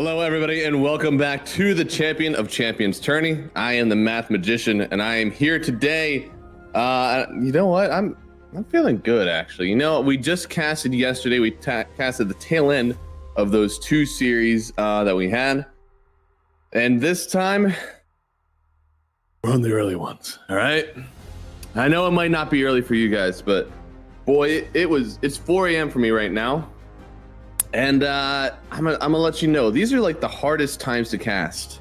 Hello, everybody, and welcome back to the Champion of Champions tourney. I am the Math Magician, and I am here today. You know what? I'm feeling good, actually. You know, we just casted yesterday. We casted the tail end of those two series that we had, and this time we're on the early ones. All right. I know it might not be early for you guys, but boy, it's 4 a.m. for me right now. And I'm gonna let you know, these are like the hardest times to cast.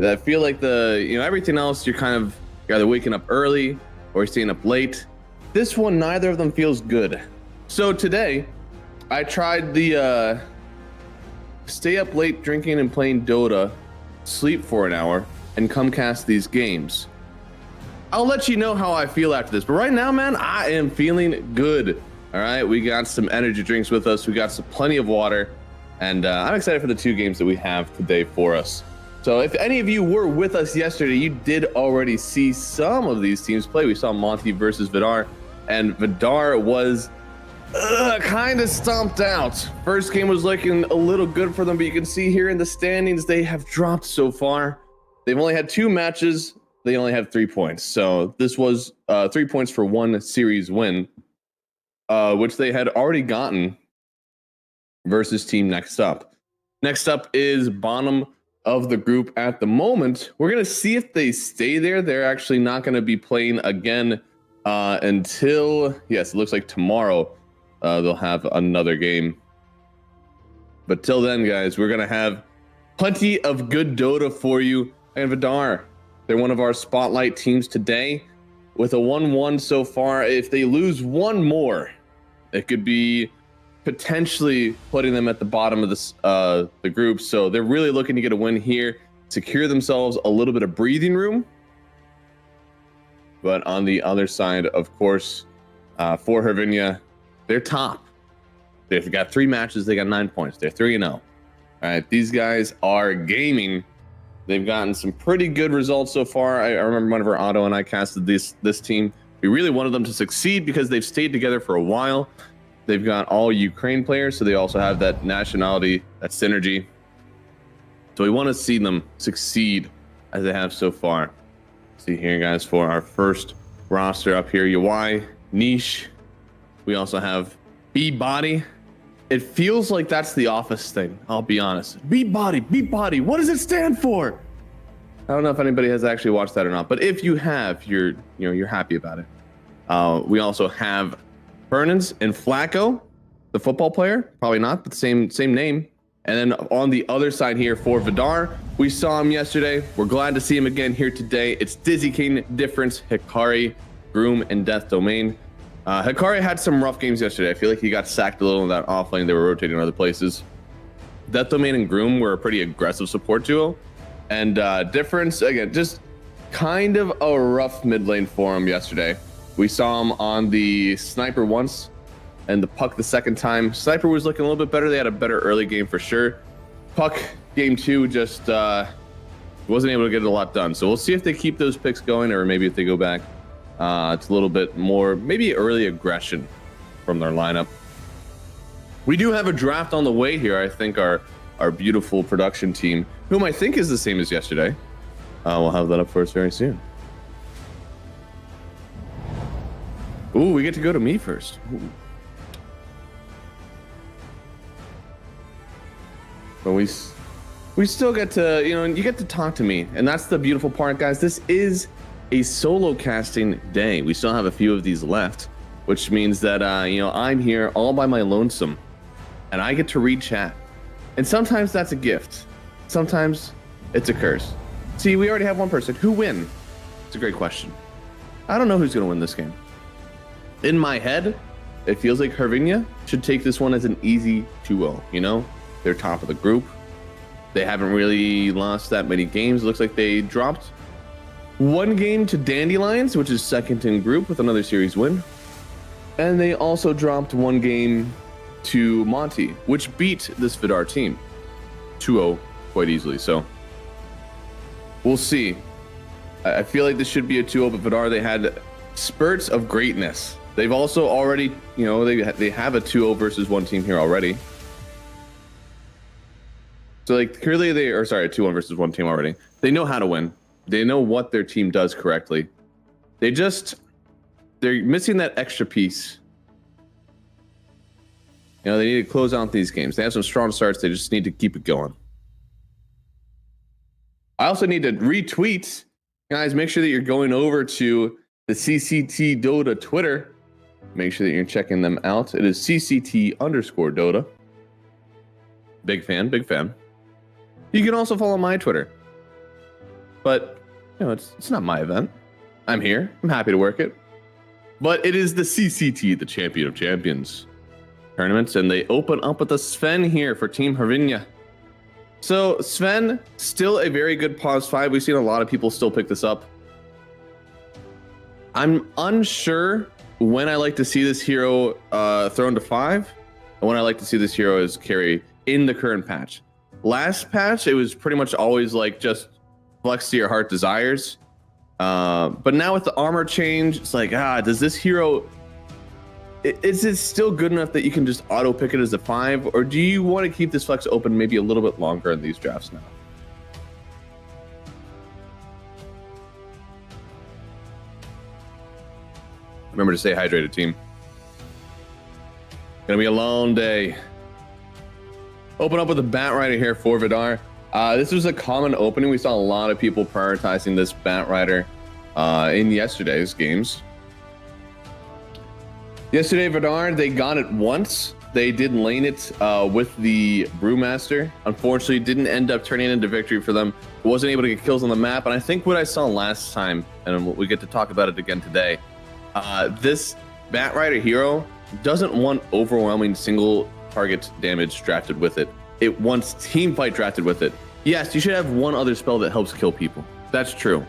I feel like everything else you're either waking up early or staying up late. This one, neither of them feels good. So today, I tried the stay up late drinking and playing Dota, sleep for an hour, and come cast these games. I'll let you know how I feel after this, but right now, man, I am feeling good. All right, we got some energy drinks with us. We got plenty of water, and I'm excited for the two games that we have today for us. So if any of you were with us yesterday, you did already see some of these teams play. We saw Monty versus Vidar, and Vidar was kind of stomped out. First game was looking a little good for them, but you can see here in the standings, they have dropped so far. They've only had 2 matches. They only have 3 points. So this was 3 points for 1 series win. Which they had already gotten versus team next up. Next up is bottom of the group at the moment. We're going to see if they stay there. They're actually not going to be playing again until, yes, it looks like tomorrow they'll have another game. But till then, guys, we're going to have plenty of good Dota for you. And Vidar, they're one of our spotlight teams today with a 1-1 so far. If they lose one more, it could be potentially putting them at the bottom of the group. So they're really looking to get a win here, secure themselves a little bit of breathing room. But on the other side, of course, for Hervinia, they're top. They've got 3 matches. They got 9 points. They're 3-0. All right, these guys are gaming. They've gotten some pretty good results so far. I remember whenever Otto and I casted this team, we really wanted them to succeed because they've stayed together for a while. They've got all Ukraine players, so they also have that nationality, that synergy. So we want to see them succeed as they have so far. See here, guys, for our first roster up here, UI, Niche. We also have B-Body. It feels like that's the Office thing, I'll be honest. B-Body, B-Body, what does it stand for? I don't know if anybody has actually watched that or not, but if you have, you're happy about it. We also have Fernandes and Flacco, the football player, probably not, but same name. And then on the other side here for Vidar, we saw him yesterday. We're glad to see him again here today. It's Dizzy King, Difference, Hikari, Groom, and Death Domain. Hikari had some rough games yesterday. I feel like he got sacked a little in that off lane. They were rotating other places. Death Domain and Groom were a pretty aggressive support duo. And Difference, again, just kind of a rough mid lane for him yesterday. We saw him on the Sniper once and the Puck the second time. Sniper was looking a little bit better. They had a better early game for sure. Puck game 2 just wasn't able to get a lot done. So we'll see if they keep those picks going, or maybe if they go back to a little bit more, maybe early aggression from their lineup. We do have a draft on the way here. I think our beautiful production team, whom I think is the same as yesterday, we'll have that up for us very soon. Ooh, we get to go to me first. Ooh. But we still get to, you get to talk to me, and that's the beautiful part, guys. This is a solo casting day. We still have a few of these left, which means that I'm here all by my lonesome, and I get to read chat. And sometimes that's a gift. Sometimes it's a curse. See, we already have one person. Who win? It's a great question. I don't know who's going to win this game. In my head, it feels like Hervinia should take this one as an easy 2-0. They're top of the group. They haven't really lost that many games. It looks like they dropped 1 game to Dandelions, which is second in group with another series win. And they also dropped 1 game to Monty, which beat this Vidar team 2-0 quite easily. So we'll see. I feel like this should be a 2-0, but Vidar, they had spurts of greatness. They've also already, they have a 2-0 versus 1 team here already. So like clearly they are sorry, 2-1 versus one team already. They know how to win. They know what their team does correctly. They're missing that extra piece. You know, they need to close out these games. They have some strong starts. They just need to keep it going. I also need to retweet. Guys, make sure that you're going over to the CCT Dota Twitter. Make sure that you're checking them out. It is CCT_Dota. Big fan, big fan. You can also follow my Twitter. But, you know, it's not my event. I'm here. I'm happy to work it. But it is the CCT, the Champion of Champions tournaments, and they open up with a Sven here for Team Hrvinja. So Sven, still a very good pause 5. We've seen a lot of people still pick this up. I'm unsure when I like to see this hero thrown to 5, and when I like to see this hero as carry in the current patch. Last patch, it was pretty much always like just flex to your heart desires. But now with the armor change, it's like, does this hero... Is it still good enough that you can just auto pick it as a 5, or do you want to keep this flex open maybe a little bit longer in these drafts now? Remember to stay hydrated, team. Gonna be a long day. Open up with a Bat Rider here for Vidar. This was a common opening. We saw a lot of people prioritizing this Bat Rider in yesterday's games. Yesterday, Vidar, they got it once. They did lane it with the Brewmaster. Unfortunately, didn't end up turning into victory for them. Wasn't able to get kills on the map. And I think what I saw last time, and we get to talk about it again today, this Bat Rider hero doesn't want overwhelming single target damage drafted with it. It wants team fight drafted with it. Yes, you should have one other spell that helps kill people. That's true.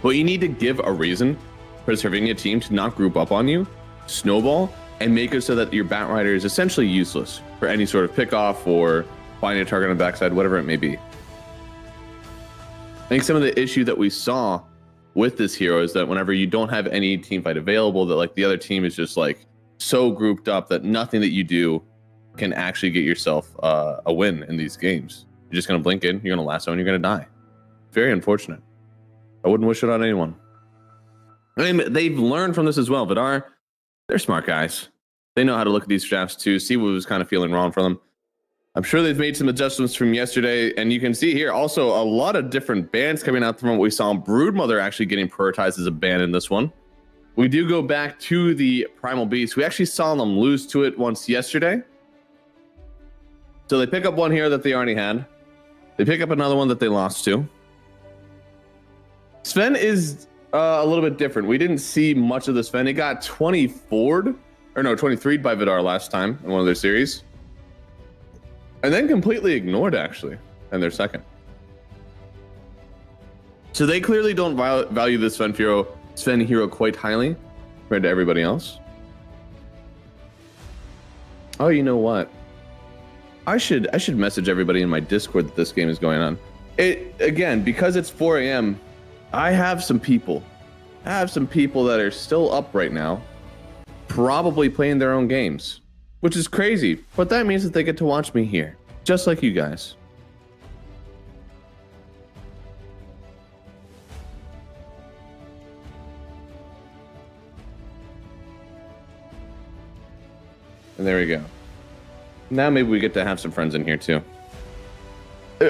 But you need to give a reason for this Hrvinja team to not group up on you, snowball, and make it so that your Bat Rider is essentially useless for any sort of pickoff or finding a target on the backside, whatever it may be. I think some of the issue that we saw with this hero is that whenever you don't have any team fight available, that like the other team is just like so grouped up that nothing that you do can actually get yourself a win in these games. You're just going to blink in, you're going to lasso, and you're going to die. Very unfortunate. I wouldn't wish it on anyone. I mean, they've learned from this as well. Vidar, they're smart guys. They know how to look at these drafts too, see what was kind of feeling wrong for them. I'm sure they've made some adjustments from yesterday, and you can see here also a lot of different bans coming out from what we saw. Broodmother actually getting prioritized as a ban in this one. We do go back to the Primal Beast. We actually saw them lose to it once yesterday. So they pick up one here that they already had. They pick up another one that they lost to. Sven is a little bit different. We didn't see much of the Sven. It got 23'd by Vidar last time in one of their series. And then completely ignored, actually, in their second. So they clearly don't value this Sven hero quite highly compared to everybody else. Oh, you know what? I should message everybody in my Discord that this game is going on. Again, because it's 4 a.m., I have some people that are still up right now, probably playing their own games, which is crazy, but that means that they get to watch me here, just like you guys. And there we go. Now maybe we get to have some friends in here too.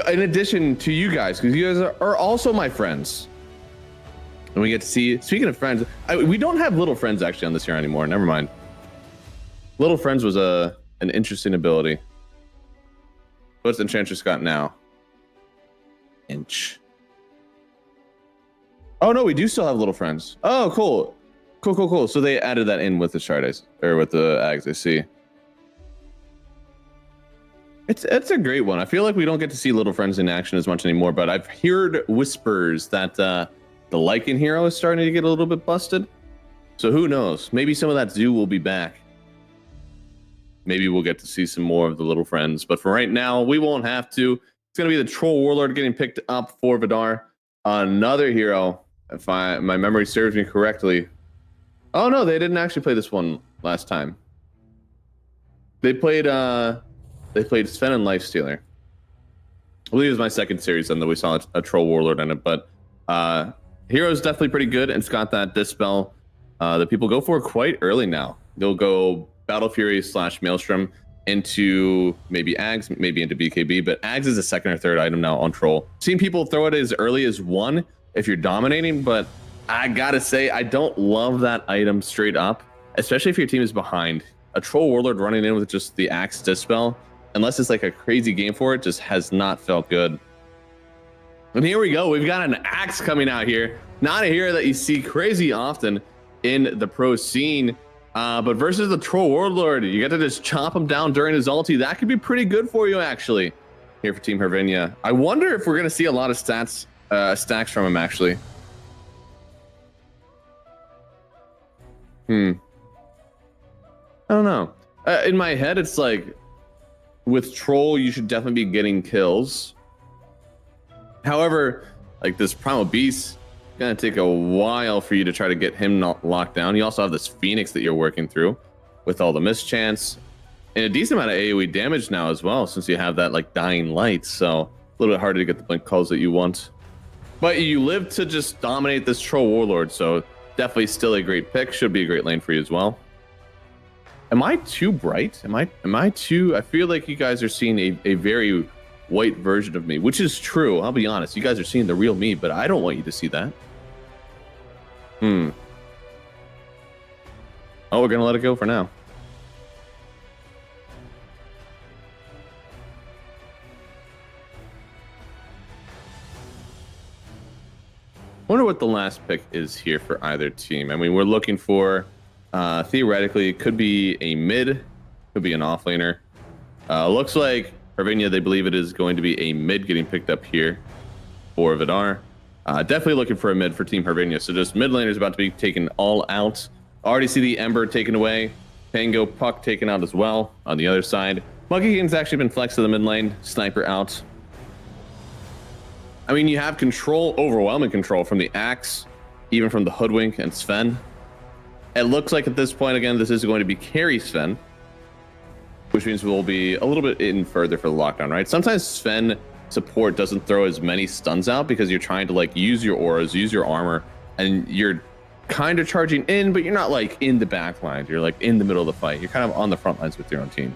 In addition to you guys, because you guys are also my friends. And we get to see, speaking of friends, we don't have Little Friends actually on this here anymore. Never mind. Little Friends was an interesting ability. What's Enchantress got now? Inch. Oh no, we do still have Little Friends. Oh, cool. Cool. So they added that in with the Shardays, or with the Ags, I see. It's a great one. I feel like we don't get to see Little Friends in action as much anymore, but I've heard whispers that the Lycan hero is starting to get a little bit busted. So who knows? Maybe some of that zoo will be back. Maybe we'll get to see some more of the Little Friends. But for right now, we won't have to. It's going to be the Troll Warlord getting picked up for Vidar. Another hero, if my memory serves me correctly. Oh, no, they didn't actually play this one last time. They played Sven and Lifestealer. believe it was my second series, and then we saw a Troll Warlord in it. But Hero's definitely pretty good, and it's got that Dispel that people go for quite early now. They'll go Battle Fury / Maelstrom into maybe Ags, maybe into BKB, but Ags is a second or third item now on Troll. Seen people throw it as early as 1 if you're dominating, but I gotta say, I don't love that item straight up, especially if your team is behind. A Troll Warlord running in with just the Axe Dispel, unless it's like a crazy game for it, just has not felt good. And here we go, we've got an Axe coming out here. Not a hero that you see crazy often in the pro scene. But versus the Troll Warlord, you get to just chop him down during his ulti. That could be pretty good for you, actually, here for Team Hervinia. I wonder if we're going to see a lot of stacks from him, actually. I don't know. In my head, it's like, with Troll, you should definitely be getting kills. However, like this Primal Beast, gonna take a while for you to try to get him not locked down. You also have this Phoenix that you're working through with all the mischance and a decent amount of AoE damage now as well, since you have that like dying light. So a little bit harder to get the blink calls that you want, but you live to just dominate this Troll Warlord. So definitely still a great pick. Should be a great lane for you as well. Am I too bright? Am I too? I feel like you guys are seeing a very white version of me, which is true. I'll be honest. You guys are seeing the real me, but I don't want you to see that. Oh, we're gonna let it go for now. Wonder what the last pick is here for either team. I mean, we're looking for theoretically it could be a mid, could be an offlaner. Looks like Hervinia, they believe it is going to be a mid getting picked up here for Vidar. Definitely looking for a mid for Team Hervinia. So just mid laner is about to be taken all out. Already see the Ember taken away. Pango Puck taken out as well on the other side. Monkey King's actually been flexed to the mid lane. Sniper out. I mean, you have control, overwhelming control from the Axe, even from the Hoodwink and Sven. It looks like at this point, again, this is going to be carry Sven, which means we'll be a little bit in further for the lockdown, right? Sometimes Sven support doesn't throw as many stuns out because you're trying to like use your auras, use your armor, and you're kind of charging in, but you're not like in the back lines. You're like in the middle of the fight. You're kind of on the front lines with your own team.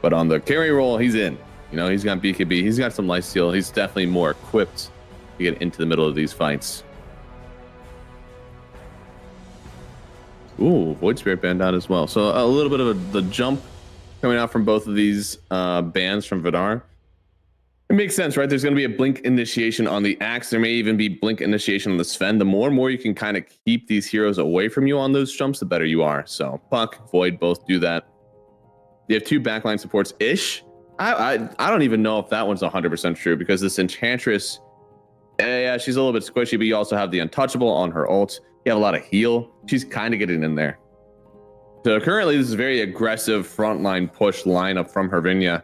But on the carry role, he's in. You know, he's got BKB. He's got some lifesteal. He's definitely more equipped to get into the middle of these fights. Ooh, Void Spirit banned out as well. So a little bit of the jump coming out from both of these bans from Vidar. It makes sense, right? There's going to be a blink initiation on the Axe. There may even be blink initiation on the Sven. The more and more you can kind of keep these heroes away from you on those jumps, the better you are. So Puck, Void both do that. You have 2 backline supports-ish. I don't even know if that one's 100% true, because this Enchantress, yeah, she's a little bit squishy, but you also have the Untouchable on her ult. You have a lot of heal. She's kind of getting in there. So currently, this is a very aggressive frontline push lineup from Hervinia.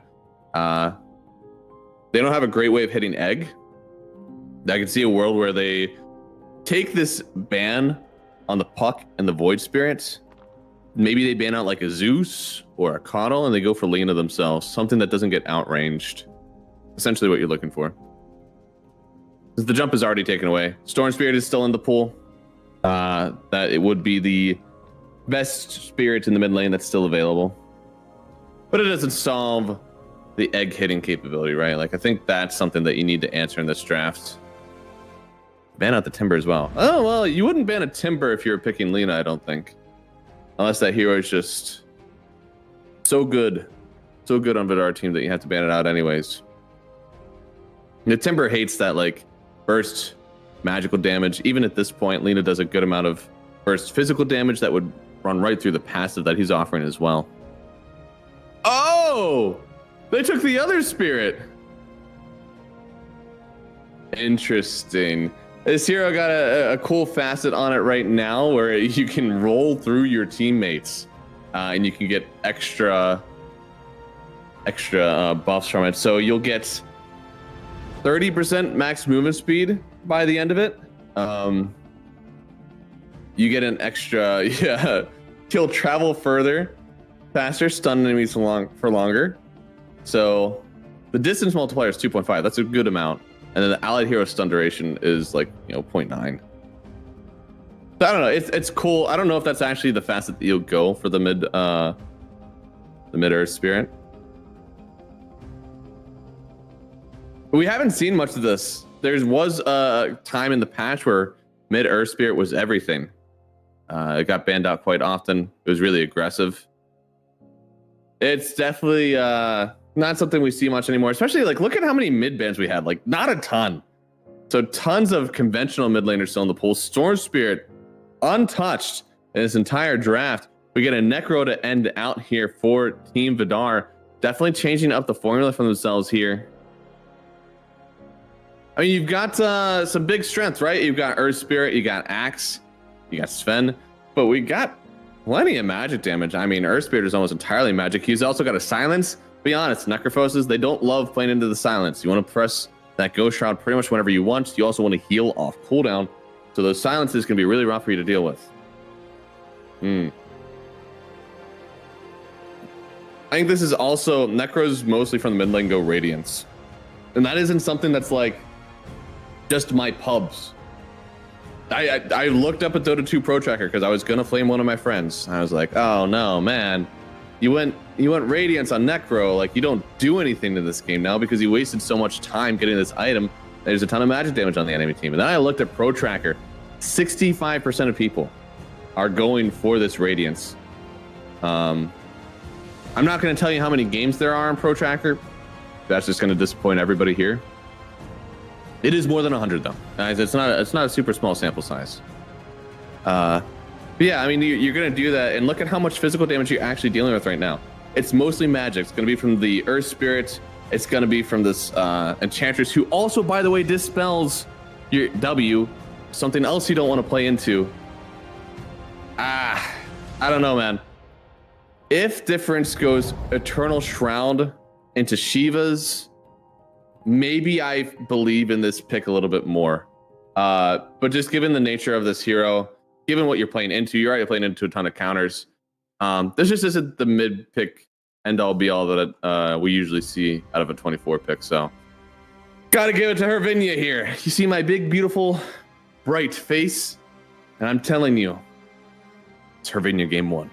They don't have a great way of hitting egg. I can see a world where they take this ban on the Puck and the Void Spirits. Maybe they ban out like a Zeus or a Coddle, and they go for Lena themselves. Something that doesn't get outranged. Essentially what you're looking for. The jump is already taken away. Storm Spirit is still in the pool. That it would be the best spirit in the mid lane that's still available. But it doesn't solve the egg hitting capability, right? Like, I think that's something that you need to answer in this draft. Ban out the Timber as well. Oh, well, you wouldn't ban a Timber if you were picking Lena, I don't think. Unless that hero is just so good on Vidar team that you have to ban it out anyways. The Timber hates that, like, burst magical damage. Even at this point, Lena does a good amount of burst physical damage that would run right through the passive that he's offering as well. Oh! They took the other spirit. Interesting. This hero got a cool facet on it right now where you can roll through your teammates and you can get extra buffs from it. So you'll get 30% max movement speed by the end of it. You get an extra, he'll travel further, faster, stun enemies for longer. So The distance multiplier is 2.5. That's a good amount. And then the allied hero stun duration is like, 0.9. So I don't know. It's cool. I don't know if that's actually the fastest that you'll go for the mid Earth Spirit. We haven't seen much of this. There was a time in the patch where mid Earth Spirit was everything. It got banned out quite often. It was really aggressive. It's definitely not something we see much anymore, especially like look at how many mid bans we had, like not a ton. So tons of conventional mid laners still in the pool. Storm Spirit untouched in this entire draft. We get a Necro to end out here for Team Vidar. Definitely changing up the formula for themselves here. I mean, you've got some big strengths, right? You've got Earth Spirit, you got Axe, you got Sven, but we got plenty of magic damage. I mean, Earth Spirit is almost entirely magic. He's also got a silence. Be honest, Necrophoses, they don't love playing into the silence. You want to press that Ghost Shroud pretty much whenever you want. You also want to heal off cooldown. So those silences can be really rough for you to deal with. I think this is also, Necros mostly from the mid lane go Radiance. And that isn't something that's like just my pubs. I looked up at Dota 2 Pro Tracker because I was gonna flame one of my friends. I was like, oh no, man. You went Radiance on Necro, like you don't do anything to this game now because you wasted so much time getting this item. There's a ton of magic damage on the enemy team. And then I looked at Pro Tracker. 65% of people are going for this Radiance. I'm not gonna tell you how many games there are on Pro Tracker. That's just gonna disappoint everybody here. It is more than 100 though. Guys, it's not a super small sample size. But yeah, I mean, you're going to do that, and look at how much physical damage you're actually dealing with right now. It's mostly magic. It's going to be from the Earth Spirit. It's going to be from this Enchantress, who also, by the way, dispels your W, something else you don't want to play into. I don't know, man. If difference goes Eternal Shroud into Shiva's, maybe I believe in this pick a little bit more. But just given the nature of this hero, given what you're playing into, you're already playing into a ton of counters. This just isn't the mid pick end all be all that we usually see out of a 24 pick. So gotta give it to Hervinia here. You see my big, beautiful, bright face, and I'm telling you, it's Hervinia game one.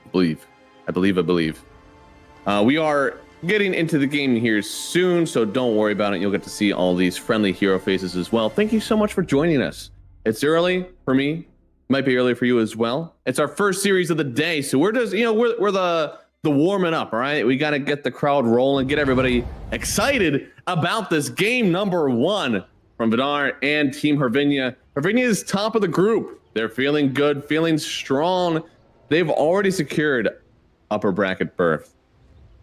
I believe. We are getting into the game here soon, so don't worry about it. You'll get to see all these friendly hero faces as well. Thank you so much for joining us. It's early for me, might be early for you as well. It's our first series of the day, so we're just, we're the warming up, all right? We got to get the crowd rolling, get everybody excited about this game number one from Vidar and Team Hervinia. Hervinia is top of the group. They're feeling good, feeling strong. They've already secured upper bracket berth.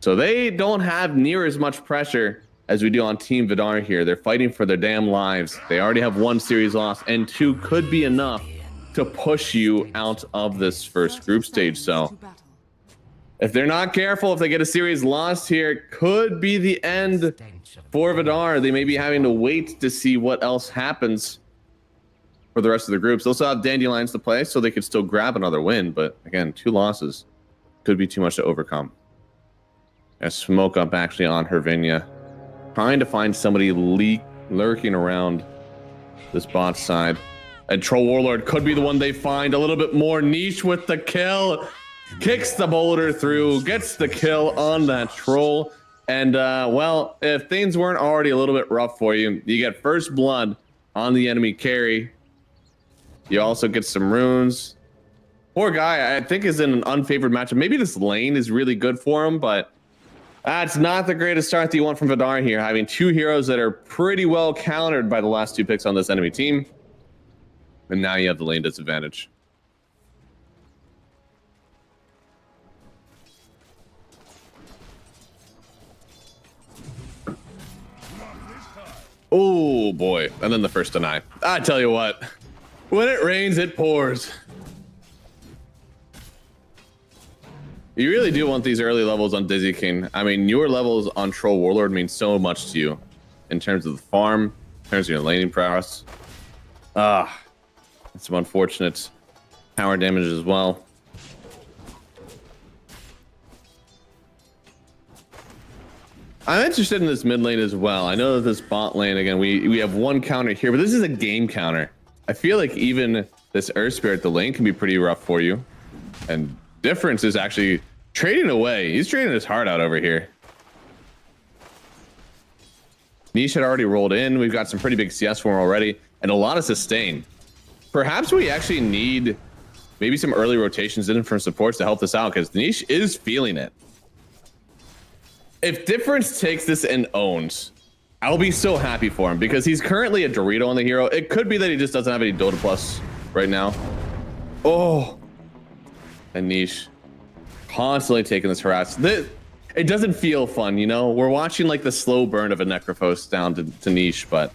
So they don't have near as much pressure as we do on Team Vidar here. They're fighting for their damn lives. They already have one series loss, and two could be enough to push you out of this first group stage. So if they're not careful, if they get a series lost here, it could be the end for Vidar. They may be having to wait to see what else happens for the rest of the groups. They'll still have Dandelions to play, so they could still grab another win. But again, 2 losses could be too much to overcome. A smoke up actually on Hervinia, trying to find somebody lurking around this bot side. And Troll Warlord could be the one they find. A little bit more niche with the kill. Kicks the boulder through, gets the kill on that troll. And well, if things weren't already a little bit rough for you, you get first blood on the enemy carry. You also get some runes. Poor guy, I think, is in an unfavored matchup. Maybe this lane is really good for him, but that's not the greatest start that you want from Vidar here, having 2 heroes that are pretty well countered by the last 2 picks on this enemy team. And now you have the lane disadvantage. Oh boy, and then the first deny. I tell you what, when it rains, it pours. You really do want these early levels on Dizzy King. I mean, your levels on Troll Warlord mean so much to you in terms of the farm, in terms of your laning prowess. Some unfortunate power damage as well. I'm interested in this mid lane as well. I know that this bot lane, again, we have one counter here, but this is a game counter. I feel like even this Earth Spirit, the lane can be pretty rough for you. And Difference is actually trading away. He's trading his heart out over here. Niche had already rolled in. We've got some pretty big CS for him already, and a lot of sustain. Perhaps we actually need maybe some early rotations in from supports to help this out, because Niche is feeling it. If Difference takes this and owns, I'll be so happy for him, because he's currently a Dorito on the hero. It could be that he just doesn't have any Dota Plus right now. Oh, and Niche constantly taking this harass. It doesn't feel fun, you know? We're watching like the slow burn of a Necrophos down to Niche, but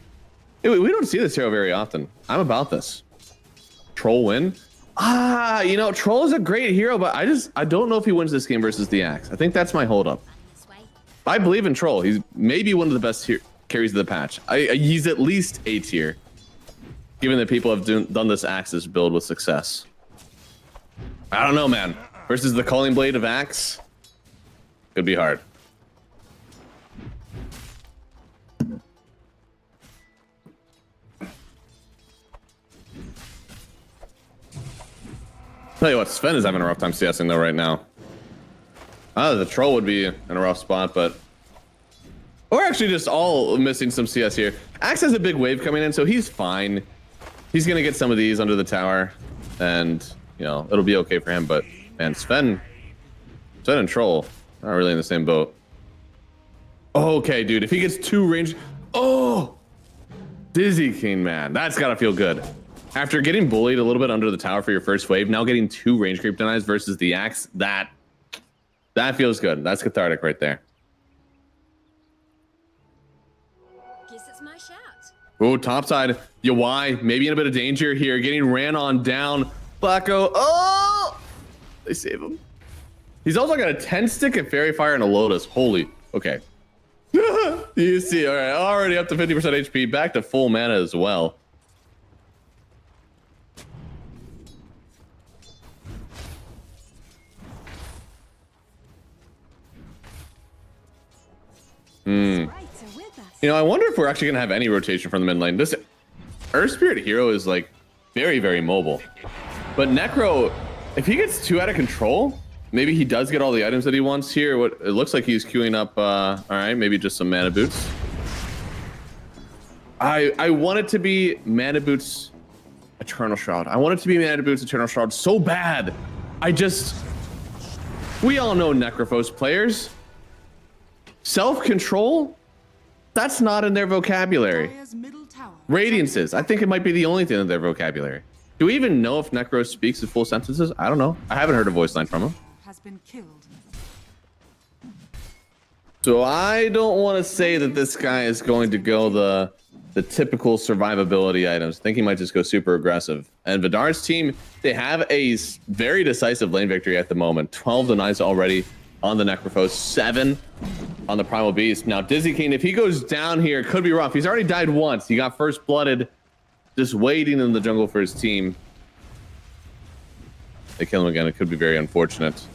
we don't see this hero very often. I'm about this. Troll win? You know, Troll is a great hero, but I don't know if he wins this game versus the Axe. I think that's my holdup. I believe in Troll. He's maybe one of the best carries of the patch. He's at least A tier, given that people have done this Axe's build with success. I don't know, man. Versus the Calling Blade of Axe, could be hard. Tell you what, Sven is having a rough time CSing though right now. The Troll would be in a rough spot, but we're actually just all missing some CS here. Axe has a big wave coming in, so he's fine. He's gonna get some of these under the tower, and you know it'll be okay for him. But man, Sven and Troll not really in the same boat. Okay, dude, if he gets 2 range, Dizzy King, man, that's gotta feel good. After getting bullied a little bit under the tower for your first wave, now getting 2 range creep denies versus the Axe, that feels good. That's cathartic right there. Guess it's my shout. Oh, topside. Yawai, maybe in a bit of danger here. Getting ran on down. Blacko. Oh! They save him. He's also got a 10 stick, a Fairy Fire, and a Lotus. Holy. Okay. You see, all right. Already up to 50% HP. Back to full mana as well. You know, I wonder if we're actually going to have any rotation from the mid lane. This Earth Spirit hero is like very, very mobile. But Necro, if he gets too out of control, maybe he does get all the items that he wants here. It looks like he's queuing up, all right, maybe just some mana boots. I want it to be mana boots, Eternal Shroud. I want it to be mana boots, Eternal Shroud so bad. We all know Necrophos players. Self-control? That's not in their vocabulary. Radiances, I think it might be the only thing in their vocabulary. Do we even know if Necro speaks in full sentences? I don't know. I haven't heard a voice line from him. Has been killed. So I don't want to say that this guy is going to go the typical survivability items. I think he might just go super aggressive. And Vidar's team, they have a very decisive lane victory at the moment. 12 denies already on the Necrophos, 7 on the Primal Beast. Now, Dizzy King, if he goes down here, it could be rough. He's already died once. He got first blooded, just waiting in the jungle for his team. They kill him again. It could be very unfortunate.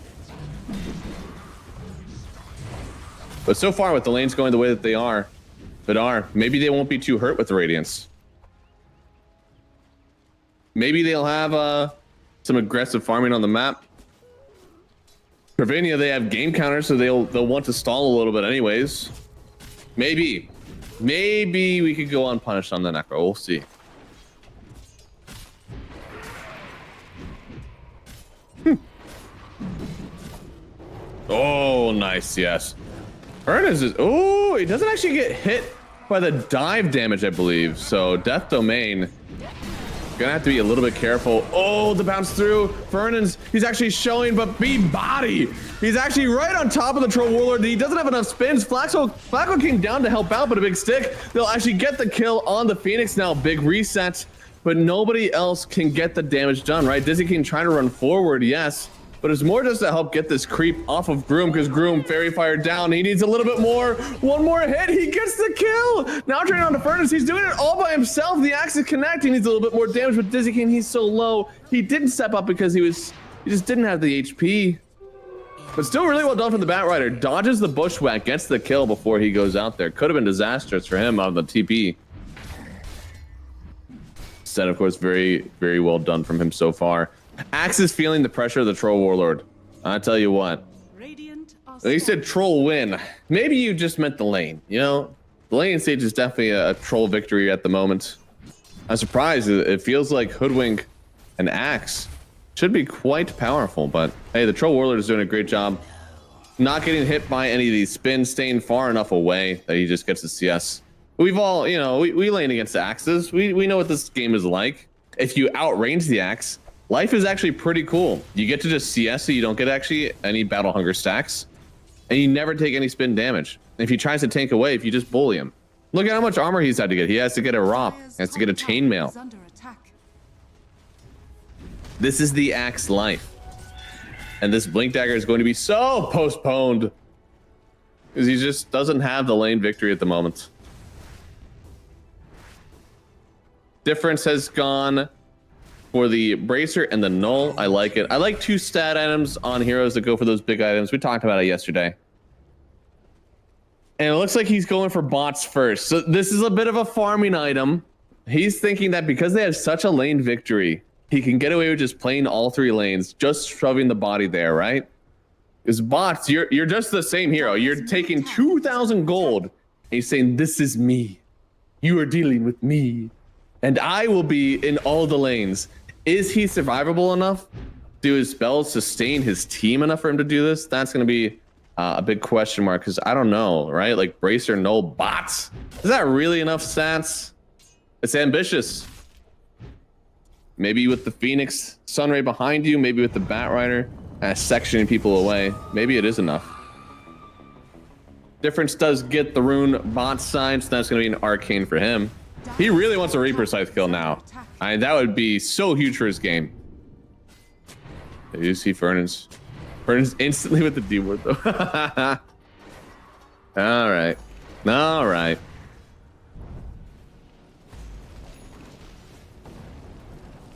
But so far, with the lanes going the way that they are, Vidar, maybe they won't be too hurt with the Radiance. Maybe they'll have some aggressive farming on the map. Pravenia, they have game counters, so they'll want to stall a little bit anyways. Maybe we could go unpunished on the Necro. We'll see. Oh, nice, yes. Ernest is, oh, he doesn't actually get hit by the dive damage, I believe. So Death Domain, gonna have to be a little bit careful. Oh, the bounce through. Fernand's, he's actually showing, but B-body. He's actually right on top of the Troll Warlord. He doesn't have enough spins. Flacco came down to help out, but a big stick. They'll actually get the kill on the Phoenix now. Big reset, but nobody else can get the damage done, right? Dizzy King trying to run forward, yes. But it's more just to help get this creep off of Groom, because Groom Fairy Fire down. He needs a little bit more. One more hit. He gets the kill. Now turning on to Furnace. He's doing it all by himself. The axe is connecting. He needs a little bit more damage, but Dizzy King, he's so low. He didn't step up because he just didn't have the HP. But still really well done from the Batrider. Dodges the bushwhack, gets the kill before he goes out there. Could have been disastrous for him on the TP. Instead, of course, very, very well done from him so far. Axe is feeling the pressure of the Troll Warlord. I tell you what. He said troll win. Maybe you just meant the lane. You know, the lane stage is definitely a troll victory at the moment. I'm surprised. It feels like Hoodwink and Axe should be quite powerful, but hey, the Troll Warlord is doing a great job. Not getting hit by any of these spins, staying far enough away that he just gets the CS. We've all, you know, we lane against Axes. We know what this game is like. If you outrange the Axe, life is actually pretty cool. You get to just CS, so you don't get actually any battle hunger stacks, and you never take any spin damage. And if he tries to tank away, if you just bully him, look at how much armor he's had to get. He has to get a ROP, he has to get a chainmail. This is the Axe life. And this Blink Dagger is going to be so postponed because he just doesn't have the lane victory at the moment. Difference has gone for the Bracer and the Null. I like it. I like 2 stat items on heroes that go for those big items. We talked about it yesterday. And it looks like he's going for bots first. So this is a bit of a farming item. He's thinking that because they have such a lane victory, he can get away with just playing all 3 lanes, just shoving the body there, right? Because bots, you're just the same hero. You're taking 2,000 gold, and he's saying, this is me. You are dealing with me, and I will be in all the lanes. Is he survivable enough? Do his spells sustain his team enough for him to do this? That's going to be a big question mark, because I don't know, right? Like Bracer, Null, bots. Is that really enough stats? It's ambitious. Maybe with the Phoenix Sunray behind you, maybe with the Batrider sectioning people away. Maybe it is enough. Difference does get the rune bot sign, so that's going to be an arcane for him. He really wants a Reaper Scythe kill now. That would be so huge for his game. You see Fernand's instantly with the D word though. All right. All right.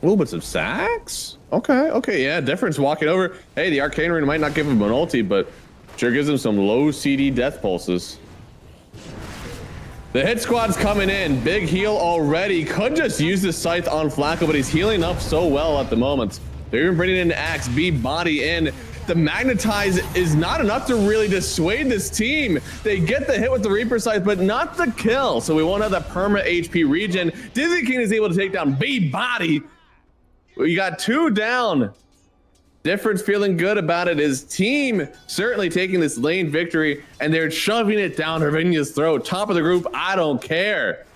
Oh, but some sacks? Okay, yeah, Difference walking over. Hey, the Arcane Rune might not give him an ulti, but sure gives him some low CD death pulses. The hit squad's coming in. Big heal already. Could just use the Scythe on Flacco, but he's healing up so well at the moment. They're even bringing in Axe, B body in. The Magnetize is not enough to really dissuade this team. They get the hit with the Reaper Scythe, but not the kill. So we won't have the perma HP regen. Dizzy King is able to take down B body. We got 2 down. Difference feeling good about it. His team certainly taking this lane victory, and they're shoving it down Ravinia's throat. Top of the group, I don't care.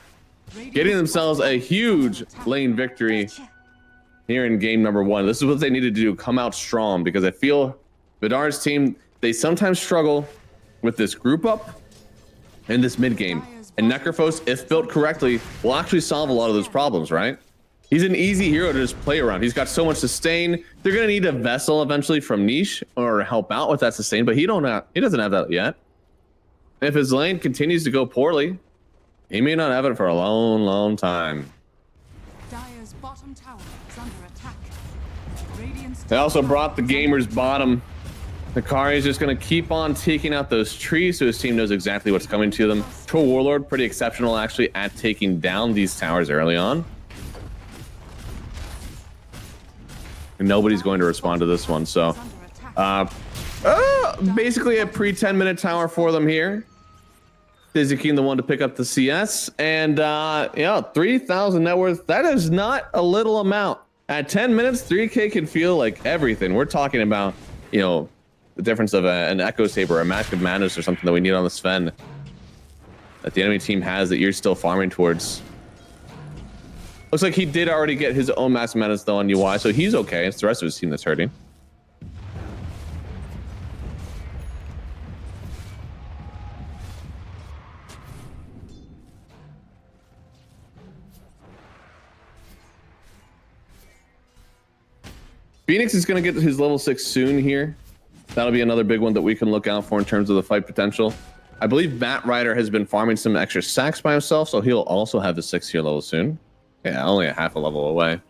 Getting themselves a huge lane victory here in game number 1. This is what they need to do, come out strong, because I feel Vidar's team, they sometimes struggle with this group up and this mid game. And Necrophos, if built correctly, will actually solve a lot of those problems, right? He's an easy hero to just play around. He's got so much sustain. They're gonna need a vessel eventually from Niche or help out with that sustain, but he doesn't have that yet. If his lane continues to go poorly, he may not have it for a long time. Dire's bottom tower is under attack. They also brought the Gamer's bottom. Hikari is just going to keep on taking out those trees, so his team knows exactly what's coming to them. Troll Warlord, pretty exceptional actually at taking down these towers early on. And nobody's going to respond to this one, so basically a pre 10-minute tower for them here. Dizzy King the one to pick up the CS, and yeah, 3,000 net worth. That is not a little amount. At 10 minutes, 3K can feel like everything. We're talking about, you know, the difference of an Echo Saber, a Mask of Madness, or something that we need on the Sven that the enemy team has that you're still farming towards. Looks like he did already get his own Mask of Madness though on UI, so he's okay. It's the rest of his team that's hurting. Phoenix is going to get his level 6 soon here. That'll be another big one that we can look out for in terms of the fight potential. I believe Batrider has been farming some extra sacks by himself, so he'll also have the 6-tier level soon. Yeah, only a half a level away.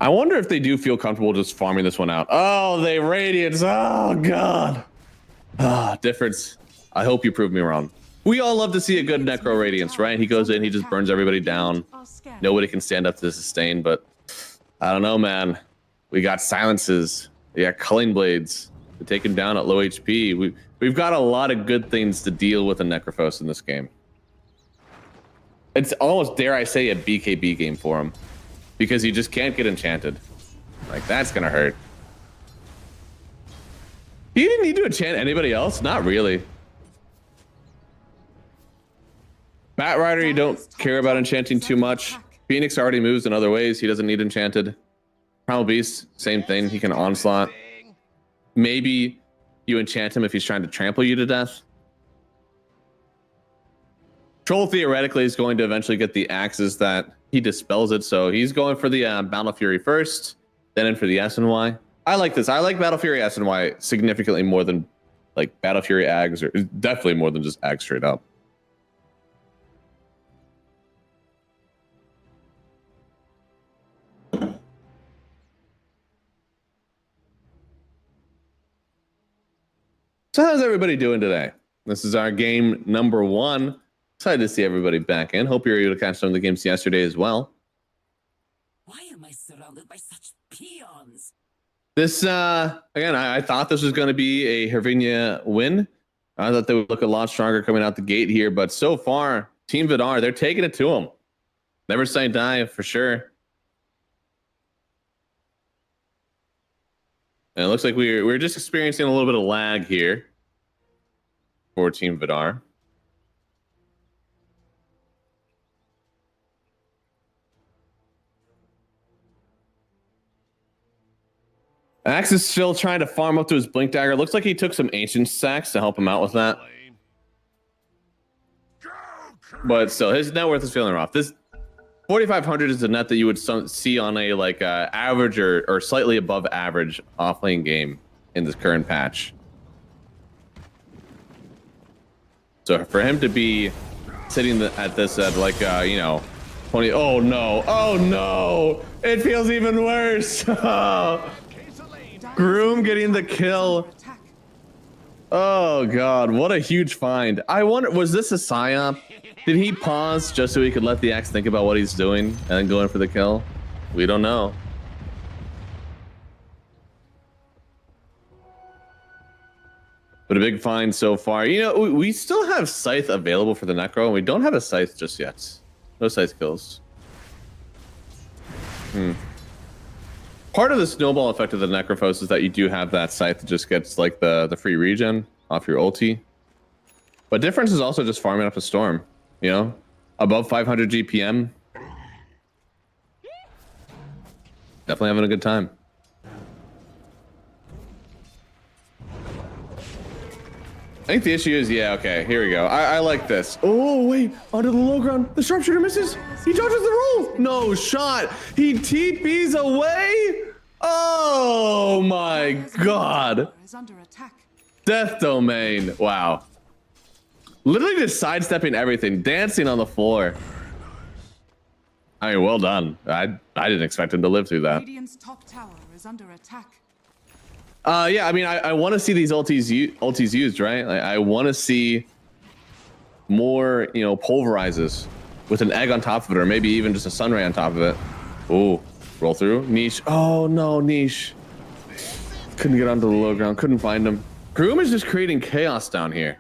I wonder if they do feel comfortable just farming this one out. Oh, they radiance. Oh, God. Ah, difference. I hope you prove me wrong. We all love to see a good Necro Radiance, right? He goes in, he just burns everybody down. Nobody can stand up to the sustain, but I don't know, man. We got silences. We got culling blades. We take him down at low HP. We've got a lot of good things to deal with a Necrophos in this game. It's almost, dare I say, a BKB game for him. Because you just can't get enchanted. Like, that's gonna hurt. He didn't need to enchant anybody else? Not really. Bat Rider, you don't care about enchanting too much. Phoenix already moves in other ways. He doesn't need enchanted. Primal Beast, same thing. He can onslaught. Maybe you enchant him if he's trying to trample you to death. Troll theoretically is going to eventually get the axes that he dispels it. So he's going for the Battle Fury first, then in for the SNY. I like this. I like Battle Fury SNY significantly more than like Battle Fury Ags, or definitely more than just Ags straight up. So how's everybody doing today? This is our game number 1. Excited to see everybody back in. Hope you're able to catch some of the games yesterday as well. Why am I surrounded by such peons? This, again, I thought this was going to be a Hervinia win. I thought they would look a lot stronger coming out the gate here, but so far, Team Vidar, they're taking it to them. Never say die, for sure. And it looks like we're just experiencing a little bit of lag here for Team Vidar. Axe is still trying to farm up to his Blink Dagger. Looks like he took some Ancient Sacks to help him out with that. But still, his net worth is feeling rough. This 4,500 is a net that you would see on a like average or slightly above average off-lane game in this current patch. So for him to be sitting at this at like you know 20. Oh no, it feels even worse. Groom getting the kill. Oh God, what a huge find. I wonder, was this a psyop? Did he pause just so he could let the Axe think about what he's doing and then go in for the kill? We don't know. But a big find so far. You know, we still have Scythe available for the Necro, and we don't have a Scythe just yet. No Scythe kills. Part of the snowball effect of the Necrophos is that you do have that Scythe that just gets like the free regen off your ulti. But difference is also just farming up a Storm. You know, above 500 GPM. Definitely having a good time. I think the issue is, yeah, okay, here we go. I like this. Oh, wait, onto the low ground. The sharpshooter misses. He dodges the roll. No shot. He TPs away. Oh my God. Death Domain. Wow. Literally just sidestepping everything, dancing on the floor. I mean, well done. I didn't expect him to live through that. Radiant's top tower is under attack. Yeah, I mean, I want to see these ultis used, right? Like, I want to see more, you know, pulverizes with an egg on top of it, or maybe even just a sunray on top of it. Oh, roll through. Niche. Oh, no, Niche. Couldn't get onto the low ground. Couldn't find him. Groom is just creating chaos down here.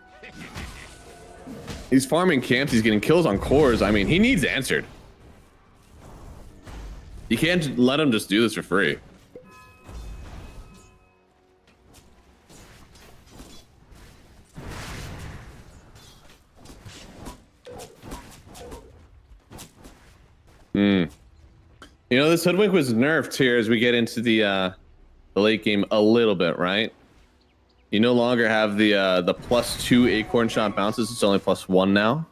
He's farming camps. He's getting kills on cores. I mean, he needs answered. You can't let him just do this for free. You know, this Hoodwink was nerfed here as we get into the late game a little bit, right? You no longer have the +2 acorn shot bounces. It's only +1 now.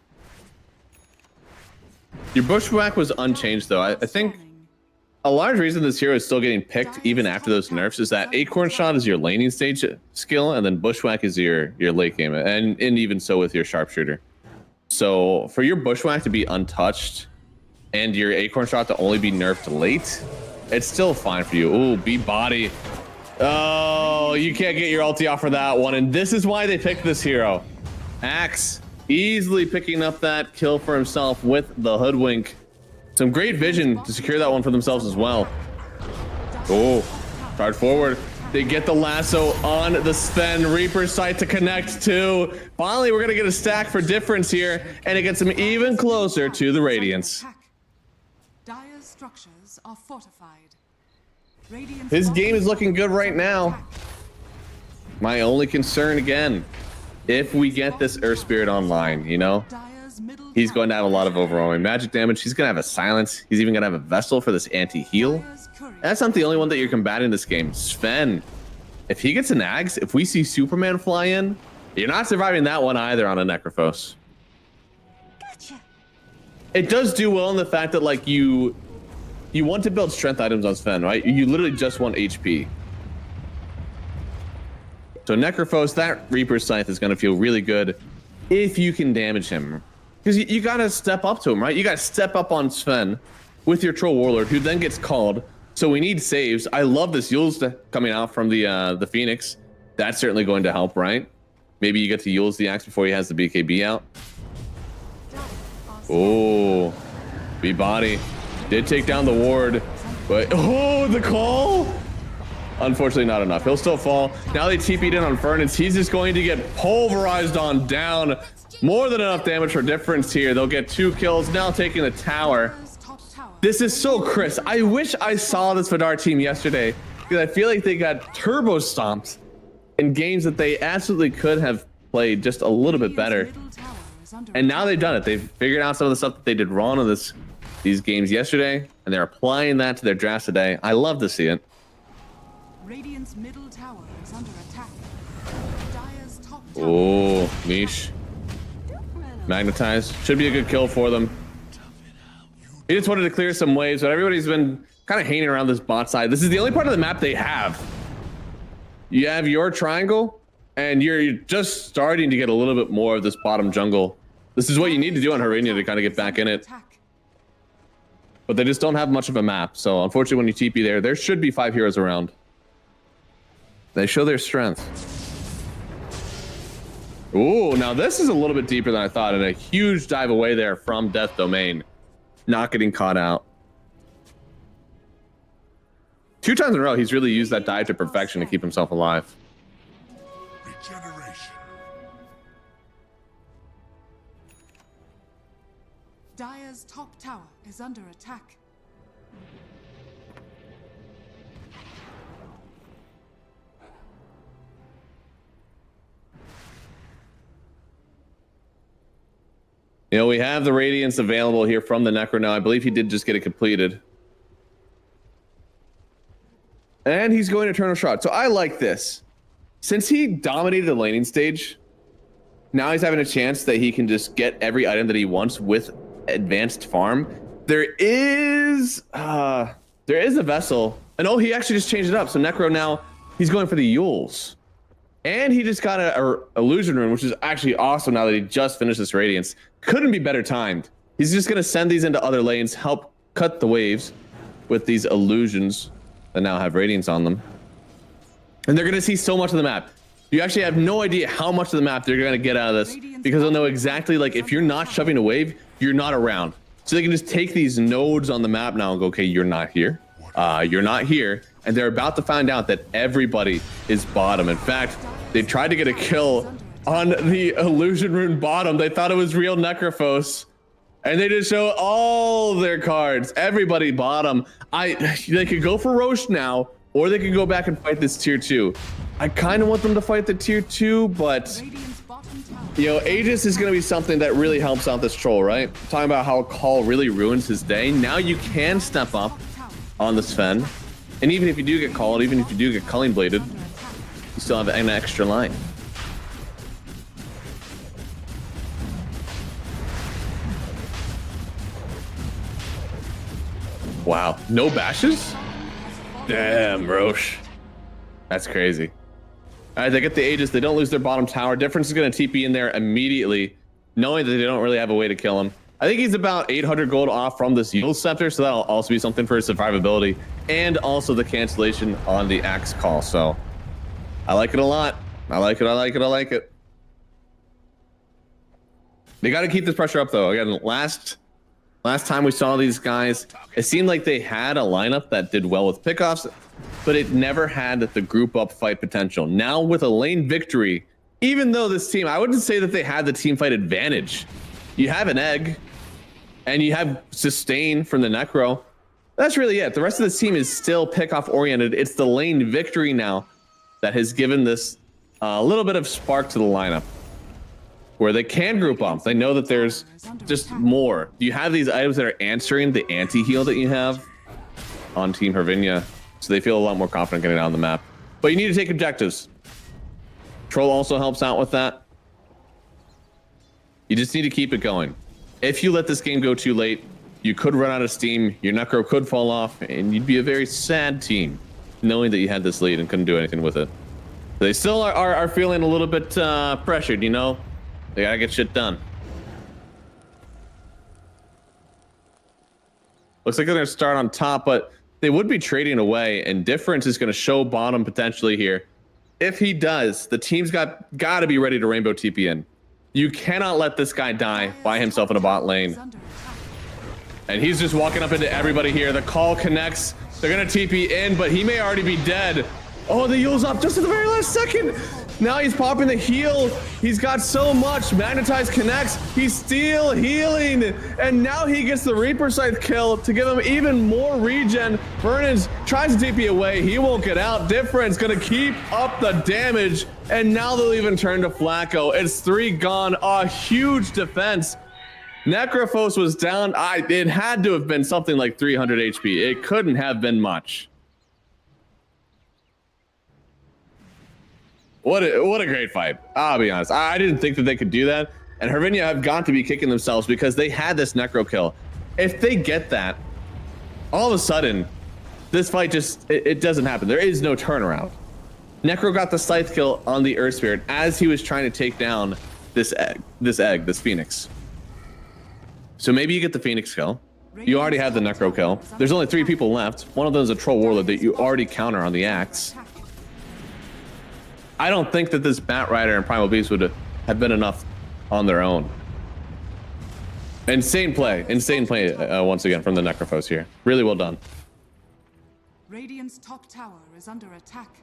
Your bushwhack was unchanged though. I think a large reason this hero is still getting picked even after those nerfs is that acorn shot is your laning stage skill, and then bushwhack is your late game, and even so with your sharpshooter. So for your bushwhack to be untouched and your acorn shot to only be nerfed late, It's still fine for you. Ooh, beat body. Oh, you can't get your ulti off for that one. And this is why they picked this hero. Axe easily picking up that kill for himself with the hoodwink. Some great vision to secure that one for themselves as well. Oh, charge forward. They get the lasso on the Sven. Reaper's sight to connect to. Finally, we're going to get a stack for difference here, and it gets them even closer to the Radiance. Dire's structures are fortified. Radiant's His bottom game is looking good tower right is now. under attack. My only concern again, if we get this Earth Spirit online, you know, Dire's middle he's tower going to have a lot of overwhelming magic damage. He's going to have a silence. He's even going to have a vessel for this anti-heal. Dire's courier That's not the only one that you're combating this game. Sven, if he gets an Axe, if we see Superman fly in, you're not surviving that one either on a Necrophos. Gotcha. It does do well in the fact that like you want to build strength items on Sven, right? You literally just want HP. So Necrophos, that Reaper's Scythe is going to feel really good if you can damage him. Because you got to step up to him, right? You got to step up on Sven with your Troll Warlord, who then gets called. So we need saves. I love this Yule's coming out from the Phoenix. That's certainly going to help, right? Maybe you get to Yule's the Axe before he has the BKB out. Oh, B-Body did take down the ward, but oh, the call! Unfortunately, not enough. He'll still fall. Now they TP'd in on Furnace. He's just going to get pulverized on down. More than enough damage for difference here. They'll get 2 kills. Now taking the tower. Dire's top tower. This is so crisp. I wish I saw this Vidar team yesterday because I feel like they got turbo stomped in games that they absolutely could have played just a little bit better. Radiant's middle tower is under And now attack. they've done it. They've figured out some of the stuff that they did wrong in these games yesterday, and they're applying that to their drafts today. I love to see it. Radiant's middle tower is under attack. Dire's top tower. Oh, Mish. Magnetize. Should be a good kill for them. He just wanted to clear some waves, but everybody's been kind of hanging around this bot side. This is the only part of the map they have. You have your triangle, and you're just starting to get a little bit more of this bottom jungle. This is what you need to do on Harania to kind of get back in it. Attack. But they just don't have much of a map. So unfortunately, when you TP there should be 5 heroes around. They show their strength. Ooh, now this is a little bit deeper than I thought, and a huge dive away there from Death Domain. Not getting caught out. 2 times in a row, he's really used that dive to perfection to keep himself alive. Regeneration. Dire's top tower is under attack. You know, we have the Radiance available here from the Necro now. I believe he did just get it completed. And he's going to turn a shot. So I like this. Since he dominated the laning stage, now he's having a chance that he can just get every item that he wants with advanced farm. There is a vessel. And oh, he actually just changed it up. So Necro now, he's going for the Yules. And he just got a illusion rune, which is actually awesome now that he just finished this Radiance. Couldn't be better timed. He's just going to send these into other lanes, help cut the waves with these illusions that now have Radiance on them. And they're going to see so much of the map. You actually have no idea how much of the map they're going to get out of this, because they'll know exactly, like, if you're not shoving a wave, you're not around. So they can just take these nodes on the map now and go, okay, you're not here. You're not here. And they're about to find out that everybody is bottom. In fact, they tried to get a kill on the illusion rune bottom. They thought it was real Necrophos. And they just show all their cards. Everybody bottom. They could go for Roche now, or they could go back and fight this tier 2. I kind of want them to fight the tier 2, but Radiant's bottom tower. you know, Aegis is going to be something that really helps out this troll, right? Talking about how Call really ruins his day. Now you can step up on the Sven. And even if you do get called, even if you do get culling bladed, you still have an extra line. Wow, no bashes? Damn, Roche. That's crazy. All right, they get the Aegis. They don't lose their bottom tower. Difference is going to TP in there immediately, knowing that they don't really have a way to kill him. I think he's about 800 gold off from this Yule Scepter, so that'll also be something for his survivability. and also the cancellation on the axe call. So I like it a lot. I like it. I like it. I like it. They got to keep this pressure up, though. Again, last time we saw these guys, it seemed like they had a lineup that did well with pickoffs, but it never had the group up fight potential. Now with a lane victory, even though this team, I wouldn't say that they had the team fight advantage. You have an egg, and you have sustain from the Necro. That's really it. The rest of this team is still pickoff oriented. It's the lane victory now that has given this a little bit of spark to the lineup, where they can group up. They know that there's just more. You have these items that are answering the anti-heal that you have on Team Hervinia, so they feel a lot more confident getting on the map. But you need to take objectives. Troll also helps out with that. You just need to keep it going. If you let this game go too late, you could run out of steam, your Necro could fall off, and you'd be a very sad team knowing that you had this lead and couldn't do anything with it. They still are feeling a little bit pressured, you know? They gotta get shit done. Looks like they're gonna start on top, but they would be trading away, and Difference is gonna show bottom potentially here. If he does, the team's gotta be ready to rainbow TP in. You cannot let this guy die by himself in a bot lane. And he's just walking up into everybody here. The call connects. They're gonna TP in, but he may already be dead. Oh, the heal's up just at the very last second. Now he's popping the heal. He's got so much. Magnetize connects. He's still healing. And now he gets the Reaper Scythe kill to give him even more regen. Vernon's tries to TP away. He won't get out. Difference gonna keep up the damage. And now they'll even turn to Flacco. It's 3 gone. A huge defense. Necrophos was down. It had to have been something like 300 HP. It couldn't have been much. What a great fight. I'll be honest. I didn't think that they could do that. And Hervinia have got to be kicking themselves because they had this Necro kill. If they get that, all of a sudden, this fight just, it doesn't happen. There is no turnaround. Necro got the Scythe kill on the Earth Spirit as he was trying to take down this Phoenix. So maybe you get the Phoenix kill. You already have the Necro kill. There's only 3 people left. One of them is a Troll Warlord that you already counter on the Axe. I don't think that this Bat Rider and Primal Beast would have been enough on their own. Insane play once again from the Necrophos here. Really well done. Radiant's top tower is under attack.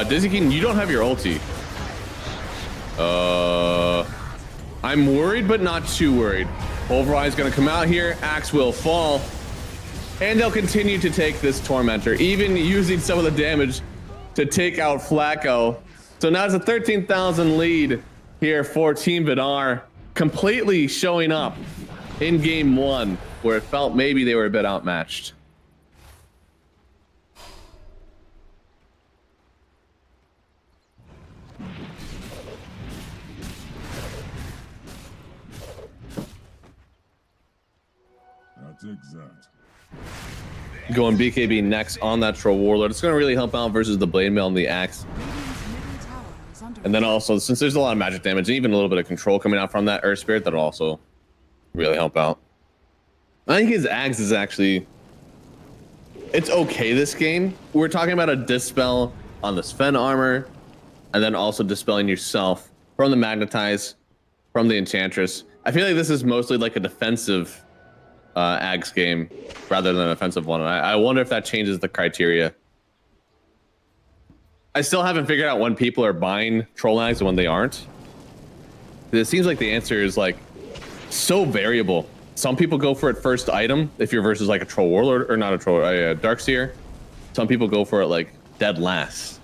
Dizzy King, you don't have your ulti. I'm worried, but not too worried. Overeye is gonna come out here. Axe will fall. And they'll continue to take this Tormentor, even using some of the damage to take out Flacco. So now it's a 13,000 lead here for Team Vidar, completely showing up in game 1, where it felt maybe they were a bit outmatched. That's exact. Going BKB next on that Troll Warlord. It's going to really help out versus the Blade Mail and the Axe. And then also, since there's a lot of magic damage and even a little bit of control coming out from that Earth Spirit, that'll also really help out. I think his Axe is actually... It's okay this game. We're talking about a Dispel on the Sven armor, and then also dispelling yourself from the Magnetize, from the Enchantress. I feel like this is mostly like a defensive Axe game rather than an offensive one. I wonder if that changes the criteria. I still haven't figured out when people are buying Troll Axe and when they aren't. It seems like the answer is like so variable. Some people go for it first item if you're versus like a Troll Warlord, or not a Troll, a Darkseer. Some people go for it like dead last.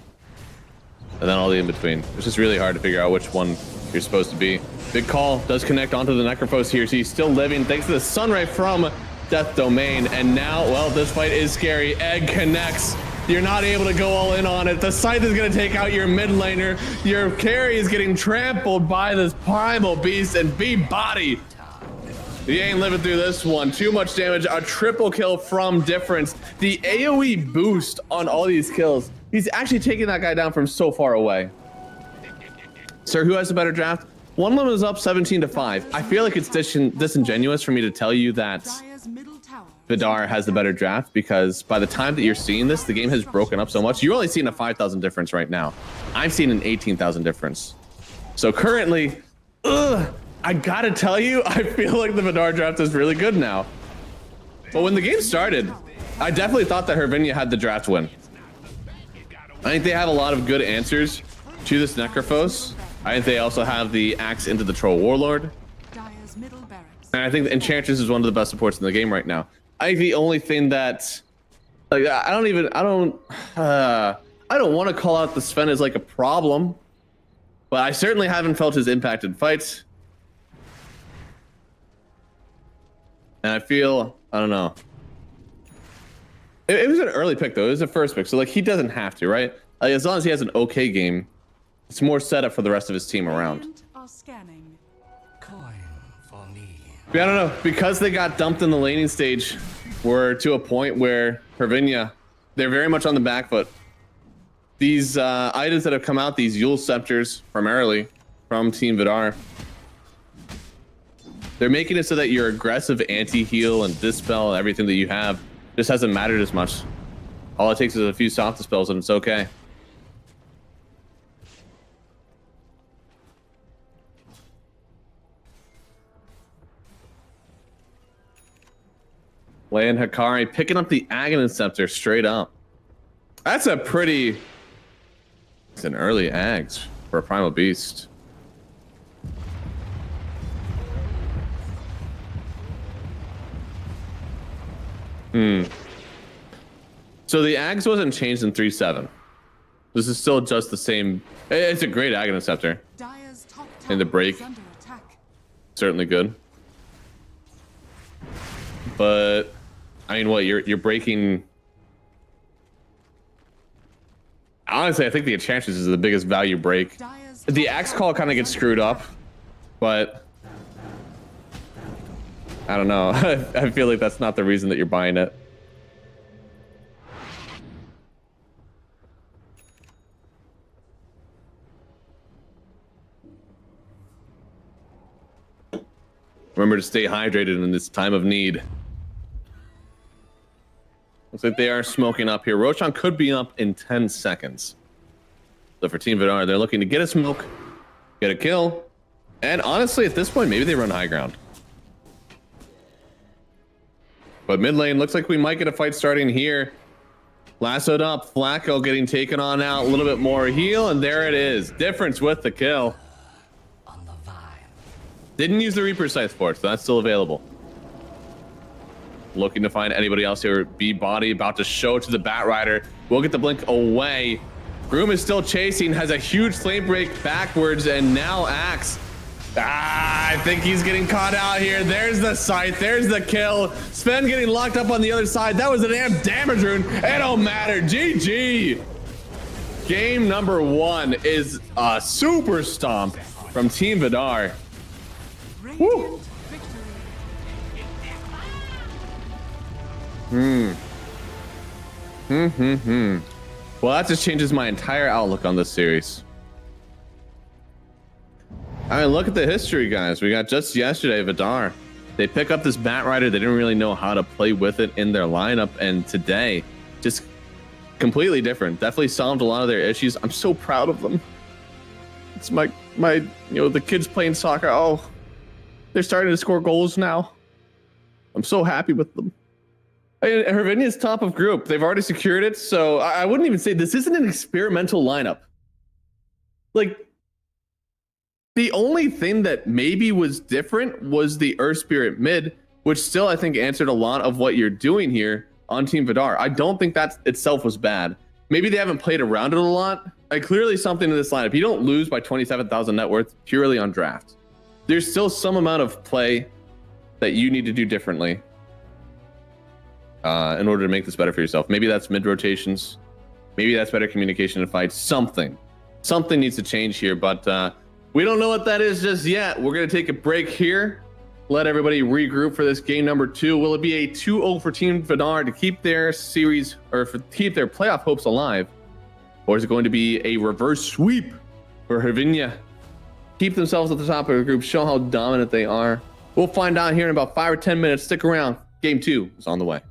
And then all the in between. It's just really hard to figure out which one you're supposed to be. Big call does connect onto the Necrophos here, so he's still living thanks to the Sunray from Death Domain. And now, well, this fight is scary. Egg connects. You're not able to go all in on it. The Scythe is going to take out your mid laner. Your carry is getting trampled by this Primal Beast, and B-Body. He ain't living through this one. Too much damage. A triple kill from Difference. The AoE boost on all these kills. He's actually taking that guy down from so far away. Sir, who has a better draft? One limit is up 17-5. I feel like it's disingenuous for me to tell you that Dire's middle tower Vidar has the better draft, because by the time that you're seeing this, the game has broken up so much. You're only seeing a 5,000 difference right now. I'm seeing an 18,000 difference. So currently, I gotta tell you, I feel like the Vidar draft is really good now. But when the game started, I definitely thought that Hervinia had the draft win. I think they have a lot of good answers to this Necrophos. I think they also have the Axe into the Troll Warlord. Dire's middle barracks. And I think the Enchantress is one of the best supports in the game right now. I think the only thing that, like, I don't want to call out the Sven as like a problem, but I certainly haven't felt his impact in fights. And I feel, I don't know. It was an early pick though. It was the first pick, so like he doesn't have to, right? Like, as long as he has an okay game, it's more setup for the rest of his team around. Radiant are scanning. Coin for me. I don't know, because they got dumped in the laning stage, we're to a point where Hervinia, they're very much on the back foot. These items that have come out, these Yule Scepters, primarily from Team Vidar, they're making it so that your aggressive anti-heal and dispel and everything that you have just hasn't mattered as much. All it takes is a few soft dispels and it's okay. Lan Hikari picking up the Aghanim Scepter straight up. That's a pretty... It's an early Ags for a Primal Beast. So the Ags wasn't changed in 3.7. This is still just the same. It's a great Aghanim Scepter. Dire's top In the tower break. is under attack. Certainly good. But I mean, what you're breaking. Honestly, I think the Enchantress is the biggest value break. Dire's The top Axe tower Call kind of is gets under screwed up, attack. but I don't know. I feel like that's not the reason that you're buying it. Remember to stay hydrated in this time of need. Looks like they are smoking up here. Roshan could be up in 10 seconds. So for Team Vidar, they're looking to get a smoke, get a kill, and honestly, at this point, maybe they run high ground. But mid lane, looks like we might get a fight starting here. Lassoed up, Flacco getting taken on out, a little bit more heal, and there it is. Difference with the kill. On the vine. Didn't use the Reaper Scythe for it, so that's still available. Looking to find anybody else here. B-Body about to show to the Batrider. We'll get the blink away. Groom is still chasing, has a huge flame break backwards, and now Axe. I think he's getting caught out here. There's the Scythe, there's the kill. Sven getting locked up on the other side. That was a damn damage rune. It don't matter. GG. Game number 1 is a super stomp from Team Vidar. Radiant victory. Well, that just changes my entire outlook on this series. I mean, look at the history, guys. We got just yesterday, Vidar. They pick up this Batrider. They didn't really know how to play with it in their lineup. And today, just completely different. Definitely solved a lot of their issues. I'm so proud of them. It's my the kids playing soccer. Oh, they're starting to score goals now. I'm so happy with them. Hervinia's top of group. They've already secured it. So I wouldn't even say this isn't an experimental lineup. Like, the only thing that maybe was different was the Earth Spirit mid, which still I think answered a lot of what you're doing here on Team Vidar. I don't think that itself was bad. Maybe they haven't played around it a lot. Clearly something in this lineup. You don't lose by 27,000 net worth purely on draft. There's still some amount of play that you need to do differently in order to make this better for yourself. Maybe that's mid rotations. Maybe that's better communication in fights. Something needs to change here, but we don't know what that is just yet. We're going to take a break here. Let everybody regroup for this game number 2. Will it be a 2-0 for Team Vidar to keep their series or keep their playoff hopes alive? Or is it going to be a reverse sweep for Hervinia? Keep themselves at the top of the group, show how dominant they are. We'll find out here in about 5 or 10 minutes. Stick around. Game 2 is on the way.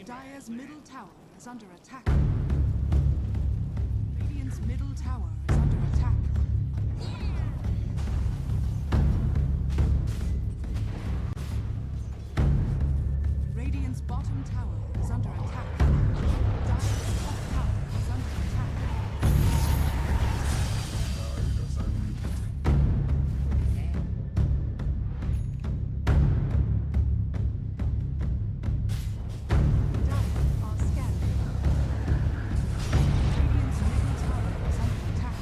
Dire's middle tower is under attack. Radiant's middle tower is under attack. Radiant's bottom tower is under attack. Dire's top tower is under attack. Dire are scanning. Radiant's middle tower is under attack.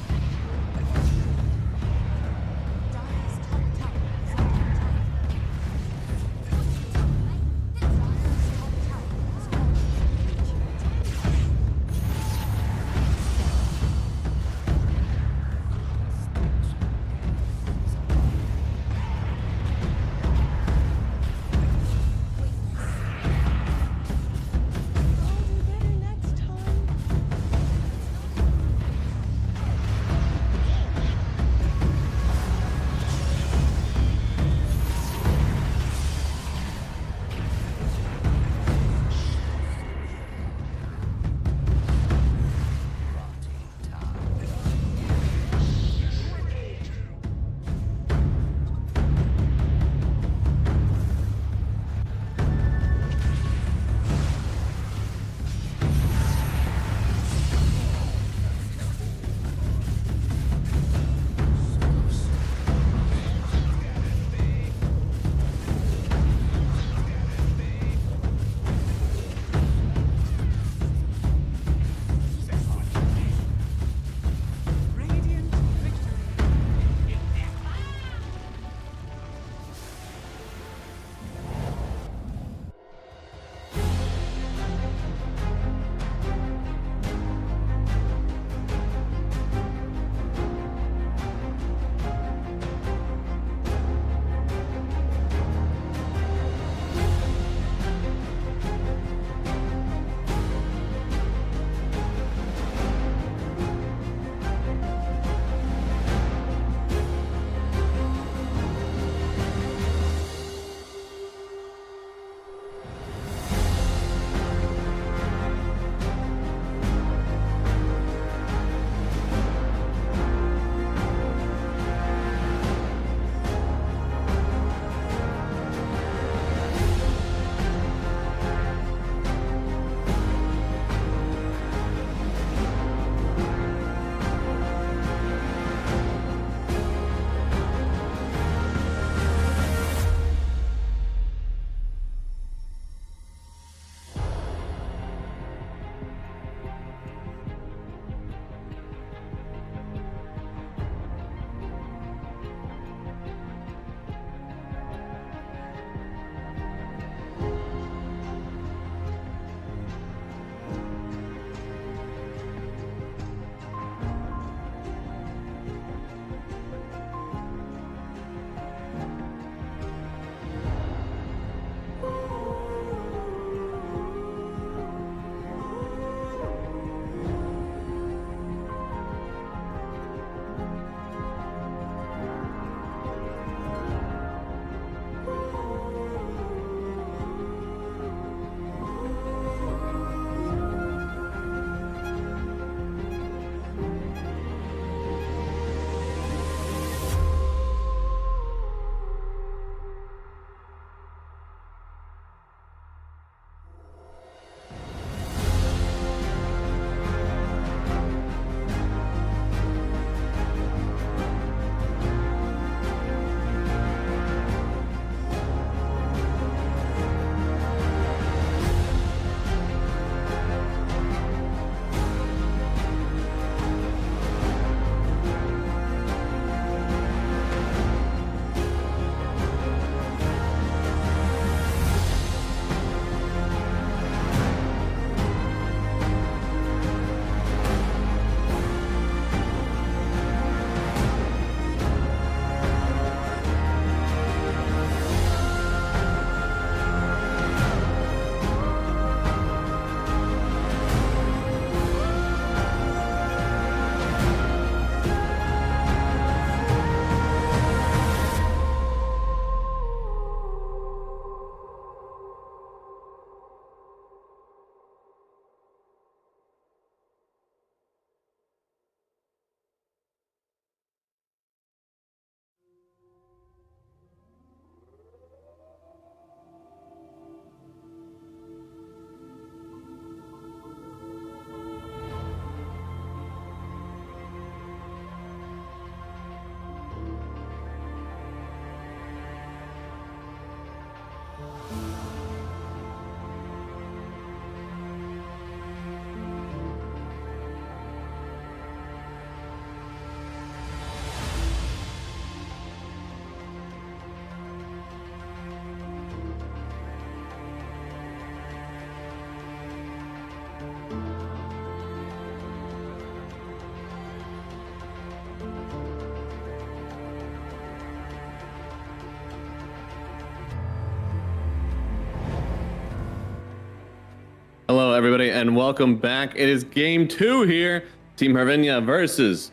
everybody, and welcome back. It is game 2 here. Team Harvinia versus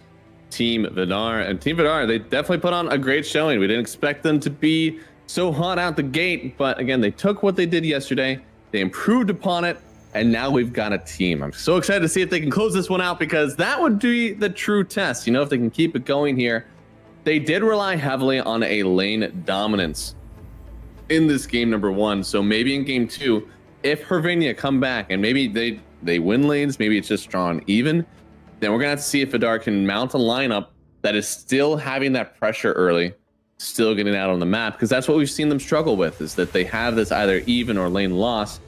Team Vidar. And Team Vidar, they definitely put on a great showing. We didn't expect them to be so hot out the gate, but again, they took what they did yesterday, they improved upon it, and now we've got a team. I'm so excited to see if they can close this one out, because that would be the true test. You know, if they can keep it going here. They did rely heavily on a lane dominance in this game number 1, so maybe in game 2, if Harvinia come back and maybe they win lanes, maybe it's just drawn even, then we're gonna have to see if Vidar can mount a lineup that is still having that pressure early, still getting out on the map, because that's what we've seen them struggle with, is that they have this either even or lane loss,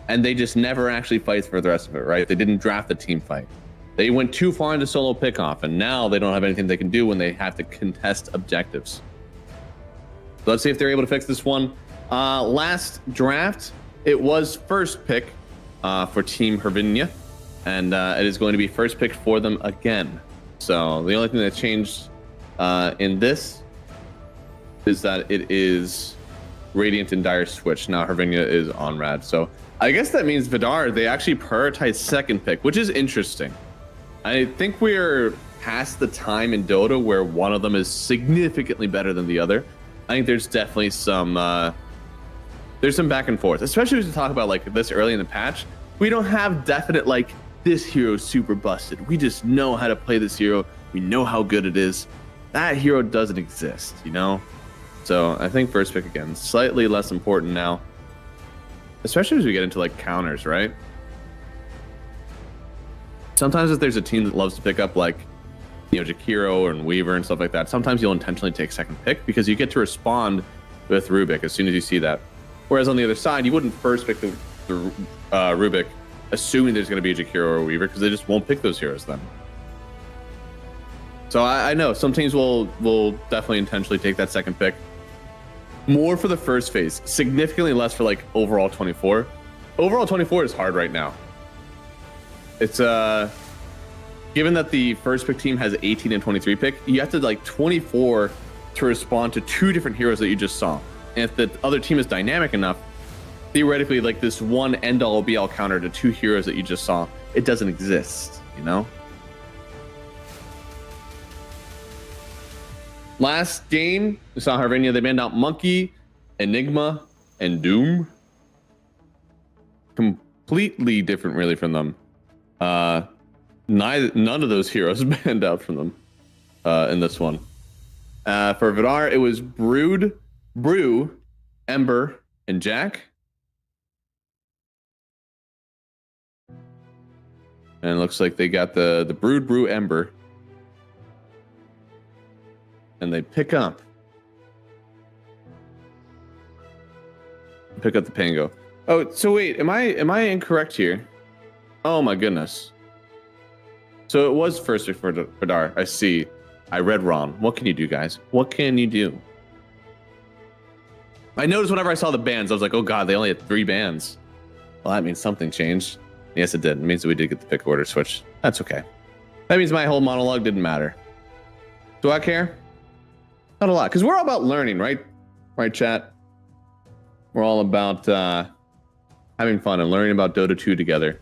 and they just never actually fight for the rest of it, right? They didn't draft the team fight. They went too far into solo pickoff, and now they don't have anything they can do when they have to contest objectives. So let's see if they're able to fix this one. Last draft, it was first pick for Team Harvinia, and it is going to be first pick for them again. So the only thing that changed in this is that it is Radiant and Dire switch. Now Harvinia is on Rad. So I guess that means Vidar, they actually prioritize second pick, which is interesting. I think we're past the time in Dota where one of them is significantly better than the other. I think there's definitely some back and forth, especially as we talk about like this early in the patch. We don't have definite like this hero's super busted. We just know how to play this hero. We know how good it is. That hero doesn't exist, you know? So I think first pick again, slightly less important now, especially as we get into like counters, right? Sometimes if there's a team that loves to pick up like, you know, Jakiro and Weaver and stuff like that, sometimes you'll intentionally take second pick because you get to respond with Rubik as soon as you see that. Whereas on the other side, you wouldn't first pick the Rubik assuming there's going to be a Jakiro or a Weaver, because they just won't pick those heroes then. So I know some teams will definitely intentionally take that second pick. More for the first phase, significantly less for like overall 24. Overall 24 is hard right now. It's given that the first pick team has 18 and 23 pick, you have to like 24 to respond to 2 different heroes that you just saw. And if the other team is dynamic enough, theoretically, like this one end-all be-all counter to 2 heroes that you just saw, it doesn't exist, you know? Last game, we saw Harvinia, they banned out Monkey, Enigma, and Doom. Completely different, really, from them. None of those heroes banned out from them in this one. For Vidar, it was Brood, Brew, Ember, and Jack. And it looks like they got the Brood, Brew, Ember. And they pick up the Pango. Oh, so wait, am I incorrect here? Oh my goodness. So it was first for Vidar. I see. I read wrong. What can you do, guys? What can you do? I noticed whenever I saw the bans, I was like, oh god, they only had 3 bans. Well, that means something changed. Yes, it did. It means that we did get the pick order switch. That's okay. That means my whole monologue didn't matter. Do I care? Not a lot, because we're all about learning, right? Right, chat? We're all about having fun and learning about Dota 2 together.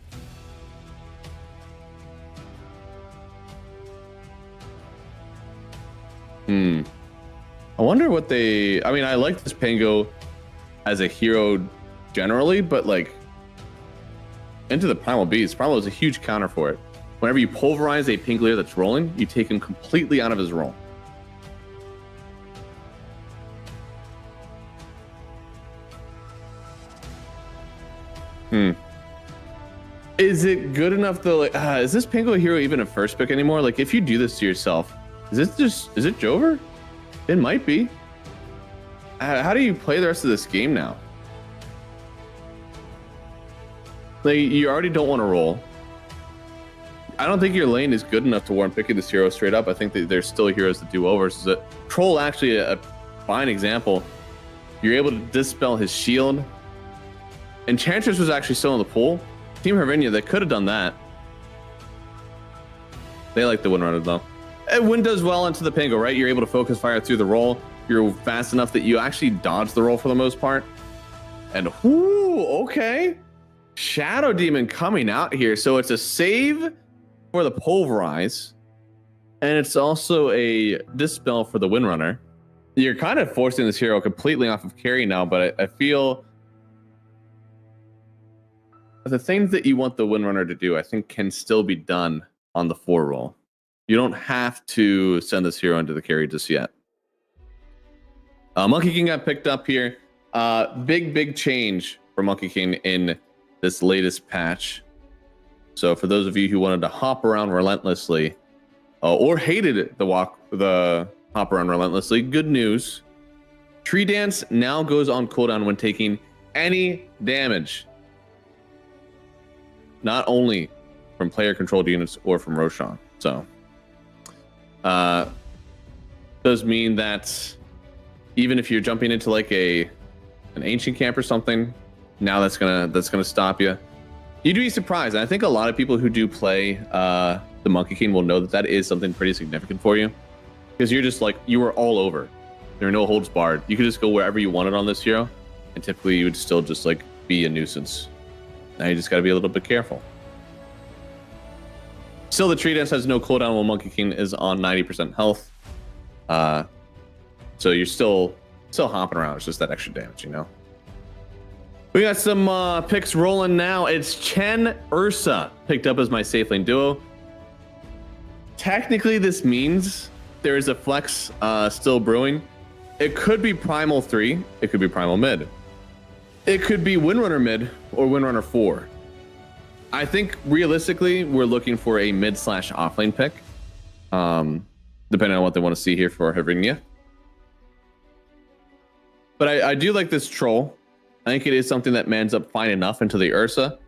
I wonder what they... I mean, I like this Pango as a hero generally, but like into the Primal Beast, Primal is a huge counter for it. Whenever you pulverize a pink layer that's rolling, you take him completely out of his role. Is it good enough though? Like, is this Pango hero even a first pick anymore? Like, if you do this to yourself, is it Jover? It might be. How do you play the rest of this game now? Like, you already don't want to roll. I don't think your lane is good enough to warrant picking this hero straight up. I think that there's still heroes that do overs. So Troll actually a fine example. You're able to dispel his shield. Enchantress was actually still in the pool. Team Harvinia, they could have done that. They like the Windrunner though. And Wind does well into the Pango, right? You're able to focus fire through the roll. You're fast enough that you actually dodge the roll for the most part. And whoo, okay. Shadow Demon coming out here. So it's a save for the Pulverize, and it's also a Dispel for the Windrunner. You're kind of forcing this hero completely off of carry now, but I feel the things that you want the Windrunner to do, I think, can still be done on the 4 roll. You don't have to send this hero into the carry just yet. Monkey King got picked up here. Big change for Monkey King in this latest patch. So for those of you who wanted to hop around relentlessly, or hated the hop around relentlessly, good news. Tree Dance now goes on cooldown when taking any damage. Not only from player controlled units or from Roshan. So does mean that even if you're jumping into like an ancient camp or something, now that's gonna stop you. You'd be surprised. And I think a lot of people who do play the Monkey King will know that that is something pretty significant for you, because you're just like, you were all over. There are no holds barred. You could just go wherever you wanted on this hero, and typically you would still just like be a nuisance. Now you just got to be a little bit careful. Still, the Tree Dance has no cooldown while Monkey King is on 90% health. So you're still hopping around. It's just that extra damage, you know. We got some picks rolling now. It's Chen Ursa picked up as my safe lane duo. Technically, this means there is a flex still brewing. It could be Primal 3. It could be Primal mid. It could be Windrunner mid or Windrunner 4. I think realistically, we're looking for a mid/offlane pick, depending on what they want to see here for Havrinia. But I do like this troll. I think it is something that mans up fine enough into the Ursa.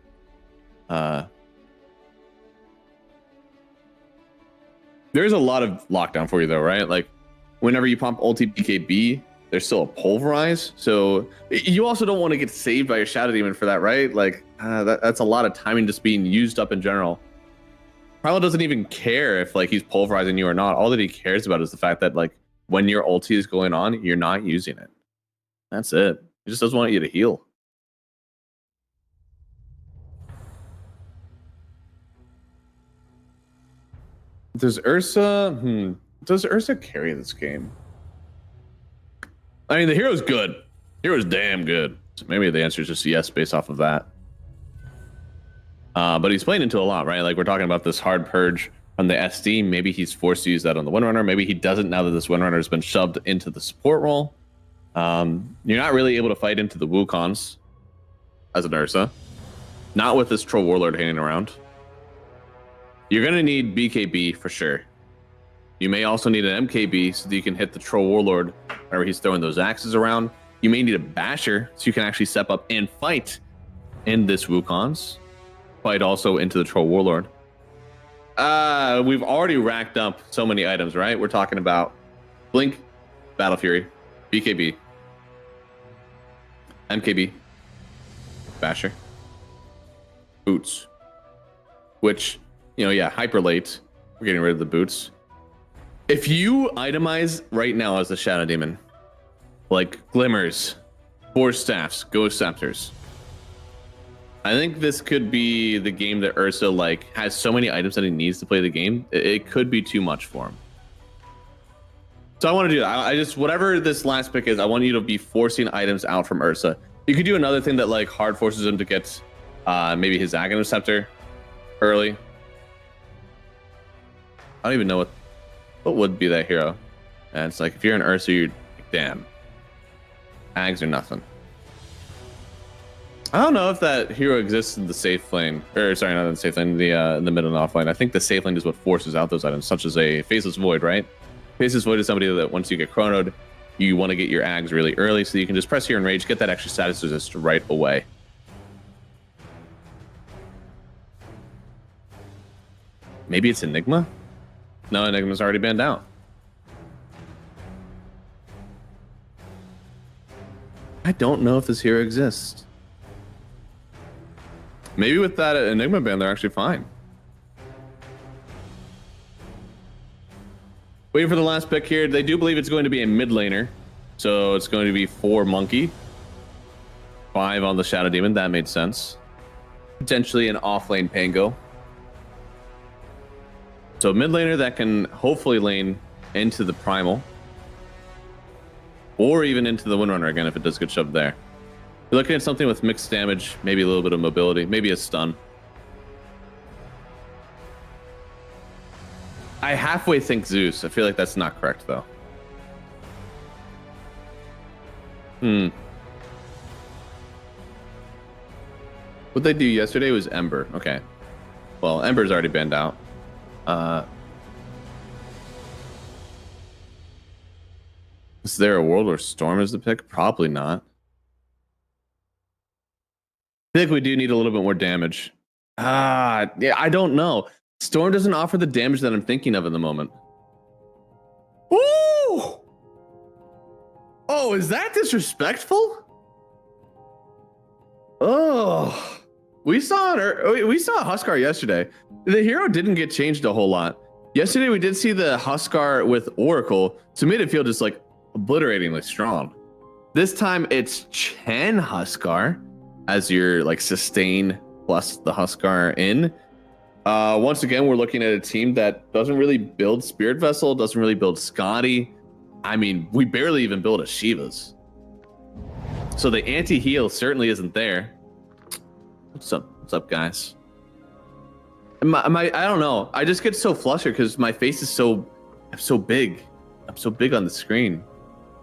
There's a lot of lockdown for you though, right? Like whenever you pump ulti BKB, there's still a Pulverize. So you also don't want to get saved by your Shadow Demon for that, right? Like that's a lot of timing just being used up in general. Primal doesn't even care if like he's pulverizing you or not. All that he cares about is the fact that like when your ulti is going on, you're not using it. That's it. He just doesn't want you to heal. Does Ursa carry this game? I mean, the hero's good. Hero's damn good. So maybe the answer is just yes based off of that. But he's playing into a lot, right? Like we're talking about this hard purge on the SD. Maybe he's forced to use that on the Windrunner. Maybe he doesn't now that this Windrunner has been shoved into the support role. You're not really able to fight into the Wukons as an Ursa. Not with this Troll Warlord hanging around. You're going to need BKB for sure. You may also need an MKB so that you can hit the Troll Warlord whenever he's throwing those axes around. You may need a Basher so you can actually step up and fight in this Wukons. Fight also into the Troll Warlord. We've already racked up so many items, right? We're talking about Blink, Battle Fury, BKB, MKB, Basher, Boots, which, you know, yeah, hyper late. We're getting rid of the Boots. If you itemize right now as the Shadow Demon, like Glimmers, Force Staffs, Ghost Scepters, I think this could be the game that Ursa like has so many items that he needs to play the game. It could be too much for him. So I want to do that. I just, whatever this last pick is, I want you to be forcing items out from Ursa. You could do another thing that like hard forces him to get maybe his Aghanim Scepter early. I don't even know what would be that hero. And it's like if you're an Ursa, you're like, damn. Ags are nothing. I don't know if that hero exists in the safe lane, or sorry, not in the safe lane, in the mid and off lane. I think the safe lane is what forces out those items, such as a Faceless Void, right? Faceless Void is somebody that once you get chronoed, you want to get your Ags really early, so you can just press here and rage, get that extra status resist right away. Maybe it's Enigma? No, Enigma's already banned out. I don't know if this hero exists. Maybe with that Enigma ban, they're actually fine. Waiting for the last pick here. They do believe it's going to be a mid laner. So it's going to be 4 Monkey, 5 on the Shadow Demon. That made sense. potentially an off-lane Pango. So mid laner that can hopefully lane into the Primal. Or even into the Windrunner again if it does get shoved there. You're looking at something with mixed damage, maybe a little bit of mobility, maybe a stun. I halfway think Zeus. I feel like that's not correct though. What they do yesterday was Ember. Okay. Well, Ember's already banned out. Is there a world where Storm is the pick? Probably not. I think we do need a little bit more damage. Yeah, I don't know. Storm doesn't offer the damage that I'm thinking of in the moment. Ooh! Oh, is that disrespectful? Oh, we saw Huskar yesterday. The hero didn't get changed a whole lot. Yesterday we did see the Huskar with Oracle, so made it feel just like obliteratingly strong. This time it's Chen Huskar as your like sustain plus the Huskar in. Once again, we're looking at a team that doesn't really build Spirit Vessel, doesn't really build Scotty. I mean, we barely even build a Shivas. So the anti-heal certainly isn't there. What's up? What's up, guys? I don't know. I just get so flustered because my face is I'm so big. I'm so big on the screen.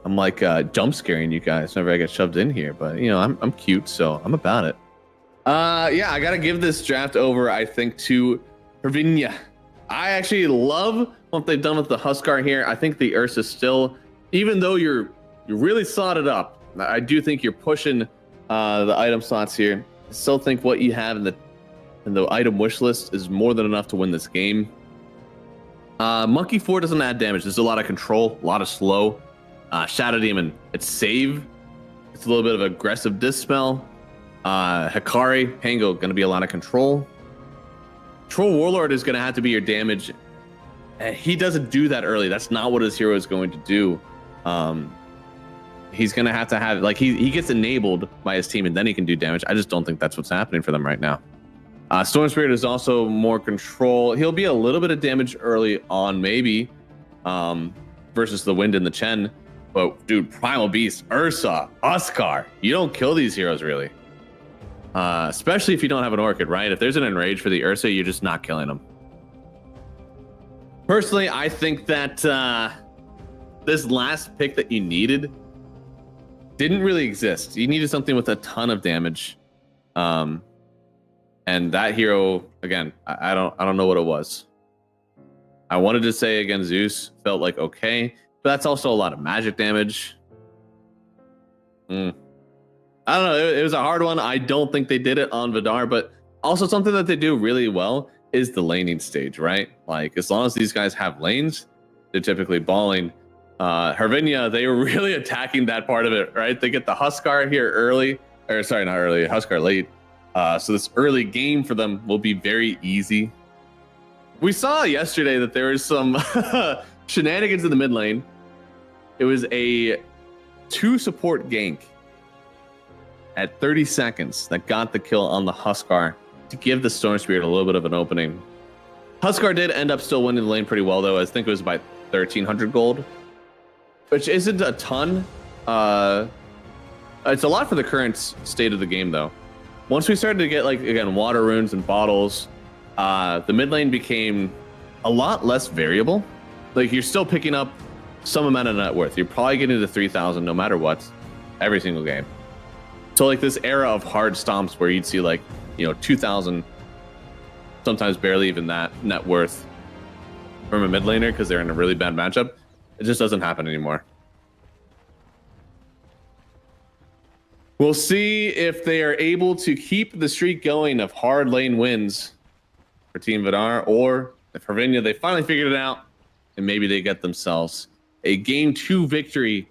I'm like jump scaring you guys whenever I get shoved in here. But you know, I'm cute, so I'm about it. Yeah, I gotta give this draft over, I think, to Hervinia. I actually love what they've done with the Huskar here. I think the Ursa still, even though you really slotted it up, I do think you're pushing the item slots here. I still think what you have in the item wish list is more than enough to win this game. Monkey 4 doesn't add damage. There's a lot of control, a lot of slow. Shadow Demon, it's save. It's a little bit of aggressive dispel. Hikari, Pango, going to be a lot of control. Troll Warlord is going to have to be your damage. He doesn't do that early. That's not what his hero is going to do. He's going to have like he gets enabled by his team and then he can do damage. I just don't think that's what's happening for them right now. Storm Spirit is also more control. He'll be a little bit of damage early on, maybe, versus the Wind and the Chen. But dude, Primal Beast, Ursa, Huskar, you don't kill these heroes really. Especially if you don't have an Orchid, right? If there's an Enrage for the Ursa, you're just not killing them. Personally, I think that this last pick that you needed didn't really exist. You needed something with a ton of damage. And that hero, again, I don't know what it was. I wanted to say again, Zeus felt like okay, but that's also a lot of magic damage. I don't know. It was a hard one. I don't think they did it on Vidar, but also something that they do really well is the laning stage, right? Like as long as these guys have lanes, they're typically balling. Hervinia, they were really attacking that part of it, right? They get the Huskar here early, or sorry, not early, Huskar late. So this early game for them will be very easy. We saw yesterday that there was some shenanigans in the mid lane. It was a 2 support gank at 30 seconds that got the kill on the Huskar to give the Storm Spirit a little bit of an opening. Huskar did end up still winning the lane pretty well, though. I think it was by 1,300 gold, which isn't a ton. It's a lot for the current state of the game, though. Once we started to get, like, again, water runes and bottles, the mid lane became a lot less variable. Like, you're still picking up some amount of net worth. You're probably getting to 3,000 no matter what, every single game. So, like, this era of hard stomps where you'd see, like, 2,000, sometimes barely even that net worth from a mid laner because they're in a really bad matchup, it just doesn't happen anymore. We'll see if they are able to keep the streak going of hard lane wins for Team Vidar, or if Hervinia, they finally figured it out and maybe they get themselves a game 2 victory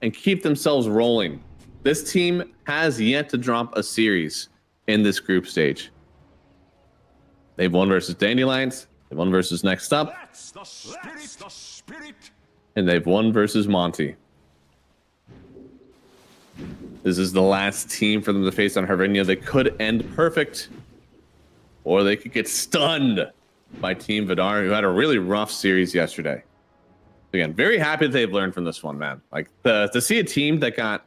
and keep themselves rolling. This team has yet to drop a series in this group stage. They've won versus Dandelions, they've won versus Next Up, That's the spirit. and they've won versus Monty. This is the last team for them to face on Hervinia. They could end perfect. or they could get stunned by Team Vidar, who had a really rough series yesterday. Again, very happy that they've learned from this one, man. Like to see a team that got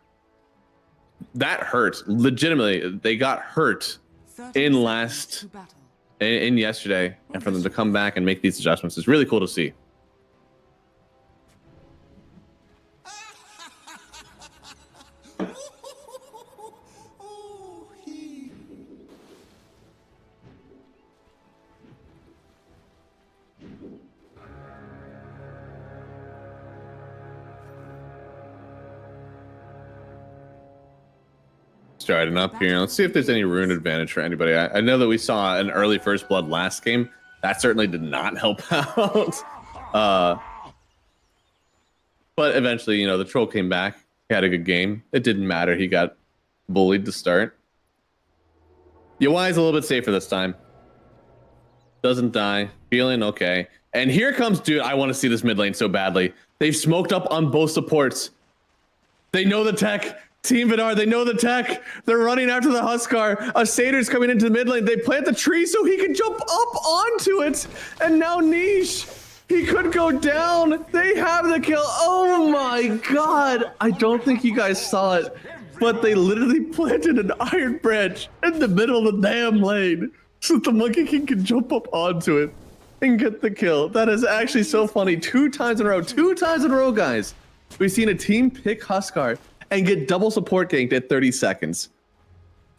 that hurt, legitimately, they got hurt 30 in seconds to battle. in yesterday, and for them to come back and make these adjustments is really cool to see. Starting up here. Let's see if there's any rune advantage for anybody. I know that we saw an early first blood last game. That certainly did not help out. But eventually, you know, the troll came back. He had a good game. It didn't matter. He got bullied to start. UI is a little bit safer this time. Doesn't die. Feeling okay. And here comes, dude, I want to see this mid lane so badly. They've smoked up on both supports. They know the tech. Team Vidar, they know the tech. They're running after the Huskar. A Satyr's coming into the mid lane. They plant the tree so he can jump up onto it. And now Niche, he could go down. They have the kill. Oh my God. I don't think you guys saw it, but they literally planted an iron branch in the middle of the damn lane so the Monkey King can jump up onto it and get the kill. That is actually so funny. 2 times in a row. 2 times in a row, guys. We've seen a team pick Huskar and get double support ganked at 30 seconds.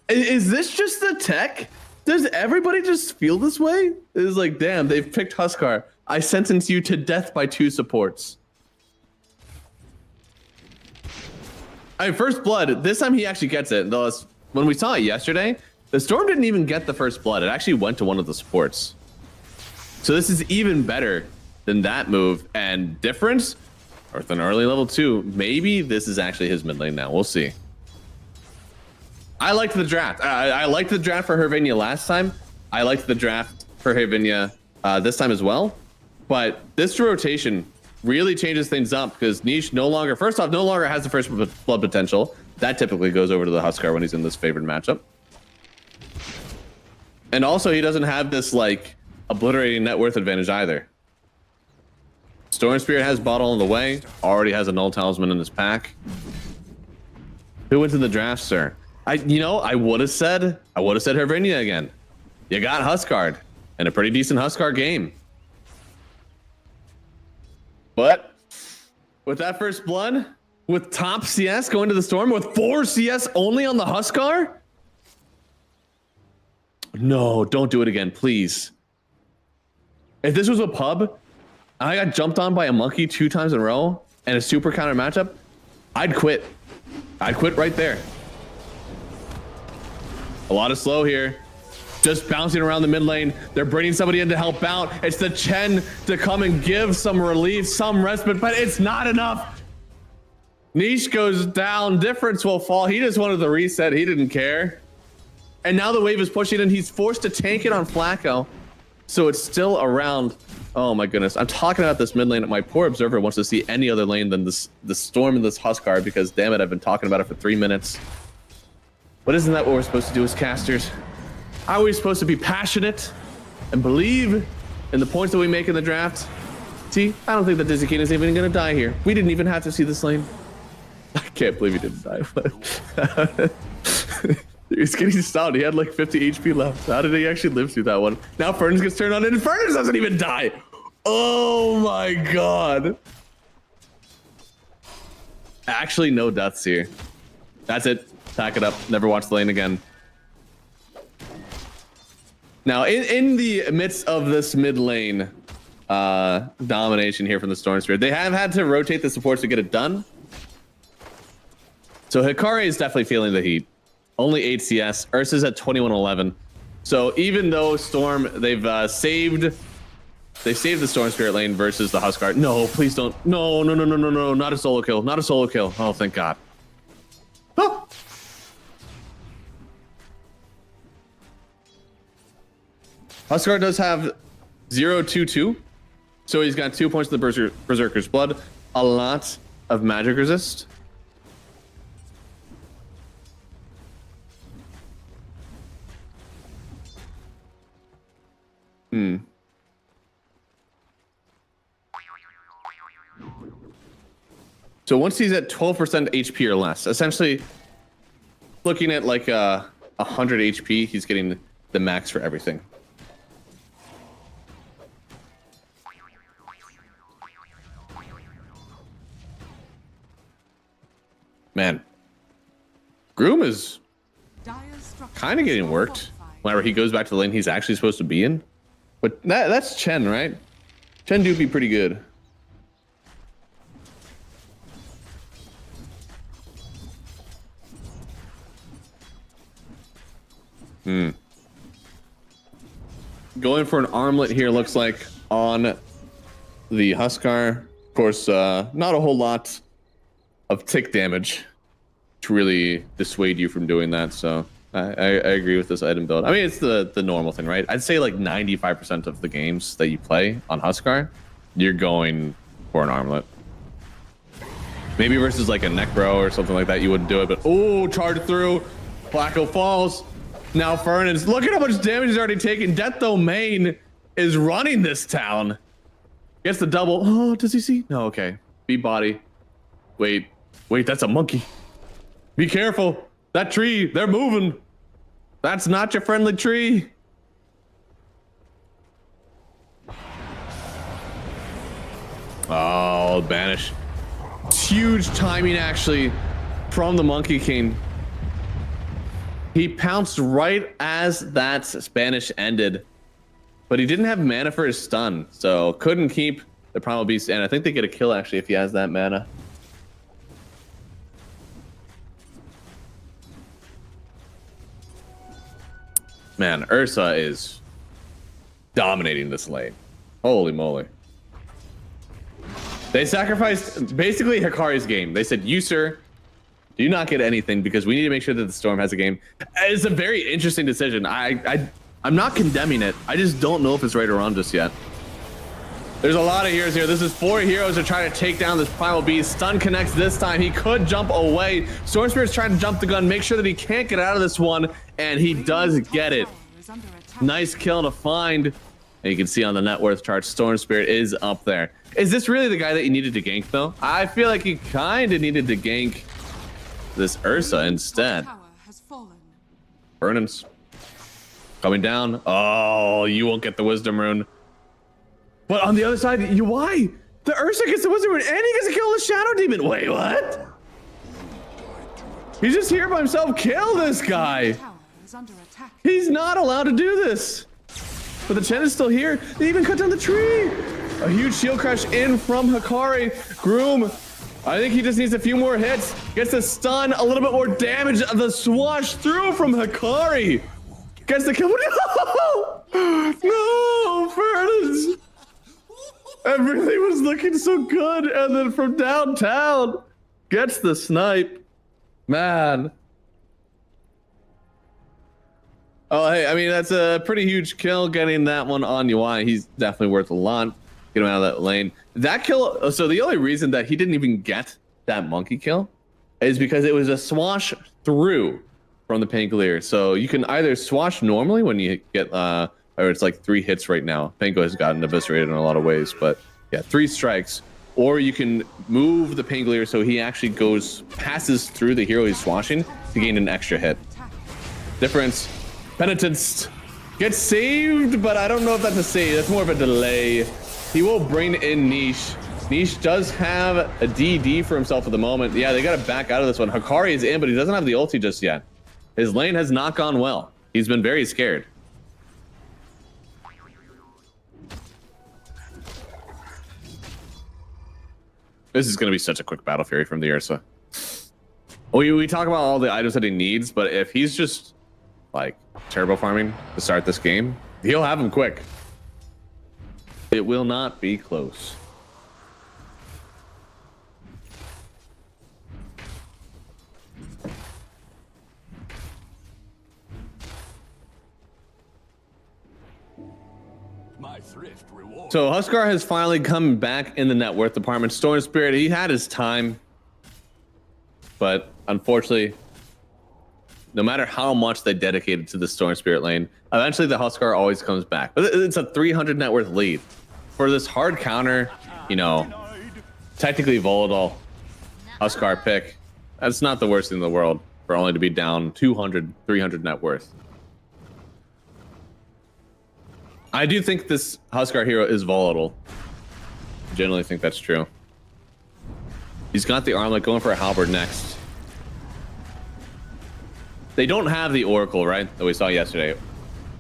Is this just the tech? Does everybody just feel this way? It's like, damn, they've picked Huskar. I sentence you to death by 2 supports. I mean, first blood, this time he actually gets it. Though when we saw it yesterday, the Storm didn't even get the first blood. It actually went to one of the supports. So this is even better than that move. And difference, with an early level 2, maybe this is actually his mid lane now. We'll see. I liked the draft. I liked the draft for Hervinia last time. I liked the draft for Hervinia this time as well. But this rotation really changes things up because Niche no longer, first off, no longer has the first blood potential. That typically goes over to the Huskar when he's in this favored matchup. And also, he doesn't have this like obliterating net worth advantage either. Storm Spirit has bottle on the way. Already has a null talisman in his pack. Who went to the draft, sir? I would have said Hervinia again. You got Huskard and a pretty decent Huskar game. But with that first blood, with top CS going to the Storm, with 4 CS only on the Huskar? No, don't do it again, please. If this was a pub, I got jumped on by a monkey 2 times in a row and a super counter matchup, I'd quit. I'd quit right there. A lot of slow here. Just bouncing around the mid lane. They're bringing somebody in to help out. It's the Chen to come and give some relief, some respite, but it's not enough. Niche goes down. Difference will fall. He just wanted the reset. He didn't care. And now the wave is pushing and he's forced to tank it on Flacco. So it's still around. Oh my goodness. I'm talking about this mid lane. My poor observer wants to see any other lane than the Storm and this Huskar because damn it, I've been talking about it for 3 minutes. But isn't that what we're supposed to do as casters? Are we supposed to be passionate and believe in the points that we make in the draft? See, I don't think that Dizzy King is even going to die here. We didn't even have to see this lane. I can't believe he didn't die. He was getting stunned. He had like 50 HP left. How did he actually live through that one? Now Furnace gets turned on and Furnace doesn't even die. Oh my God. Actually, no deaths here. That's it. Pack it up. Never watch the lane again. Now, in the midst of this mid lane domination here from the Storm Spirit, they have had to rotate the supports to get it done. So Hikari is definitely feeling the heat. Only 8 CS. Ursa's at 2111. So even though Storm, they've saved the Storm Spirit lane versus the Huskar. No, please don't. No, not a solo kill. Not a solo kill. Oh, thank God. Oh. Huskar does have 0-2-2. So he's got 2 points of the Berserker's Blood. A lot of magic resist. Hmm. So once he's at 12% HP or less, essentially looking at like 100 HP, he's getting the max for everything. Man, Groom is kind of getting worked whenever he goes back to the lane he's actually supposed to be in. But that's Chen, right? Chen do be pretty good. Going for an armlet here looks like on the Huskar. Of course, not a whole lot of tick damage to really dissuade you from doing that. So I agree with this item build. I mean, it's the normal thing, right? I'd say like 95% of the games that you play on Huskar, you're going for an armlet. Maybe versus like a Necro or something like that, you wouldn't do it. But oh, charge through. Flacco falls. Now Fernand's, look at how much damage he's already taken. Death Domain is running this town. Gets the double. Oh, does he see? No, okay. Beat body. Wait, that's a monkey. Be careful. That tree, they're moving. That's not your friendly tree. Oh, banish. Huge timing actually from the Monkey King. He pounced right as that Spanish ended, but he didn't have mana for his stun, so couldn't keep the Primal Beast. And I think they get a kill actually if he has that mana. Man, Ursa is dominating this lane. Holy moly. They sacrificed basically Hikari's game. They said, you, sir, do not get anything because we need to make sure that the Storm has a game. It's a very interesting decision. I'm not condemning it. I just don't know if it's right or wrong just yet. There's a lot of heroes here. This is 4 heroes to try to take down this Primal Beast. Stun connects this time. He could jump away. Storm Spirit's trying to jump the gun, make sure that he can't get out of this one, and he does get it. Nice kill to find. And you can see on the net worth chart, Storm Spirit is up there. Is this really the guy that you needed to gank, though? I feel like you kind of needed to gank this Ursa instead. Burnham's coming down. Oh, you won't get the Wisdom Rune. But on the other side, why? The Ursa gets the Wisdom Rune and he gets to kill the Shadow Demon. Wait, what? He's just here by himself. Kill this guy. He's not allowed to do this. But the Chen is still here. They even cut down the tree. A huge shield crash in from Hikari. Groom, I think he just needs a few more hits. Gets the stun, a little bit more damage. The swash through from Hikari. Gets the kill. No! No, Fernand's. Everything was looking so good. And then from downtown, gets the snipe. Man. Oh, hey, I mean, that's a pretty huge kill getting that one on UI. He's definitely worth a lot. Get him out of that lane. That kill, so the only reason that he didn't even get that monkey kill is because it was a swash through from the Pangolier. So you can either swash normally when you get, or it's like 3 hits right now. Pango has gotten eviscerated in a lot of ways, but yeah, 3 strikes. Or you can move the Pangolier so he actually passes through the hero he's swashing to gain an extra hit. Difference. Penitence gets saved, but I don't know if that's a save. That's more of a delay. He will bring in Niche. Niche does have a DD for himself at the moment. Yeah, they got to back out of this one. Hikari is in, but he doesn't have the ulti just yet. His lane has not gone well. He's been very scared. This is going to be such a quick battle fury from the Ursa. We talk about all the items that he needs, but if he's just like turbo farming to start this game, he'll have him quick. It will not be close. My thrift reward. So Huskar has finally come back in the net worth department. Storm Spirit, he had his time, but unfortunately no matter how much they dedicated to the Storm Spirit lane, eventually the Huskar always comes back. But it's a 300 net worth lead. For this hard counter, you know, technically volatile Huskar pick, that's not the worst thing in the world for only to be down 200, 300 net worth. I do think this Huskar hero is volatile. I generally think that's true. He's got the armlet going for a halberd next. They don't have the Oracle, right? That we saw yesterday.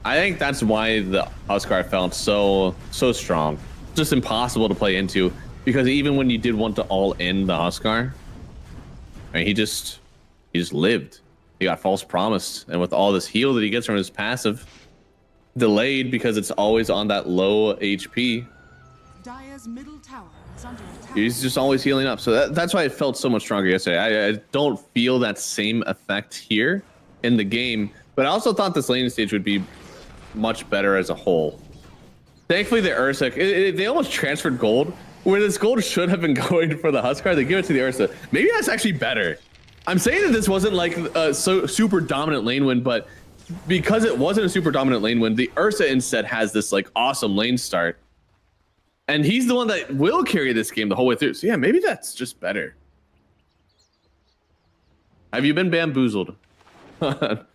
I think that's why the Huskar felt so strong. Just impossible to play into, because even when you did want to all in the Huskar, I mean, he just lived. He got false promised, and with all this heal that he gets from his passive, delayed because it's always on that low HP. Dire's middle tower is under attack. He's just always healing up. So that's why it felt so much stronger yesterday. I don't feel that same effect here in the game, but I also thought this laning stage would be much better as a whole. Thankfully, the Ursa, they almost transferred gold, where this gold should have been going for the Huskar. They give it to the Ursa. Maybe that's actually better. I'm saying that this wasn't like a super dominant lane win, but because it wasn't a super dominant lane win, the Ursa instead has this like awesome lane start. And he's the one that will carry this game the whole way through. So yeah, maybe that's just better. Have you been bamboozled on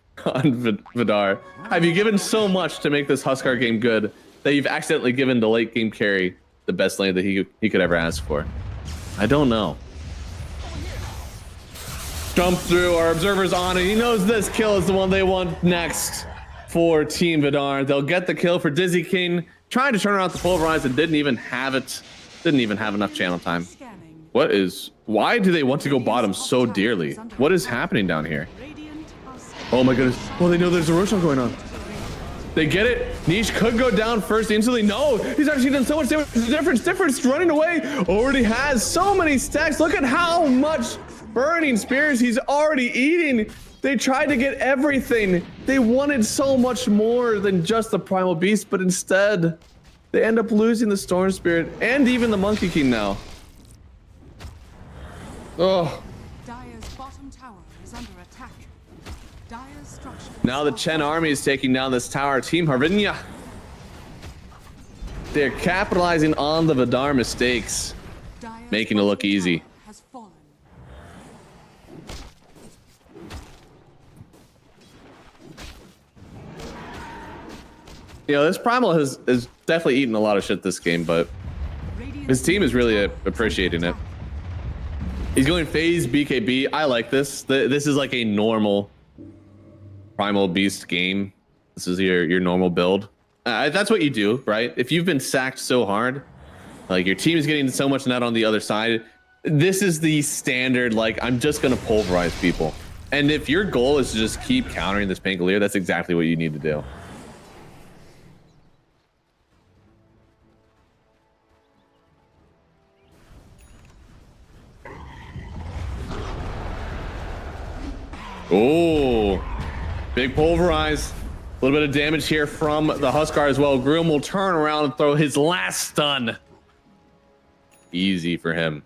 Vidar? Have you given so much to make this Huskar game good that you've accidentally given the late game carry the best lane that he could ever ask for? I don't know. Jump through, our observer's on, and he knows this kill is the one they want next for Team Vidar. They'll get the kill for Dizzy King, trying to turn around the pulverize and didn't even have it. Didn't even have enough channel time. Scanning. Why do they want to go bottom so dearly? What is happening down here? Radiant are Oh my goodness. Well, they know there's a Roshan going on. They get it. Niche could go down first instantly. No, he's actually done so much damage. Difference running away. Already has so many stacks. Look at how much burning spears he's already eating. They tried to get everything. They wanted so much more than just the Primal Beast, but instead they end up losing the Storm Spirit and even the Monkey King now. Oh. Dire's bottom tower is under attack. Dire's structure. Now the Chen army is taking down this tower. Team Harvinia. They're capitalizing on the Vidar mistakes, Dire's making it look bottom easy. tower has fallen. You know, this Primal has definitely eaten a lot of shit this game, but his team is really appreciating it. He's going phase BKB. I like this. This is like a normal Primal Beast game. This is your normal build. That's what you do, right? If you've been sacked so hard, like your team is getting so much net on the other side, this is the standard, like, I'm just going to pulverize people. And if your goal is to just keep countering this Pangolier, that's exactly what you need to do. Oh, big pulverize. A little bit of damage here from the Huskar as well. Groom will turn around and throw his last stun. Easy for him.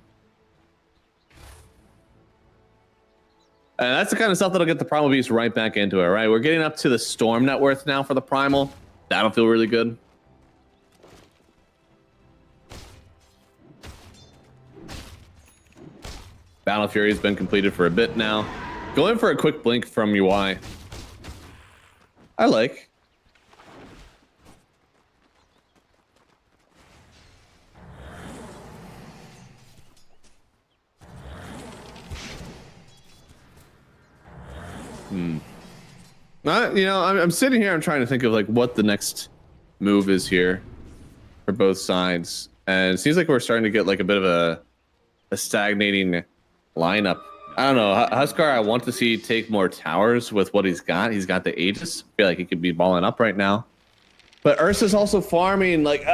And that's the kind of stuff that'll get the Primal Beast right back into it, right? We're getting up to the Storm net worth now for the Primal. That'll feel really good. Battle Fury has been completed for a bit now. Going for a quick blink from UI. I like. You know, I'm sitting here, I'm trying to think of like what the next move is here for both sides. And it seems like we're starting to get like a bit of a stagnating lineup. I don't know. Huskar, I want to see take more towers with what he's got. He's got the Aegis. I feel like he could be balling up right now. But Ursa's also farming. Like,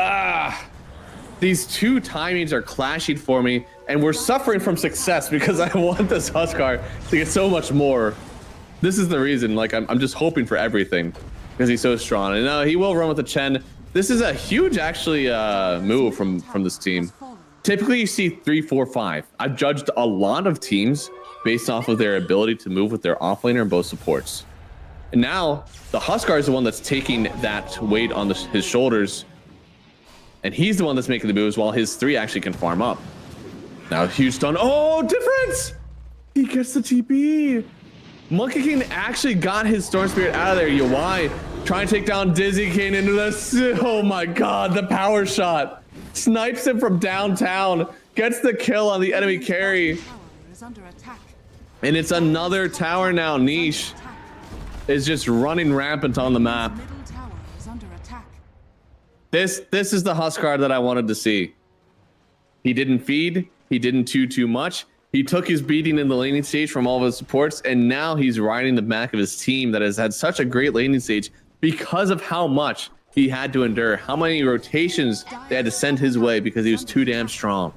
these two timings are clashing for me. And we're suffering from success because I want this Huskar to get so much more. This is the reason. Like, I'm just hoping for everything because he's so strong. And he will run with the Chen. This is a huge, actually, move from this team. Typically, you see 3, 4, 5. I've judged a lot of teams based off of their ability to move with their offlaner and both supports. And now the Huskar is the one that's taking that weight on his shoulders, and he's the one that's making the moves while his 3 actually can farm up. Now huge stun. Oh, difference! He gets the TP. Monkey King actually got his Storm Spirit out of there. UI trying to take down Dizzy King into the... Oh my god, the power shot. Snipes him from downtown. Gets the kill on the enemy carry. Tower is under attack. And it's another tower now. Niche is just running rampant on the map. Middle tower is under attack. This is the Huskar that I wanted to see. He didn't feed. He didn't too much. He took his beating in the laning stage from all of his supports, and now he's riding the back of his team that has had such a great laning stage because of how much he had to endure, how many rotations they had to send his way because he was too damn strong.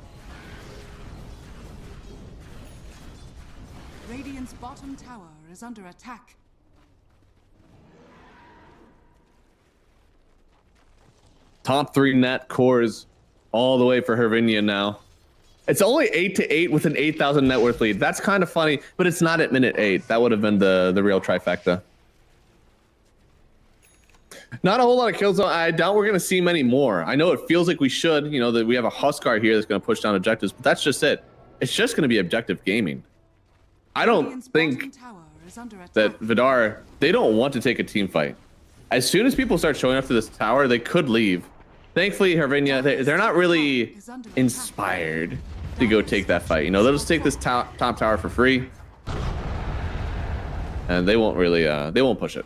Radiant's bottom tower is under attack. Top 3 net cores all the way for Hervinia now. It's only 8-8 with an 8,000 net worth lead. That's kind of funny, but it's not at minute 8. That would have been the real trifecta. Not a whole lot of kills, though. I doubt we're going to see many more. I know it feels like we should, you know, that we have a Huskar here that's going to push down objectives, but that's just it. It's just going to be objective gaming. I don't Radiant's think bottom tower is under attack. that Vidar, they don't want to take a team fight. As soon as people start showing up to this tower, they could leave. Thankfully, Hervinia, they're not really inspired to go take that fight. You know, they'll just take this top tower for free, and they won't really, they won't push it.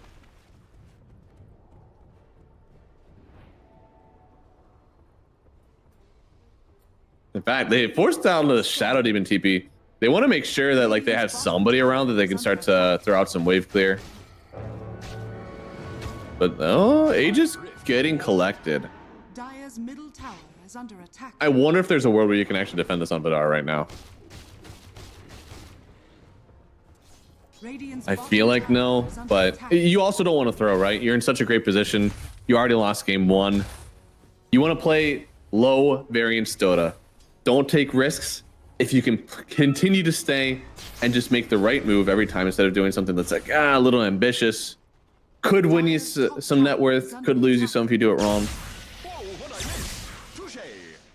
In fact, they forced down the Shadow Demon TP. They want to make sure that like they have somebody around that they can start to throw out some wave clear. But oh, Aegis getting collected. Dire's middle tower is under attack. I wonder if there's a world where you can actually defend this on Vidar right now. Radiant's I bottom feel like tower no, is under but attack. you also don't want to throw, right? You're in such a great position. You already lost game 1. You want to play low variance Dota. Don't take risks. If you can continue to stay and just make the right move every time instead of doing something that's like a little ambitious, could win you some net worth, could lose you some if you do it wrong.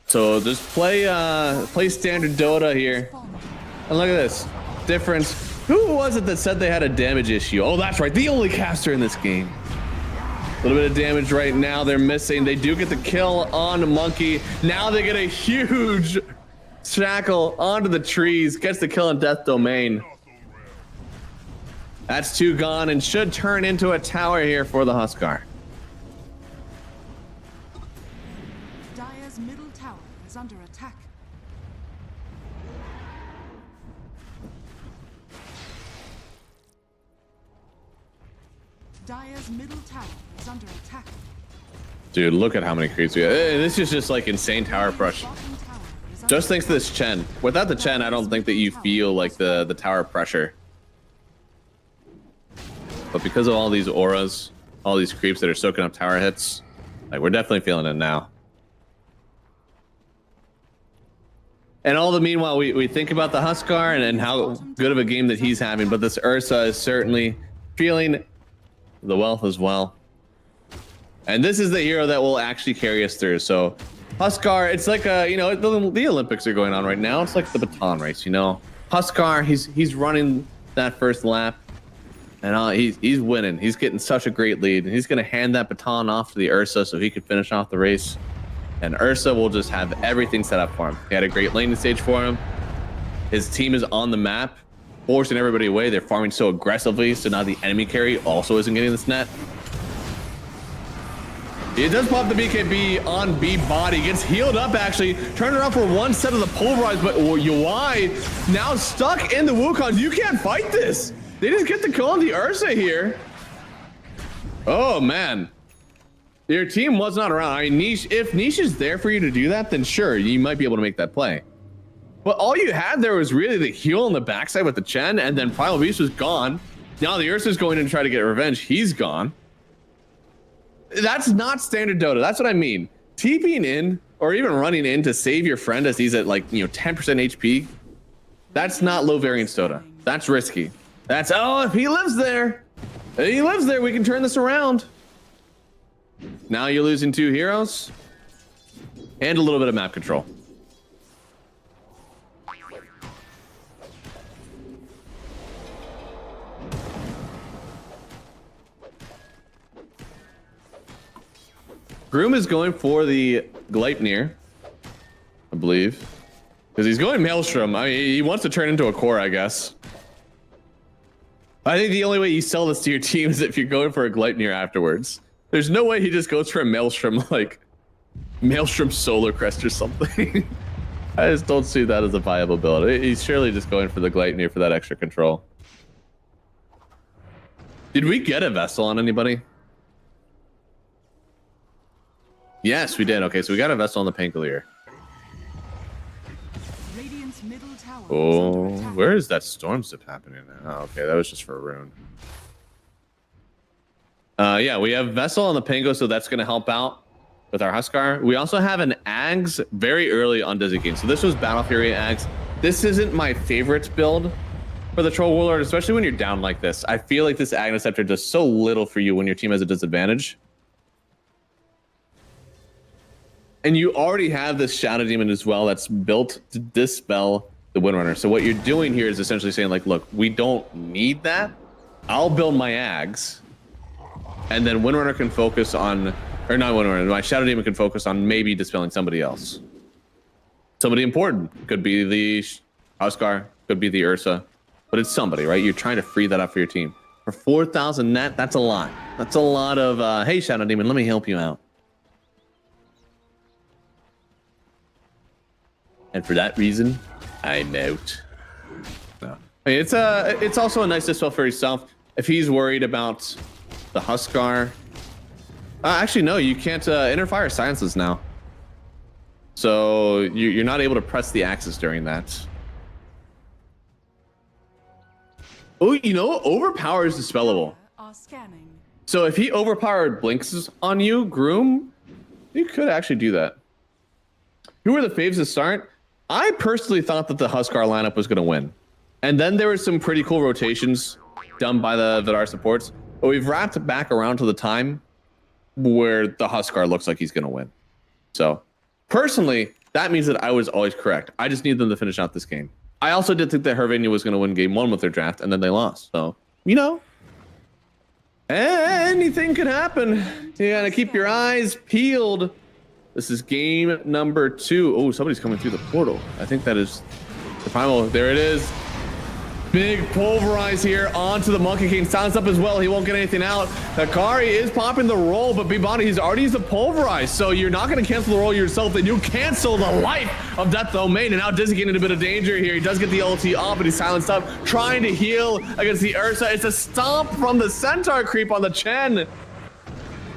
So just play standard Dota here. And look at this difference. Who was it that said they had a damage issue? Oh, that's right, the only caster in this game. A little bit of damage right now. They're missing. They do get the kill on Monkey. Now they get a huge shackle onto the trees. Gets the kill on Death Domain. That's 2 gone and should turn into a tower here for the Huskar. Dire's middle tower is under attack. Dire's middle tower is under attack. Dude, look at how many creeps we have. This is just like insane tower push. Bottom tower is under Just thanks to this Chen. Without the Chen, I don't think that you feel like the tower pressure. But because of all these auras, all these creeps that are soaking up tower hits, like we're definitely feeling it now. And all the meanwhile, we think about the Huskar and how good of a game that he's having, but this Ursa is certainly feeling the wealth as well. And this is the hero that will actually carry us through. So Huskar, it's like you know, the Olympics are going on right now. It's like the baton race, you know. Huskar, he's running that first lap, and he's winning. He's getting such a great lead, and he's gonna hand that baton off to the Ursa so he can finish off the race. And Ursa will just have everything set up for him. He had a great laning stage for him. His team is on the map, forcing everybody away. They're farming so aggressively, so now the enemy carry also isn't getting this net. It does pop the BKB on B body. Gets healed up, actually. Turn around for one set of the pulverized, but UI now stuck in the Wukong. You can't fight this. They just get the kill on the Ursa here. Oh, man. Your team was not around. I mean, Niche, if Niche is there for you to do that, then sure, you might be able to make that play. But all you had there was really the heal on the backside with the Chen, and then Primal Beast was gone. Now the Ursa's going in to try to get revenge. He's gone. That's not standard Dota. That's what I mean. TPing in or even running in to save your friend as he's at like, 10% HP, that's not low variance Dota. That's risky. That's, oh, if he lives there, we can turn this around. Now you're losing 2 heroes and a little bit of map control. Groom is going for the Gleipnir, I believe, because he's going Maelstrom. I mean, he wants to turn into a core, I guess. I think the only way you sell this to your team is if you're going for a Gleipnir afterwards. There's no way he just goes for a Maelstrom, like Maelstrom Solar Crest or something. I just don't see that as a viable build. He's surely just going for the Gleipnir for that extra control. Did we get a Vessel on anybody? Yes, we did. Okay, so we got a Vessel on the Pangolier. Radiant's middle tower is Oh, under attack. where is that storm zip happening now? Oh, okay, that was just for a rune. Yeah, we have Vessel on the Pango, so that's going to help out with our Huskar. We also have an Ags very early on Dizzy. So this was Battle Fury Ags. This isn't my favorite build for the Troll Warlord, especially when you're down like this. I feel like this Agnes Scepter does so little for you when your team has a disadvantage. And you already have this Shadow Demon as well that's built to dispel the Windrunner. So what you're doing here is essentially saying, like, look, we don't need that. I'll build my Ags. And then Windrunner can focus on, or not Windrunner, my Shadow Demon can focus on maybe dispelling somebody else. Somebody important. Could be the Huskar, could be the Ursa, but it's somebody, right? You're trying to free that up for your team. For 4,000 net, that's a lot. That's a lot of, hey, Shadow Demon, let me help you out. And for that reason, I'm out. No. I mean, it's also a nice dispel for yourself. If he's worried about the Huskar. Actually, no, you can't interfire silences now. So you're not able to press the axis during that. Oh, you know, Overpower is dispellable. Are scanning. So if he overpowered blinks on you, Groom, you could actually do that. Who were the faves to start? I personally thought that the Huskar lineup was going to win. And then there were some pretty cool rotations done by the Vidar supports. But we've wrapped back around to the time where the Huskar looks like he's going to win. So personally, that means that I was always correct. I just need them to finish out this game. I also did think that Hervania was going to win game 1 with their draft, and then they lost. So, you know, anything could happen. You got to keep your eyes peeled. This is game number 2. Oh, somebody's coming through the portal. I think that is the primal. There it is. Big pulverize here onto the Monkey King. Silence up as well. He won't get anything out. Hikari is popping the roll, but Bibani, he's already used the pulverize. So you're not going to cancel the roll yourself. Then you cancel the life of Death Domain. And now Dizzy getting a bit of danger here. He does get the ulti off, but he's silenced up. Trying to heal against the Ursa. It's a stomp from the Centaur creep on the Chen.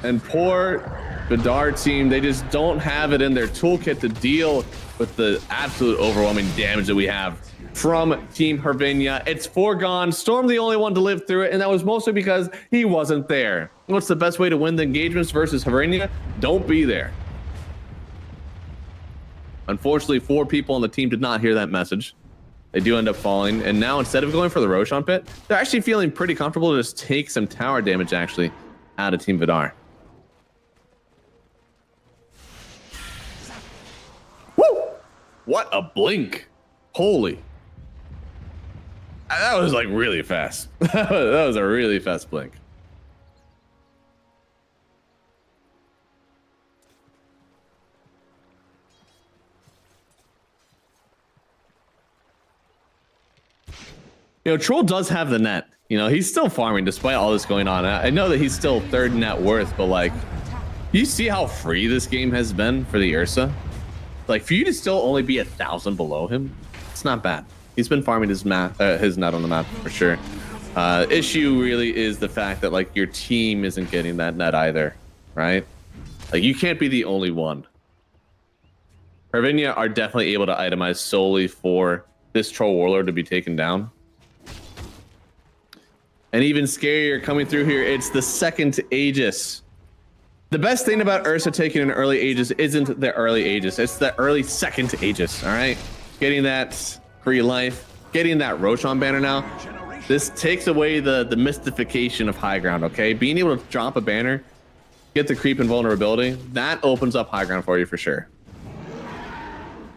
And poor Vidar team, they just don't have it in their toolkit to deal with the absolute overwhelming damage that we have from Team Hervania. It's foregone. Storm the only one to live through it, and that was mostly because he wasn't there. What's the best way to win the engagements versus Hervania? Don't be there. Unfortunately, 4 people on the team did not hear that message. They do end up falling, and now instead of going for the Roshan pit, they're actually feeling pretty comfortable to just take some tower damage actually out of Team Vidar. Woo! What a blink. Holy. That was like really fast. That was a really fast blink. You know, Troll does have the net. You know, he's still farming despite all this going on. I know that he's still 3rd net worth, but like, you see how free this game has been for the Ursa? Like, for you to still only be 1,000 below him, it's not bad. He's been farming his net on the map for sure. Issue really is the fact that like your team isn't getting that net either, right? Like you can't be the only one. Hervania are definitely able to itemize solely for this Troll Warlord to be taken down. And even scarier coming through here, it's the 2nd Aegis. The best thing about Ursa taking an early Aegis isn't the early Aegis. It's the early second Aegis, all right? Getting that free life, getting that Roshan banner now. This takes away the mystification of high ground, okay? Being able to drop a banner, get the creep and vulnerability, that opens up high ground for you for sure.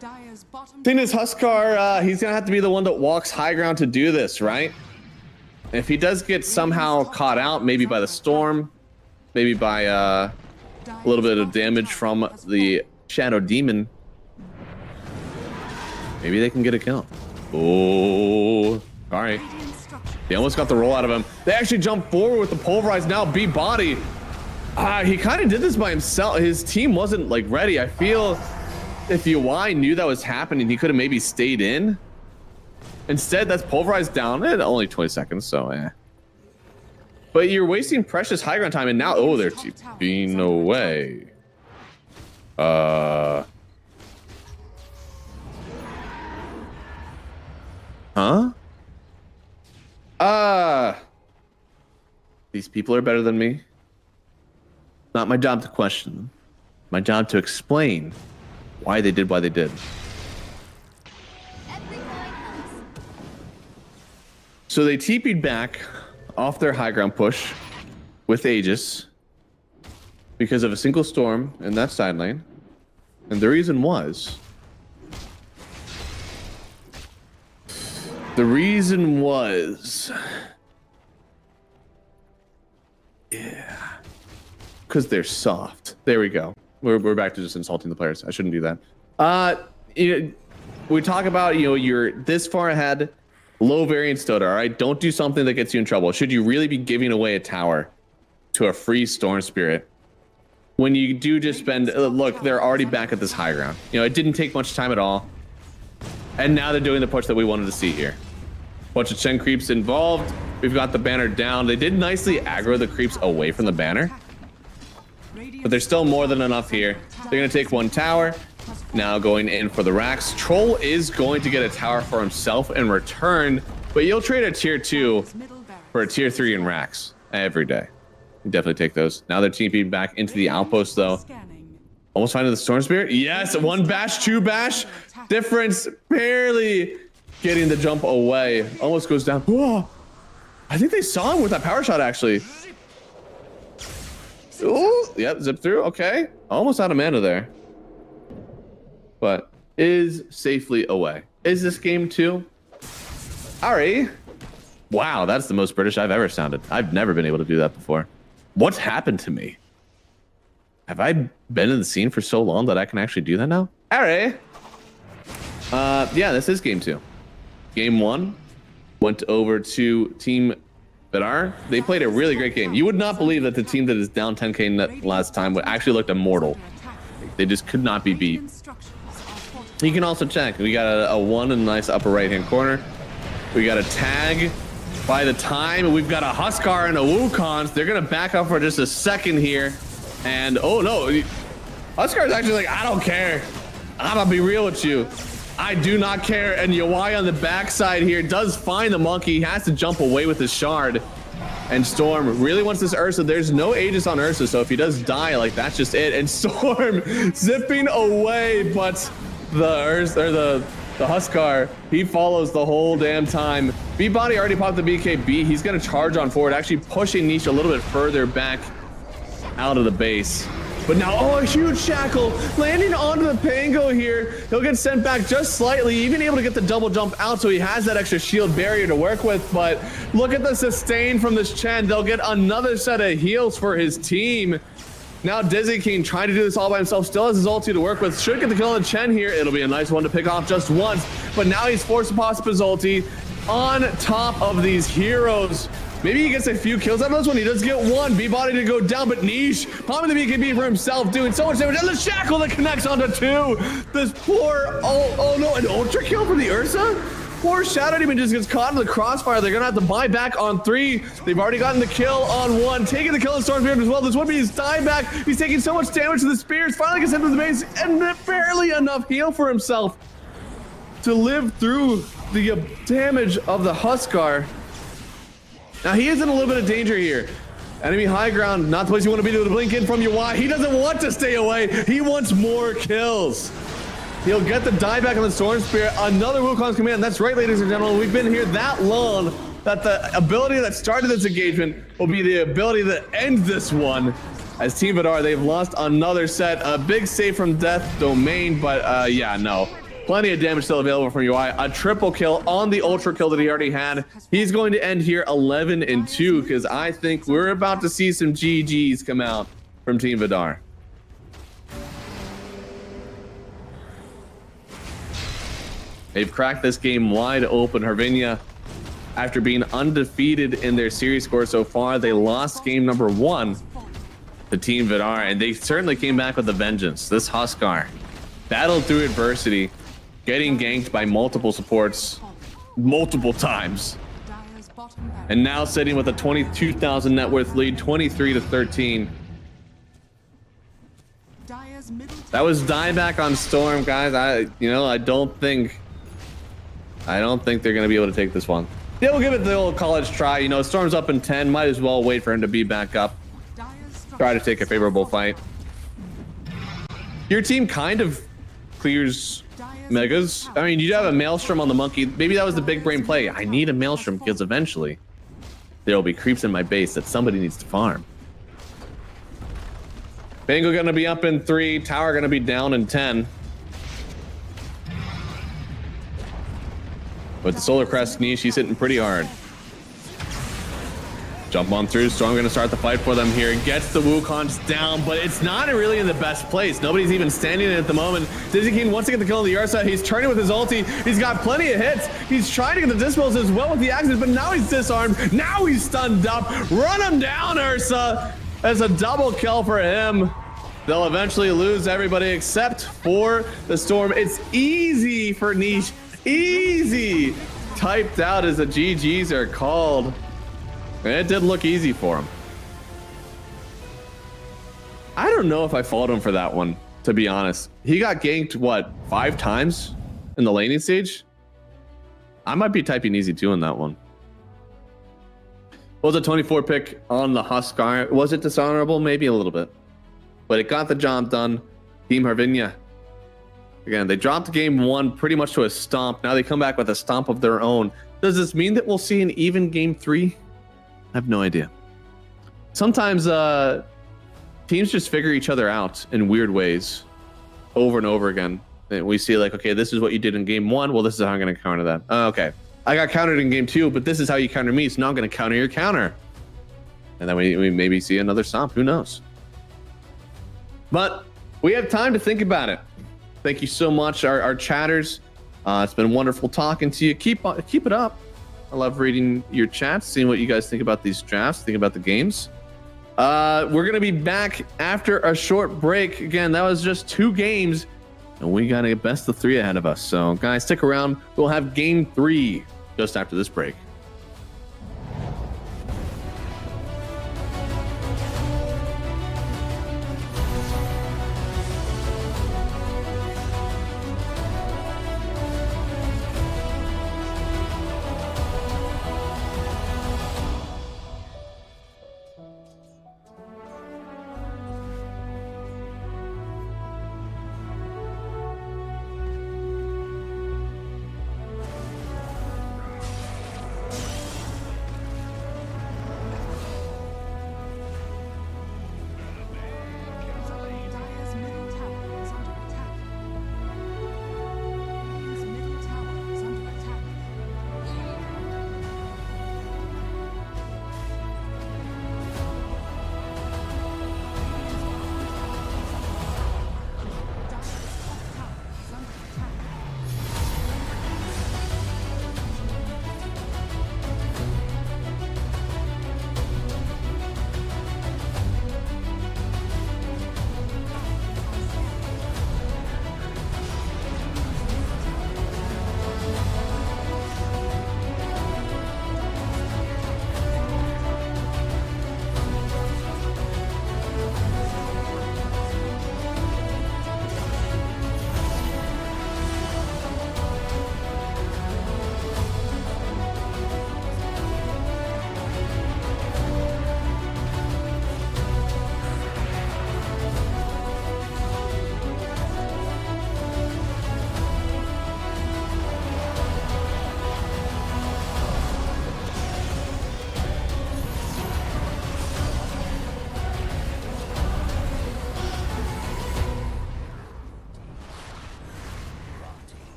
Dire's bottom Thing is, Huskar, he's gonna have to be the one that walks high ground to do this, right? If he does get somehow caught out, maybe by the storm, maybe by a little bit of damage from the Shadow Demon, maybe they can get a kill. Oh, all right. They almost got the roll out of him. They actually jumped forward with the pulverize. Now B-Body. He kind of did this by himself. His team wasn't like ready. I feel if UI knew that was happening, he could have maybe stayed in. Instead, that's pulverized down at only 20 seconds, so eh. But you're wasting precious high ground time, and now, oh, they're TPing away. Huh? These people are better than me. Not my job to question them. My job to explain why they did what they did. So they TP'd back off their high ground push with Aegis because of a single storm in that side lane. And the reason was... Yeah. Because they're soft. There we go. We're back to just insulting the players. I shouldn't do that. We talk about, you're this far ahead, low variance Dota, all right? Don't do something that gets you in trouble. Should you really be giving away a tower to a free Storm Spirit? When you do just spend, look, they're already back at this high ground. It didn't take much time at all. And now they're doing the push that we wanted to see here. Bunch of Chen creeps involved. We've got the banner down. They did nicely aggro the creeps away from the banner. But there's still more than enough here. They're going to take one tower. Now going in for the racks. Troll is going to get a tower for himself in return. But you'll trade a tier 2 for a tier 3 in racks every day. You definitely take those. Now they're TP'd back into the outpost though. Almost finding the Storm Spirit. Yes, 1 bash, 2 bash. Difference barely getting the jump away. Almost goes down. Whoa. I think they saw him with that power shot actually. Oh, yep, zip through. Okay. Almost out of mana there. But is safely away. Is this game 2? Ari. Wow, that's the most British I've ever sounded. I've never been able to do that before. What's happened to me? Have I been in the scene for so long that I can actually do that now? Ari. Yeah, this is game 2. Game 1 went over to Team Vidar. They played a really great game. You would not believe that the team that is down 10k net last time would actually looked immortal. They just could not be beat. You can also check. We got a 1 in the nice upper right hand corner. We got a tag by the time. We've got a Huskar and a Wukong. They're gonna back up for just a second here. And oh no, Huskar is actually like, I don't care. I'm gonna be real with you. I do not care. And Yawai on the backside here does find the monkey. He has to jump away with his shard. And Storm really wants this Ursa. There's no Aegis on Ursa, so if he does die, like that's just it. And Storm zipping away, but the Ursa, or the Huskar, he follows the whole damn time. B-Body already popped the BKB. He's gonna charge on forward, actually pushing Niche a little bit further back out of the base. But now, oh, a huge shackle landing onto the Pango here. He'll get sent back just slightly, even able to get the double jump out, so he has that extra shield barrier to work with. But look at the sustain from this Chen. They'll get another set of heals for his team. Now Dizzy King trying to do this all by himself, still has his ulti to work with. Should get the kill on Chen here. It'll be a nice one to pick off just once. But now he's forced to pop his ulti on top of these heroes. Maybe he gets a few kills out of this one. He does get one. B-Body to go down, but Niche popping the BKB for himself, doing so much damage. And the shackle that connects onto 2. This poor, oh no, an ultra kill for the Ursa? Poor Shadow Demon just gets caught in the crossfire. They're gonna have to buy back on 3. They've already gotten the kill on 1. Taking the kill on Storm Spirit as well. This would be his time back. He's taking so much damage to the spears. Finally gets into the base and barely enough heal for himself to live through the damage of the Huskar. Now he is in a little bit of danger here. Enemy high ground, not the place you want to be to blink in from UI. He doesn't want to stay away. He wants more kills. He'll get the die back on the Storm Spear. Another Wukong's command. That's right, ladies and gentlemen. We've been here that long that the ability that started this engagement will be the ability that ends this one. As Team Vidar, they've lost another set. A big save from Death Domain, but yeah, no. Plenty of damage still available from UI. A triple kill on the ultra kill that he already had. He's going to end here 11-2 because I think we're about to see some GGs come out from Team Vidar. They've cracked this game wide open. Hervinia, after being undefeated in their series score so far, they lost game number 1 to Team Vidar, and they certainly came back with a vengeance. This Huskar battled through adversity, getting ganked by multiple supports multiple times, and now sitting with a 22,000 net worth lead, 23-13. That was dieback on Storm, guys. I don't think they're gonna be able to take this one. Yeah, we'll give it the old college try. You know, Storm's up in 10. Might as well wait for him to be back up. Try to take a favorable fight. Your team kind of clears megas. I mean, you have a Maelstrom on the monkey. Maybe that was the big brain play. I need a Maelstrom because eventually there will be creeps in my base that somebody needs to farm. Bango gonna be up in 3. Tower gonna be down in 10. With the Solar Crest niche, he's hitting pretty hard. Jump on through. Storm gonna start the fight for them here. Gets the Wukongs down, but it's not really in the best place. Nobody's even standing in it at the moment. Dizzy King wants to get the kill on the Yarsa. He's turning with his ulti. He's got plenty of hits. He's trying to get the dispels as well with the axes, but now he's disarmed. Now he's stunned up. Run him down, Ursa. That's a double kill for him. They'll eventually lose everybody except for the Storm. It's easy for Niche. Easy. Typed out as the GGs are called. It did look easy for him. I don't know if I followed him for that one, to be honest. He got ganked, what, 5 times in the laning stage? I might be typing easy too in that one. Was a 24 pick on the Huskar. Was it dishonorable? Maybe a little bit. But it got the job done. Team Hervinia. Again, they dropped game 1 pretty much to a stomp. Now they come back with a stomp of their own. Does this mean that we'll see an even game 3? I have no idea. Sometimes teams just figure each other out in weird ways over and over again. And we see like, okay, this is what you did in game 1. Well, this is how I'm going to counter that. Okay, I got countered in game 2, but this is how you counter me. So now I'm going to counter your counter. And then we maybe see another stomp. Who knows? But we have time to think about it. Thank you so much, our chatters. It's been wonderful talking to you. Keep it up. I love reading your chats, seeing what you guys think about these drafts, think about the games. We're going to be back after a short break. Again, that was just 2 games, and we got a best of 3 ahead of us. So, guys, stick around. We'll have game 3 just after this break.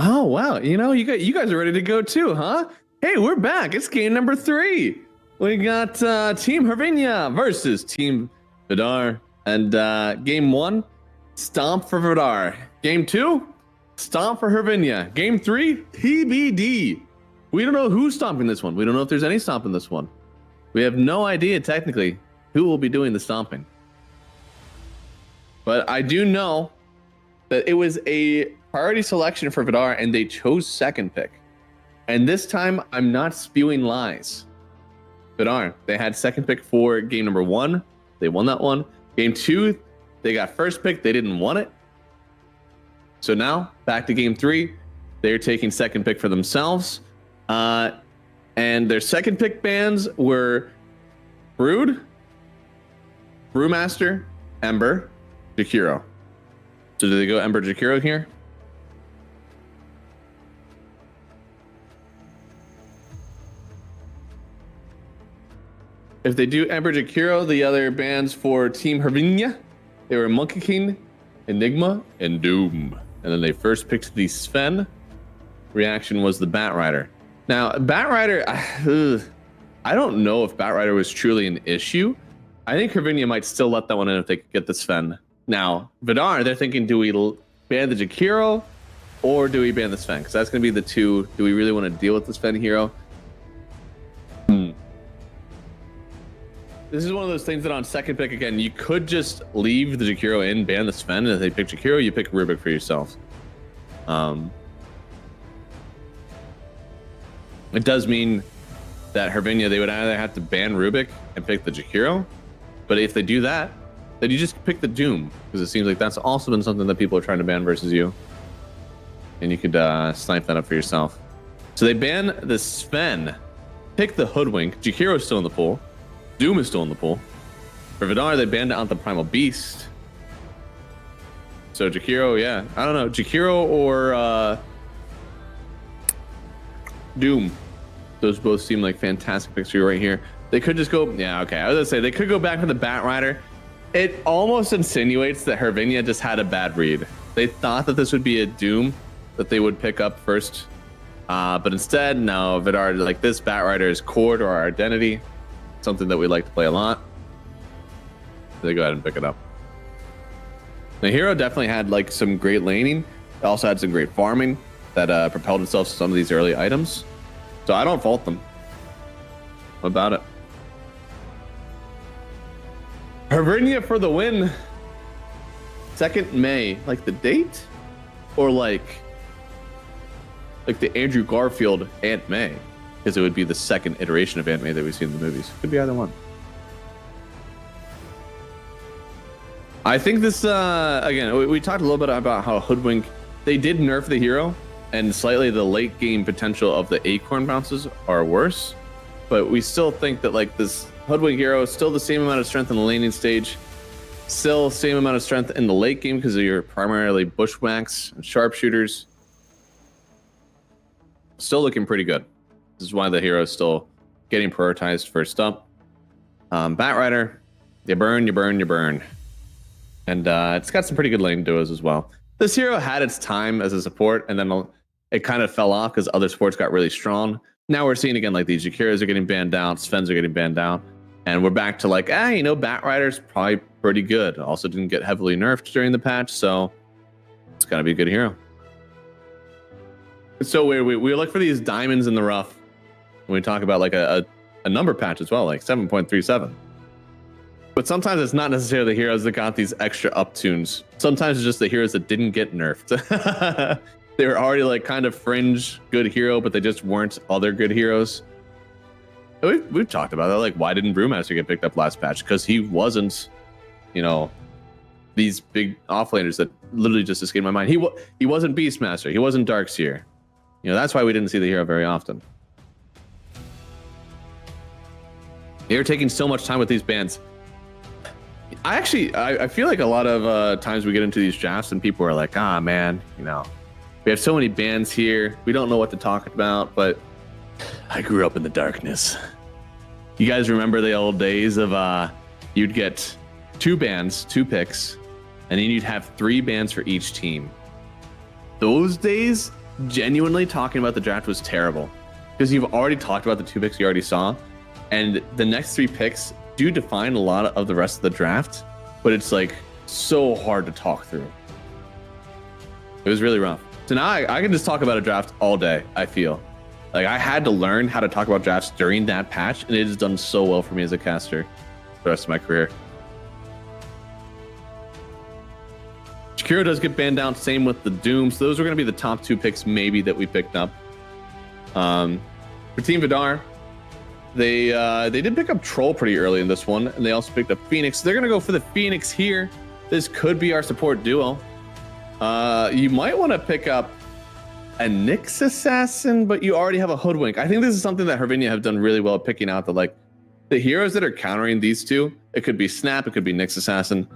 Oh wow, you guys are ready to go too, huh? Hey, we're back. It's game number 3. We got Team Hervinia versus Team Vidar, and game 1, stomp for Vidar. Game 2, stomp for Hervinia. Game 3, TBD. We don't know who's stomping this one. We don't know if there's any stomp in this one. We have no idea technically who will be doing the stomping. But I do know that it was a priority selection for Vidar, and they chose second pick. And this time, I'm not spewing lies. Vidar, they had second pick for game number 1. They won that one. Game 2, they got first pick. They didn't want it. So now, back to game 3. They're taking second pick for themselves. And their second pick bans were Brood, Brewmaster, Ember, Jakiro. So do they go Ember Jakiro here? If they do Ember Jakiro, the other bands for Team Hervinia, they were Monkey King, Enigma, and Doom. And then they first picked the Sven. Reaction was the Bat Rider. Now, Bat Rider, I don't know if Bat Rider was truly an issue. I think Hervinia might still let that one in if they could get the Sven. Now, Vidar, they're thinking, do we ban the Jakiro or do we ban the Sven? Because that's going to be the two. Do we really want to deal with the Sven hero? This is one of those things that on second pick, again, you could just leave the Jakiro in, ban the Sven, and if they pick Jakiro, you pick Rubik for yourself. It does mean that Hervinia, they would either have to ban Rubik and pick the Jakiro, but if they do that, then you just pick the Doom, because it seems like that's also been something that people are trying to ban versus you. And you could snipe that up for yourself. So they ban the Sven, pick the Hoodwink. Jakiro is still in the pool. Doom is still in the pool. For Vidar, they banned out the Primal Beast. So Jakiro, yeah. I don't know. Jakiro or Doom. Those both seem like fantastic picks for you right here. They could just go, yeah, okay. I was gonna say, they could go back for the Bat Rider. It almost insinuates that Hervinia just had a bad read. They thought that this would be a Doom that they would pick up first. But instead, no, Vidar, like, this Bat Rider is core to our identity. Something that we like to play a lot. They go ahead and pick it up. The hero definitely had like some great laning. It also had some great farming that propelled itself to some of these early items. So I don't fault them. What about it? Hervinia for the win. 2nd May, like the date, or like the Andrew Garfield Aunt May, because it would be the 2nd iteration of Aunt May that we see in the movies. Could be either one. I think this again, we talked a little bit about how Hoodwink, they did nerf the hero, and slightly the late game potential of the Acorn bounces are worse, but we still think that like this Hoodwink hero is still the same amount of strength in the laning stage, still same amount of strength in the late game because of your primarily bushwhacks and sharpshooters. Still looking pretty good. This is why the hero is still getting prioritized first up. Bat Rider, you burn, you burn, you burn. And it's got some pretty good lane duos as well. This hero had its time as a support, and then it kind of fell off because other supports got really strong. Now we're seeing again like these Jakiras are getting banned out, Svens are getting banned out, and we're back to like, Bat Rider's probably pretty good. Also didn't get heavily nerfed during the patch, so it's gotta be a good hero. It's so weird. We look for these diamonds in the rough when we talk about like a number patch as well, like 7.37. But sometimes it's not necessarily the heroes that got these extra uptunes. Sometimes it's just the heroes that didn't get nerfed. They were already like kind of fringe good hero, but they just weren't other good heroes. We've talked about that. Like, why didn't Brewmaster get picked up last patch? Because he wasn't, these big offlaners that literally just escaped my mind. He wasn't Beastmaster. He wasn't Darkseer. That's why we didn't see the hero very often. They're taking so much time with these bans. I feel like a lot of times we get into these drafts and people are like, man, we have so many bans here. We don't know what to talk about, but I grew up in the darkness. You guys remember the old days of you'd get 2 bans, 2 picks, and then you'd have 3 bans for each team. Those days genuinely talking about the draft was terrible because you've already talked about the 2 picks you already saw, and the next 3 picks do define a lot of the rest of the draft, but it's like so hard to talk through. It was really rough. So now I can just talk about a draft all day. I feel like I had to learn how to talk about drafts during that patch, and it has done so well for me as a caster the rest of my career. Shakiro does get banned down, same with the Doom. So those are going to be the top 2 picks maybe that we picked up. For Team Vidar, they did pick up Troll pretty early in this one, and they also picked up Phoenix. So they're going to go for the Phoenix here. This could be our support duo. You might want to pick up a Nyx Assassin, but you already have a Hoodwink. I think this is something that Hervinia have done really well at picking out, that like the heroes that are countering these two, it could be Snap, it could be Nyx Assassin.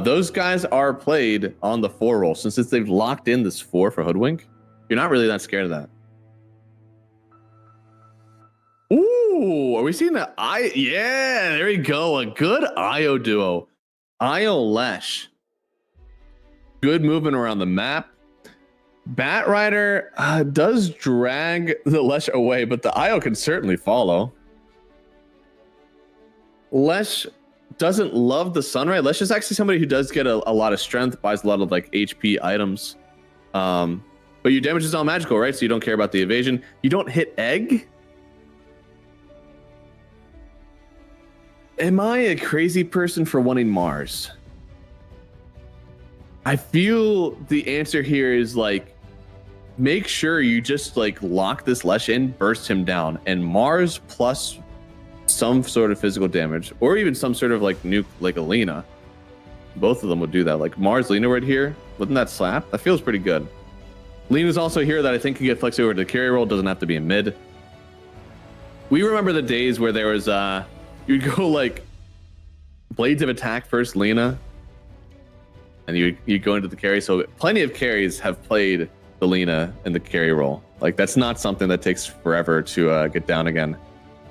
Those guys are played on the 4 roll. Since they've locked in this 4 for Hoodwink, you're not really that scared of that. Ooh, are we seeing that? Yeah, there we go. A good IO duo. IO Lesh. Good movement around the map. Bat Rider does drag the Lesh away, but the IO can certainly follow. Lesh doesn't love the Sunray. Lesh is actually somebody who does get a lot of strength, buys a lot of like HP items. But your damage is all magical, right? So you don't care about the evasion. You don't hit egg. Am I a crazy person for wanting Mars? I feel the answer here is like, make sure you just like lock this Lesh in, burst him down, and Mars plus some sort of physical damage, or even some sort of like nuke like Alina. Both of them would do that. Like Mars Lina right here, wouldn't that slap? That feels pretty good. Lina's also here that I think can get flexed over to the carry roll, doesn't have to be a mid. We remember the days where there was you'd go like Blades of Attack first Lina, and you go into the carry. So plenty of carries have played the Lina in the carry role. Like that's not something that takes forever to get down again.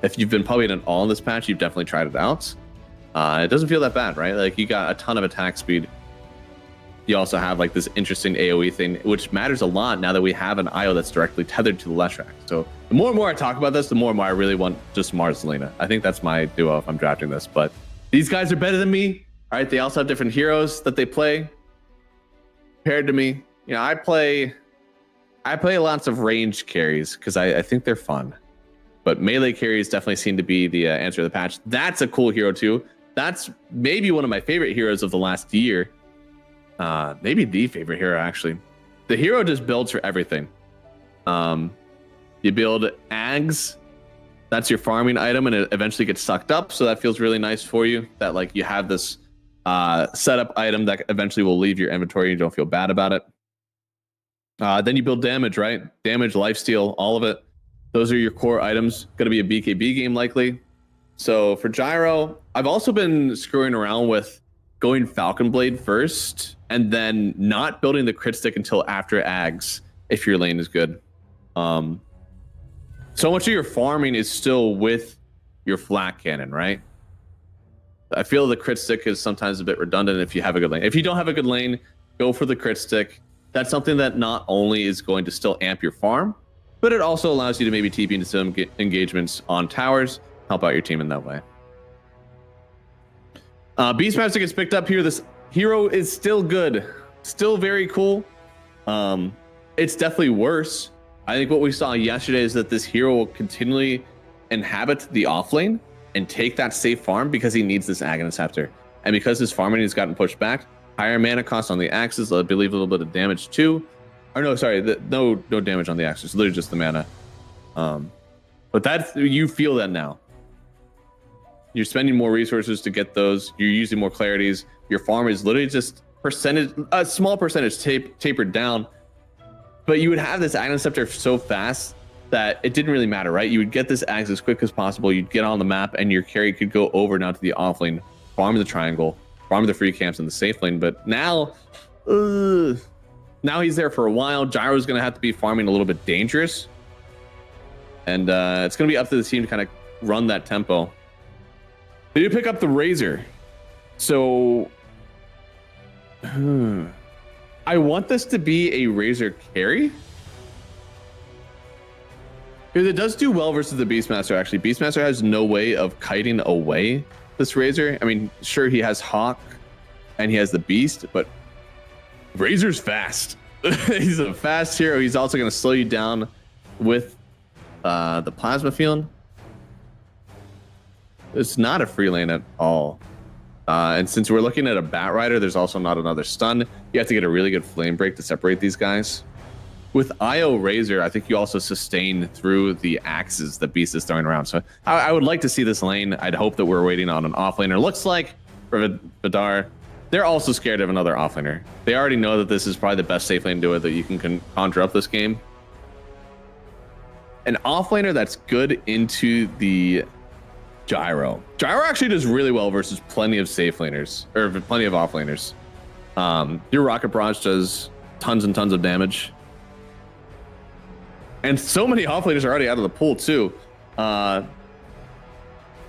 If you've been probably in all in this patch, you've definitely tried it out. It doesn't feel that bad, right? Like you got a ton of attack speed. You also have like this interesting AoE thing, which matters a lot now that we have an IO that's directly tethered to the Leshrac. So the more and more I talk about this, the more and more I really want just Mars Lina. I think that's my duo if I'm drafting this. But these guys are better than me. All right, they also have different heroes that they play compared to me. You know, I play lots of range carries because I think they're fun. But melee carries definitely seem to be the answer to the patch. That's a cool hero too. That's maybe one of my favorite heroes of the last year. Maybe the favorite hero actually. The hero just builds for everything. You build Ags. That's your farming item, and it eventually gets sucked up. So that feels really nice for you. That like you have this setup item that eventually will leave your inventory. You don't feel bad about it. Then you build damage, right? Damage, lifesteal, all of it. Those are your core items. Going to be a BKB game likely. So for Gyro, I've also been screwing around with going Falcon Blade first and then not building the crit stick until after Ags if your lane is good. So much of your farming is still with your flak cannon, right? I feel the crit stick is sometimes a bit redundant if you have a good lane. If you don't have a good lane, go for the crit stick. That's something that not only is going to still amp your farm, but it also allows you to maybe TP into some engagements on towers, help out your team in that way. Beastmaster gets picked up here. This hero is still good, still very cool. It's definitely worse. I think what we saw yesterday is that this hero will continually inhabit the offlane and take that safe farm because he needs this Aghanim Scepter. And because his farming has gotten pushed back, higher mana cost on the axes, I believe a little bit of damage too. Or no, sorry, no damage on the axes, literally just the mana. But that's, you feel that now. You're spending more resources to get those. You're using more clarities. Your farm is literally just a small percentage tapered down. But you would have this Aghanim Scepter so fast that it didn't really matter, right? You would get this axe as quick as possible. You'd get on the map, and your carry could go over now to the offlane, farm the triangle, farm the free camps in the safe lane. But now he's there for a while. Gyro's going to have to be farming a little bit dangerous. And it's going to be up to the team to kind of run that tempo. They do pick up the Razor. So I want this to be a Razor carry. Because it does do well versus the Beastmaster, actually. Beastmaster has no way of kiting away this Razor. I mean, sure, he has Hawk and he has the Beast, but Razor's fast. He's a fast hero. He's also going to slow you down with the Plasma Field. It's not a free lane at all. And since we're looking at a Bat Rider, there's also not another stun. You have to get a really good flame break to separate these guys. With IO Razor, I think you also sustain through the axes that Beast is throwing around. So I would like to see this lane. I'd hope that we're waiting on an offlaner. Looks like for Vidar, they're also scared of another offlaner. They already know that this is probably the best safe lane to do it that you can conjure up this game. An offlaner that's good into the Gyro. Gyro actually does really well versus plenty of safe laners, or plenty of offlaners. Your Rocket Barrage does tons and tons of damage. And so many offlaners are already out of the pool too.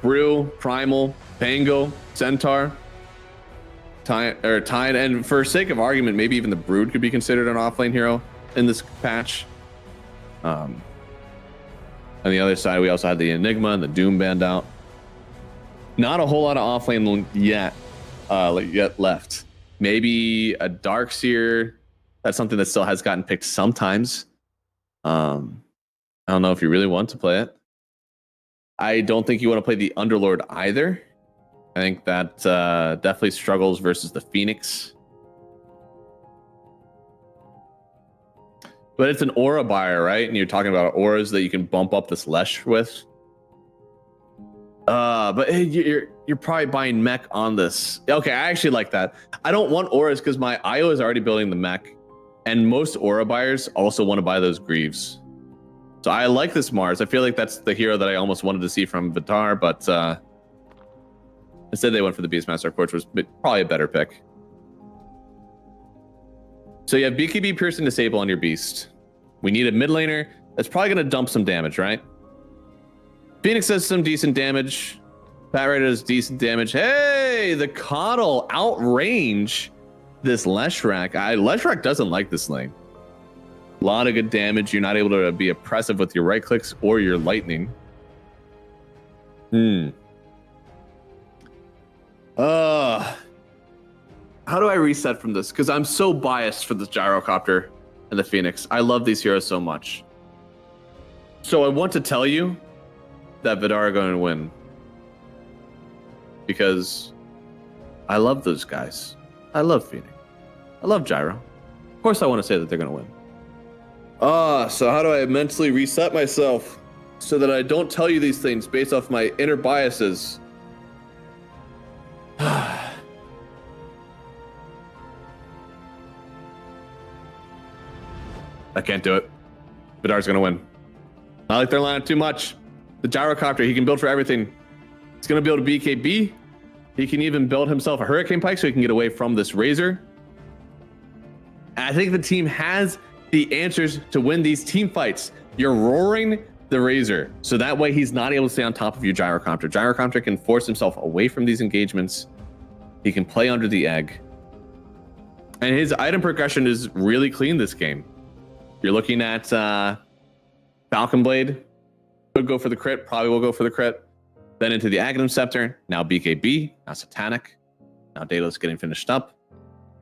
Brew, Primal, Pango, Centaur, Tide, and for sake of argument, maybe even the Brood could be considered an offlane hero in this patch. On the other side, we also had the Enigma and the Doom band out. Not a whole lot of offlane yet left. Maybe a Darkseer. That's something that still has gotten picked sometimes. I don't know if you really want to play it. I don't think you want to play the Underlord either. I think that definitely struggles versus the Phoenix. But it's an aura buyer, right? And you're talking about auras that you can bump up this Lesh with. But you're probably buying mech on this. Okay, I actually like that. I don't want auras because my IO is already building the mech. And most aura buyers also want to buy those Greaves. So I like this Mars. I feel like that's the hero that I almost wanted to see from Vitar, but instead they went for the Beastmaster, which was probably a better pick. So you have BKB Pierce and Disable on your Beast. We need a mid laner that's probably going to dump some damage, right? Phoenix does some decent damage. Bat Rider does decent damage. Hey, the Coddle outrange this Leshrac. Leshrac doesn't like this lane. A lot of good damage. You're not able to be oppressive with your right clicks or your lightning. How do I reset from this? Because I'm so biased for this Gyrocopter and the Phoenix. I love these heroes so much. So I want to tell you that Vidar are going to win. Because I love those guys. I love Phoenix. I love Gyro. Of course I want to say that they're going to win. So how do I mentally reset myself so that I don't tell you these things based off my inner biases? I can't do it. Vidar's going to win. I like their lineup too much. The Gyrocopter, he can build for everything. He's going to build a BKB. He can even build himself a Hurricane Pike so he can get away from this Razor. And I think the team has the answers to win these team fights. You're roaring the Razor, so that way he's not able to stay on top of your Gyrocopter. Gyrocopter can force himself away from these engagements. He can play under the egg. And his item progression is really clean this game. You're looking at Falcon Blade. Could go for the crit, probably will go for the crit. Then into the Aghanim Scepter, now BKB, now Satanic. Now Daedalus getting finished up.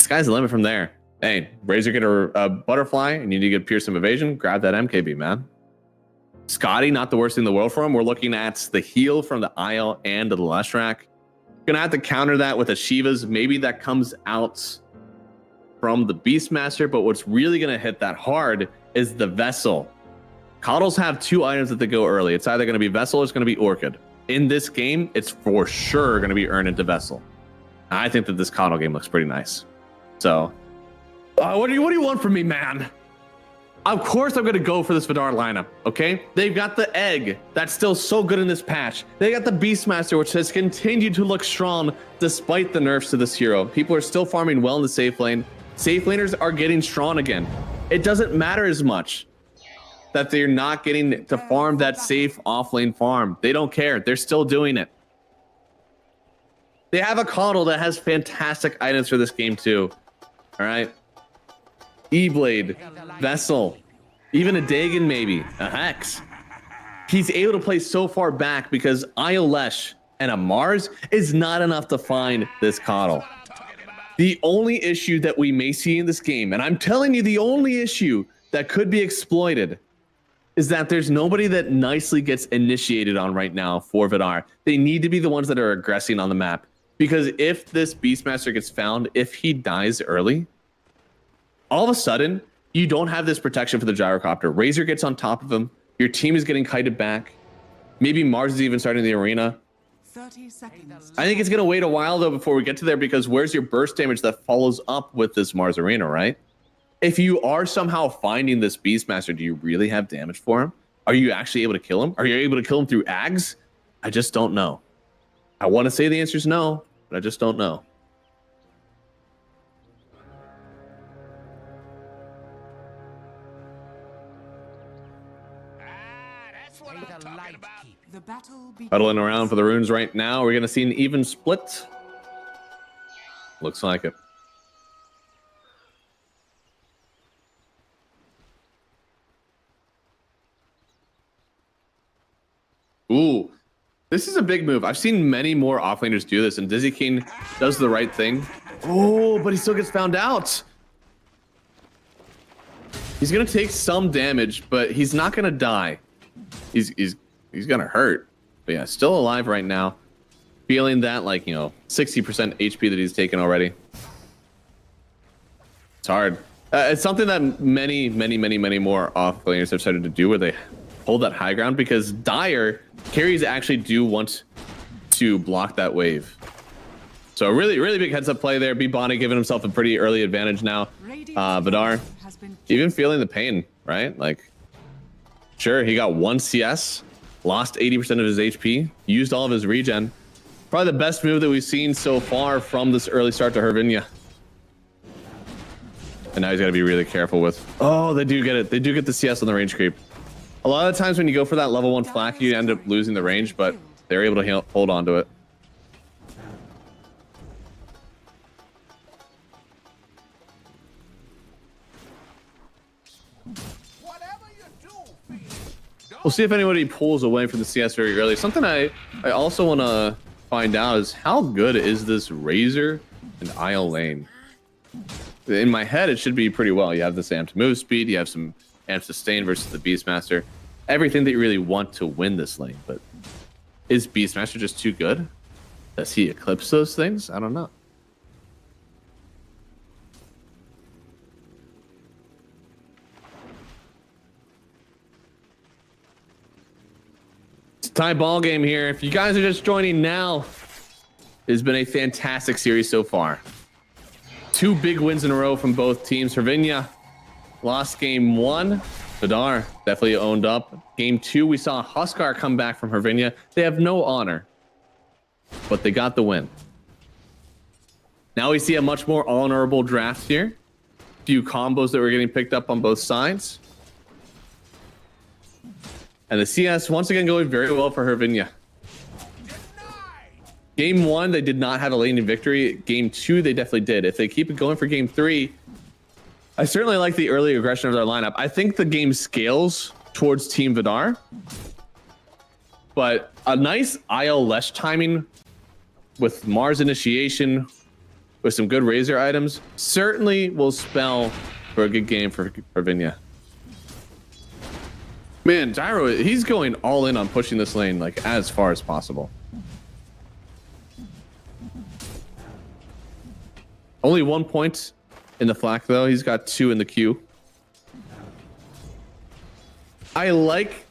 Sky's the limit from there. Hey, Razor get a butterfly and you need to get Piercing Evasion, grab that MKB, man. Scotty, not the worst thing in the world for him. We're looking at the heal from the Isle and the Leshrac. Gonna have to counter that with a Shivas. Maybe that comes out from the Beastmaster, but what's really gonna hit that hard is the Vessel. Coddles have two items that they go early. It's either gonna be Vessel or it's gonna be Orchid. In this game, it's for sure gonna be Earn into Vessel. I think that this Coddle game looks pretty nice. So, what do you want from me, man? Of course I'm going to go for this Vidar lineup, okay? They've got the Egg. That's still so good in this patch. They got the Beastmaster, which has continued to look strong despite the nerfs to this hero. People are still farming well in the safe lane. Safe laners are getting strong again. It doesn't matter as much that they're not getting to farm that safe off-lane farm. They don't care. They're still doing it. They have a Coddle that has fantastic items for this game too. All right? E-Blade, Vessel, even a Dagon maybe, a Hex. he's able to play so far back because Ioleshe and a Mars is not enough to find this Coddle. The only issue that we may see in this game, and I'm telling you the only issue that could be exploited, is that there's nobody that nicely gets initiated on right now for Vidar. They need to be the ones that are aggressing on the map. Because if this Beastmaster gets found, if he dies early, all of a sudden, you don't have this protection for the gyrocopter. Razor gets on top of him. Your team is getting kited back. Maybe Mars is even starting the arena. 30 seconds. I think it's going to wait a while, though, before we get to there, because where's your burst damage that follows up with this Mars arena, right? If you are somehow finding this Beastmaster, do you really have damage for him? Are you actually able to kill him? Are you able to kill him through Ags? I just don't know. I want to say the answer is no, but I just don't know. That's what I'm talking about. The battle begins. Huddling around for the runes right now. We're going to see an even split. Looks like it. Ooh, this is a big move. I've seen many more offlaners do this, and Dizzy King does the right thing. Oh, but he still gets found out. He's gonna take some damage, but he's not gonna die. He's gonna hurt. But yeah, still alive right now. Feeling that, like, 60% HP that he's taken already. It's hard. It's something that many more offlaners have started to do, where they hold that high ground, because dire carries actually do want to block that wave. So a really big heads up play there. Bonnie giving himself a pretty early advantage now. Vidar even feeling the pain, right? Like, sure, he got 1 CS, lost 80% of his HP, used all of his regen. Probably the best move that we've seen so far from this early start to Hervinia. And now he's got to be really careful with. Oh, they do get it. They do get the CS on the range creep. A lot of the times when you go for that level 1 flak, you end up losing the range, but they're able to hold on to it. We'll see if anybody pulls away from the CS very early. Something I also want to find out is how good is this Razor and Isle lane? In my head, it should be pretty well. You have this amped move speed, you have some amped sustain versus the Beastmaster. Everything that you really want to win this lane, but is Beastmaster just too good? Does he eclipse those things? I don't know. It's a tie ball game here. If you guys are just joining now, it's been a fantastic series so far. 2 big wins in a row from both teams. Hervinia lost game 1. Vidar definitely owned up. Game 2, we saw Huskar come back from Hervinia. They have no honor, but they got the win. Now we see a much more honorable draft here. Few combos that were getting picked up on both sides. And the CS once again going very well for Hervinia. Game 1, they did not have a laning victory. Game 2, they definitely did. If they keep it going for game 3, I certainly like the early aggression of their lineup. I think the game scales towards Team Vidar, but a nice Ioleshe timing with Mars initiation, with some good Razor items, certainly will spell for a good game for Hervinia. Man, Gyro, he's going all in on pushing this lane like as far as possible. Only 1 point in the flak, though. He's got 2 in the queue. I like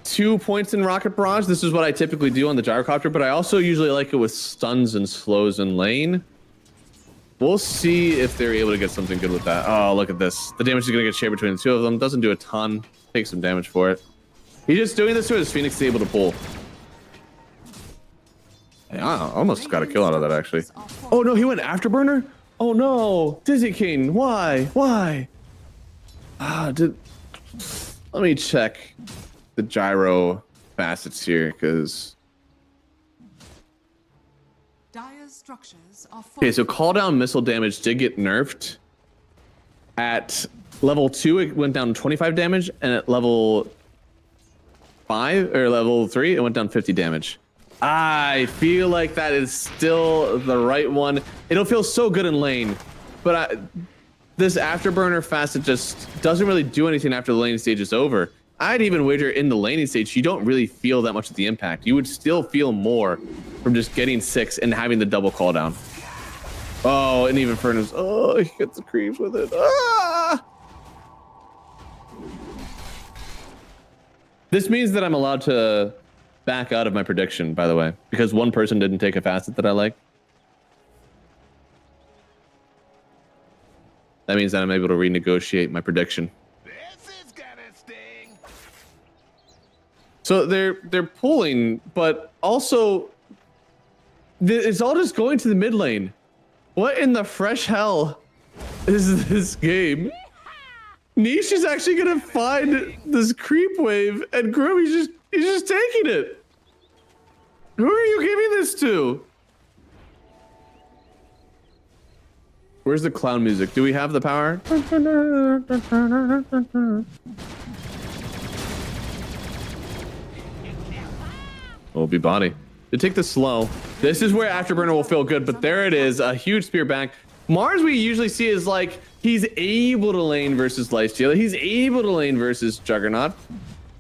2 points in Rocket Barrage. This is what I typically do on the gyrocopter, but I also usually like it with stuns and slows in lane. We'll see if they're able to get something good with that. Oh, look at this. The damage is going to get shared between the 2 of them. Doesn't do a ton. Takes some damage for it. He's just doing this so his Phoenix is able to pull. Hey, I almost got a kill out of that, actually. Oh, no, he went Afterburner? Oh no, Dizzy King, why? Let me check the gyro facets here, because... Dire's structures are Okay, so call down missile damage did get nerfed. At level 2, it went down 25 damage, and at level 5 or level 3, it went down 50 damage. I feel like that is still the right one. It'll feel so good in lane, but this afterburner facet just doesn't really do anything after the laning stage is over. I'd even wager in the laning stage, you don't really feel that much of the impact. You would still feel more from just getting 6 and having the double call down. Oh, and even Furnace. Oh, he gets the creeps with it. Ah! This means that I'm allowed to back out of my prediction, by the way, because one person didn't take a facet that I like. That means that I'm able to renegotiate my prediction. This is gonna sting. So they're pulling, but also it's all just going to the mid lane. What in the fresh hell is this game? Niche is actually gonna find this creep wave, and Groom, he's just taking it. Who are you giving this to? Where's the clown music? Do we have the power? Oh, be body. To take the slow. This is where Afterburner will feel good, but there it is. A huge spear back. Mars we usually see is like, he's able to lane versus Lifestealer. He's able to lane versus Juggernaut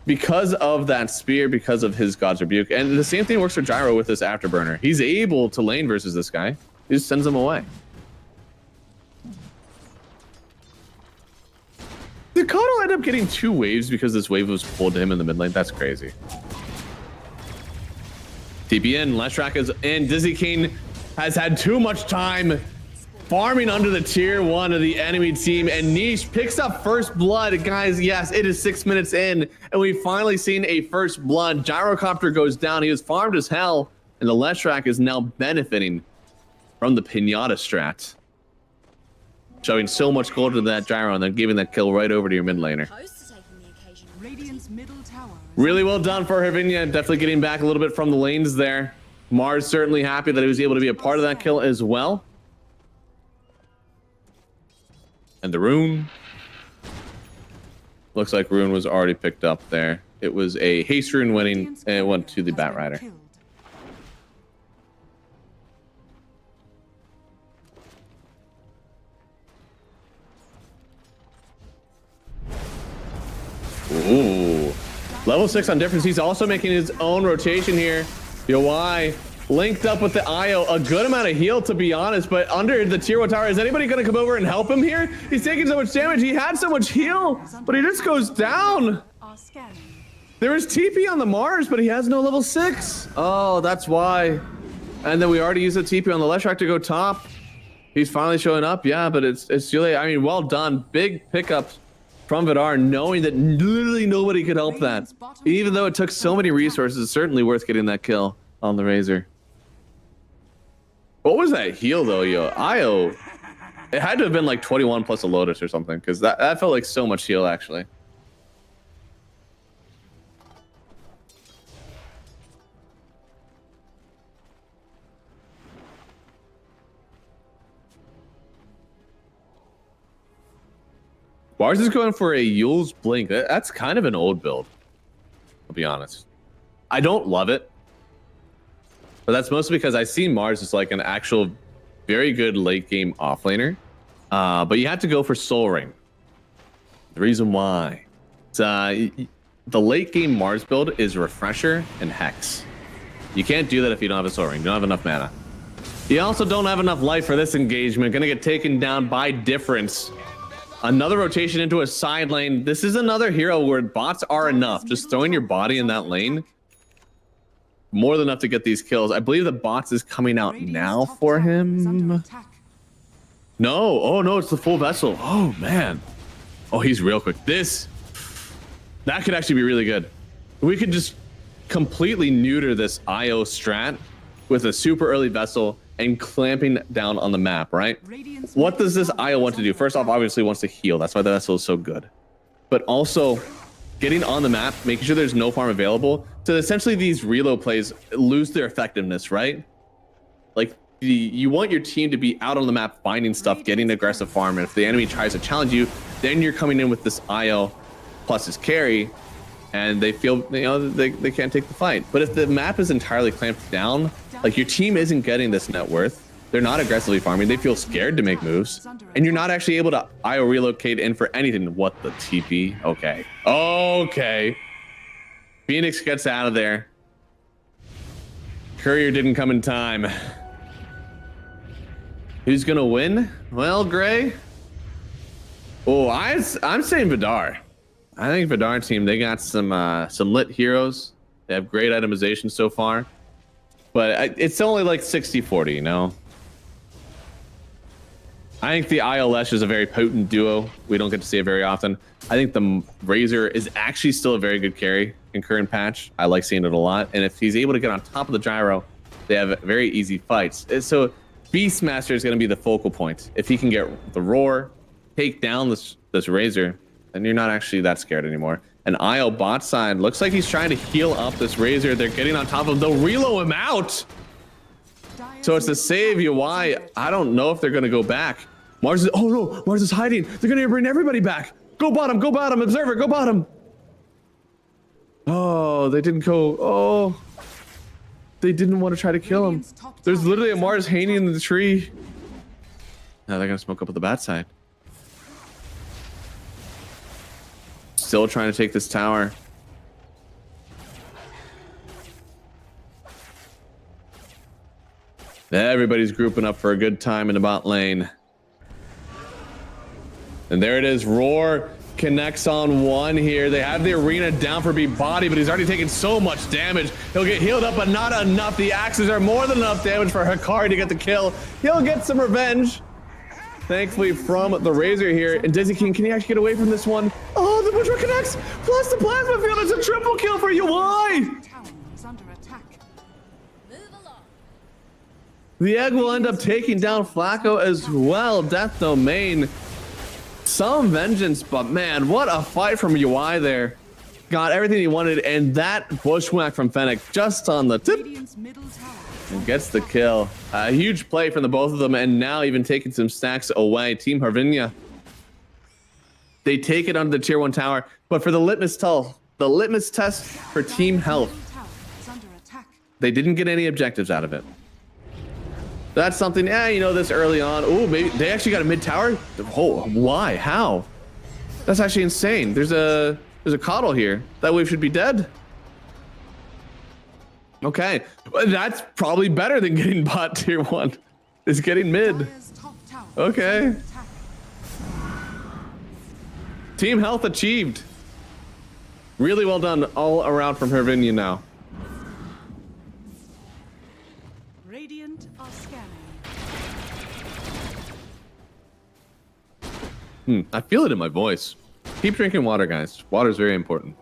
because of that spear, because of his God's Rebuke. And the same thing works for Gyro with this Afterburner. He's able to lane versus this guy. He just sends him away. Did Kodo end up getting 2 waves because this wave was pulled to him in the mid lane? That's crazy. TPN, Leshrac is in. Dizzy King has had too much time farming under the tier 1 of the enemy team, and Niche picks up first blood. Guys, yes, it is 6 minutes in, and we've finally seen a first blood. Gyrocopter goes down. He was farmed as hell, and the Leshrac is now benefiting from the Pinata strat. Showing so much gold to that Gyro and then giving that kill right over to your mid laner. Radiant's middle tower is Really well done for Hervinia. Definitely getting back a little bit from the lanes there. Mars certainly happy that he was able to be a part of that kill as well. And the rune. Looks like rune was already picked up there. It was a haste rune winning, and it went to the Bat Rider. killed. Ooh. Level 6 on difference. He's also making his own rotation here. Yowai linked up with the IO. A good amount of heal, to be honest, but under the tier 1 tower, is anybody going to come over and help him here? He's taking so much damage. He had so much heal, but he just goes down. Are scanning. There is TP on the Mars, but he has no level 6. Oh, that's why. And then we already used the TP on the Leshrac to go top. He's finally showing up. Yeah, but it's too late. I mean, well done. Big pickups from Vidar, knowing that literally nobody could help that. Even though it took so many resources, it's certainly worth getting that kill on the Razor. What was that heal though, yo? IO, it had to have been like 21 plus a Lotus or something, because that felt like so much heal actually. Bars is going for a Yule's Blink. That's kind of an old build, I'll be honest. I don't love it, but that's mostly because I see Mars as like an actual very good late game offlaner. But you have to go for Soul Ring. The reason why, it's, the late game Mars build is Refresher and Hex. You can't do that if you don't have a Soul Ring. You don't have enough mana. You also don't have enough life for this engagement. Gonna get taken down by difference. Another rotation into a side lane. This is another hero where bots are enough. Just throwing your body in that lane, more than enough to get these kills. I believe the bots is coming out now for him. No, oh no, it's the full vessel. Oh man. Oh, he's real quick. That could actually be really good. We could just completely neuter this IO strat with a super early vessel and clamping down on the map, right? What does this IO want to do? First off, obviously wants to heal. That's why the vessel is so good. But also getting on the map, making sure there's no farm available. So essentially these reload plays lose their effectiveness, right? Like you want your team to be out on the map, finding stuff, getting aggressive farm. And if the enemy tries to challenge you, then you're coming in with this IO plus his carry and they feel, you know, they can't take the fight. But if the map is entirely clamped down, like your team isn't getting this net worth, they're not aggressively farming, they feel scared to make moves, and you're not actually able to IO relocate in for anything. What the TP? Okay. Okay. Phoenix gets out of there. Courier didn't come in time. Who's gonna win? Well, Gray. Oh, I'm saying Vidar. I think Vidar team, they got some lit heroes. They have great itemization so far, but it's only like 60-40, you know. I think the ILS is a very potent duo. We don't get to see it very often. I think the Razor is actually still a very good carry in current patch. I like seeing it a lot. And if he's able to get on top of the gyro, they have very easy fights. So Beastmaster is going to be the focal point. If he can get the roar, take down this Razor, then you're not actually that scared anymore. And IO bot side looks like he's trying to heal up this Razor. They're getting on top of, they'll reload him out. So it's to save you. Why? I don't know if they're going to go back. Mars is, oh no, Mars is hiding. They're going to bring everybody back. Go bottom, observer, go bottom. Oh, they didn't go. Oh, they didn't want to try to kill him. There's literally a Mars hanging in the tree. Now they're going to smoke up at the bat side. Still trying to take this tower. Everybody's grouping up for a good time in the bot lane. And there it is. Roar connects on one here. They have the arena down for B-Body, but he's already taken so much damage. He'll get healed up, but not enough. The axes are more than enough damage for Hikari to get the kill. He'll get some revenge. Thankfully from the Razor here. And Dizzy King, can he actually get away from this one? Oh, the Butcher connects. Plus the plasma field. It's a triple kill for UI. The egg will end up taking down Flacco as well. Death Domain. Some vengeance, but man, what a fight from UI there. Got everything he wanted, and that bushwhack from Fennec just on the tip. And gets the kill. A huge play from the both of them, and now even taking some stacks away. Team Harvinia. They take it under the tier 1 tower, but for the litmus test for team health, they didn't get any objectives out of it. That's something, you know, this early on. Oh, maybe they actually got a mid tower. Oh, why? How? That's actually insane. There's a coddle here. That wave should be dead. Okay, that's probably better than getting bot tier 1. It's getting mid. Okay. Team health achieved. Really well done all around from Hervinia now. Radiant are scanning. I feel it in my voice. Keep drinking water, guys. Water is very important.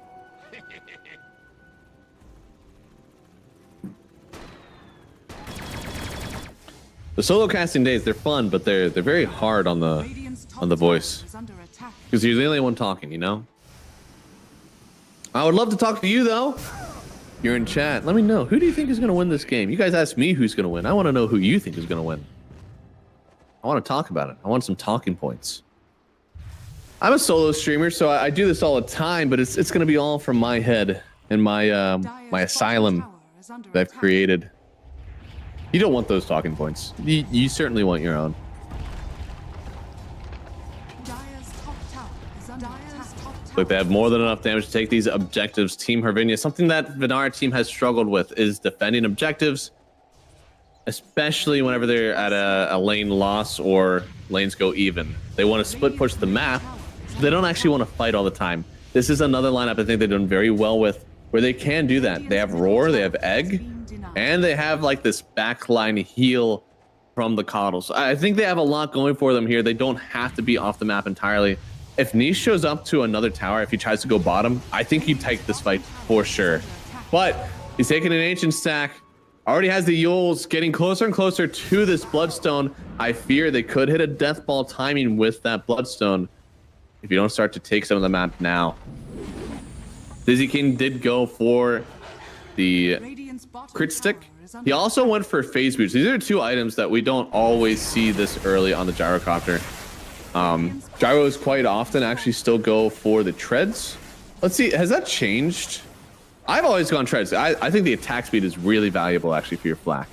The solo casting days, they're fun, but they're very hard on the voice. Because you're the only one talking, you know? I would love to talk to you, though. You're in chat. Let me know. Who do you think is going to win this game? You guys ask me who's going to win. I want to know who you think is going to win. I want to talk about it. I want some talking points. I'm a solo streamer, so I do this all the time, but it's going to be all from my head and my my asylum that I've created. You don't want those talking points. You certainly want your own. Look, they have more than enough damage to take these objectives. Team Hervinia, something that Venara team has struggled with is defending objectives, especially whenever they're at a lane loss or lanes go even. They want to split push the map. So they don't actually want to fight all the time. This is another lineup I think they've done very well with, where they can do that. They have Roar, they have Egg, and they have like this backline heal from the Coddles. I think they have a lot going for them here. They don't have to be off the map entirely. If Niche shows up to another tower, if he tries to go bottom, I think he'd take this fight for sure. But he's taking an ancient stack. Already has the Yules, getting closer and closer to this Bloodstone. I fear they could hit a death ball timing with that Bloodstone if you don't start to take some of the map now. Dizzy King did go for the crit stick. He also went for phase boots. These are two items that we don't always see this early on the gyrocopter. Gyros quite often actually still go for the treads Let's see, has that changed? I've always gone treads. I think the attack speed is really valuable actually for your flak.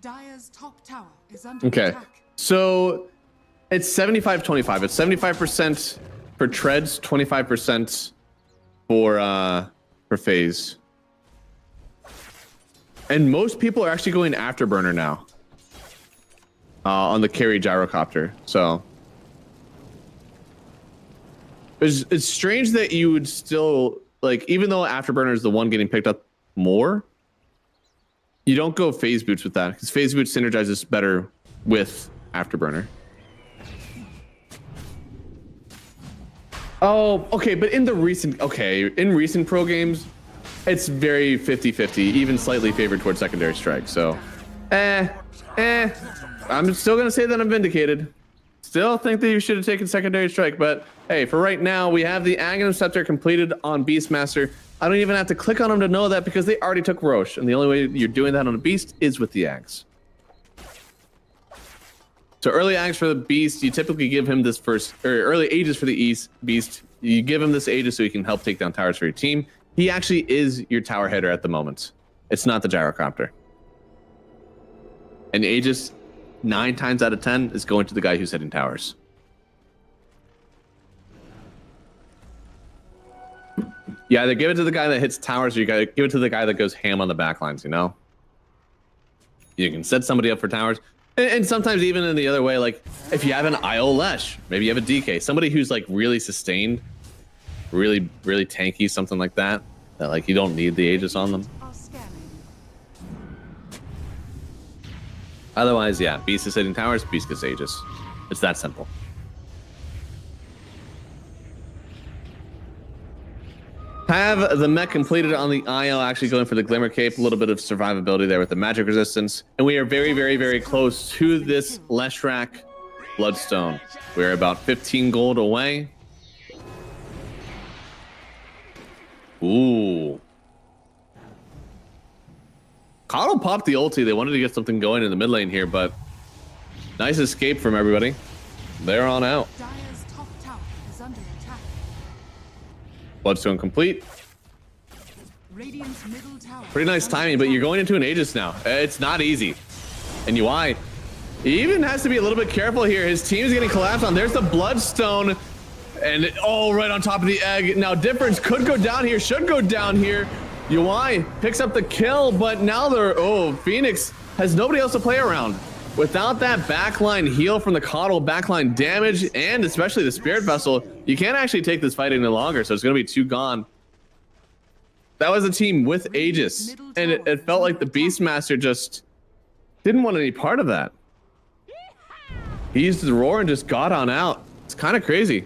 Dire's top tower is under Okay, attack. so it's 75-25. It's 75% for treads, 25% for phase. And most people are actually going afterburner now on the carry gyrocopter. So it's strange that you would still like, even though afterburner is the one getting picked up more, you don't go phase boots with that because phase boots synergizes better with afterburner. Oh, okay, but in recent pro games, it's very 50-50, even slightly favored towards secondary strike. So, I'm still gonna say that I'm vindicated. Still think that you should have taken secondary strike, but hey, for right now, we have the Aghanim Scepter completed on Beastmaster. I don't even have to click on them to know that because they already took Roche, and the only way you're doing that on a Beast is with the Ags. So early Ags for the Beast, you typically give him this first, or early Aegis for the Beast. You give him this Aegis so he can help take down towers for your team. He actually is your tower header at the moment. It's not the gyrocopter. And Aegis, 9 times out of 10, is going to the guy who's hitting towers. You either give it to the guy that hits towers, or you gotta give it to the guy that goes ham on the backlines, you know? You can set somebody up for towers. And sometimes even in the other way, like if you have an IO Lesh, maybe you have a DK, somebody who's like really sustained, really tanky, something like that, that like you don't need the Aegis on them. Otherwise, yeah, Beast is hitting towers, Beast gets Aegis. It's that simple. Have the mech completed on the IO, actually going for the Glimmer Cape, a little bit of survivability there with the magic resistance. And we are very close to this Leshrac Bloodstone. We're about 15 gold away. Ooh. Coddle popped the ulti. They wanted to get something going in the mid lane here, but nice escape from everybody. They're on out. Dire's top tower is under attack. Bloodstone complete. Radiant's middle tower. Pretty nice timing, but you're going into an Aegis now. It's not easy. And UI, he even has to be a little bit careful here. His team's getting collapsed on. There's the Bloodstone. And right on top of the egg. Now difference could go down here, should go down here. UI picks up the kill, but now Phoenix has nobody else to play around. Without that backline heal from the Coddle, backline damage, and especially the Spirit Vessel, you can't actually take this fight any longer, so it's going to be 2 gone. That was a team with Aegis, and it felt like the Beastmaster just didn't want any part of that. He used the roar and just got on out. It's kind of crazy.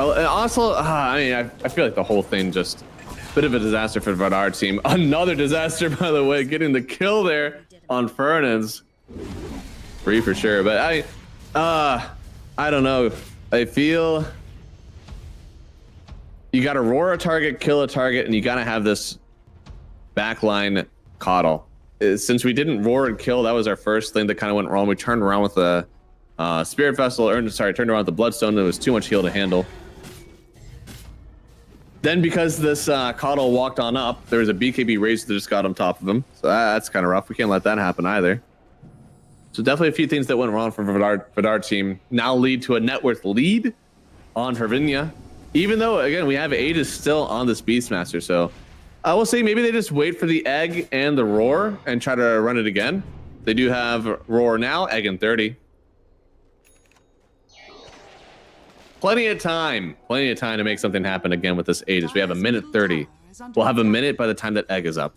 Oh, and also, I feel like the whole thing just a bit of a disaster for the Vardar team. Another disaster, by the way, getting the kill there on Fernand's. Free for sure, but I don't know. I feel you got to roar a target, kill a target, and you got to have this backline Coddle. Since we didn't roar and kill, that was our first thing that kind of went wrong. We turned around with the Spirit Vessel, turned around with the Bloodstone. It was too much heal to handle. Then because this Coddle walked on up, there was a BKB raise that just got on top of him. So that's kind of rough. We can't let that happen either. So definitely a few things that went wrong for Vardar team now lead to a net worth lead on Hervinia. Even though, again, we have Aegis still on this Beastmaster. So I will say maybe they just wait for the egg and the roar and try to run it again. They do have roar now, egg in 30. Plenty of time to make something happen again with this Aegis. We have a minute 30. We'll have a minute by the time that egg is up.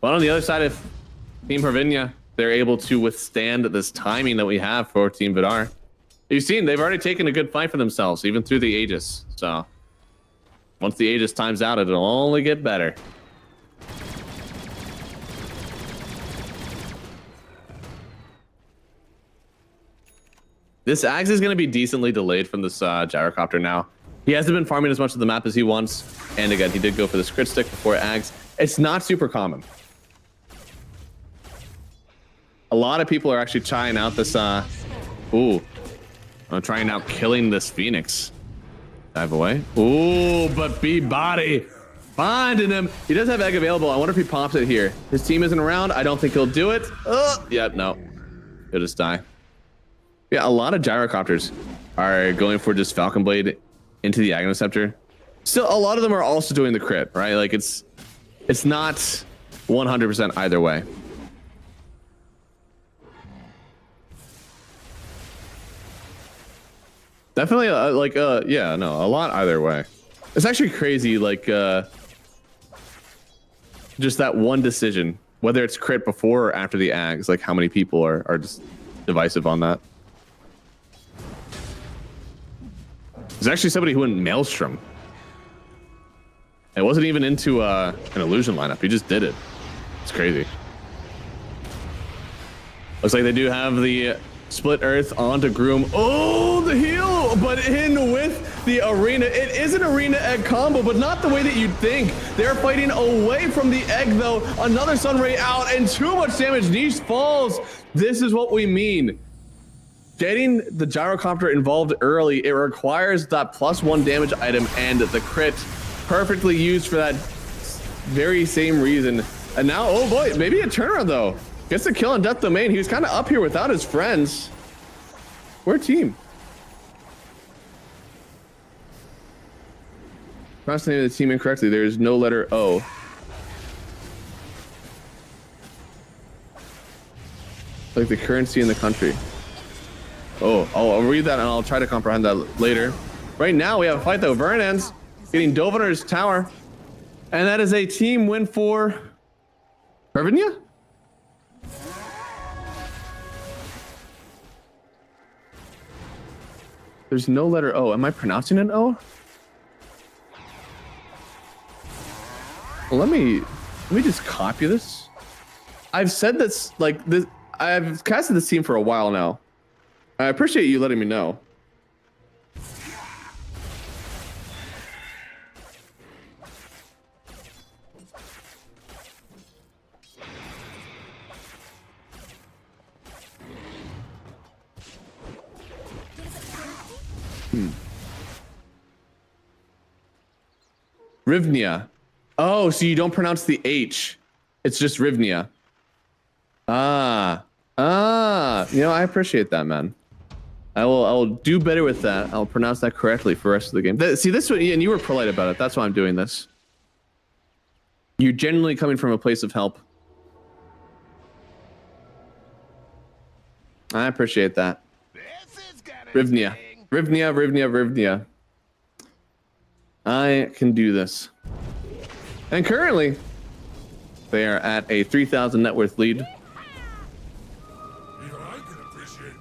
But on the other side of Team Hervinia, they're able to withstand this timing that we have for Team Vidar. You've seen, they've already taken a good fight for themselves, even through the Aegis. So once the Aegis times out, it'll only get better. This Axe is going to be decently delayed from this gyrocopter now. He hasn't been farming as much of the map as he wants. And again, he did go for this crit stick before Ags. It's not super common. A lot of people are actually trying out this, I'm trying out killing this Phoenix. Dive away. Ooh, but B-Body finding him. He does have egg available. I wonder if he pops it here. His team isn't around. I don't think he'll do it. No. He'll just die. Yeah, a lot of gyrocopters are going for just Falcon Blade into the Agnoceptor. Still, a lot of them are also doing the crit, right? Like it's not 100% either way. Definitely, yeah, no, a lot either way. It's actually crazy, like, just that one decision, whether it's crit before or after the Ags, like how many people are just divisive on that. There's actually somebody who went Maelstrom. It wasn't even into an illusion lineup. He just did it. It's crazy. Looks like they do have the split earth onto Groom. Oh, the heal, but in with the arena. It is an arena egg combo, but not the way that you'd think. They're fighting away from the egg though. Another Sunray out and too much damage. Niche falls. This is what we mean. Getting the gyrocopter involved early, it requires that +1 damage item and the crit, perfectly used for that very same reason. And now, oh boy, maybe a turnaround though. Gets the kill on Death Domain. He was kind of up here without his friends. We're a team. Pronounced the name of the team incorrectly. There is no letter O. Like the currency in the country. Oh, I'll read that and I'll try to comprehend that later. Right now we have a fight though. Vernan's getting dove under his tower. And that is a team win for Pervinia? There's no letter O. Am I pronouncing an O? Well, let me just copy this. I've said this like this. I've casted this team for a while now. I appreciate you letting me know. Rivnia. Oh, so you don't pronounce the H. It's just Rivnia. You know, I appreciate that, man. I will do better with that. I'll pronounce that correctly for the rest of the game. See, this one, Ian, you were polite about it. That's why I'm doing this. You're genuinely coming from a place of help. I appreciate that. Rivnia. Rivnia. I can do this. And currently, they are at a 3,000 net worth lead.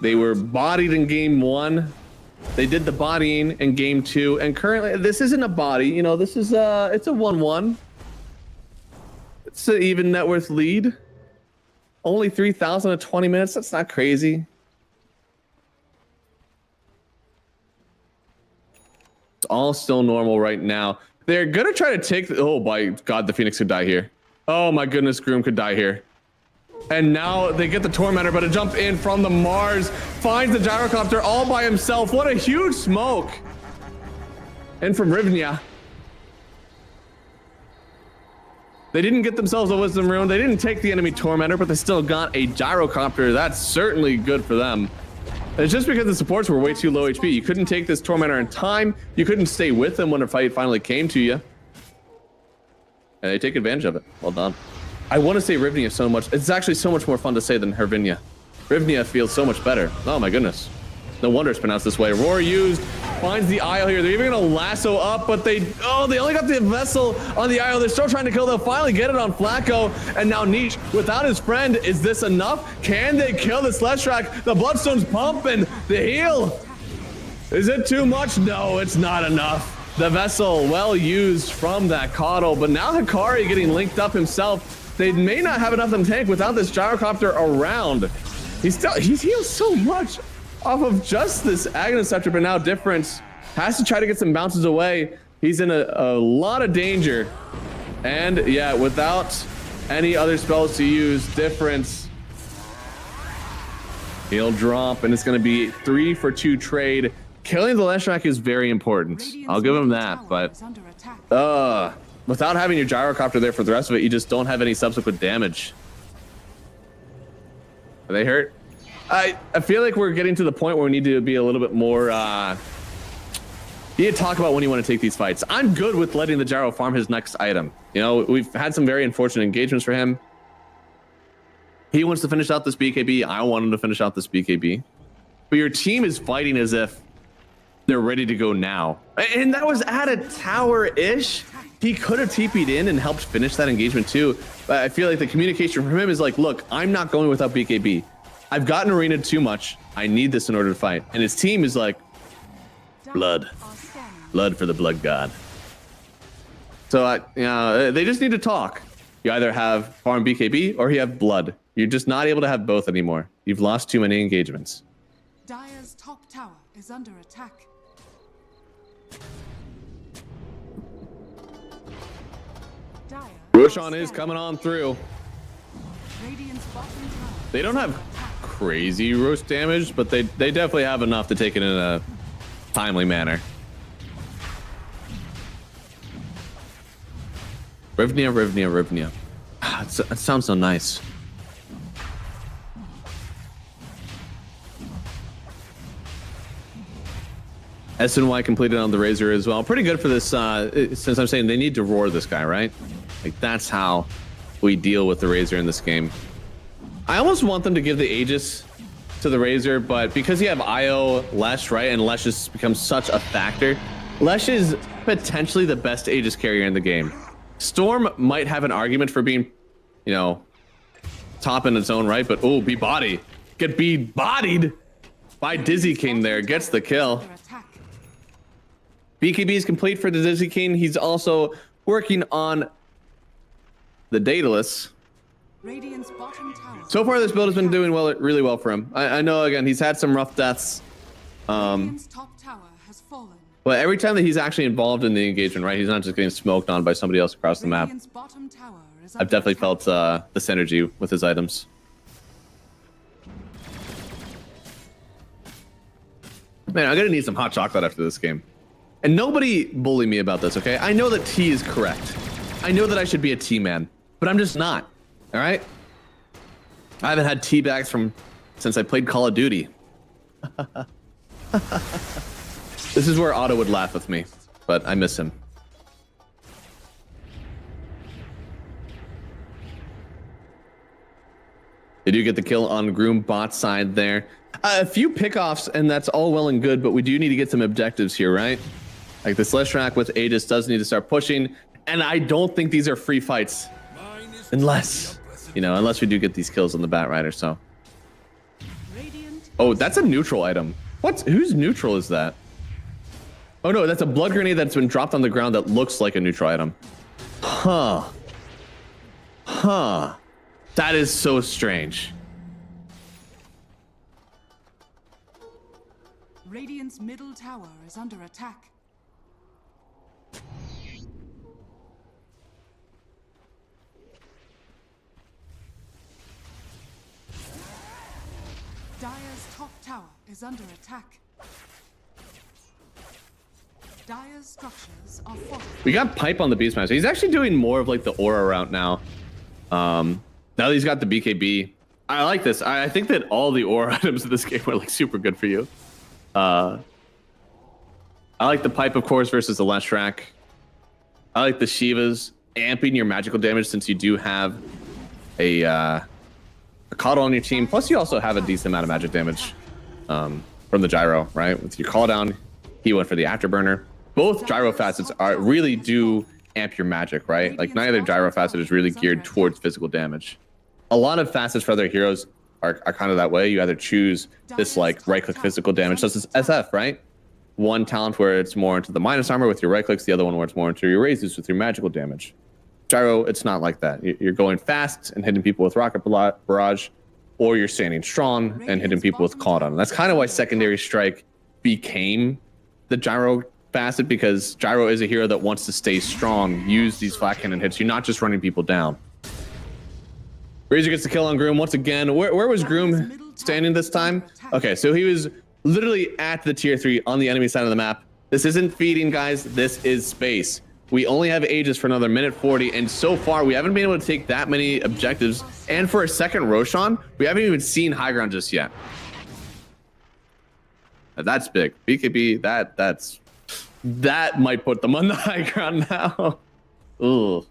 They were bodied in game 1. They did the bodying in game 2. And currently, this isn't a body. You know, this is it's a 1-1. It's an even net worth lead. Only 3,000 in 20 minutes. That's not crazy. It's all still normal right now. They're gonna try to take the, oh my god, the Phoenix could die here. Oh my goodness, Groom could die here. And now they get the Tormentor, but a jump in from the Mars finds the gyrocopter all by himself. What a huge smoke. And from Rivnia. They didn't get themselves a Wisdom Rune. They didn't take the enemy Tormentor, but they still got a gyrocopter. That's certainly good for them. It's just because the supports were way too low HP. You couldn't take this Tormentor in time. You couldn't stay with them when a fight finally came to you. And they take advantage of it. Well done. I want to say Rivnia so much. It's actually so much more fun to say than Hervinia. Rivnia feels so much better. Oh my goodness. No wonder it's pronounced this way. Roar used, finds the Isle here. They're even gonna lasso up, but they only got the vessel on the Isle. They're still trying to kill. They'll finally get it on Flacco. And now Niche, without his friend, is this enough? Can they kill the Celestial? The Bloodstone's pumping. The heal. Is it too much? No, it's not enough. The vessel, well used from that Coddle, but now Hikari getting linked up himself. They may not have enough of them tank without this gyrocopter around. He's healed so much off of just this Agnoceptor, but now different Has to try to get some bounces away. He's in a lot of danger. And yeah, without any other spells to use, difference. He'll drop, and it's going to be 3 for 2 trade. Killing the Leshrac is very important. I'll give him that, but without having your gyrocopter there for the rest of it, you just don't have any subsequent damage. Are they hurt? I feel like we're getting to the point where we need to be a little bit more you need to talk about when you want to take these fights. I'm good with letting the gyro farm his next item. You know, we've had some very unfortunate engagements for him. He wants to finish out this BKB. I want him to finish out this BKB. But your team is fighting as if they're ready to go now. And that was at a tower-ish. He could have TP'd in and helped finish that engagement too. But I feel like the communication from him is like, look, I'm not going without BKB. I've gotten arena too much. I need this in order to fight. And his team is like, blood. Blood for the blood god. So they just need to talk. You either have farm BKB or you have blood. You're just not able to have both anymore. You've lost too many engagements. Dire's top tower is under attack. Roshan is coming on through. Radiant's bottom tower. They don't have crazy roast damage, but they definitely have enough to take it in a timely manner. Rivnia. It sounds so nice. SNY completed on the Razor as well. Pretty good for this, since I'm saying they need to roar this guy, right? Like, that's how we deal with the Razor in this game. I almost want them to give the Aegis to the Razor, but because you have IO Lesh, right? And Lesh has become such a factor. Lesh is potentially the best Aegis carrier in the game. Storm might have an argument for being, you know, top in its own right, but oh, B-body. Get B-bodied by Dizzy King there. Gets the kill. BKB is complete for the Dizzy King. He's also working on the Daedalus. So far, this build has been doing really well for him. I know, again, he's had some rough deaths. But every time that he's actually involved in the engagement, right, he's not just getting smoked on by somebody else across the map. I've definitely felt the synergy with his items. Man, I'm gonna need some hot chocolate after this game. And nobody bully me about this, okay? I know that T is correct. I know that I should be a T man, but I'm just not. All right? I haven't had tea bags since I played Call of Duty. This is where Otto would laugh with me, but I miss him. They do get the kill on Groom bot side there. A few pickoffs, and that's all well and good, but we do need to get some objectives here, right? Like this Leshrac with Aegis does need to start pushing, and I don't think these are free fights. Unless we do get these kills on the Bat Rider, so. Oh, that's a neutral item. Whose neutral is that? Oh no, that's a blood grenade that's been dropped on the ground that looks like a neutral item. Huh. That is so strange. Radiant's middle tower is under attack. Dire's top tower is under attack. Dire's structures are fortified. We got Pipe on the Beastmaster. He's actually doing more of like the aura route now. Now that he's got the BKB. I like this. I think that all the aura items in this game are like super good for you. I like the Pipe, of course, versus the Leshrac. I like the Shivas amping your magical damage since you do have a Coddle on your team. Plus, you also have a decent amount of magic damage from the Gyro, right? With your call down, he went for the Afterburner. Both Gyro facets really do amp your magic, right? Like neither Gyro facet is really geared towards physical damage. A lot of facets for other heroes are kind of that way. You either choose this like right-click physical damage, such as SF, right? One talent where it's more into the minus armor with your right clicks, the other one where it's more into your raises with your magical damage. Gyro, it's not like that. You're going fast and hitting people with Rocket Barrage, or you're standing strong and hitting people with Call Down. That's kind of why Secondary Strike became the gyro facet because gyro is a hero that wants to stay strong, use these flat cannon hits. You're not just running people down. Razor gets the kill on Groom once again. Where was Groom standing this time? Okay, so he was literally at the tier 3 on the enemy side of the map. This isn't feeding, guys. This is space. We only have Aegis for another minute 40, and so far we haven't been able to take that many objectives. And for a second Roshan, we haven't even seen high ground just yet. That's big. BKB, that might put them on the high ground now. Ooh.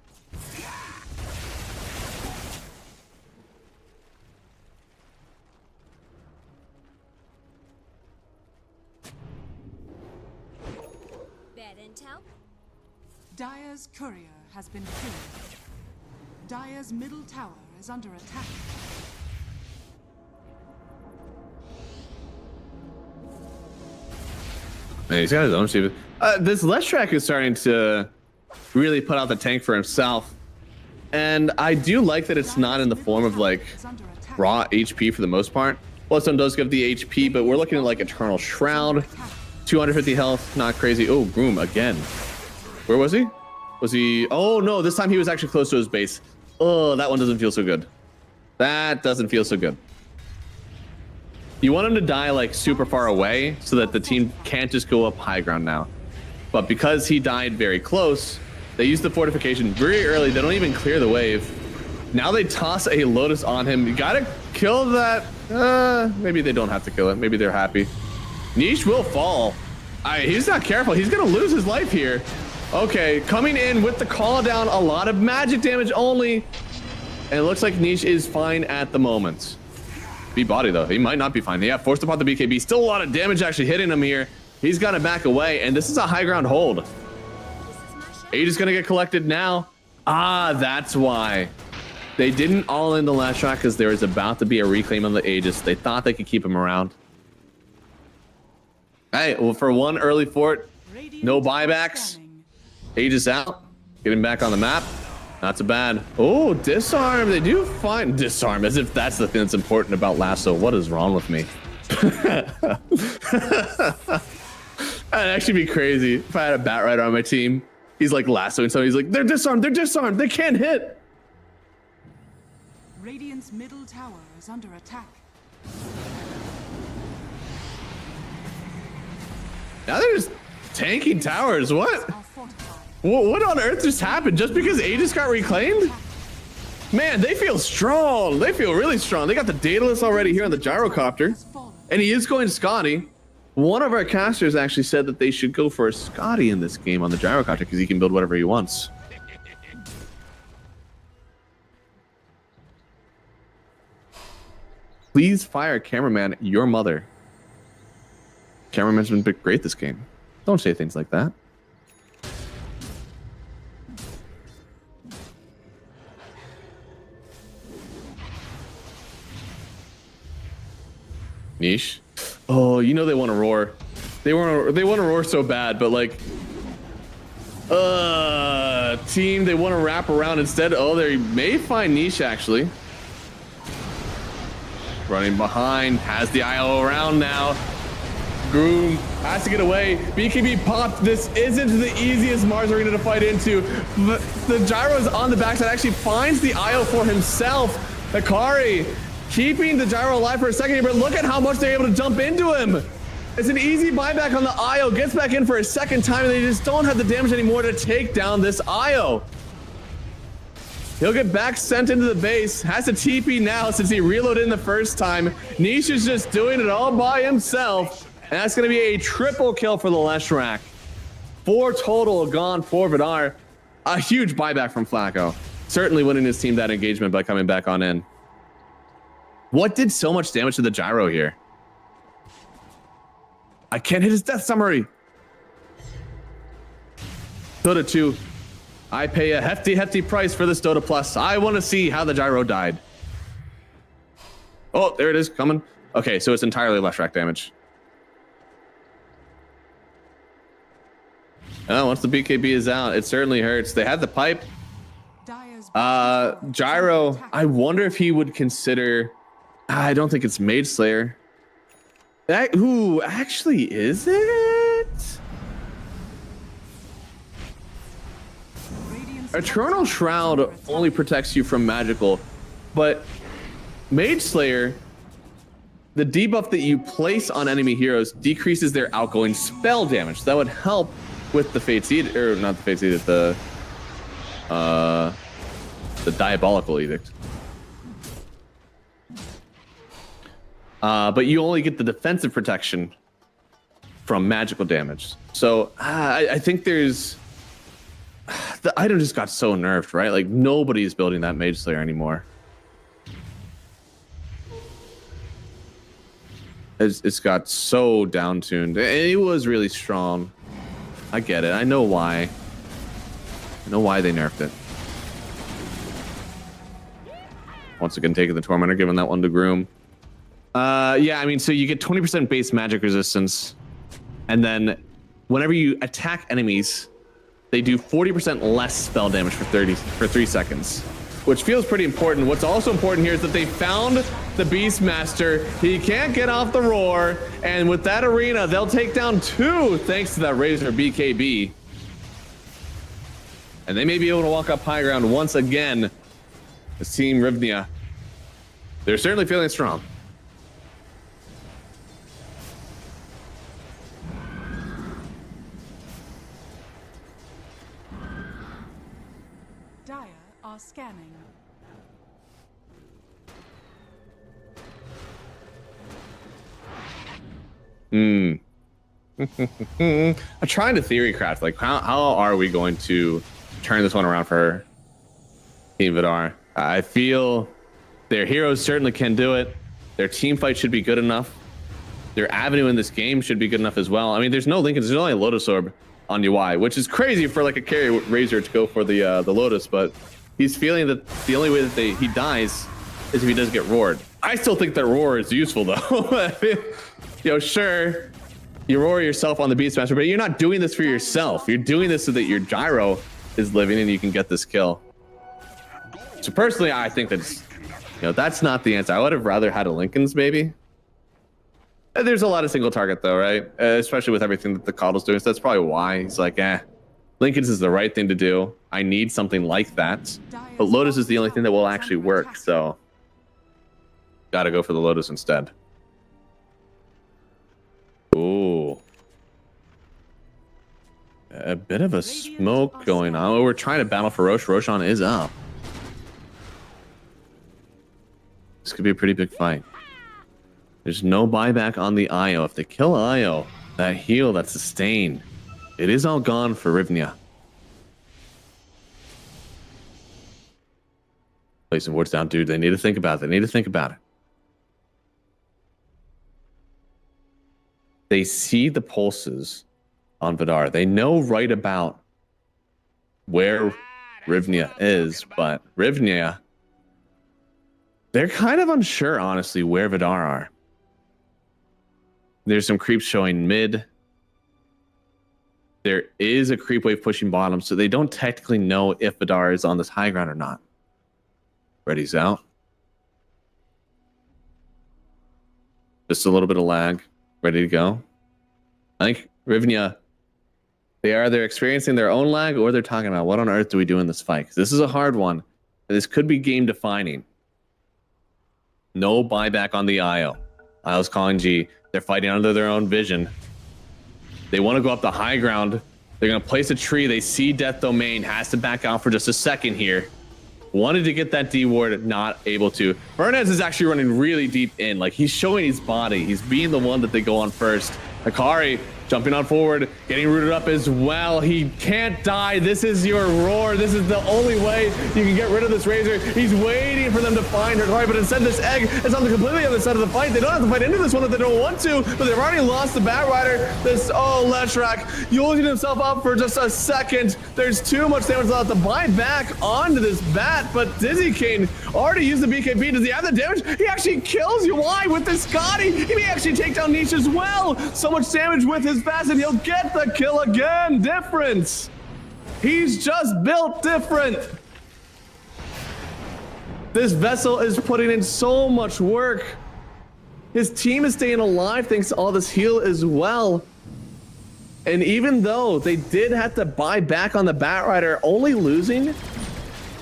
Bad intel? Dire's courier has been killed. Dire's middle tower is under attack. Man, he's got his own shape. This Leshrac is starting to really put out the tank for himself. And I do like that it's not in the form of like raw HP for the most part. Bloodstone does give the HP, but we're looking at like Eternal Shroud, 250 health, not crazy. Oh, Groom again. Where was he? Was he? Oh no, this time he was actually close to his base. Oh, that one doesn't feel so good. That doesn't feel so good. You want him to die like super far away so that the team can't just go up high ground now. But because he died very close, they use the fortification very early. They don't even clear the wave. Now they toss a Lotus on him. You gotta kill that. Maybe they don't have to kill it. Maybe they're happy. Niche will fall. He's not careful. He's gonna lose his life here. Okay, coming in with the call down, a lot of magic damage only. And it looks like Niche is fine at the moment. B-body though, he might not be fine. Yeah, forced upon the BKB. Still a lot of damage actually hitting him here. He's got to back away, and this is a high ground hold. Aegis gonna get collected now. Ah, that's why. They didn't all in the last shot because there was about to be a reclaim on the Aegis. They thought they could keep him around. Hey, well, for one early fort, no buybacks. Aegis out. Get him back on the map. Not so bad. Oh, disarm. They do find disarm as if that's the thing that's important about Lasso. What is wrong with me? That'd actually be crazy if I had a bat rider on my team. He's like lassoing someone. He's like, they're disarmed. They're disarmed. They can't hit. Radiant's middle tower is under attack. Now they're just tanking towers. What? Are fortified. What on earth just happened? Just because Aegis got reclaimed? Man, they feel strong. They feel really strong. They got the Daedalus already here on the gyrocopter. And he is going Scotty. One of our casters actually said that they should go for a Scotty in this game on the gyrocopter because he can build whatever he wants. Please fire cameraman your mother. Cameraman's been great this game. Don't say things like that. Niche. Oh, you know they want to roar. They want to roar so bad, but like, team, they want to wrap around instead. Oh, they may find Niche actually. Running behind, has the IO around now. Groom has to get away. BKB popped. This isn't the easiest Mars arena to fight into. The gyro is on the backside, actually finds the IO for himself. Akari keeping the gyro alive for a second here, but look at how much they're able to jump into him. It's an easy buyback on the IO, gets back in for a second time, and they just don't have the damage anymore to take down this IO. He'll get back sent into the base, has to TP now since he reloaded in the first time. Niche is just doing it all by himself, and that's gonna be a triple kill for the Leshrac. 4 total gone for Vidar. A huge buyback from Flacco. Certainly winning his team that engagement by coming back on in. What did so much damage to the gyro here? I can't hit his death summary. Dota 2. I pay a hefty price for this Dota Plus. I want to see how the gyro died. Oh, there it is, coming. Okay, so it's entirely Leshrac damage. Oh, once the BKB is out, it certainly hurts. They had the pipe. Gyro, I wonder if he would consider... I don't think it's Mage Slayer. That, ooh, actually, is it? Eternal Shroud only protects you from magical, but Mage Slayer, the debuff that you place on enemy heroes decreases their outgoing spell damage. So that would help with the Fate's Edict, or not the Fate's Edict, the Diabolical Edict. But you only get the defensive protection from magical damage. So I think there's... The item just got so nerfed, right? Like, nobody's building that Mage Slayer anymore. It's got so down-tuned. It was really strong. I get it. I know why. I know why they nerfed it. Once again, taking the Tormentor, giving that one to Groom. Yeah, I mean, so you get 20% base magic resistance, and then whenever you attack enemies, they do 40% less spell damage for 3 seconds, which feels pretty important. What's also important here is that they found the Beastmaster. He can't get off the roar, and with that arena, they'll take down 2 thanks to that Razor BKB. And they may be able to walk up high ground once again. This Team Rivnia, they're certainly feeling strong. Dire are scanning. I'm trying to theory craft, like, how are we going to turn this one around for Team Vidar? I feel their heroes certainly can do it. Their team fight should be good enough. Their avenue in this game should be good enough as well. I mean, there's no Lincoln, there's only a Lotus Orb on UI, which is crazy for like a carry Razor to go for the Lotus, but he's feeling that the only way that he dies is if he does get roared. I still think that roar is useful though. You know, sure, you roar yourself on the Beastmaster, but you're not doing this for yourself. You're doing this so that your gyro is living and you can get this kill. So personally, I think that's, you know, that's not the answer. I would have rather had a Lincoln's maybe. There's a lot of single target though, right? Especially with everything that the Coddle's doing. So that's probably why he's like, Lincoln's is the right thing to do. I need something like that. But Lotus is the only thing that will actually work. So gotta go for the Lotus instead. Ooh. A bit of a smoke going on. Oh, we're trying to battle for Rosh. Roshan is up. This could be a pretty big fight. There's no buyback on the Io. If they kill Io, that heal, that sustain, it is all gone for Rivnia. Placing wards down, dude. They need to think about it. They need to think about it. They see the pulses on Vidar. They know right about where Rivnia is, but Rivnia, they're kind of unsure, honestly, where Vidar are. There's some creeps showing mid. There is a creep wave pushing bottom, so they don't technically know if Vidar is on this high ground or not. Ready's out. Just a little bit of lag. Ready to go. I think Rivnia, they're either experiencing their own lag or they're talking about what on earth do we do in this fight? 'Cause this is a hard one. And this could be game defining. No buyback on the IO. IO's calling G. They're fighting under their own vision. They want to go up the high ground. They're going to place a tree. They see Death Domain. Has to back out for just a second here. Wanted to get that D ward, not able to. Bernez is actually running really deep in. Like, he's showing his body. He's being the one that they go on first. Akari jumping on forward, getting rooted up as well. He can't die. This is your roar. This is the only way you can get rid of this Razor. He's waiting for them to find Akari, but instead this egg is on the completely other side of the fight. They don't have to fight into this one if they don't want to, but they've already lost the Bat Rider. This, oh, Leshrac, using himself up for just a second. There's too much damage left to buy back onto this Bat, but Dizzy King already used the BKB. Does he have the damage? He actually kills you. Why? With this Scotty, he may actually take down Niche as well. So much damage with his facet. He'll get the kill again. Difference. He's just built different. This Vessel is putting in so much work. His team is staying alive thanks to all this heal as well. And even though they did have to buy back on the Batrider, only losing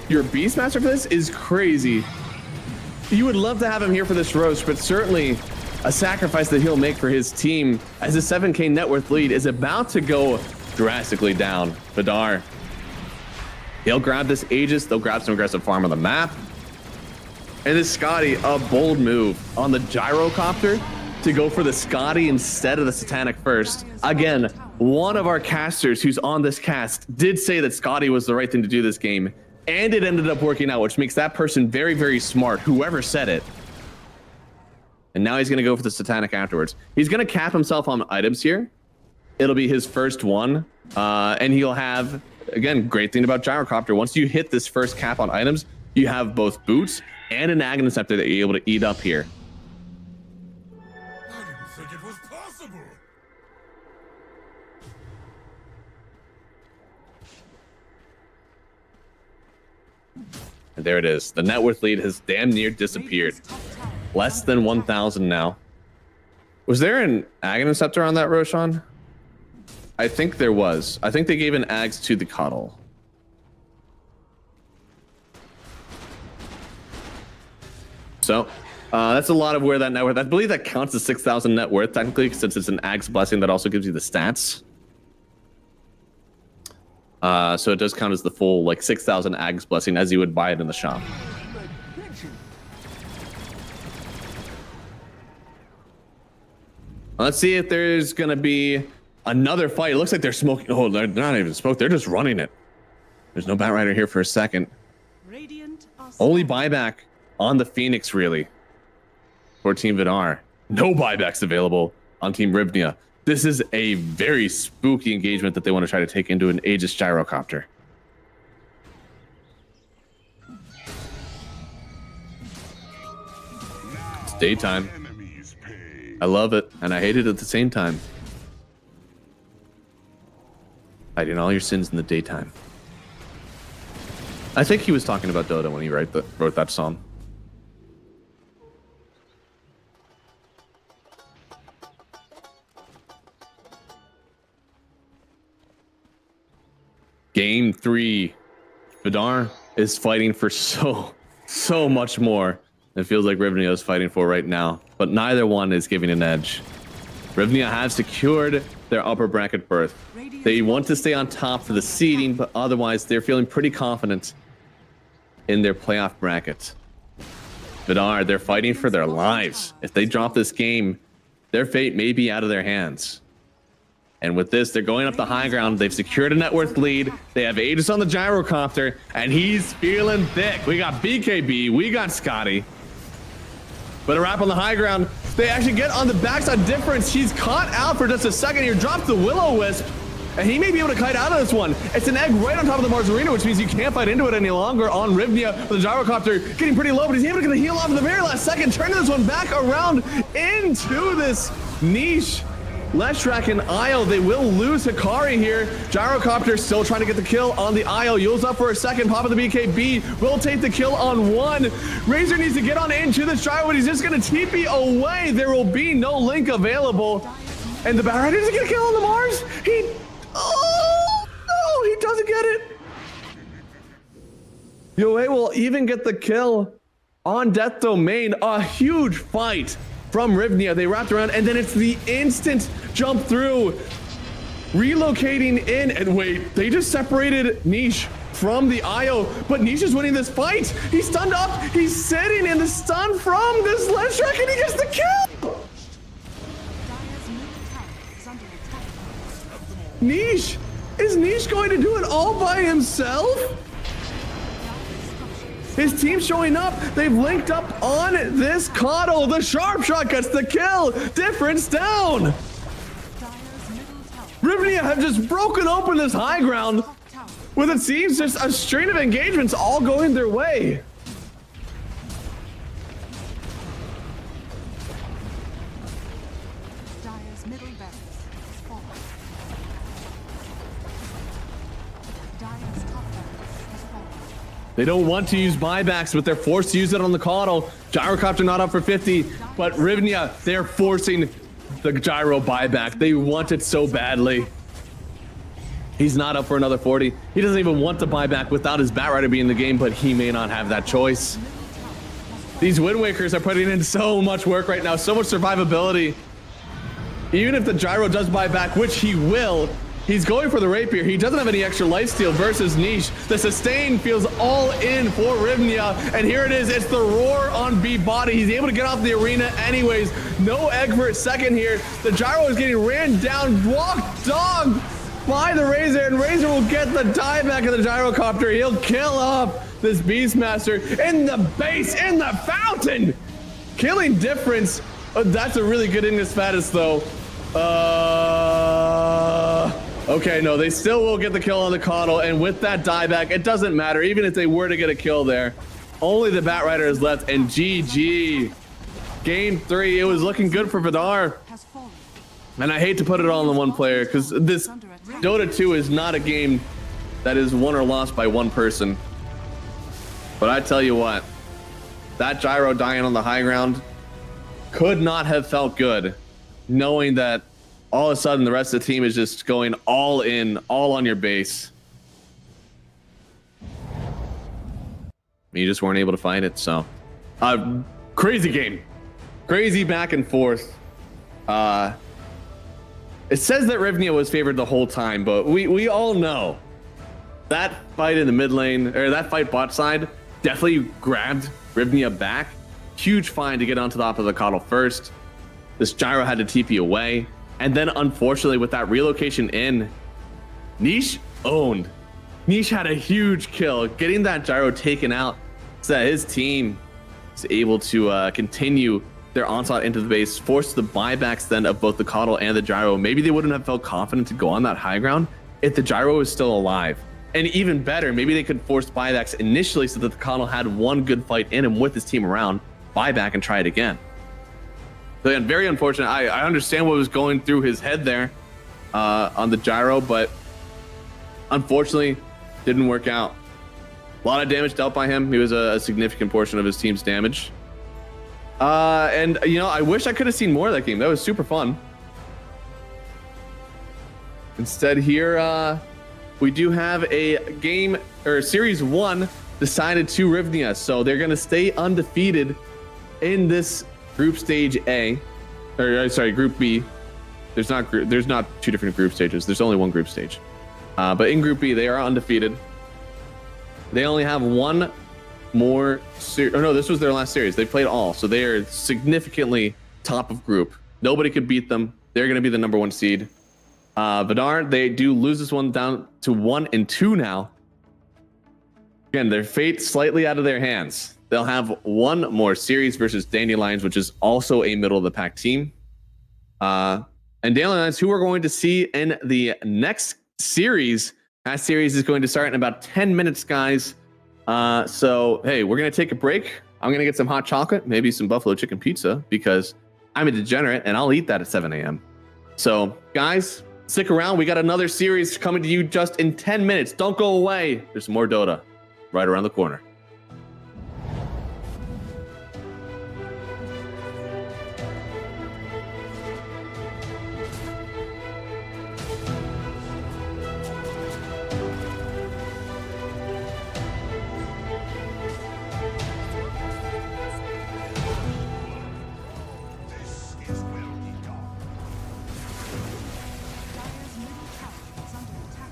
your Beastmaster for this is crazy. You would love to have him here for this roast, but certainly a sacrifice that he'll make for his team as the 7K net worth lead is about to go drastically down. Vidar, he'll grab this Aegis, they'll grab some aggressive farm on the map. And this Scotty, a bold move on the gyrocopter to go for the Scotty instead of the Satanic first. Again, one of our casters who's on this cast did say that Scotty was the right thing to do this game, and it ended up working out, which makes that person very, very smart, whoever said it. And now he's going to go for the Satanic afterwards. He's going to cap himself on items here. It'll be his first one, and he'll have, again, great thing about gyrocopter, once you hit this first cap on items, you have both boots and an Aghanim Scepter that you're able to eat up here. I didn't think it was possible. And there it is. The net worth lead has damn near disappeared. Less than 1,000 now. Was there an Aghanim Scepter on that, Roshan? I think there was. I think they gave an Ags to the Coddle. So that's a lot of where that net worth, I believe that counts as 6,000 net worth technically, since it's an Ags blessing that also gives you the stats. So it does count as the full like 6,000 Ags blessing as you would buy it in the shop. Let's see if there's gonna be another fight. It looks like they're smoking. Oh, they're not even smoke. They're just running it. There's no Batrider here for a second. Radiant are Only buyback on the Phoenix, really, for Team Vidar. No buybacks available on Team Rivnia. This is a very spooky engagement that they want to try to take into an Aegis gyrocopter. It's daytime. Enemies pay. I love it, and I hate it at the same time. Hiding all your sins in the daytime. I think he was talking about Dota when he wrote that song. Game 3. Vidar is fighting for so much more than it feels like Rivnia is fighting for right now. But neither one is giving an edge. Rivnia has secured their upper bracket berth. They want to stay on top for the seeding, but otherwise they're feeling pretty confident in their playoff bracket. Vidar, they're fighting for their lives. If they drop this game, their fate may be out of their hands. And with this, they're going up the high ground. They've secured a net worth lead. They have Aegis on the gyrocopter, and he's feeling thick. We got BKB, we got Scotty. But a wrap on the high ground. They actually get on the backside difference. He's caught out for just a second here. Drops the Will-O-Wisp, and he may be able to kite out of this one. It's an egg right on top of the Mars Arena, which means you can't fight into it any longer on Rivnia. With the gyrocopter getting pretty low, but he's able to heal off in the very last second, turning this one back around into this niche. Leshrac and Isle, they will lose Hikari here. Gyrocopter still trying to get the kill on the Isle. Yule's up for a second. Pop of the BKB will take the kill on one. Razor needs to get on into the Gyro, but he's just going to TP away. There will be no link available. And the Batrider doesn't get a kill on the Mars. Oh, no, he doesn't get it. Yoe will even get the kill on Death Domain. A huge fight from Rivnia. They wrapped around, and then it's the instant jump through, relocating in, and wait, they just separated Niche from the IO, but Niche is winning this fight. He's stunned up, he's sitting in the stun from this Leshrac, and he gets the kill. Niche, is Niche going to do it all by himself? His team showing up. They've linked up on this Coddle. The sharp shot gets the kill. Difference down. Rivnia have just broken open this high ground with, it seems, just a string of engagements all going their way. Dire's middle barracks has fallen. Dire's top barracks has fallen. They don't want to use buybacks, but they're forced to use it on the Coddle. Gyrocopter not up for 50, but Rivnia, they're forcing the Gyro buyback. They want it so badly. He's not up for another 40. He doesn't even want to buy back without his Batrider being in the game, but he may not have that choice. These Wind Wakers are putting in so much work right now, so much survivability. Even if the Gyro does buy back, which he will, he's going for the Rapier. He doesn't have any extra lifesteal versus Niche. The sustain feels all in for Rivnia, and here it is. It's the roar on B body. He's able to get off the arena anyways. No egg for a second here. The Gyro is getting ran down, walked dog by the Razor, and Razor will get the dieback of the Gyrocopter. He'll kill off this Beastmaster in the base, in the fountain. Killing difference. That's a really good Ignis Fatus though. Okay, no, they still will get the kill on the Coddle, and with that dieback, it doesn't matter. Even if they were to get a kill there, only the Batrider is left, and GG. Game 3, it was looking good for Vidar. Has fallen. And I hate to put it all on one player, because this Dota 2 is not a game that is won or lost by one person. But I tell you what, that Gyro dying on the high ground could not have felt good, knowing that all of a sudden the rest of the team is just going all in, all on your base. You just weren't able to find it, so. Crazy game. Crazy back and forth. It says that Rivnia was favored the whole time, but we all know that fight in the mid lane, or that fight bot side, definitely grabbed Rivnia back. Huge find to get onto the top of the Coddle first. This Gyro had to TP away. And then unfortunately with that relocation in, Niche owned. Niche had a huge kill, getting that Gyro taken out so that his team is able to continue their onslaught into the base, force the buybacks then of both the Coddle and the Gyro. Maybe they wouldn't have felt confident to go on that high ground if the Gyro was still alive. And even better, maybe they could force buybacks initially so that the Coddle had one good fight in him with his team around, buyback and try it again. So again, very unfortunate. I understand what was going through his head there on the Gyro, but unfortunately didn't work out. A lot of damage dealt by him. He was a significant portion of his team's damage. And you know, I wish I could have seen more of that game. That was super fun. Instead here, we do have a game, or series 1 decided to Rivnia. So they're going to stay undefeated in this group stage A, or sorry, group B. There's not two different group stages. There's only one group stage. But in group B, they are undefeated. They only have one more no, this was their last series. They played all, so they are significantly top of group. Nobody could beat them. They're going to be the #1 seed. Vidar, they do lose this one down to 1 and 2 now. Again, their fate slightly out of their hands. They'll have one more series versus Dandelions, which is also a middle of the pack team. And Dandelions, who we're going to see in the next series. That series is going to start in about 10 minutes, guys. So, hey, we're going to take a break. I'm going to get some hot chocolate, maybe some buffalo chicken pizza, because I'm a degenerate and I'll eat that at 7 a.m. So, guys, stick around. We got another series coming to you just in 10 minutes. Don't go away. There's more Dota right around the corner. Dire's middle tower is under attack.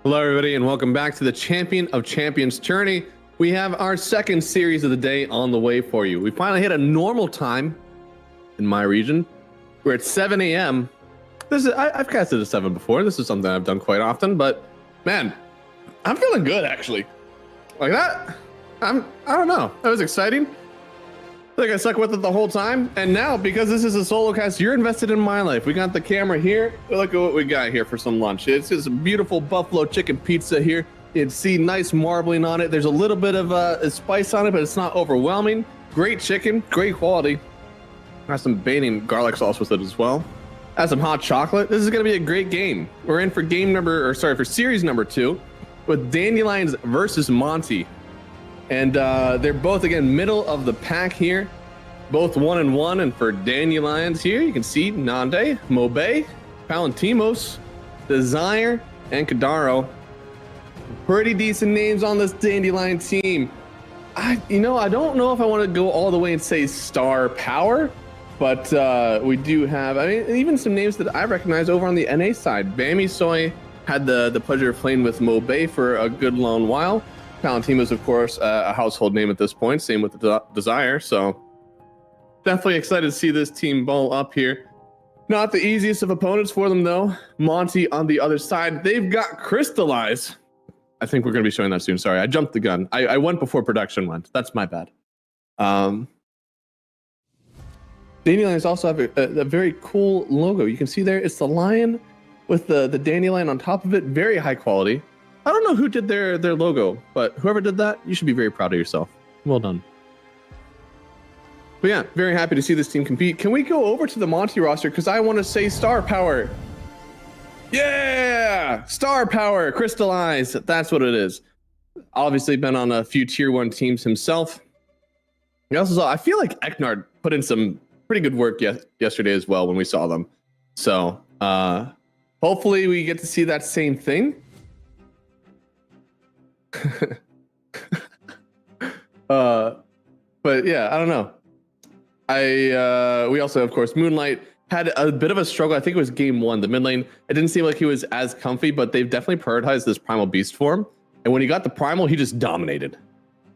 Hello, everybody, and welcome back to the Champion of Champions tourney. We have our second series of the day on the way for you. We finally hit a normal time in my region. We're at 7 a.m. I've casted at 7 before. This is something I've done quite often, but man, I'm feeling good actually. Like that, I don't know. That was exciting. I think I stuck with it the whole time. And now, because this is a solo cast, you're invested in my life. We got the camera here. Look at what we got here for some lunch. It's just a beautiful buffalo chicken pizza here. You can see nice marbling on it. There's a little bit of spice on it, but it's not overwhelming. Great chicken, great quality. Got some Baiting garlic sauce with it as well. Got some hot chocolate. This is going to be a great game. We're in for for series number 2 with Dandelions versus Monty. And they're both, again, middle of the pack here. Both 1-1. And for Dandelions here, you can see Nande, Mobe, Palantimos, Desire, and Kadaro. Pretty decent names on this Dandelion team. I don't know if I want to go all the way and say star power, but we do have, even some names that I recognize over on the NA side. Bami Soy had the pleasure of playing with Mobe for a good long while. Palantimos, of course, a household name at this point. Same with the Desire. So definitely excited to see this team ball up here. Not the easiest of opponents for them, though. Monty on the other side. They've got Crystallize. I think we're going to be showing that soon. Sorry, I jumped the gun. I went before production went. That's my bad. Dandelions also have a very cool logo. You can see there, it's the lion with the dandelion on top of it. Very high quality. I don't know who did their logo, but whoever did that, you should be very proud of yourself. Well done. But yeah, very happy to see this team compete. Can we go over to the Monty roster? Because I want to say star power. Yeah! Star power, Crystallize. That's what it is. Obviously been on a few tier 1 teams himself. We also saw, I feel like Eknard put in some pretty good work yesterday as well when we saw them. So hopefully we get to see that same thing. But yeah, I don't know. We also, of course, Moonlight had a bit of a struggle. I think it was game 1, the mid lane. It didn't seem like he was as comfy, but they've definitely prioritized this Primal Beast form. And when he got the Primal, he just dominated.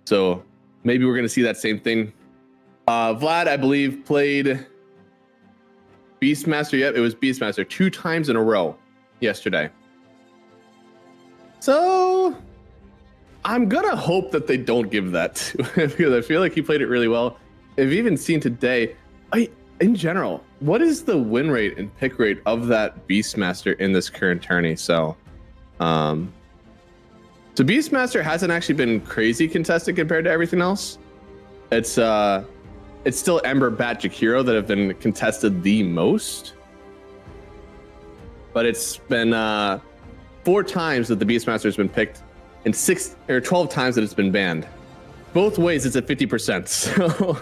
So maybe we're going to see that same thing. Vlad, I believe, played Beastmaster. Yep, it was Beastmaster 2 times in a row yesterday. So I'm going to hope that they don't give that to him because I feel like he played it really well. I've even seen today, in general, what is the win rate and pick rate of that Beastmaster in this current tourney? So Beastmaster hasn't actually been crazy contested compared to everything else. It's still Ember, Bat, Jakiro that have been contested the most. But it's been 4 times that the Beastmaster has been picked and 6 or 12 times that it's been banned. Both ways it's at 50%. So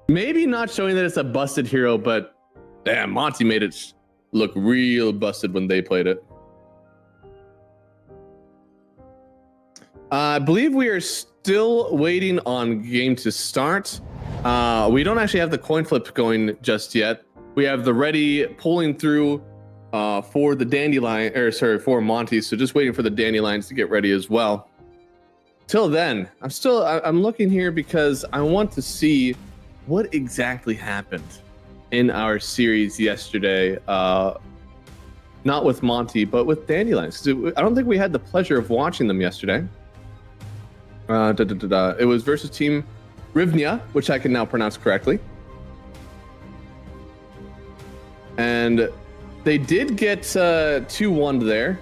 maybe not showing that it's a busted hero, but damn, Monty made it look real busted when they played it. I believe we are still waiting on game to start. We don't actually have the coin flip going just yet. We have the ready pulling through for the Dandelion, for Monty. So just waiting for the Dandelions to get ready as well. Till then, I'm looking here because I want to see what exactly happened in our series yesterday. Not with Monty, but with Dandelions. I don't think we had the pleasure of watching them yesterday. It was versus Team Rivnia, which I can now pronounce correctly. And they did get 2-1 there.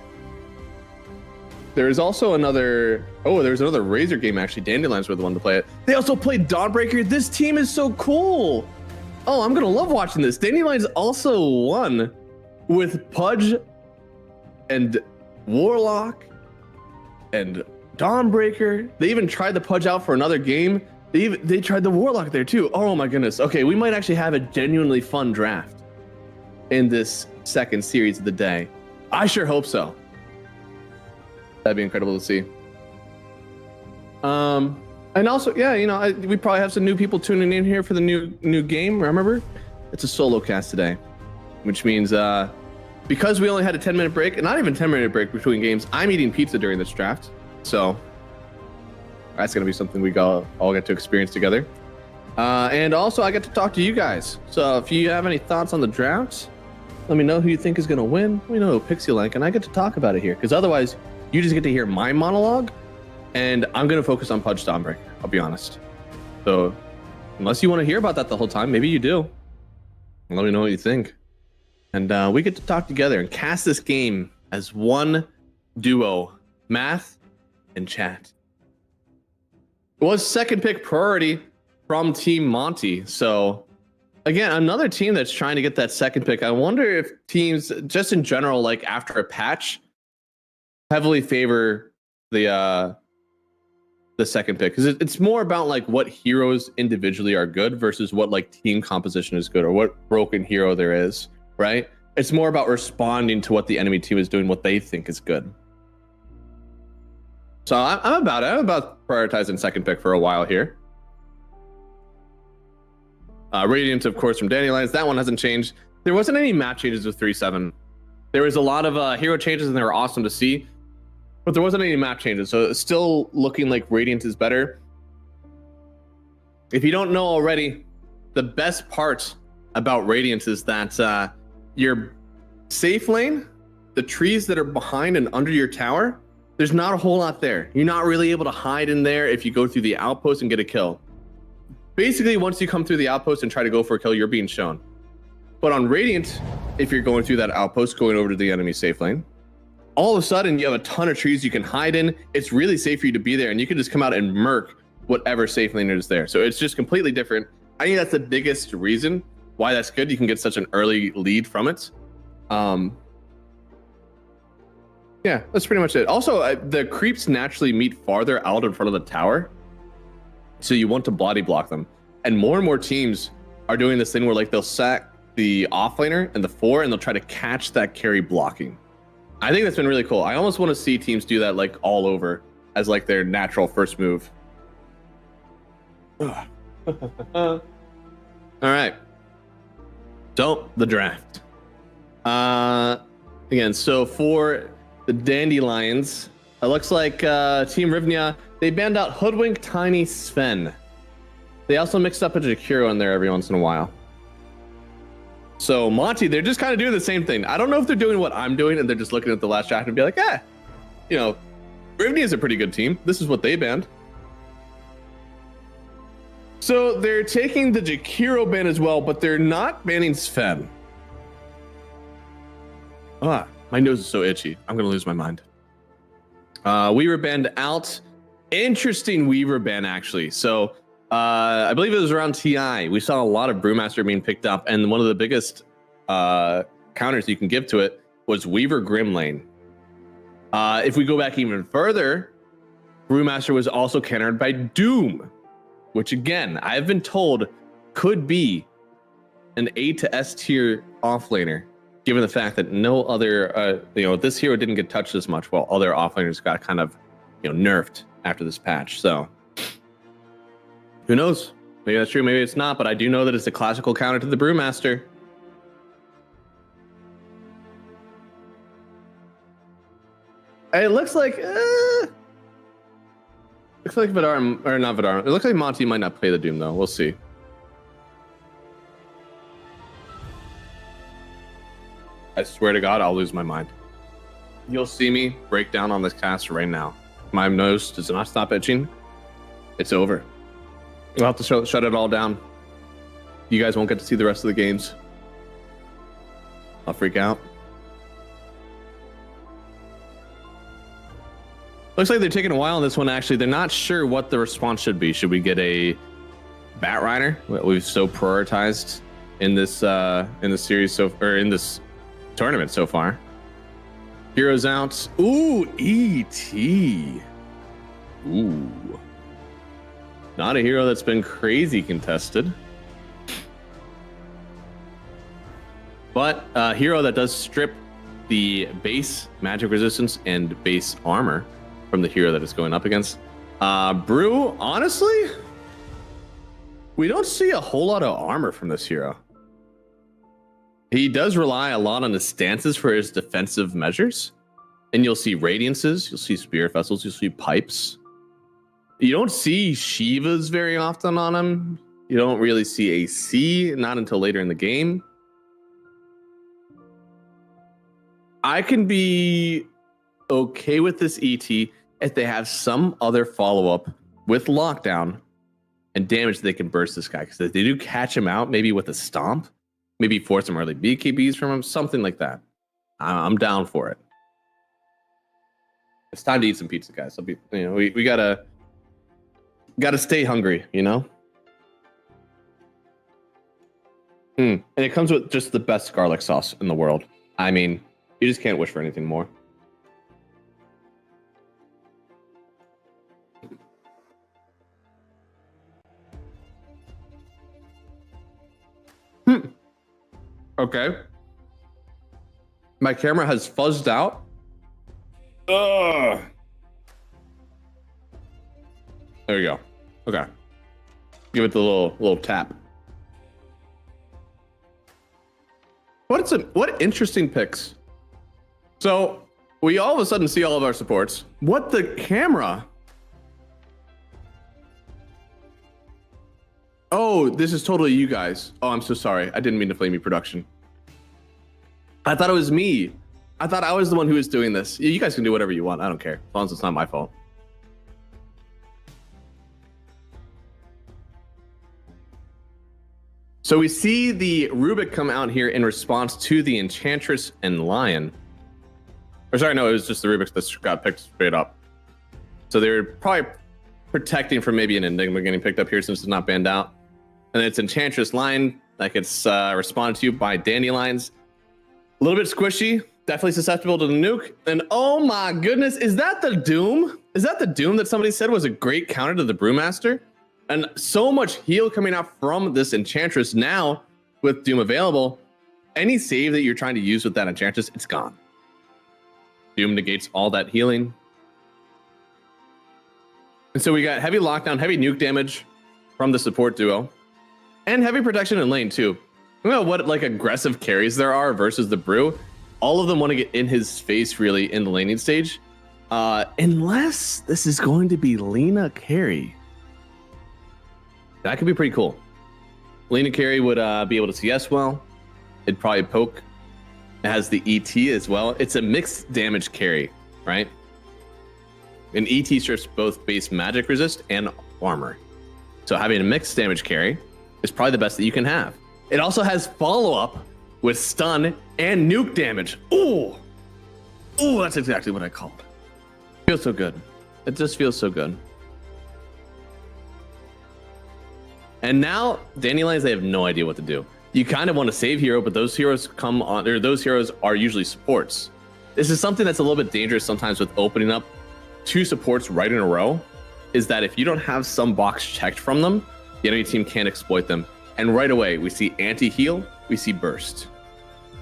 There's also another... Oh, there's another Razor game, actually. Dandelions were the one to play it. They also played Dawnbreaker. This team is so cool. Oh, I'm going to love watching this. Dandelions also won with Pudge and Warlock and Dawnbreaker. They even tried the Pudge out for another game. They tried the Warlock there too. Oh my goodness. Okay, we might actually have a genuinely fun draft in this second series of the day. I sure hope so. That'd be incredible to see. And also, yeah, we probably have some new people tuning in here for the new game. Remember, it's a solo cast today, which means because we only had a 10-minute break, and not even 10-minute break between games, I'm eating pizza during this draft. So that's going to be something we all get to experience together. And also, I get to talk to you guys. So if you have any thoughts on the draft, let me know who you think is going to win. Let me know who picks you like, and I get to talk about it here. Because otherwise, you just get to hear my monologue, and I'm going to focus on Pudge Dawnbreaker, I'll be honest. So unless you want to hear about that the whole time, maybe you do. Let me know what you think. And we get to talk together and cast this game as one duo, Math and Chat. It was second pick priority from Team Monty. So again, another team that's trying to get that second pick. I wonder if teams just in general, like after a patch, heavily favor the second pick, because it's more about like what heroes individually are good versus what like team composition is good or what broken hero there is, right? It's more about responding to what the enemy team is doing, what they think is good. So I'm about prioritizing second pick for a while here. Radiant, of course, from Dandelions. That one hasn't changed. There wasn't any map changes with 3-7. There was a lot of hero changes, and they were awesome to see. But there wasn't any map changes, so it's still looking like Radiant is better. If you don't know already, the best part about Radiant is that your safe lane, the trees that are behind and under your tower, there's not a whole lot there. You're not really able to hide in there if you go through the outpost and get a kill. Basically, once you come through the outpost and try to go for a kill, you're being shown. But on Radiant, if you're going through that outpost, going over to the enemy safe lane, all of a sudden you have a ton of trees you can hide in. It's really safe for you to be there, and you can just come out and murk whatever safe lane is there. So it's just completely different. I think that's the biggest reason why that's good. You can get such an early lead from it. Yeah, that's pretty much it. Also, the creeps naturally meet farther out in front of the tower, so you want to body block them. And more teams are doing this thing where like they'll sack the offlaner and the 4, and they'll try to catch that carry blocking. I think that's been really cool. I almost want to see teams do that like all over as like their natural first move. All right. So the draft. Again, so for the Dandelions, it looks like Team Rivnia, they banned out Hoodwink, Tiny, Sven. They also mixed up a Jakiro in there every once in a while. So Monty, they're just kind of doing the same thing. I don't know if they're doing what I'm doing and they're just looking at the last draft and be like, you know, Rivnia is a pretty good team. This is what they banned. So they're taking the Jakiro ban as well, but they're not banning Sven. My nose is so itchy. I'm going to lose my mind. Weaver banned out. Interesting Weaver ban, actually. So I believe it was around TI. We saw a lot of Brewmaster being picked up, and one of the biggest counters you can give to it was Weaver Grim Lane. If we go back even further, Brewmaster was also countered by Doom, which again, I've been told could be an A to S tier offlaner, given the fact that no other, this hero didn't get touched as much, while other offlaners got kind of, nerfed after this patch. So who knows? Maybe that's true, maybe it's not, but I do know that it's a classical counter to the Brewmaster. It looks like Vidar, or not Vidar. It looks like Monty might not play the Doom though. We'll see. I swear to God, I'll lose my mind. You'll see me break down on this cast right now. My nose does not stop itching. It's over. We'll have to shut it all down. You guys won't get to see the rest of the games. I'll freak out. Looks like they're taking a while on this one, actually. They're not sure what the response should be. Should we get a Bat Rider? What we've so prioritized in this series in this tournament so far. Heroes out. Ooh, E.T. Ooh. Not a hero that's been crazy contested. But a hero that does strip the base magic resistance and base armor from the hero that it's going up against. Brew, honestly, we don't see a whole lot of armor from this hero. He does rely a lot on his stances for his defensive measures. And you'll see radiances, you'll see spirit vessels, you'll see pipes. You don't see Shivas very often on him. You don't really see AC, not until later in the game. I can be okay with this ET if they have some other follow-up with lockdown and damage they can burst this guy. Because if they do catch him out, maybe with a stomp, maybe force some early BKBs from him, something like that. I'm down for it. It's time to eat some pizza, guys. So we gotta stay hungry, you know. And it comes with just the best garlic sauce in the world. I mean, you just can't wish for anything more. Okay. My camera has fuzzed out. Ugh. There we go. Okay. Give it the little tap. What interesting picks. So we all of a sudden see all of our supports. What the camera? Oh, this is totally you guys. Oh, I'm so sorry. I didn't mean to flame you, production. I thought it was me. I thought I was the one who was doing this. You guys can do whatever you want. I don't care. As long as it's not my fault. So we see the Rubik come out here in response to the Enchantress and Lion. Or sorry, no, it was just the Rubik that got picked straight up. So they were probably protecting from maybe an Enigma getting picked up here since it's not banned out. And then it's Enchantress Lion that gets responded to by Dandelions. A little bit squishy, definitely susceptible to the nuke. And oh my goodness, is that the Doom? Is that the Doom that somebody said was a great counter to the Brewmaster? And so much heal coming out from this Enchantress now with Doom available. Any save that you're trying to use with that Enchantress, it's gone. Doom negates all that healing. And so we got heavy lockdown, heavy nuke damage from the support duo, and heavy protection in lane too. You know what like aggressive carries there are versus the Brew. All of them want to get in his face really in the laning stage. Unless this is going to be Lena carry. That could be pretty cool. Lena carry would be able to CS well. It'd probably poke. It has the ET as well. It's a mixed damage carry, right? And ET strips both base magic resist and armor. So having a mixed damage carry is probably the best that you can have. It also has follow-up with stun and nuke damage. Ooh! Ooh, that's exactly what I called. Feels so good. It just feels so good. And now, Dandelions, they have no idea what to do. You kind of want to save hero, but those heroes come on, or those heroes are usually supports. This is something that's a little bit dangerous sometimes with opening up two supports right in a row, is that if you don't have some box checked from them, the enemy team can't exploit them. And right away, we see anti-heal, we see burst.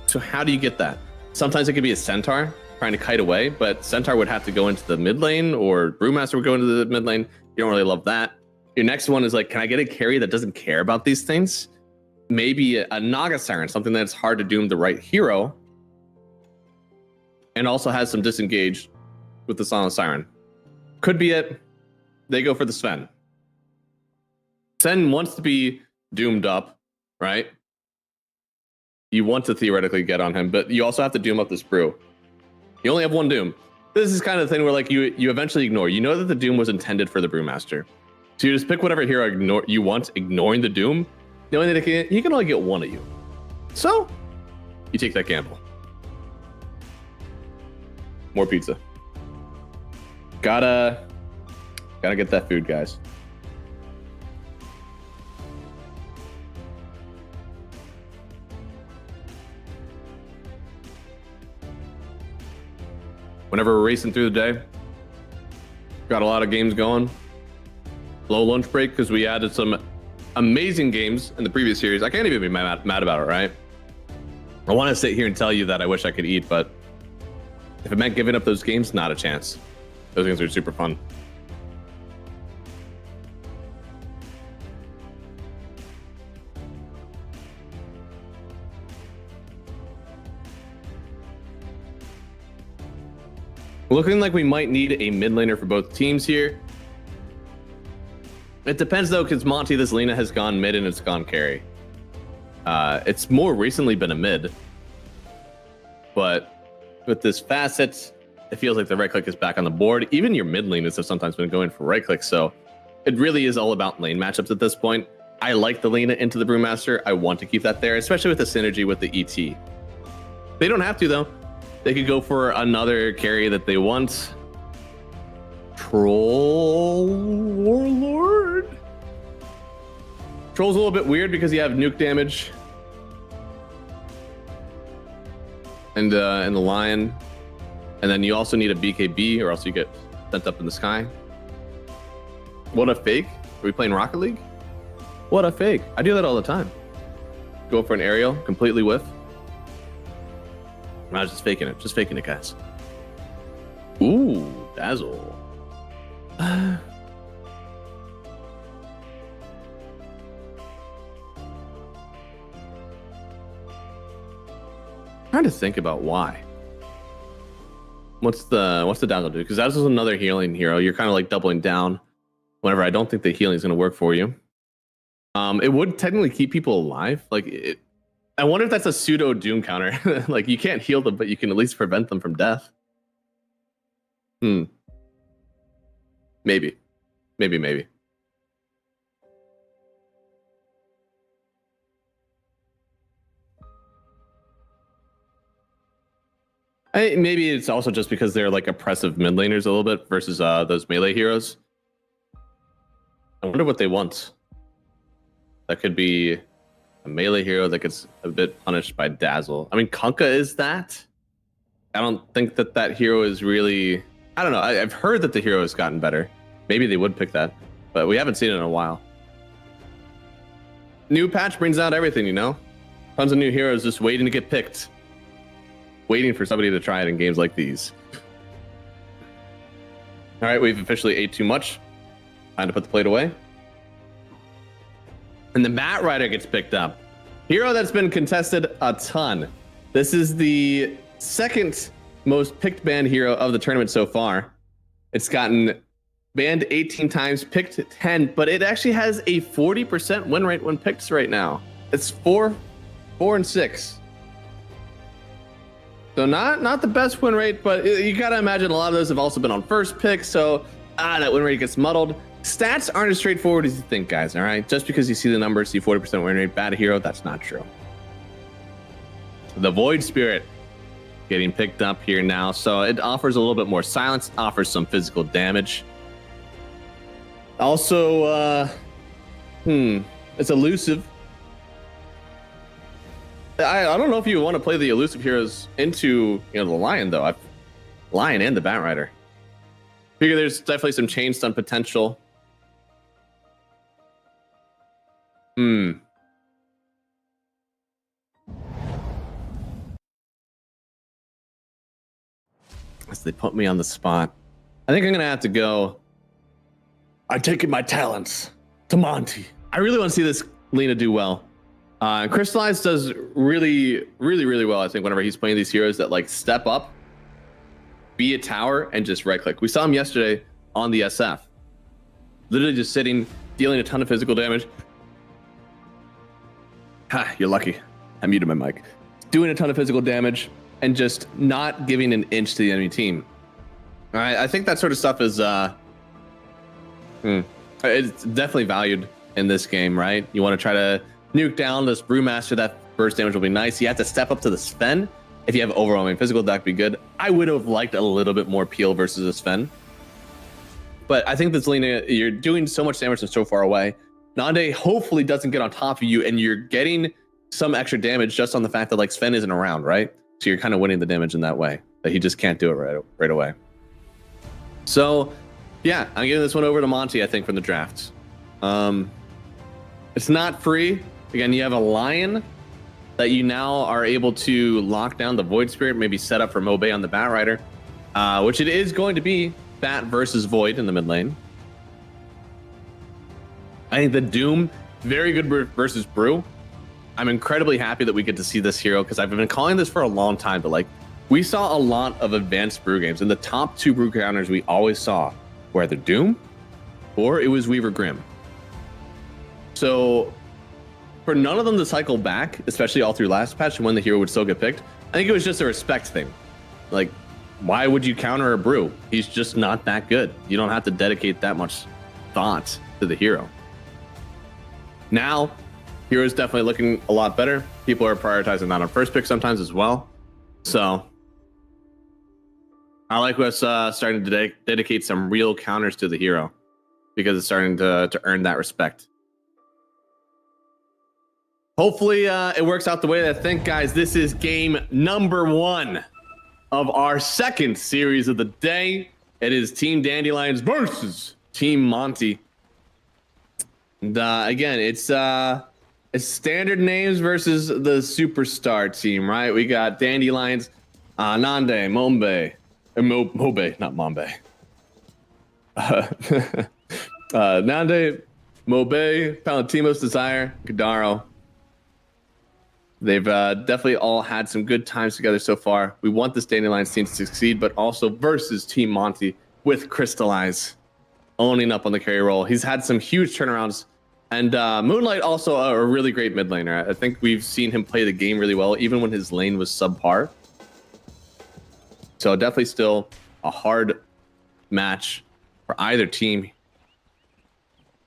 So how do you get that? Sometimes it could be a Centaur trying to kite away, but Centaur would have to go into the mid lane, or Brewmaster would go into the mid lane. You don't really love that. Your next one is like, can I get a carry that doesn't care about these things? Maybe a Naga Siren, something that's hard to doom the right hero, and also has some disengage with the Silent Siren. Could be it. They go for the Sven. Sven wants to be doomed up, right? You want to theoretically get on him, but you also have to doom up this Brew. You only have one doom. This is kind of the thing where like you eventually ignore. You know that the doom was intended for the Brewmaster. So you just pick whatever hero you want, ignoring the doom, knowing that he can only get one of you. So you take that gamble. More pizza. Gotta get that food, guys. Whenever we're racing through the day, got a lot of games going. Low lunch break because we added some amazing games in the previous series. I can't even be mad about it, right? I want to sit here and tell you that I wish I could eat, but if it meant giving up those games, not a chance. Those games are super fun. Looking like we might need a mid laner for both teams here. It depends though, because Monty, this Lina has gone mid and it's gone carry. It's more recently been a mid, but with this facet, it feels like the right click is back on the board. Even your mid laners have sometimes been going for right click, so it really is all about lane matchups at this point. I like the Lina into the Brewmaster. I want to keep that there, especially with the synergy with the ET. They don't have to though. They could go for another carry that they want. Troll Warlord. Troll's a little bit weird because you have nuke damage. And the Lion. And then you also need a BKB or else you get sent up in the sky. What a fake. Are we playing Rocket League? What a fake. I do that all the time. Go for an aerial, completely whiff. I was just faking it, guys. Ooh, Dazzle. Trying to think about why. What's the Dazzle do? Because Dazzle's another healing hero. You're kind of like doubling down whenever I don't think the healing is going to work for you. It would technically keep people alive. I wonder if that's a pseudo Doom counter. Like, you can't heal them, but you can at least prevent them from death. Maybe. Maybe it's also just because they're like oppressive mid laners a little bit versus those melee heroes. I wonder what they want. That could be a melee hero that gets a bit punished by Dazzle. I mean, Kunkka is that. I don't think that hero is really... I don't know. I've heard that the hero has gotten better. Maybe they would pick that, but we haven't seen it in a while. New patch brings out everything, you know? Tons of new heroes just waiting to get picked. Waiting for somebody to try it in games like these. All right, we've officially ate too much. Time to put the plate away. And the Bat Rider gets picked up. Hero that's been contested a ton. This is the second most picked banned hero of the tournament so far. It's gotten banned 18 times, picked 10, but it actually has a 40% win rate when picked right now. It's 4, 4, and 6. So not the best win rate, but you gotta imagine a lot of those have also been on first pick, so that win rate gets muddled. Stats aren't as straightforward as you think, guys, all right? Just because you see the numbers, see 40% win rate, bad hero, that's not true. The Void Spirit getting picked up here now, so it offers a little bit more silence, offers some physical damage. Also, it's elusive. I don't know if you want to play the elusive heroes into the Lion though. Lion and the Bat Rider. Figure there's definitely some chain stun potential. As they put me on the spot, I think I'm gonna have to go. I'm taking my talents to Monty. I really want to see this Lina do well. Crystallize does really well, I think, whenever he's playing these heroes that like step up, be a tower, and just right click. We saw him yesterday on the SF. Literally just sitting, dealing a ton of physical damage. You're lucky. I muted my mic. Doing a ton of physical damage and just not giving an inch to the enemy team. All right, I think that sort of stuff is it's definitely valued in this game, right? You want to try to nuke down this Brewmaster. That burst damage will be nice. You have to step up to the Sven. If you have overwhelming physical, that would be good. I would have liked a little bit more peel versus a Sven. But I think this Lina, you're doing so much damage and so far away. Nande hopefully doesn't get on top of you, and you're getting some extra damage just on the fact that like Sven isn't around, right? So you're kind of winning the damage in that way. That he just can't do it right away. So yeah, I'm giving this one over to Monty, I think, from the draft. It's not free. Again, you have a Lion that you now are able to lock down the Void Spirit, maybe set up for Mobe on the Bat Rider, which it is going to be Bat versus Void in the mid lane. I think the Doom, very good versus Brew. I'm incredibly happy that we get to see this hero because I've been calling this for a long time, but like we saw a lot of advanced brew games, and the top 2 brew counters we always saw were either Doom or it was Weaver Grim. So for none of them to cycle back, especially all through last patch when the hero would still get picked, I think it was just a respect thing. Like, why would you counter a brew? He's just not that good. You don't have to dedicate that much thought to the hero. Now, hero's definitely looking a lot better. People are prioritizing that on first pick sometimes as well. So I like us starting to dedicate some real counters to the hero because it's starting to earn that respect. Hopefully it works out the way that I think, guys. This is game number 1 of our second series of the day. It is Team Dandelions versus Team Monty. And again, it's standard names versus the superstar team, right? We got Dandelions, Nande, Mombe, Mobe, not Mombe. Nande, Mobe, Palantimos, Desire, Gadaro. They've definitely all had some good times together so far. We want this Dandelions team to succeed, but also versus Team Monty with Crystallize owning up on the carry role. He's had some huge turnarounds. And Moonlight also a really great mid laner. I think we've seen him play the game really well, even when his lane was subpar. So definitely still a hard match for either team.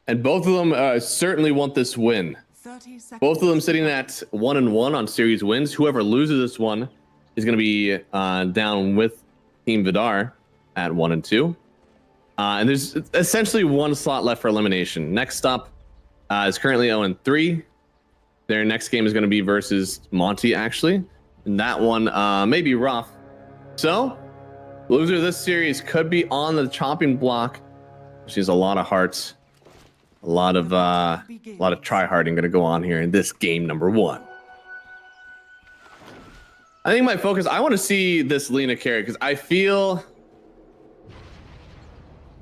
And both of them certainly want this win. 30 seconds. Both of them sitting at 1-1 on series wins. Whoever loses this one is going to be down with Team Vidar at 1-2. And there's essentially one slot left for elimination. Next up is currently 0-3. Their next game is going to be versus Monty, actually. And that one may be rough. So, loser of this series could be on the chopping block, which is a lot of hearts. A lot of try-harding going to go on here in this game number 1. I think my focus, I want to see this Lina carry because I feel...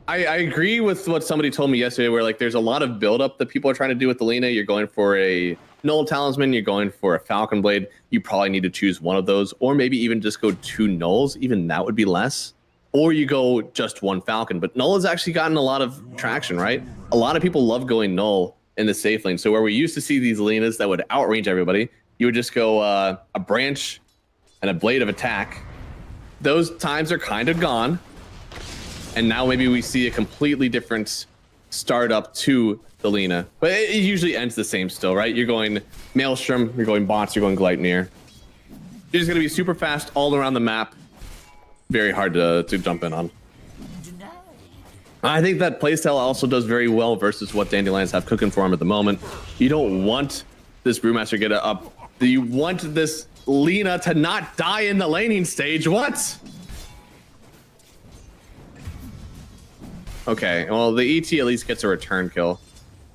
I agree with what somebody told me yesterday where like there's a lot of buildup that people are trying to do with the Lina. You're going for a Null Talisman, you're going for a Falcon Blade. You probably need to choose one of those, or maybe even just go 2 Nulls. Even that would be less. Or you go just 1 Falcon. But Null has actually gotten a lot of traction, right? A lot of people love going Null in the safe lane. So where we used to see these Linas that would outrange everybody, you would just go a Branch and a Blade of Attack. Those times are kind of gone. And now maybe we see a completely different startup to the Lina. But it usually ends the same still, right? You're going Maelstrom, you're going Bots, you're going Gleipnir. You're just going to be super fast all around the map. Very hard to jump in on. I think that playstyle also does very well versus what Dandelions have cooking for him at the moment. You don't want this Brewmaster to get up. You want this Lina to not die in the laning stage. What? Okay, well, the ET at least gets a return kill.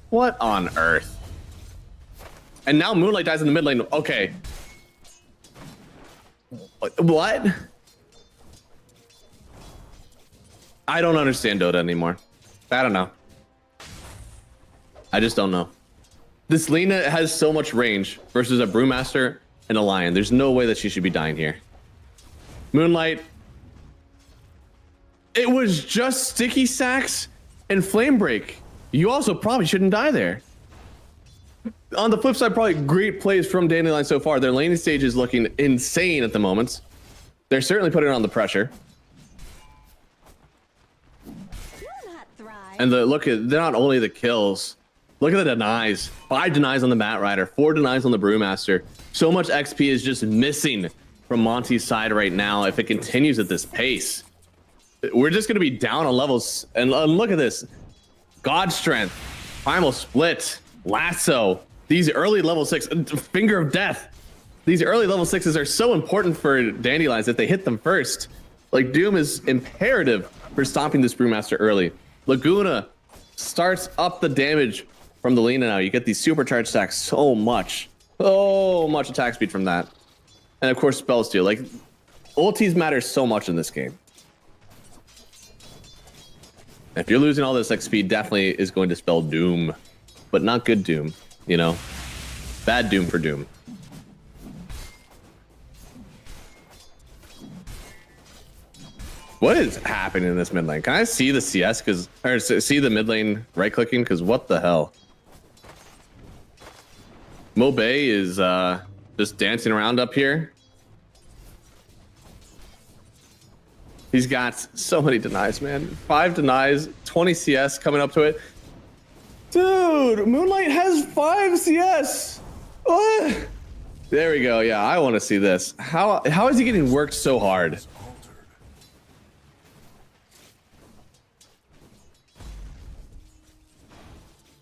What on earth? And now Moonlight dies in the mid lane. Okay. What? I don't understand Dota anymore. I don't know. I just don't know. This Lina has so much range versus a Brewmaster and a Lion. There's no way that she should be dying here. Moonlight. It was just Sticky Sacks and Flame Break. You also probably shouldn't die there. On the flip side, probably great plays from Dandelion so far. Their laning stage is looking insane at the moment. They're certainly putting on the pressure. And look at not only the kills, look at the denies. 5 denies on the Bat Rider, 4 denies on the Brewmaster. So much XP is just missing from Monty's side right now if it continues at this pace. We're just going to be down on levels. And look at this. God Strength, Primal Split, Lasso. These early level 6, Finger of Death. These early level 6s are so important for Dandelions if they hit them first. Like, Doom is imperative for stopping this Brewmaster early. Laguna starts up the damage from the Lina now. You get these supercharged stacks so much attack speed from that. And of course, spell steal. Like, ultis matter so much in this game. If you're losing all this XP, definitely is going to spell doom, but not good doom, you know? Bad doom for doom. What is happening in this mid lane? Can I see the CS? Or see the mid lane right clicking? Because what the hell? Mobay is just dancing around up here. He's got so many denies, man. 5 denies, 20 CS coming up to it. Dude, Moonlight has 5 CS. What? There we go. Yeah, I want to see this. How is he getting worked so hard?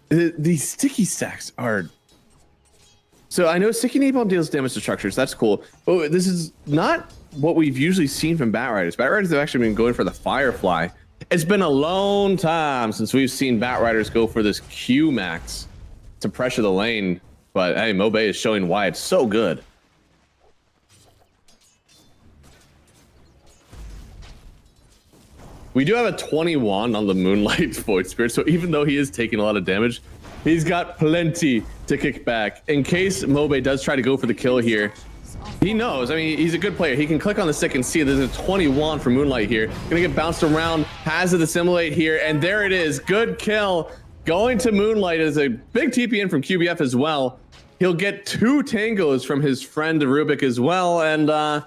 These sticky stacks are... So I know sticky napalm deals damage to structures. That's cool. But this is not what we've usually seen from Bat Riders. Bat Riders have actually been going for the Firefly. It's been a long time since we've seen Bat Riders go for this Q max to pressure the lane. But hey, Mobay is showing why it's so good. We do have a 21 on the Moonlight Void Spirit, so even though he is taking a lot of damage, he's got plenty to kick back. In case Mobay does try to go for the kill here, he knows. I mean, he's a good player. He can click on the stick and see there's a 21 for Moonlight here. Gonna get bounced around, has it assimilate here, and there it is. Good kill. Going to Moonlight is a big TP in from QBF as well. He'll get 2 tangos from his friend Rubik as well, and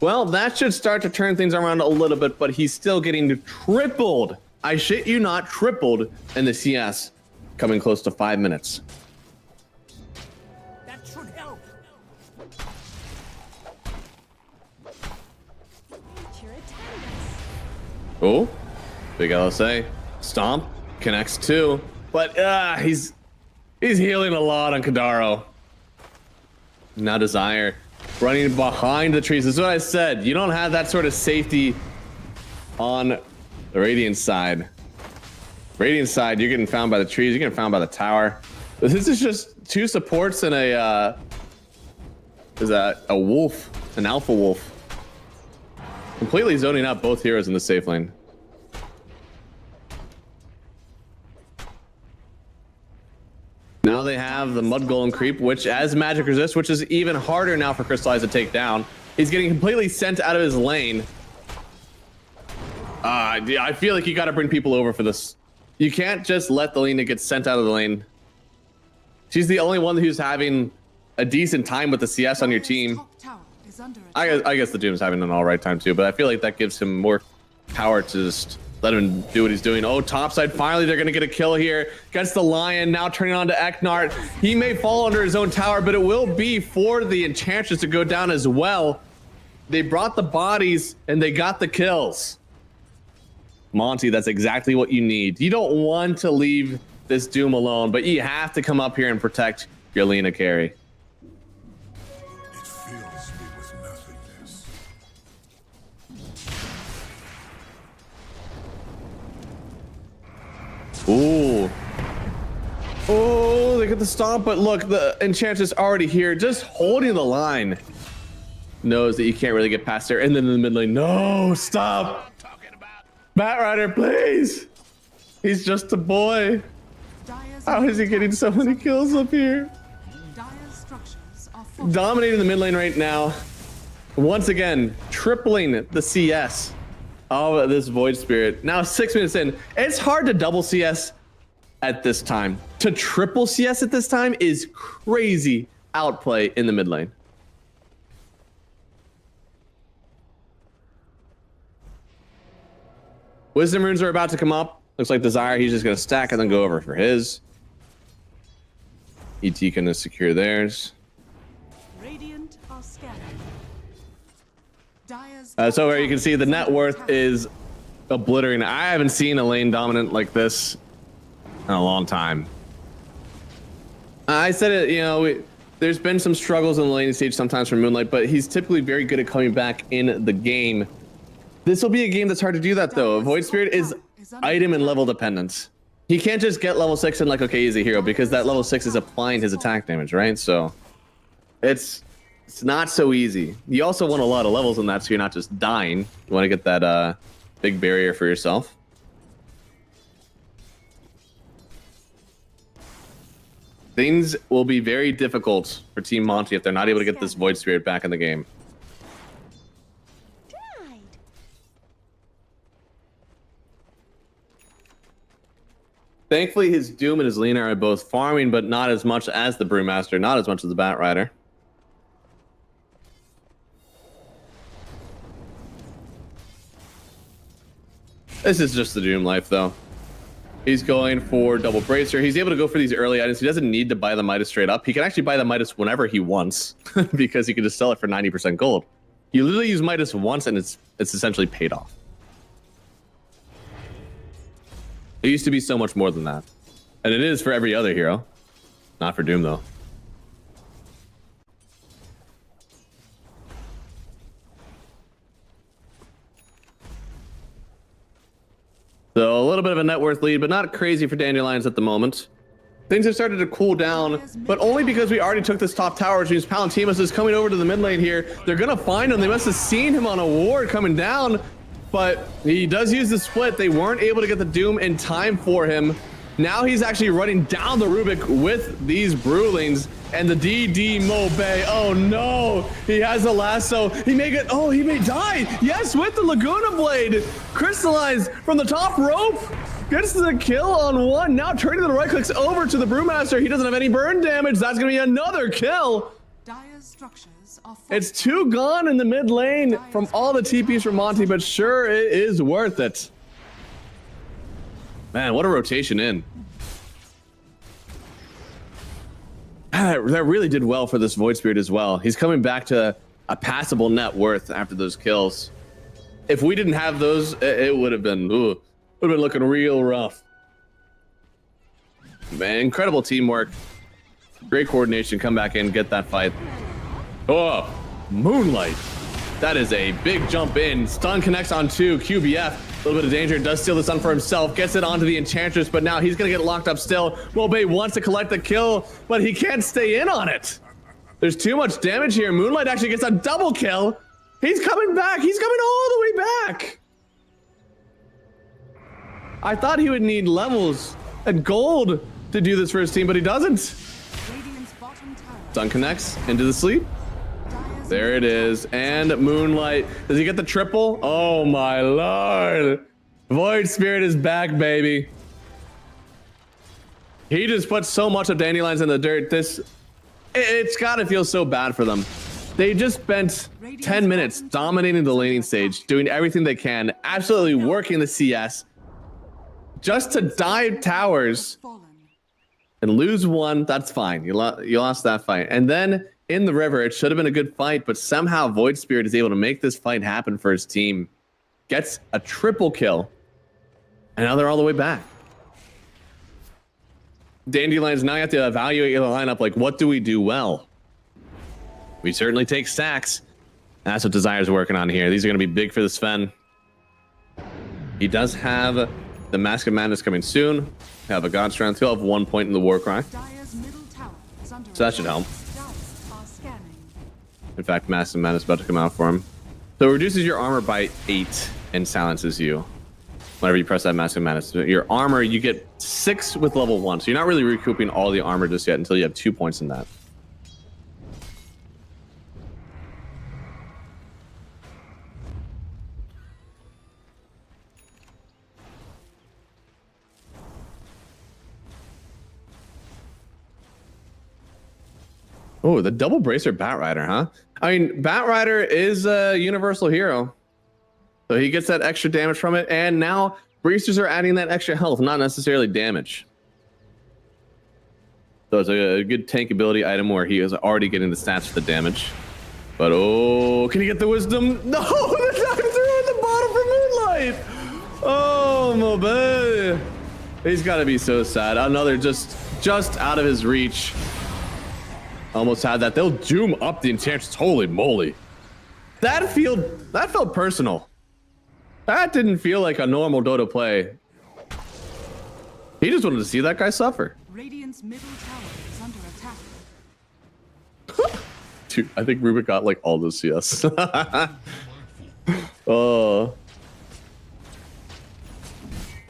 well, that should start to turn things around a little bit, but he's still getting tripled. I shit you not, tripled in the CS, coming close to 5 minutes. That should help. Oh, big LSA. Stomp connects too, but he's healing a lot on Kadaro. Now Desire running behind the trees. This is what I said. You don't have that sort of safety on the Radiant side. Radiant side, you're getting found by the trees. You're getting found by the tower. This is just 2 supports and a wolf, an alpha wolf. Completely zoning out both heroes in the safe lane. Now they have the Mud Golem creep, which as magic resist, which is even harder now for Crystallize to take down. He's getting completely sent out of his lane. I feel like you got to bring people over for this. You can't just let the Lena get sent out of the lane. She's the only one who's having a decent time with the CS on your team. I guess the Doom's having an all right time too, but I feel like that gives him more power to just let him do what he's doing. Oh, topside, finally they're gonna get a kill here. Gets the Lion, now turning on to Eknart. He may fall under his own tower, but it will be for the Enchantress to go down as well. They brought the bodies and they got the kills. Monty, that's exactly what you need. You don't want to leave this Doom alone, but you have to come up here and protect your Lena carry. It fills me with nothingness. Ooh. Oh, they get the stomp, but look, the Enchantress already here, just holding the line. Knows that you can't really get past there, and then in the mid lane, no, stop. Bat Rider, please. He's just a boy. How is he getting so many kills up here? Dominating the mid lane right now. Once again, tripling the CS of this Void Spirit. Now 6 minutes in. It's hard to double CS at this time. To triple CS at this time is crazy outplay in the mid lane. Wisdom runes are about to come up. Looks like Desire, he's just going to stack and then go over for his. ET gonna secure theirs. Radiant are scattered. So where you can see the net worth is obliterating. I haven't seen a lane dominant like this in a long time. I said it, you know, there's been some struggles in the laning stage sometimes for Moonlight, but he's typically very good at coming back in the game. This will be a game that's hard to do that though. Void Spirit is item and level dependent. He can't just get level 6 and like, okay, he's a hero, because that level 6 is applying his attack damage, right? So it's not so easy. You also want a lot of levels in that, so you're not just dying. You want to get that big barrier for yourself. Things will be very difficult for Team Monty if they're not able to get this Void Spirit back in the game. Thankfully, his Doom and his Lina are both farming, but not as much as the Brewmaster, not as much as the Batrider. This is just the Doom life, though. He's going for double bracer. He's able to go for these early items. He doesn't need to buy the Midas straight up. He can actually buy the Midas whenever he wants because he can just sell it for 90% gold. You literally use Midas once and it's essentially paid off. It used to be so much more than that. And it is for every other hero. Not for Doom, though. So a little bit of a net worth lead, but not crazy for Dandelions at the moment. Things have started to cool down, but only because we already took this top tower, which means Palantimus is coming over to the mid lane here. They're going to find him. They must have seen him on a ward coming down, but he does use the split. They weren't able to get the Doom in time for him. Now he's actually running down the Rubik with these Brewlings and the DD Mobe. Oh no, he has a lasso. He may get, oh, he may die. Yes, with the Laguna Blade. Crystallized from the top rope. Gets the kill on one. Now turning the right clicks over to the Brewmaster. He doesn't have any burn damage. That's gonna be another kill. Dire's structures are It's 2 gone in the mid lane from all the TPs from Monty, but sure, it is worth it. Man, what a rotation in. That really did well for this Void Spirit as well. He's coming back to a passable net worth after those kills. If we didn't have those, it would have been, ooh, would have been looking real rough. Man, incredible teamwork. Great coordination. Come back in, get that fight. Oh, Moonlight. That is a big jump in. Stun connects on 2. QBF. A little bit of danger. Does steal the stun for himself. Gets it onto the Enchantress, but now he's going to get locked up still. Mobe wants to collect the kill, but he can't stay in on it. There's too much damage here. Moonlight actually gets a double kill. He's coming back. He's coming all the way back. I thought he would need levels and gold to do this for his team, but he doesn't. Radiant's bottom tower. Stun connects into the sleep. There it is. And Moonlight. Does he get the triple? Oh my lord. Void Spirit is back, baby. He just put so much of Dandelions in the dirt. It's gotta feel so bad for them. They just spent 10 minutes dominating the laning stage, doing everything they can, absolutely working the CS, just to dive towers and lose one. That's fine. You lost that fight. And then in the river, it should have been a good fight, but somehow Void Spirit is able to make this fight happen for his team. Gets a triple kill, and now they're all the way back. Dandelions, now you have to evaluate your lineup, like, what do we do well? We certainly take stacks. That's what Desire's working on here. These are going to be big for the Sven. He does have the Mask of Madness coming soon. Have a God Strength. He'll have 1 point in the Warcry. Dire's middle tower is under So that should help. Dice are scanning. In fact, Mask of Madness is about to come out for him. So it reduces your armor by 8 and silences you whenever you press that Mask of Madness. Your armor, you get 6 with level 1. So you're not really recouping all the armor just yet until you have 2 points in that. Oh, the double bracer Batrider, huh? I mean, Batrider is a universal hero. So he gets that extra damage from it, and now bracers are adding that extra health, not necessarily damage. So it's a good tank ability item where he is already getting the stats for the damage. But oh, can he get the wisdom? No, the knock through at the bottom for Moonlight. Oh, Mobe. He's got to be so sad. Another just out of his reach. Almost had that. They'll doom up the Enchantress. Holy moly. That felt personal. That didn't feel like a normal Dota play. He just wanted to see that guy suffer. Radiant's middle tower is under attack. Dude, I think Rubik got like all the CS. Oh.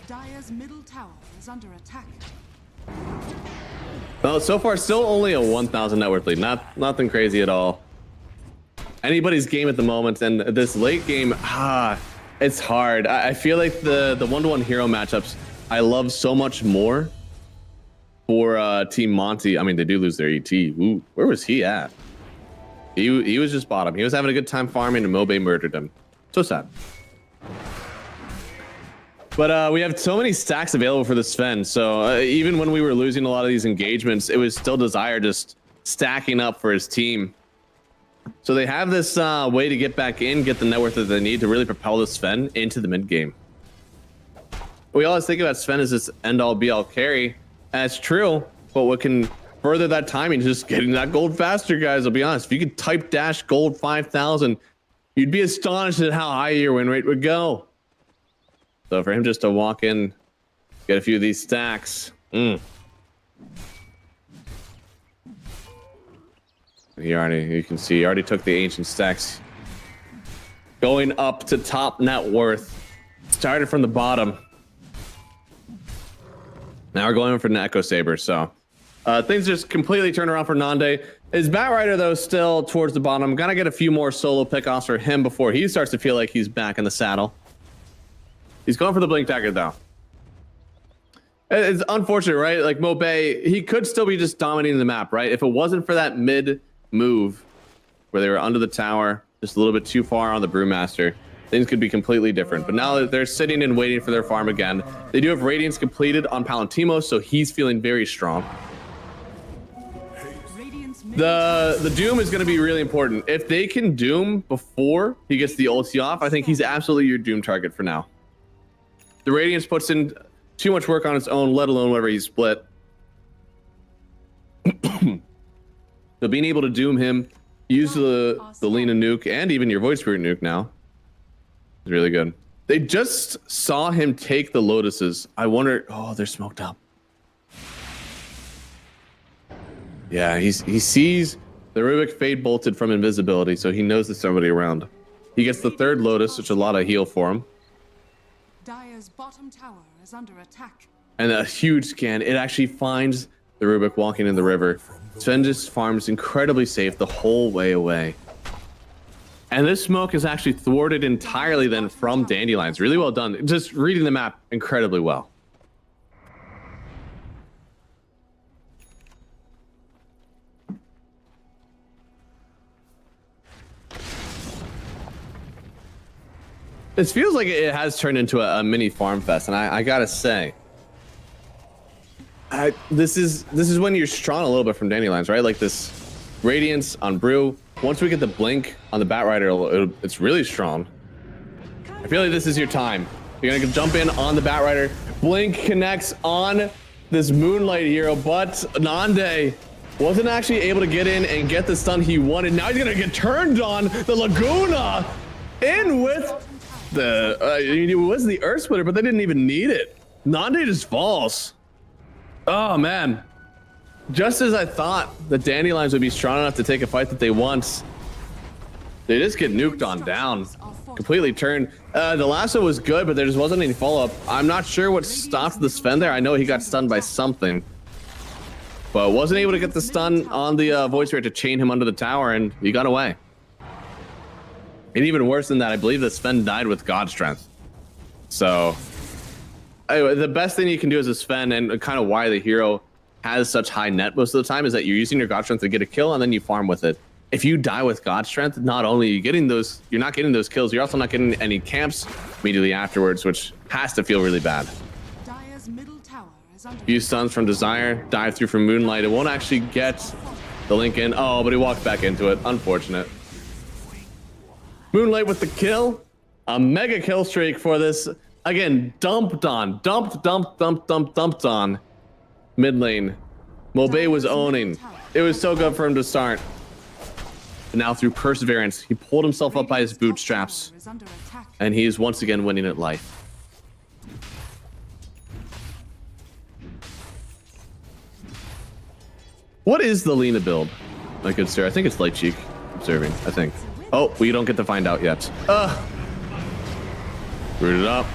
Dire's middle tower is under attack. Well, so far, still only a 1,000 net worth lead. Nothing crazy at all. Anybody's game at the moment, and this late game, it's hard. I feel like the one-to-one hero matchups I love so much more for Team Monty. I mean, they do lose their ET. Ooh, where was he at? He was just bottom. He was having a good time farming, and Mobe murdered him. So sad. But we have so many stacks available for the Sven. So even when we were losing a lot of these engagements, it was still Desire just stacking up for his team. So they have this way to get back in, get the net worth that they need to really propel the Sven into the mid game. We always think about Sven as this end-all be-all carry, and it's true, but what can further that timing is just getting that gold faster, guys. I'll be honest, if you could type dash gold 5,000, you'd be astonished at how high your win rate would go. So for him just to walk in, get a few of these stacks. You can see he already took the ancient stacks. Going up to top net worth. Started from the bottom. Now we're going for an Echo Saber, so things just completely turned around for Nande. His Batrider, though, still towards the bottom. Gotta get a few more solo pickoffs for him before he starts to feel like he's back in the saddle. He's going for the Blink Dagger, though. It's unfortunate, right? Like, Mobe, he could still be just dominating the map, right? If it wasn't for that mid move where they were under the tower, just a little bit too far on the Brewmaster, things could be completely different. But now that they're sitting and waiting for their farm again, they do have Radiance completed on Palantimo, so he's feeling very strong. The Doom is going to be really important. If they can Doom before he gets the ulti off, I think he's absolutely your Doom target for now. The Radiance puts in too much work on its own, let alone whenever he's split. So being able to Doom him, use the Lina nuke, and even your Void Spirit nuke now is really good. They just saw him take the Lotuses. I wonder... Oh, they're smoked up. Yeah, he sees the Rubik Fade bolted from invisibility, so he knows there's somebody around. He gets the third Lotus, which is a lot of heal for him. Dire's bottom tower is under attack. And a huge scan. It actually finds the Rubik walking in the river. Sven just farms incredibly safe the whole way away. And this smoke is actually thwarted entirely then from Dandelions. Really well done. Just reading the map incredibly well. This feels like it has turned into a mini farm fest, and I gotta say, this is when you're strong a little bit from Dandelions, right? Like this Radiance on Brew. Once we get the Blink on the Batrider, it's really strong. I feel like this is your time. You're gonna jump in on the Batrider. Blink connects on this Moonlight hero, but Nande wasn't actually able to get in and get the stun he wanted. Now he's gonna get turned on. The Laguna in with it was the Earth Splitter, but they didn't even need it. Nande just falls. Oh man. Just as I thought the Dandelions would be strong enough to take a fight that they want, they just get nuked on down. Completely turned. The lasso was good, but there just wasn't any follow-up. I'm not sure what stopped the Sven there. I know he got stunned by something, but wasn't able to get the stun on the Void Spirit to chain him under the tower, and he got away. And even worse than that, I believe the Sven died with God Strength. So anyway, the best thing you can do as a Sven, and kind of why the hero has such high net most of the time, is that you're using your God Strength to get a kill and then you farm with it. If you die with God Strength, not only are you getting those, you're not getting those kills, you're also not getting any camps immediately afterwards, which has to feel really bad. Dire's middle tower is under Few stuns from Desire, dive through from Moonlight. It won't actually get the link in. Oh, but he walked back into it. Unfortunate. Moonlight with the kill. A mega kill streak for this. Again, dumped on mid lane. Mobe was owning. It was so good for him to start. But now through perseverance, he pulled himself up by his bootstraps, and he is once again winning at life. What is the Lina build, my good sir? I think it's Light Cheek observing, I think. Oh, we don't get to find out yet. Rooted up.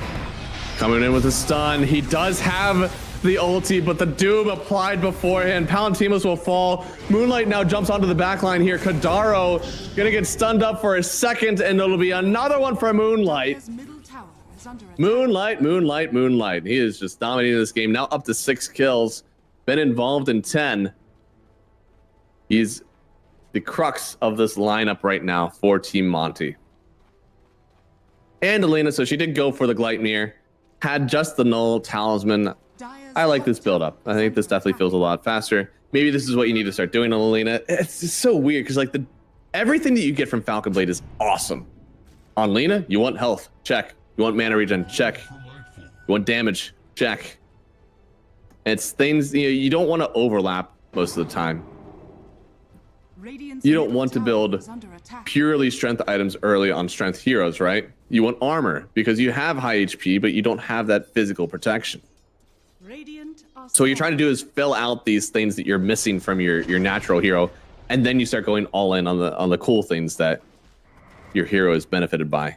Coming in with a stun. He does have the ulti, but the Doom applied beforehand. Palantimos will fall. Moonlight now jumps onto the backline here. Kadaro gonna get stunned up for a second, and it'll be another one for Moonlight. Dire's middle tower is is under attack. Moonlight. He is just dominating this game. Now up to 6 kills. Been involved in 10. He's the crux of this lineup right now for Team Monty. And Alina, so she did go for the Gleipnir. Had just the Null Talisman. I like this build up. I think this definitely feels a lot faster. Maybe this is what you need to start doing on Alina. It's just so weird because like everything that you get from Falcon Blade is awesome. On Lina, you want health, check. You want mana regen, check. You want damage, check. It's things you don't want to overlap most of the time. Radiant's You don't middle want to tower build is under attack. purely strength items early on strength heroes, right? You want armor because you have high HP, but you don't have that physical protection. Radiant are So what you're trying to do is fill out these things that you're missing from your natural hero, and then you start going all in on the cool things that your hero is benefited by.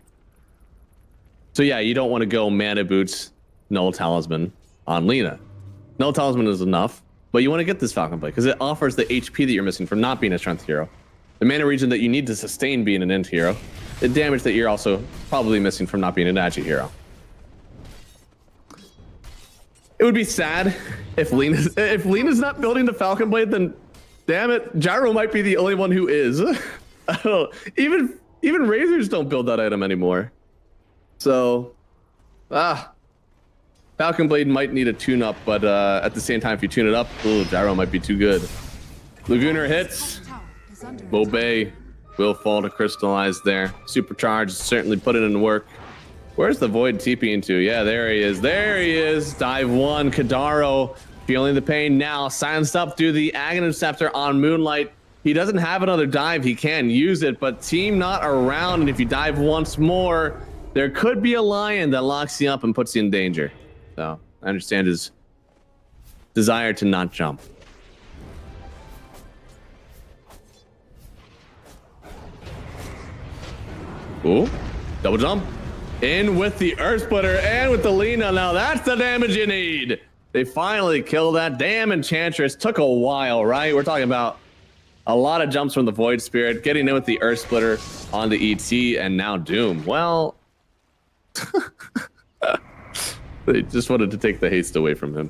So yeah, you don't want to go mana boots, Null Talisman on Lina. Null Talisman is enough, but you want to get this Falcon Blade because it offers the HP that you're missing from not being a strength hero, the mana regen that you need to sustain being an int hero, the damage that you're also probably missing from not being an agi hero. It would be sad if Lena's not building the Falcon Blade, then damn it, Gyro might be the only one who is. I don't know. Even Razors don't build that item anymore. So, Falcon Blade might need a tune-up, but at the same time, if you tune it up, Gyro might be too good. Lagunar hits. tower is under Bobay will fall to crystallize there. Supercharge certainly put it in work. Where's the Void TPing to? Yeah, there he is. There he is. Dive 1. Kadaro feeling the pain now. Silenced up through the Aghanim Scepter on Moonlight. He doesn't have another dive. He can use it, but team not around. And if you dive once more, there could be a lion that locks you up and puts you in danger. So I understand his desire to not jump. Ooh, double jump. In with the Earth Splitter and with the Lina. Now that's the damage you need. They finally killed that damn Enchantress. Took a while, right? We're talking about a lot of jumps from the Void Spirit, getting in with the Earth Splitter on the ET, and now Doom. Well, they just wanted to take the haste away from him.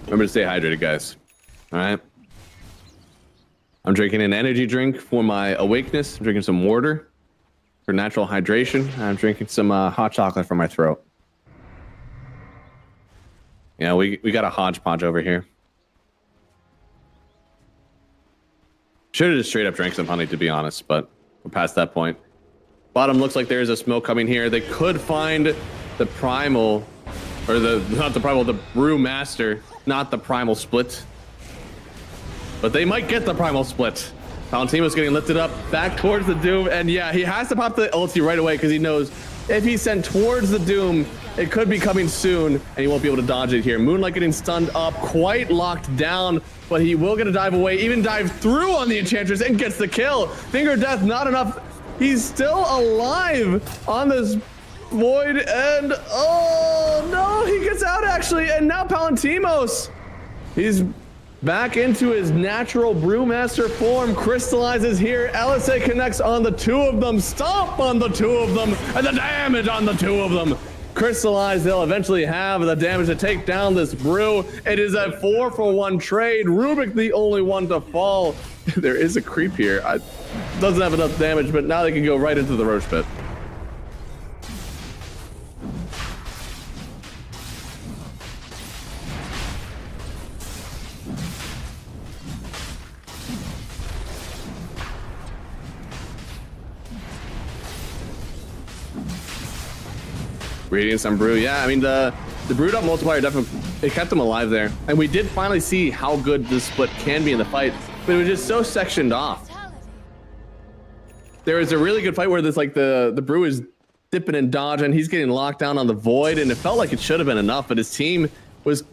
Remember to stay hydrated, guys. All right. I'm drinking an energy drink for my awakeness. I'm drinking some water for natural hydration. I'm drinking some hot chocolate for my throat. Yeah, we got a hodgepodge over here. Should have just straight up drank some honey, to be honest, but we're past that point. Bottom looks like there's a smoke coming here. They could find the primal, or not the primal, the Brewmaster, not the primal split. But they might get the primal split. Valentino's getting lifted up back towards the Doom, and yeah, he has to pop the ulti right away because he knows if he's sent towards the Doom, it could be coming soon, and he won't be able to dodge it here. Moonlight getting stunned up, quite locked down, but he will get a dive away, even dive through on the Enchantress and gets the kill. Finger of Death, not enough. He's still alive on this Void, and oh no, he gets out actually, and now Palantimos, he's back into his natural Brewmaster form, crystallizes here. LSA connects on the two of them, stomp on the two of them, and the damage on the two of them. Crystallize, they'll eventually have the damage to take down this Brew. It is a 4-for-1 trade. Rubik the only one to fall. There is a creep here. Doesn't have enough damage, but now they can go right into the Roach Pit. Radiance on Brew, yeah, I mean the Brewed Up multiplier definitely, it kept them alive there. And we did finally see how good this split can be in the fight, but it was just so sectioned off. There was a really good fight where this like the Brew is dipping and dodging, he's getting locked down on the Void, and it felt like it should have been enough, but his team was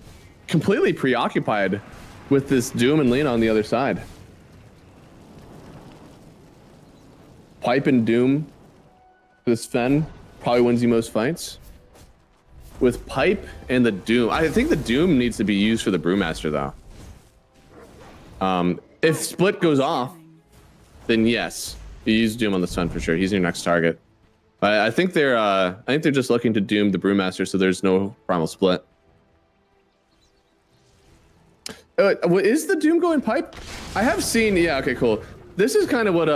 completely preoccupied with this Doom and Lina on the other side. Pipe and Doom, this Fen probably wins you most fights. with Pipe and the Doom. I think the Doom needs to be used for the Brewmaster though. If Split goes off, then yes, you use Doom on the Sun for sure. He's your next target. I think they're just looking to Doom the Brewmaster, so there's no Primal Split. Is the Doom going Pipe? I have seen. Yeah. Okay. Cool. This is kind of what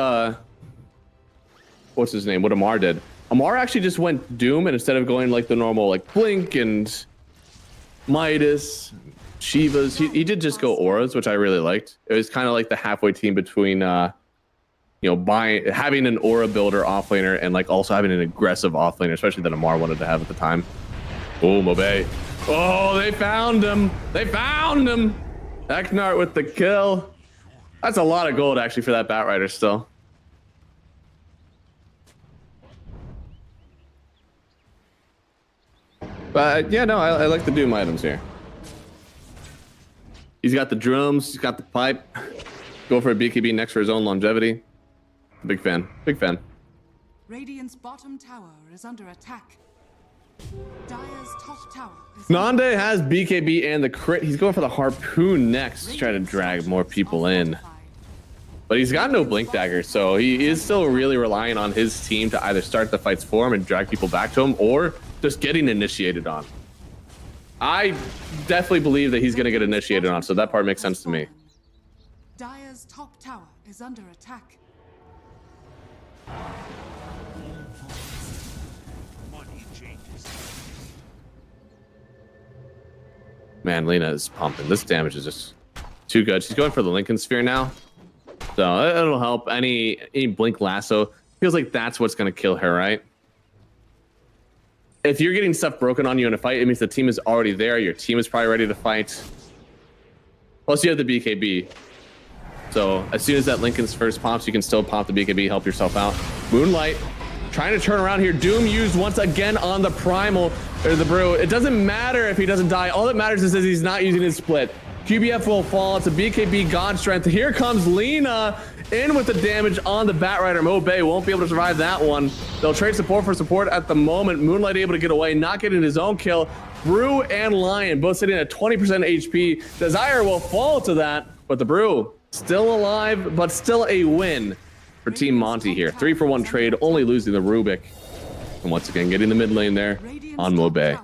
what's his name? What Amar did. Amar actually just went Doom, and instead of going like the normal like Blink and Midas, Shivas, he did just go Auras, which I really liked. It was kind of like the halfway team between you know, having an Aura builder offlaner and like also having an aggressive offlaner, especially that Amar wanted to have at the time. Oh, Mobe. Oh, they found him. They found him. Eknart with the kill. That's a lot of gold actually for that Batrider still. But yeah, no, I like the Doom items here. He's got the drums, he's got the pipe. Go for a BKB next for his own longevity. Big fan, big fan. Radiant's bottom tower is under attack. Dire's top tower is Nande has BKB and the crit. He's going for the harpoon next to try to drag more people in. But he's got no blink dagger, so he is still really relying on his team to either start the fights for him and drag people back to him, or just getting initiated on. I definitely believe that he's going to get initiated on, so that part makes sense to me. Dire's top tower is under attack. Man, Lena is pumping. This damage is just too good. She's going for the Lincoln Sphere now, so it'll help. Any blink lasso feels like that's what's going to kill her, right? If you're getting stuff broken on you in a fight, it means the team is already there. Your team is probably ready to fight. Plus, you have the BKB. So as soon as that Lincoln's first pops, you can still pop the BKB, help yourself out. Moonlight trying to turn around here. Doom used once again on the Primal, or the Brew. It doesn't matter if he doesn't die. All that matters is that he's not using his split. QBF will fall. It's a BKB God Strength. Here comes Lena in with the damage on the Batrider. Mobe won't be able to survive that one. They'll trade support for support at the moment. Moonlight able to get away, not getting his own kill. Brew and Lion both sitting at 20% HP. Desire will fall to that, but the Brew still alive, but still a win for Team Monty here. 3-for-1 trade, only losing the Rubik. And once again, getting the mid lane there on Mobe.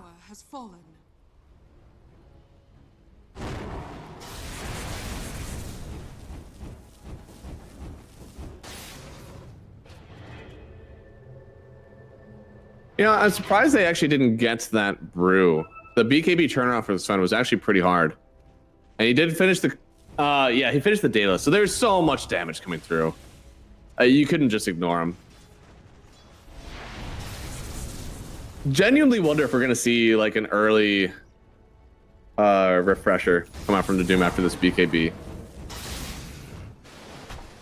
You know, I'm surprised they actually didn't get that Brew. The BKB turnaround for the Sun was actually pretty hard. And he did finish the... yeah, he finished the data. So there's so much damage coming through. You couldn't just ignore him. Genuinely wonder if we're going to see like an early refresher come out from the Doom after this BKB.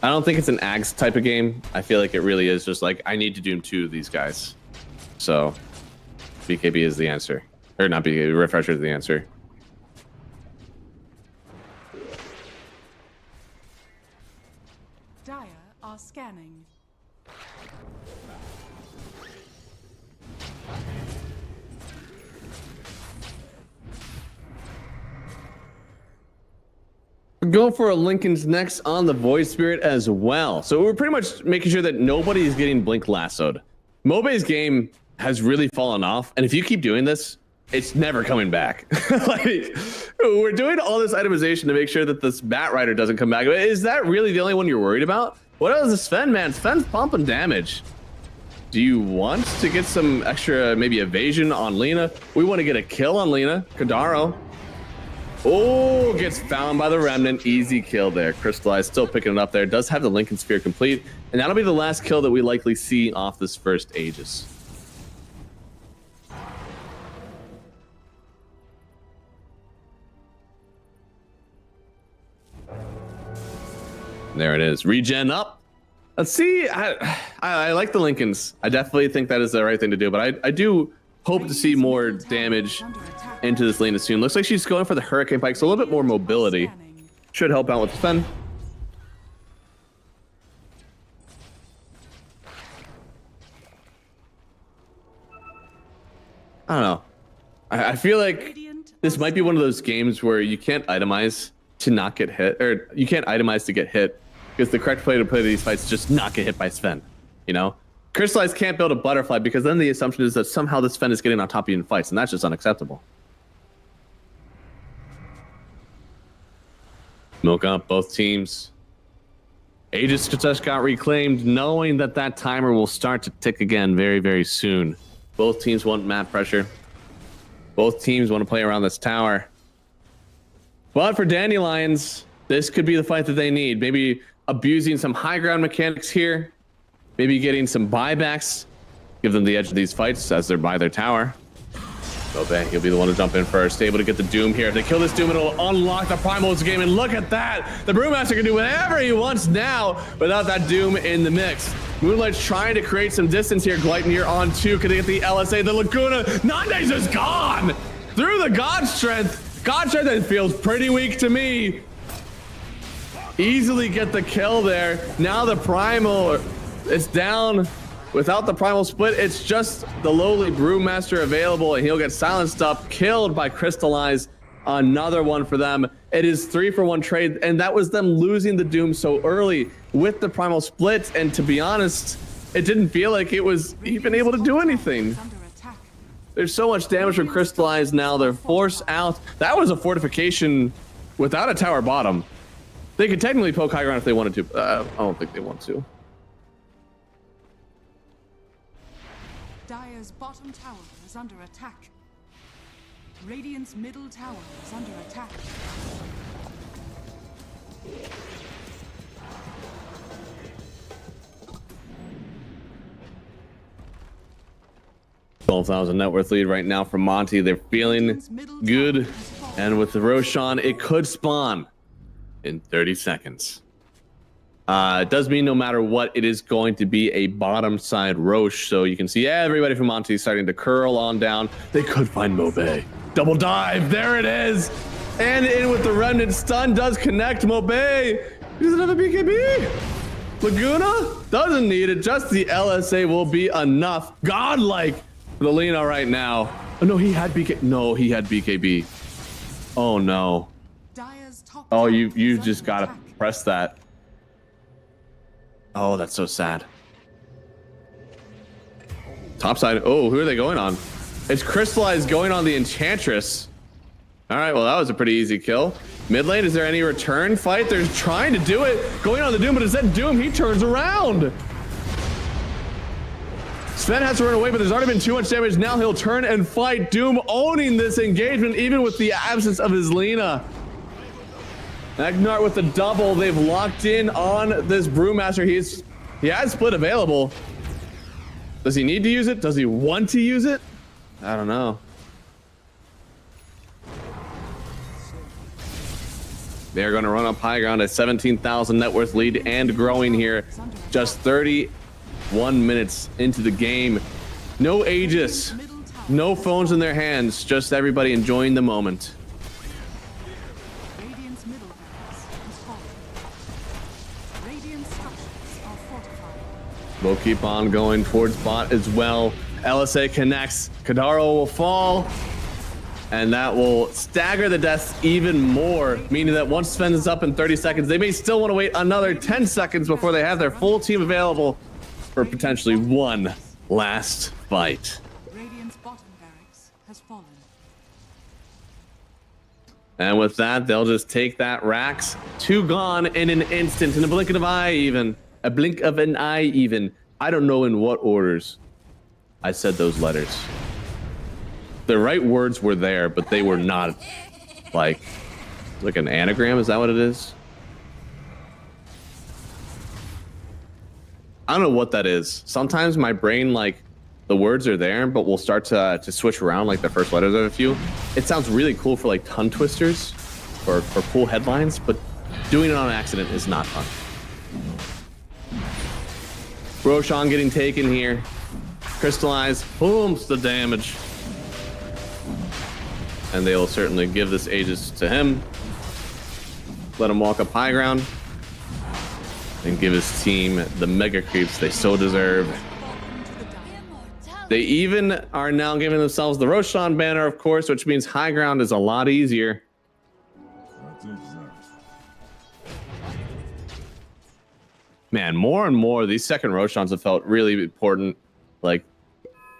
I don't think it's an Ags type of game. I feel like it really is just like, I need to Doom 2 of these guys. So BKB is the answer. Or not BKB, refresher is the answer. Dire are scanning. Go for a Lincoln's next on the Void Spirit as well. So we're pretty much making sure that nobody is getting blink lassoed. Mobe's game has really fallen off, and if you keep doing this, it's never coming back. Like, we're doing all this itemization to make sure that this Batrider doesn't come back. Is that really the only one you're worried about? What else is Sven, man? Sven's pumping damage. Do you want to get some extra, maybe evasion on Lena? We want to get a kill on Lena. Kadaro. Oh, gets found by the Remnant. Easy kill there. Crystallized still picking it up there. Does have the Lincoln Sphere complete. And that'll be the last kill that we likely see off this first Aegis. There it is. Regen up. Let's see. I like the Lincolns. I definitely think that is the right thing to do, but I do hope to see more damage into this lane soon. Looks like she's going for the Hurricane Pike, so a little bit more mobility should help out with the Sven. I don't know. I feel like Radiant this might be one of those games where you can't itemize to not get hit, or you can't itemize to get hit, because the correct play to play these fights is just not get hit by Sven. You know, Crystallize can't build a butterfly because then the assumption is that somehow the Sven is getting on top of you in fights, and that's just unacceptable. Milk up both teams. Aegis just got reclaimed, knowing that that timer will start to tick again very, very soon. Both teams want map pressure. Both teams want to play around this tower. But for Dandelions, this could be the fight that they need. Maybe abusing some high ground mechanics here. Maybe getting some buybacks. Give them the edge of these fights as they're by their tower. Mobe, he'll be the one to jump in first. Able to get the Doom here. If they kill this Doom, it'll unlock the Primals game. And look at that. The Brewmaster can do whatever he wants now without that Doom in the mix. Moonlight's trying to create some distance here. Gleipnir on 2. Can they get the LSA? The Laguna. Nande's just gone through the God Strength. God Strength that feels pretty weak to me. Easily get the kill there. Now the Primal, it's down. Without the Primal split, it's just the lowly Brewmaster available, and he'll get silenced up, killed by Crystallize. Another one for them. It is 3-for-1 trade, and that was them losing the Doom so early with the Primal split, and to be honest, it didn't feel like it was even able to do anything. There's so much damage from Crystallize now. They're forced out. That was a fortification without a tower bottom. They could technically poke high ground if they wanted to. I don't think they want to. Dire's bottom tower is under attack. Radiant's middle tower is under attack. $12,000 net worth lead right now for Monty. They're feeling good, and with the Roshan, it could spawn in 30 seconds. It does mean no matter what, it is going to be a bottom side Roche. So you can see everybody from Monty starting to curl on down. They could find Mobe. Double dive. There it is. And in with the Remnant. Stun does connect. Mobe. Here's another BKB. Laguna doesn't need it. Just the LSA will be enough. Godlike for the Lina right now. Oh, no, he had BK. No, he had BKB. Oh, no. Oh, you just got to press that. Oh, that's so sad. Top side. Oh, who are they going on? It's Crystallized going on the Enchantress. All right, well, that was a pretty easy kill. Mid lane, is there any return fight? They're trying to do it. Going on the Doom, but instead Doom, he turns around. Sven has to run away, but there's already been too much damage. Now he'll turn and fight. Doom owning this engagement, even with the absence of his Lina. Agnar with the double. They've locked in on this Brewmaster. He has split available. Does he need to use it? Does he want to use it? I don't know. They're going to run up high ground, a 17,000 net worth lead and growing here. Just 31 minutes into the game. No Aegis, no phones in their hands, just everybody enjoying the moment. We'll keep on going towards bot as well. LSA connects. Kadaro will fall. And that will stagger the deaths even more, meaning that once Sven is up in 30 seconds, they may still want to wait another 10 seconds before they have their full team available for potentially one last fight. Radiant's bottom barracks has fallen. And with that, they'll just take that Rax. 2 gone in an instant, in a blink of an eye even. A blink of an eye even. I don't know in what orders I said those letters. The right words were there, but they were not like an anagram. Is that what it is? I don't know what that is. Sometimes my brain, like, the words are there, but we'll start to switch around like the first letters of a few. It sounds really cool for like tongue twisters or cool headlines, but doing it on accident is not fun. Roshan getting taken here. Crystallize, booms the damage. And they will certainly give this Aegis to him. Let him walk up high ground. And give his team the mega creeps they so deserve. They even are now giving themselves the Roshan banner, of course, which means high ground is a lot easier. Man, more and more, these second Roshans have felt really important. Like,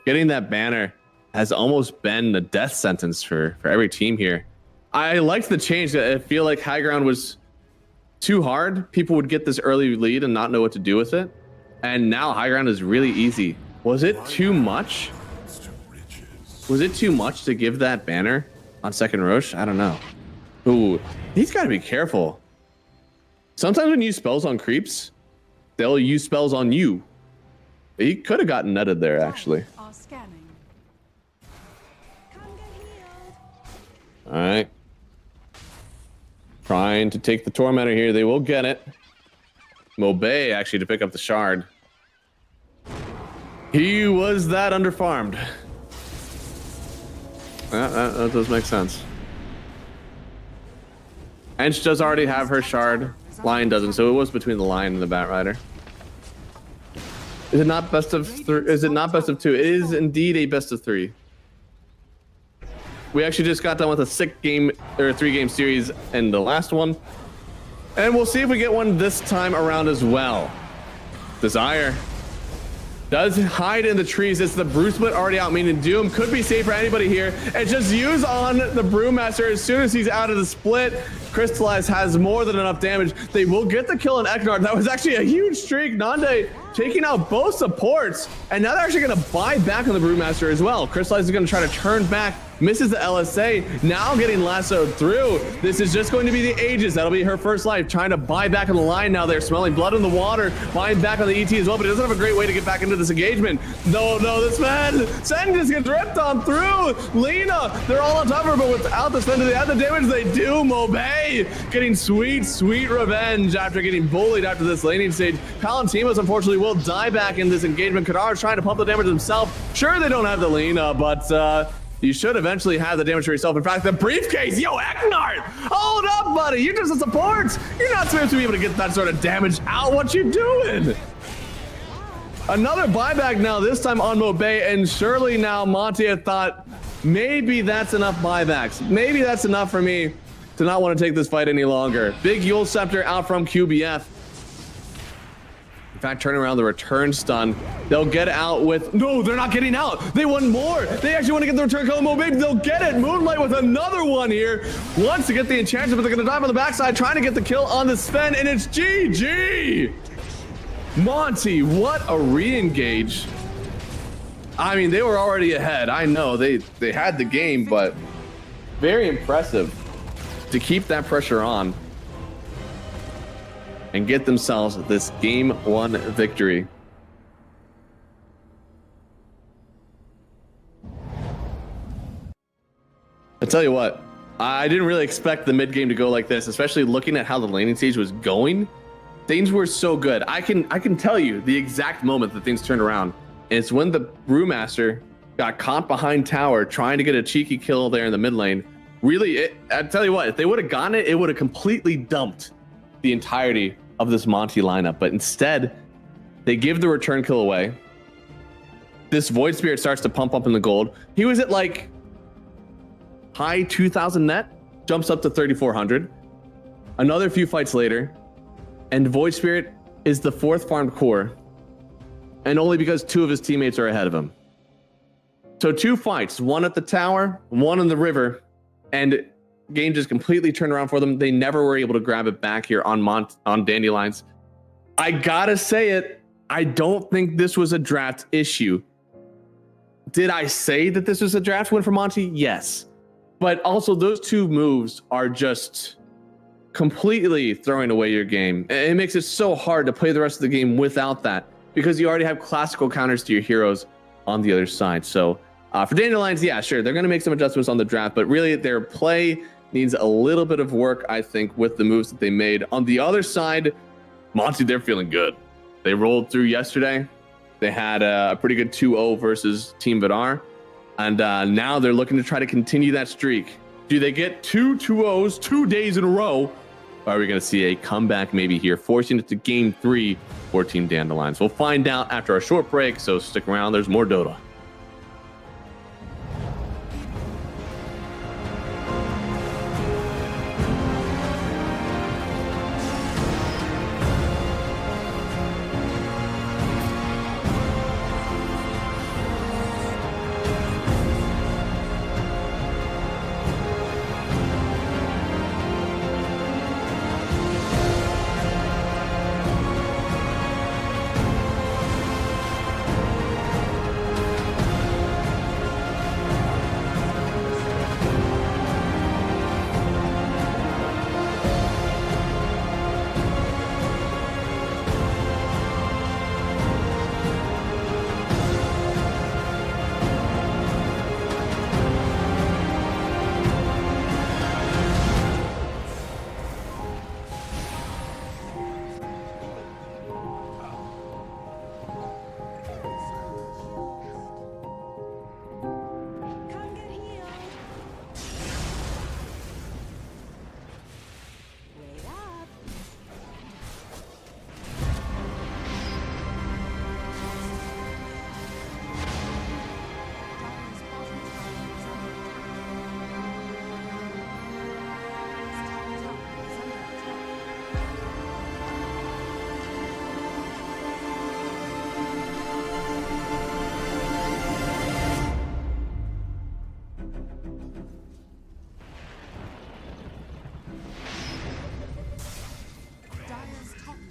getting that banner has almost been a death sentence for every team here. I liked the change. I feel like high ground was too hard. People would get this early lead and not know what to do with it. And now high ground is really easy. Was it too much? Was it too much to give that banner on second Rosh? I don't know. Ooh, he's got to be careful. Sometimes when you use spells on creeps, they'll use spells on you. He could have gotten netted there, actually. Are scanning. All right. Trying to take the Tormentor here. They will get it. Mobay actually to pick up the shard. He was that underfarmed. That does make sense. Ench does already have her shard. Lion doesn't, so it was between the Lion and the Bat Rider. Is it not best of three? Is it not best of two? It is indeed a best of three. We actually just got done with a 3-game series in the last one. And we'll see if we get one this time around as well. Desire does hide in the trees. It's the Brew Split already out, meaning Doom could be safe for anybody here. And just use on the Brewmaster as soon as he's out of the split. Crystallize has more than enough damage. They will get the kill on Eknard. That was actually a huge streak. Nande taking out both supports. And now they're actually going to buy back on the Brewmaster as well. Crystallize is going to try to turn back. Misses the LSA, now getting lassoed through. This is just going to be the Aegis. That'll be her first life. Trying to buy back on the line now. They're smelling blood in the water. Buying back on the ET as well, but he doesn't have a great way to get back into this engagement. No, this man. Sen just gets ripped on through. Lena, they're all on top of her, but without the Sen, do they have the damage? They do. Mobay getting sweet revenge after getting bullied after this laning stage. Palantimos, unfortunately, will die back in this engagement. Kadar trying to pump the damage himself. Sure, they don't have the Lena, but you should eventually have the damage for yourself. In fact, the briefcase, yo, Eknard, hold up, buddy. You're just a support. You're not supposed to be able to get that sort of damage out. What you doing? Another buyback now, this time on Mobay, and surely now Monty had thought, maybe that's enough buybacks. Maybe that's enough for me to not want to take this fight any longer. Big Yule Scepter out from QBF. In fact, turning around the return stun. They'll get out with... No, they're not getting out. They want more. They actually want to get the return kill on Mobay. They'll get it. Moonlight with another one here. Wants to get the enchantment, but they're going to dive on the backside, trying to get the kill on the Sven, and it's GG. Monty, what a re-engage. I mean, they were already ahead. I know they had the game, but very impressive to keep that pressure on and get themselves this game 1 victory. I tell you what, I didn't really expect the mid game to go like this, especially looking at how the laning stage was going. Things were so good. I can tell you the exact moment that things turned around. And it's when the Brewmaster got caught behind tower trying to get a cheeky kill there in the mid lane. Really, I tell you what, if they would have gotten it, it would have completely dumped the entirety of this Monty lineup, but instead they give the return kill away. This Void Spirit starts to pump up in the gold. He was at like high 2,000 net, jumps up to 3,400. Another few fights later, and Void Spirit is the 4th farmed core, and only because 2 of his teammates are ahead of him. So 2 fights, one at the tower, one in the river, and game just completely turned around for them. They never were able to grab it back here on Dandelions. I gotta say it, I don't think this was a draft issue. Did I say that this was a draft win for Monty? Yes. But also those 2 moves are just completely throwing away your game. It makes it so hard to play the rest of the game without that, because you already have classical counters to your heroes on the other side. So for Dandelions, yeah, sure, they're going to make some adjustments on the draft, but really their play needs a little bit of work, I think, with the moves that they made. On the other side, Monty, they're feeling good. They rolled through yesterday. They had a pretty good 2-0 versus Team Vidar, and now they're looking to try to continue that streak. Do they get 2 2-0s 2 days in a row? Or are we going to see a comeback maybe here, forcing it to game 3 for Team Dandelions? We'll find out after a short break, so stick around. There's more Dota.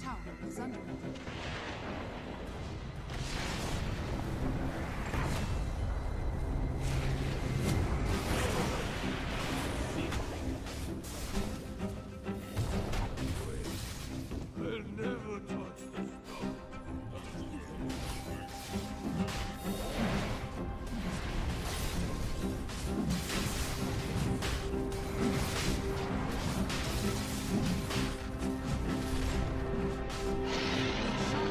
tower is under attack. I'll never touch the stone. Shut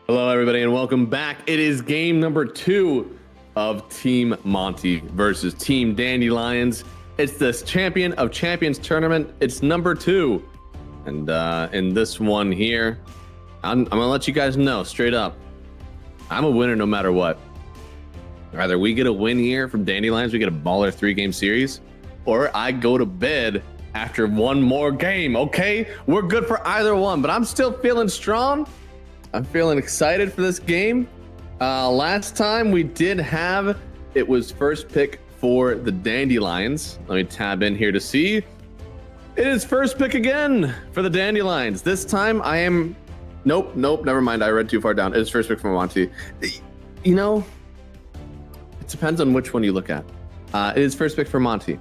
Hello, everybody, and welcome back. It is game number 2 of Team Monty versus Team Dandelions. It's this Champion of Champions tournament. It's number 2. And in this one here, I'm going to let you guys know straight up, I'm a winner no matter what. Either we get a win here from Dandelions, we get a baller 3-game series, or I go to bed after one more game, okay? We're good for either one, but I'm still feeling strong. I'm feeling excited for this game. Last time we did have, it was first pick for the Dandelions. Let me tab in here to see. It is first pick again for the Dandelions. This time I am, nope, never mind. I read too far down. It is first pick for Monty. You know, it depends on which one you look at. It is first pick for Monty.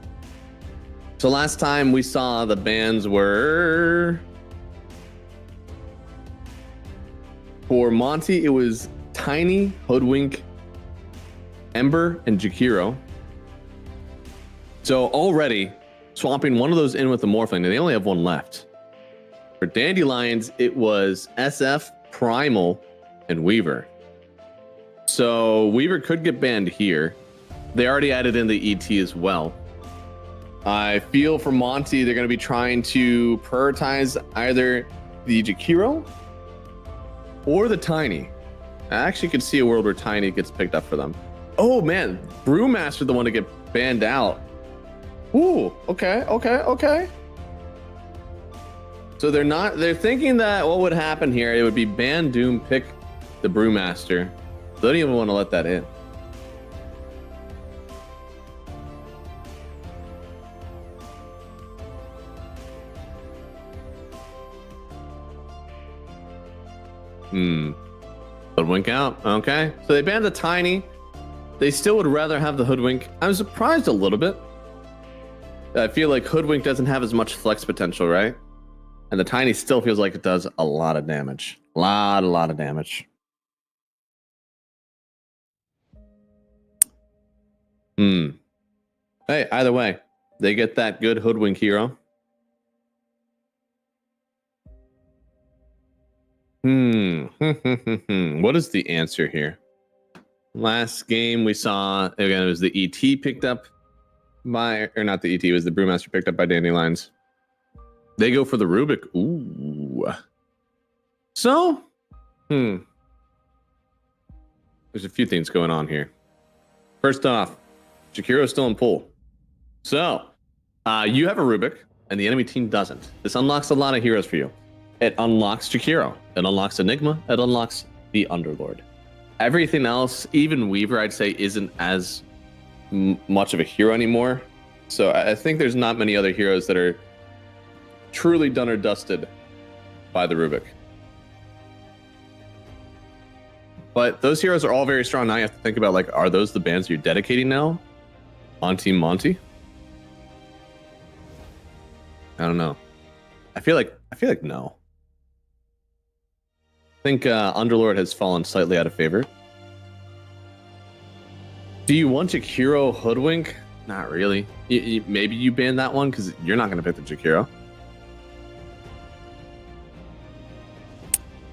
So last time we saw the bans were, for Monty, it was Tiny, Hoodwink, Ember, and Jakiro. So already swapping one of those in with the Morphling, and they only have one left. For Dandelions, it was SF, Primal, and Weaver. So Weaver could get banned here. They already added in the ET as well. I feel for Monty, they're going to be trying to prioritize either the Jakiro or the Tiny. I actually could see a world where Tiny gets picked up for them. Oh man, Brewmaster the one to get banned out. Ooh, okay. So they're thinking that what would happen here, it would be ban Doom, pick the Brewmaster. They don't even want to let that in. Hoodwink out. Okay. So they banned the Tiny. They still would rather have the Hoodwink. I'm surprised a little bit. I feel like Hoodwink doesn't have as much flex potential, right? And the Tiny still feels like it does a lot of damage. A lot of damage. Hey, either way, they get that good Hoodwink hero. What is the answer here? Last game we saw, again, it was the ET picked up by, or not the ET, it was the Brewmaster picked up by Dandelions. They go for the Rubik. Ooh. So, there's a few things going on here. First off, Jakiro's still in pool. So, you have a Rubik, and the enemy team doesn't. This unlocks a lot of heroes for you. It unlocks Jakiro. It unlocks Enigma. It unlocks the Underlord. Everything else, even Weaver, I'd say, isn't as much of a hero anymore. So I think there's not many other heroes that are truly done or dusted by the Rubik. But those heroes are all very strong. Now you have to think about, like, are those the bans you're dedicating now on Team Monty? I don't know. I feel like no. I think Underlord has fallen slightly out of favor. Do you want Jakiro Hoodwink? Not really. Maybe you ban that one because you're not going to pick the Jakiro.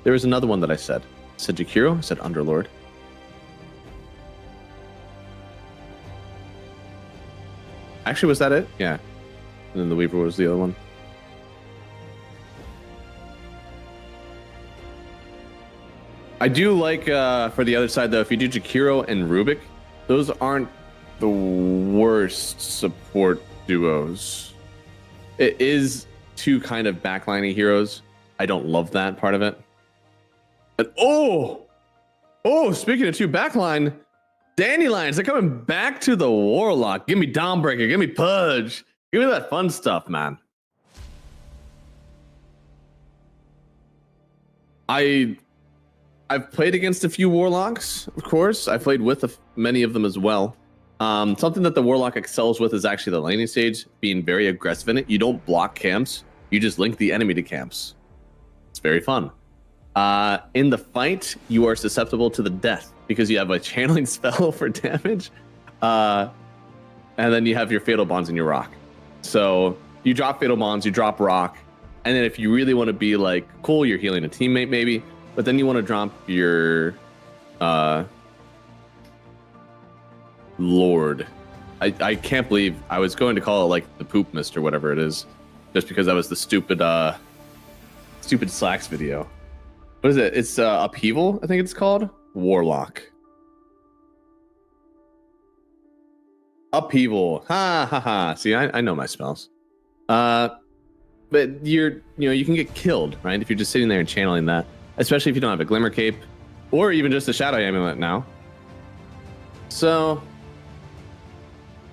There was another one that I said. I said Jakiro, I said Underlord. Actually, was that it? Yeah. And then the Weaver was the other one. I do like, for the other side, though, if you do Jakiro and Rubik, those aren't the worst support duos. It is two kind of backlining heroes. I don't love that part of it. But speaking of two backline, Dandelions, they're coming back to the Warlock. Give me Dawnbreaker, give me Pudge, give me that fun stuff, man. I've played against a few Warlocks, of course. I played with many of them as well. Something that the Warlock excels with is actually the laning stage, being very aggressive in it. You don't block camps. You just link the enemy to camps. It's very fun. In the fight, you are susceptible to the death because you have a channeling spell for damage. And then you have your Fatal Bonds and your Rock. So you drop Fatal Bonds, you drop Rock. And then if you really want to be like, cool, you're healing a teammate maybe, but then you want to drop your Lord. I can't believe I was going to call it like the poop mist or whatever it is, just because that was the stupid Slacks video. What is it? It's Upheaval, I think it's called. Warlock. Upheaval. Ha ha ha. See, I know my spells. But you can get killed, right? If you're just sitting there and channeling that, especially if you don't have a Glimmer Cape or even just a Shadow Amulet now. So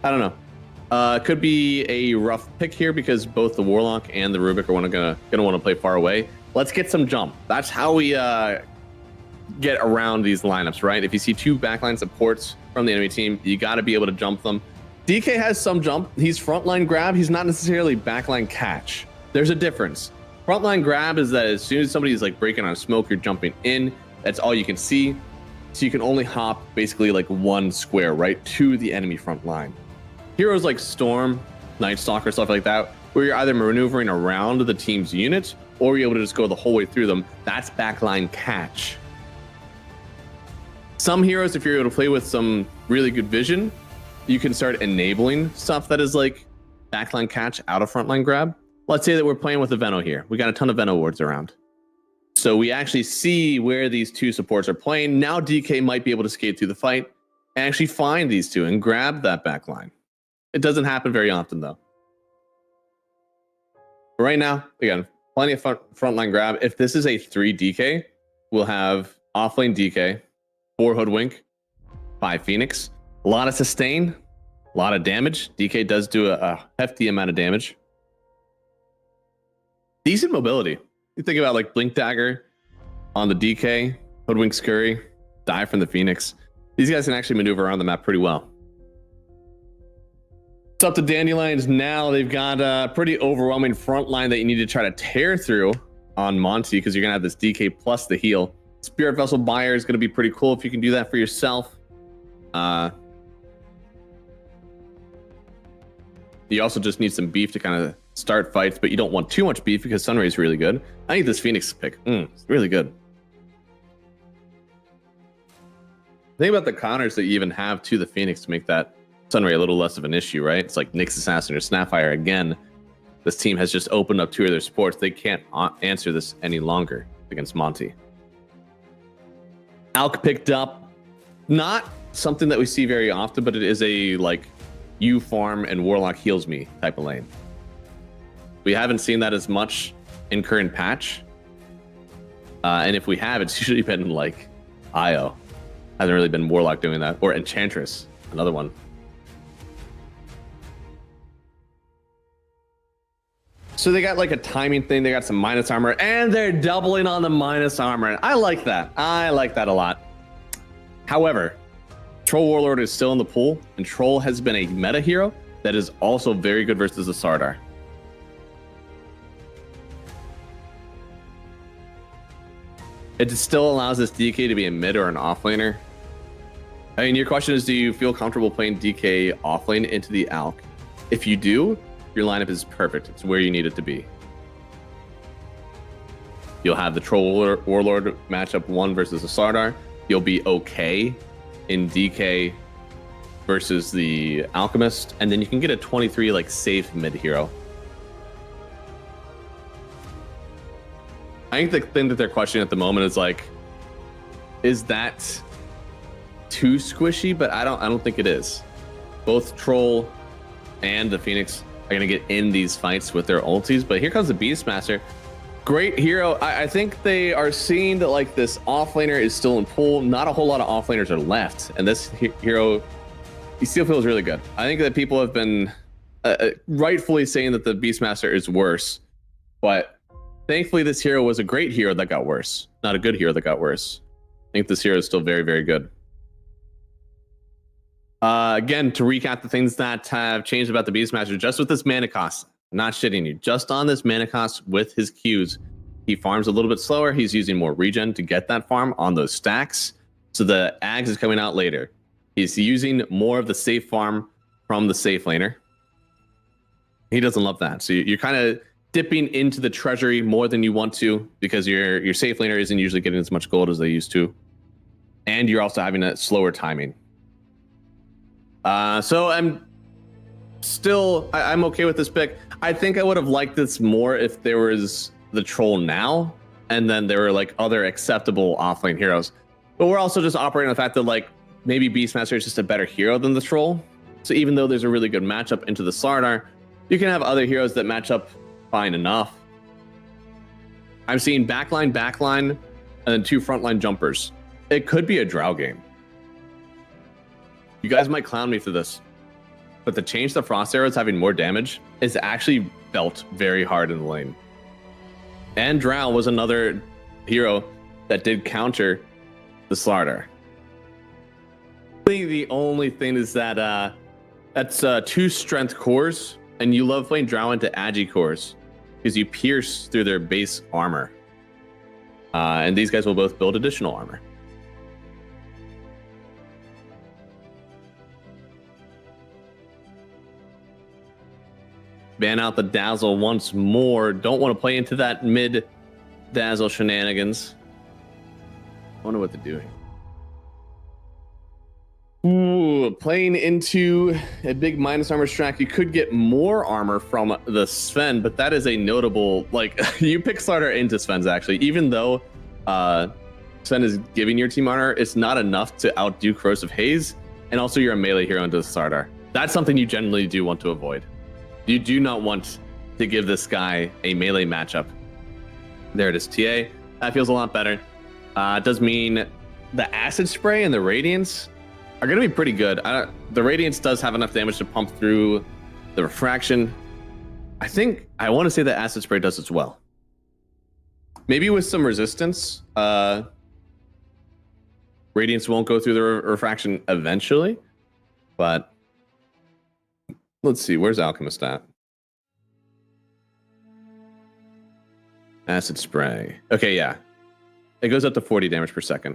I don't know. Could be a rough pick here because both the Warlock and the Rubik are gonna want to play far away. Let's get some jump. That's how we get around these lineups, right? If you see two backline supports from the enemy team, you got to be able to jump them. DK has some jump. He's frontline grab. He's not necessarily backline catch. There's a difference. Frontline grab is that as soon as somebody's like breaking on smoke, you're jumping in. That's all you can see. So you can only hop basically like one square right to the enemy front line. Heroes like Storm, Night Stalker, stuff like that, where you're either maneuvering around the team's unit or you're able to just go the whole way through them. That's backline catch. Some heroes, if you're able to play with some really good vision, you can start enabling stuff that is like backline catch out of frontline grab. Let's say that we're playing with a Veno here. We got a ton of Veno wards around. So we actually see where these two supports are playing. Now DK might be able to skate through the fight and actually find these two and grab that backline. It doesn't happen very often though. But right now, again, plenty of frontline grab. If this is a 3 DK, we'll have offlane DK, 4 Hoodwink, 5 Phoenix, a lot of sustain, a lot of damage. DK does do a hefty amount of damage. Decent mobility. You think about like Blink Dagger on the DK, Hoodwink Scurry, die from the Phoenix. These guys can actually maneuver around the map pretty well. It's up to Dandelions now. They've got a pretty overwhelming front line that you need to try to tear through on Monty because you're going to have this DK plus the heal. Spirit Vessel Buyer is going to be pretty cool if you can do that for yourself. You also just need some beef to kind of start fights, but you don't want too much beef because Sunray is really good. I think this Phoenix pick, it's really good. Think about the counters that you even have to the Phoenix to make that Sunray a little less of an issue, right? It's like Nyx Assassin or Snapfire again. This team has just opened up 2 of their supports. They can't answer this any longer against Monty. Alk picked up, not something that we see very often, but it is a like you farm and Warlock heals me type of lane. We haven't seen that as much in current patch. And if we have, it's usually been like Io. Hasn't really been Warlock doing that. Or Enchantress, another one. So they got like a timing thing. They got some minus armor and they're doubling on the minus armor. I like that. I like that a lot. However, Troll Warlord is still in the pool and Troll has been a meta hero that is also very good versus the Sardar. It still allows this DK to be a mid or an offlaner. I mean, your question is, do you feel comfortable playing DK offlane into the Alk? If you do, your lineup is perfect. It's where you need it to be. You'll have the Troll Warlord matchup 1 versus the Sardar. You'll be okay in DK versus the Alchemist, and then you can get a 23 like safe mid hero. I think the thing that they're questioning at the moment is like, is that too squishy? But I don't think it is. Both Troll and the Phoenix are gonna get in these fights with their ultis, but here comes the Beastmaster. Great hero. I think they are seeing that like this offlaner is still in pool. Not a whole lot of offlaners are left, and this hero, he still feels really good. I think that people have been rightfully saying that the Beastmaster is worse, but thankfully this hero was a great hero that got worse, not a good hero that got worse. I think this hero is still very, very good. Again, to recap the things that have changed about the Beastmaster, just with this mana cost, I'm not shitting you, just on this mana cost with his Qs, he farms a little bit slower. He's using more regen to get that farm on those stacks. So the Ags is coming out later. He's using more of the safe farm from the safe laner. He doesn't love that. So you're kind of dipping into the treasury more than you want to because your safe laner isn't usually getting as much gold as they used to, and you're also having a slower timing. So I'm okay with this pick. I think I would have liked this more if there was the troll now, and then there were like other acceptable offlane heroes. But we're also just operating on the fact that like maybe Beastmaster is just a better hero than the troll. So even though there's a really good matchup into the Slardar, you can have other heroes that match up fine enough. I'm seeing backline, and then 2 frontline jumpers. It could be a Drow game. You guys might clown me for this, but the change to Frost Arrows having more damage is actually felt very hard in the lane. And Drow was another hero that did counter the Slardar. I think the only thing is that that's 2 strength cores, and you love playing Drow into Agi cores because you pierce through their base armor. And these guys will both build additional armor. Ban out the Dazzle once more. Don't want to play into that mid Dazzle shenanigans. I wonder what they're doing. Ooh, playing into a big minus armor stack, you could get more armor from the Sven, but that is a notable, like, you pick Slardar into Sven's actually, even though Sven is giving your team armor, it's not enough to outdo Corrosive Haze, and also you're a melee hero into the Slardar. That's something you generally do want to avoid. You do not want to give this guy a melee matchup. There it is, TA. That feels a lot better. It does mean the Acid Spray and the Radiance are going to be pretty good. The Radiance does have enough damage to pump through the Refraction. I want to say that Acid Spray does as well. Maybe with some resistance, Radiance won't go through the Refraction eventually, but let's see, where's Alchemist at? Acid Spray. Okay, yeah. It goes up to 40 damage per second.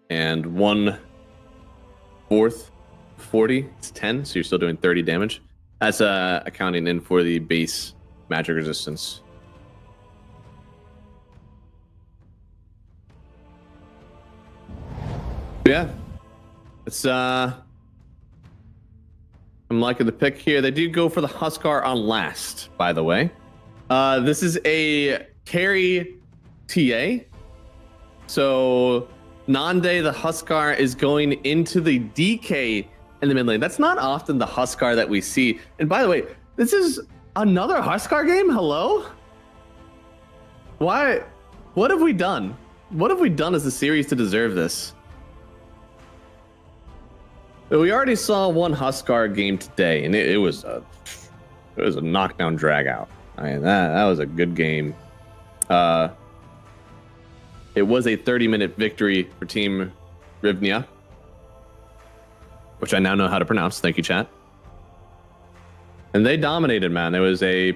And 1/4, 40, it's 10, so you're still doing 30 damage. That's accounting in for the base magic resistance. Yeah. It's I'm liking the pick here. They do go for the Huskar on last, by the way. This is a carry TA. So Nande, the Huskar, is going into the DK in the mid lane. That's not often the Huskar that we see. And by the way, this is another Huskar game? Hello? Why? What have we done? What have we done as a series to deserve this? We already saw one Huskar game today, and it was a knockdown drag out. I mean, that was a good game. It was a 30-minute victory for Team Rivnia, which I now know how to pronounce. Thank you, chat. And they dominated, man. There was a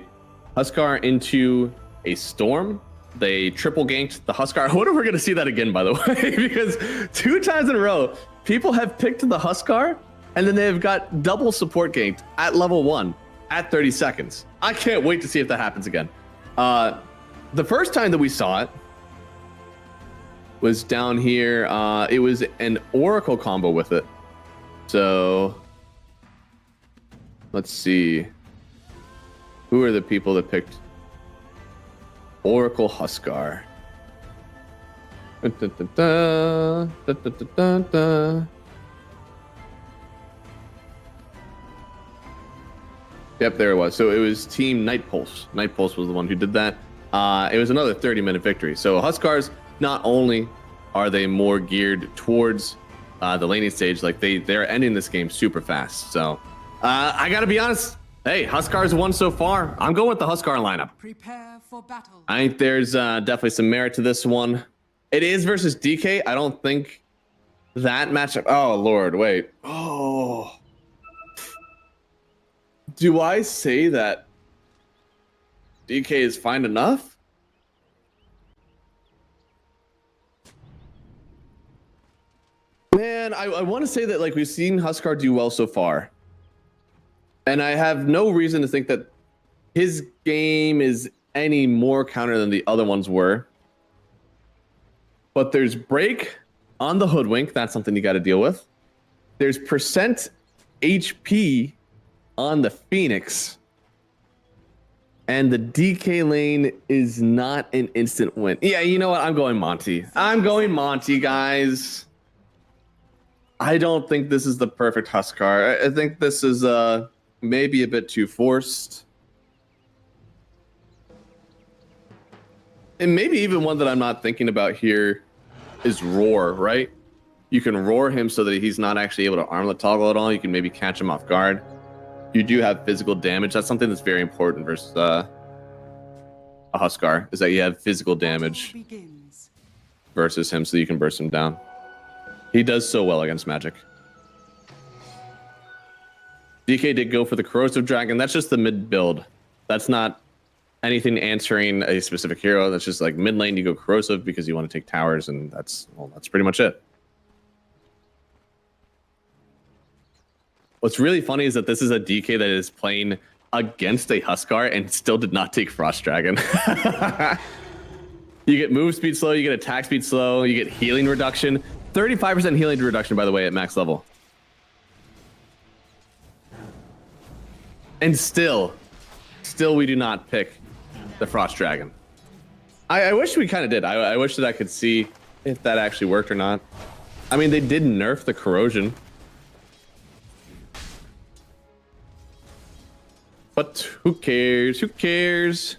Huskar into a Storm. They triple ganked the Huskar. I wonder if we're going to see that again, by the way, because 2 times in a row, people have picked the Huskar, and then they've got double support ganked at level 1 at 30 seconds. I can't wait to see if that happens again. The first time that we saw it was down here. It was an Oracle combo with it. So let's see. Who are the people that picked Oracle Huskar? Yep, there it was. So it was Team Night Pulse. Night Pulse was the one who did that. It was another 30-minute victory. So Huskars, not only are they more geared towards the laning stage, like they're ending this game super fast. So I gotta be honest. Hey, Huskars won so far. I'm going with the Huskar lineup. Prepare for battle. I think there's definitely some merit to this one. It is versus DK. I don't think that matchup. Oh Lord, wait. Oh, do I say that DK is fine enough? Man, I want to say that like we've seen Huskar do well so far. And I have no reason to think that his game is any more counter than the other ones were. But there's break on the Hoodwink. That's something you got to deal with. There's percent HP on the Phoenix. And the DK lane is not an instant win. Yeah, you know what? I'm going Monty. I'm going Monty, guys. I don't think this is the perfect Huskar. I think this is maybe a bit too forced. And maybe even one that I'm not thinking about here is Roar, right? You can roar him so that he's not actually able to armlet toggle at all. You can maybe catch him off guard. You do have physical damage. That's something that's very important versus a Huskar, is that you have physical damage versus him so you can burst him down. He does so well against magic. DK did go for the Corrosive Dragon. That's just the mid build. That's not anything answering a specific hero. That's just like mid lane you go Corrosive because you want to take towers, and that's pretty much it. What's really funny is that this is a DK that is playing against a Huskar and still did not take Frost Dragon. You get move speed slow, you get attack speed slow, you get healing reduction. 35% healing reduction, by the way, at max level. And still we do not pick the Frost Dragon. I wish we kind of did. I wish that I could see if that actually worked or not. I mean, they did nerf the corrosion. But who cares? Who cares?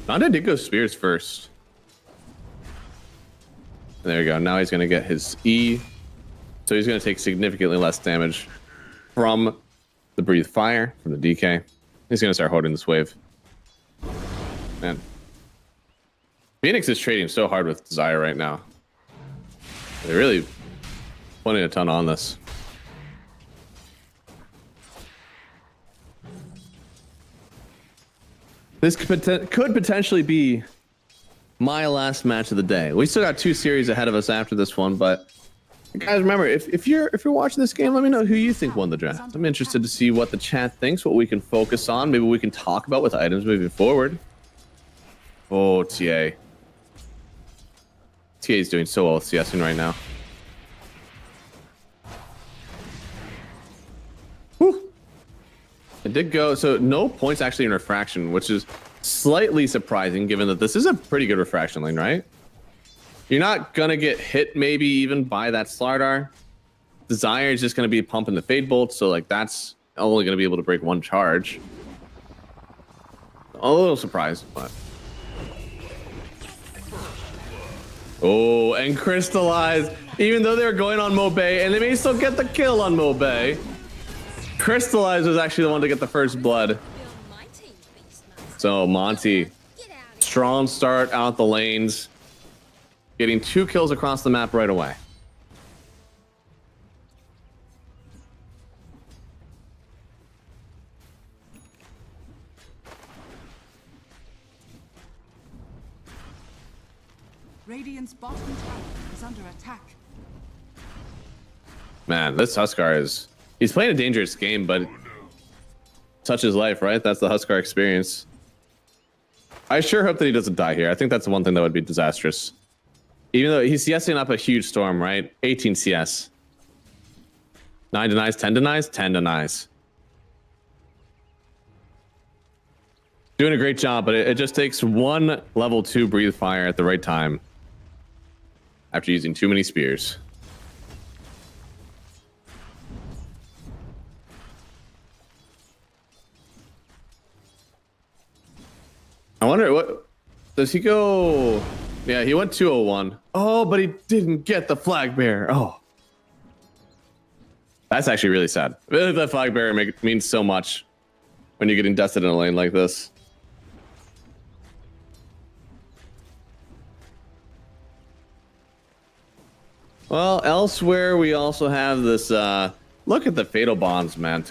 Nanda did go Spears first. There we go. Now he's going to get his E. So he's going to take significantly less damage from the Breathe Fire, from the DK. He's going to start holding this wave. Man. Phoenix is trading so hard with Desire right now. They're really putting a ton on this. This could potentially be my last match of the day. We still got 2 series ahead of us after this one, but guys, remember, if you're watching this game, let me know who you think won the draft. I'm interested to see what the chat thinks, what we can focus on, maybe we can talk about with items moving forward. Oh, TA. TA is doing so well with CSing right now. Whew. It did go, so no points actually in refraction, which is slightly surprising given that this is a pretty good refraction lane, right? You're not gonna get hit maybe even by that Slardar. Desire is just gonna be pumping the Fade Bolt, so like that's only gonna be able to break 1 charge. A little surprised, but. Oh, and Crystallize, even though they were going on Mobay, and they may still get the kill on Mobay. Crystallize was actually the one to get the first blood. So Monty, strong start out the lanes, getting 2 kills across the map right away. Radiant's bottom tower is under attack. Man, this Huskar is... He's playing a dangerous game, but such is life, right? That's the Huskar experience. I sure hope that he doesn't die here. I think that's the one thing that would be disastrous. Even though he's CSing up a huge storm, right? 18 CS. 9 denies, 10 denies, 10 denies. Doing a great job, but it just takes 1 level 2 Breathe Fire at the right time. After using too many spears. I wonder what does he go? Yeah, he went 201. Oh, but he didn't get the flag bearer. Oh, that's actually really sad. Really, the flag bearer means so much when you're getting dusted in a lane like this. Well, elsewhere we also have this. Look at the Fatal Bonds, man.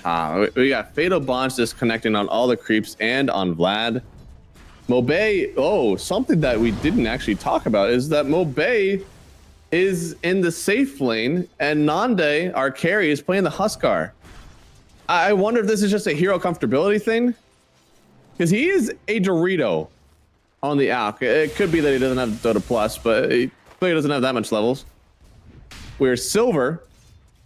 We got Fatal Bonds disconnecting on all the creeps and on Vlad. Mobay, oh, something that we didn't actually talk about is that Mobay is in the safe lane, and Nande, our carry, is playing the Huskar. I wonder if this is just a hero comfortability thing, because he is a Dorito on the Alk. It could be that he doesn't have Dota Plus, but he clearly doesn't have that much levels. We're silver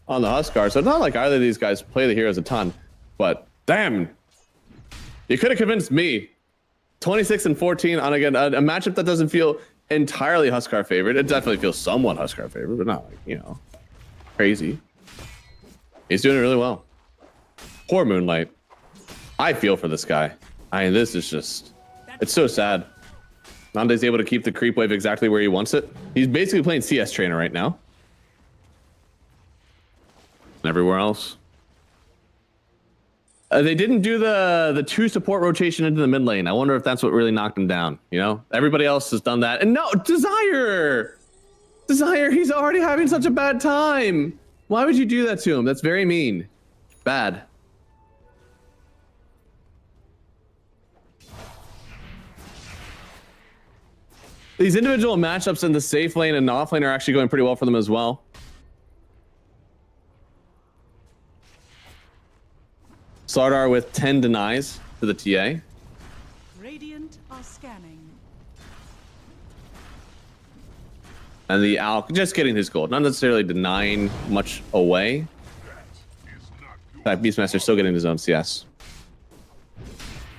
on the Huskar, so it's not like either of these guys play the heroes a ton. But damn, you could have convinced me. 26 and 14 on again a matchup that doesn't feel entirely Huskar favored. It definitely feels somewhat Huskar favored, but not like, you know, crazy. He's doing it really well. Poor Moonlight. I feel for this guy. I mean, this is just, it's so sad. Nande's able to keep the creep wave exactly where he wants it. He's basically playing CS trainer right now. And everywhere else. They didn't do the 2 support rotation into the mid lane. I wonder if that's what really knocked him down. You know, everybody else has done that. And no, Desire, he's already having such a bad time. Why would you do that to him? That's very mean. Bad. These individual matchups in the safe lane and off lane are actually going pretty well for them as well. Slardar with 10 denies to the TA. Radiant are scanning. And the Alk just getting his gold, not necessarily denying much away. In fact, Beastmaster still getting his own CS.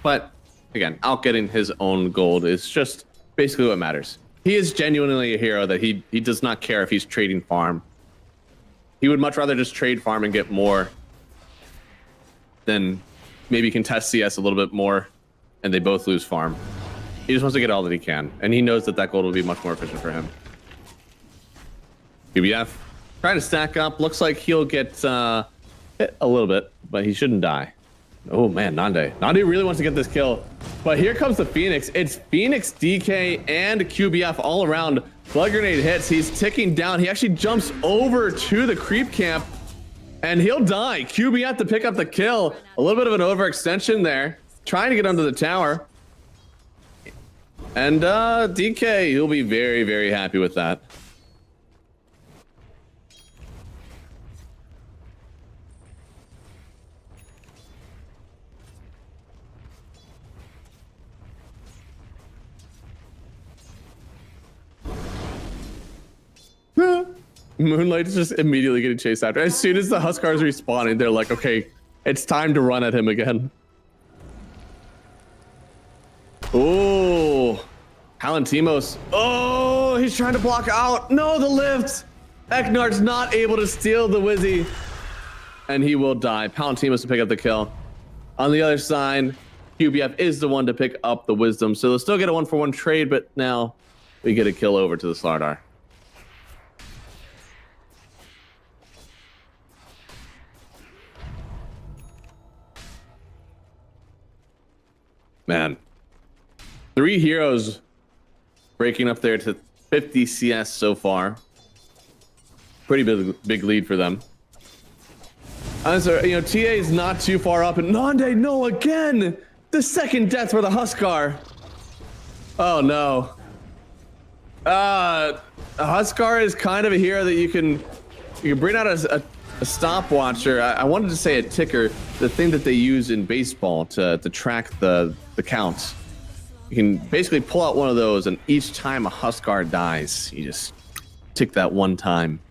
But again, Alk getting his own gold is just basically what matters. He is genuinely a hero that he does not care if he's trading farm. He would much rather just trade farm and get more than maybe contest CS a little bit more and they both lose farm. He just wants to get all that he can, and he knows that that gold will be much more efficient for him. QBF trying to stack up. Looks like he'll get hit a little bit, but he shouldn't die. Oh man, Nande really wants to get this kill, but here comes the Phoenix. It's Phoenix, DK, and QBF all around. Blood grenade hits. He's ticking down. He actually jumps over to the creep camp, and he'll die. QBF to pick up the kill. A little bit of an overextension there, trying to get under the tower. And DK, he'll be very, very happy with that. Moonlight's just immediately getting chased after. As soon as the Huskars respawning, they're like, okay, it's time to run at him again. Oh, Palantimos. Oh, he's trying to block out. No, the lift. Eknar's not able to steal the Wizzy, and he will die. Palantimos to pick up the kill. On the other side, QBF is the one to pick up the Wisdom, so they'll still get a 1-for-1 trade, but now we get a kill over to the Slardar. Man, 3 heroes breaking up there to 50 CS so far. Pretty big lead for them. So, you know, TA is not too far up, and Nande, no, again! The second death for the Huskar. Oh no. Huskar is kind of a hero that you can bring out a stopwatcher. I wanted to say a ticker, the thing that they use in baseball to track the counts. You can basically pull out one of those, and each time a Huskar dies, you just tick that one time.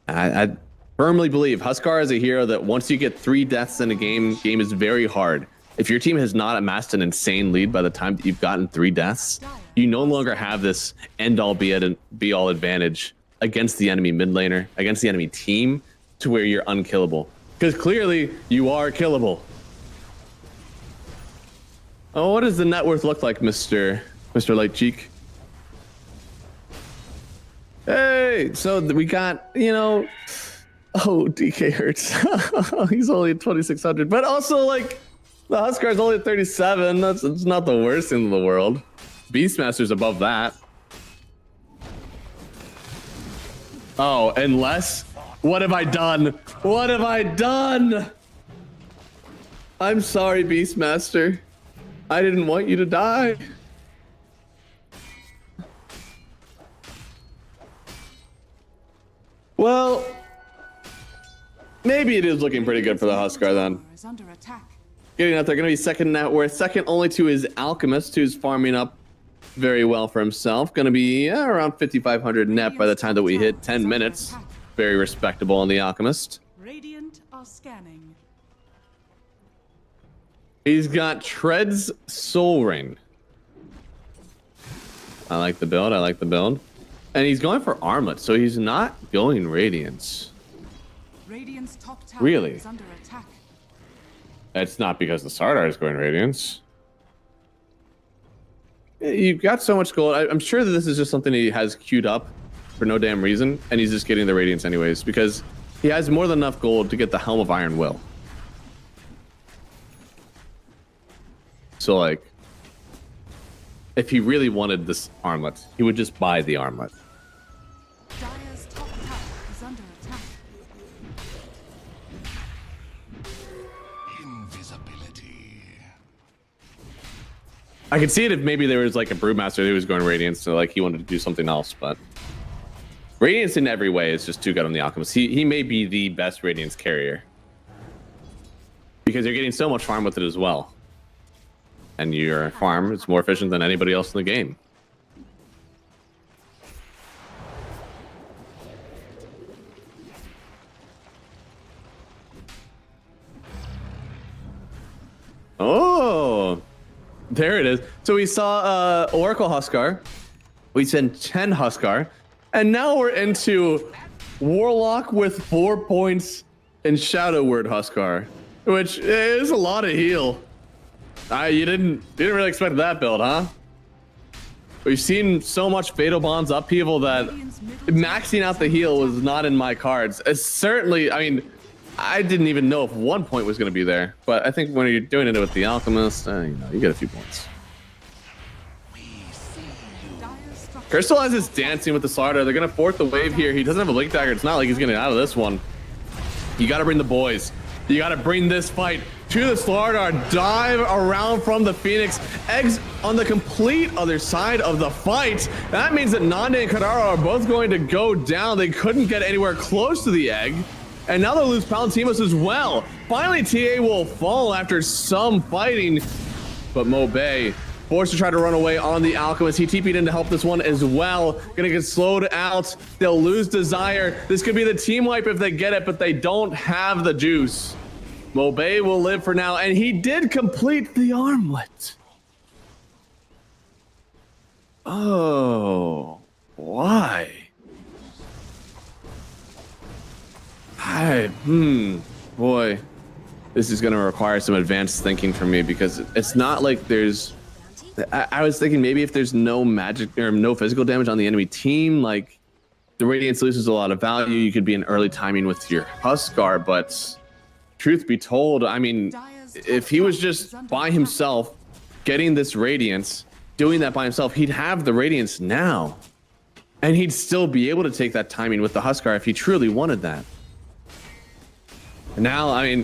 I firmly believe Huskar is a hero that once you get 3 deaths in a game is very hard. If your team has not amassed an insane lead by the time that you've gotten 3 deaths, you no longer have this end-all be-all advantage against the enemy mid laner, against the enemy team, to where you're unkillable. Because clearly, you are killable. Oh, what does the net worth look like, Mr. Lightcheek? Hey, so we got, you know, oh, DK hurts. He's only at 2,600, but also like the Huskar's only at 37. That's not the worst thing in the world. Beastmaster's above that. Oh, unless, what have I done? What have I done? I'm sorry, Beastmaster. I didn't want you to die. Well, maybe it is looking pretty good for the Huskar then. Is under attack. Getting out there, going to be second net worth, second only to his Alchemist, who's farming up very well for himself. Going to be around 5,500 net by the time that we hit 10 minutes. Very respectable on the Alchemist. Radiant are scanning. He's got Tread's Soul Ring. I like the build. I like the build. And he's going for Armlet, so he's not going Radiance. Radiant's top tower Really? is under attack. It's not because the Sardar is going Radiance. You've got so much gold. I'm sure that this is just something he has queued up for no damn reason, and he's just getting the Radiance anyways, because he has more than enough gold to get the Helm of Iron Will. So, like, if he really wanted this armlet, he would just buy the armlet. Dire's top tower is under attack. Invisibility. I could see it if maybe there was like a Brewmaster who was going Radiance, so like he wanted to do something else, but Radiance in every way is just too good on the Alchemist. He may be the best Radiance carrier because you're getting so much farm with it as well. And your farm is more efficient than anybody else in the game. Oh, there it is. So we saw Oracle Huskar. We sent 10 Huskar. And now we're into Warlock with 4 points and Shadow Word Huskar, which is a lot of heal. You didn't really expect that build, huh? We've seen so much Fatal Bonds up people that maxing out the heal was not in my cards. It's certainly, I mean, I didn't even know if 1 point was going to be there. But I think when you're doing it with the Alchemist, you get a few points. Crystallize is dancing with the Slardar. They're going to fourth the wave here. He doesn't have a Blink Dagger. It's not like he's getting out of this one. You got to bring the boys. You got to bring this fight to the Slardar. Dive around from the Phoenix. Eggs on the complete other side of the fight. That means that Nande and Kadara are both going to go down. They couldn't get anywhere close to the egg. And now they'll lose Palantimos as well. Finally, TA will fall after some fighting. But Mobe forced to try to run away on the Alchemist. He TP'd in to help this one as well. Gonna get slowed out. They'll lose Desire. This could be the team wipe if they get it, but they don't have the juice. Mobe will live for now, and he did complete the armlet. Oh, why? Boy, this is gonna require some advanced thinking from me because it's not like there's. I was thinking maybe if there's no magic or no physical damage on the enemy team, like the Radiance loses a lot of value. You could be in early timing with your Huskar, but truth be told, I mean, if he was just by himself getting this Radiance, doing that by himself, he'd have the Radiance now. And he'd still be able to take that timing with the Huskar if he truly wanted that. And now, I mean,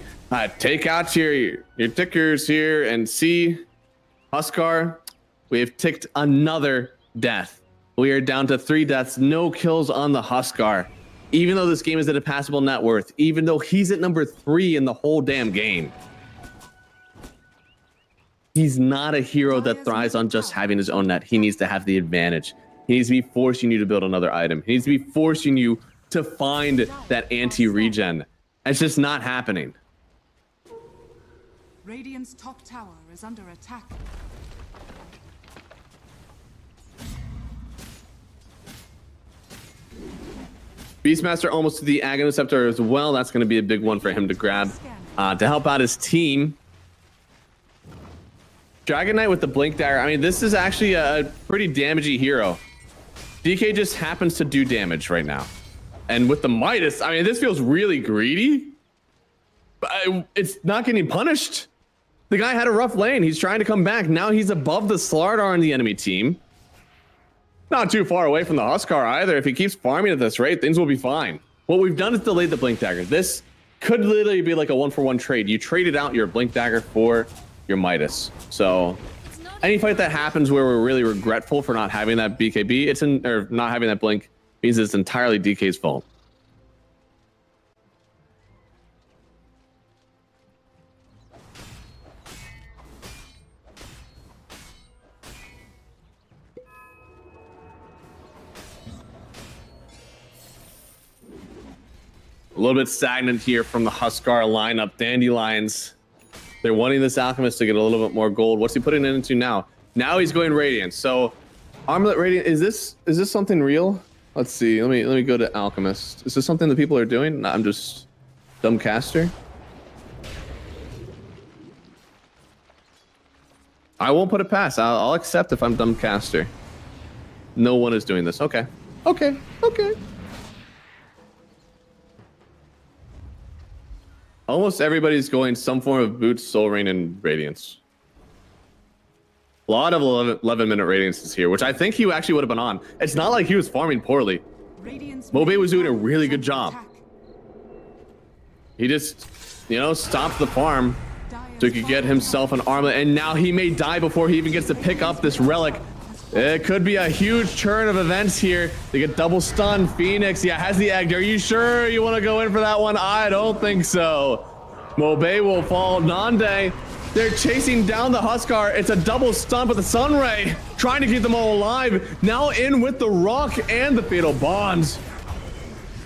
take out your tickers here and see Huskar. We have ticked another death. We are down to 3 deaths, no kills on the Huskar. Even though this game is at a passable net worth, even though he's at number 3 in the whole damn game. He's not a hero that thrives on just having his own net. He needs to have the advantage. He needs to be forcing you to build another item. He needs to be forcing you to find that anti-regen. It's just not happening. Radiant's top tower is under attack. Beastmaster almost to the Aghanosceptor as well. That's going to be a big one for him to grab to help out his team. Dragon Knight with the Blink Dagger. I mean, this is actually a pretty damagey hero. DK just happens to do damage right now. And with the Midas, I mean, this feels really greedy. But it's not getting punished. The guy had a rough lane. He's trying to come back. Now he's above the Slardar on the enemy team. Not too far away from the Huskar either. If he keeps farming at this rate, things will be fine. What we've done is delayed the Blink Dagger. This could literally be like a 1-for-1 trade. You traded out your Blink Dagger for your Midas. So any fight that happens where we're really regretful for not having that BKB, or not having that Blink, means it's entirely DK's fault. little bit stagnant here from the Huskar lineup. Dandelions, they're wanting this Alchemist to get a little bit more gold. What's he putting it into now? Now he's going Radiant. So Armlet Radiant, is this something real? Let's see. Let me go to Alchemist. Is this something that people are doing? No, I'm just dumb caster. I won't put it past. I'll accept if I'm dumb caster. No one is doing this. Okay. Okay. Okay. Almost everybody's going some form of Boots, Soul Rain, and Radiance. A lot of 11-minute Radiances here, which I think he actually would have been on. It's not like he was farming poorly. Mobe was doing a really good job. He just, you know, stopped the farm so he could get himself an armlet, and now he may die before he even gets to pick up this relic. It could be a huge churn of events here. They get double stun. Phoenix, yeah, has the egg. Are you sure you want to go in for that one? I don't think so. Mobe will fall. Nande, they're chasing down the Huskar. It's a double stun, but the Sunray trying to keep them all alive. Now in with the Rock and the Fatal Bonds.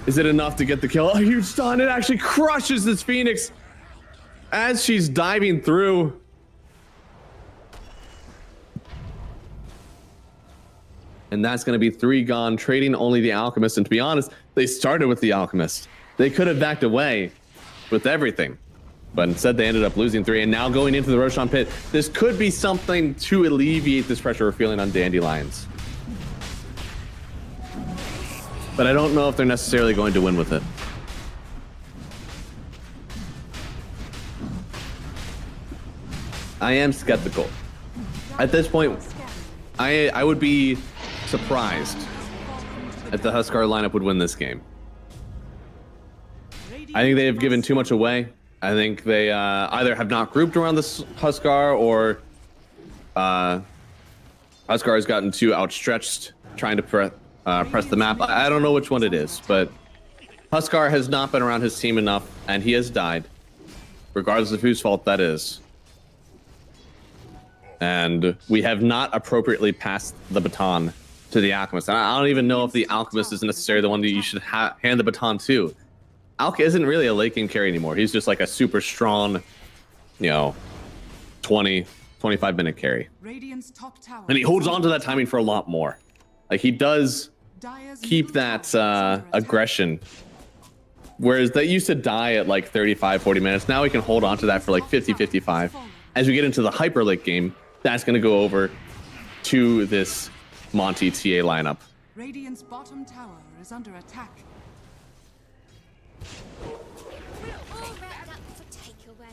Is it enough to get the kill? A huge stun. It actually crushes this Phoenix as she's diving through. And that's going to be 3 gone, trading only the Alchemist. And to be honest, they started with the Alchemist. They could have backed away with everything, but instead they ended up losing 3. And now going into the Roshan pit, this could be something to alleviate this pressure we're feeling on Dandelions. But I don't know if they're necessarily going to win with it. I am skeptical. At this point, I would be surprised if the Huskar lineup would win this game. I think they have given too much away. I think they either have not grouped around this Huskar, or Huskar has gotten too outstretched trying to press the map. I don't know which one it is, but Huskar has not been around his team enough, and he has died, regardless of whose fault that is. And we have not appropriately passed the baton to the Alchemist. And I don't even know if the Alchemist is necessarily the one that you should hand the baton to. Alch isn't really a late game carry anymore. He's just like a super strong, you know, 20, 25-minute carry. And he holds on to that timing for a lot more. Like, he does keep that aggression. Whereas that used to die at like 35, 40 minutes. Now we can hold on to that for like 50, 55. As we get into the hyper late game, that's going to go over to this Monty TA lineup. Radiant's bottom tower is under attack. We're all wrapped up for takeaway.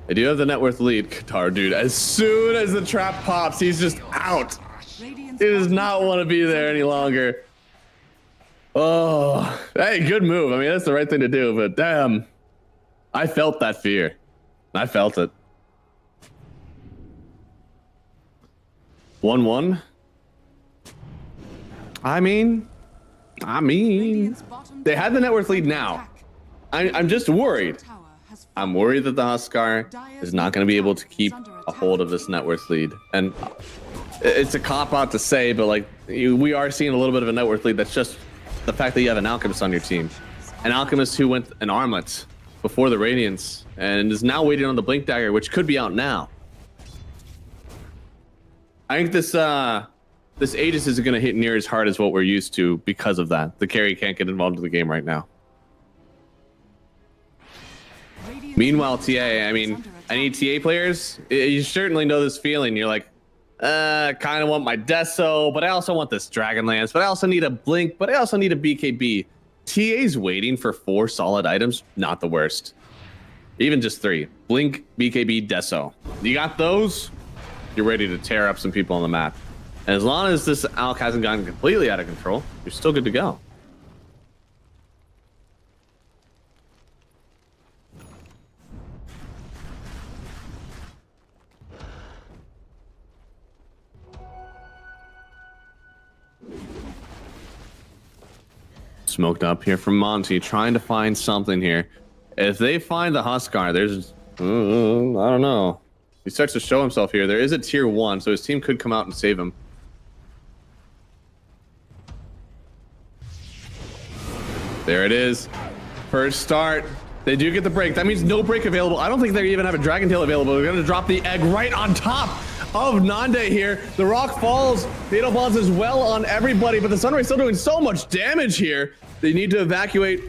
I do have the net worth lead, Qatar, dude. As soon as the trap pops, he's just out. He does not want to be there any longer. Oh, hey, good move. I mean, that's the right thing to do, but damn. I felt that fear. I felt it. 1-1. I mean, they had the net worth lead now. I'm just worried. I'm worried that the Huskar is not going to be able to keep a hold of this net worth lead. And it's a cop-out to say, but like, we are seeing a little bit of a net worth lead. That's just the fact that you have an Alchemist on your team. An Alchemist who went an Armlet before the Radiance and is now waiting on the Blink Dagger, which could be out now. I think this Aegis isn't going to hit near as hard as what we're used to because of that. The carry can't get involved in the game right now. Meanwhile, TA, I mean, any TA players, you certainly know this feeling. You're like, kind of want my Deso, but I also want this Dragonlance, but I also need a Blink, but I also need a BKB. TA's waiting for 4 solid items, not the worst. Even just 3. Blink, BKB, Deso. You got those, you're ready to tear up some people on the map. And as long as this Alch hasn't gotten completely out of control, you're still good to go. Smoked up here from Monty, trying to find something here. If they find the Huskar, there's, I don't know. He starts to show himself here. There is a tier 1, so his team could come out and save him. There it is. First start. They do get the break. That means no break available. I don't think they even have a Dragon Tail available. They're going to drop the egg right on top of Nande here. The rock falls. Fatal Bonds as well on everybody, but the Sunray still doing so much damage here. They need to evacuate.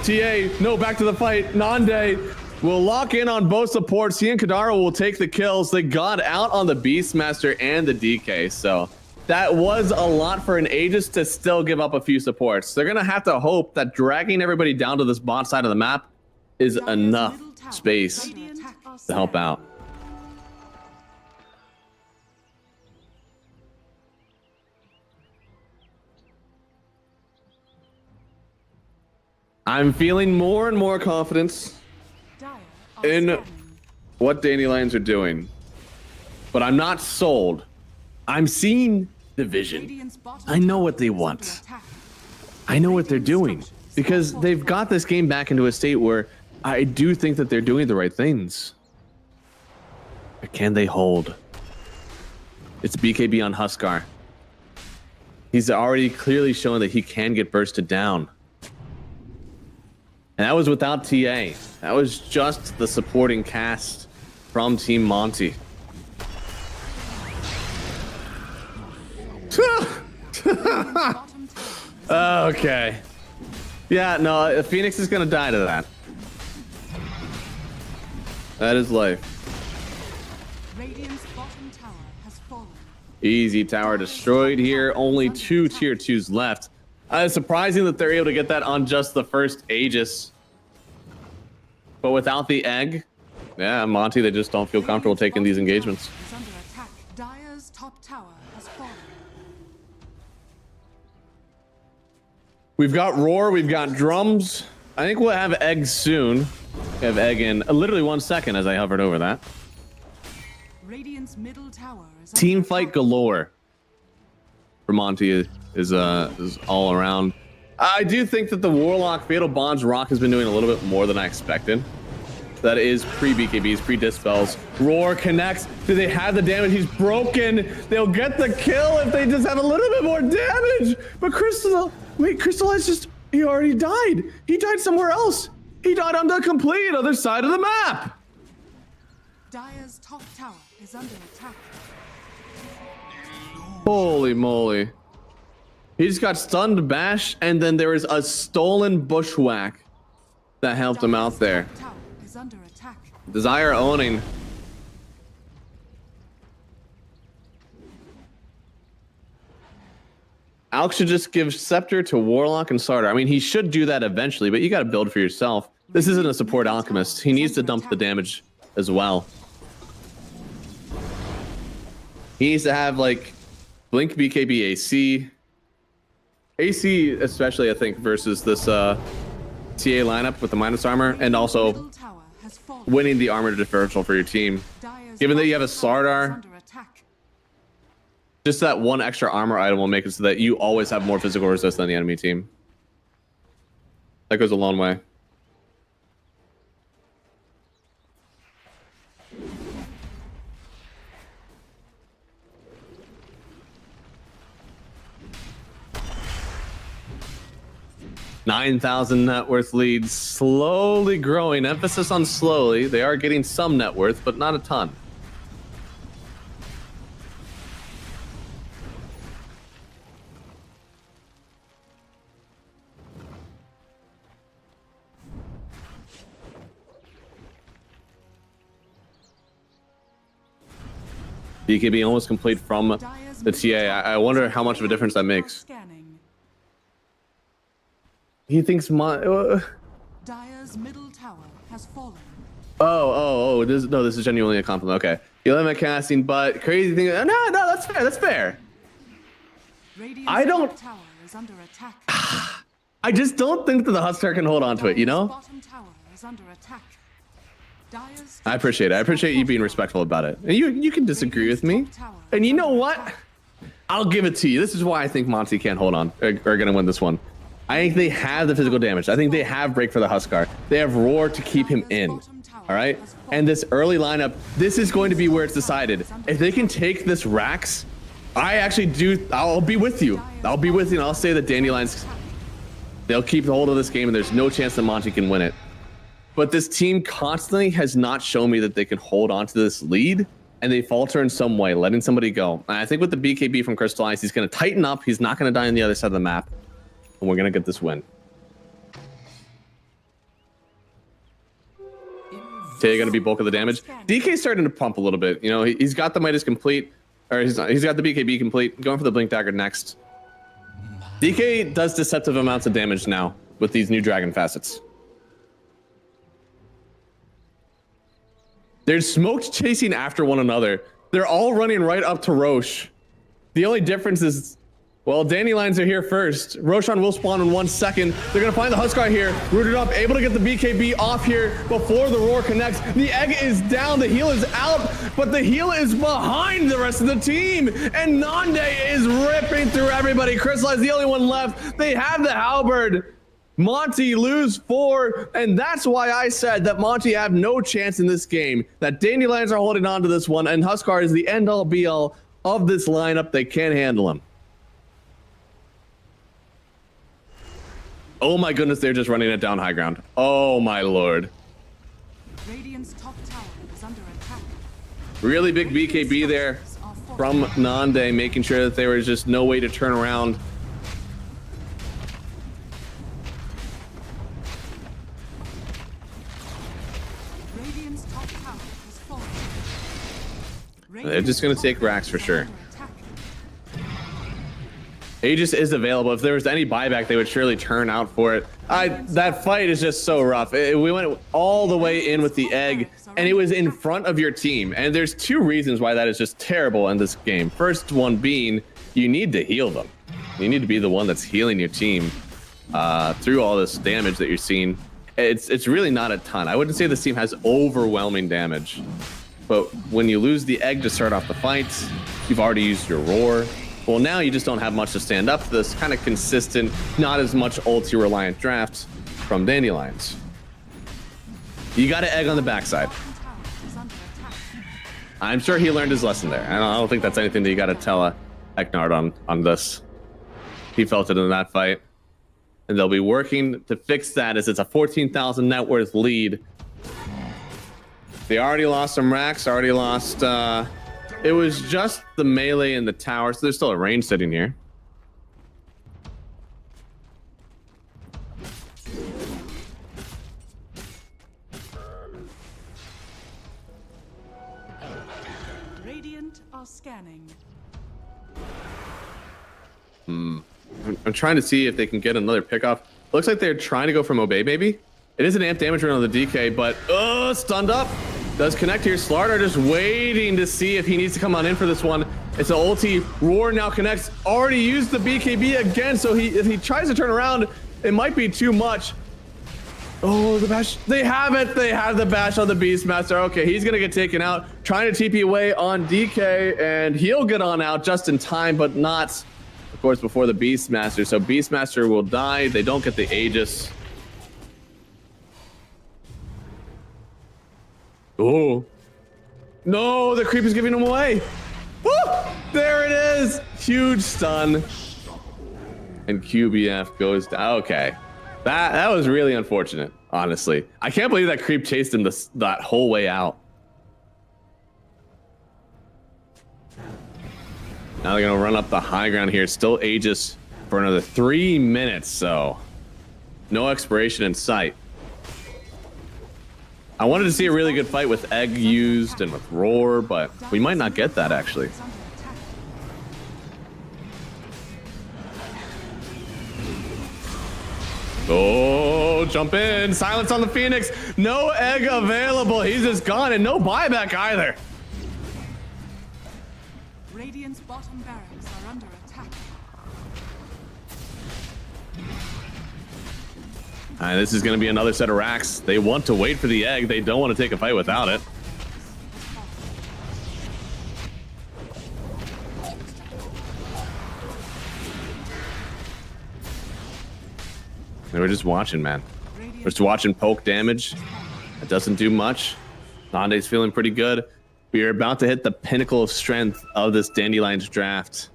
TA, no, back to the fight. Nande will lock in on both supports. He and Kadara will take the kills. They got out on the Beastmaster and the DK, so that was a lot for an Aegis to still give up a few supports. They're going to have to hope that dragging everybody down to this bot side of the map is enough space to help out. I'm feeling more and more confidence in what Dandelions are doing, but I'm not sold. I'm seeing the vision. I know what they want. I know what they're doing because they've got this game back into a state where I do think that they're doing the right things. But can they hold? It's BKB on Huskar. He's already clearly shown that he can get bursted down. And that was without TA. That was just the supporting cast from Team Monty. Okay. Yeah, no, Phoenix is gonna die to that. That is life. Radiant's bottom tower has fallen. Easy tower destroyed here. Only 2 tier 2s left. It's surprising that they're able to get that on just the first Aegis. But without the egg, yeah, Monty, they just don't feel comfortable taking these engagements. Is under attack. Dire's top tower has fallen. We've got Roar, we've got Drums. I think we'll have eggs soon. We have egg in literally 1 second as I hovered over that. Radiant's middle tower is Team under fight attack. galore for Monty is all around. I do think that the Warlock Fatal Bonds Rock has been doing a little bit more than I expected. That is pre-BKBs, pre-dispels. Roar connects. Do they have the damage? He's broken. They'll get the kill if they just have a little bit more damage. But Crystallize just, he already died. He died somewhere else. He died on the complete other side of the map. Dire's top tower is under attack. Holy moly. He just got stunned bash, and then there was a stolen bushwhack that helped him out there. Dire's top tower is under attack. Desire owning. Alex should just give Scepter to Warlock and Starter. I mean, he should do that eventually, but you got to build for yourself. This isn't a support Alchemist. He needs to dump the damage as well. He needs to have, like, Blink BKB AC. AC, especially, I think, versus this TA lineup with the minus armor, and also Middle tower has fallen. winning the armor differential for your team. Dire's Given that you bottom have a tower is Slardar, under attack. just that one extra armor item will make it so that you always have more physical resist than the enemy team. That goes a long way. $9,000 net worth leads, slowly growing. Emphasis on slowly. They are getting some net worth, but not a ton. BKB almost complete from the TA. I wonder how much of a difference that makes. Scanning. He thinks Dire's middle tower has fallen. This is genuinely a compliment. Okay. You limit casting, but crazy thing. No, that's fair. That's fair. Radiant's I don't- top tower is under attack. I just don't think that the Huskar can hold on to it, you know? Bottom tower is under attack. Dire's I appreciate it. I appreciate you being respectful about it. And you can disagree with me. And you know what? I'll give it to you. This is why I think Monty can't hold on. Are going to win this one. I think they have the physical damage. I think they have break for the Huskar. They have Roar to keep him in. Bottom tower All right. And this early lineup, this is going to be where it's decided. If they can take this Rax, I'll be with you. I'll be with you, and I'll say that Dandelions, they'll keep hold of this game, and there's no chance that Monty can win it. But this team constantly has not shown me that they can hold on to this lead, and they falter in some way, letting somebody go. And I think with the BKB from Crystallize, he's going to tighten up. He's not going to die on the other side of the map, and we're going to get this win. Tay going to be bulk of the damage. DK's starting to pump a little bit. You know, he's got the Midas complete, or he's got the BKB complete. Going for the Blink Dagger next. DK does deceptive amounts of damage now with these new dragon facets. They're smoked chasing after one another. They're all running right up to Roche. The only difference is, well, Dandelions are here first. Roshan will spawn in 1 second. They're going to find the Huskar here. Rooted up, able to get the BKB off here before the roar connects. The egg is down, the heal is out, but the heal is behind the rest of the team. And Nande is ripping through everybody. Crystallize the only one left. They have the halberd. Monty lose 4, and that's why I said that Monty have no chance in this game. That Dandelions are holding on to this one, and Huskar is the end-all be-all of this lineup. They can't handle him. Oh my goodness, they're just running it down high ground. Oh my lord. Radiant's top tower is under attack. Really big BKB there from Nande, making sure that there was just no way to turn around. Radiant's top tower has fallen. They're just going to take Rax for sure. Aegis is available. If there was any buyback, they would surely turn out for it. That fight is just so rough. We went all the way in with the egg, and it was in front of your team. And there's 2 reasons why that is just terrible in this game. First one being, you need to heal them. You need to be the one that's healing your team through all this damage that you're seeing. It's really not a ton. I wouldn't say this team has overwhelming damage. But when you lose the egg to start off the fight, you've already used your roar. Well, now you just don't have much to stand up to this kind of consistent, not as much ulti-reliant draft from Dandelions. You got an egg on the backside. I'm sure he learned his lesson there. I don't think that's anything that you got to tell Eknard on this. He felt it in that fight. And they'll be working to fix that as it's a 14,000 net worth lead. They already lost some racks, already lost... it was just the melee and the tower, so there's still a range sitting here. Radiant are scanning. I'm trying to see if they can get another pickoff. Looks like they're trying to go from Obey, maybe. It is an amp damage run on the DK, but stunned up. Does connect here. Slardar just waiting to see if he needs to come on in for this one. It's an ulti. Roar now connects. Already used the BKB again, so if he tries to turn around, it might be too much. Oh, the bash. They have it. They have the bash on the Beastmaster. Okay, he's going to get taken out. Trying to TP away on DK, and he'll get on out just in time, but not, of course, before the Beastmaster. So Beastmaster will die. They don't get the Aegis. Oh no, the creep is giving him away. Woo! There it is. Huge stun, and QBF goes down. Okay, that was really unfortunate, honestly. I can't believe that creep chased him that whole way out. Now they're gonna run up the high ground here. Still Aegis for another 3 minutes, so no expiration in sight. I wanted to see a really good fight with egg used and with roar, but we might not get that actually. Oh, jump in. Silence on the Phoenix. No egg available. He's just gone, and no buyback either. Radiant's bottom barracks are under attack. This is going to be another set of racks. They want to wait for the egg. They don't want to take a fight without it. They were just watching, man. We're just watching poke damage It doesn't do much. Nande's feeling pretty good. We are about to hit the pinnacle of strength of this Dandelions draft.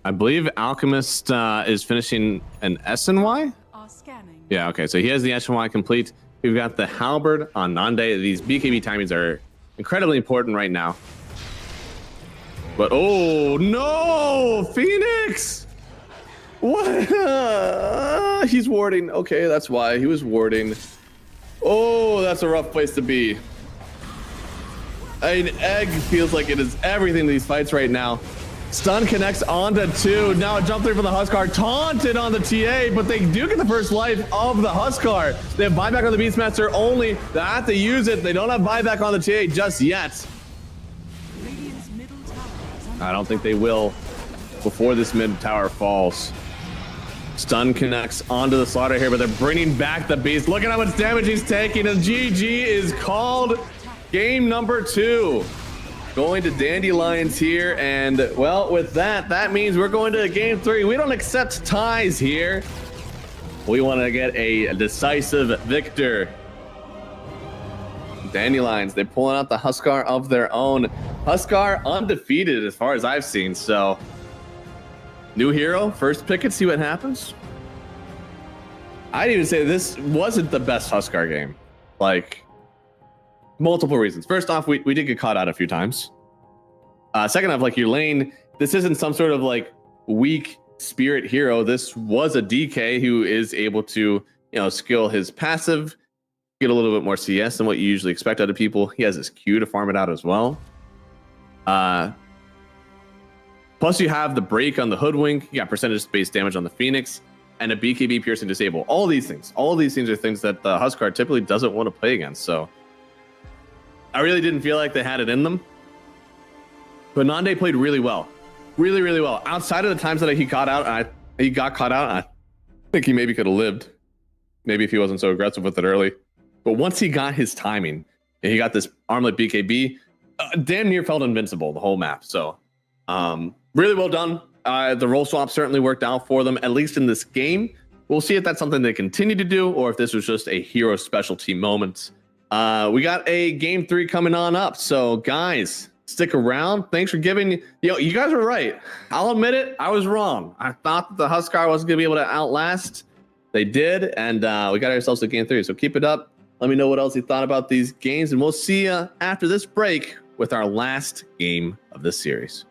I believe Alchemist is finishing an SNY. Are scanning. Yeah, okay, so he has the SNY complete. We've got the Halberd on Nande. These BKB timings are incredibly important right now. But oh no, Phoenix! What? He's warding. Okay, that's why he was warding. Oh, that's a rough place to be. An egg feels like it is everything in these fights right now. Stun connects onto 2. Now a jump through for the Huskar. Taunted on the TA, but they do get the first life of the Huskar. They have buyback on the Beastmaster only. They have to use it. They don't have buyback on the TA just yet. Radiant's middle tower is under I don't think they will before this mid tower falls. Stun connects onto the Slaughter here, but they're bringing back the Beast. Look at how much damage he's taking, and GG is called. Game number 2. Going to Dandelions here, and well, with that, that means we're going to game 3. We don't accept ties here. We want to get a decisive victor. Dandelions, they're pulling out the Huskar of their own. Huskar undefeated as far as I've seen, so new hero, first pick it, see what happens. I'd even say this wasn't the best Huskar game. Like, multiple reasons. First off, we did get caught out a few times. Second off, like, your lane, this isn't some sort of like weak spirit hero. This was a DK who is able to, you know, skill his passive, get a little bit more CS than what you usually expect out of people. He has his Q to farm it out as well. Plus you have the break on the Hoodwink, you got percentage-based damage on the Phoenix, and a BKB piercing disable. All these things are things that the Huskar typically doesn't want to play against. So I really didn't feel like they had it in them. But Nande played really well. Really, really well. Outside of the times that he got caught out, I think he maybe could have lived. Maybe if he wasn't so aggressive with it early. But once he got his timing, and he got this armlet BKB, damn near felt invincible the whole map. So really well done. The role swap certainly worked out for them, at least in this game. We'll see if that's something they continue to do, or if this was just a hero specialty moment. We got a game 3 coming on up. So guys, stick around. Thanks for giving, you guys were right. I'll admit it, I was wrong. I thought that the Huskar wasn't gonna be able to outlast. They did, and we got ourselves to game 3. So keep it up. Let me know what else you thought about these games, and we'll see you after this break with our last game of this series.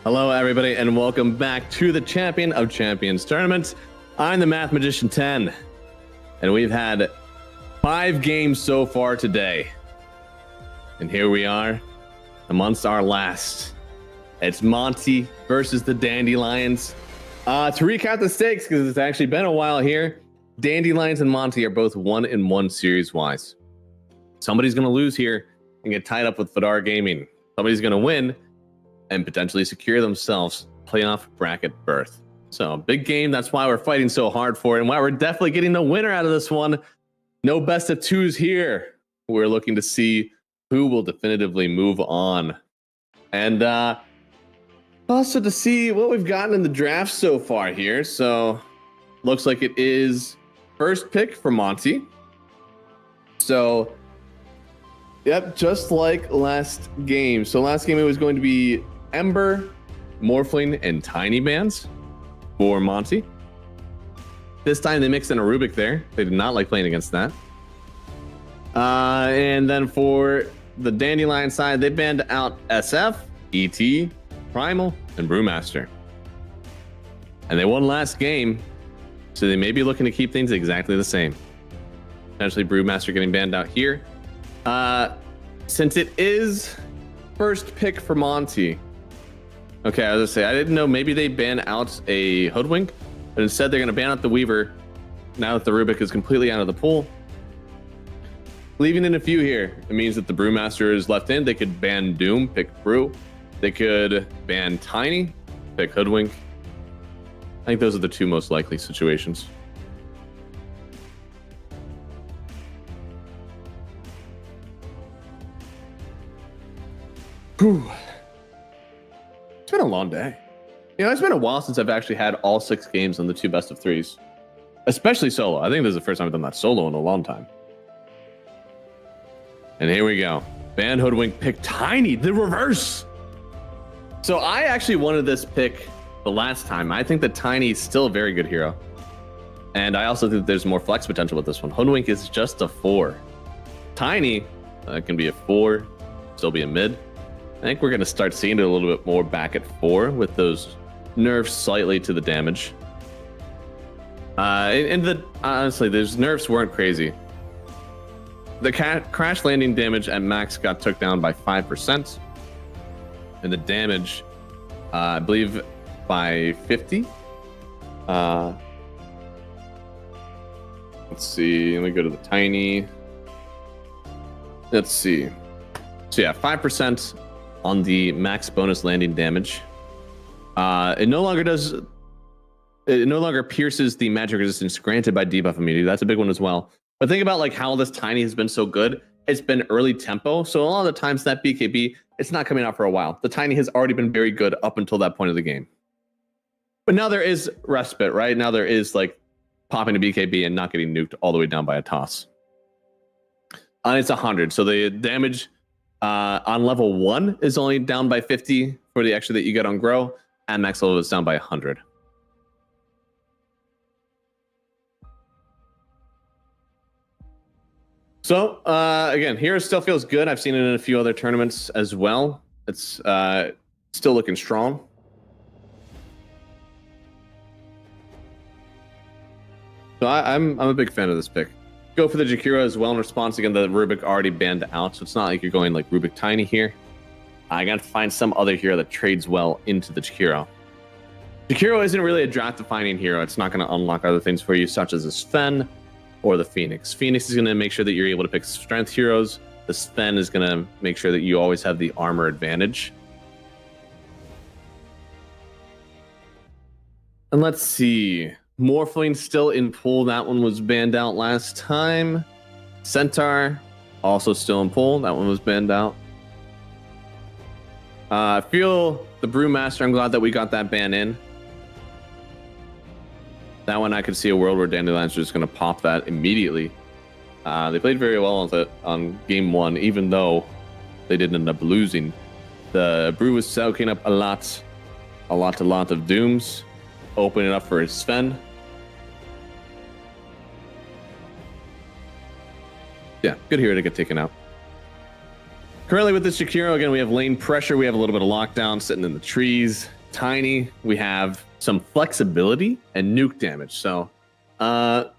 Hello, everybody, and welcome back to the Champion of Champions tournament. I'm the Math Magician 10, and we've had 5 games so far today. And here we are, amongst our last. It's Monty versus the Dandelions. To recap the stakes, because it's actually been a while here, Dandelions and Monty are both 1-1 series-wise. Somebody's going to lose here and get tied up with Fedar Gaming. Somebody's going to win and potentially secure themselves playoff bracket berth. So, big game. That's why we're fighting so hard for it and why we're definitely getting the winner out of this one. No best of twos here. We're looking to see who will definitively move on. And also to see what we've gotten in the draft so far here. So, looks like it is first pick for Monty. So, yep, just like last game. So last game it was going to be Ember, Morphling, and Tiny Bands for Monty. This time they mixed in a Rubik there. They did not like playing against that. And then for the Dandelion side, they banned out SF, ET, Primal, and Brewmaster. And they won last game, so they may be looking to keep things exactly the same. Potentially Brewmaster getting banned out here. Since it is first pick for Monty. Okay, I was gonna say, I didn't know maybe they ban out a Hoodwink, but instead they're gonna ban out the Weaver now that the Rubik is completely out of the pool. Leaving in a few here, it means that the Brewmaster is left in. They could ban Doom, pick Brew. They could ban Tiny, pick Hoodwink. I think those are the two most likely situations. Whew. It's been a long day. You know, it's been a while since I've actually had all 6 games on the 2 best of 3s, especially solo. I think this is the first time I've done that solo in a long time. And here we go. Ban Hoodwink, pick Tiny, the reverse. So I actually wanted this pick the last time. I think that Tiny is still a very good hero. And I also think there's more flex potential with this one. Hoodwink is just a 4. Tiny can be a 4, still be a mid. I think we're going to start seeing it a little bit more back at 4 with those nerfs slightly to the damage. Honestly, those nerfs weren't crazy. The crash landing damage at max got took down by 5%. And the damage, I believe, by 50. Let's see. Let me go to the Tiny. Let's see. So yeah, 5% on the max bonus landing damage. It no longer pierces the magic resistance granted by debuff immunity. That's a big one as well. But think about like how this Tiny has been so good. It's been early tempo, so a lot of the times that BKB, it's not coming out for a while. The Tiny has already been very good up until that point of the game. But now there is respite, right? Now there is like popping a BKB and not getting nuked all the way down by a toss. It's 100, so the damage on level 1 is only down by 50 for the extra that you get on Grow, and max level is down by 100. So, again, Hero still feels good. I've seen it in a few other tournaments as well. It's still looking strong. So I'm a big fan of this pick. Go for the Jakiro as well in response. Again, the Rubik already banned out, so it's not like you're going like Rubik Tiny here. I got to find some other hero that trades well into the Jakiro. Jakiro isn't really a draft-defining hero. It's not going to unlock other things for you, such as a Sven or the Phoenix. Phoenix is going to make sure that you're able to pick strength heroes. The Sven is going to make sure that you always have the armor advantage. And let's see. Morphling still in pool. That one was banned out last time. Centaur also still in pool. That one was banned out. I feel the Brewmaster, I'm glad that we got that ban in. That one I could see a world where Dandelions are just going to pop that immediately. They played very well on, on game 1, even though they did end up losing. The Brew was soaking up a lot of Dooms, opening it up for his Sven. Yeah, good hero to get taken out. Currently with this Shakiro, again, we have lane pressure. We have a little bit of lockdown sitting in the trees. Tiny. We have some flexibility and nuke damage. So I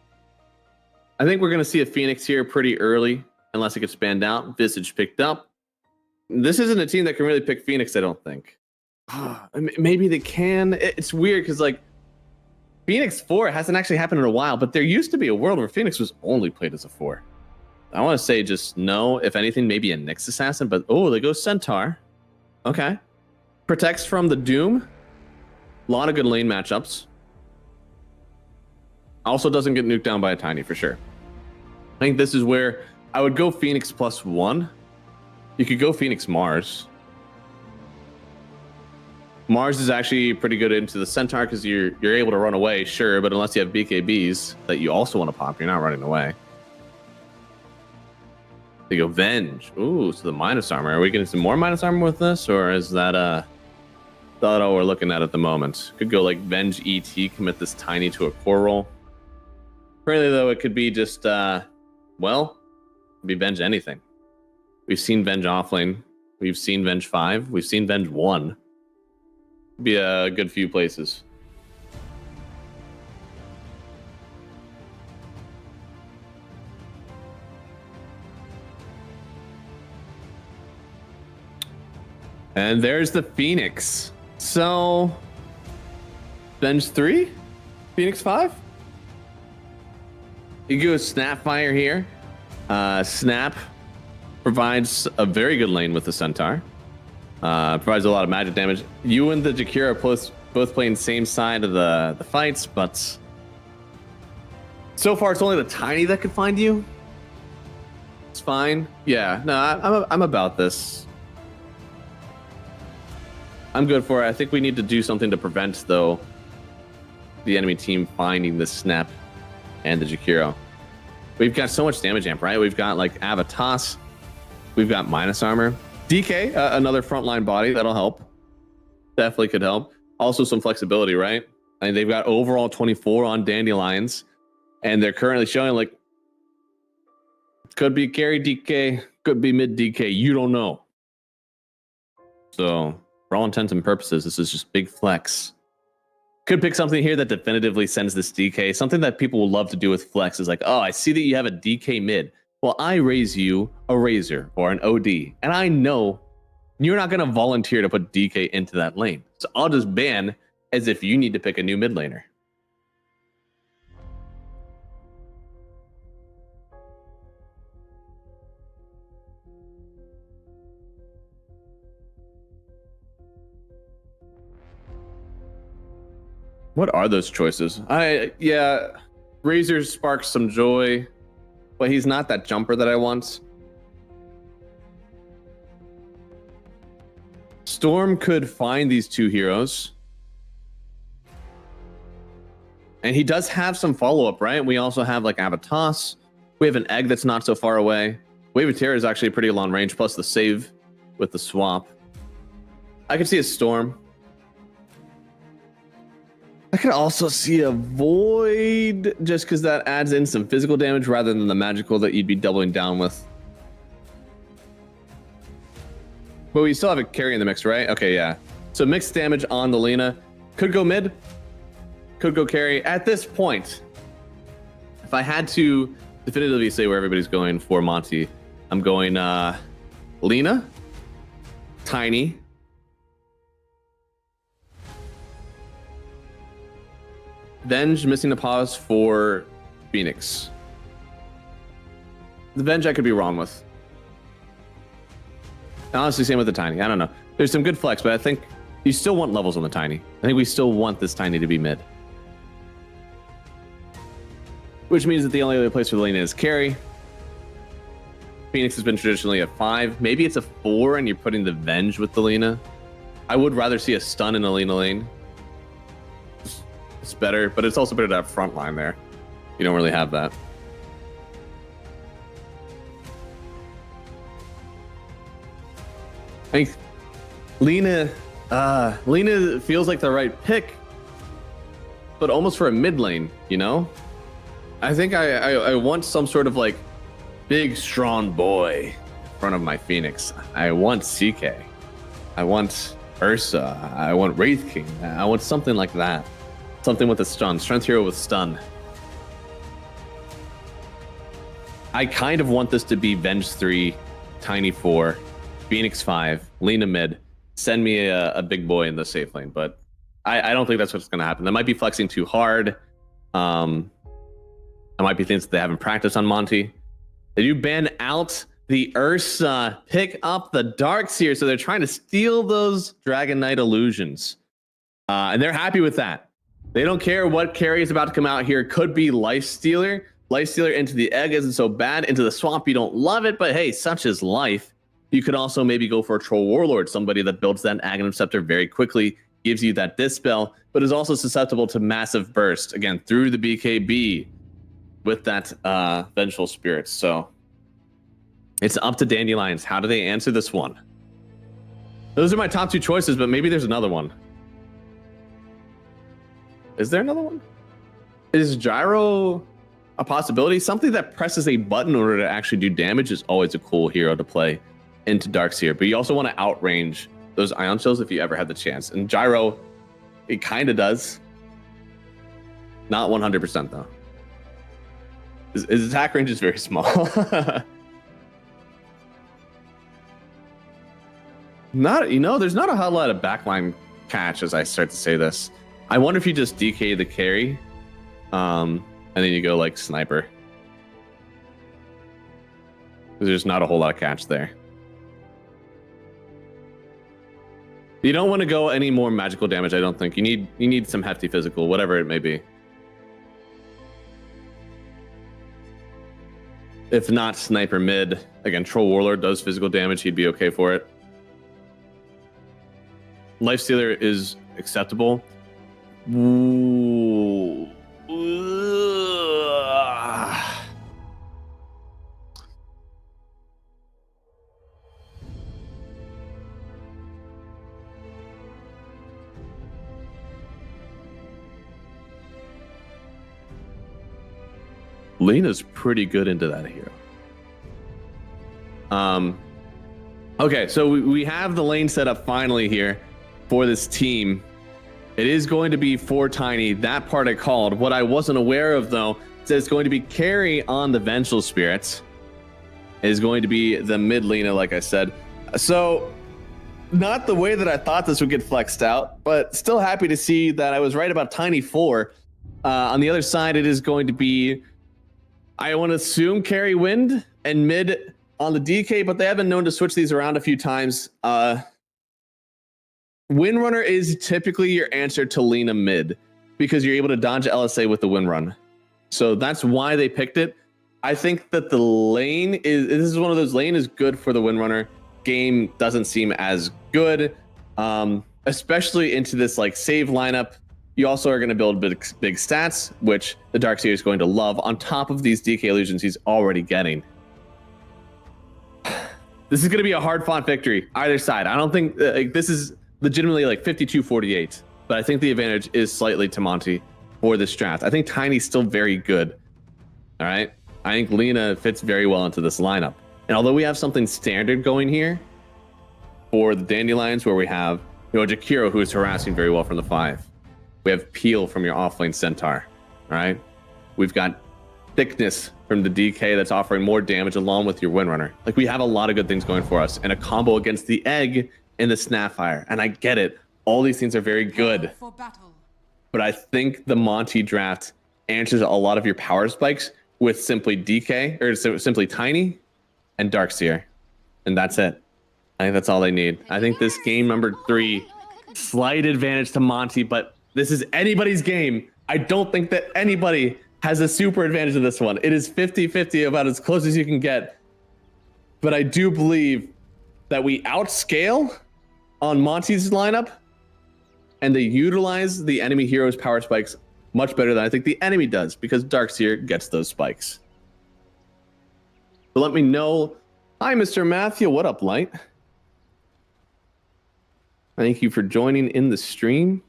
think we're going to see a Phoenix here pretty early, unless it gets spanned out. Visage picked up. This isn't a team that can really pick Phoenix, I don't think. Maybe they can. It's weird because, like, Phoenix 4 hasn't actually happened in a while, but there used to be a world where Phoenix was only played as a 4. I want to say just no. If anything, maybe a Nyx Assassin, but oh, they go Centaur. Okay. Protects from the Doom. A lot of good lane matchups. Also doesn't get nuked down by a Tiny for sure. I think this is where I would go Phoenix +1. You could go Phoenix Mars. Mars is actually pretty good into the Centaur because you're able to run away, sure, but unless you have BKBs that you also want to pop, you're not running away. They go Venge. Ooh, so the minus armor. Are we getting some more minus armor with this, or is that all we're looking at the moment? Could go like Venge ET, commit this Tiny to a core roll. Currently, though, it could be just well, be Venge anything. We've seen Venge offlane. We've seen Venge 5. We've seen Venge 1. Be a good few places. And there's the Phoenix. So, Venge 3? Phoenix 5? You go Snapfire here. Snap provides a very good lane with the Centaur. Provides a lot of magic damage. You and the Jakira both playing same side of the fights, but so far it's only the Tiny that could find you. It's fine. Yeah, no, I'm about this. I'm good for it. I think we need to do something to prevent, though, the enemy team finding the Snap and the Jakiro. We've got so much damage amp, right? We've got like Avatas. We've got minus armor. DK, another frontline body. That'll help. Definitely could help. Also some flexibility, right? I mean, they've got overall 24 on Dandelions. And they're currently showing like, could be carry DK, could be mid DK. You don't know. So for all intents and purposes, this is just big flex. Could pick something here that definitively sends this DK. Something that people will love to do with flex is like, oh, I see that you have a DK mid. Well, I raise you a Razor or an OD, and I know you're not going to volunteer to put DK into that lane. So I'll just ban as if you need to pick a new mid laner. What are those choices? Yeah, Razor sparks some joy, but he's not that jumper that I want. Storm could find these two heroes. And he does have some follow-up, right? We also have like Avatas. We have an Egg that's not so far away. Wave of Terror is actually pretty long range, plus the save with the swap. I could see a Storm. I could also see a Void, just because that adds in some physical damage rather than the magical that you'd be doubling down with. But we still have a carry in the mix, right? Okay, yeah. So mixed damage on the Lina. Could go mid. Could go carry. At this point, if I had to definitively say where everybody's going for Monty, I'm going Lina, Tiny, Venge missing the pause for Phoenix. The Venge I could be wrong with. Honestly, same with the Tiny. I don't know. There's some good flex, but I think you still want levels on the Tiny. I think we still want this Tiny to be mid. Which means that the only other place for the lane is carry. Phoenix has been traditionally a 5. Maybe it's a 4 and you're putting the Venge with the Lina. I would rather see a stun in the Lina lane. It's better, but it's also better to have front line there. You don't really have that. I think Lina feels like the right pick, but almost for a mid lane, you know? I think I want some sort of like big, strong boy front of my Phoenix. I want CK. I want Ursa. I want Wraith King. I want something like that. Something with a stun. Strength hero with stun. I kind of want this to be Venge 3, Tiny 4, Phoenix 5, Lena mid. Send me a big boy in the safe lane, but I don't think that's what's going to happen. That might be flexing too hard. I might be things that they haven't practiced on Monty. They do ban out the Ursa, pick up the Darkseer, so they're trying to steal those Dragon Knight illusions. And they're happy with that. They don't care what carry is about to come out here. Could be Lifestealer. Lifestealer into the egg isn't so bad. Into the swamp, you don't love it, but hey, such is life. You could also maybe go for a Troll Warlord, somebody that builds that Aghanim Scepter very quickly, gives you that Dispel, but is also susceptible to massive burst, again, through the BKB with that Vengeful Spirit. So it's up to Dandelions. How do they answer this one? Those are my top two choices, but maybe there's another one. Is there another one? Is Gyro a possibility? Something that presses a button in order to actually do damage is always a cool hero to play into Darkseer, but you also want to outrange those Ion Shells if you ever had the chance. And Gyro, it kind of does. Not 100% though. His attack range is very small. There's not a whole lot of backline catch as I start to say this. I wonder if you just DK the carry, and then you go like sniper. There's not a whole lot of catch there. You don't want to go any more magical damage, I don't think. You need some hefty physical, whatever it may be. If not, sniper mid. Again, Troll Warlord does physical damage. He'd be okay for it. Lifestealer is acceptable. Ooh. Lena's pretty good into that hero. Okay, so we have the lane set up finally here for this team. It is going to be for Tiny. That part I called. What I wasn't aware of, though, is that it's going to be carry on the Vengeful Spirits. It is going to be the mid Lena, like I said. So, not the way that I thought this would get flexed out, but still happy to see that I was right about Tiny 4. On the other side, it is going to be, I want to assume, carry Wind and mid on the DK, but they have been known to switch these around a few times. Windrunner is typically your answer to Lena mid because you're able to dodge LSA with the Windrun. So that's why they picked it. I think that the lane is, this is one of those, lane is good for the Windrunner. Game doesn't seem as good, especially into this like save lineup. You also are going to build big stats, which the Darkseer is going to love on top of these DK illusions he's already getting. This is going to be a hard fought victory either side. I don't think this is legitimately like 52-48, but I think the advantage is slightly to Monty for this draft. I think Tiny's still very good. All right. I think Lena fits very well into this lineup. And although we have something standard going here for the Dandelions, where we have Jakiro, who is harassing very well from the 5. We have Peel from your offlane Centaur. All right. We've got Thickness from the DK that's offering more damage along with your Windrunner. Like, we have a lot of good things going for us, and a combo against the Egg and the Snapfire. And I get it. All these things are very good. For battle. But I think the Monty draft answers a lot of your power spikes with simply DK, or simply Tiny and Darkseer. And that's it. I think that's all they need. I think this game number 3, slight advantage to Monty, but this is anybody's game. I don't think that anybody has a super advantage in this one. It is 50-50, about as close as you can get. But I do believe that we outscale on Monty's lineup, and they utilize the enemy hero's power spikes much better than I think the enemy does, because Darkseer gets those spikes. So let me know. Hi, Mr. Matthew. What up, Light? Thank you for joining in the stream.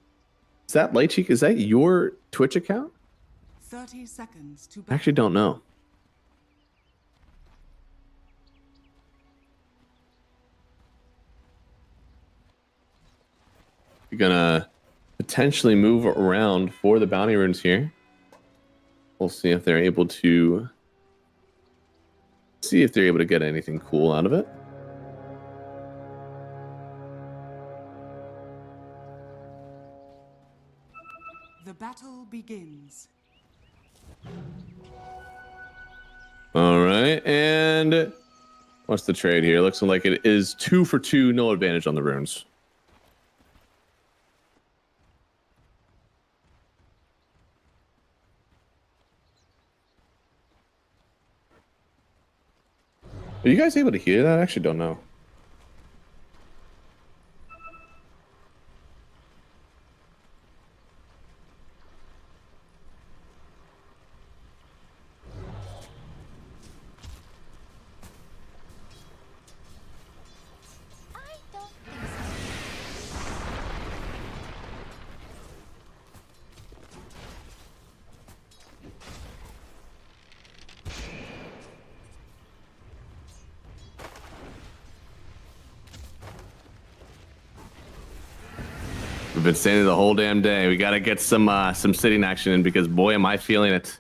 Is that Light Cheek? Is that your Twitch account? 30 seconds to I actually don't know. gonna potentially move around for the bounty runes here. We'll see if they're able to get anything cool out of it. The battle begins. All right, and what's the trade here? Looks like it is 2 for 2, no advantage on the runes. Are you guys able to hear that? I actually don't know. I don't think so. We've been saying it the whole damn day. We got to get some sitting action in because boy, am I feeling it.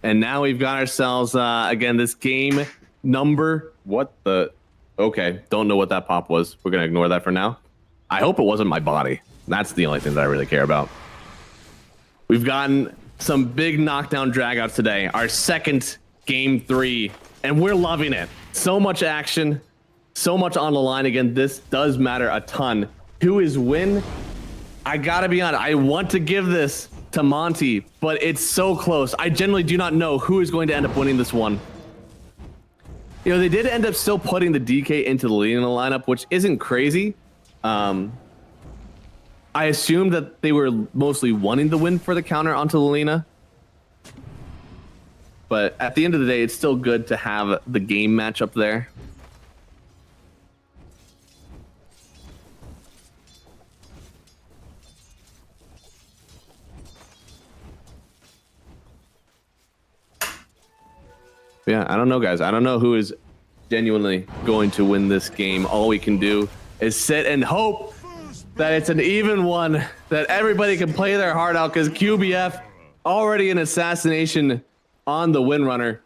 And now we've got ourselves again this game number. What the? Okay, don't know what that pop was. We're gonna ignore that for now. I hope it wasn't my body. That's the only thing that I really care about. We've gotten some big knockdown dragouts today. Our second game 3, and we're loving it. So much action, so much on the line. Again, this does matter a ton. Who is win? I gotta be honest, I want to give this to Monty, but it's so close. I generally do not know who is going to end up winning this one. You know, they did end up still putting the DK into the lead in the lineup, which isn't crazy. I assumed that they were mostly wanting the win for the counter onto Lilina. But at the end of the day, it's still good to have the game matchup there. Yeah, I don't know, guys. I don't know who is genuinely going to win this game. All we can do is sit and hope that it's an even one, that everybody can play their heart out, because QBF already an assassination on the Windrunner.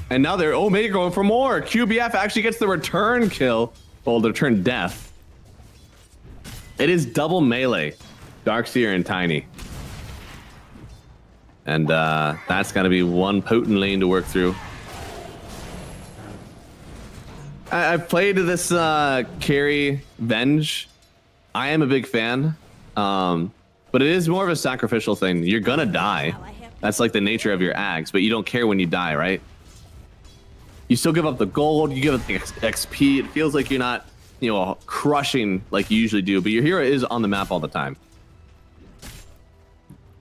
And now they're maybe going for more. QBF actually gets the return kill. Well, the return death. It is double melee. Darkseer and Tiny. And that's got to be one potent lane to work through. I've played this carry Venge. I am a big fan. But it is more of a sacrificial thing. You're going to die. That's like the nature of your ags, but you don't care when you die, right? You still give up the gold, you give up the XP. It feels like you're not, you know, crushing like you usually do, but your hero is on the map all the time.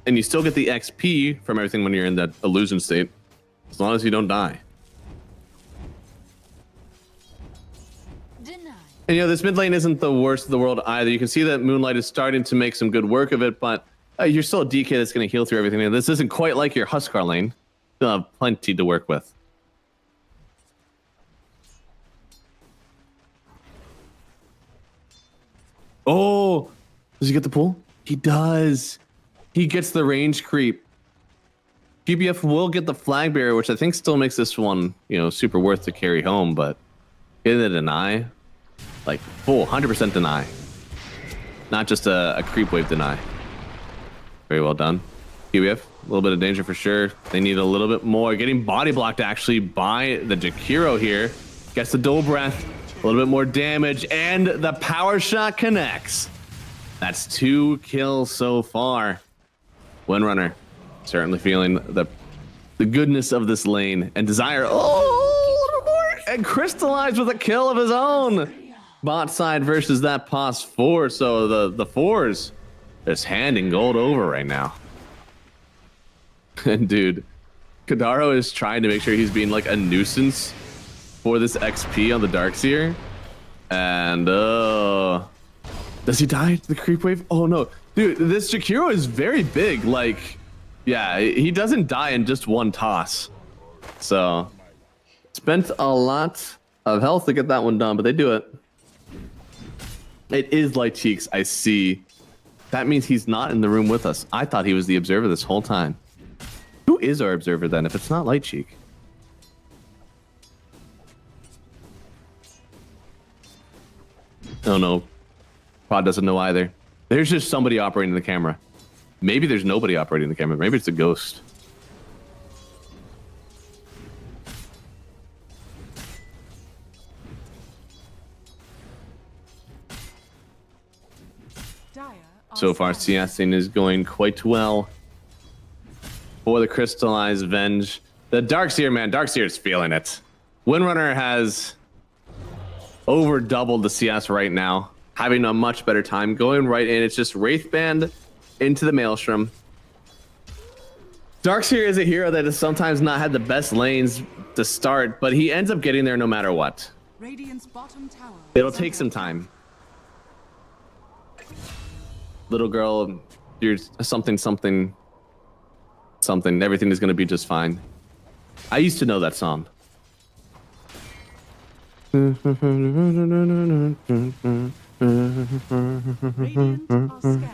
And you still get the XP from everything when you're in that illusion state, as long as you don't die. Denied. And you know, this mid lane isn't the worst of the world either. You can see that Moonlight is starting to make some good work of it, but you're still a DK that's going to heal through everything. And this isn't quite like your Huskar lane. Still have plenty to work with. Oh, does he get the pull? He does. He gets the range creep. QBF will get the flag barrier, which I think still makes this one, you know, super worth to carry home, but getting the deny, like full 100% deny. Not just a creep wave deny. Very well done. QBF, a little bit of danger for sure. They need a little bit more. Getting body blocked actually by the Jakiro here. Gets the dual breath, a little bit more damage, and the power shot connects. That's 2 kills so far. Windrunner certainly feeling the goodness of this lane. And Desire, oh, a little more, and Crystallized with a kill of his own. Bot side versus that POS 4. So the 4s just handing gold over right now. And dude, Kadaro is trying to make sure he's being like a nuisance for this XP on the Darkseer. And does he die to the creep wave? Oh no, dude, this Jakiro is very big. Like, yeah, he doesn't die in just one toss. So spent a lot of health to get that one done, but they do it. It is Light Cheeks, I see. That means he's not in the room with us. I thought he was the observer this whole time. Who is our observer then, if it's not Light Cheek? Oh no. Pod doesn't know either. There's just somebody operating the camera. Maybe there's nobody operating the camera. Maybe it's a ghost. So far, CSing is going quite well for the Crystallized Venge. The Darkseer, man, Darkseer's feeling it. Windrunner has over doubled the CS right now, having a much better time going right in. It's just Wraithband into the Maelstrom. Darkseer is a hero that has sometimes not had the best lanes to start, but he ends up getting there no matter what. Radiant's bottom tower. It'll take some time. Little girl, you're something. Everything is going to be just fine. I used to know that song. Radiant are scanning.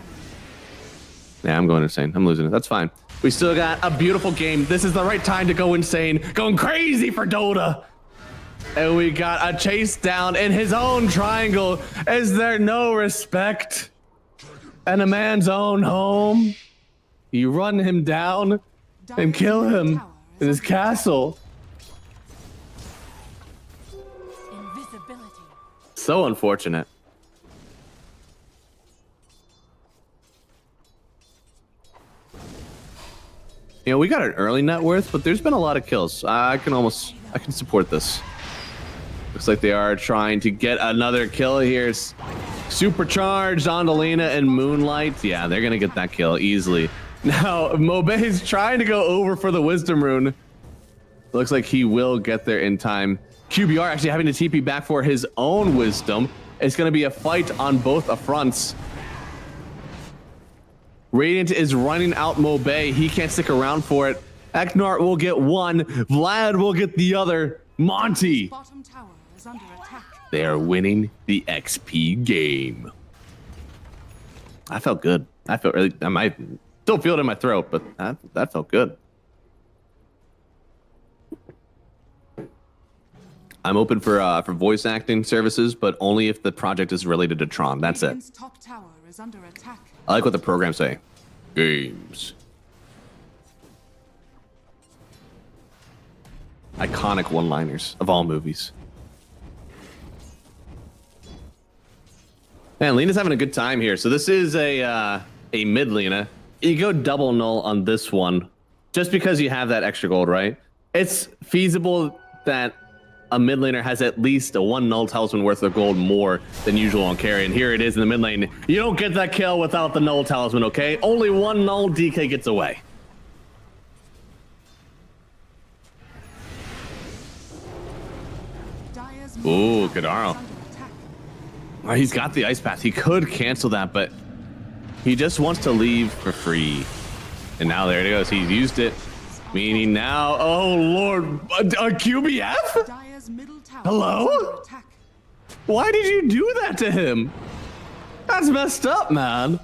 Yeah, I'm going insane. I'm losing it. That's fine. We still got a beautiful game. This is the right time to go insane. Going crazy for Dota. And we got a chase down in his own triangle. Is there no respect? And a man's own home? You run him down and kill him in his castle. Invisibility. So unfortunate. You know, we got an early net worth, but there's been a lot of kills. I can support this. Looks like they are trying to get another kill here. It's supercharged on Lena and Moonlight. Yeah, they're gonna get that kill easily. Now, Mobe's trying to go over for the Wisdom Rune. Looks like he will get there in time. QBR actually having to TP back for his own Wisdom. It's gonna be a fight on both fronts. Radiant is running out Mobe. He can't stick around for it. Eknart will get one. Vlad will get the other. Monty. Bottom tower is under attack. They are winning the XP game. I felt good. I felt really. I might still feel it in my throat, but that felt good. I'm open for voice acting services, but only if the project is related to Tron. That's it. Radiant's top tower is under attack. I like what the programs say. Games. Iconic one-liners of all movies. Man, Lena's having a good time here. So this is a mid Lena. You go double null on this one, just because you have that extra gold, right? It's feasible that a mid laner has at least a one null talisman worth of gold more than usual on carry. And here it is in the mid lane. You don't get that kill without the null talisman, okay? Only one null, DK gets away. Ooh, Gadaro. Oh, he's got the ice path. He could cancel that, but he just wants to leave for free. And now there it goes. He's used it. Meaning now, oh Lord, a QBF? Hello? Why did you do that to him? That's messed up, man.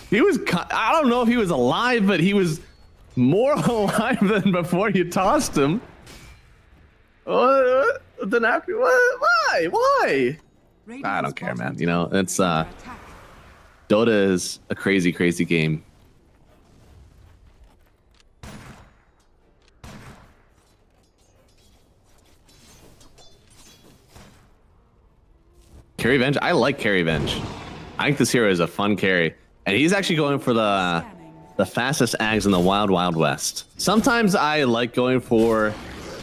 He was, I don't know if he was alive, but he was more alive than before you tossed him. What? Then after, what? Why? I don't care, man. You know, it's Dota is a crazy, crazy game. Carry Venge? I like Carry Venge. I think this hero is a fun carry. And he's actually going for the fastest ags in the Wild Wild West. Sometimes I like going for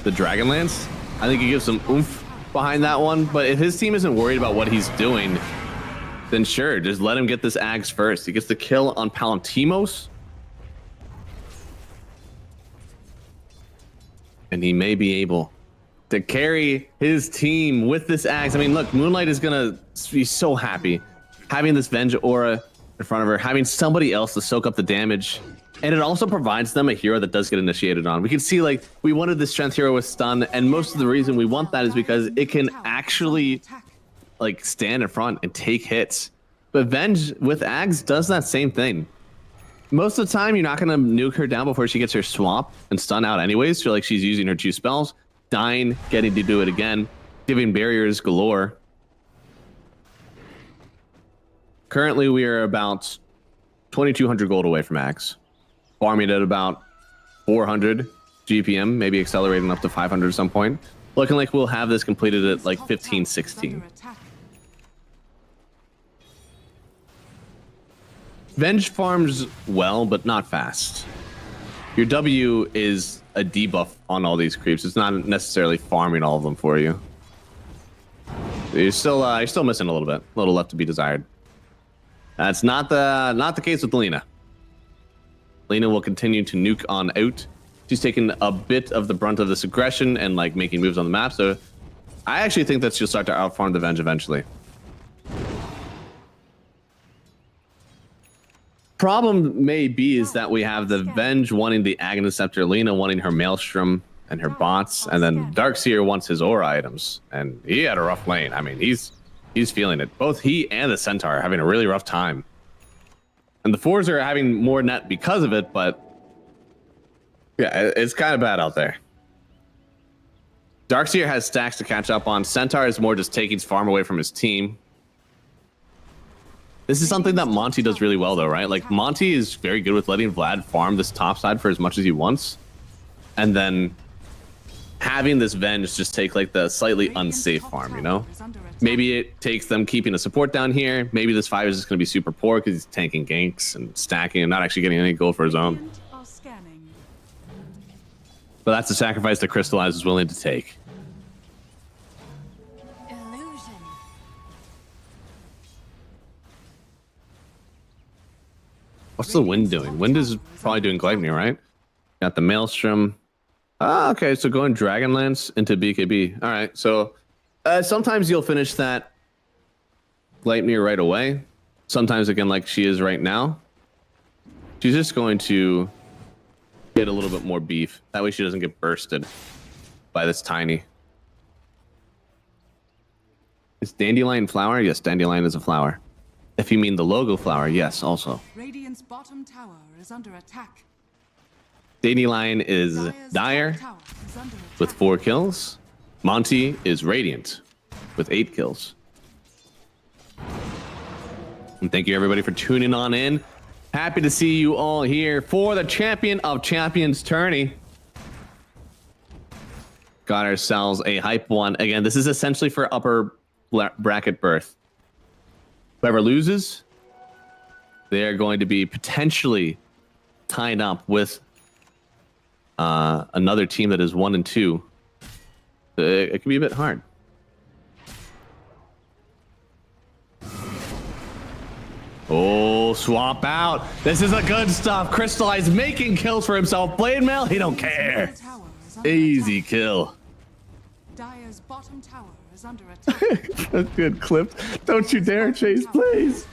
the Dragonlance. I think he gives some oomph behind that one. But if his team isn't worried about what he's doing, then sure, just let him get this ags first. He gets the kill on Palantimos. And he may be able to carry his team with this axe. I mean, look, Moonlight is gonna be so happy having this Venge aura in front of her, having somebody else to soak up the damage. And it also provides them a hero that does get initiated on. We can see, like, we wanted the strength hero with stun, and most of the reason we want that is because it can actually, like, stand in front and take hits. But Venge with Ags does that same thing. Most of the time, you're not going to nuke her down before she gets her swamp and stun out anyways. So, like, she's using her 2 spells, dying, getting to do it again, giving barriers galore. Currently, we are about 2,200 gold away from Ags. Farming at about 400 GPM, maybe accelerating up to 500 at some point. Looking like we'll have this completed at like 15, 16. Venge farms well, but not fast. Your W is a debuff on all these creeps. It's not necessarily farming all of them for you. You're still missing a little bit. A little left to be desired. That's not the case with Lina. Lina will continue to nuke on out. She's taking a bit of the brunt of this aggression and like making moves on the map. So I actually think that she'll start to outfarm the Venge eventually. Problem may be is that we have the Venge wanting the Aghanim Scepter, Lina wanting her Maelstrom and her bots, and then Darkseer wants his aura items. And he had a rough lane. I mean, he's feeling it. Both he and the Centaur are having a really rough time. And the fours are having more net because of it, but yeah, it's kind of bad out there. Darkseer has stacks to catch up on. Centaur is more just taking his farm away from his team. This is something that Monty does really well, though, right? Like, Monty is very good with letting Vlad farm this top side for as much as he wants. And then having this Venge just take, like, the slightly unsafe farm, you know? Maybe it takes them keeping a support down here. Maybe this 5 is just going to be super poor because he's tanking ganks and stacking and not actually getting any gold for his own. But that's a sacrifice that Crystallize is willing to take. Illusion. What's the Wind doing? Wind is probably doing Gleipnir, right? Got the Maelstrom. Ah, okay, so going Dragonlance into BKB. All right, so sometimes you'll finish that Gleipnir right away. Sometimes, again, like she is right now, she's just going to get a little bit more beef. That way she doesn't get bursted by this Tiny. Is Dandelion flower? Yes, Dandelion is a flower. If you mean the logo flower, yes, also. Radiant's bottom tower is under attack. Dandelion is Dire with 4 kills. Monty is Radiant with 8 kills. And thank you everybody for tuning on in. Happy to see you all here for the Champion of Champions tourney. Got ourselves a hype one. Again, this is essentially for upper bracket berth. Whoever loses, they're going to be potentially tied up with another team that is 1 and 2. It can be a bit hard. Oh, swap out. This is a good stuff. Crystallize making kills for himself. Blade Mail, he don't care. Easy kill. Dire's bottom tower is under attack. That's good clip. Don't you dare chase, please.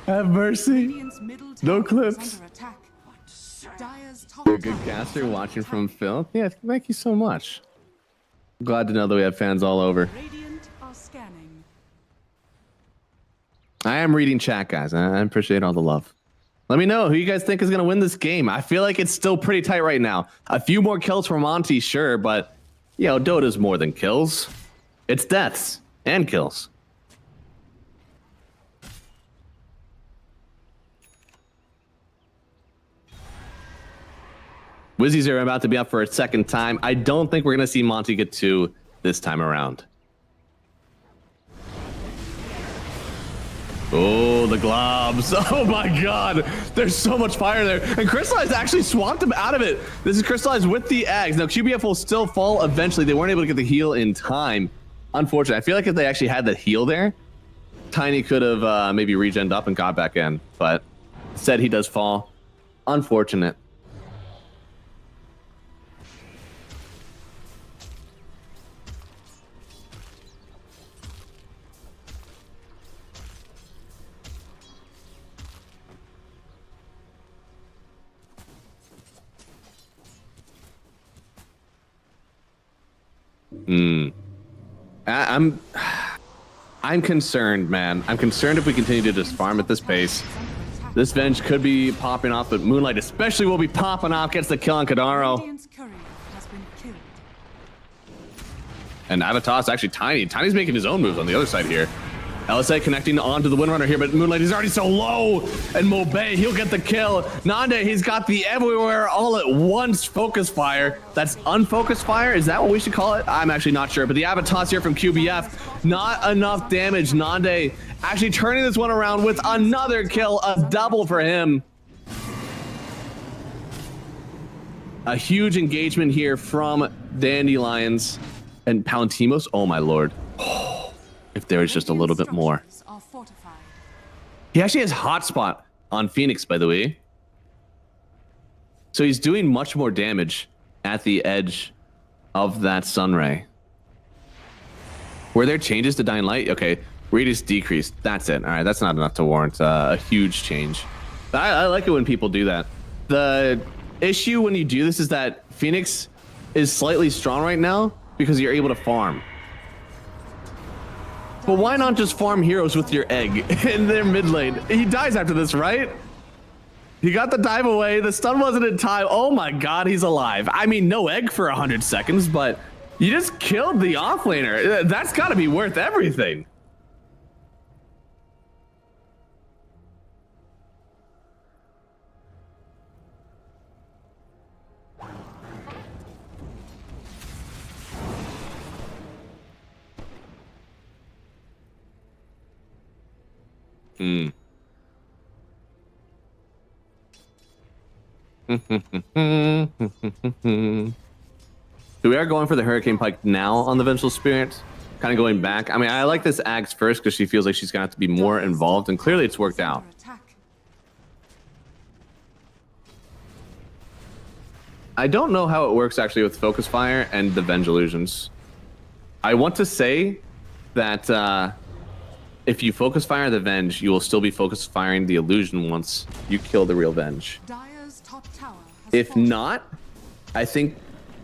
Have mercy. Radiant's middle No tower is clips. under attack. Dire's top You're a good tower caster is under watching attack. from Phil. Yeah, thank you so much. Glad to know that we have fans all over. Radiant are scanning. I am reading chat, guys. I appreciate all the love. Let me know who you guys think is going to win this game. I feel like it's still pretty tight right now. A few more kills from Monty, sure, but, you know, Dota's more than kills. It's deaths and kills. Wizzies are about to be up for a second time. I don't think we're going to see Monty get 2 this time around. Oh, the globs. Oh my god. There's so much fire there. And Crystallize actually swamped him out of it. This is Crystallize with the eggs. Now, QBF will still fall eventually. They weren't able to get the heal in time. Unfortunately, I feel like if they actually had that heal there, Tiny could have maybe regened up and got back in. But instead, he does fall. Unfortunate. I'm concerned, man. I'm concerned if we continue to just farm at this pace. This Venge could be popping off, but Moonlight especially will be popping off. Gets the kill on Kadaro. Radiant's courier has been killed. And Avatar's actually Tiny. Tiny's making his own moves on the other side here. LSA connecting onto the Windrunner here, but Moonlight is already so low. And Mobe, he'll get the kill. Nande, he's got the everywhere all at once focus fire. That's unfocused fire? Is that what we should call it? I'm actually not sure, but the Avatar's here from QBF. Not enough damage. Nande actually turning this one around with another kill, a double for him. A huge engagement here from Dandelions and Palantimos. Oh my lord. If there is just a little bit more. Are fortified. He actually has hotspot on Phoenix, by the way. So he's doing much more damage at the edge of that Sunray. Were there changes to Dying Light? Okay, radius decreased. That's it. All right, that's not enough to warrant a huge change. But I like it when people do that. The issue when you do this is that Phoenix is slightly strong right now because you're able to farm. But why not just farm heroes with your egg in their mid lane? He dies after this, right? He got the dive away. The stun wasn't in time. Oh my god, he's alive. I mean, no egg for 100 seconds, but you just killed the offlaner. That's got to be worth everything. So we are going for the Hurricane Pike now on the Vengeful Spirit. Kind of going back. I mean, I like this Axe first because she feels like she's going to have to be more involved, and clearly it's worked out. I don't know how it works actually with Focus Fire and the Venge Illusions. I want to say that if you Focus Fire the Venge, you will still be Focus Firing the Illusion once you kill the real Venge. Dire's top tower has If fallen. not, I think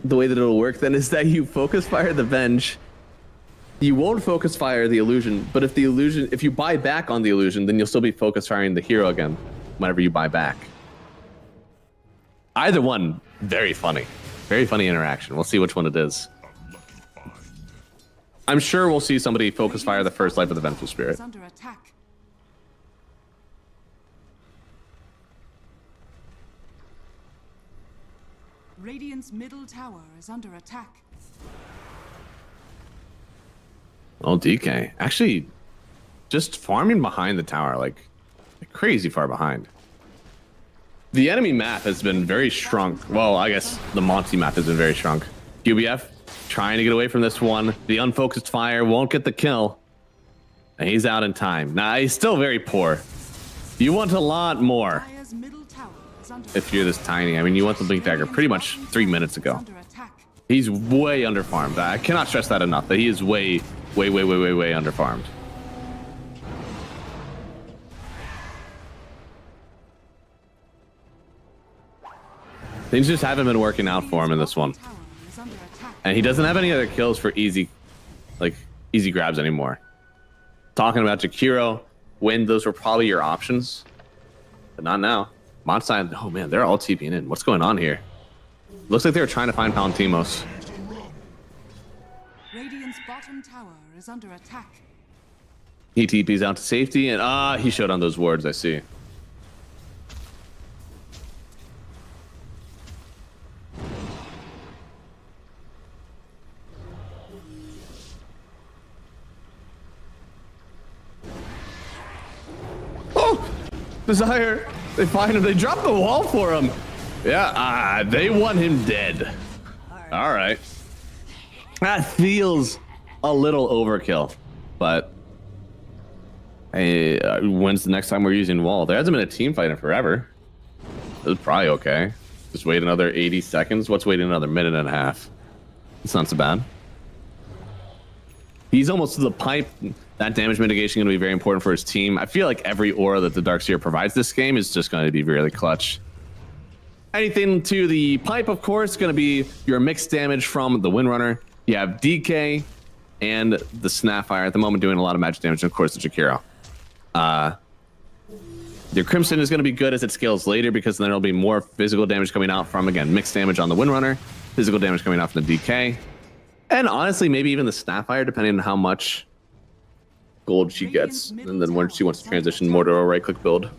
the way that it'll work then is that you Focus Fire the Venge. You won't Focus Fire the Illusion, but if you buy back on the Illusion, then you'll still be Focus Firing the hero again whenever you buy back. Either one, very funny. Very funny interaction. We'll see which one it is. I'm sure we'll see somebody Focus Fire the first life of the Vengeful Spirit. Is under attack. Radiant's middle tower is under attack. Oh, DK. Actually, just farming behind the tower, like crazy far behind. The enemy map has been very shrunk. Well, I guess the Monty map has been very shrunk. QBF trying to get away from this one. The unfocused fire won't get the kill. And he's out in time. Now, he's still very poor. You want a lot more Dire's middle tower is under if you're this tiny. I mean, you want the Blink Dagger pretty much 3 minutes ago. under attack. He's way underfarmed. I cannot stress that enough, that he is way underfarmed. Things just haven't been working out for him in this one. Tower is under attack. And he doesn't have any other kills for easy grabs anymore. Talking about Jakiro, when those were probably your options, but not now. Monside, oh man, they're all TPing in. What's going on here? Looks like they were trying to find Palantimos. Radiant's bottom tower is under attack. He TPs out to safety, and he showed on those wards, I see. Desire, they find him. They drop the wall for him. Yeah, they want him dead. All right. That feels a little overkill, but hey, when's the next time we're using wall? There hasn't been a team fight in forever. It was probably okay. Just wait another 80 seconds. What's waiting another minute and a half? It's not so bad. He's almost to the pipe. That damage mitigation going to be very important for his team. I feel like every aura that the Darkseer provides this game is just going to be really clutch. Anything to the pipe, of course, going to be your mixed damage from the Windrunner. You have DK and the Snapfire at the moment doing a lot of magic damage, and of course the Jakiro. Your Crimson is going to be good as it scales later, because then there'll be more physical damage coming out from, again, mixed damage on the Windrunner, physical damage coming out from the DK, and honestly, maybe even the Snapfire, depending on how much gold she gets, and then when she wants to transition more to a right-click build.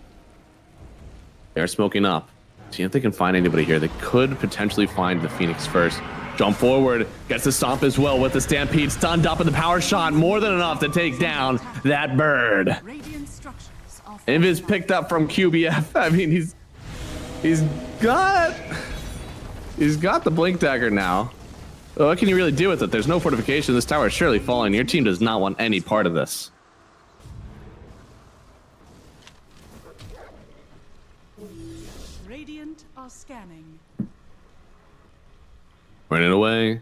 They're smoking up. See if they can find anybody here. They could potentially find the Phoenix first. Jump forward, gets the stomp as well with the Stampede, stunned up in the power shot, more than enough to take down that bird. Invis picked up from QBF. I mean, he's got the blink dagger now. Well, what can you really do with it? There's no fortification. This tower is surely falling. Your team does not want any part of this. Radiant are scanning. Running away.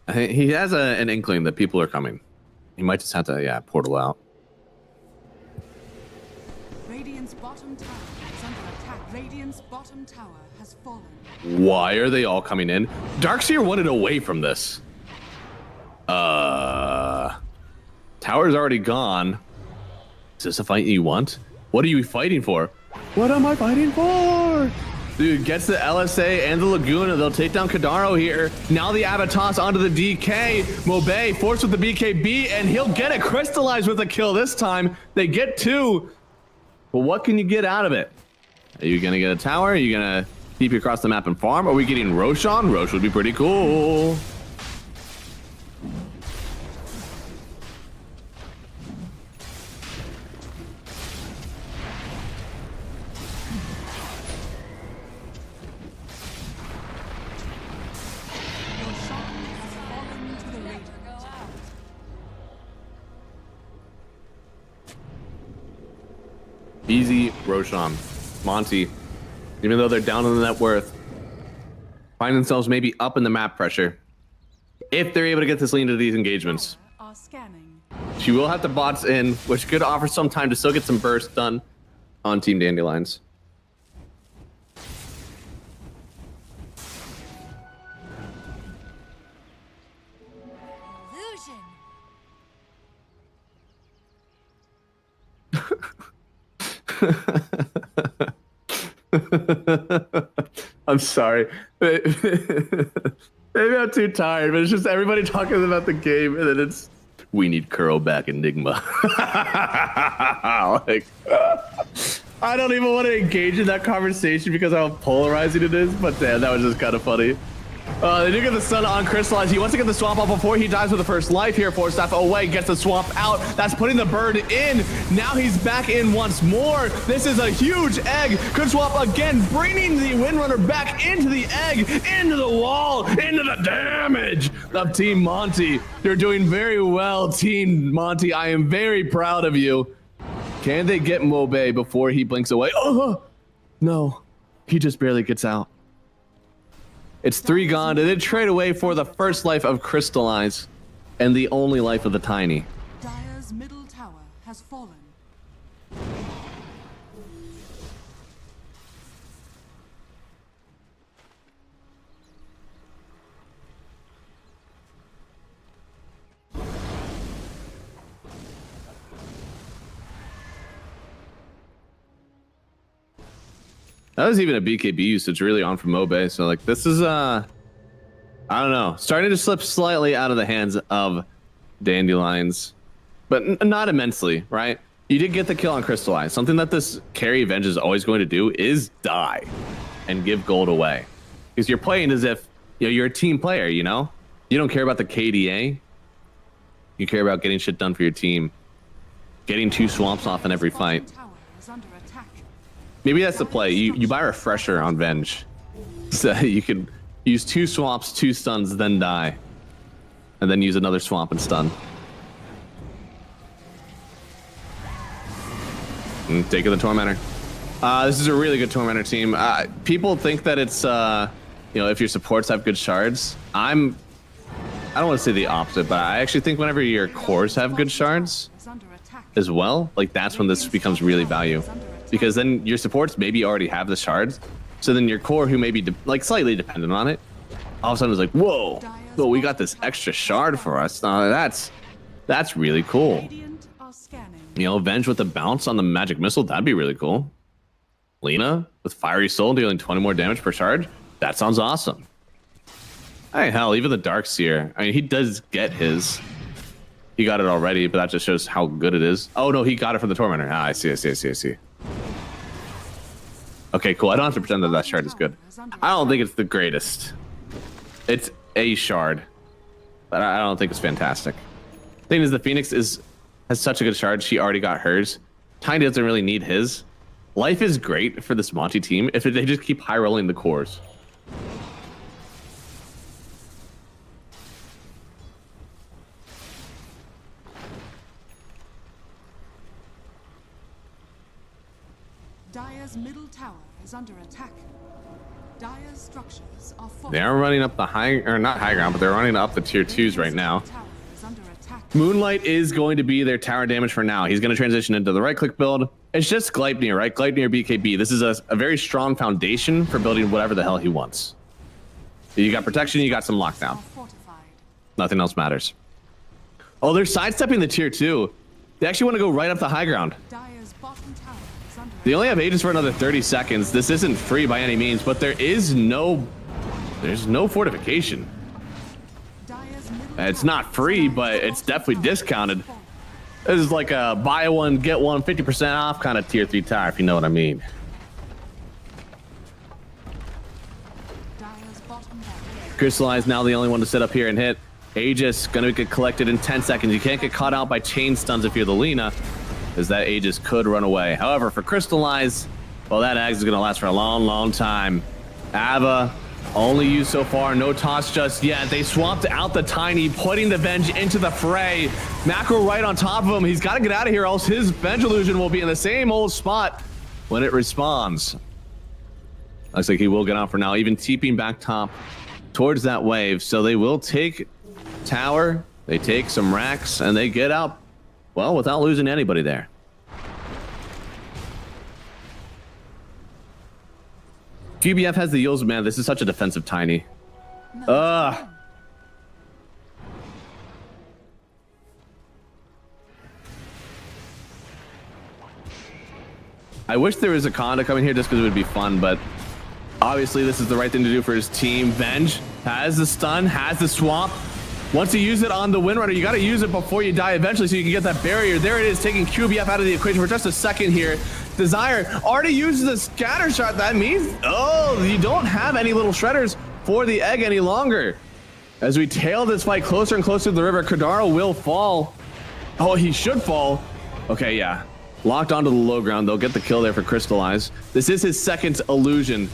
I think he has an inkling that people are coming. He might just have to, portal out. Radiant's bottom tower is under attack. Radiant's bottom tower has fallen. Why are they all coming in? Darkseer wanted away from this. Tower's already gone. Is this a fight you want? What are you fighting for? What am I fighting for? Dude, gets the LSA and the Laguna. They'll take down Kadaro here. Now the Abatos onto the DK. Mobe forced with the BKB, and he'll get it crystallized with a kill this time. They get two. But what can you get out of it? Are you going to get a tower? Are you going to keep you across the map and farm? Are we getting Roshan? Rosh would be pretty cool. Easy Roshan. Monty, even though they're down in the net worth, find themselves maybe up in the map pressure. If they're able to get this lead into these engagements. She will have the bots in, which could offer some time to still get some burst done on Team Dandelions. I'm sorry. Maybe I'm too tired, but it's just everybody talking about the game, and then it's we need Kuro back, Enigma. Like, I don't even want to engage in that conversation because how polarizing it is, but damn, that was just kind of funny. They do get the stun on Crystallize. He wants to get the swamp out before he dies with the first life here. Force staff away, gets the swamp out. That's putting the bird in. Now he's back in once more. This is a huge egg. Could swap again, bringing the Windrunner back into the egg, into the wall, into the damage of Team Monty. You're doing very well, Team Monty. I am very proud of you. Can they get Mobe before he blinks away? Oh, no. He just barely gets out. It's 3 gone, and they trade away for the first life of Crystallize and the only life of the Tiny. Dire's middle tower has fallen. That was even a BKB usage really on from Mobe. So like this is I don't know, starting to slip slightly out of the hands of Dandelions, but not immensely, right? You did get the kill on Crystallize. Something that this carry Venge is always going to do is die and give gold away, because you're playing as if you're a team player. You don't care about the KDA. You care about getting shit done for your team, getting 2 swamps off in every fight. Maybe that's the play. You buy Refresher on Venge, so you can use 2 swamps, 2 stuns, then die, and then use another swamp and stun. And taking the Tormentor. This is a really good Tormentor team. People think that it's if your supports have good shards. I don't want to say the opposite, but I actually think whenever your cores have good shards as well, like that's when this becomes really value. Because then your supports maybe already have the shards, so then your core, who may be slightly dependent on it, all of a sudden is like, whoa, But we got this extra shard for us. That's really cool. Radiant are scanning. You know, Venge with a bounce on the magic missile, that'd be really cool. Lina with Fiery Soul dealing 20 more damage per charge. That sounds awesome. Hey, hell, even the Darkseer. I mean, he does get his. He got it already, but that just shows how good it is. Oh, no, he got it from the Tormentor. Ah, I see. Okay, cool. I don't have to pretend that that shard is good. I don't think it's the greatest. It's a shard, but I don't think it's fantastic. Thing is, the Phoenix has such a good shard. She already got hers. Tiny doesn't really need his. Life is great for this Monty team if they just keep high rolling the cores. Dire's middle tower is under attack. Dire's structures are They are running up the not high ground, but they're running up the tier 2s right now. Moonlight is going to be their tower damage for now. He's going to transition into the right click build. It's just Gleipnir, right? Gleipnir BKB. This is a very strong foundation for building whatever the hell he wants. You got protection, you got some lockdown. Nothing else matters. Oh, they're sidestepping the tier 2. They actually want to go right up the high ground. They only have Aegis for another 30 seconds. This isn't free by any means, but there's no fortification. It's not free, but it's definitely discounted. This is like a buy one, get one 50% off kind of tier 3 tower, if you know what I mean. Crystallize now the only one to sit up here and hit. Aegis gonna get collected in 10 seconds. You can't get caught out by chain stuns if you're the Lina, as that Aegis could run away. However, for Crystallize, well, that Ags is gonna last for a long time. Ava only used so far, no toss just yet. They swapped out the Tiny, putting the Venge into the fray. Macro right on top of him. He's got to get out of here, else his Venge illusion will be in the same old spot when it respawns. Looks like he will get out for now, even TPing back top towards that wave. So they will take tower, they take some racks, and they get out, well, without losing anybody there. GBF has the Yules, man. This is such a defensive Tiny. I wish there was a con to come in here just because it would be fun, but obviously this is the right thing to do for his team. Venge has the stun, has the swamp. Once you use it on the Windrunner, you got to use it before you die eventually so you can get that barrier. There it is, taking QBF out of the equation for just a second here. Desire already uses the scatter shot. That means, oh, you don't have any little shredders for the egg any longer. As we tail this fight closer and closer to the river, Kadaro will fall. Oh, he should fall. Okay, yeah. Locked onto the low ground. They'll get the kill there for Crystallize. This is his second illusion.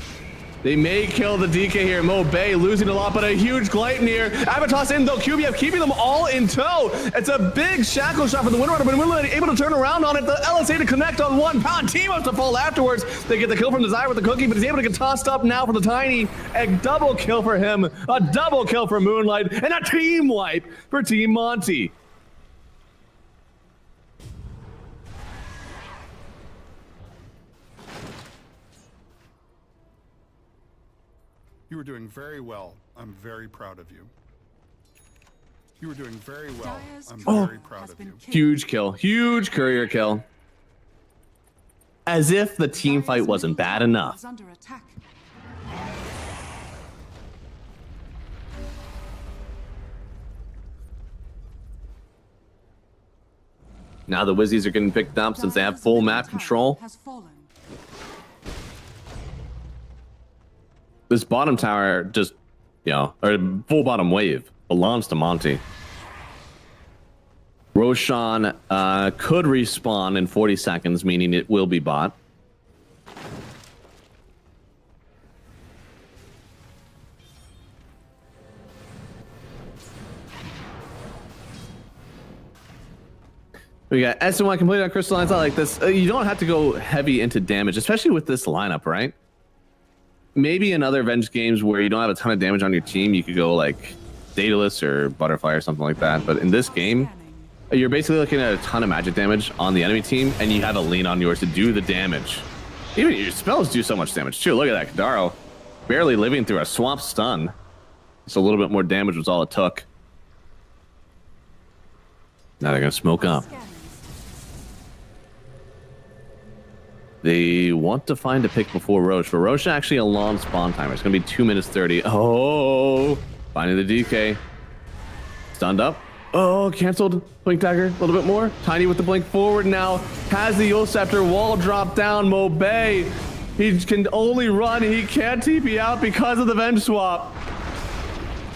They may kill the DK here. Mo Bay losing a lot, but a huge Gleipnir. Avatos in though. QBF keeping them all in tow. It's a big shackle shot for the Windrunner, but Windrunner able to turn around on it. The LSA to connect on 1 pound. Team up to fall afterwards. They get the kill from Desire with the cookie, but he's able to get tossed up now for the Tiny. A double kill for him. A double kill for Moonlight. And a team wipe for Team Monty. You were doing very well. I'm very proud of you. You were doing very well. I'm very proud of you. Huge kill. Huge courier kill. As if the team fight wasn't bad enough. Now the Wizzies are getting picked up since they have full map control. This bottom tower just, you know, or full bottom wave belongs to Monty. Roshan could respawn in 40 seconds, meaning it will be bought. We got SNY completed on Crystallize. I like this. You don't have to go heavy into damage, especially with this lineup, right? Maybe in other Venge games where you don't have a ton of damage on your team, you could go like Daedalus or Butterfly or something like that. But in this game, you're basically looking at a ton of magic damage on the enemy team, and you have a lean on yours to do the damage. Even your spells do so much damage too. Look at that, Kadaro barely living through a swamp stun. Just a little bit more damage was all it took. Now they're going to smoke up. They want to find a pick before Roche. For Roche, actually a long spawn timer. It's going to be 2 minutes 30. Oh, finding the DK. Stunned up. Oh, canceled. Blink dagger a little bit more. Tiny with the blink forward now. Has the Yule Scepter. Wall drop down. Mobay. He can only run. He can't TP out because of the Venge swap.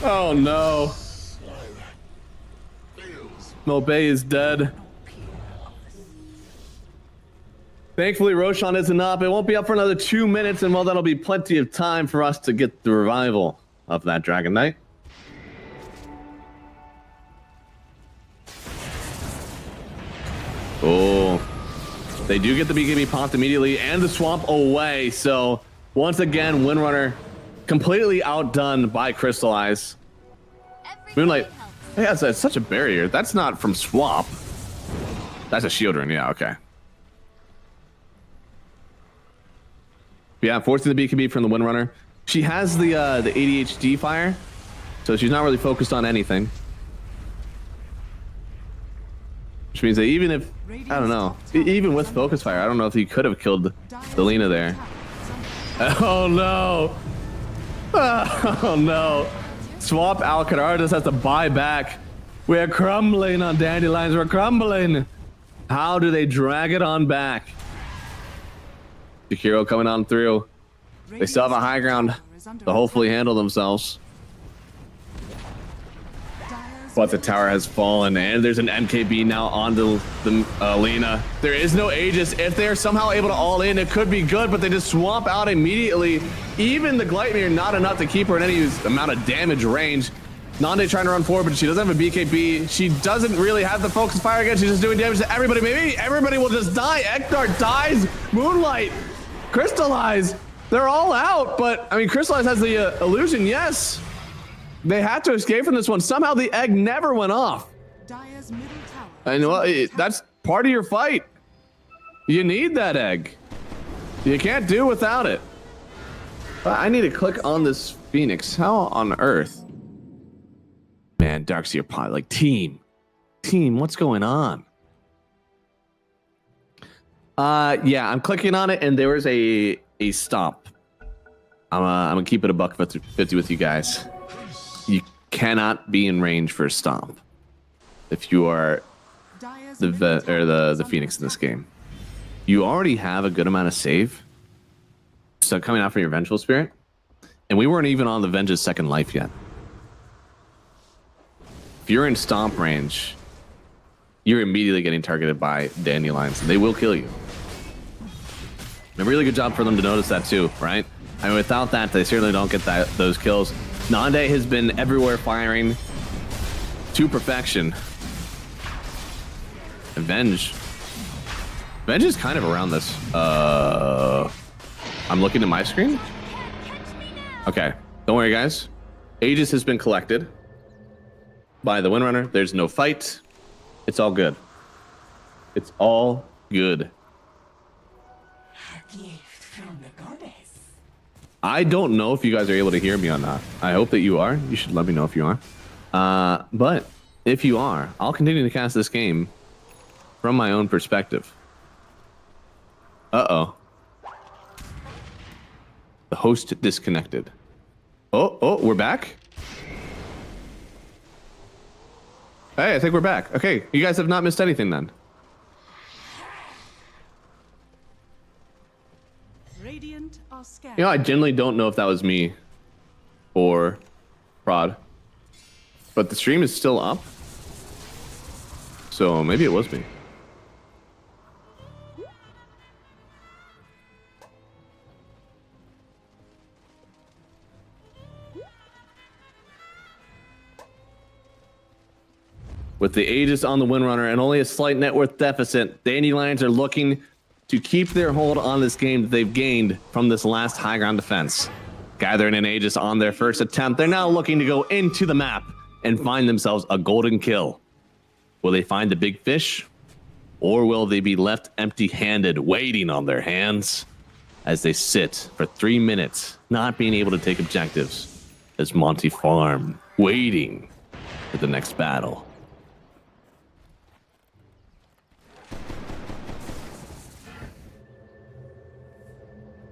Oh no. Mobay is dead. Thankfully, Roshan isn't up. It won't be up for another 2 minutes, and well, that'll be plenty of time for us to get the revival of that Dragon Knight. Oh, they do get the BKB popped immediately and the swamp away. So once again, Windrunner completely outdone by Crystallize. Moonlight, yeah, it's such a barrier. That's not from swamp. That's a shield rune. Yeah, okay. Yeah, forcing the BKB from the Windrunner. She has the ADHD fire, so she's not really focused on anything. Which means that even if, I don't know, even with Focus Fire, I don't know if he could have killed the Lina there. Oh no! Oh no! Swap Alcanar just has to buy back. We're crumbling on Dandelions, we're crumbling! How do they drag it on back? Sekiro coming on through. They still have a high ground to hopefully handle themselves. But the tower has fallen, and there's an MKB now onto the Lina. There is no Aegis. If they're somehow able to all in, it could be good, but they just swamp out immediately. Even the Gleipnir, not enough to keep her in any amount of damage range. Nande trying to run forward, but she doesn't have a BKB. She doesn't really have the focus fire again. She's just doing damage to everybody. Maybe everybody will just die. Ekdar dies. Moonlight. Crystallize. They're all out, but I mean, Crystallize has the illusion, yes. They had to escape from this one. Somehow the egg never went off. And well, that's part of your fight. You need that egg. You can't do without it. But I need to click on this Phoenix. How on earth? Man, Darkseer Pod, like team, what's going on? Yeah, I'm clicking on it, and there is a stomp. I'm gonna keep it a buck 50 with you guys. You cannot be in range for a stomp if you are the Phoenix in this game. You already have a good amount of save, so coming out from your Vengeful Spirit, and we weren't even on the Venge's second life yet. If you're in stomp range, you're immediately getting targeted by Dandelions, and they will kill you. A really good job for them to notice that too, right? I mean, without that, they certainly don't get those kills. Nande has been everywhere firing to perfection. And Venge is kind of around this. I'm looking at my screen. Okay, don't worry, guys. Aegis has been collected by the Windrunner. There's no fight. It's all good. It's all good. I don't know if you guys are able to hear me or not. I hope that you are. You should let me know if you are. But if you are, I'll continue to cast this game from my own perspective. Uh-oh. The host disconnected. Oh, we're back? Hey, I think we're back. Okay, you guys have not missed anything then. You know, I genuinely don't know if that was me or Prod, but the stream is still up, so maybe it was me. With the Aegis on the Windrunner and only a slight net worth deficit, Dandelions are looking to keep their hold on this game that they've gained from this last high ground defense. Gathering an Aegis on their first attempt, they're now looking to go into the map and find themselves a golden kill. Will they find the big fish? Or will they be left empty-handed, waiting on their hands as they sit for 3 minutes, not being able to take objectives as Monty Farm, waiting for the next battle.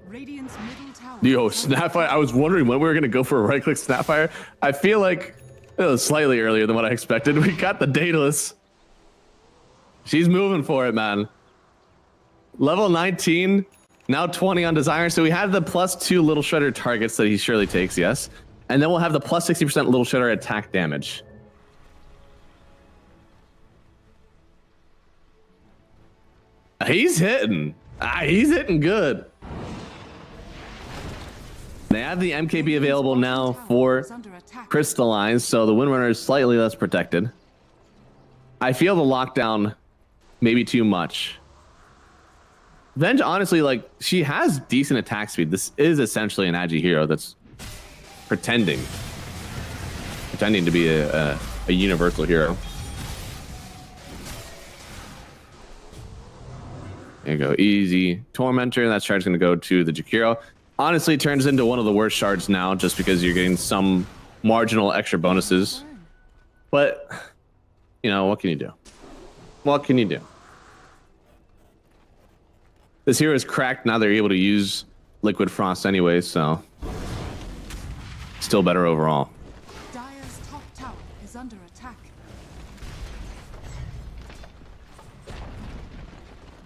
Radiant's middle tower. Yo, Snapfire, I was wondering when we were going to go for a right-click Snapfire. I feel like it was slightly earlier than what I expected. We got the Daedalus. She's moving for it, man. Level 19, now 20 on Desire. So we have the +2 Little Shredder targets that he surely takes, yes. And then we'll have the +60% Little Shredder attack damage. He's hitting. He's hitting good. They have the MKB available now for Crystallize, so the Windrunner is slightly less protected. I feel the lockdown maybe too much. Venge, honestly, like, she has decent attack speed. This is essentially an Agi hero that's pretending to be a universal hero. There you go, easy. Tormentor, that shard's gonna go to the Jakiro. Honestly, it turns into one of the worst shards now just because you're getting some marginal extra bonuses. But, you know, what can you do? What can you do? This hero is cracked. Now they're able to use Liquid Frost anyway, so still better overall. Dire's top tower is under attack.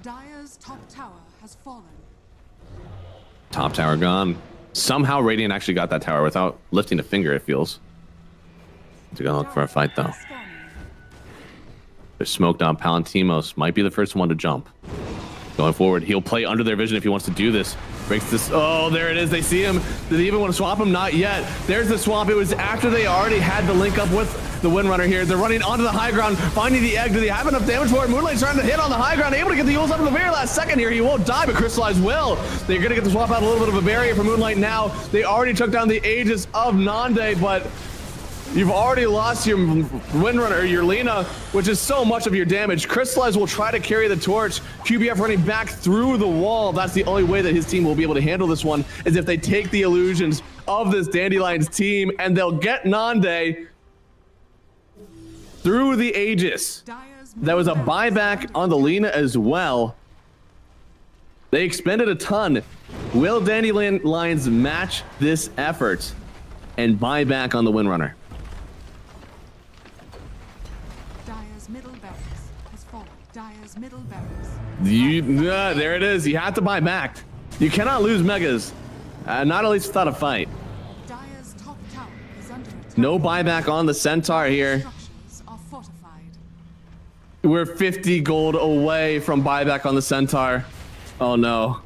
Dire's top tower has fallen. Top tower gone. Somehow Radiant actually got that tower without lifting a finger, it feels. To go look for a fight, though. They're smoked on. Palantimos might be the first one to jump. Going forward, he'll play under their vision if he wants to do this. Breaks this. Oh, there it is. They see him. Did they even want to swap him? Not yet. There's the swap. It was after they already had the link up with the Windrunner here. They're running onto the high ground, finding the egg. Do they have enough damage for it? Moonlight's trying to hit on the high ground, able to get the Yules up in the very last second here. He won't die, but Crystallize will. They're going to get the swap out, a little bit of a barrier for Moonlight now. They already took down the Aegis of Nande, but you've already lost your Windrunner, your Lina, which is so much of your damage. Crystallize will try to carry the torch. QBF running back through the wall. That's the only way that his team will be able to handle this one, is if they take the illusions of this Dandelions team, and they'll get Nande through the Aegis. That was a buyback on the Lina as well. They expended a ton. Will Dandelions match this effort and buy back on the Windrunner? Middle barracks. There it is. You have to buy back. You cannot lose megas. Not at least without a fight. Dire's top tower is under attack. No buyback on the Centaur here. Structures are fortified. We're 50 gold away from buyback on the Centaur. Oh no.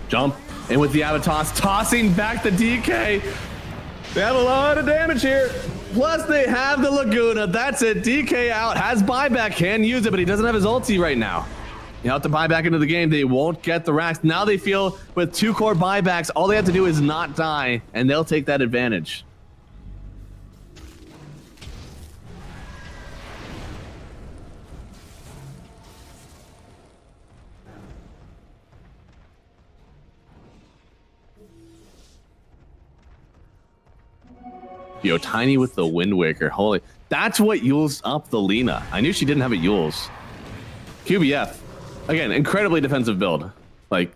Jump in with the Avatos, tossing back the DK. They have a lot of damage here. Plus, they have the Laguna. That's it. DK out. Has buyback. Can use it, but he doesn't have his ulti right now. You have to buy back into the game. They won't get the racks. Now they feel with 2 core buybacks, all they have to do is not die, and they'll take that advantage. Yo, Tiny with the Wind Waker. Holy, that's what Yules up the Lina. I knew she didn't have a Yules. QBF, again, incredibly defensive build. Like,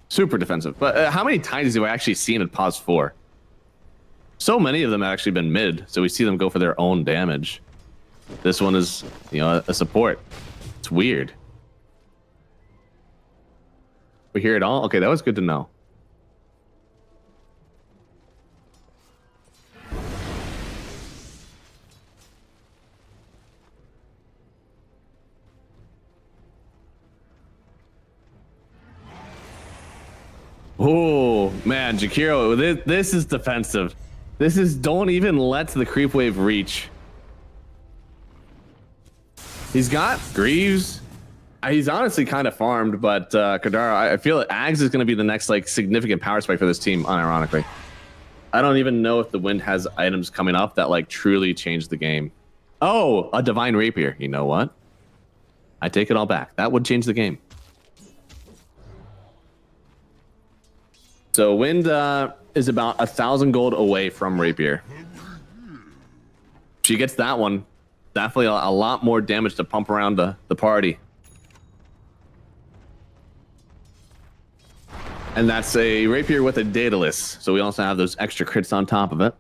super defensive. But how many Tinies do I actually see in pause 4? So many of them have actually been mid, so we see them go for their own damage. This one is, you know, a support. It's weird. We hear it all? Okay, that was good to know. Oh, man, Jakiro, this is defensive. This is, don't even let the creep wave reach. He's got Greaves. He's honestly kind of farmed, but Kadara, I feel like Ags is going to be the next like significant power spike for this team, unironically. I don't even know if the Wind has items coming up that like truly change the game. Oh, a Divine Rapier. You know what? I take it all back. That would change the game. So Wind is about 1,000 gold away from Rapier. She gets that one. Definitely a lot more damage to pump around the party. And that's a Rapier with a Daedalus. So we also have those extra crits on top of it.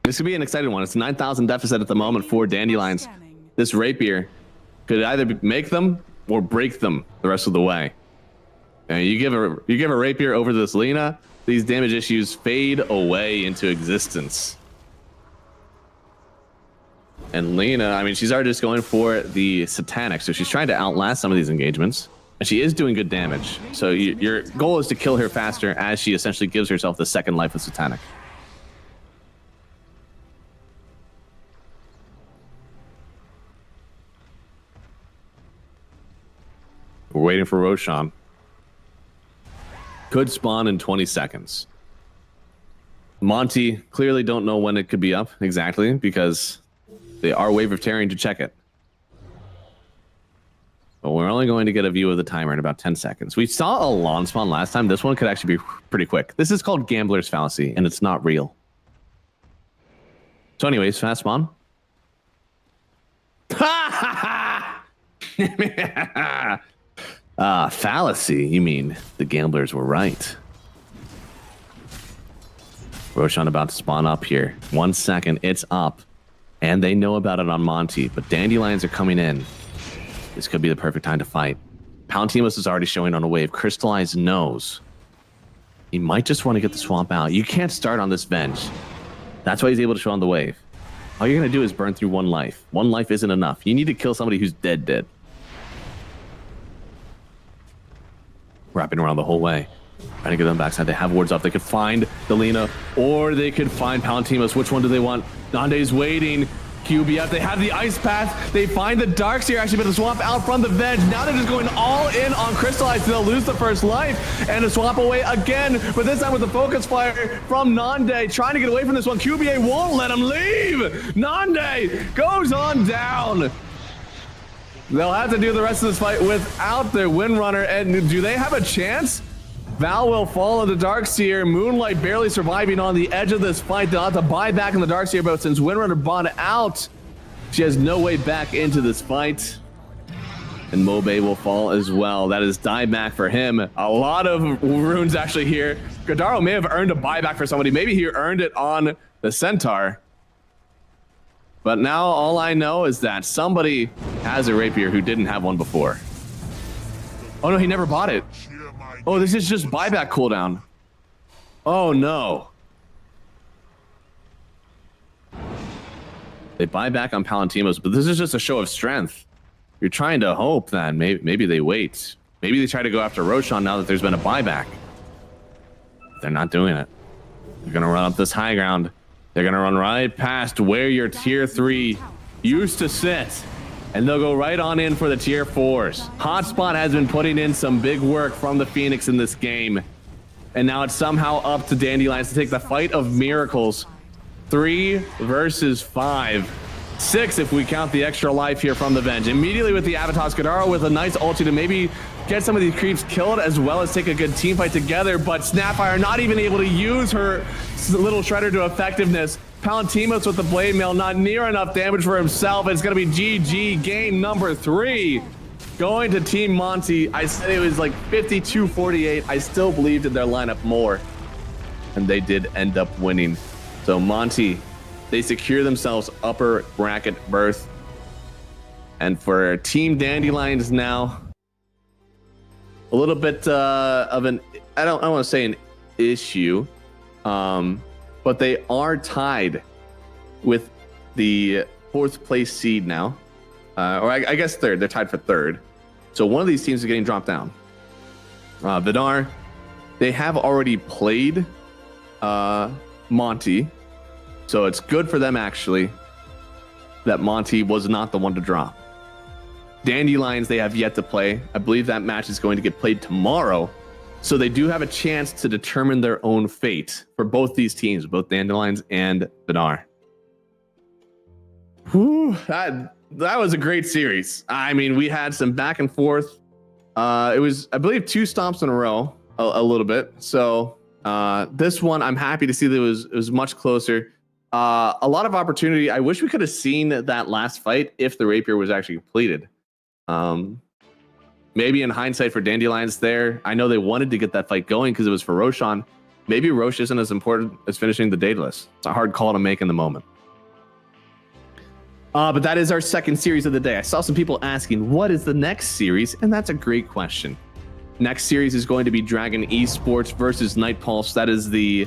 This could be an exciting one. It's 9,000 deficit at the moment for Dandelions. This Rapier could either make them or break them the rest of the way. And you give a Rapier over this Lina, these damage issues fade away into existence. And Lina, I mean, she's already just going for the Satanic, so she's trying to outlast some of these engagements. And she is doing good damage. So your goal is to kill her faster as she essentially gives herself the second life with Satanic. We're waiting for Roshan. Could spawn in 20 seconds. Monty clearly don't know when it could be up exactly because they are wave of tearing to check it. But we're only going to get a view of the timer in about 10 seconds. We saw a lawn spawn last time. This one could actually be pretty quick. This is called Gambler's Fallacy, and it's not real. So anyways, fast spawn. Fallacy, you mean the gamblers were right. Roshan about to spawn up here. 1 second, it's up. And they know about it on Monty, but Dandelions are coming in. This could be the perfect time to fight. Palantimus is already showing on a wave. Crystallize knows. He might just want to get the swamp out. You can't start on this bench. That's why he's able to show on the wave. All you're going to do is burn through one life. One life isn't enough. You need to kill somebody who's dead. Wrapping around the whole way. Trying to get them backside. They have wards up. They could find Delina, or they could find Palantimus. Which one do they want? Nande's waiting. QBF, they have the ice path. They find the darks here, actually, but the swamp out from the veg. Now they're just going all in on Crystallize. They'll lose the first life and a swap away again, but this time with the focus fire from Nande, trying to get away from this one. QBA won't let him leave. Nande goes on down. They'll have to do the rest of this fight without their Windrunner, and do they have a chance? Val will follow the Darkseer. Moonlight barely surviving on the edge of this fight. They'll have to buy back in the Darkseer, but since Windrunner bought out, she has no way back into this fight. And Mobe will fall as well. That is dieback for him. A lot of runes actually here. Godaro may have earned a buyback for somebody. Maybe he earned it on the Centaur. But now all I know is that somebody has a Rapier who didn't have one before. Oh no, he never bought it. Oh, this is just buyback cooldown. Oh no. They buy back on Palantimos, but this is just a show of strength. You're trying to hope that maybe they wait. Maybe they try to go after Roshan now that there's been a buyback. They're not doing it. They're gonna run up this high ground. They're gonna run right past where your tier 3 used to sit. And they'll go right on in for the tier 4s. Hotspot has been putting in some big work from the Phoenix in this game. And now it's somehow up to Dandelions to take the fight of miracles. 3 versus 5. 6 if we count the extra life here from the Venge. Immediately with the Avatar, Skadaro with a nice ulti to maybe get some of these creeps killed as well as take a good team fight together. But Snapfire not even able to use her little shredder to effectiveness. Palantimos with the blade mail, not near enough damage for himself. It's going to be GG game number 3. Going to Team Monty. I said it was like 52-48. I still believed in their lineup more. And they did end up winning. So Monty, they secure themselves upper bracket berth. And for Team Dandelions now, a little bit of an, I don't want to say an issue. But they are tied with the 4th place seed now. Or I guess 3rd. They're tied for 3rd. So one of these teams is getting dropped down. Vidar, they have already played Monty. So it's good for them, actually, that Monty was not the one to drop. Dandelions, they have yet to play. I believe that match is going to get played tomorrow. So they do have a chance to determine their own fate for both these teams, both Dandelions and Vidar. Whew, that was a great series. I mean, we had some back and forth. It was, I believe, 2 stomps in a row. a little bit. So this one, I'm happy to see that it was much closer. A lot of opportunity. I wish we could have seen that last fight if the rapier was actually completed. Maybe in hindsight for Dandelions there, I know they wanted to get that fight going because it was for Roshan. Maybe Roche isn't as important as finishing the Daedalus. It's a hard call to make in the moment. But that is our second series of the day. I saw some people asking, what is the next series? And that's a great question. Next series is going to be Dragon Esports versus Night Pulse. That is the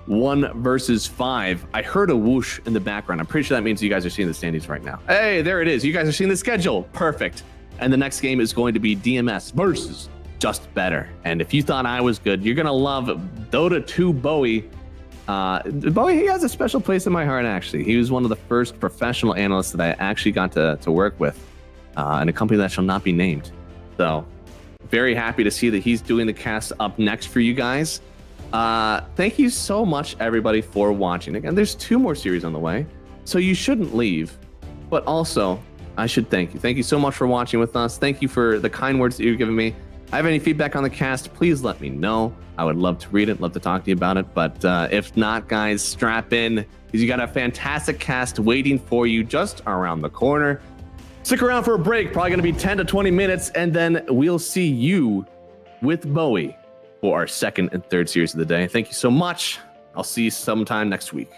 1 versus 5. I heard a whoosh in the background. I'm pretty sure that means you guys are seeing the standings right now. Hey, there it is. You guys are seeing the schedule. Perfect. And the next game is going to be DMS versus Just Better. And if you thought I was good, you're going to love Dota 2 Bowie. Bowie, he has a special place in my heart, actually. He was one of the first professional analysts that I actually got to work with in a company that shall not be named. So very happy to see that he's doing the cast up next for you guys. Thank you so much, everybody, for watching. Again, there's 2 more series on the way, so you shouldn't leave. But also, I should thank you. Thank you so much for watching with us. Thank you for the kind words that you've given me. If I have any feedback on the cast, please let me know. I would love to read it, love to talk to you about it. But if not, guys, strap in, because you got a fantastic cast waiting for you just around the corner. Stick around for a break, probably going to be 10 to 20 minutes, and then we'll see you with Bowie for our second and third series of the day. Thank you so much. I'll see you sometime next week.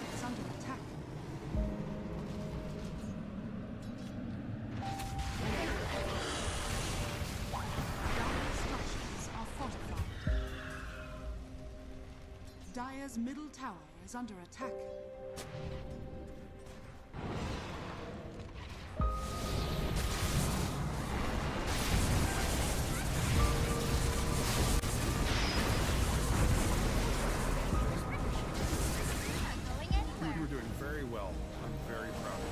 Is under attack. Dire's structures are fortified. Dire's middle tower is under attack. You were doing very well. I'm very proud of you.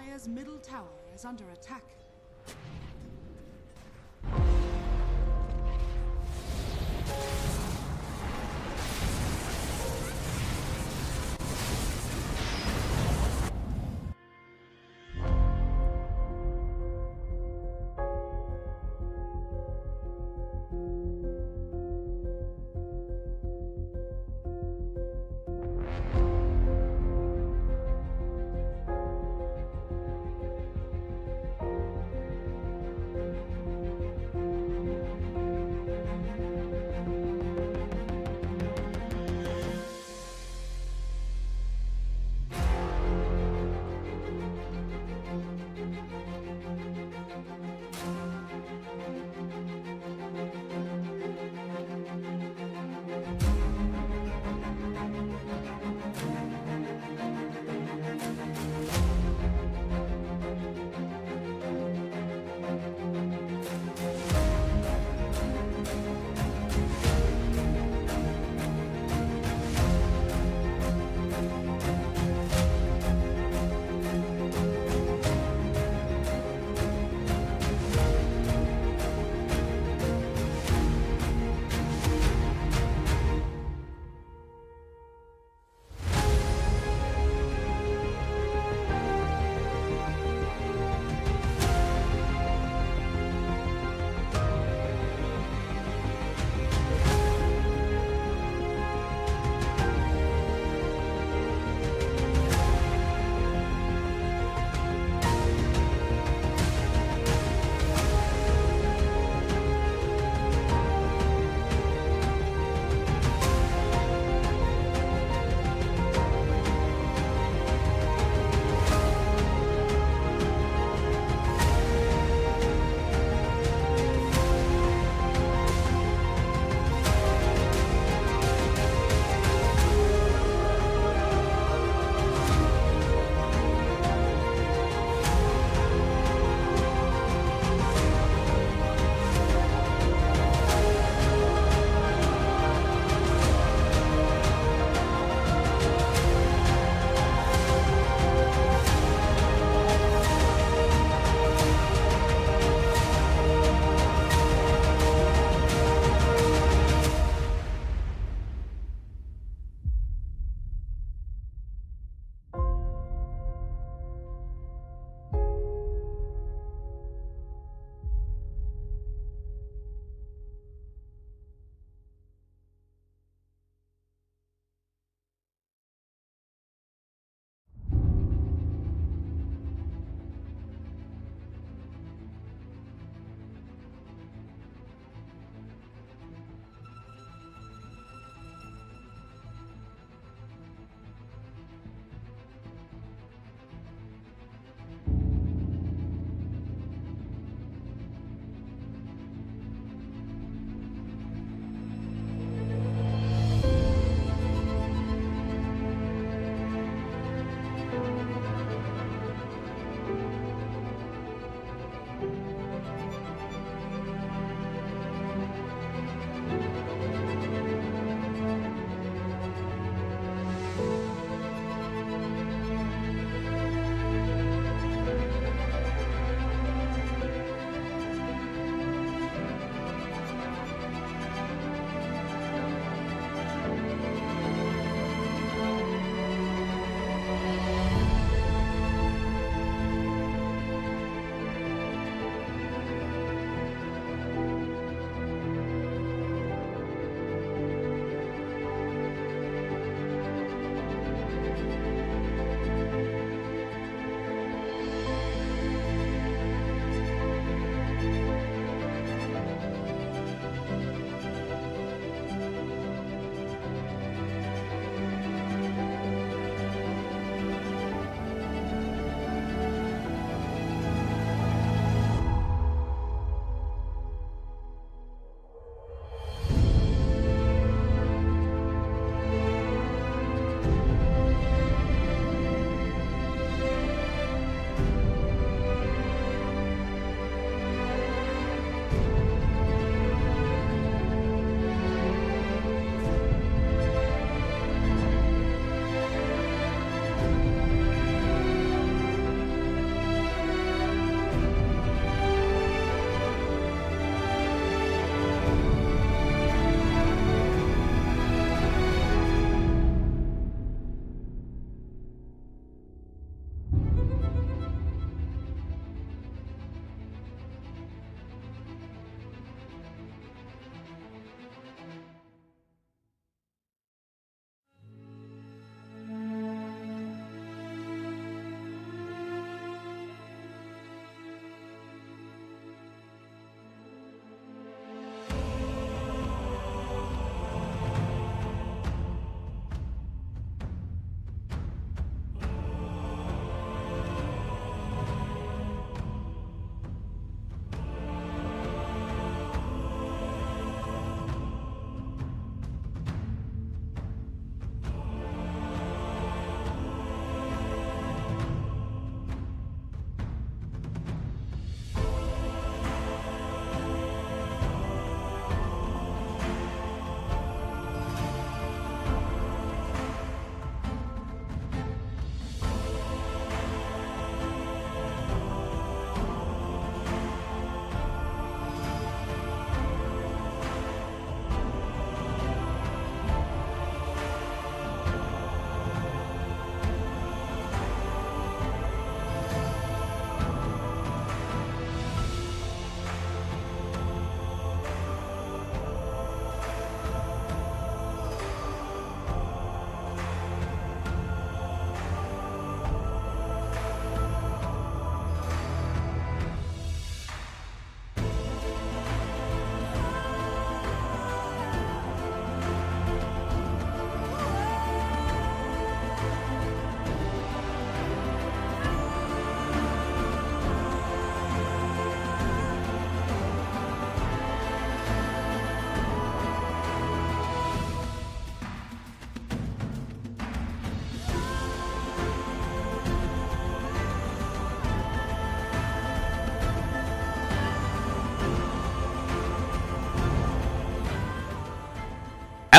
Dire's middle tower is under attack.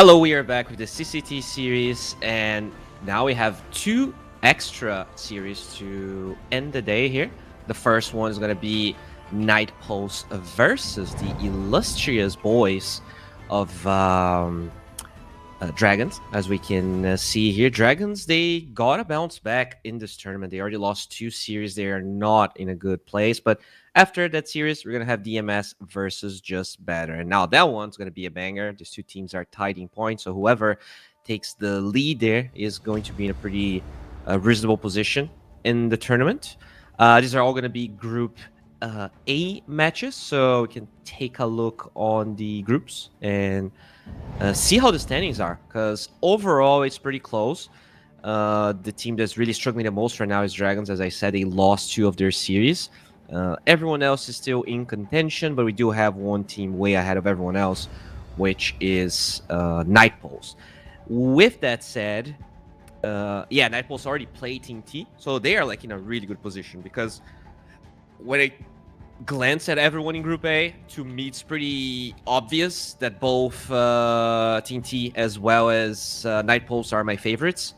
Hello, we are back with the CCT series, and now we have 2 extra series to end the day here. The first one is going to be Night Pulse versus the illustrious boys of Dragons. As we can see here, Dragons, they got a bounce back in this tournament. They already lost 2 series. They are not in a good place, but after that series, we're going to have DMS versus Just Better. And now that one's going to be a banger. These 2 teams are tied in points, so whoever takes the lead there is going to be in a pretty reasonable position in the tournament. These are all going to be Group A matches, so we can take a look on the groups and see how the standings are, because overall it's pretty close. The team that's really struggling the most right now is Dragons. As I said, they lost 2 of their series. Everyone else is still in contention, but we do have one team way ahead of everyone else, which is Night Pulse. With that said, yeah, Night Pulse already played Team T, so they are like in a really good position, because when I glance at everyone in Group A, to me it's pretty obvious that both Team T as well as Night Pulse are my favorites.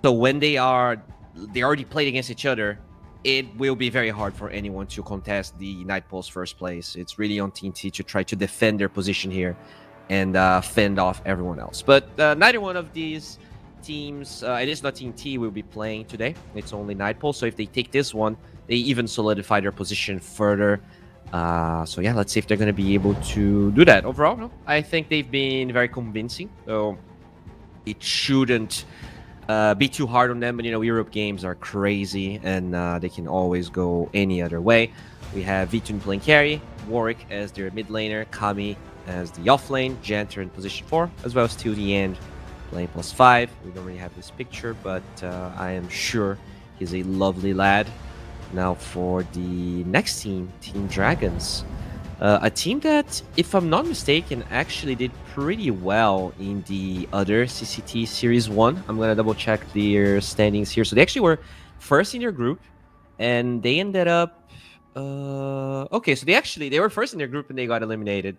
So when they already played against each other, it will be very hard for anyone to contest the Night Pulse first place. It's really on Team T to try to defend their position here and fend off everyone else. But neither one of these teams, it is not Team T, will be playing today. It's only Night Pulse. So if they take this one, they even solidify their position further. So yeah, let's see if they're going to be able to do that. Overall, no, I think they've been very convincing. So it shouldn't be too hard on them, but Europe games are crazy and they can always go any other way. We have Vitun playing carry, Warwick as their mid laner, Kami as the off lane, Janter in position 4, as well as till the end playing +5. We don't really have this picture, but I am sure he's a lovely lad. Now for the next team, Team Dragons. A team that, if I'm not mistaken, actually did pretty well in the other CCT Series 1. I'm going to double check their standings here. So they actually were first in their group, and they ended up... okay, so they were first in their group and they got eliminated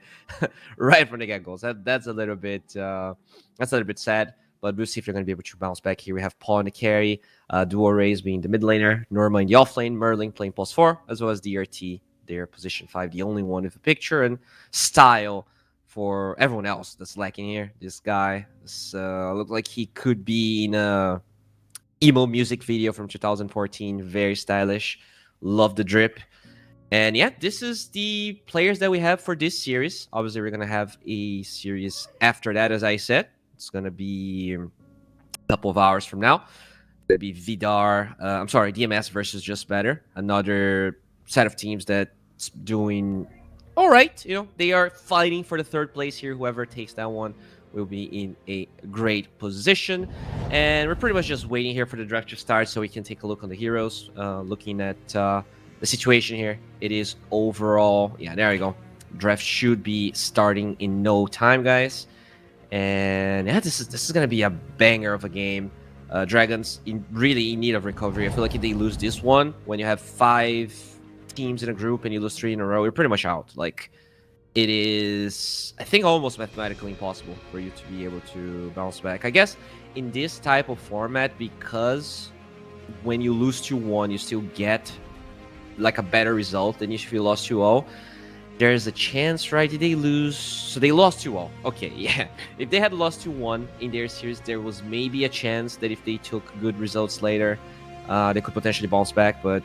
right from the get-go. That's a little bit sad, but we'll see if they're going to be able to bounce back here. We have Paul in the carry, Duo Rays being the mid laner, Norma in the off lane, Merlin playing +4, as well as DRT, their position 5, the only one with a picture, and Style for everyone else that's lacking here. This guy looked like he could be in a emo music video from 2014. Very stylish. Love the drip. And yeah, this is the players that we have for this series. Obviously, we're going to have a series after that, as I said. It's going to be a couple of hours from now. It's going to be DMS versus Just Better. Another set of teams that's doing all right. They are fighting for the 3rd place here. Whoever takes that one will be in a great position. And we're pretty much just waiting here for the draft to start so we can take a look on the heroes. Looking at the situation here, it is overall... Yeah, there we go. Draft should be starting in no time, guys. And yeah, this is going to be a banger of a game. Dragons really in need of recovery. I feel like if they lose this one, when you have 5 teams in a group and you lose 3 in a row, you're pretty much out. Like, it is, I think, almost mathematically impossible for you to be able to bounce back. I guess in this type of format, because when you lose 2-1, you still get like a better result than if you lost 2-0. There's a chance, right? Did they lose? So they lost 2-0. Okay, yeah. If they had lost 2-1 in their series, there was maybe a chance that if they took good results later, they could potentially bounce back. But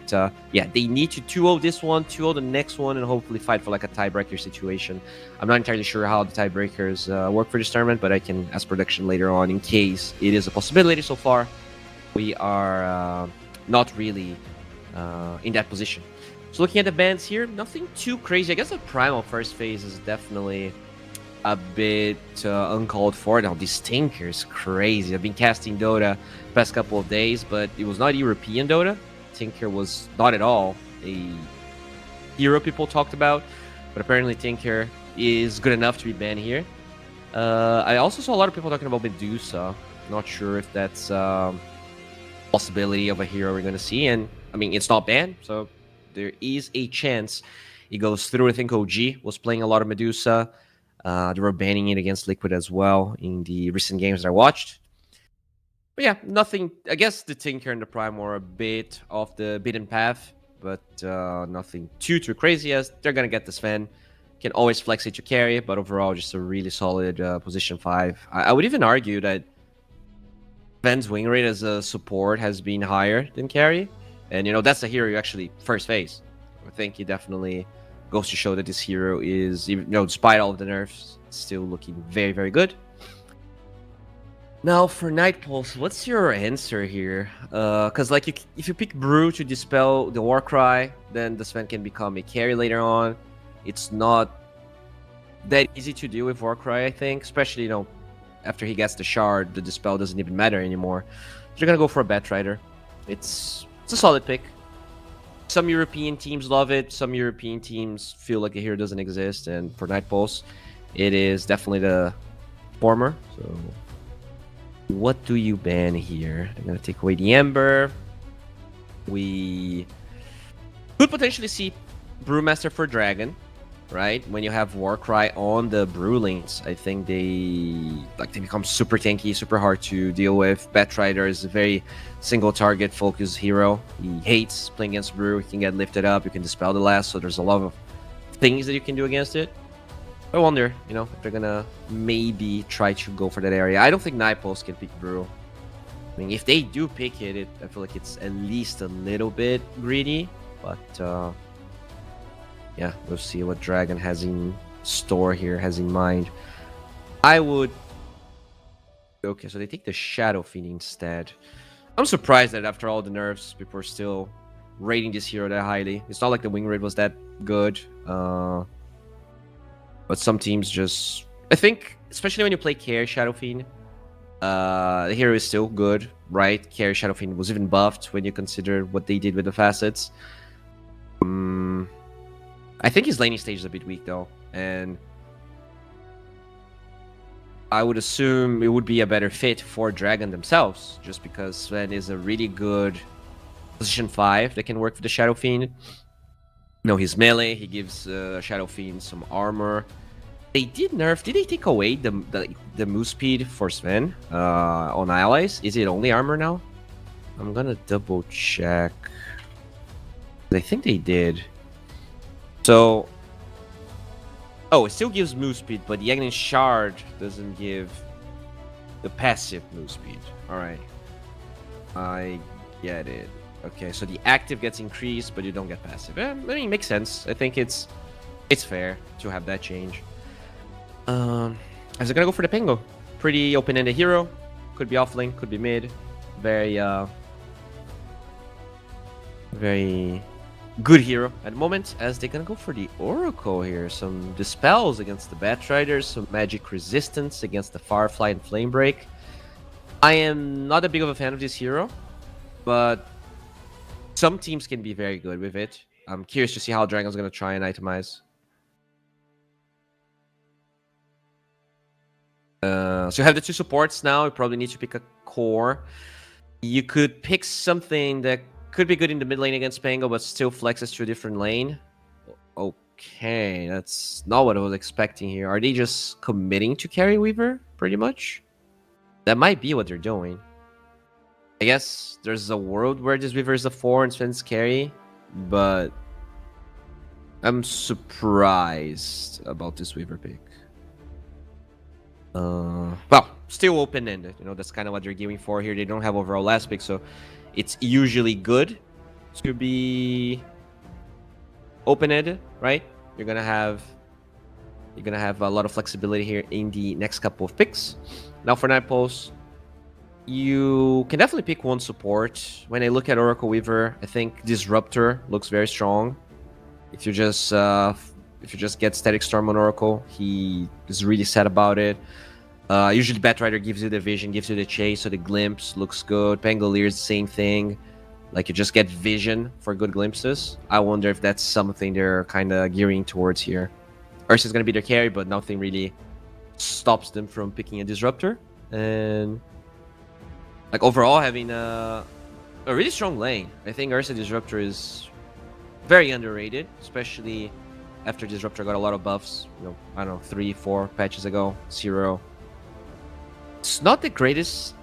yeah, they need to 2-0 this one, 2-0 the next one, and hopefully fight for like a tiebreaker situation. I'm not entirely sure how the tiebreakers work for this tournament, but I can ask prediction later on in case it is a possibility. So far, we are not really in that position. So looking at the bans here, nothing too crazy. I guess the Primal first phase is definitely a bit uncalled for. Now, this Tinker is crazy. I've been casting Dota the past couple of days, but it was not European Dota. Tinker was not at all a hero people talked about, but apparently Tinker is good enough to be banned here. I also saw a lot of people talking about Medusa. Not sure if that's a possibility of a hero we're going to see. And, I mean, it's not banned, so there is a chance it goes through. I think OG was playing a lot of Medusa. They were banning it against Liquid as well in the recent games that I watched. But yeah, nothing. I guess the Tinker and the Prime were a bit off the beaten path, but nothing too crazy as they're gonna get the Sven. Can always flex it to carry, but overall just a really solid position 5. I would even argue that Sven's win rate as a support has been higher than carry, and that's a hero you actually first phase. I think he definitely goes to show that this hero is, despite all of the nerfs, still looking very, very good. Now for Night Pulse, what's your answer here? Because if you pick Brew to dispel the Warcry, then the Sven can become a carry later on. It's not that easy to deal with Warcry, I think, especially after he gets the shard, the dispel doesn't even matter anymore. So you're gonna go for a Batrider. It's a solid pick. Some European teams love it. Some European teams feel like a hero doesn't exist, and for Night Pulse, it is definitely the former. So what do you ban here? I'm gonna take away the Ember. We could potentially see Brewmaster for Dragon, right? When you have Warcry on the Brew lanes, I think they become super tanky, super hard to deal with. Batrider is a very single target focused hero. He hates playing against Brew. He can get lifted up, you can dispel the last, so there's a lot of things that you can do against it. I wonder, if they're gonna maybe try to go for that area. I don't think Night Pulse can pick Brew. I mean, if they do pick it, I feel like it's at least a little bit greedy. But, yeah, we'll see what Dragon has in store here, has in mind. I would... Okay, so they take the Shadow Fiend instead. I'm surprised that after all the nerfs, people are still rating this hero that highly. It's not like the wing rate was that good. But some teams just... I think, especially when you play Carry Shadow Fiend, the hero is still good, right? Carry Shadow Fiend was even buffed when you consider what they did with the facets. I think his laning stage is a bit weak, though. And I would assume it would be a better fit for Dragon themselves, just because Sven is a really good position 5 that can work for the Shadow Fiend. He's melee, he gives Shadow Fiend some armor. They did nerf, did they take away the move speed for Sven on allies? Is it only armor now? I'm gonna double check. I think they did. So, it still gives move speed, but the Aghanim Shard doesn't give the passive move speed. Alright. I get it. Okay, so the active gets increased, but you don't get passive. I mean, it makes sense. I think it's fair to have that change. Is it gonna go for the Pengo? Pretty open-ended hero. Could be offlane, could be mid. Very good hero at the moment, as they're gonna go for the Oracle here. Some dispels against the Batriders, some magic resistance against the Firefly and Flame Break. I am not a big of a fan of this hero, but some teams can be very good with it. I'm curious to see how Dragon's gonna try and itemize. So you have the 2 supports now. You probably need to pick a core. You could pick something that could be good in the mid lane against Pango, but still flexes to a different lane. Okay, that's not what I was expecting here. Are they just committing to carry Weaver, pretty much? That might be what they're doing. I guess there's a world where this Weaver is a 4 and Sven's carry, but I'm surprised about this Weaver pick. Well, still open-ended. That's kind of what they're gearing for here. They don't have overall last pick, so it's usually good to be open-ended, right? You're gonna have a lot of flexibility here in the next couple of picks. Now for Night Pulse, you can definitely pick one support. When I look at Oracle Weaver, I think Disruptor looks very strong. If you just get Static Storm on Oracle, he is really sad about it. Usually Batrider gives you the vision, gives you the chase, so the glimpse looks good. Pangolier is the same thing. Like, you just get vision for good glimpses. I wonder if that's something they're kind of gearing towards here. Ursa's going to be their carry, but nothing really stops them from picking a Disruptor. And overall, having a really strong lane. I think Ursa Disruptor is very underrated, especially after Disruptor got a lot of buffs. You know, I don't know, 3-4 patches ago. 0. It's not the greatest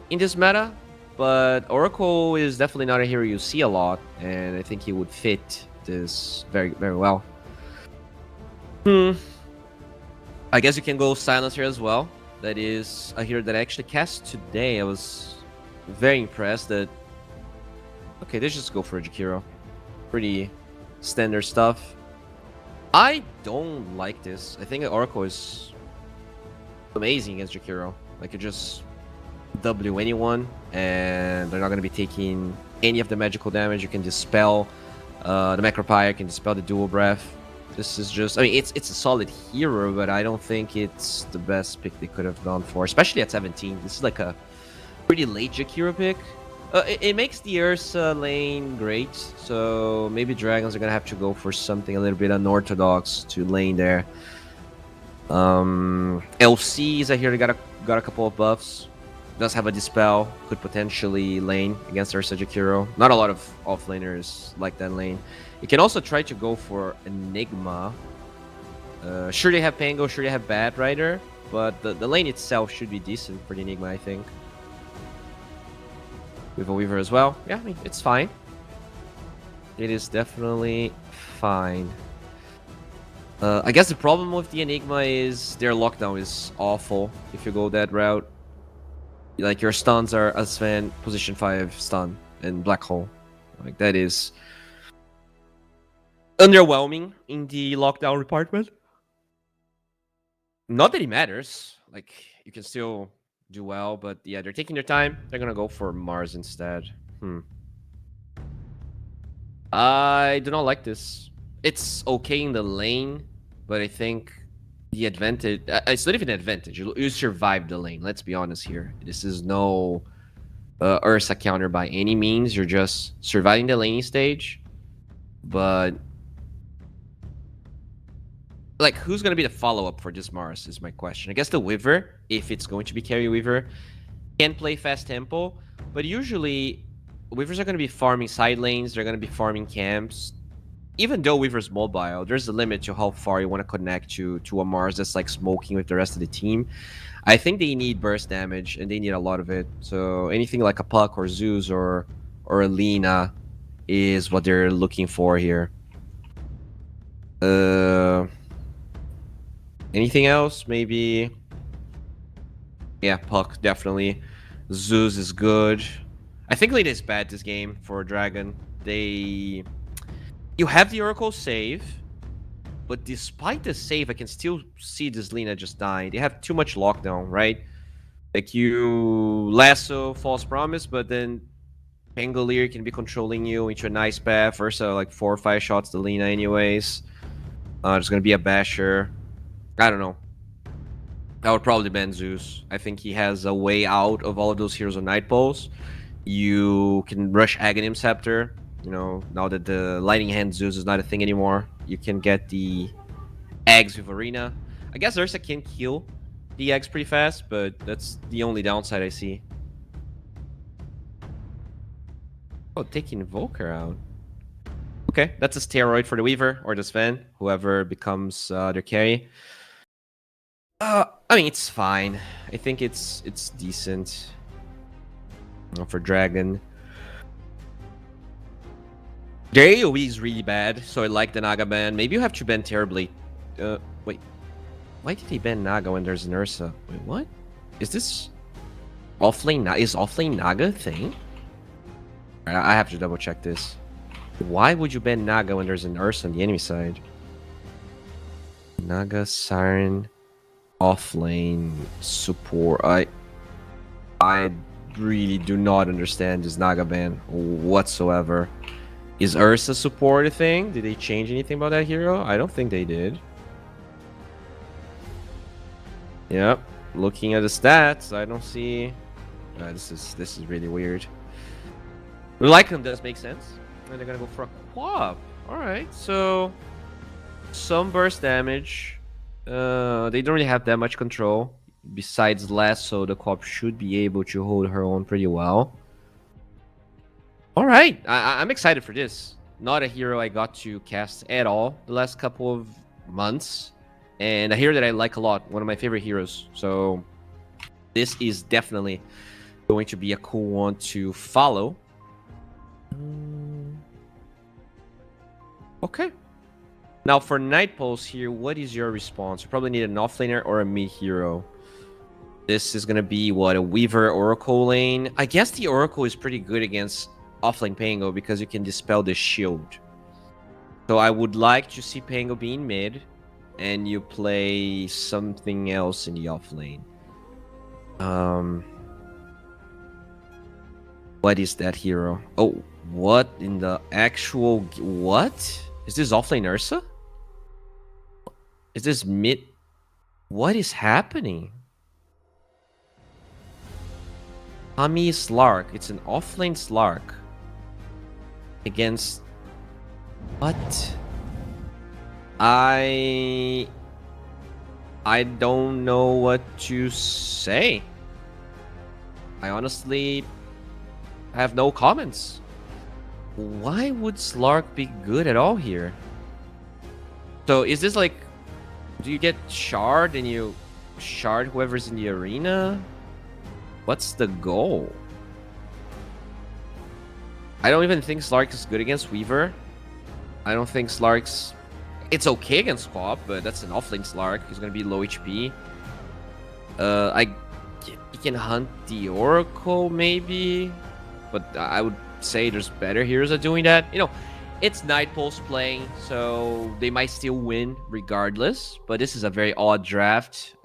in this meta, but Oracle is definitely not a hero you see a lot, and I think he would fit this very, very well. I guess you can go Silencer as well. That is a hero that I actually cast today. I was very impressed that... Okay, let's just go for a Jakiro. Pretty standard stuff. I don't like this. I think Oracle is amazing against Jakiro. Like, you just W anyone, and they're not going to be taking any of the magical damage. You can dispel the Macropire, you can dispel the Dual Breath. This is just... I mean, it's a solid hero, but I don't think it's the best pick they could have gone for, especially at 17. This is like a pretty late Jakiro pick. It makes the Ursa lane great, so maybe Dragons are going to have to go for something a little bit unorthodox to lane there. LC is a hero that got a couple of buffs. Does have a Dispel, could potentially lane against Ursa Jakiro. Not a lot of offlaners like that lane. You can also try to go for Enigma. Sure they have Pango, sure they have Bad Rider, but the lane itself should be decent for the Enigma, I think. With a Weaver as well. Yeah, I mean, it's fine. It is definitely fine. I guess the problem with the Enigma is their lockdown is awful if you go that route. Like, your stuns are a Sven position 5 stun and Black Hole. Like, that is underwhelming in the lockdown department. Not that it matters. Like, you can still do well, but yeah, they're taking their time. They're gonna go for Mars instead. I do not like this. It's okay in the lane, but I think the advantage... it's not even an advantage. You survive the lane. Let's be honest here. This is no Ursa counter by any means. You're just surviving the laning stage. But... like, who's going to be the follow-up for this Mars is my question. I guess the Weaver, if it's going to be carry Weaver, can play fast tempo. But usually, Weavers are going to be farming side lanes. They're going to be farming camps. Even though Weaver's mobile, there's a limit to how far you want to connect to a Mars that's like smoking with the rest of the team. I think they need burst damage, and they need a lot of it. So anything like a Puck or Zeus or a Lina is what they're looking for here. Anything else? Maybe... yeah, Puck, definitely. Zeus is good. I think Lina is bad this game for Dragon. You have the Oracle save, but despite the save, I can still see this Lina just dying. They have too much lockdown, right? Like, you lasso False Promise, but then Pangolier can be controlling you into a nice path. Ursa, like 4 or 5 shots to Lina anyways. There's gonna be a Basher. I don't know. I would probably ban Zeus. I think he has a way out of all of those heroes on Night Pulse. You can rush Aghanim Scepter. You know, now that the Lightning Hand Zeus is not a thing anymore, you can get the eggs with Arena. I guess Ursa can kill the eggs pretty fast, but that's the only downside I see. Oh, taking Invoker out. Okay, that's a steroid for the Weaver or the Sven, whoever becomes their carry. I mean, it's fine. I think it's decent. For Dragon. Their AoE is really bad, so I like the Naga ban. Maybe you have to ban terribly. Wait. Why did he ban Naga when there's an Ursa? Wait, what? Is this... offlane Naga? Is offlane Naga a thing? I have to double check this. Why would you ban Naga when there's an Ursa on the enemy side? Naga, Siren, offlane, support. I really do not understand this Naga ban whatsoever. Is Ursa support a thing? Did they change anything about that hero? I don't think they did. Yep. Looking at the stats, I don't see... this is really weird. Lycan does make sense. And they're gonna go for a Quap. Alright, so... some burst damage. They don't really have that much control. Besides Lasso, the Quap should be able to hold her own pretty well. Alright, I'm excited for this. not a hero I got to cast at all the last couple of months, and a hero that I like a lot, one of my favorite heroes. So this is definitely going to be a cool one to follow. Okay. Now for Night Pulse here, what is your response? You probably need an offlaner or a mid hero. This is gonna be what, a Weaver Oracle lane? I guess the Oracle is pretty good against offlane Pango because you can dispel the shield. So I would like to see Pango being mid, and you play something else in the offlane. What is that hero? Oh, what in the actual... What? Is this offlane Ursa? Is this mid... What is happening? Ami Slark. It's an offlane Slark. Against... What? I don't know what to say. I honestly have no comments. Why would Slark be good at all here? So is this like... Do you get shard and you shard whoever's in the arena? What's the goal? I don't even think Slark is good against Weaver. I don't think Slark's... It's okay against Quap, but that's an offlane Slark. He's gonna be low HP. He can hunt the Oracle, maybe? But I would say there's better heroes at doing that. You know, it's Night Pulse playing, so they might still win regardless. But this is a very odd draft.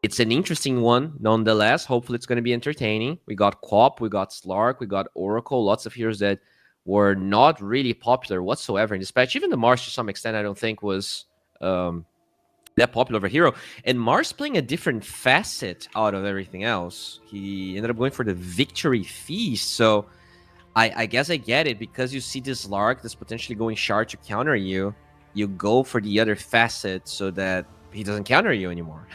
It's an interesting one, nonetheless. Hopefully it's going to be entertaining. We got Quap, we got Slark, we got Oracle. Lots of heroes that were not really popular whatsoever in this patch. Even the Mars, to some extent, I don't think was that popular of a hero. And Mars playing a different facet out of everything else. He ended up going for the Victory Feast. So I guess I get it. Because you see this Lark that's potentially going shard to counter you, you go for the other facet so that he doesn't counter you anymore.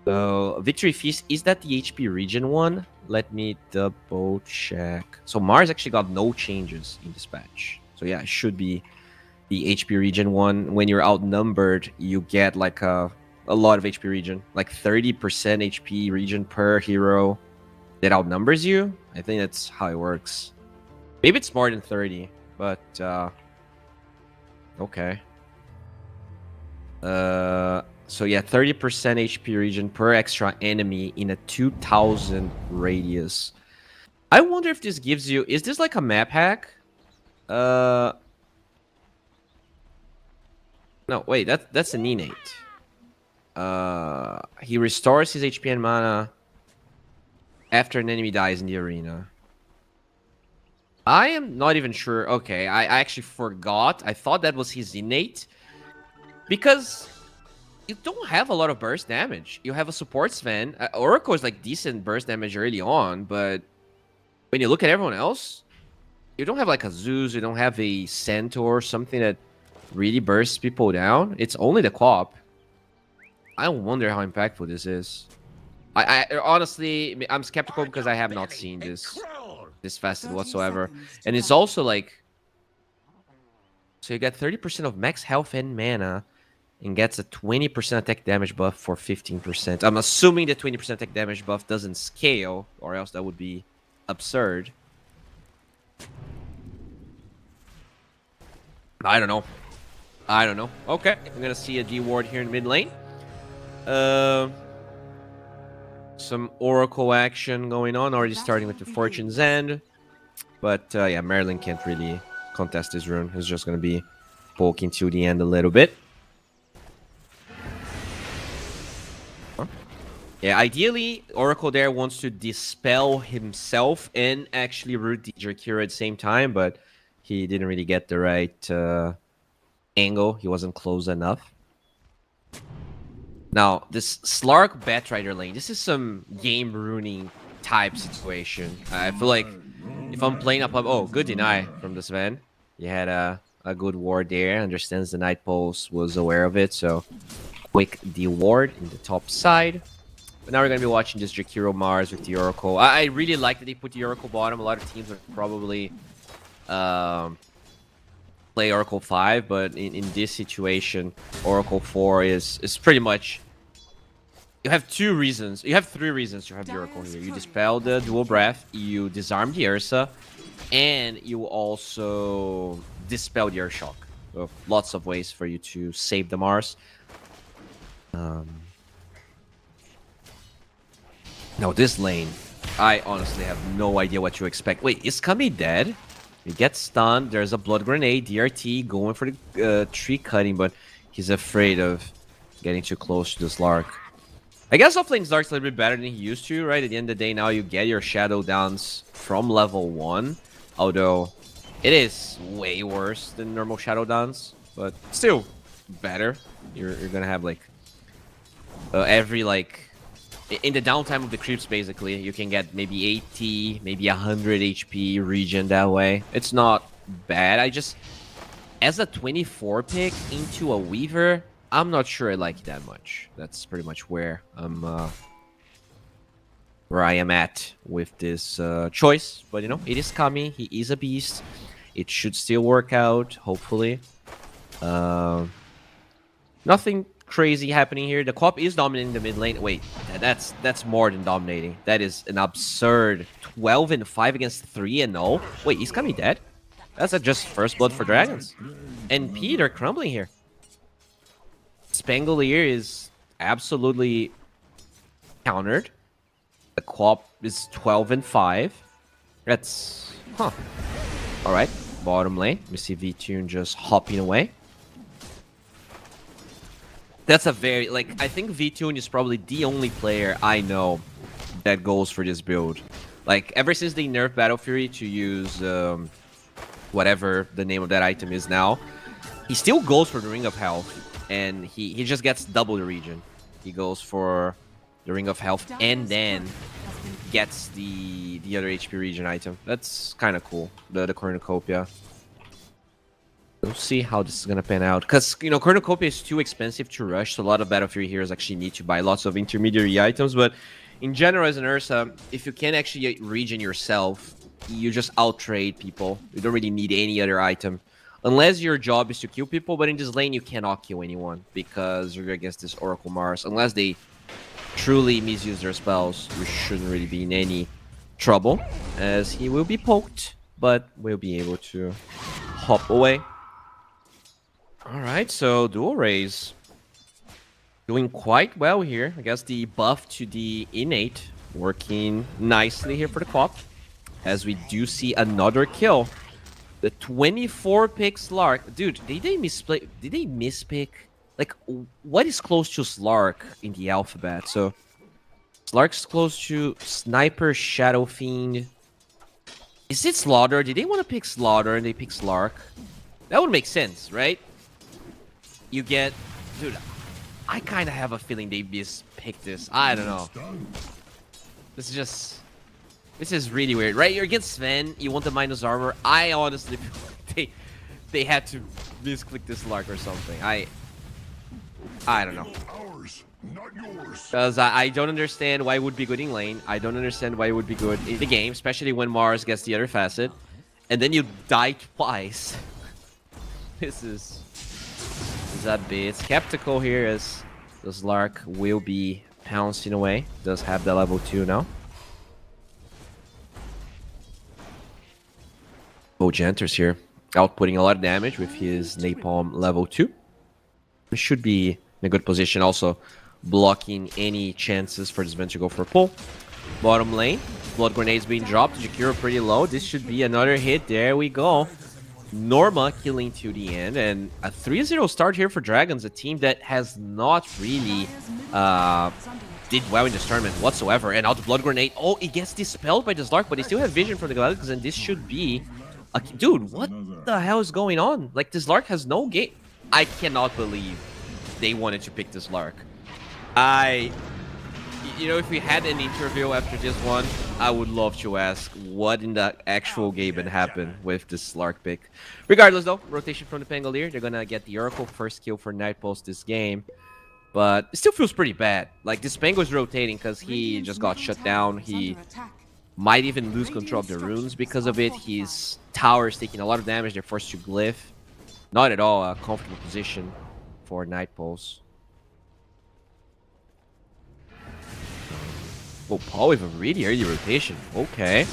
So Victory Feast, is that the HP region one? Let me double check. So Mars actually got no changes in this patch. So yeah, it should be the HP region one. When you're outnumbered, you get like a lot of HP region, like 30% HP region per hero that outnumbers you. I think that's how it works. Maybe it's more than 30, but okay. So yeah, 30% HP region per extra enemy in a 2000 radius. I wonder if this gives you... Is this like a map hack? No, wait, that's an innate. He restores his HP and mana after an enemy dies in the arena. I am not even sure. Okay, I actually forgot. I thought that was his innate. Because... you don't have a lot of burst damage. You have a support Sven. Oracle is like decent burst damage early on, but when you look at everyone else, you don't have like a Zeus, you don't have a Centaur, something that really bursts people down. It's only the Quap. I wonder how impactful this is. I honestly, I'm skeptical because I have not seen this facet whatsoever. And it's also like, so you get 30% of max health and mana, and gets a 20% attack damage buff for 15%. I'm assuming the 20% attack damage buff doesn't scale, or else that would be absurd. I don't know. Okay, I'm gonna see a D ward here in mid lane. Some Oracle action going on, already starting with the Fortune's End. But yeah, Marilyn can't really contest this rune. He's just gonna be poking to the end a little bit. Yeah, ideally, Oracle there wants to dispel himself and actually root the Jakiro at the same time, but he didn't really get the right angle. He wasn't close enough. Now, this Slark Batrider lane, this is some game-ruining type situation. I feel like if I'm playing up... Oh, good deny from the Sven. He had a good ward there. Understands the Night Pulse, was aware of it, so quick D-ward in the top side. But now we're going to be watching this Jakiro Mars with the Oracle. I really like that they put the Oracle bottom. A lot of teams would probably play Oracle 5, but in this situation, Oracle 4 is pretty much. You have 2 reasons. You have 3 reasons to have the Oracle here. You dispel the dual breath, you disarm the Ursa, and you also dispel the Earth Shock. So lots of ways for you to save the Mars. Now this lane, I honestly have no idea what to expect. Wait, is Kami dead? He gets stunned. There's a blood grenade, DRT going for the tree cutting, but he's afraid of getting too close to this Lark. I guess offlane Dark's a little bit better than he used to, right? At the end of the day, now you get your Shadow Downs from level 1. Although, it is way worse than normal Shadow Downs. But still, better. You're gonna have, like... every, like... In the downtime of the creeps, basically, you can get maybe 80, maybe 100 HP regen that way. It's not bad. I just... As a 24 pick into a Weaver... I'm not sure I like it that much. That's pretty much where I am at with this choice. But you know, it is Kami. He is a beast. It should still work out, hopefully. Nothing crazy happening here. The co-op is dominating the mid lane. Wait, that's more than dominating. That is an absurd 12-5 against 3-0. Wait, is Kami dead? That's just first blood for Dragons. And P, they're crumbling here. Spangolier is absolutely countered. The co-op is 12-5. That's... Huh. Alright, bottom lane. We see V-Tune just hopping away. That's a very... Like, I think V-Tune is probably the only player I know that goes for this build. Like, ever since they nerfed Battle Fury to use... whatever the name of that item is now, he still goes for the Ring of Health. And he just gets double the regen. He goes for the Ring of Health and then gets the other HP regen item. That's kind of cool, the Cornucopia. We'll see how this is going to pan out. Because, you know, Cornucopia is too expensive to rush, so a lot of Battle Fury heroes actually need to buy lots of intermediary items. But in general, as an Ursa, if you can actually regen yourself, you just out-trade people. You don't really need any other item. Unless your job is to kill people, but in this lane you cannot kill anyone because you're against this Oracle Mars. Unless they truly misuse their spells, you shouldn't really be in any trouble, as he will be poked, but will be able to hop away. Alright, so Dual Rays doing quite well here. I guess the buff to the innate working nicely here for the co-op, as we do see another kill. The 24 pick Slark. Dude, did they misplay? Did they mispick? Like, what is close to Slark in the alphabet? So, Slark's close to Sniper, Shadow Fiend. Is it Slaughter? Did they want to pick Slaughter and they pick Slark? That would make sense, right? You get... Dude, I kind of have a feeling they mispicked this. I don't know. This is just... This is really weird, right? You're against Sven, you want the minus armor. I honestly feel like they had to misclick this Lark or something. I don't know. Because I don't understand why it would be good in lane. I don't understand why it would be good in the game, especially when Mars gets the other facet. And then you die twice. This is a bit skeptical here, as this Lark will be pouncing away. Does have the level 2 now. Enters here, outputting a lot of damage with his Napalm level 2. He should be in a good position, also blocking any chances for this man to go for a pull. Bottom lane, blood grenades being dropped. Jakiro pretty low. This should be another hit. There we go. Norma killing to the end, and a 3-0 start here for Dragons, a team that has not really did well in this tournament whatsoever. And now the blood grenade. Oh, it gets dispelled by this Lark, but they still have vision from the Galacticos, and this should be... Dude, what the hell is going on? Like, this Lark has no game. I cannot believe they wanted to pick this Lark. You know, if we had an interview after this one, I would love to ask what in the actual game had happened with this Lark pick. Regardless, though, rotation from the Pangolier. They're gonna get the Oracle first kill for Night Pulse this game. But it still feels pretty bad. Like, this Pango is rotating because he just got shut down. He Might even lose control of the runes because of it. His tower is taking a lot of damage. They're forced to glyph. Not at all a comfortable position for Night Pulse. Oh, Paul with a really early rotation. Okay.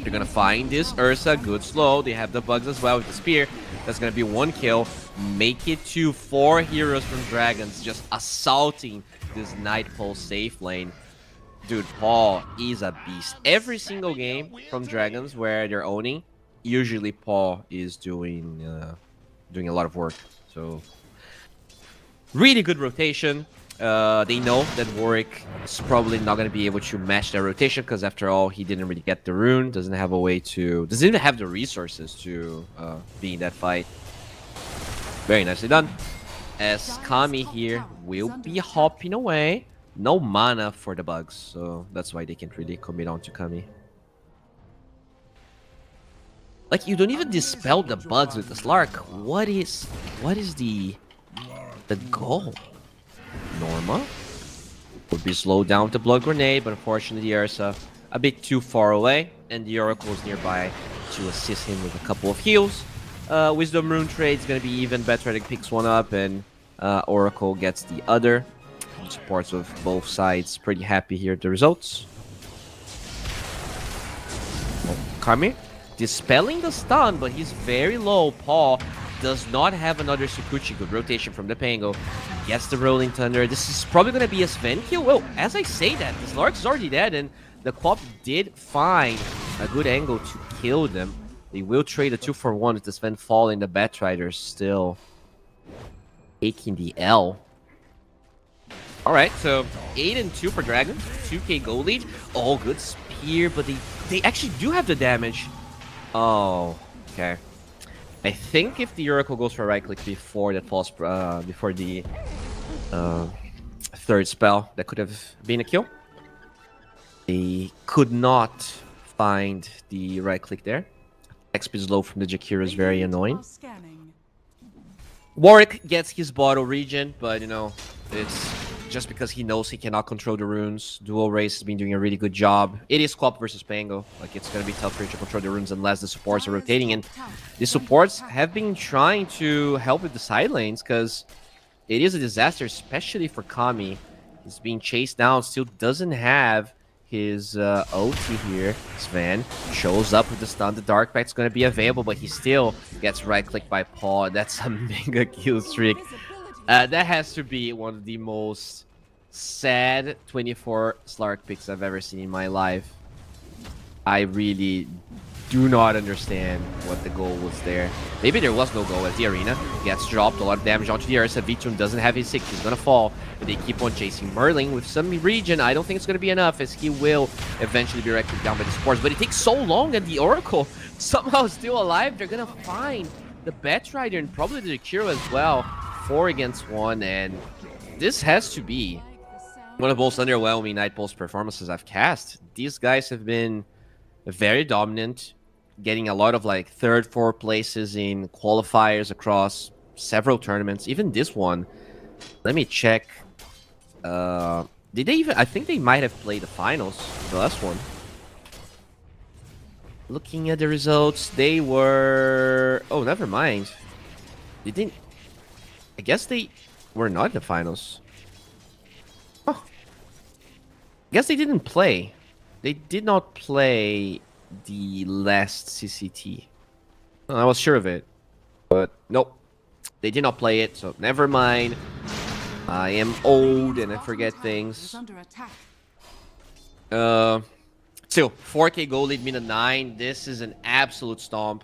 They're gonna find this Ursa. Good slow. They have the bugs as well with the spear. That's gonna be 1 kill. Make it to 4 heroes from Dragons just assaulting this Night Pulse safe lane. Dude, Paul is a beast. Every single game from Dragons where they're owning, usually Paul is doing a lot of work. So really good rotation. They know that Warwick is probably not going to be able to match that rotation because after all, he didn't really get the rune. Doesn't have a way to... Doesn't even have the resources to be in that fight. Very nicely done. As Kami here will be hopping away. No mana for the bugs, so that's why they can't really commit on to Kami. Like, you don't even dispel the bugs with the Slark. What is the goal? Norma would be slowed down with the Blood Grenade, but unfortunately Ursa a bit too far away, and the Oracle is nearby to assist him with a couple of heals. Wisdom Rune trade is going to be even better. He picks one up, and Oracle gets the other. Supports of both sides. Pretty happy here at the results. Kami dispelling the stun, but he's very low. Paul does not have another Sukuchi. Good rotation from the Pango. Gets the Rolling Thunder. This is probably going to be a Sven kill. Well, as I say that, the Slark is already dead, and the Quap did find a good angle to kill them. They will trade a 2-for-1 with the Sven falling. The Batrider still taking the L. Alright, so 8-2 for Dragon. 2k gold lead. Oh, good spear, but they actually do have the damage. Oh, okay. I think if the Oracle goes for a right click before that falls, before the third spell, that could have been a kill. They could not find the right click there. XP is low from the Jakira is very annoying. Warwick gets his bottle regen, but you know, it's just because he knows he cannot control the runes. Dual Race has been doing a really good job. It is Quap versus Pango. Like, it's going to be tough for you to control the runes unless the supports are rotating. And the supports have been trying to help with the side lanes because it is a disaster, especially for Kami. He's being chased down, still doesn't have his OT here. Sven shows up with the stun. The Dark Pact's going to be available, but he still gets right-clicked by Paul. That's a mega kill streak. That has to be one of the most sad 24 Slark picks I've ever seen in my life. I really do not understand what the goal was there. Maybe there was no goal as the arena gets dropped. A lot of damage onto the Ursa. Vitun doesn't have his 6. He's going to fall. But they keep on chasing Merling with some regen. I don't think it's going to be enough as he will eventually be wrecked down by the supports. But it takes so long and the Oracle somehow still alive. They're going to find the Batrider and probably the Jakiro as well. 4 against 1, and this has to be one of the most underwhelming Night Pulse performances I've cast. These guys have been very dominant, getting a lot of like 3rd, 4th places in qualifiers across several tournaments. Even this one, let me check. Did they even? I think they might have played the finals, the last one. Looking at the results, they were... Oh, never mind. They didn't... I guess they were not in the finals. Oh. I guess they didn't play. They did not play the last CCT. Oh, I was sure of it. But nope. They did not play it, so never mind. I am old and I forget things. Still, 4k gold lead, mina 9. This is an absolute stomp.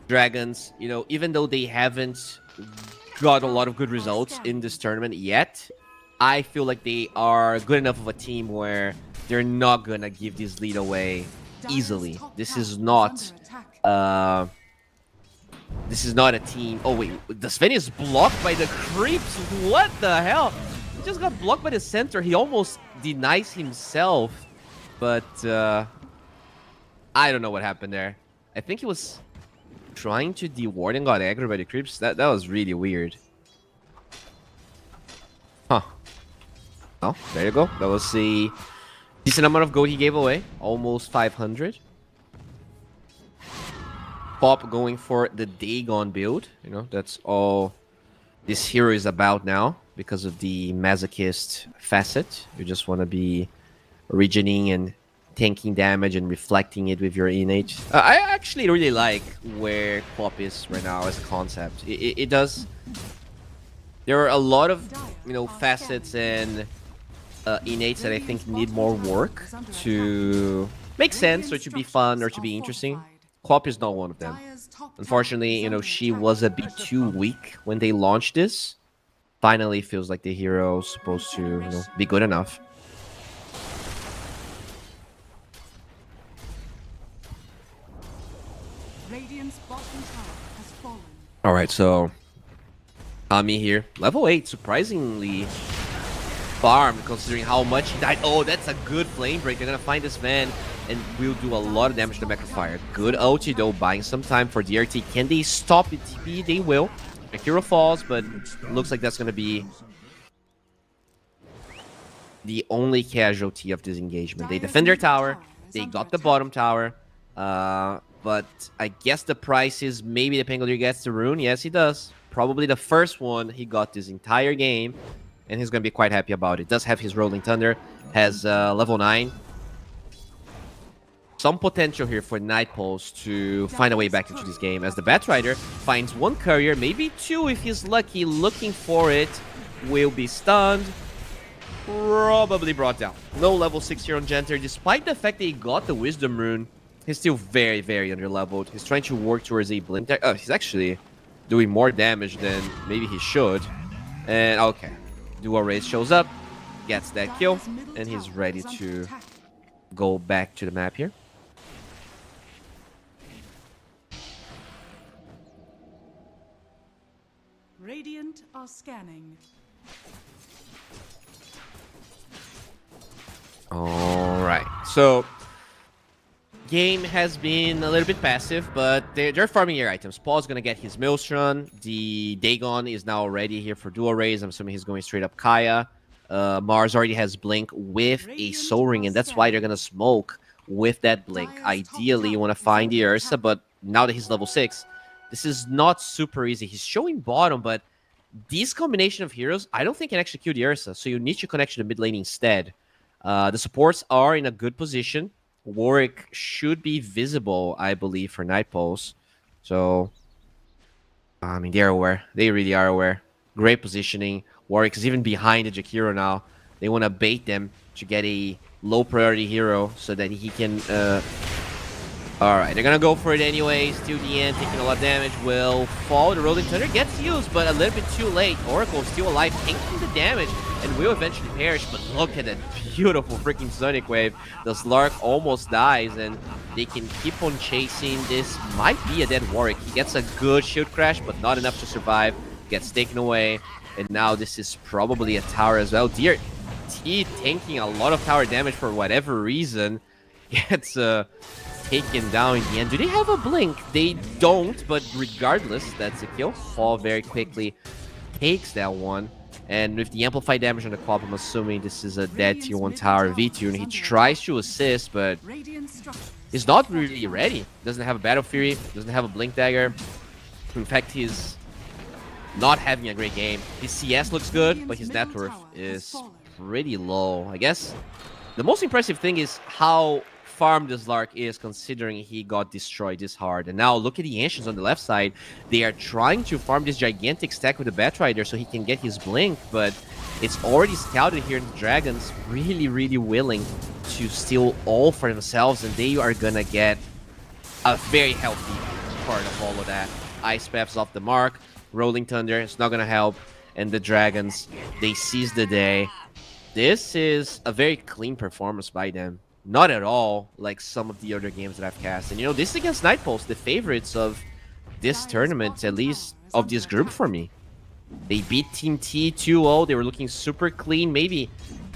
Dragons, you know, even though they haven't got a lot of good results in this tournament yet, I feel like they are good enough of a team where they're not gonna give this lead away easily. This is not a team. Oh wait, the Sven is blocked by the creeps. What the hell? He just got blocked by the center. He almost denies himself, but I don't know what happened there. I think he was trying to de-ward and got aggroed by the creeps. That was really weird. Huh. Oh, there you go. That was the Decent amount of gold he gave away, almost 500. Pop going for the Dagon build. You know, that's all this hero is about now because of the masochist facet. You just want to be regening and tanking damage and reflecting it with your innate. I actually really like where Pop is right now as a concept. It does. There are a lot of, you know, facets and innates that I think need more work to make sense or to be fun or to be interesting. Clop is not one of them. Unfortunately, you know, she was a bit too weak when they launched this. Finally feels like the hero's supposed to, you know, be good enough. Radiant's bottom tower has fallen. Alright, so Ami here. Level 8, surprisingly farmed considering how much he died. Oh, that's a good flame break. They're gonna find this Van and will do a lot of damage to Mechrafire. Good ulti though, buying some time for DRT. Can they stop the TP? They will. The hero falls, but looks like that's gonna be the only casualty of this engagement. They defend their tower. They got the bottom tower. But I guess the price is maybe the Pangolier gets the rune. Yes, he does. Probably the first one he got this entire game. And he's going to be quite happy about it. Does have his Rolling Thunder. Has level 9. Some potential here for Night Pulse to find a way back into this game. As the Batrider finds one courier, maybe two if he's lucky. Looking for it. Will be stunned. Probably brought down. No level 6 here on Genter. Despite the fact that he got the Wisdom Rune, he's still very, very underleveled. He's trying to work towards a blink. Oh, he's actually doing more damage than maybe he should. And okay. Dual Raise shows up, gets that kill, and he's ready to go back to the map here. Radiant are scanning. Alright, so game has been a little bit passive, but they're farming your items. Paul's gonna get his Maelstrom. The Dagon is now ready here for dual raise. I'm assuming he's going straight up Kaya. Mars already has Blink with a Soul Ring, and that's why they're gonna smoke with that Blink. Ideally, you want to find the Ursa, but now that he's level 6, this is not super easy. He's showing bottom, but this combination of heroes, I don't think can actually kill the Ursa, so you need to connect to the mid lane instead. The supports are in a good position. Warwick should be visible, I believe, for Night Pulse. So, I mean, they're aware. They really are aware. Great positioning. Warwick is even behind the Jakiro now. They want to bait them to get a low priority hero so that he can... Alright, they're going to go for it anyways. Till the end, taking a lot of damage. Will fall. The Rolling Thunder gets used, but a little bit too late. Oracle still alive, tanking the damage, and will eventually perish. But look at that beautiful freaking Sonic Wave. The Slark almost dies, and they can keep on chasing. This might be a dead Warwick. He gets a good shield crash, but not enough to survive. Gets taken away, and now this is probably a tower as well. Dear T tanking a lot of tower damage for whatever reason. Gets taken down in the end. Do they have a blink? They don't, but regardless, that's a kill. Fall very quickly takes that one. And with the amplified damage on the Quap, I'm assuming this is a dead tier 1 tower V2. And he tries to assist, but he's not really ready. Doesn't have a Battle Fury, doesn't have a Blink Dagger. In fact, he's not having a great game. His CS looks good, but his net worth is pretty low. I guess the most impressive thing is how farm this Lark is, considering he got destroyed this hard. And now look at the Ancients on the left side. They are trying to farm this gigantic stack with the Batrider so he can get his Blink, but it's already scouted here. The Dragons really, really willing to steal all for themselves, and they are gonna get a very healthy part of all of that. Ice Path's off the mark. Rolling Thunder, it's not gonna help. And the Dragons, they seize the day. This is a very clean performance by them. Not at all like some of the other games that I've cast. And you know, this is against Night Pulse, the favorites of this tournament, at least of this group for me. They beat Team T 2-0. They were looking super clean, maybe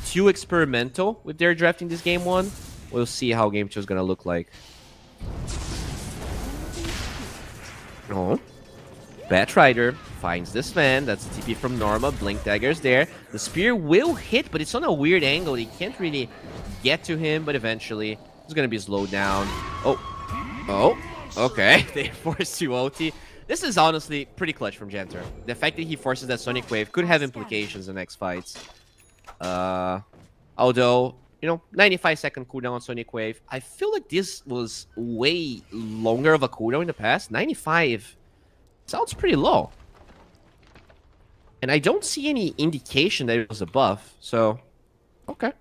too experimental with their drafting this game 1. We'll see how game 2 is going to look like. Oh. Batrider finds this man. That's the TP from Norma. Blink Dagger's there. The spear will hit, but it's on a weird angle. He can't really get to him, but eventually he's gonna be slowed down. Oh, okay. They forced to ulti. This is honestly pretty clutch from Jenter. The fact that he forces that Sonic Wave could have implications in next fights. Although, 95-second cooldown on Sonic Wave. I feel like this was way longer of a cooldown in the past. 95 sounds pretty low. And I don't see any indication that it was a buff. So, okay.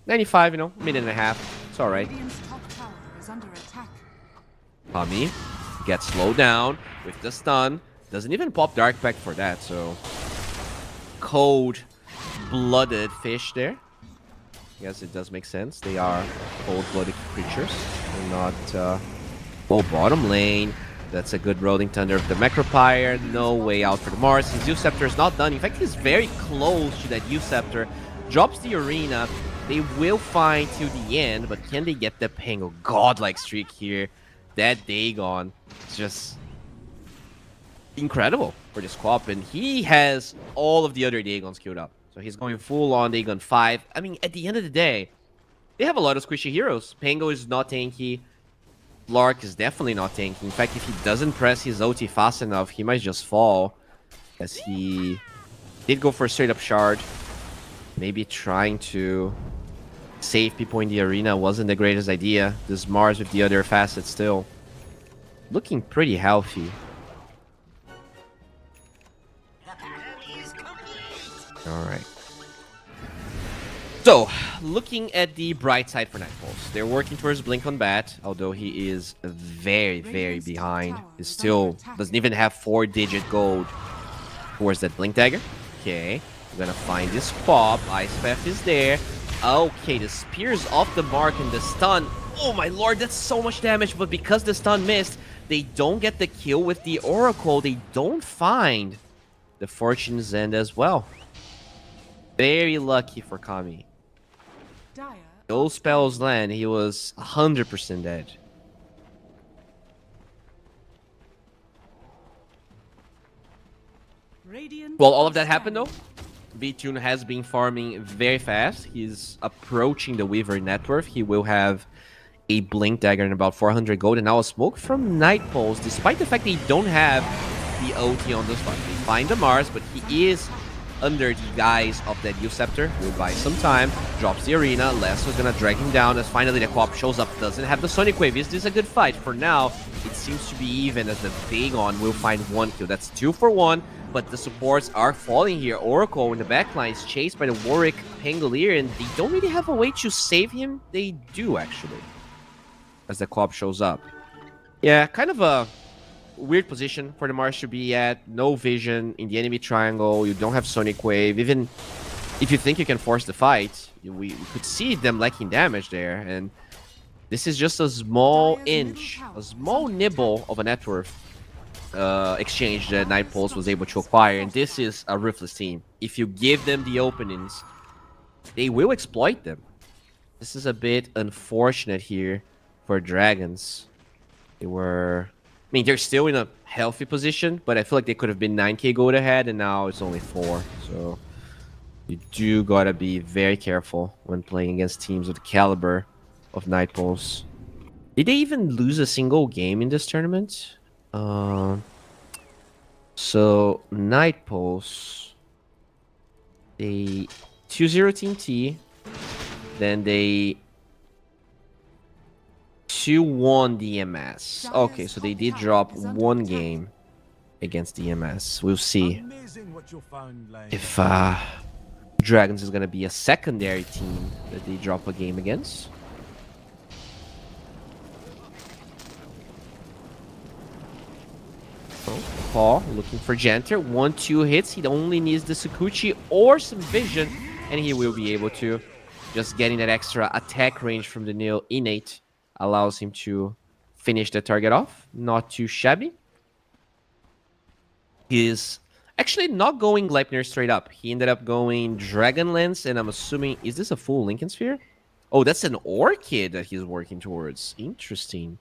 95, minute and a half. It's alright. Radiant's top tower is under attack. Kami gets slowed down with the stun. Doesn't even pop Dark Pact for that, so... Cold-blooded fish there. Yes, it does make sense. They are cold-blooded creatures. They're not... Oh, bottom lane. That's a good Rolling Thunder of the Macropyre. No way out for the Mars. His U-Scepter is not done. In fact, he's very close to that U-Scepter. Drops the arena. They will fight till the end, but can they get the Pango? Godlike streak here. That Dagon is just incredible for this co-op, and he has all of the other Dagons queued up. So he's going full on Dagon 5. I mean, at the end of the day, they have a lot of squishy heroes. Pango is not tanky. Lark is definitely not tanky. In fact, if he doesn't press his ulti fast enough, he might just fall, as he did go for a straight-up shard. Maybe trying to save people in the arena wasn't the greatest idea. This Mars with the other facets still looking pretty healthy. Alright. So, looking at the bright side for Nightpulse. They're working towards Blink on Bat, although he is very, very behind. He still doesn't even have 4-digit gold towards that Blink Dagger. Okay, we're gonna find this pop. Ice Path is there. Okay, the spear's off the mark and the stun. Oh my lord, that's so much damage, but because the stun missed, they don't get the kill with the Oracle. They don't find the Fortune's End as well. Very lucky for Kami. Dire Those spells land, he was 100% dead. Radiant Well, all of that happened though. B-Tune has been farming very fast. He's approaching the Weaver net worth. He will have a Blink Dagger and about 400 gold. And now a smoke from Nightpulse, despite the fact they don't have the OT on this one. They find the Mars, but he is under the guise of that U-Scepter. Will buy some time. Drops the arena. Lester's gonna drag him down as finally the co-op shows up. Doesn't have the Sonic Wave. Is this a good fight? For now, it seems to be even as the Dagon will find 1 kill. That's 2 for 1. But the supports are falling here. Oracle in the backline is chased by the Warwick Pangolier, and they don't really have a way to save him. They do, actually, as the co-op shows up. Yeah, kind of a weird position for the Mars to be at. No vision in the enemy triangle. You don't have Sonic Wave. Even if you think you can force the fight, we could see them lacking damage there. And this is just a small inch, a small nibble of a net worth exchange that Nightpulse was able to acquire, and this is a ruthless team. If you give them the openings, they will exploit them. This is a bit unfortunate here for Dragons. They're still in a healthy position, but I feel like they could have been 9k gold ahead, and now it's only 4. So you do gotta be very careful when playing against teams of the caliber of Nightpulse. Did they even lose a single game in this tournament? So Nightpulse, they 2-0 Team T, then they 2-1 DMS. Okay, so they did drop 1 game against DMS. We'll see if Dragons is gonna be a secondary team that they drop a game against. Paul looking for Jenter. 1-2 hits. He only needs the Sakuchi or some vision, and he will be able to. Just getting that extra attack range from the Nil innate allows him to finish the target off. Not too shabby. He is actually not going Gleipnir straight up. He ended up going Dragonlance, and I'm assuming... Is this a full Lincoln Sphere? Oh, that's an Orchid that he's working towards. Interesting.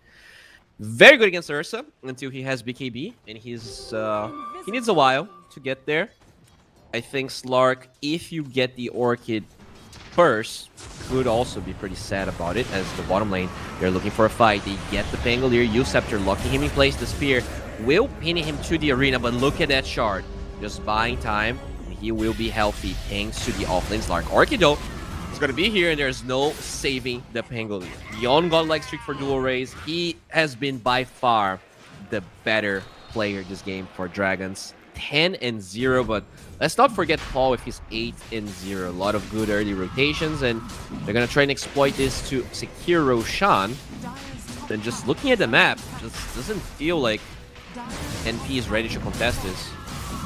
Very good against Ursa until he has BKB, and he needs a while to get there. I think Slark, if you get the Orchid first could also be pretty sad about it, as the bottom lane, they're looking for a fight. They get the Pangolier, Scepter, locking him in place. The Spear will pin him to the arena, but look at that shard. Just buying time, and he will be healthy thanks to the offlane Slark. Orchido is going to be here, and there's no saving the Pangolier. Beyond godlike streak for dual rays, he has been by far the better player this game for Dragons. 10-0, but let's not forget Paul with his 8-0. A lot of good early rotations, and they're gonna try and exploit this to secure Roshan. Then just looking at the map, just doesn't feel like NP is ready to contest this.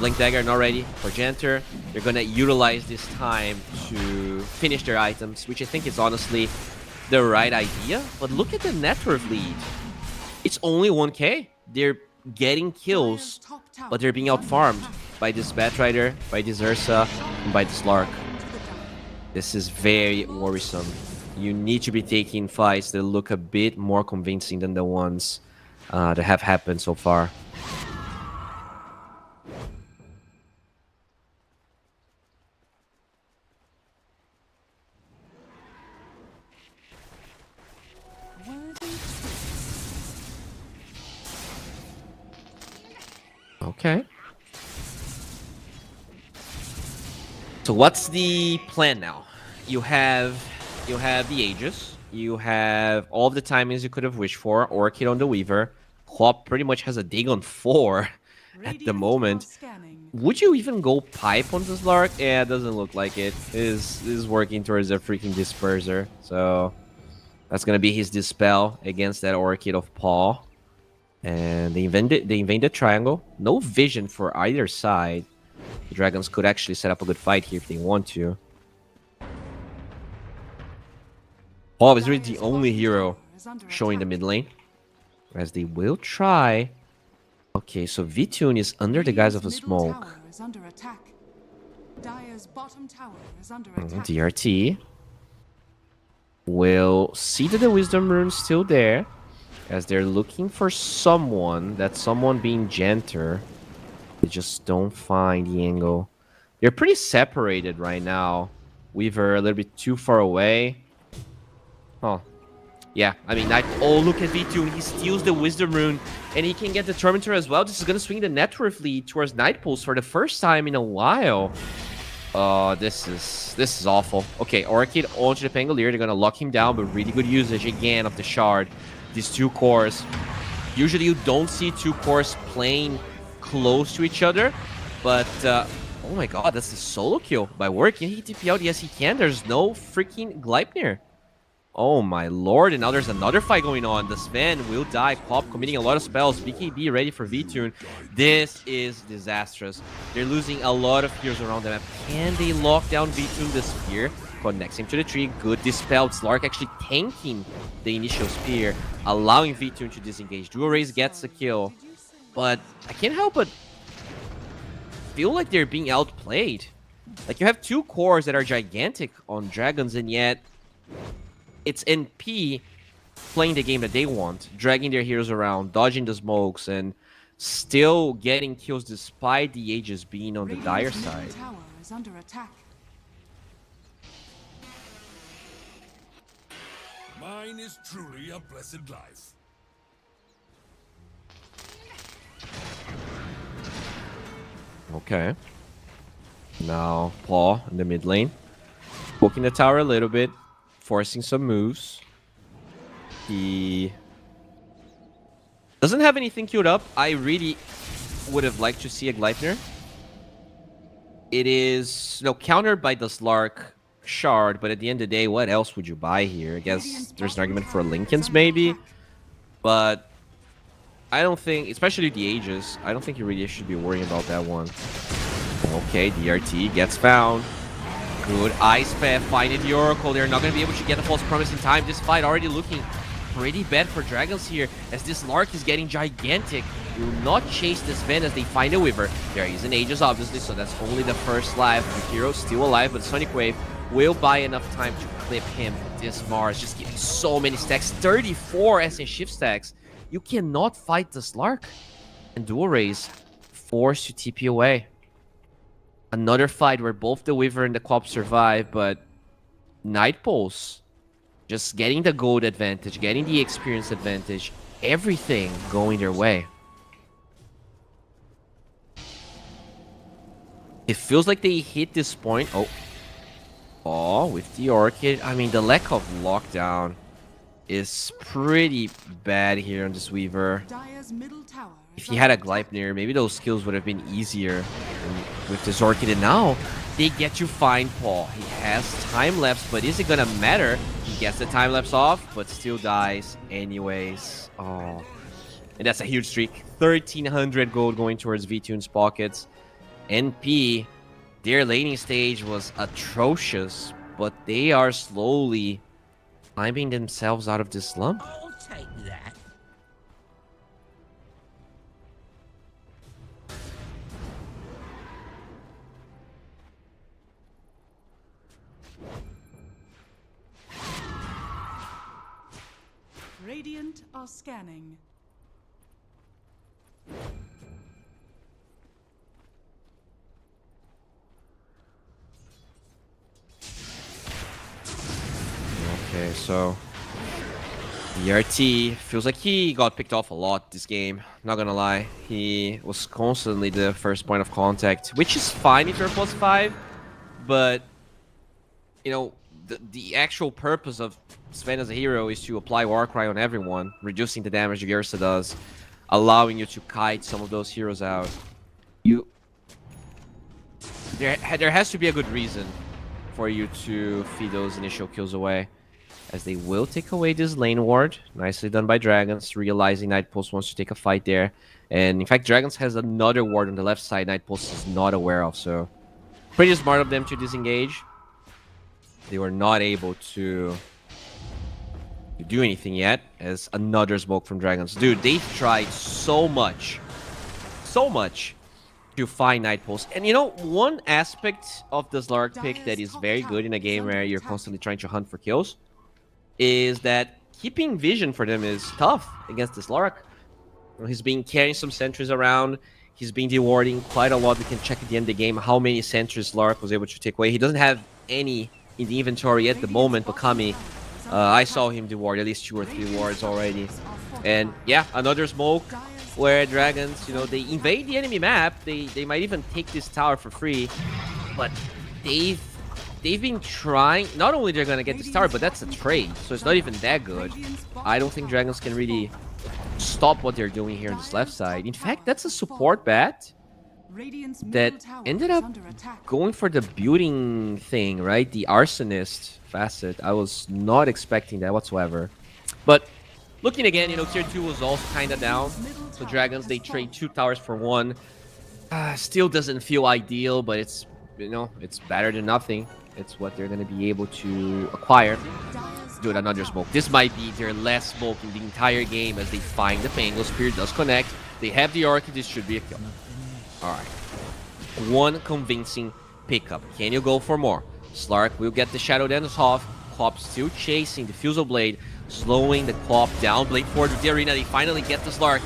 Blink Dagger not ready for Janter. They're gonna utilize this time to finish their items, which I think is honestly the right idea. But look at the net worth lead. It's only 1k. They're getting kills, but they're being outfarmed by this Batrider, by this Ursa, and by this Lark. This is very worrisome. You need to be taking fights that look a bit more convincing than the ones that have happened so far. Okay. So what's the plan now? You have the Aegis. You have all of the timings you could have wished for. Orchid on the Weaver. Klopp pretty much has a Dagon 4 at the moment. Would you even go pipe on this Lark? Yeah, it doesn't look like it. Is working towards a freaking Disperser. So that's gonna be his Dispel against that Orchid of Paul. And they invaded triangle. No vision for either side. The Dragons could actually set up a good fight here if they want to. Paul is really the only hero showing the mid lane. As they will try. Okay, so V-Tune is under the guise of a smoke. DRT. Will see that the Wisdom Rune's still there. As they're looking for someone, that someone being Janter. They just don't find the angle. They're pretty separated right now. Weaver a little bit too far away. Oh. Yeah, I mean, oh, look at V2. He steals the Wisdom Rune, and he can get the Tormentor as well. This is going to swing the net worth lead towards Night Pulse for the first time in a while. Oh, this is awful. Okay, Orchid onto the Pangolier. They're going to lock him down, but really good usage again of the Shard. These two cores. Usually you don't see two cores playing close to each other, but oh my god, that's a solo kill by Work. Can he TP out? Yes, he can. There's no freaking Gleipnir. Oh my lord, and now there's another fight going on. The Sven will die. Pop committing a lot of spells. BKB ready for V-Tune. This is disastrous. They're losing a lot of heroes around the map. Can they lock down V-Tune? The Spear connects him to the tree. Good dispel. Slark actually tanking the initial spear, allowing V-Tune to disengage. Dual Rays gets the kill, but I can't help but feel like they're being outplayed. Like, you have two cores that are gigantic on Dragons, and yet it's NP playing the game that they want, dragging their heroes around, dodging the smokes, and still getting kills despite the Aegis being on the dire side. Tower is under attack. Mine is truly a blessed life. Okay. Now, Paul in the mid lane. Poking the tower a little bit. Forcing some moves. He doesn't have anything queued up. I really would have liked to see a Gleipnir. It is, countered by the Slark Shard, but at the end of the day, what else would you buy here? I guess there's an argument for Linken's maybe, but I don't think, especially the Aegis, I don't think you really should be worrying about that one. Okay, DRT gets found. Good Ice Path, finding the Oracle. They're not going to be able to get the False Promise in time. This fight already looking pretty bad for Dragons here, as this Lark is getting gigantic. Will not chase this Sven as they find a Weaver. There is an Aegis, obviously, so that's only the first life. The hero's still alive, but Sonic Wave will buy enough time to clip him. This Mars just giving so many stacks. 34 SN shift stacks. You cannot fight this Lark. And Dual Rays forced to TP away. Another fight where both the Weaver and the Klopp survive, but Night Pulse just getting the gold advantage, getting the experience advantage, everything going their way. It feels like they hit this point. Oh, with the Orchid. I mean, the lack of lockdown is pretty bad here on this Weaver. Dire's middle tower If is he had a under attack. Gleipnir, maybe those skills would have been easier with this Orchid. And now they get to find Paul. He has time lapse, but is it gonna matter? He gets the time lapse off, but still dies anyways. Oh, and that's a huge streak. 1,300 gold going towards VTune's pockets. NP, their laning stage was atrocious, but they are slowly climbing themselves out of this slump. I'll take that. Radiant are scanning. Okay, so ERT feels like he got picked off a lot this game. Not gonna lie, he was constantly the first point of contact, which is fine if you're +5, but you know the actual purpose of Sven as a hero is to apply Warcry on everyone, reducing the damage the Ursa does, allowing you to kite some of those heroes out. There has to be a good reason for you to feed those initial kills away, as they will take away this lane ward. Nicely done by Dragons, realizing Night Pulse wants to take a fight there. And in fact, Dragons has another ward on the left side Night Pulse is not aware of, so pretty smart of them to disengage. They were not able to do anything yet, as another smoke from Dragons. Dude, they tried so much to find Night Pulse. And you know, one aspect of the Slark pick that is very good in a game where you're constantly trying to hunt for kills is that keeping vision for them is tough against this Slark. He's been carrying some sentries around. He's been dewarding quite a lot. We can check at the end of the game how many sentries Slark was able to take away. He doesn't have any in the inventory at the moment, but Kami, I saw him deward at least 2 or 3 wards already. And yeah, another smoke where Dragons, you know, they invade the enemy map. They might even take this tower for free, but they've been trying. Not only they're gonna get this tower, but that's a trade, so it's not even that good. I don't think Dragons can really stop what they're doing here on this left side. In fact, that's a support bat that ended up going for the building thing, right? The arsonist facet. I was not expecting that whatsoever. But looking again, you know, tier 2 was also kind of down. So Dragons, they trade 2 towers for 1. Still doesn't feel ideal, but it's, you know, it's better than nothing. It's what they're going to be able to acquire. Dude, another smoke. This might be their last smoke in the entire game, as they find the Pango Spear does connect. They have the Orchid. This should be a kill. Alright. One convincing pickup. Can you go for more? Slark will get the Shadow Dance off. Clop still chasing the Fusel Blade, slowing the Clop down. Blade forward with the arena. They finally get the Slark.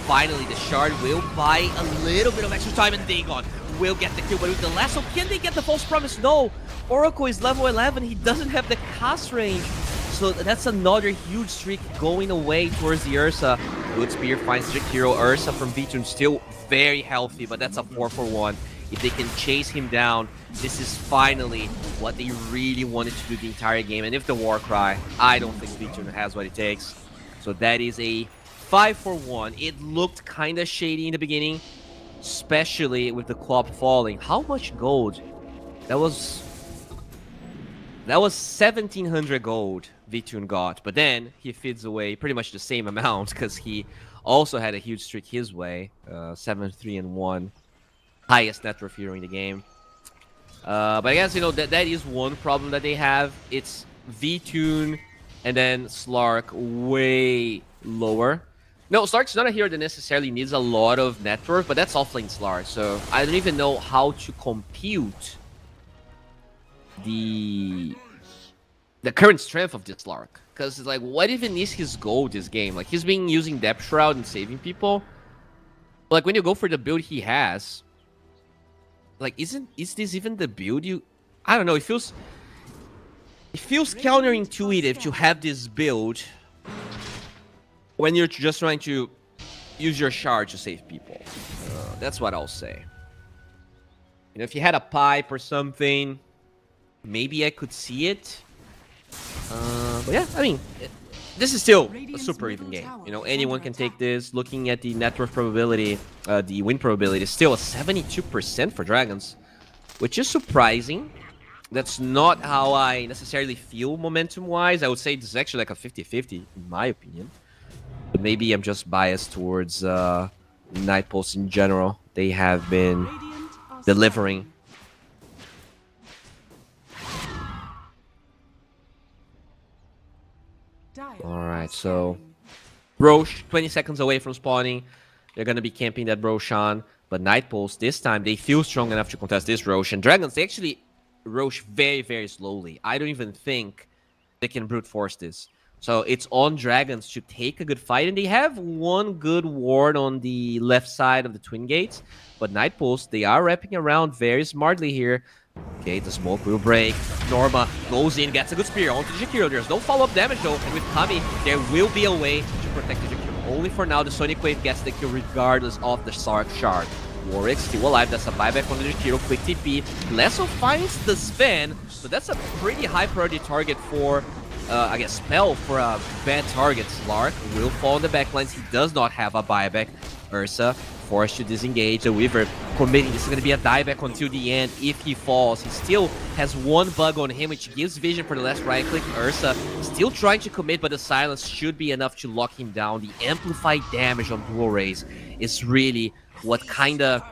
Finally, the Shard will buy a little bit of extra time, and Dagon will get the kill. But with the lasso, can they get the false promise? No. Oracle is level 11. He doesn't have the cast range. So that's another huge streak going away towards the Ursa. Good Spear finds Strict Hero. Ursa from VTune still very healthy, but that's a 4-for-1. If they can chase him down, this is finally what they really wanted to do the entire game. And if the Warcry, I don't think VTune has what it takes. So that is a 5-for-1. It looked kind of shady in the beginning, especially with the Clop falling. How much gold? That was 1,700 gold VTune got, but then he feeds away pretty much the same amount because he also had a huge streak his way. 7-3-1, highest net worth hero in the game. But I guess, you know, that is one problem that they have. It's VTune and then Slark way lower. No, Slark's not a hero that necessarily needs a lot of net worth, but that's offlane Slark, so I don't even know how to compute the current strength of this Slark. Because it's like, what even is his goal this game? Like, he's been using Depth Shroud and saving people. Like, when you go for the build he has, like, is this even the build you... I don't know, it feels... It feels counterintuitive to have this build when you're just trying to use your shard to save people. That's what I'll say. You know, if you had a pipe or something, maybe I could see it. But yeah, I mean, this is still a super even game. You know, anyone can take this. Looking at the net worth probability, the win probability is still a 72% for Dragons, which is surprising. That's not how I necessarily feel momentum-wise. I would say this is actually like a 50-50, in my opinion. But maybe I'm just biased towards Night Pulse in general. They have been delivering. Alright, so Roche, 20 seconds away from spawning. They're going to be camping that Roshan. But Night Pulse, this time, they feel strong enough to contest this Roche. And Dragons, they actually Roche very, very slowly. I don't even think they can brute force this. So it's on Dragons to take a good fight. And they have one good ward on the left side of the Twin Gates. But Night Pulse, they are wrapping around very smartly here. Okay, the smoke will break. Norma goes in, gets a good spear onto the Jakiro. There's no follow-up damage though. And with Kami, there will be a way to protect the Jakiro. Only for now, the Sonic Wave gets the kill regardless of the Sark Shard. Warwick still alive. That's a buyback on the Jakiro. Quick TP. Lesso finds the Sven. So that's a pretty high priority target for, I guess, spell for a bad target. Slark will fall on the backlines. He does not have a buyback. Ursa forced to disengage. The Weaver committing. This is going to be a dieback until the end if he falls. He still has one bug on him, which gives vision for the last right click. Ursa still trying to commit, but the silence should be enough to lock him down. The amplified damage on dual rays is really what kind of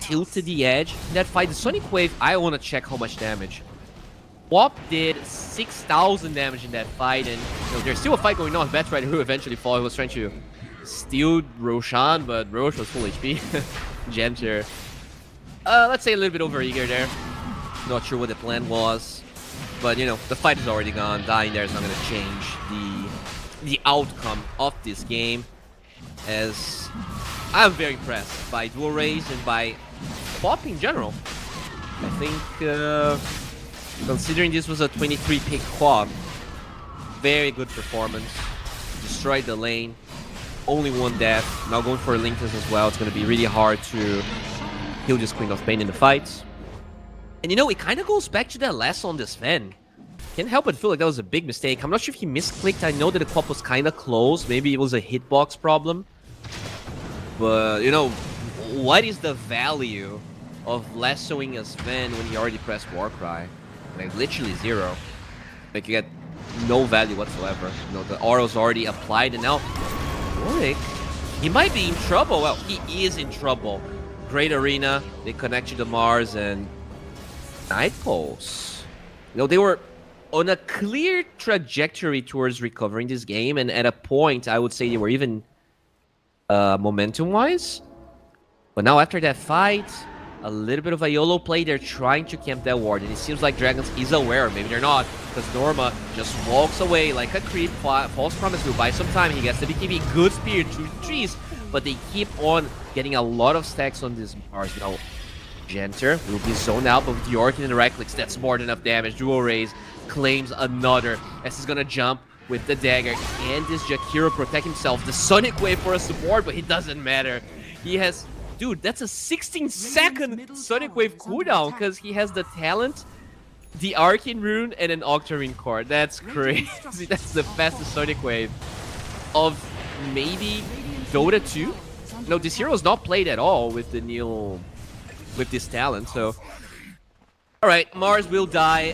tilted the edge in that fight. The Sonic Wave, I want to check how much damage. Wop did 6,000 damage in that fight, and you know, there's still a fight going on. Batrider who eventually fall. He was trying to steal Roshan, but Roche was full HP. Gemter, let's say a little bit overeager there. Not sure what the plan was, but you know, the fight is already gone. Dying there is not going to change the outcome of this game, as I'm very impressed by dual rays and by Pop in general. I think, considering this was a 23-pick quad, very good performance. Destroyed the lane. Only one death. Now going for Linkus as well. It's going to be really hard to kill this Queen of Pain in the fight. And you know, it kind of goes back to that last on this Sven. Can't help but feel like that was a big mistake. I'm not sure if he misclicked. I know that the quad was kind of close. Maybe it was a hitbox problem. But, you know, what is the value of lassoing a Sven when he already pressed Warcry? Like, literally zero. Like, you get no value whatsoever. You know, the auto's already applied, and now Warwick, he might be in trouble. Well, he is in trouble. Great arena. They connect you to Mars and Night Pulse. You know, they were on a clear trajectory towards recovering this game, and at a point, I would say they were even momentum-wise. But now after that fight, a little bit of a YOLO play, they're trying to camp that ward, and it seems like Dragons is aware, maybe they're not, because Norma just walks away like a creep. False Promise will buy some time. He gets the BKB, good spear, 2 trees, but they keep on getting a lot of stacks on this Mars. Now, Genter will be zoned out, but with the Orchid and the right clicks, that's more than enough damage. Dual Rays claims another, as he's gonna jump with the dagger. Can this Jakiro protect himself? The Sonic Wave for a support, but it doesn't matter. He has... Dude, that's a 16-second Sonic Wave cooldown because he has the talent, the Arcane Rune, and an Octarine core. That's crazy. That's the fastest Sonic Wave of maybe Dota 2. No, this hero is not played at all with the new... with this talent, so... Alright, Mars will die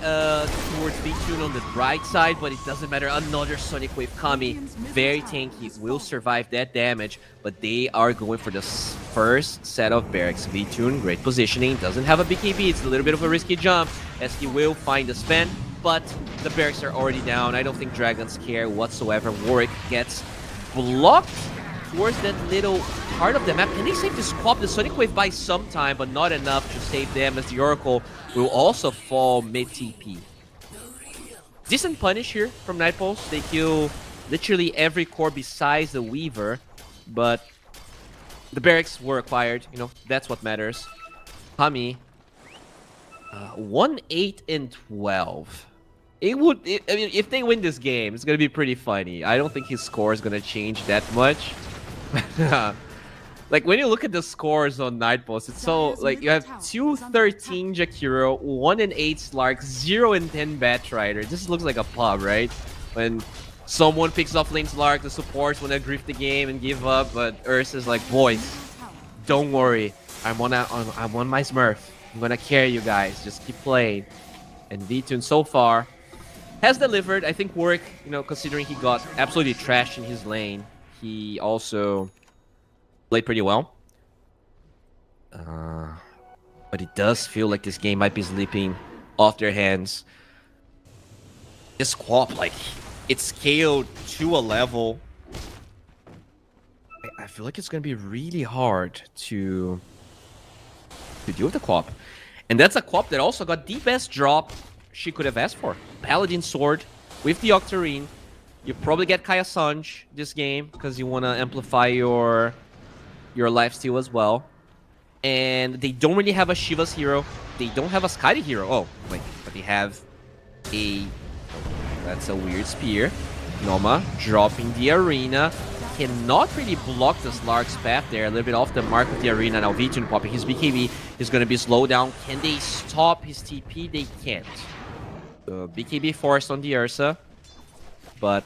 towards B-Tune on the right side, but it doesn't matter. Another Sonic Wave Kami, very tanky, will survive that damage, but they are going for the first set of barracks. B-Tune, great positioning, doesn't have a BKB, it's a little bit of a risky jump, as he will find the Sven, but the barracks are already down. I don't think Dragons care whatsoever. Warwick gets blocked towards that little part of the map. Can they save this Quap? The Sonic Wave by some time, but not enough to save them, as the Oracle will also fall mid-TP. Decent punish here from Night Pulse. They kill literally every core besides the Weaver, but the barracks were acquired. You know, that's what matters. Kami, 1-8-12. I mean, if they win this game, it's gonna be pretty funny. I don't think his score is gonna change that much. Like when you look at the scores on Nightpost, it's so like you have 2-13 Jakiro, 1-8 Slark, 0-10 Batrider. This looks like a pub, right? When someone picks off lane Slark, the supports want to grief the game and give up, but Ursa's like, boys, don't worry, I'm on my Smurf. I'm gonna carry you guys. Just keep playing. And VTune so far has delivered. I think Warwick, considering he got absolutely trashed in his lane, he also played pretty well. But it does feel like this game might be slipping off their hands. This Quap, like, it's scaled to a level. I feel like it's going to be really hard to deal with the Quap. And that's a Quap that also got the best drop she could have asked for. Paladin Sword with the Octarine. You probably get Kaya Sanj this game because you want to amplify your lifesteal as well. And they don't really have a Shiva's hero. They don't have a Skadi hero. Oh, wait, but they have a... That's a weird spear. Noma dropping the arena. Cannot really block the Slark's path there. A little bit off the mark of the arena. Now VTune popping his BKB is going to be slowed down. Can they stop his TP? They can't. The BKB forced on the Ursa. But,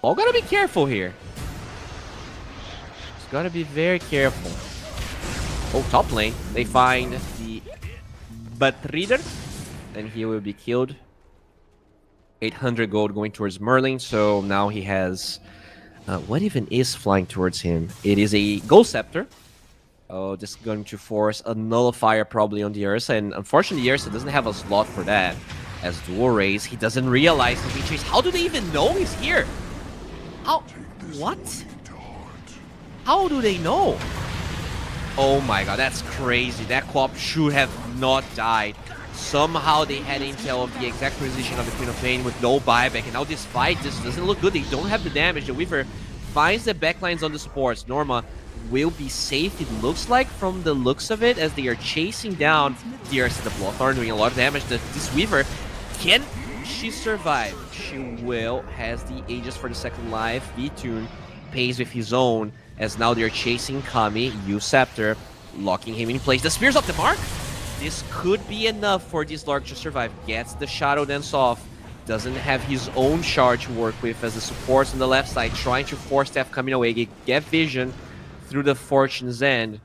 all gotta be careful here. Just gotta be very careful. Oh, top lane. They find the Batrider. And he will be killed. 800 gold going towards Merlin. So now he has... what even is flying towards him? It is a Gold Scepter. Oh, just going to force a Nullifier probably on the Ursa. And unfortunately, the Ursa doesn't have a slot for that. As dual raise, he doesn't realize he's being chased. How do they even know he's here? How? What? How do they know? Oh my god, that's crazy. That Quap should have not died. Somehow they had intel of the exact position of the Queen of Pain with no buyback. And now this fight just doesn't look good. They don't have the damage. The Weaver finds the backlines on the supports. Norma will be safe, it looks like, from the looks of it, as they are chasing down the Ursa. The Bloodthorn doing a lot of damage. This Weaver, can she survive? She will. Has the Aegis for the second life. VTune pays with his own, as now they're chasing Kami. Scepter, locking him in place. The Spear's off the mark. This could be enough for this Lark to survive. Gets the Shadow Dance off. Doesn't have his own shard to work with, as the supports on the left side trying to force Steph coming away. Get vision through the Fortune's End,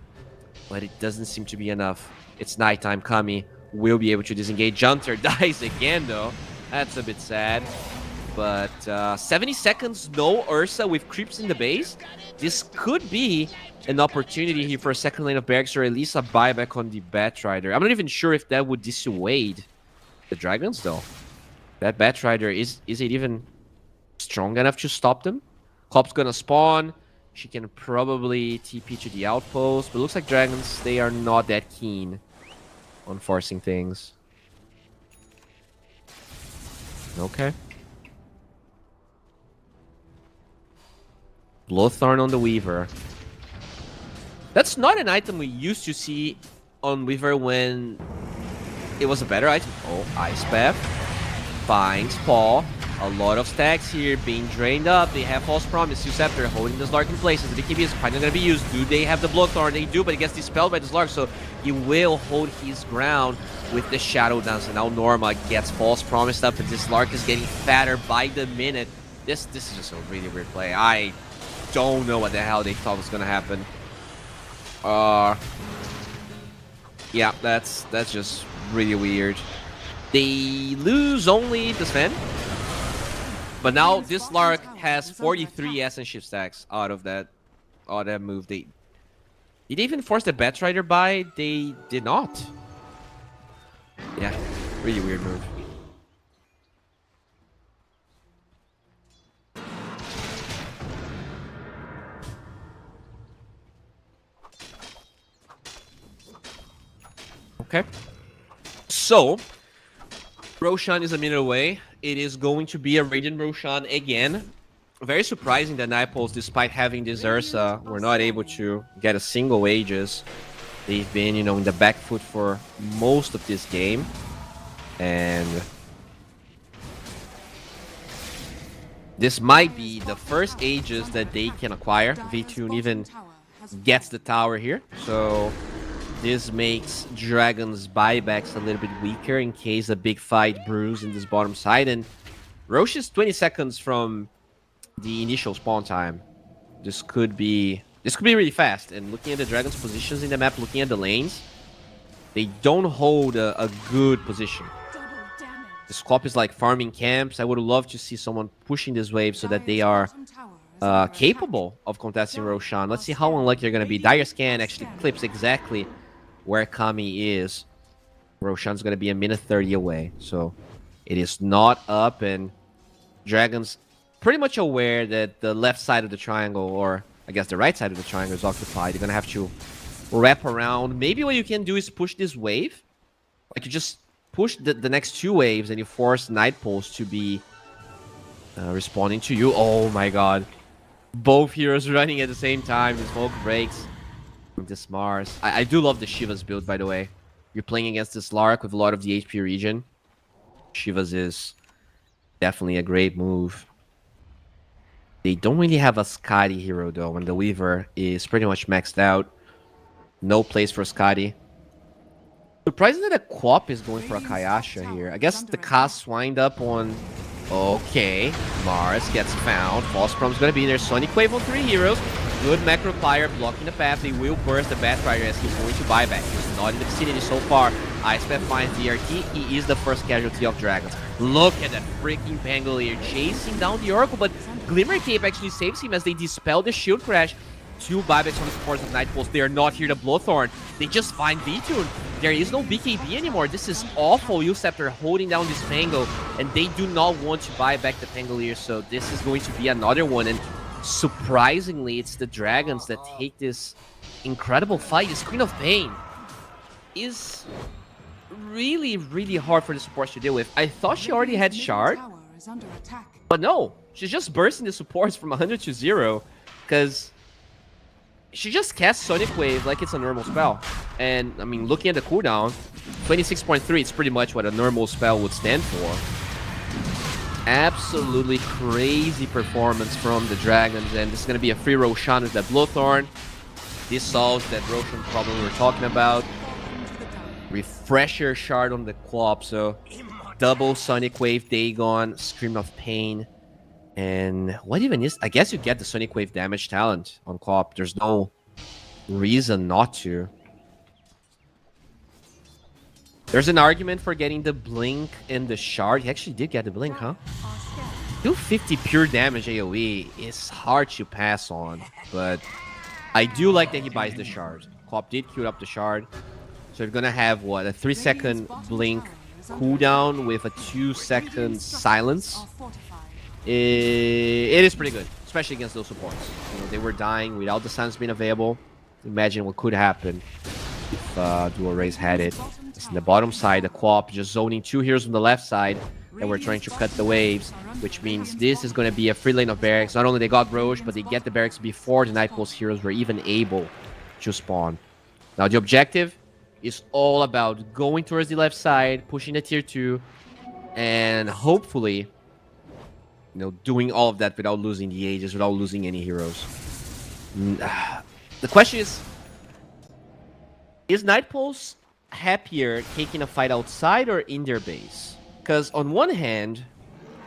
but it doesn't seem to be enough. It's nighttime. Kami will be able to disengage. Junter dies again, though. That's a bit sad. But 70 seconds, no Ursa with creeps in the base. This could be an opportunity here for a second lane of barracks, or at least a buyback on the Batrider. I'm not even sure if that would dissuade the Dragons, though. That Batrider, is it even strong enough to stop them? Cop's gonna spawn. She can probably TP to the outpost, but looks like Dragons, they are not that keen on forcing things. Okay. Bloodthorn on the Weaver. That's not an item we used to see on Weaver when it was a better item. Oh, Ice Path. Finds Paul. A lot of stacks here being drained up. They have False Promise. Scepter holding the Slark in place. The BKB is finally going to be used. Do they have the Bloodthorn? They do, but it gets dispelled by the Slark, so he will hold his ground with the Shadow Dance. And now Norma gets False Promise up, and this Slark is getting fatter by the minute. This is just a really weird play. I don't know what the hell they thought was going to happen. Yeah, that's just really weird. They lose only the Sven. But now this Lark has 43 Essence Shift stacks out of that move. Did they even force the Batrider by? They did not. Yeah, really weird move. Okay. So, Roshan is a minute away. It is going to be a Radiant Roshan again. Very surprising that Nightpost, despite having this Ursa, were not able to get a single Aegis. They've been, in the back foot for most of this game. And This might be the first Aegis that they can acquire. V-Tune even gets the tower here. So this makes Dragon's buybacks a little bit weaker in case a big fight brews in this bottom side. And Roche is 20 seconds from the initial spawn time. This could be really fast. And looking at the Dragon's positions in the map, looking at the lanes, they don't hold a good position. This Klopp is like farming camps. I would love to see someone pushing this wave so that they are capable of contesting Roshan. Let's see how unlucky they're going to be. Dire Scan actually clips exactly where Kami is. Roshan's going to be a minute 30 away. So it is not up, and Dragon's pretty much aware that the left side of the triangle, or I guess the right side of the triangle, is occupied. You're going to have to wrap around. Maybe what you can do is push this wave. Like you just push the next two waves and you force Night Pulse to be responding to you. Oh my god. Both heroes running at the same time. The smoke breaks. This Mars. I do love the Shiva's build, by the way. You're playing against this Lark with a lot of the HP regen. Shiva's is definitely a great move. They don't really have a Skadi hero, though, and the Weaver is pretty much maxed out. No place for Skadi. Surprisingly, the Quap is going for a Kayasha here. I guess the casts wind up on... Okay, Mars gets found. False Prom's going to be there. Sonic Wave on 3 heroes. Good macro fire blocking the path. They will burst the Batrider as he's going to buy back. He's not in the vicinity so far. Icepath finds DRT. He is the first casualty of Dragons. Look at that freaking Pangolier chasing down the Oracle, but Glimmer Cape actually saves him as they dispel the shield crash. 2 buybacks on the supports of Night Pulse. They are not here to Blowthorn. They just find V-Tune. There is no BKB anymore. This is awful. Uceptor holding down this Pango, and they do not want to buy back the Pangolier, so this is going to be another one. And surprisingly, it's the Dragons that take this incredible fight. This Queen of Pain is really, really hard for the supports to deal with. I thought she already had Shard, but no. She's just bursting the supports from 100 to 0, because she just casts Sonic Wave like it's a normal spell. And, I mean, looking at the cooldown, 26.3, it's pretty much what a normal spell would stand for. Absolutely crazy performance from the Dragons, and this is going to be a free Roshan with that Blowthorn. This solves that Roshan problem we were talking about. Refresher Shard on the Quap, so double Sonic Wave, Dagon, Scream of Pain. And what even is... I guess you get the Sonic Wave damage talent on Quap. There's no reason not to. There's an argument for getting the Blink and the Shard. He actually did get the Blink, huh? 250 pure damage AoE is hard to pass on, but I do like that he buys the Shard. Quap did queue up the Shard. So you're gonna have, what, a 3-second Blink cooldown with a 2-second Silence. It is pretty good, especially against those supports. You know, they were dying without the silence being available. Imagine what could happen if Dual Rays had it. It's in the bottom side, the Quap just zoning 2 heroes on the left side, and we're trying to cut the waves, which means this is going to be a free lane of barracks. Not only they got Roche, but they get the barracks before the Night Pulse heroes were even able to spawn. Now the objective is all about going towards the left side, pushing the tier 2, and hopefully, you know, doing all of that without losing the Aegis, without losing any heroes. The question is Night Pulse happier taking a fight outside or in their base? Because on one hand,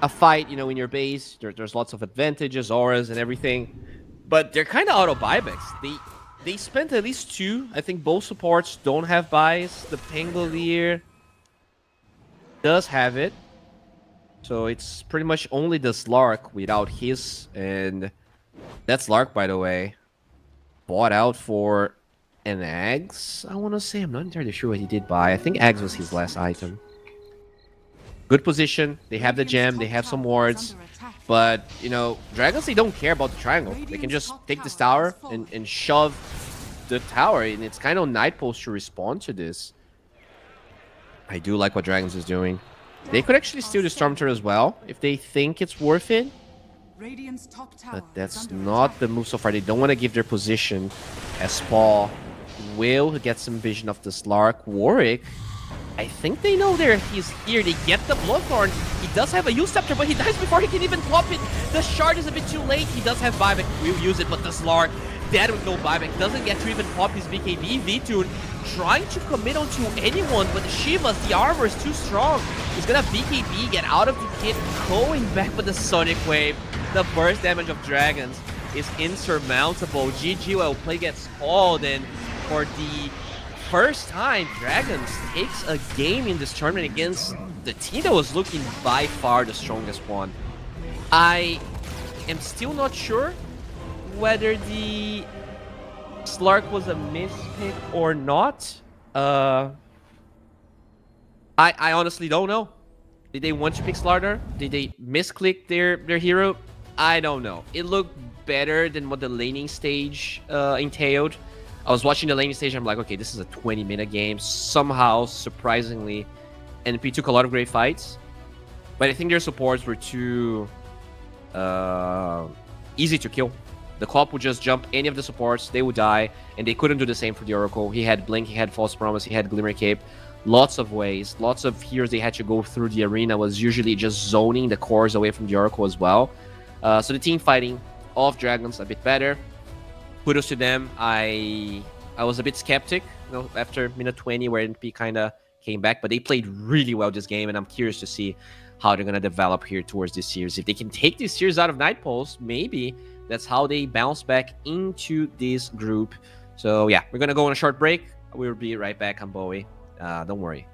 a fight, you know, in your base, there's lots of advantages, auras, and everything, but they're kind of out of buybacks. They spent at least 2. I think both supports don't have buys. The Pangolier does have it. So it's pretty much only the Slark without his, and that Slark, by the way, bought out for an Ags, I want to say. I'm not entirely sure what he did buy. I think Ags was his last item. Good position. They have the gem. They have some wards. But, you know, Dragons, they don't care about the triangle. They can just take this tower and shove the tower, and it's kind of Night Pulse to respond to this. I do like what Dragons is doing. They could actually steal the Storm Turret as well, if they think it's worth it. But that's not the move so far. They don't want to give their position, as Paul will get some vision of the Slark. Warwick I think they know he's here. They get the Bloodthorn. He does have a use scepter, but he dies before he can even pop it. The shard is a bit too late. He does have buyback. We'll use it, but the Slar, dead with no buyback, doesn't get to even pop his BKB. V-Tune trying to commit onto anyone, but the Shivas, the armor is too strong. He's gonna BKB, get out of the pit, going back with the Sonic Wave. The burst damage of Dragons is insurmountable. GG, well, play gets called, and for the first time, Dragons takes a game in this tournament against the team that was looking by far the strongest one. I am still not sure whether the Slark was a mispick or not. I honestly don't know. Did they want to pick Slardar? Did they misclick their hero? I don't know. It looked better than what the laning stage entailed. I was watching the laning stage, I'm like, okay, this is a 20-minute game. Somehow, surprisingly, NP took a lot of great fights. But I think their supports were too easy to kill. The Klopp would just jump any of the supports, they would die, and they couldn't do the same for the Oracle. He had Blink, he had False Promise, he had Glimmer Cape. Lots of ways, lots of heroes they had to go through the arena was usually just zoning the cores away from the Oracle as well. So the team fighting of Dragons a bit better. Kudos to them. I was a bit skeptic, after minute 20 where NP kind of came back, but they played really well this game, and I'm curious to see how they're going to develop here towards this series. If they can take this series out of Night Pulse, maybe that's how they bounce back into this group. So yeah, we're going to go on a short break. We'll be right back on Bowie. Don't worry.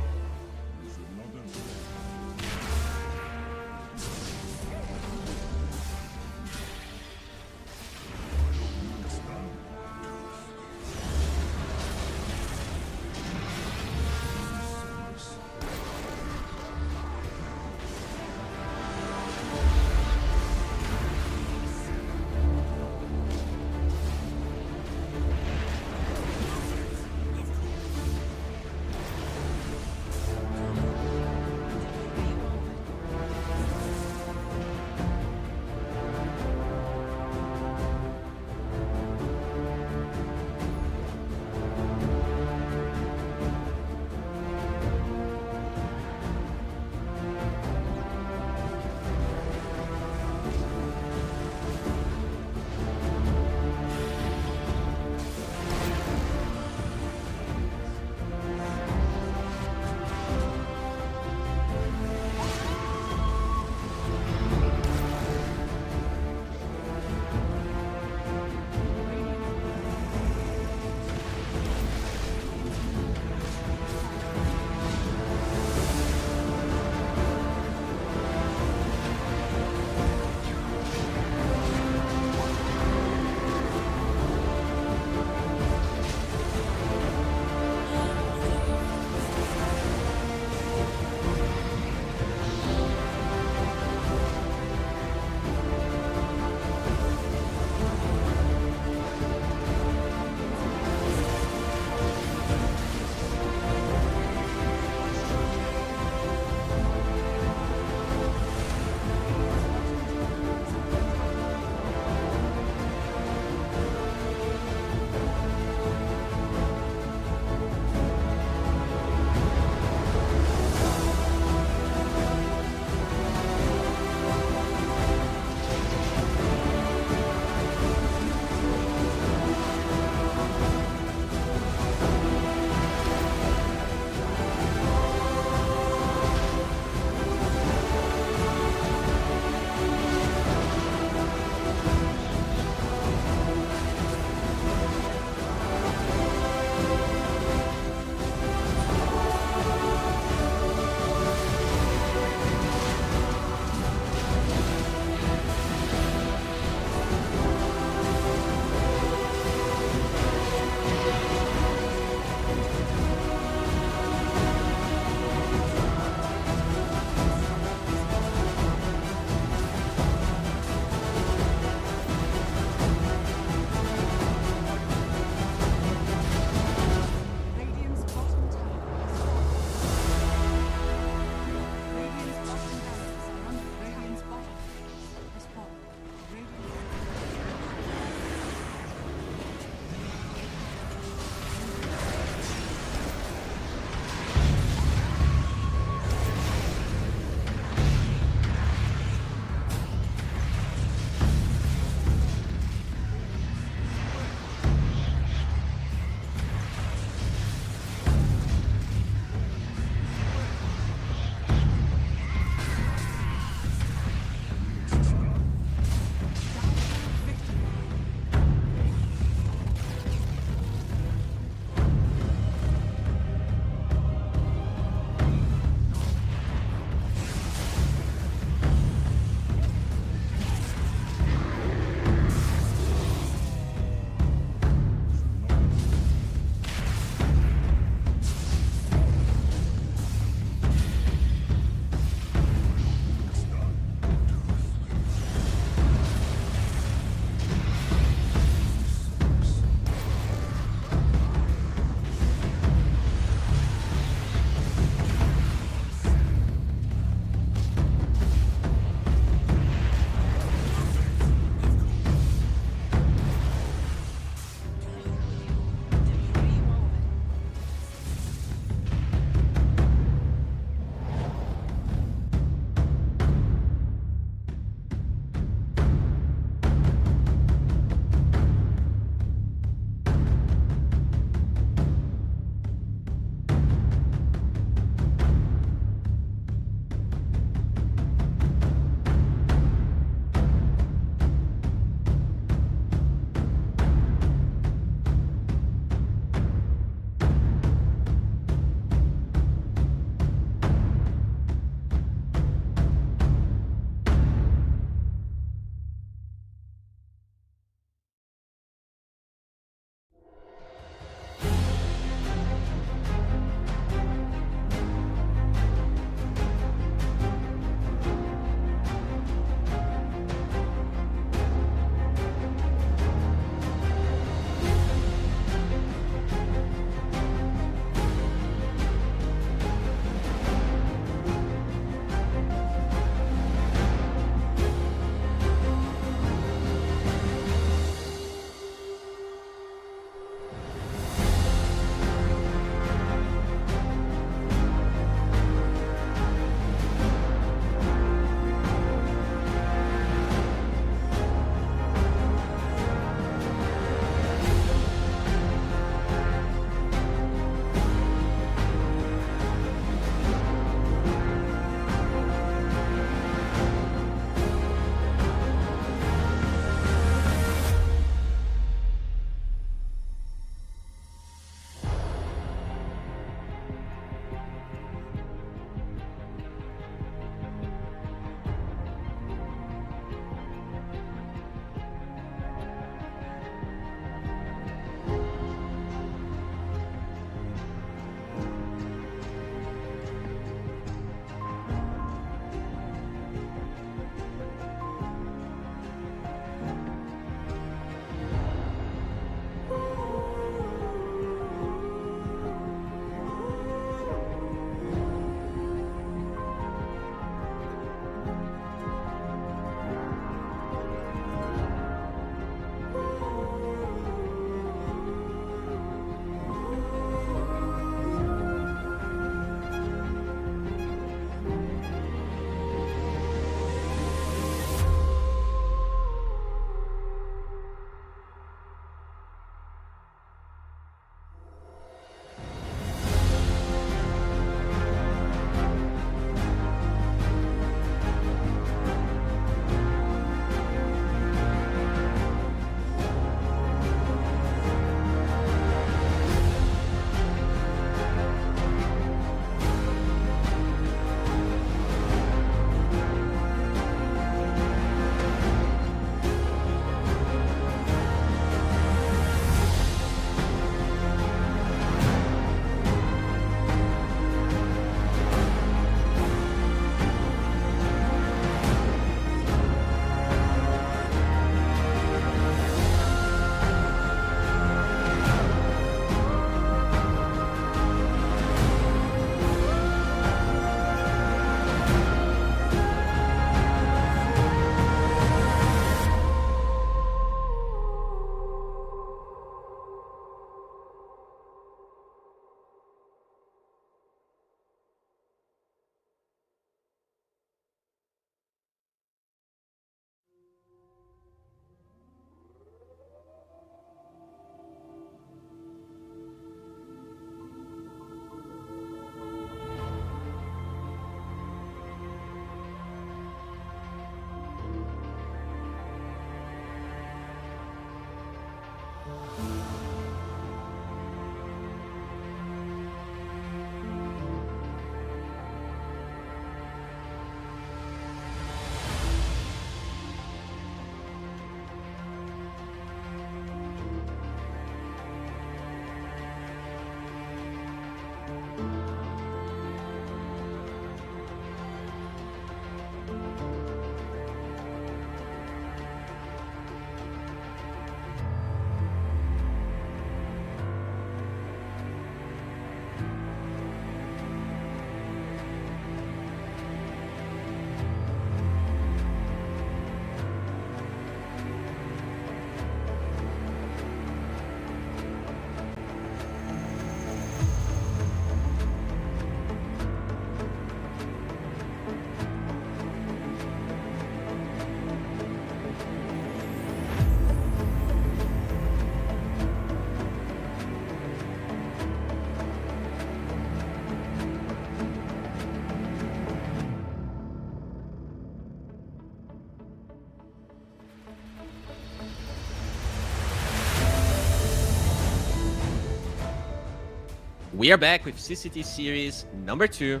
We are back with CCT Series number 2,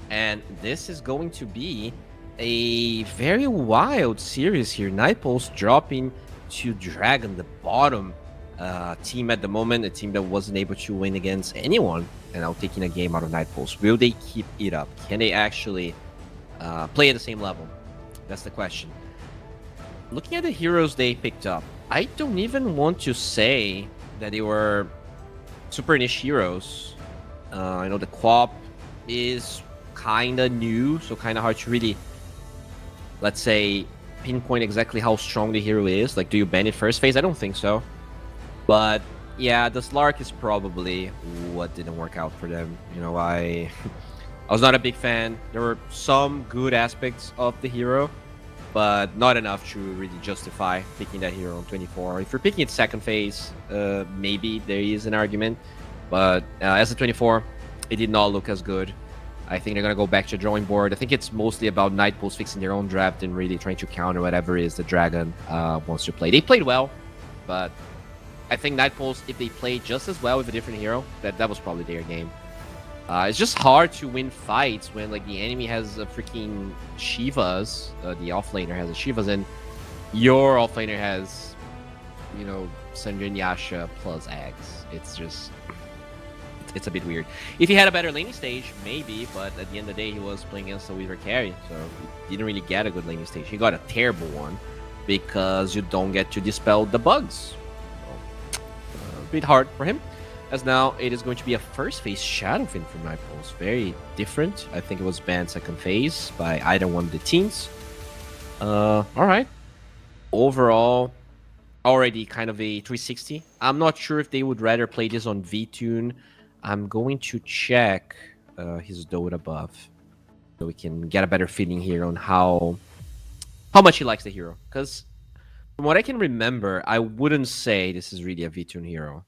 and this is going to be a very wild series here. Nightpulse dropping to Dragon, the bottom team at the moment, a team that wasn't able to win against anyone, and now taking a game out of Nightpulse. Will they keep it up? Can they actually play at the same level? That's the question. Looking at the heroes they picked up, I don't even want to say that they were super niche heroes. I know the Quap is kind of new, so kind of hard to really, let's say, pinpoint exactly how strong the hero is. Like, do you ban it first phase? I don't think so. But yeah, the Slark is probably what didn't work out for them. You know, I was not a big fan. There were some good aspects of the hero, but not enough to really justify picking that hero on 24. If you're picking it second phase, maybe there is an argument. But as a 24, it did not look as good. I think they're going to go back to the drawing board. I think it's mostly about Nightpulse fixing their own draft and really trying to counter whatever it is the Dragon wants to play. They played well, but I think Nightpulse, if they played just as well with a different hero, that was probably their game. It's just hard to win fights when like the enemy has a freaking Shivas, the offlaner has a Shivas, and your offlaner has, you know, Sanjay Yasha plus Axe. It's just, it's a bit weird. If he had a better laning stage, maybe, but at the end of the day, he was playing against a Weaver carry, so he didn't really get a good laning stage. He got a terrible one because you don't get to dispel the bugs. So, a bit hard for him. As now, it is going to be a first phase Shadowfin from Nightpulse. Very different. I think it was banned second phase by either one of the teams. Alright. Overall, already kind of a 360. I'm not sure if they would rather play this on VTune. I'm going to check his Dota buff so we can get a better feeling here on how much he likes the hero. Because from what I can remember, I wouldn't say this is really a VTune hero.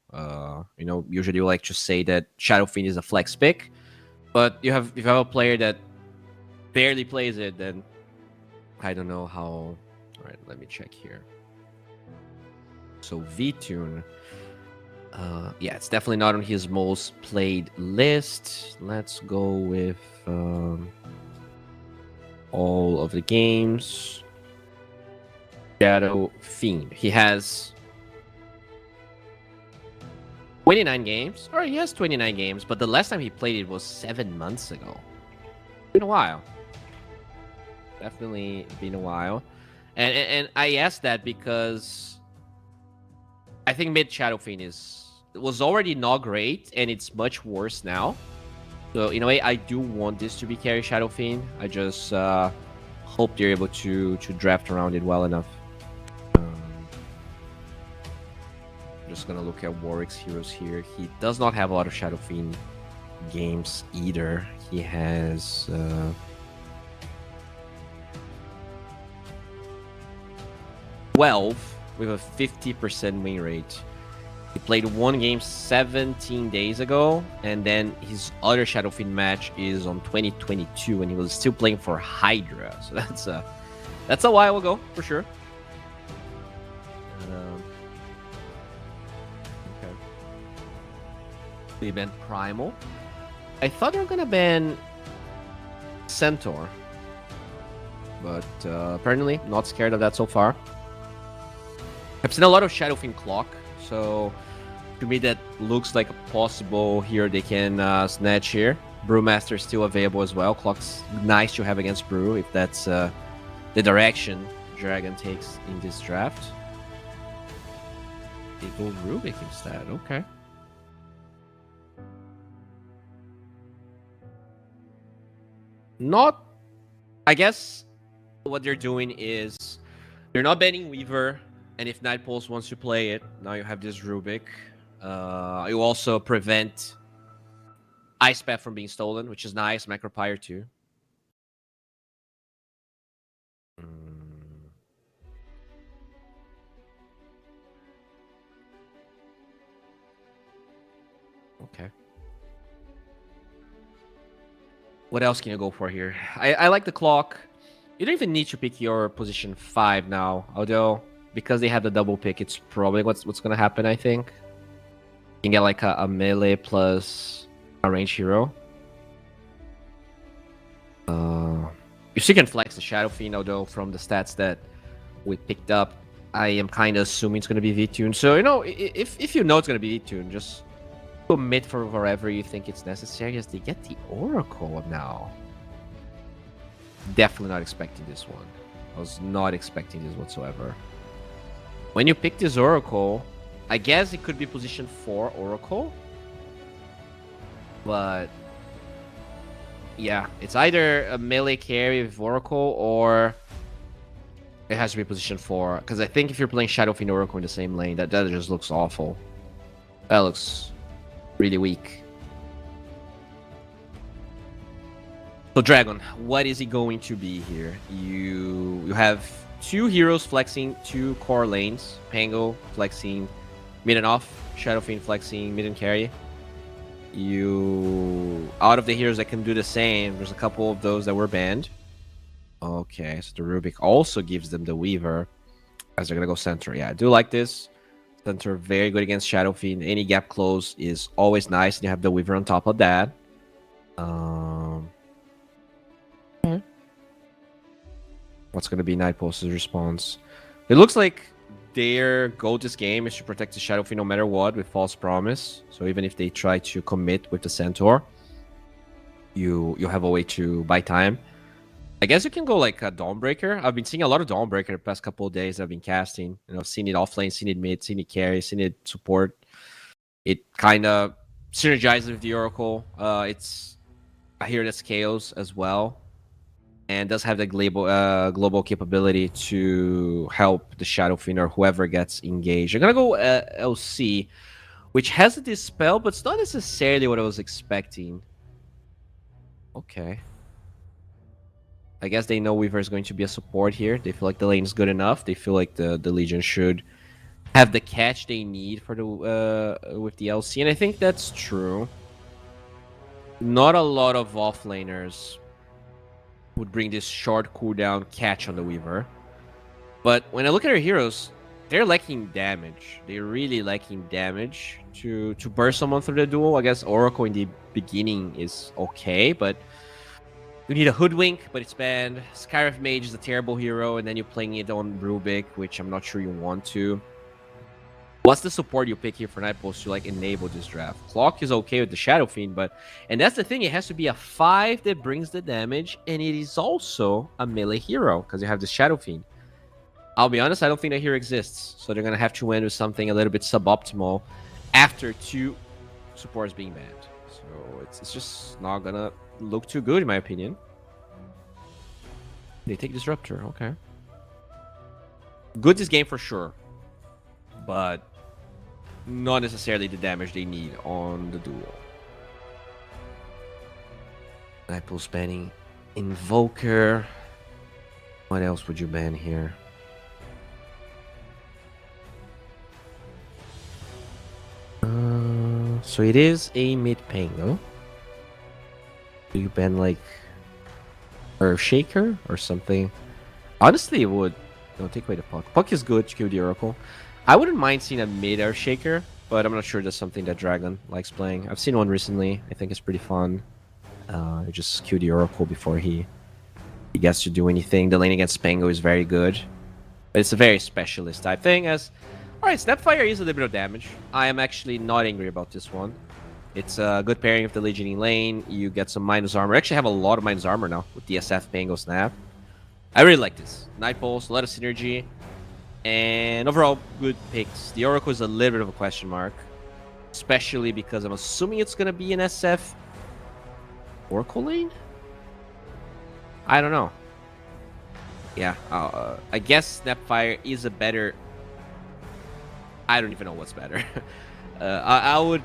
You know, usually you like to say that Shadowfiend is a flex pick, but if you have a player that barely plays it, then I don't know how. All right, let me check here. So VTune, yeah, it's definitely not on his most played list. Let's go with all of the games. Shadow Fiend. He has 29 games. Or he has 29 games, but the last time he played it was 7 months ago. Been a while. Definitely been a while. And I asked that because I think mid Shadow Fiend was already not great, and it's much worse now. So in a way, I do want this to be carry Shadow Fiend. I just hope they're able to draft around it well enough. Just gonna look at Warwick's heroes here. He does not have a lot of Shadow Fiend games either. He has 12 with a 50% win rate. He played one game 17 days ago, and then his other Shadow Fiend match is on 2022 when he was still playing for Hydra. So that's a while ago for sure. They banned Primal. I thought they were gonna ban Centaur, but apparently not scared of that so far. I've seen a lot of Shadow Fiend Clock, so to me that looks like a possible here they can snatch here. Brewmaster is still available as well. Clock's nice to have against Brew if that's the direction Dragon takes in this draft. They go Rubik instead. Okay. Not, I guess what they're doing is they're not banning Weaver, and if Nightpulse wants to play it, now you have this Rubik. You also prevent Ice Path from being stolen, which is nice. Macropyre too. Okay. What else can you go for here? I like the Clock. You don't even need to pick your position 5 now, although because they have the double pick, it's probably what's going to happen, I think. You can get like a melee plus a range hero. You still can flex the Shadow Fiend, although from the stats that we picked up, I am kind of assuming it's going to be V-Tune. So, you know, if you know it's going to be V-Tune, just commit for wherever you think it's necessary, as they get the Oracle now. Definitely not expecting this one. I was not expecting this whatsoever. When you pick this Oracle, I guess it could be positioned for Oracle. But yeah, it's either a melee carry with Oracle or it has to be positioned for. Because I think if you're playing Shadow Fiend Oracle in the same lane, that just looks awful. That looks really weak. So Dragon, what is he going to be here? You have two heroes flexing two core lanes. Pango flexing mid and off. Shadow Fiend flexing mid and carry. You, out of the heroes that can do the same, there's a couple of those that were banned. Okay, so the Rubik also gives them the Weaver, as they're gonna go center. Yeah, I do like this. Center very good against Shadow Fiend. Any gap close is always nice. And you have the Weaver on top of that. What's gonna be Night Pulse's response? It looks like their goal this game is to protect the Shadow Fiend no matter what with False Promise. So even if they try to commit with the Centaur, you have a way to buy time. I guess you can go like a Dawnbreaker. I've been seeing a lot of Dawnbreaker the past couple of days. I've been casting. You know, seen it offlane, seen it mid, seen it carry, seen it support. It kind of synergizes with the Oracle. It's I hear that scales as well, and does have the global capability to help the Shadow Fiend or whoever gets engaged. I'm gonna go LC, which has a dispel, but it's not necessarily what I was expecting. Okay. I guess they know Weaver is going to be a support here. They feel like the lane is good enough. They feel like the Legion should have the catch they need for the with the LC, and I think that's true. Not a lot of offlaners would bring this short cooldown catch on the Weaver. But when I look at our heroes, they're lacking damage. They're really lacking damage to burst someone through the duel. I guess Oracle in the beginning is okay, but you need a Hoodwink, but it's banned. Skyriff Mage is a terrible hero, and then you're playing it on Rubik, which I'm not sure you want to. What's the support you pick here for Night Pulse to like enable this draft? Clock is okay with the Shadow Fiend, and that's the thing, it has to be a 5 that brings the damage, and it is also a melee hero, because you have the Shadow Fiend. I'll be honest, I don't think that hero exists, so they're going to have to end with something a little bit suboptimal after 2 supports being banned. So it's just not going to look too good, in my opinion. They take Disruptor, okay. Good this game for sure, but not necessarily the damage they need on the duel. Nightpool's banning Invoker. What else would you ban here? So it is a mid Pango. Do you ban like Earthshaker or something? Honestly, it would. Don't take away the Puck. Puck is good to kill the Oracle. I wouldn't mind seeing a mid Earthshaker, but I'm not sure that's something that Dragon likes playing. I've seen one recently. I think it's pretty fun. Just kill the Oracle before he gets to do anything. The lane against Pango is very good, but it's a very specialist type thing. Alright, Snapfire is a little bit of damage. I am actually not angry about this one. It's a good pairing with the Legioning lane. You get some minus armor. I actually have a lot of minus armor now with DSF, Pango, Snap. I really like this. Night Pulse, a lot of synergy. And overall, good picks. The Oracle is a little bit of a question mark. Especially because I'm assuming it's going to be an SF Oracle lane? I don't know. Yeah, I guess Snapfire is a better... I don't even know what's better. I would...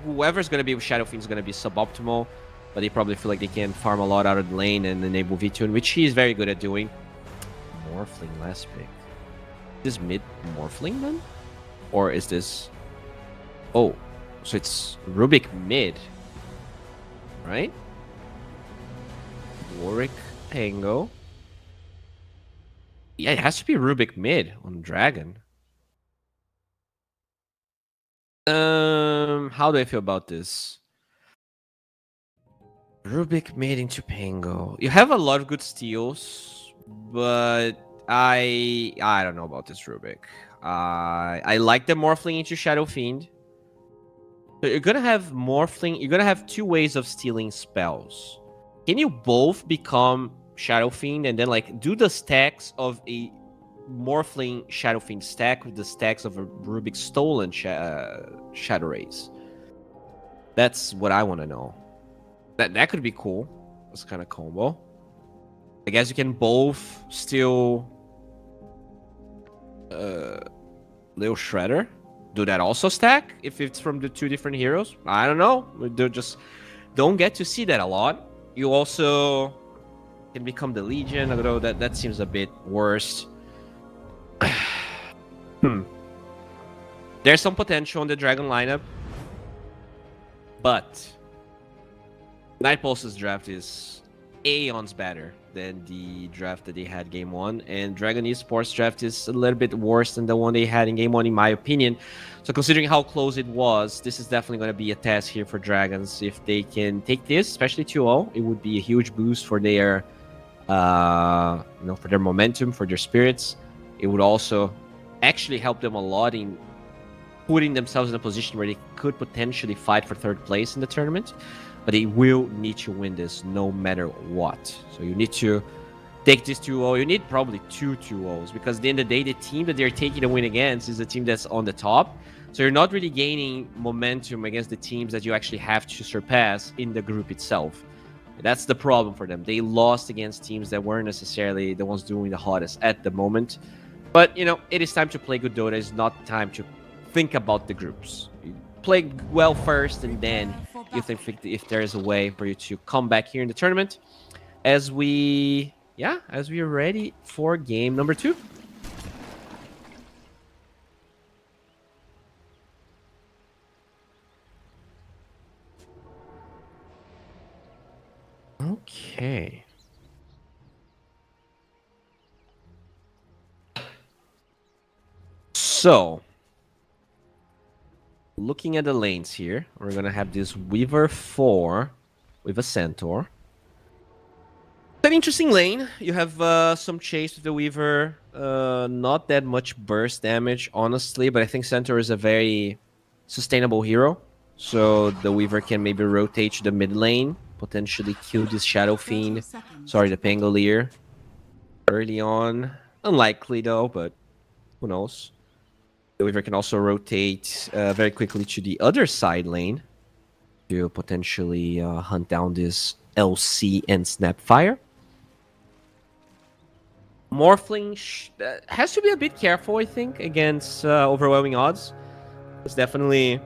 Whoever's going to be with Shadow Fiend is going to be suboptimal, but they probably feel like they can farm a lot out of the lane and enable V-Tune, which he is very good at doing. Morphling last pick. Is this mid Morphling then? Or is this... Oh, so it's Rubik mid. Right? Warwick Pango. Yeah, it has to be Rubik mid on Dragon. How do I feel about this? Rubik made into Pango. You have a lot of good steals, but I don't know about this Rubik. I like the Morphling into Shadow Fiend. So you're gonna have Morphling. You're gonna have two ways of stealing spells. Can you both become Shadow Fiend and then like do the stacks of a Morphling Shadow Fiend stack with the stacks of a Rubik stolen Shadow Rays? That's what I want to know. That could be cool. This kind of combo. I guess you can both steal Lil Shredder. Do that also stack if it's from the two different heroes? I don't know. They just don't get to see that a lot. You also can become the Legion, although that seems a bit worse. There's some potential in the Dragon lineup, but Night Pulse's draft is aeons better than the draft that they had game 1, and Dragon Esports draft is a little bit worse than the one they had in game 1 in my opinion. So considering how close it was, this is definitely going to be a test here for Dragons. If they can take this, especially 2-0, it would be a huge boost for their for their momentum, for their spirits. It would also actually help them a lot in putting themselves in a position where they could potentially fight for 3rd place in the tournament. But they will need to win this no matter what. So you need to take this 2-0. You need probably 2 2-0s because at the end of the day, the team that they're taking the win against is the team that's on the top. So you're not really gaining momentum against the teams that you actually have to surpass in the group itself. That's the problem for them. They lost against teams that weren't necessarily the ones doing the hottest at the moment. But, it is time to play good Dota. It's not time to think about the groups. Play well first, and then you think if there is a way for you to come back here in the tournament as we are ready for game number 2. Okay. So looking at the lanes here, we're gonna have this Weaver 4 with a Centaur. It's an interesting lane. You have some chase with the Weaver, not that much burst damage, honestly, but I think Centaur is a very sustainable hero. So the Weaver can maybe rotate to the mid lane, potentially kill this Shadow Fiend. Sorry, the Pangolier. Early on. Unlikely though, but who knows. The Weaver can also rotate very quickly to the other side lane to potentially hunt down this LC and Snapfire. Morphling has to be a bit careful, I think, against overwhelming odds. It's definitely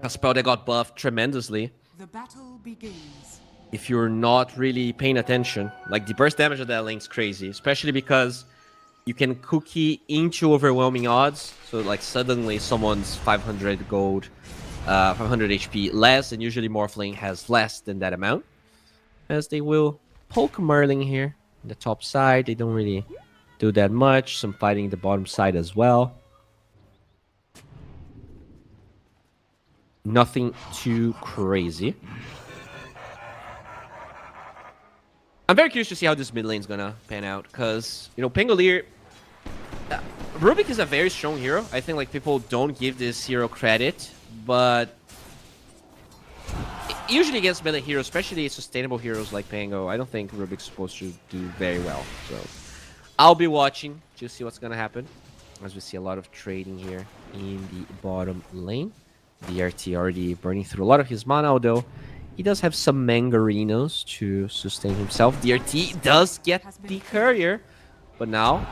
a spell that got buffed tremendously. The battle begins. If you're not really paying attention, like the burst damage of that lane's crazy, especially because you can cookie into overwhelming odds. So like suddenly someone's 500 gold, 500 HP less, and usually Morphling has less than that amount. As they will poke Merlin here on the top side. They don't really do that much. Some fighting the bottom side as well. Nothing too crazy. I'm very curious to see how this mid lane's gonna pan out, because, Pangolier... Rubik is a very strong hero. I think, people don't give this hero credit, but... usually against melee heroes, especially sustainable heroes like Pango, I don't think Rubik's supposed to do very well. So, I'll be watching to see what's gonna happen, as we see a lot of trading here in the bottom lane. DRT already burning through a lot of his mana, although he does have some Mangarinos to sustain himself. DRT does get the courier, but now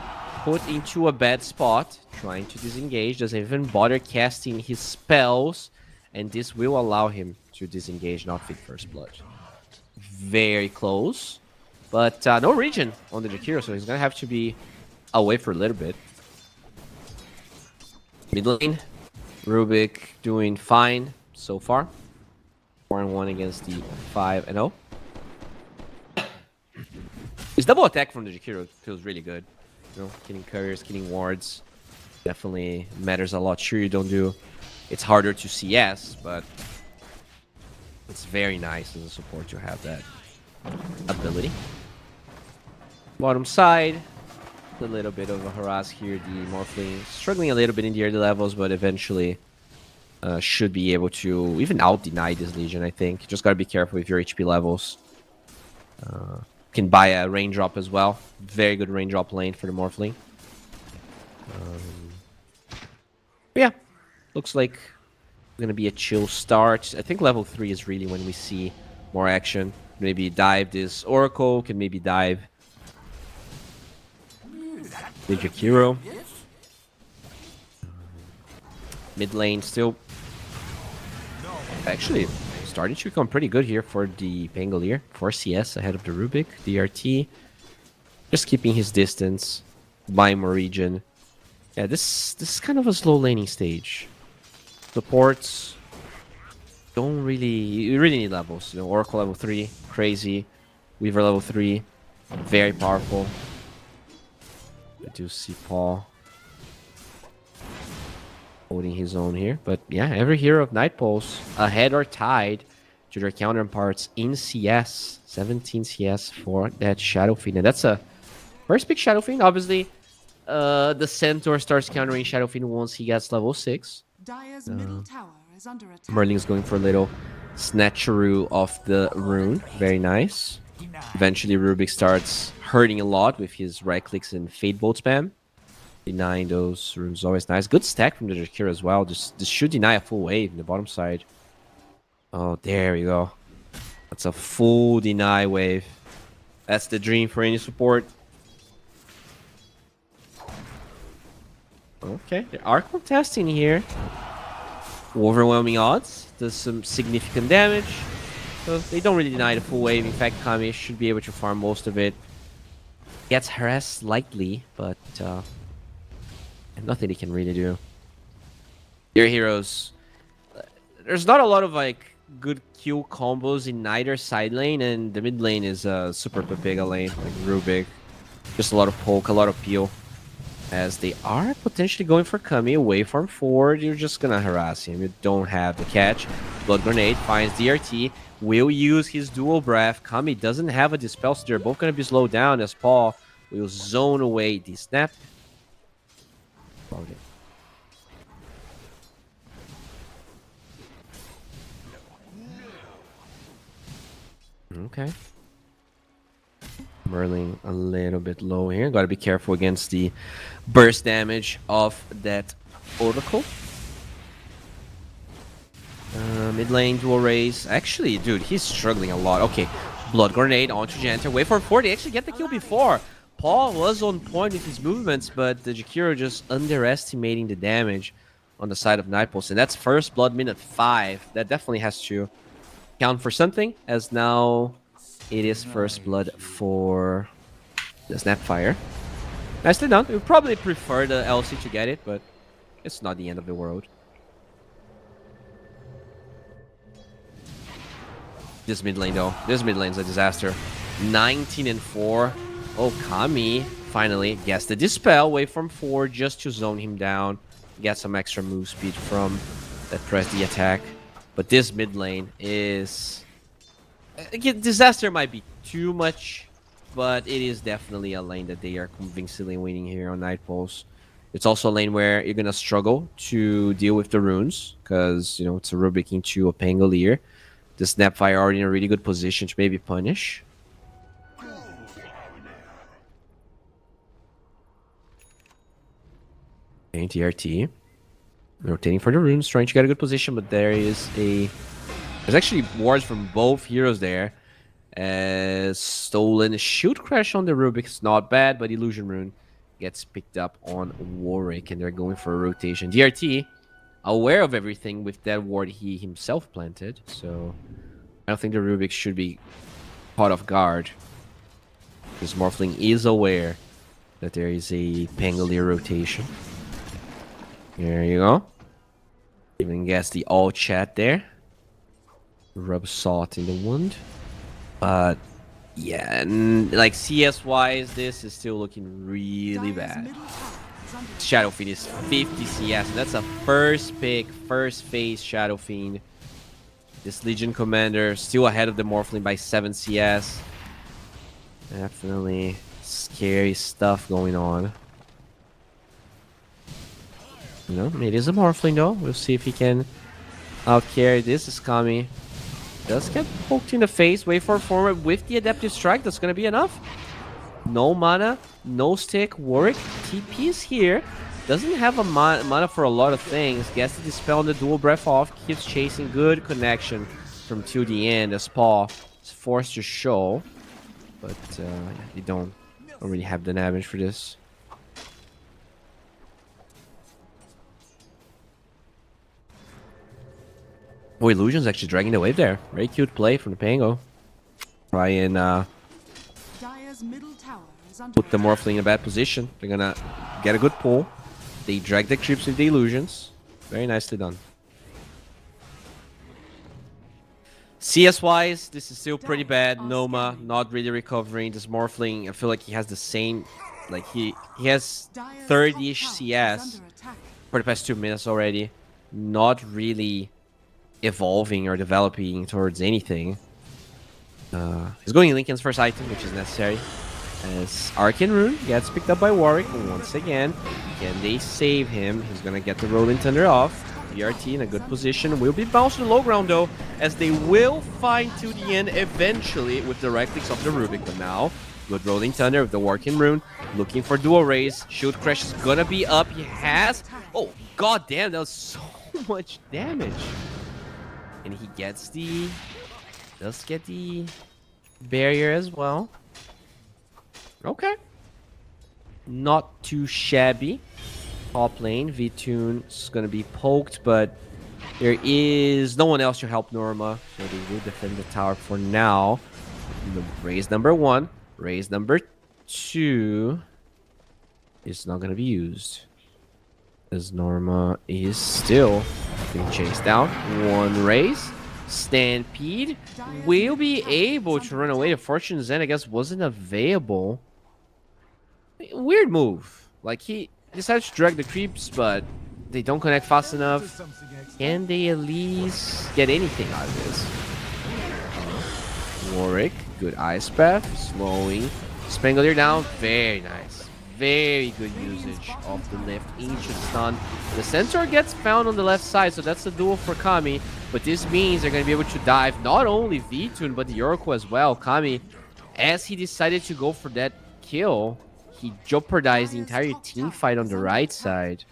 put into a bad spot, trying to disengage. Doesn't even bother casting his spells, and this will allow him to disengage, not fit first blood. Very close, but no regen on the Jakiro, so he's gonna have to be away for a little bit. Mid lane, Rubik doing fine so far. 4-1 against the 5-0. His double attack from the Jakiro feels really good. Killing couriers, killing wards definitely matters a lot. Sure, you don't do It's harder to CS, but it's very nice as a support to have that ability. Bottom side, a little bit of a harass here. The Morphling struggling a little bit in the early levels, but eventually should be able to even out-deny this Legion, I think. You just gotta be careful with your HP levels. Can buy a raindrop as well. Very good raindrop lane for the Morphling. But yeah, looks like gonna be a chill start. I think level 3 is really when we see more action. Maybe dive this Oracle, can maybe dive the Jakiro. Mid lane still actually starting to become pretty good here for the Pangolier. 4 CS ahead of the Rubik. DRT just keeping his distance, buying more regen. Yeah, this is kind of a slow laning stage. Supports don't really... You really need levels. You know, Oracle level 3, crazy. Weaver level 3, very powerful. I do see Paul holding his own here. But yeah, every hero of Night Pulse ahead or tied to their counterparts in CS. 17 CS for that Shadow Fiend. And that's a first pick Shadow Fiend. Obviously, the Centaur starts countering Shadow Fiend once he gets level 6. Dire's middle tower is under attack. Merlin's going for a little snatcheroo of the rune. Very nice. Eventually, Rubik starts hurting a lot with his right clicks and Fade Bolt spam. Denying those runes always nice. Good stack from the Jakiro as well. This should deny a full wave in the bottom side. Oh, there we go. That's a full deny wave. That's the dream for any support. Okay, they are contesting here. Overwhelming odds. Does some significant damage. So they don't really deny the full wave. In fact, Kami should be able to farm most of it. Gets harassed slightly, but nothing they can really do. Your heroes. There's not a lot of like good kill combos in either side lane, and the mid lane is a super Pepega lane, like Rubik. Just a lot of poke, a lot of peel. As they are potentially going for Kami away from forward, you're just gonna harass him. You don't have the catch. Blood Grenade finds DRT. Will use his dual breath. Kami doesn't have a dispel, so they're both gonna be slowed down as Paul will zone away the snap. Okay. Merlin a little bit low here. Gotta be careful against the burst damage of that Oracle. Mid lane dual raise. Actually, dude, he's struggling a lot. Okay, Blood Grenade onto Janta. Wait for 40. Actually get the kill before. Paul was on point with his movements, but the Jakiro just underestimating the damage on the side of Night Pulse. And that's first blood minute 5. That definitely has to count for something, as now it is first blood for the Snapfire. Nicely done. We would probably prefer the LC to get it, but it's not the end of the world. This mid lane though. This mid lane's a disaster. 19 and 4. Oh, Kami finally gets the Dispel. Wait from 4 just to zone him down. Get some extra move speed from that press the attack. But this mid lane is... Again, disaster might be too much, but it is definitely a lane that they are convincingly winning here on Night Pulse. It's also a lane where you're gonna struggle to deal with the runes, because, you know, it's a Rubik into a Pangolier. The Snapfire already in a really good position to maybe punish. Okay, TRT. Rotating for the runes, trying to get a good position, but there is a... There's actually wards from both heroes there. As stolen Shield Crash on the Rubik is not bad, but Illusion Rune gets picked up on Warwick, and they're going for a rotation. DRT, aware of everything with that ward he himself planted, so I don't think the Rubik should be caught off guard. Because Morphling is aware that there is a Pangolier rotation. There you go. Even gets the all chat there. Rub salt in the wound. But yeah, and like CS wise, this is still looking really Dire's bad. middle tower Shadow Fiend is 50 CS. That's a first pick, first phase Shadow Fiend. This Legion Commander still ahead of the Morphling by 7 CS. Definitely scary stuff going on. You know, it is a Morphling though. We'll see if he can outcarry. This is Kami. Does get poked in the face. Wait for forward with the Adaptive Strike. That's going to be enough. No mana, no stick. Warwick TP's here. Doesn't have a mana for a lot of things. Gets the Dispel on the Dual Breath off. Keeps chasing. Good connection from till the end as Paul is forced to show. But you don't really have the damage for this. Oh, Illusion's actually dragging the wave there. Very cute play from the Pango. Try and Dire's middle tower is under put the Morphling in a bad position. They're gonna get a good pull. They drag the creeps with the Illusions. Very nicely done. CS-wise, this is still pretty bad. Noma not really recovering. This Morphling, I feel like he has the same... Like, he has 30-ish CS for the past 2 minutes already. Not really evolving or developing towards anything. He's going Linken's first item, which is necessary. As Arcane Rune gets picked up by Warwick once again. Can they save him? He's gonna get the Rolling Thunder off. BRT in a good position. Will be bounced to the low ground though, as they will find to the end eventually with the right clicks of the Rubik. But now, good Rolling Thunder with the Arcane Rune. Looking for dual raise. Shield Crash is gonna be up. He has... Oh, god damn, that was so much damage. And he gets the... Does get the barrier as well. Okay. Not too shabby. Top lane, V-Tune's gonna be poked, but there is no one else to help Norma, so they will defend the tower for now. Raise number 1, raise number 2 is not gonna be used, as Norma is still being chased down. 1 raise. Stampede will be able to run away. The Fortune Zen, I guess, wasn't available. Weird move. Like, he decided to drag the creeps, but they don't connect fast enough. Can they at least get anything out of this? Warwick, good Ice Path, slowing. Spangler down, very nice. Very good usage of the lift. Ancient Stun. The Centaur gets found on the left side, so that's the duel for Kami. But this means they're going to be able to dive not only V-Tune, but the Oracle as well. Kami, as he decided to go for that kill, he jeopardized the entire team fight on the right side.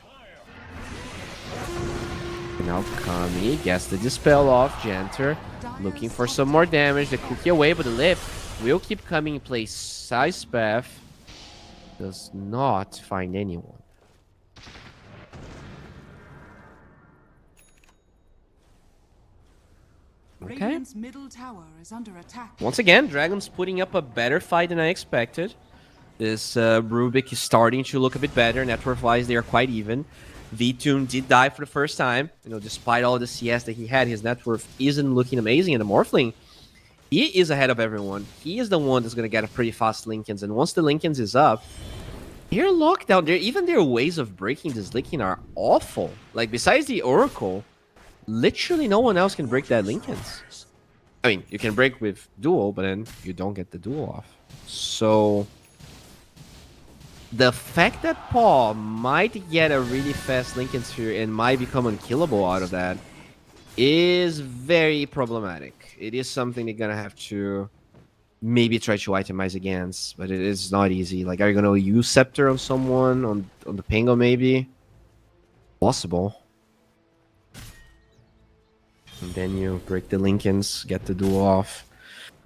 And now Kami gets the Dispel off. Janter looking for some more damage. The cookie away, but the lift will keep coming in place. Size Path does not find anyone. Okay. Radiant's middle tower is under attack. Once again, Dragon's putting up a better fight than I expected. This Rubik is starting to look a bit better. Net worth-wise, they are quite even. V-Tune did die for the first time. You know, despite all the CS that he had, his net worth isn't looking amazing. And the Morphling, he is ahead of everyone. He is the one that's going to get a pretty fast Linkens. And once the Linkens is up, they're locked down. Even their ways of breaking this Linken are awful. Like, besides the Oracle, literally no one else can break that Linkens. I mean, you can break with duel, but then you don't get the duel off. So the fact that Paul might get a really fast Linken Sphere and might become unkillable out of that is very problematic. It is something they're gonna have to maybe try to itemize against, but it is not easy. Like, are you gonna use Scepter on someone, on the Pango maybe? Possible. And then you break the Linkens, get the duel off.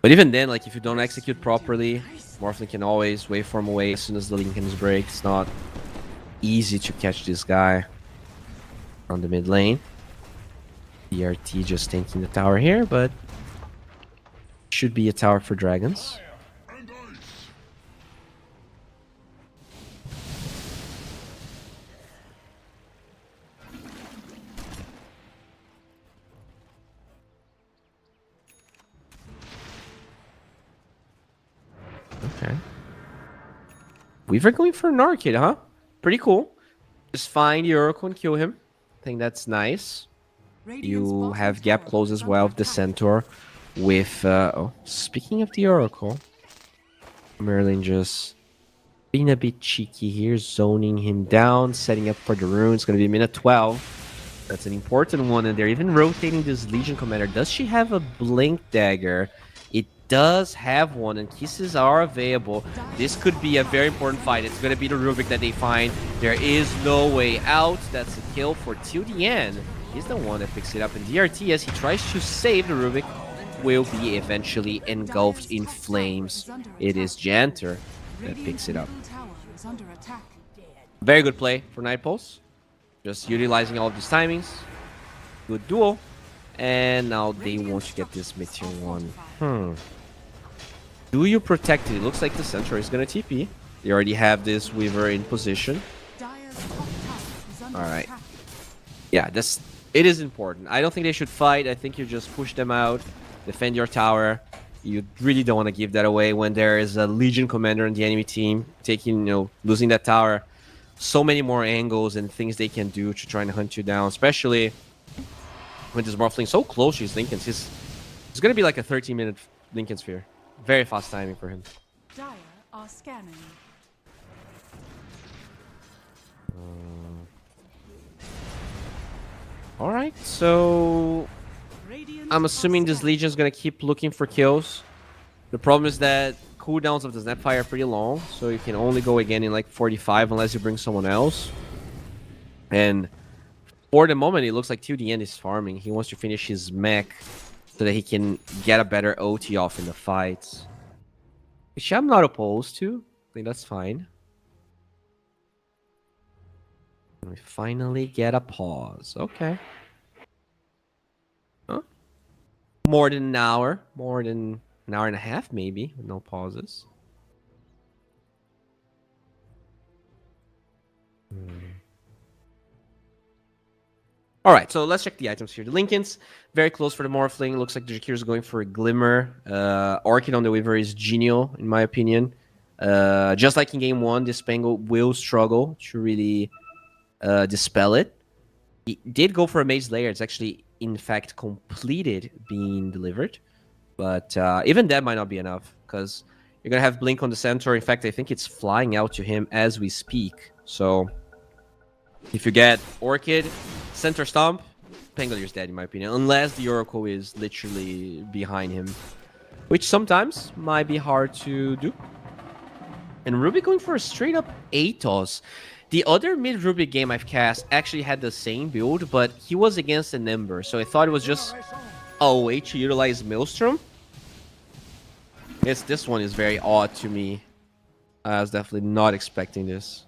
But even then, like, if you don't execute properly, Morphling can always waveform away as soon as the Linkens break. It's not easy to catch this guy on the mid lane. BRT just tanking the tower here, but should be a tower for Dragons. Okay. Weaver going for an Arcade, huh? Pretty cool. Just find the Oracle and kill him. I think that's nice. Radiant's You bottom have gap tower close is as under well with the attack. Centaur. With, oh, speaking of the Oracle, Merlin just being a bit cheeky here, zoning him down, setting up for the rune. It's going to be minute 12. That's an important one, and they're even rotating this Legion Commander. Does she have a Blink Dagger? It does have one, and kisses are available. This could be a very important fight. It's going to be the Rubik that they find. There is no way out. That's a kill for till the end. He's the one that picks it up, and DRT, as he tries to save the Rubik, will be eventually engulfed in flames. It is Janter that picks it up. Middle tower is under attack. Very good play for Night Pulse. Just utilizing all of these timings. Good duel. And now they want to get this mid-tier one. Do you protect it? It looks like the Centaur is going to TP. They already have this Weaver in position. Dire's top tower is under Alright. attack. Yeah, it is important. I don't think they should fight. I think you just push them out, defend your tower. You really don't want to give that away when there is a Legion commander on the enemy team taking, losing that tower. So many more angles and things they can do to try and hunt you down, especially when this Morphling so close to his Linken's. It's going to be like a 13-minute Linken Sphere. Very fast timing for him. Dire are scanning. All right, so Radiant I'm are assuming this scanning. Legion's going to keep looking for kills. The problem is that cooldowns of the Snapfire are pretty long, so you can only go again in like 45 unless you bring someone else. And for the moment, it looks like till the end is farming. He wants to finish his mech so that he can get a better OT off in the fights. Which I'm not opposed to. I think that's fine. We finally get a pause. Okay. Huh? More than an hour. More than an hour and a half, maybe, with no pauses. All right, so let's check the items here. The Linken's very close for the Morphling. Looks like the Jakir is going for a Glimmer. Orchid on the Weaver is genial, in my opinion. Just like in game one, this Spangle will struggle to really dispel it. He did go for a Maze Layer. It's actually, in fact, completed being delivered. But even that might not be enough, because you're going to have Blink on the Centaur. In fact, I think it's flying out to him as we speak. So if you get Orchid, Centaur Stomp, Pengalier's dead, in my opinion. Unless the Oracle is literally behind him. Which sometimes might be hard to do. And Ruby going for a straight-up Atos. The other mid-Ruby game I've cast actually had the same build, but he was against an Ember. So I thought it was just a way to utilize Maelstrom. Yes, this one is very odd to me. I was definitely not expecting this.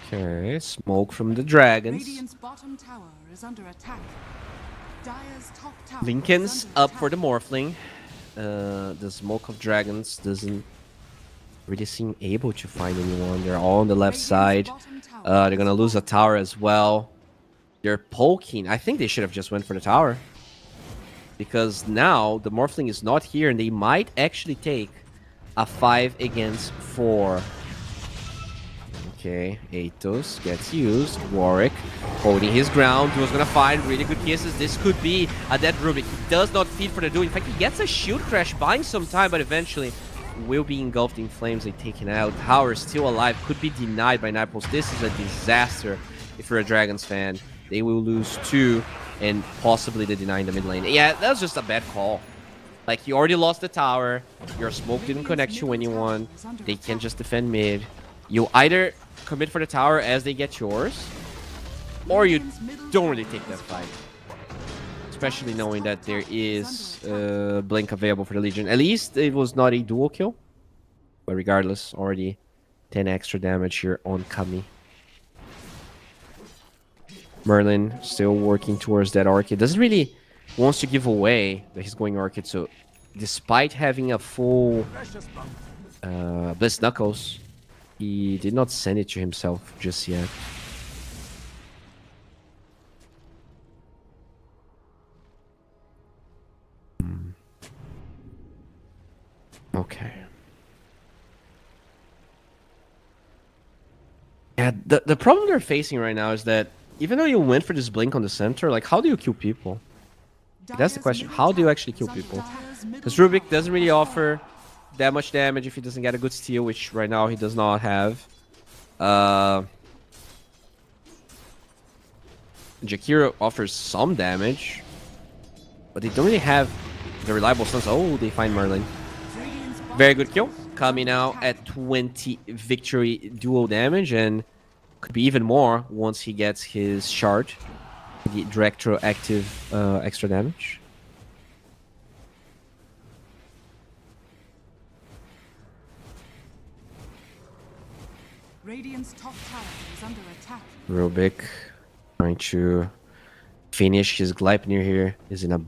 Okay, smoke from the dragons. Radiant's bottom tower is under attack. Dire's top tower Linken's is under up attack. for the Morphling. The smoke of dragons doesn't really seem able to find anyone. They're all on the left side. They're gonna lose a tower as well. They're poking. I think they should have just went for the tower. Because now the Morphling is not here and they might actually take a 5 against 4. Okay, Atos gets used. Warwick holding his ground. He was gonna find really good kisses. This could be a dead Rubik. He does not feed for the duel. In fact, he gets a shield crash, buying some time, but eventually will be engulfed in flames and taken out. Tower still alive, could be denied by Night Pulse. This is a disaster if you're a Dragons fan. They will lose 2 and possibly they deny in the mid lane. Yeah, that was just a bad call. Like, you already lost the tower. Your smoke didn't connect to anyone. They can just defend mid. You either commit for the tower as they get yours, or you don't really take that fight. Especially knowing that there is Blink available for the Legion. At least it was not a dual kill. But regardless, already 10 extra damage here on Kami. Merlin still working towards that Orchid. Doesn't really wants to give away that he's going Orchid. So despite having a full Bliss Knuckles, he did not send it to himself just yet. Okay. Yeah, the problem they're facing right now is that even though you went for this blink on the center, like how do you kill people? That's the question. How do you actually kill people? Because Rubik doesn't really offer that much damage if he doesn't get a good steal, which right now he does not have. Jakiro offers some damage, but they don't really have the reliable stuns. Oh, they find Merlin. Very good kill. Coming out at 20 victory duo damage, and could be even more once he gets his shard. The retroactive extra damage. Radiant's top tower is under attack. Rubik trying to finish his Gleipnir here. Is in a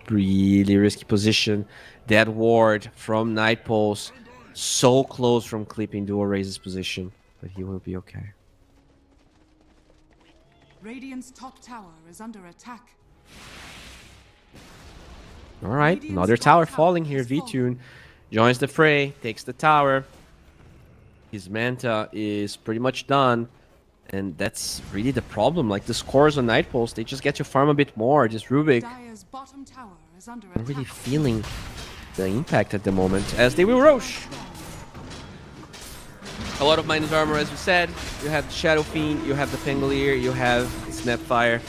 really risky position. That ward from Night Pulse, so close from clipping Dual Raze's position, but he will be okay. Radiant's top tower is under attack. All right, another tower falling here. V-Tune joins the fray, takes the tower. His Manta is pretty much done, and that's really the problem. Like the scores on Night Pulse, they just get to farm a bit more. Just Rubik Dire's bottom tower is under not really attack. feeling the impact at the moment, as they will Rosh. A lot of minus armor, as we said. You have the Shadow Fiend, you have the Pangolier, you have Snapfire.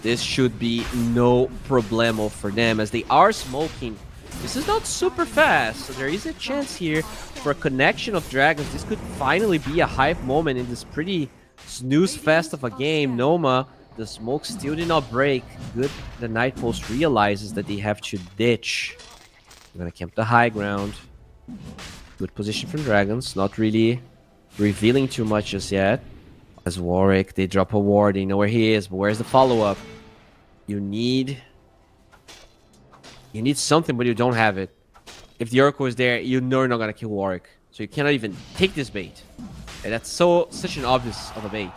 This should be no problemo for them, as they are smoking. This is not super fast, so there is a chance here for a connection of dragons. This could finally be a hype moment in this pretty snooze fest of a game. Noma, the smoke still did not break. Good, the Night Pulse realizes that they have to ditch. I'm gonna camp the high ground. Good position from dragons, not really revealing too much just yet. As Warwick, they drop a ward, they know where he is, but where's the follow-up? You need something, but you don't have it. If the Oracle is there, you know you're not gonna kill Warwick, so you cannot even take this bait. And that's such an obvious of a bait.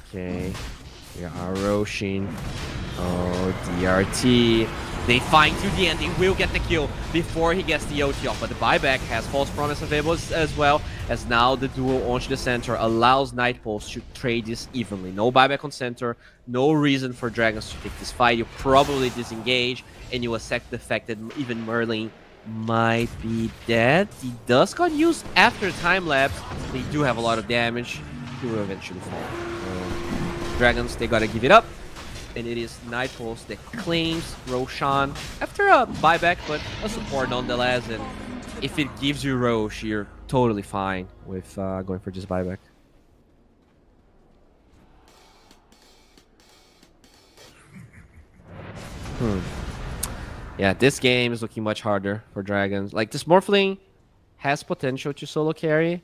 Okay, we are Roshin. Oh, DRT. They find to the end. They will get the kill before he gets the OT off. But the buyback has False Promise available as well, as now the duo onto the center allows Night Pulse to trade this evenly. No buyback on center. No reason for Dragons to take this fight. You probably disengage, and you accept the fact that even Merlin might be dead. The Dusk got used after time lapse. They do have a lot of damage. He will eventually fall. Dragons, they gotta give it up. And it is Night Pulse that claims Roshan after a buyback, but a support nonetheless. And if it gives you Rosh, you're totally fine with going for this buyback. Yeah, this game is looking much harder for Dragons. Like, this Morphling has potential to solo carry,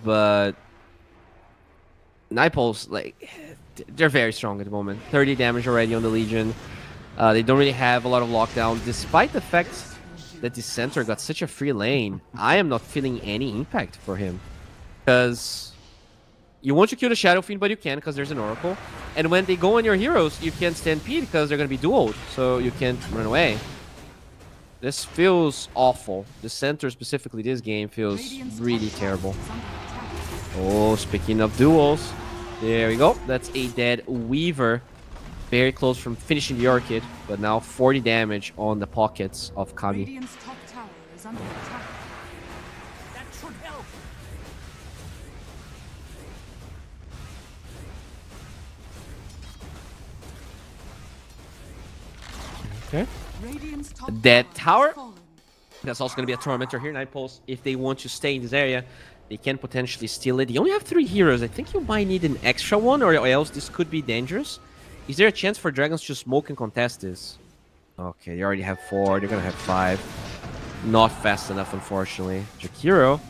but Night Pulse, like, they're very strong at the moment. 30 damage already on the Legion. They don't really have a lot of lockdown, despite the fact that the center got such a free lane. I am not feeling any impact for him, because you want to kill the Shadow Fiend, but you can't because there's an Oracle. And when they go on your heroes, you can't stampede because they're going to be dueled, so you can't run away. This feels awful. The center, specifically this game, feels really terrible. Oh, speaking of duels, there we go. That's a dead Weaver. Very close from finishing the Orchid, but now 40 damage on the pockets of Kami. Radiant's top tower is under attack. That should help. Okay. Radiant's top Dead tower tower. has fallen. That's also going to be a Tormentor here. Night Pulse, if they want to stay in this area, they can potentially steal it. They only have 3 heroes. I think you might need an extra one, or else this could be dangerous. Is there a chance for Dragons to smoke and contest this? Okay, they already have 4. They're going to have 5. Not fast enough, unfortunately. Jakiro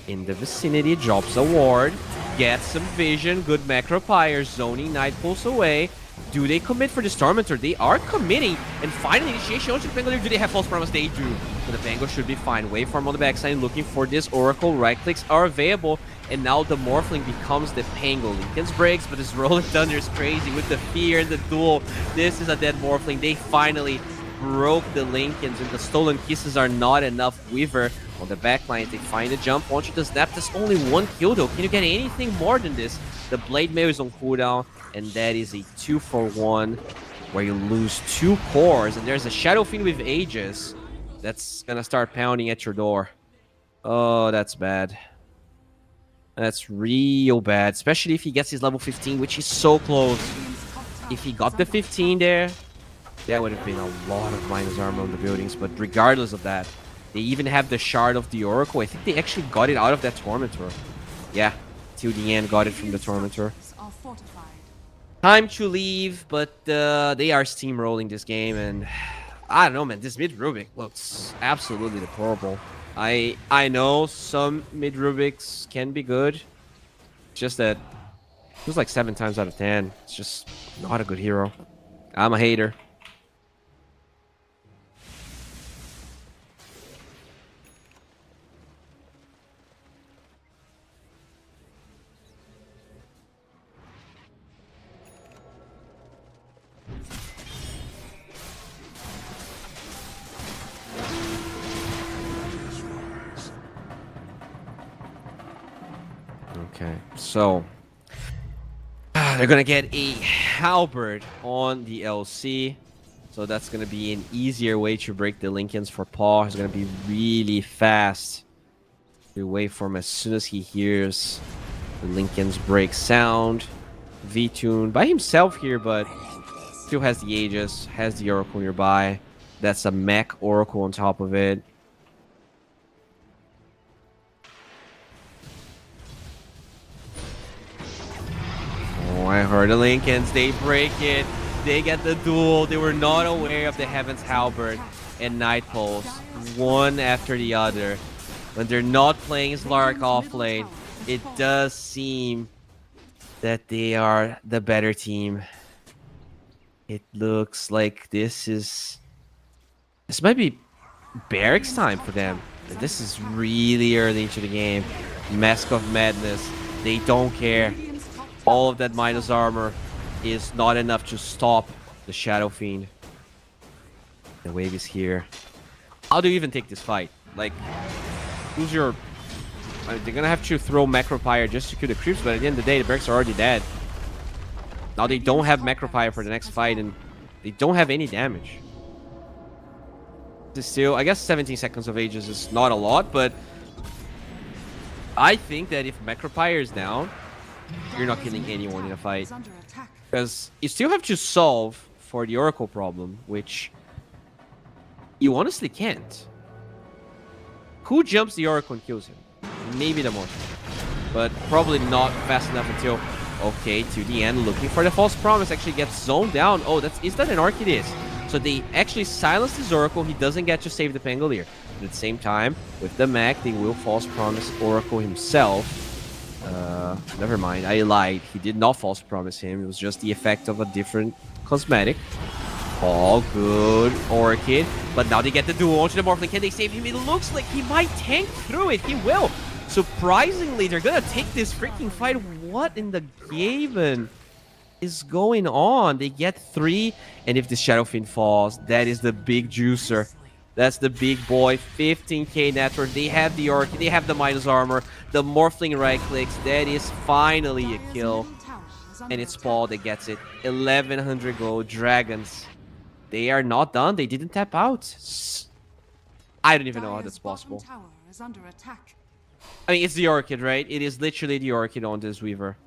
in the vicinity, drops a ward, gets some vision. Good macro pyre, zoning Night Pulse away. Do they commit for this Tormentor? They are committing. And finally, initiation onto the Pangolier. Do they have False Promise? They do. So the Pango should be fine. Waveform on the backside, looking for this Oracle. Right clicks are available. And now the Morphling becomes the Pango. Linken's breaks, but this Rolling Thunder is crazy with the fear and the duel. This is a dead Morphling. They finally broke the Linkens, and the Stolen Kisses are not enough. Weaver On the back line, they find a jump onto the snap. There's only one kill though. Can you get anything more than this? The Blade Mail is on cooldown, and that is a 2-for-1 where you lose 2 cores, and there's a Shadow Fiend with Aegis that's gonna start pounding at your door. Oh, that's bad. That's real bad, especially if he gets his level 15, which is so close. If he got the 15 there, that would have been a lot of minus armor on the buildings. But regardless of that, they even have the Shard of the Oracle. I think they actually got it out of that Tormentor. Yeah, till the end got it from the Tormentor. Are fortified. Time to leave, but they are steamrolling this game, and I don't know, man. This mid Rubik looks absolutely deplorable. I know some mid Rubiks can be good, just that it was like 7 times out of 10. It's just not a good hero. I'm a hater. Okay, so they're gonna get a halberd on the LC, so that's gonna be an easier way to break the Lincolns for Paul. He's gonna be really fast to wait for him as soon as he hears the Lincolns break sound. V-Tune by himself here, but still has the Aegis, has the Oracle nearby. That's a mech Oracle on top of it. Oh, I heard the Lincolns. They break it. They get the duel. They were not aware of the Heaven's Halberd and Night Pulse, one after the other. When they're not playing Slark off lane, it does seem that they are the better team. It looks like this might be barracks time for them. This is really early into the game. Mask of Madness. They don't care. All of that minus armor is not enough to stop the Shadow Fiend. The wave is here. How do you even take this fight? Like, who's your... they're gonna have to throw Macropire just to kill the creeps, but at the end of the day, the barracks are already dead. Now they don't have Macropire for the next fight, and they don't have any damage. It's still, I guess 17 seconds of Aegis is not a lot, but I think that if Macropire is down, you're not killing anyone in a fight. Because you still have to solve for the Oracle problem, which you honestly can't. Who jumps the Oracle and kills him? Maybe the Mortal. But probably not fast enough until... Okay, to the end, looking for the False Promise. Actually gets zoned down. Oh, is that an Arc? It is. So they actually silence his Oracle. He doesn't get to save the Pangolier. But at the same time, with the mech, they will False Promise Oracle himself. Never mind, I lied. He did not False Promise him. It was just the effect of a different cosmetic. All good, Orchid. But now they get the duel onto the Morphling. Can they save him? It looks like he might tank through it. He will. Surprisingly, they're gonna take this freaking fight. What in the Gaven is going on? They get 3, and if the Shadow Fiend falls, that is the big juicer. That's the big boy. 15k network. They have the Orchid. They have the minus armor. The Morphling right clicks. That is finally a kill. And it's Paul that gets it. 1100 gold. Dragons. They are not done. They didn't tap out. I don't even know how that's possible. I mean, it's the Orchid, right? It is literally the Orchid on this Weaver.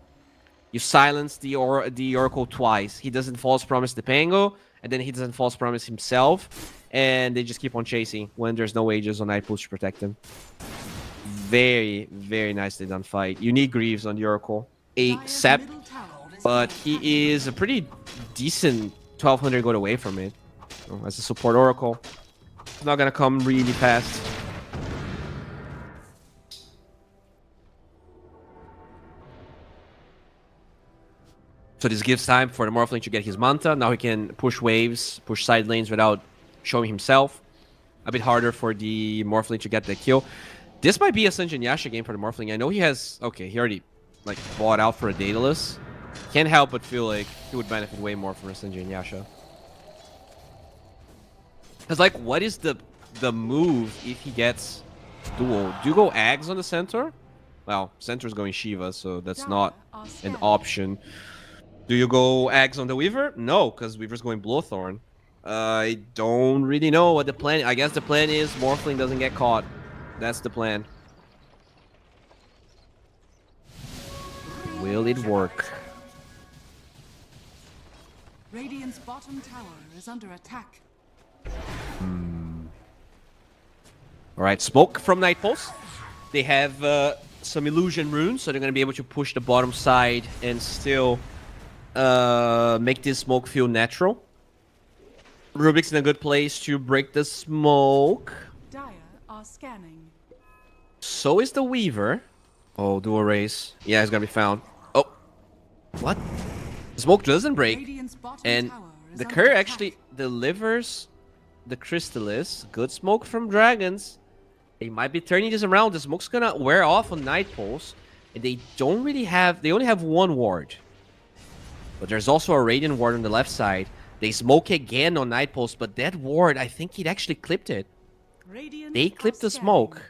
You silence the Oracle twice. He doesn't False Promise the Pango, and then he doesn't False Promise himself. And they just keep on chasing when there's no Aegis on Night Pulse to protect them. Very, very nicely done fight. You need Greaves on the Oracle. A Sep, but he is a pretty decent 1200 gold away from it. As a support Oracle, it's not gonna come really fast. So this gives time for the Morphling to get his Manta. Now he can push waves, push side lanes without showing himself. A bit harder for the Morphling to get the kill. This might be a Sanjin Yasha game for the Morphling. I know he has... Okay, he already like bought out for a Daedalus. Can't help but feel like he would benefit way more from a Sanjin Yasha. Because like, what is the move if he gets duel. Do you go Ags on the centaur? Well, centaur's going Shiva, so that's not an option. Do you go Ags on the Weaver? No, because Weaver's going Blowthorn. I don't really know what the plan. I guess the plan is Morphling doesn't get caught. That's the plan. Will it work? Radiant's bottom tower is under attack. Alright, smoke from Night Pulse. They have some illusion runes, so they're going to be able to push the bottom side and still make this smoke feel natural. Rubik's in a good place to break the smoke. Dire are scanning. So is the Weaver. Oh, dual race. Yeah, it's going to be found. Oh. What? The smoke doesn't break. Radiant's bottom And tower is the under Kerr attack. actually delivers the Crystallis. Good smoke from Dragons. They might be turning this around. The smoke's gonna wear off on Night Pulse. And they don't really have... They only have one ward. But there's also a Radiant ward on the left side. They smoke again on Night Pulse. But that ward, I think it actually clipped it. Radiant They are clipped the scanning. smoke.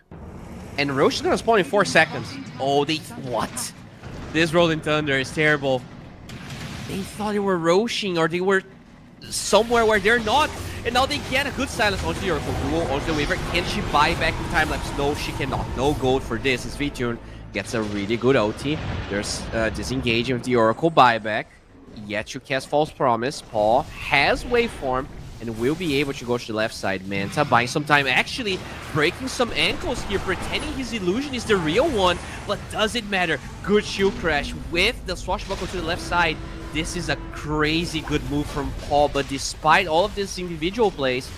And Roche is gonna spawn in 4 seconds. Oh, they... What? This Rolling Thunder is terrible. They thought they were Roshing or they were somewhere where they're not. And now they get a good silence onto the Oracle Duel, onto the Weaver. Can she buy back the time lapse? No, she cannot. No gold for this. As VTune gets a really good OT. There's disengaging with the Oracle buyback. Yet to cast False Promise. Paul has Waveform and will be able to go to the left side. Manta buying some time. Actually breaking some ankles here, pretending his illusion is the real one. But does it matter? Good shield crash with the swashbuckle to the left side. This is a crazy good move from Paul, but despite all of this individual plays,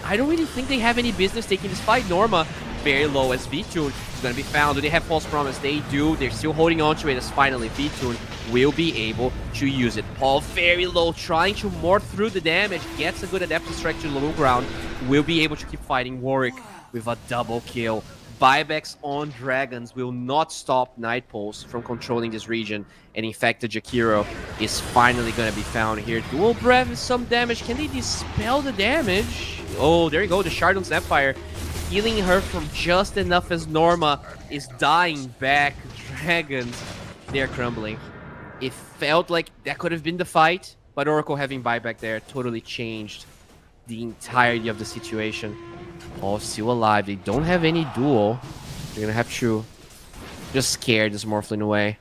I don't really think they have any business taking this fight. Norma, very low as VTune is going to be found. Do they have False Promise? They do. They're still holding on to it as finally VTune will be able to use it. Paul very low, trying to morph through the damage, gets a good adaptive strike to low ground, will be able to keep fighting Warwick with a double kill. Buybacks on Dragons will not stop Night Pulse from controlling this region. And in fact, the Jakiro is finally going to be found here. Dual Breath is some damage. Can they dispel the damage? Oh, there you go. The Shard on Snapfire. Healing her from just enough as Norma is dying back. Dragons, they're crumbling. It felt like that could have been the fight. But Oracle having buyback there totally changed the entirety of the situation. All still alive. They don't have any duel. They're gonna have to just scare this Morphling away.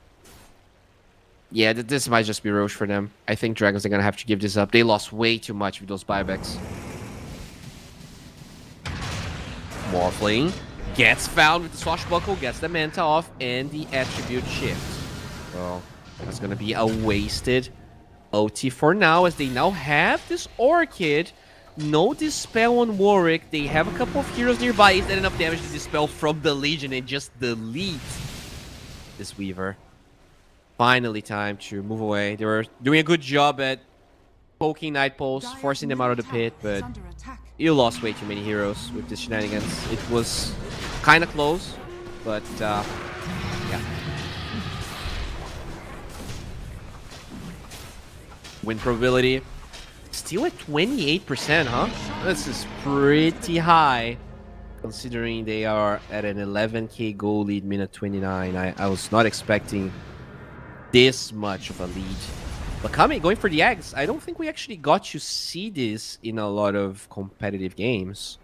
Yeah, this might just be Roche for them. I think Dragons are gonna have to give this up. They lost way too much with those buybacks. Morphling gets found with the swashbuckle, gets the Manta off, and the attribute shift. Well, that's gonna be a wasted OT for now, as they now have this Orchid. No Dispel on Warwick. They have a couple of heroes nearby. Is that enough damage to Dispel from the Legion and just delete this Weaver? Finally time to move away. They were doing a good job at poking Night Pulse, forcing them out of the pit, but you lost way too many heroes with this shenanigans. It was kind of close, but yeah. Win probability still at 28%, huh? This is pretty high, considering they are at an 11k goal lead, minute 29. I was not expecting this much of a lead. But going for the eggs, I don't think we actually got to see this in a lot of competitive games.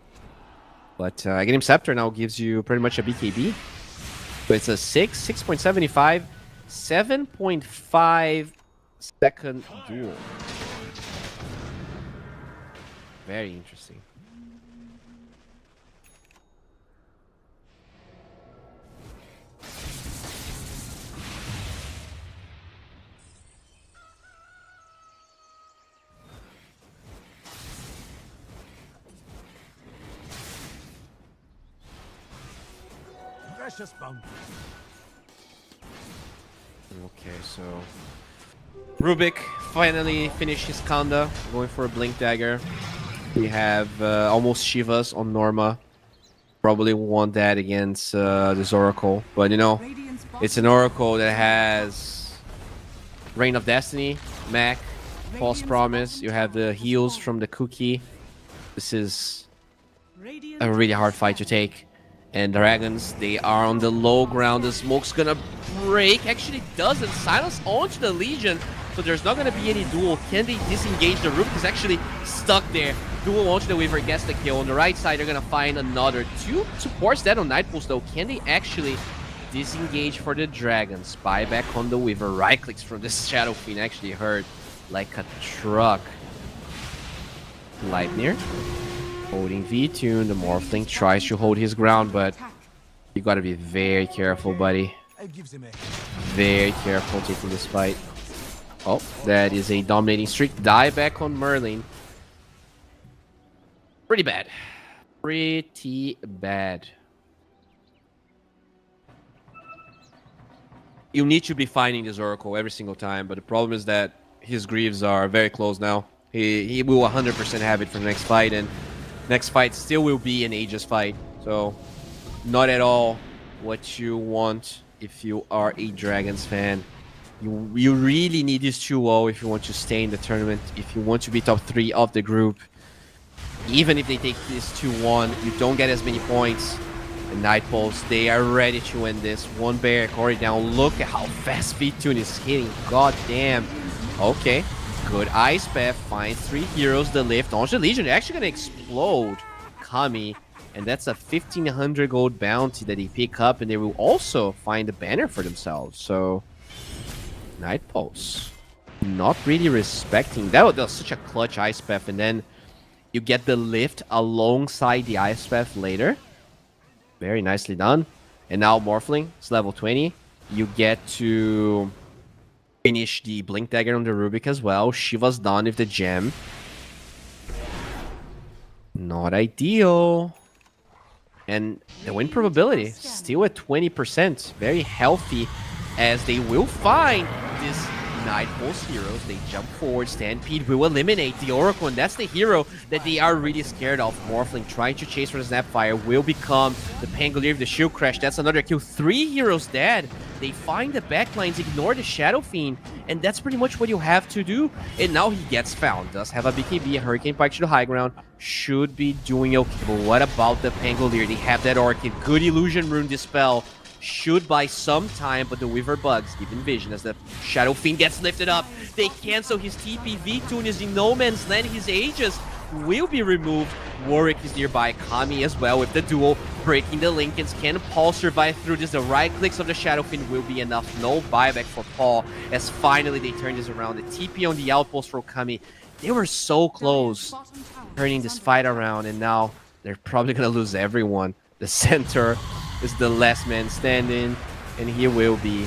But Aghanim Scepter now gives you pretty much a BKB. So it's a 6.75, 7.5 second duel. Very interesting. Precious bounty. Okay, so Rubik finally finished his Kanda, going for a Blink Dagger. We have almost Shivas on Norma. Probably want that against this Oracle. But you know, it's an Oracle that has Reign of Destiny, Mac, False Promise. You have the heals from the Cookie. This is a really hard fight to take. And Dragons, they are on the low ground. The smoke's gonna break. Actually doesn't. Silence onto the Legion. So there's not gonna be any duel. Can they disengage the roof? He's actually stuck there. Duel onto the Weaver, gets the kill. On the right side, they're gonna find another. Two supports that on Night Pulse though. Can they actually disengage for the Dragons? Buyback on the Weaver. Right clicks from this Shadow Fiend actually hurt like a truck. Lightner holding V-Tune. The Morphling tries to hold his ground, but you gotta be very careful, buddy. Very careful taking this fight. Oh, that is a dominating streak. Die back on Merlin. Pretty bad. Pretty bad. You need to be finding this Oracle every single time, but the problem is that his Greaves are very close now. He will 100% have it for the next fight, and next fight still will be an Aegis fight. So, not at all what you want if you are a Dragons fan. You really need this 2-0 if you want to stay in the tournament, if you want to be top 3 of the group. Even if they take this 2-1, you don't get as many points. And Night Pulse, they are ready to win this. One barrack already down. Look at how fast V-Tune is hitting. God damn. Okay. Good Ice Path. Finds 3 heroes. The lift onto the Legion. They're actually going to explode Kami. And that's a 1,500 gold bounty that they pick up. And they will also find a banner for themselves. So, Night Pulse. Not really respecting. That was such a clutch Ice Path. And then you get the lift alongside the Ice Path later. Very nicely done. And now Morphling is level 20. You get to finish the Blink Dagger on the Rubik as well. Shiva's done with the gem. Not ideal. And the win probability still at 20%. Very healthy, as they will find this Night Pulse heroes. They jump forward. Stampede will eliminate the Oracle, and that's the hero that they are really scared of. Morphling trying to chase for the Snapfire will become the Pangolier of the Shield Crash. That's another kill. 3 heroes dead. They find the backlines, ignore the Shadow Fiend, and that's pretty much what you have to do. And now he gets found. Does have a BKB, a Hurricane Pike to the high ground. Should be doing okay. But what about the Pangolier? They have that Orchid. Good Illusion Rune Dispel. Should buy some time, but the Weaver bugs given vision as the Shadow Fiend gets lifted up. They cancel his TP. V-Tune is in no man's land. His Aegis will be removed. Warwick is nearby. Kami as well with the duel. Breaking the Lincolns. Can Paul survive through this? The right clicks of the Shadow Fiend will be enough. No buyback for Paul, as finally they turn this around. The TP on the outpost for Kami. They were so close turning this fight around, and now they're probably going to lose everyone. The center is the last man standing, and he will be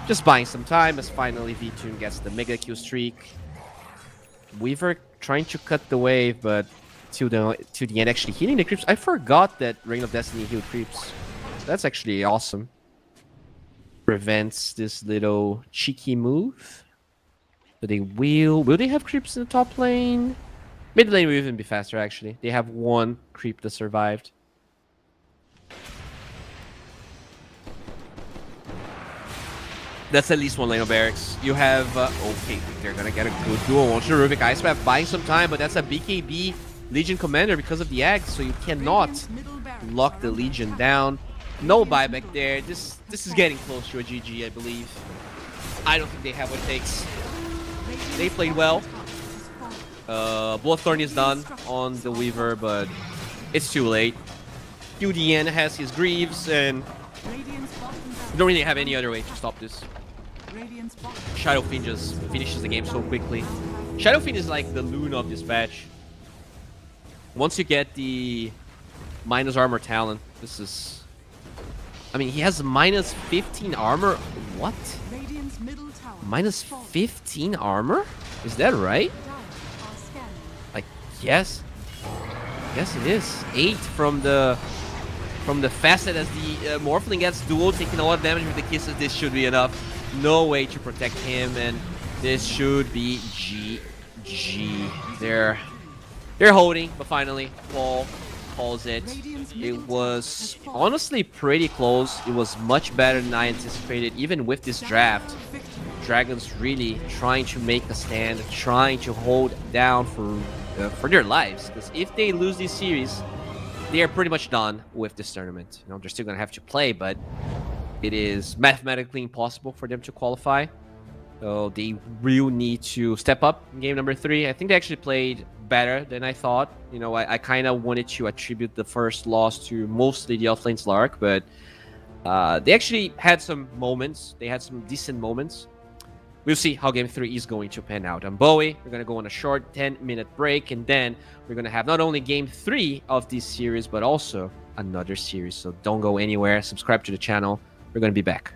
just buying some time as finally V-Tune gets the mega kill streak. Weaver trying to cut the wave, but to the end actually healing the creeps. I forgot that Reign of Destiny healed creeps. That's actually awesome. Prevents this little cheeky move. But they will they have creeps in the top lane? Mid lane will even be faster actually. They have 1 creep that survived. That's at least 1 lane of barracks. You have, okay, they're gonna get a good duel. Onto the Rubik Ice Path, buying some time, but that's a BKB Legion Commander because of the Egg, so you cannot lock the Legion down. No buyback there. This is getting close to a GG, I believe. I don't think they have what it takes. They played well. Bloodthorn is done on the Weaver, but it's too late. QDN has his Greaves, and you don't really have any other way to stop this. Shadow Fiend just finishes the game so quickly. Shadow Fiend is like the Luna of this patch. Once you get the minus armor talent, this is... I mean, he has minus 15 armor. What? Minus 15 armor? Is that right? Like, yes. Yes, it is. 8 from the facet as the Morphling gets duel, taking a lot of damage with the kisses. This should be enough. No way to protect him, and this should be GG. They're holding, but finally Paul calls it. It was honestly pretty close. It was much better than I anticipated, even with this draft. Dragons really trying to make a stand, trying to hold down for their lives. Because if they lose this series, they are pretty much done with this tournament. You know, they're still gonna have to play, but it is mathematically impossible for them to qualify. So they will need to step up in game number 3. I think they actually played better than I thought. You know, I kind of wanted to attribute the first loss to mostly the offlane Slark, but they actually had some moments. They had some decent moments. We'll see how game 3 is going to pan out. I'm Bowie. We're going to go on a short 10-minute break, and then we're going to have not only game 3 of this series, but also another series. So don't go anywhere. Subscribe to the channel. We're going to be back.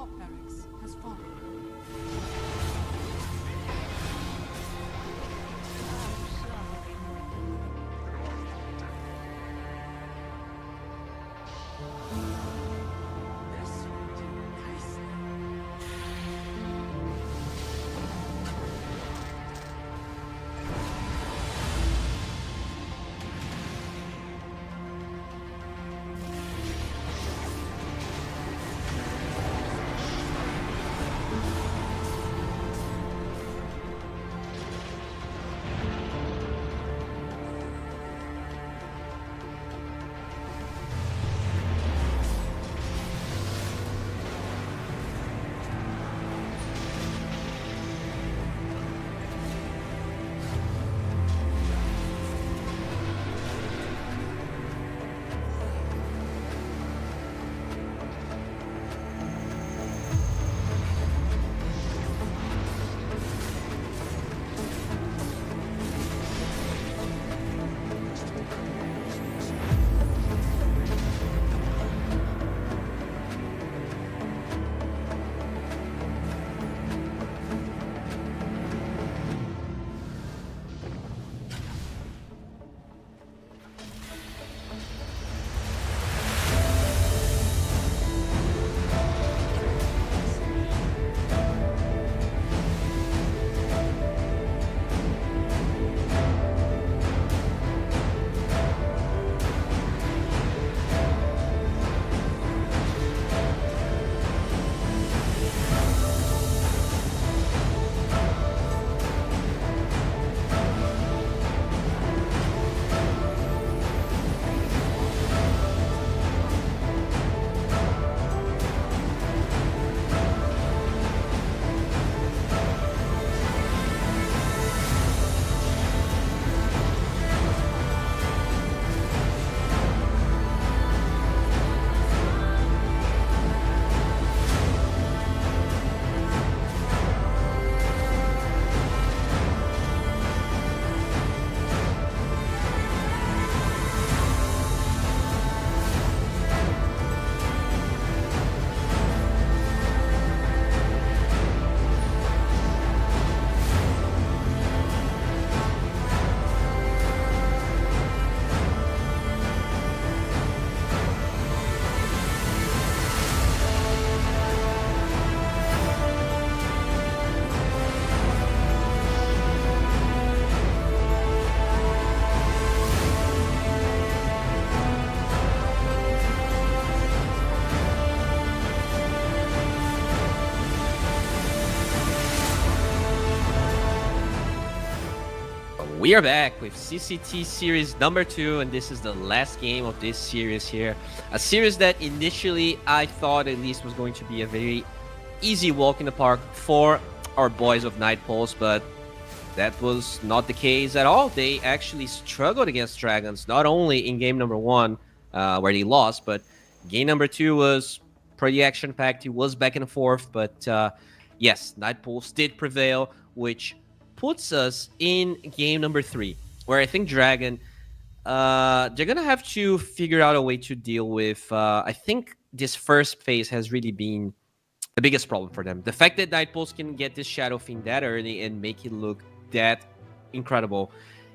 top barracks has fallen. We are back with CCT Series number 2, and this is the last game of this series here. A series that initially I thought at least was going to be a very easy walk in the park for our boys of Night Pulse, but that was not the case at all. They actually struggled against Dragons, not only in game number 1, where they lost, but game number 2 was pretty action-packed. It was back and forth, but yes, Night Pulse did prevail, which puts us in game number 3, where I think Dragon, they're gonna have to figure out a way to deal with. I think this first phase has really been the biggest problem for them. The fact that Night Pulse can get this Shadow Fiend that early and make it look that incredible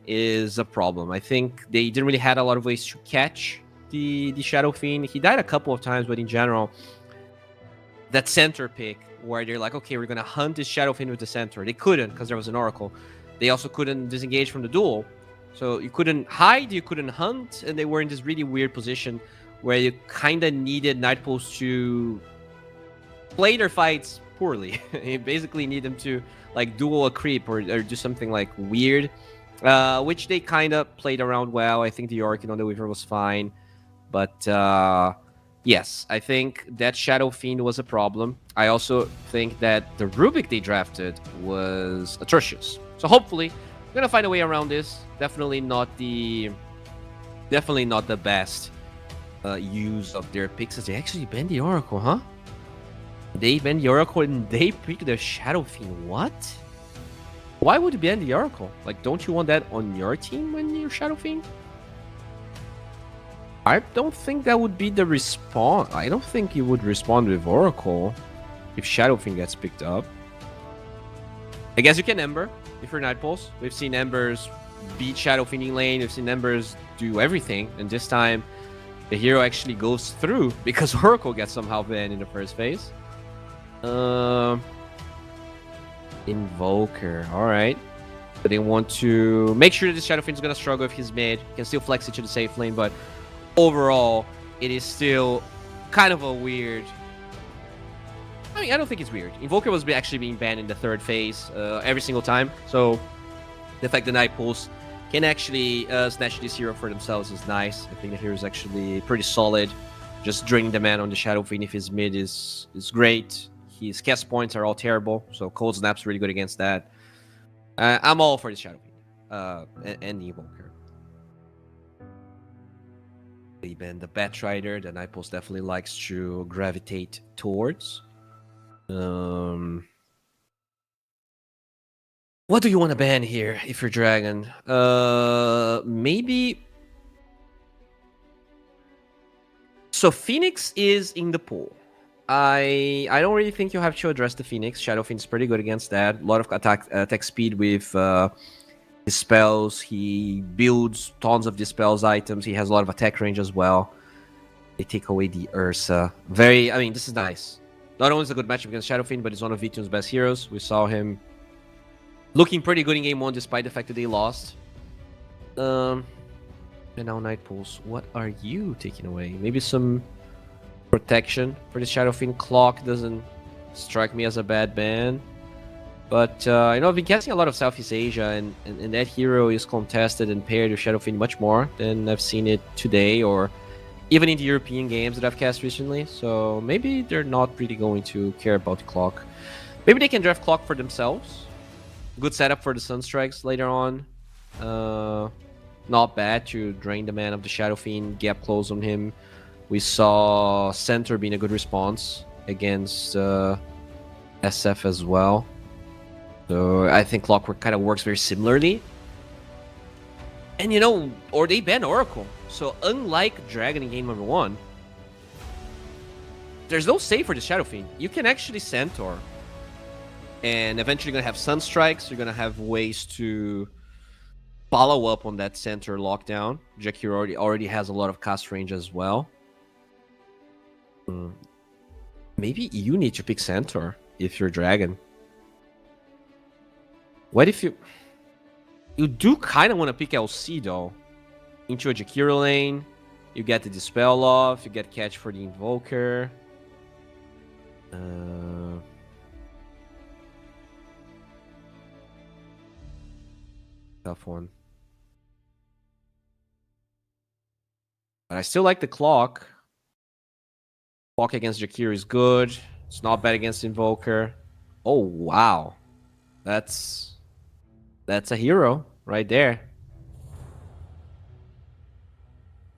is a problem. I think they didn't really had a lot of ways to catch the Shadow Fiend. He died a couple of times, but in general, that center pick where they're like, okay, we're gonna hunt this Shadow Fiend with the center. They couldn't because there was an Oracle. They also couldn't disengage from the duel. So you couldn't hide, you couldn't hunt, and they were in this really weird position where you kind of needed Night Pulse to play their fights poorly. You basically need them to like duel a creep or do something like weird, which they kind of played around well. I think the Orchid on the Weaver was fine, but yes, I think that Shadow Fiend was a problem. I also think that the Rubik they drafted was atrocious. So hopefully, we're gonna find a way around this. Definitely not the best use of their picks. They actually banned the Oracle, huh? They banned the Oracle and they picked the Shadow Fiend. What? Why would you ban the Oracle? Like, don't you want that on your team when you're Shadow Fiend? I don't think that would be the respawn. I don't think you would respond with Oracle. if Shadow Fiend gets picked up. I guess you can Ember if you're Night Pulse. We've seen Embers beat Shadow Fiend in lane. We've seen Embers do everything. And this time, the hero actually goes through because Oracle gets somehow banned in the first phase. Invoker. Alright. But they want to make sure that the Shadow Fiend is going to struggle if he's mid. He can still flex it to the safe lane, but overall, it is still kind of a weird... I mean, I don't think it's weird. Invoker was actually being banned in the third phase every single time. So the fact that Night Pulse can actually snatch this hero for themselves is nice. I think the hero is actually pretty solid. Just draining the mana on the Shadow Fiend if his mid is great. His cast points are all terrible, so Cold Snap's really good against that. I'm all for the Shadow Fiend and the Invoker. They ban the Batrider that Night Pulse definitely likes to gravitate towards. What do you want to ban here if you're Dragon? Maybe... So Phoenix is in the pool. I don't really think you have to address the Phoenix. Shadow Fiend's pretty good against that. A lot of attack speed with his spells. He builds tons of dispels items. He has a lot of attack range as well. They take away the Ursa. I mean, this is nice. Not only is it a good matchup against Shadow Fiend, but he's one of VTune's best heroes. We saw him looking pretty good in game 1 despite the fact that they lost. And now Night Pulse. What are you taking away? Maybe some protection for the Shadow Fiend. Clock doesn't strike me as a bad ban. But, I've been casting a lot of Southeast Asia, and that hero is contested and paired with Shadow Fiend much more than I've seen it today, or even in the European games that I've cast recently. So maybe they're not really going to care about the Clock. Maybe they can draft Clock for themselves. Good setup for the Sunstrikes later on. Not bad to drain the mana of the Shadow Fiend, gap close on him. We saw Center being a good response against SF as well. So I think Clockwork kind of works very similarly. And or they ban Oracle. So unlike Dragon in game number 1, there's no save for the Shadow Fiend. You can actually Centaur. And eventually you're going to have Sunstrikes. You're going to have ways to follow up on that Centaur lockdown. Jakiro already has a lot of cast range as well. Maybe you need to pick Centaur if you're Dragon. What if you... You do kind of want to pick LC though. Into a Jakiro lane. You get the Dispel off. You get Catch for the Invoker. Tough one. But I still like the Clock. Clock against Jakiro is good. It's not bad against Invoker. Oh, wow. That's a hero right there.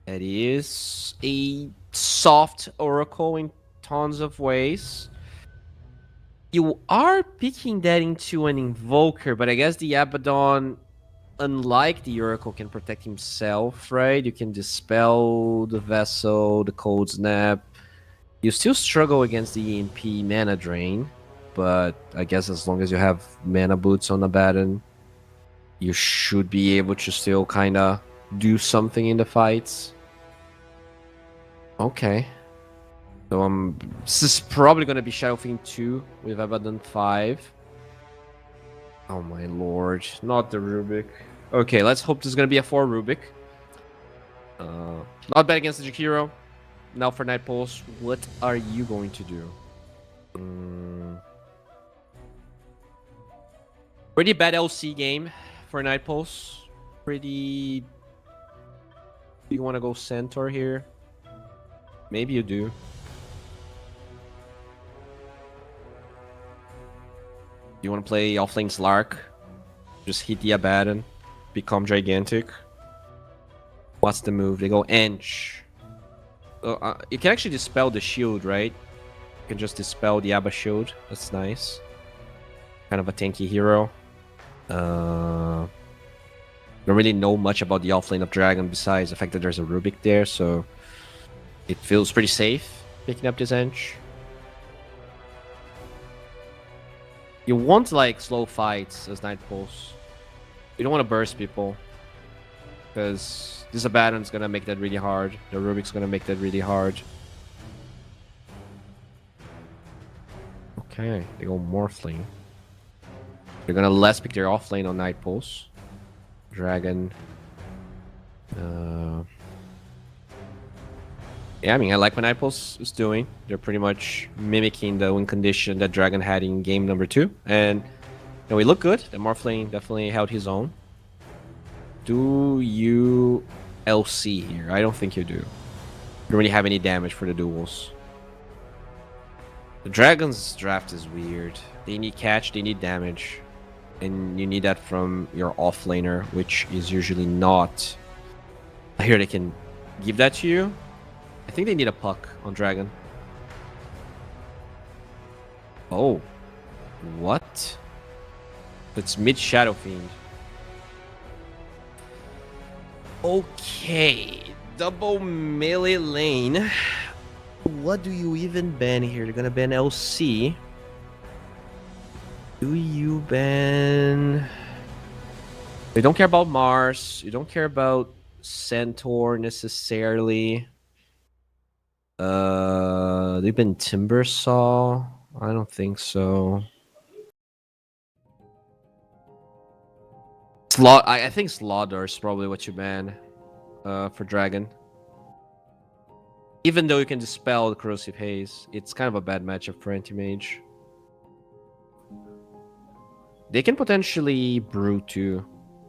That is a soft Oracle in tons of ways. You are picking that into an Invoker, but I guess the Abaddon, unlike the Oracle, can protect himself, right? You can Dispel the Vessel, the Cold Snap. You still struggle against the EMP mana drain, but I guess as long as you have mana boots on Abaddon, you should be able to still kind of do something in the fights. Okay. So this is probably going to be Shadow Fiend 2 with Abaddon 5. Oh my lord, not the Rubik. Okay, let's hope this is going to be a 4 Rubik. Not bad against the Jakiro. Now for Night Pulse, what are you going to do? Pretty bad LC game for Night Pulse. Pretty... Do you want to go Centaur here? Maybe you do. You want to play offlane Slark? Just hit the Abaddon. Become gigantic. What's the move? They go Ench. You can actually dispel the shield, right? You can just dispel the Abba shield. That's nice. Kind of a tanky hero. Don't really know much about the offlane of Dragon besides the fact that there's a Rubik there, so it feels pretty safe picking up this Ench. You want like slow fights as Night Pulse. You don't want to burst people. Because this Abaddon's gonna make that really hard. The Rubik's gonna make that really hard. Okay, they go Morphling. They're gonna less pick their off lane on Night Pulse. Dragon. Yeah, I mean, I like what Night Pulse is doing. They're pretty much mimicking the win condition that Dragon had in game number 2. And we look good. The Morphling definitely held his own. Do you LC here? I don't think you do. You don't really have any damage for the duels. The Dragon's draft is weird. They need catch, they need damage. And you need that from your offlaner, which is usually not. Here they can give that to you. I think they need a puck on Dragon. Oh. What? It's mid Shadow Fiend. Okay. Double melee lane. What do you even ban here? They're gonna ban LC. Do you ban... They don't care about Mars. You don't care about Centaur necessarily. They've been Timbersaw. I don't think so. I think Slaughter is probably what you ban for Dragon. Even though you can dispel the Corrosive Haze, it's kind of a bad matchup for Anti-Mage. They can potentially Brew too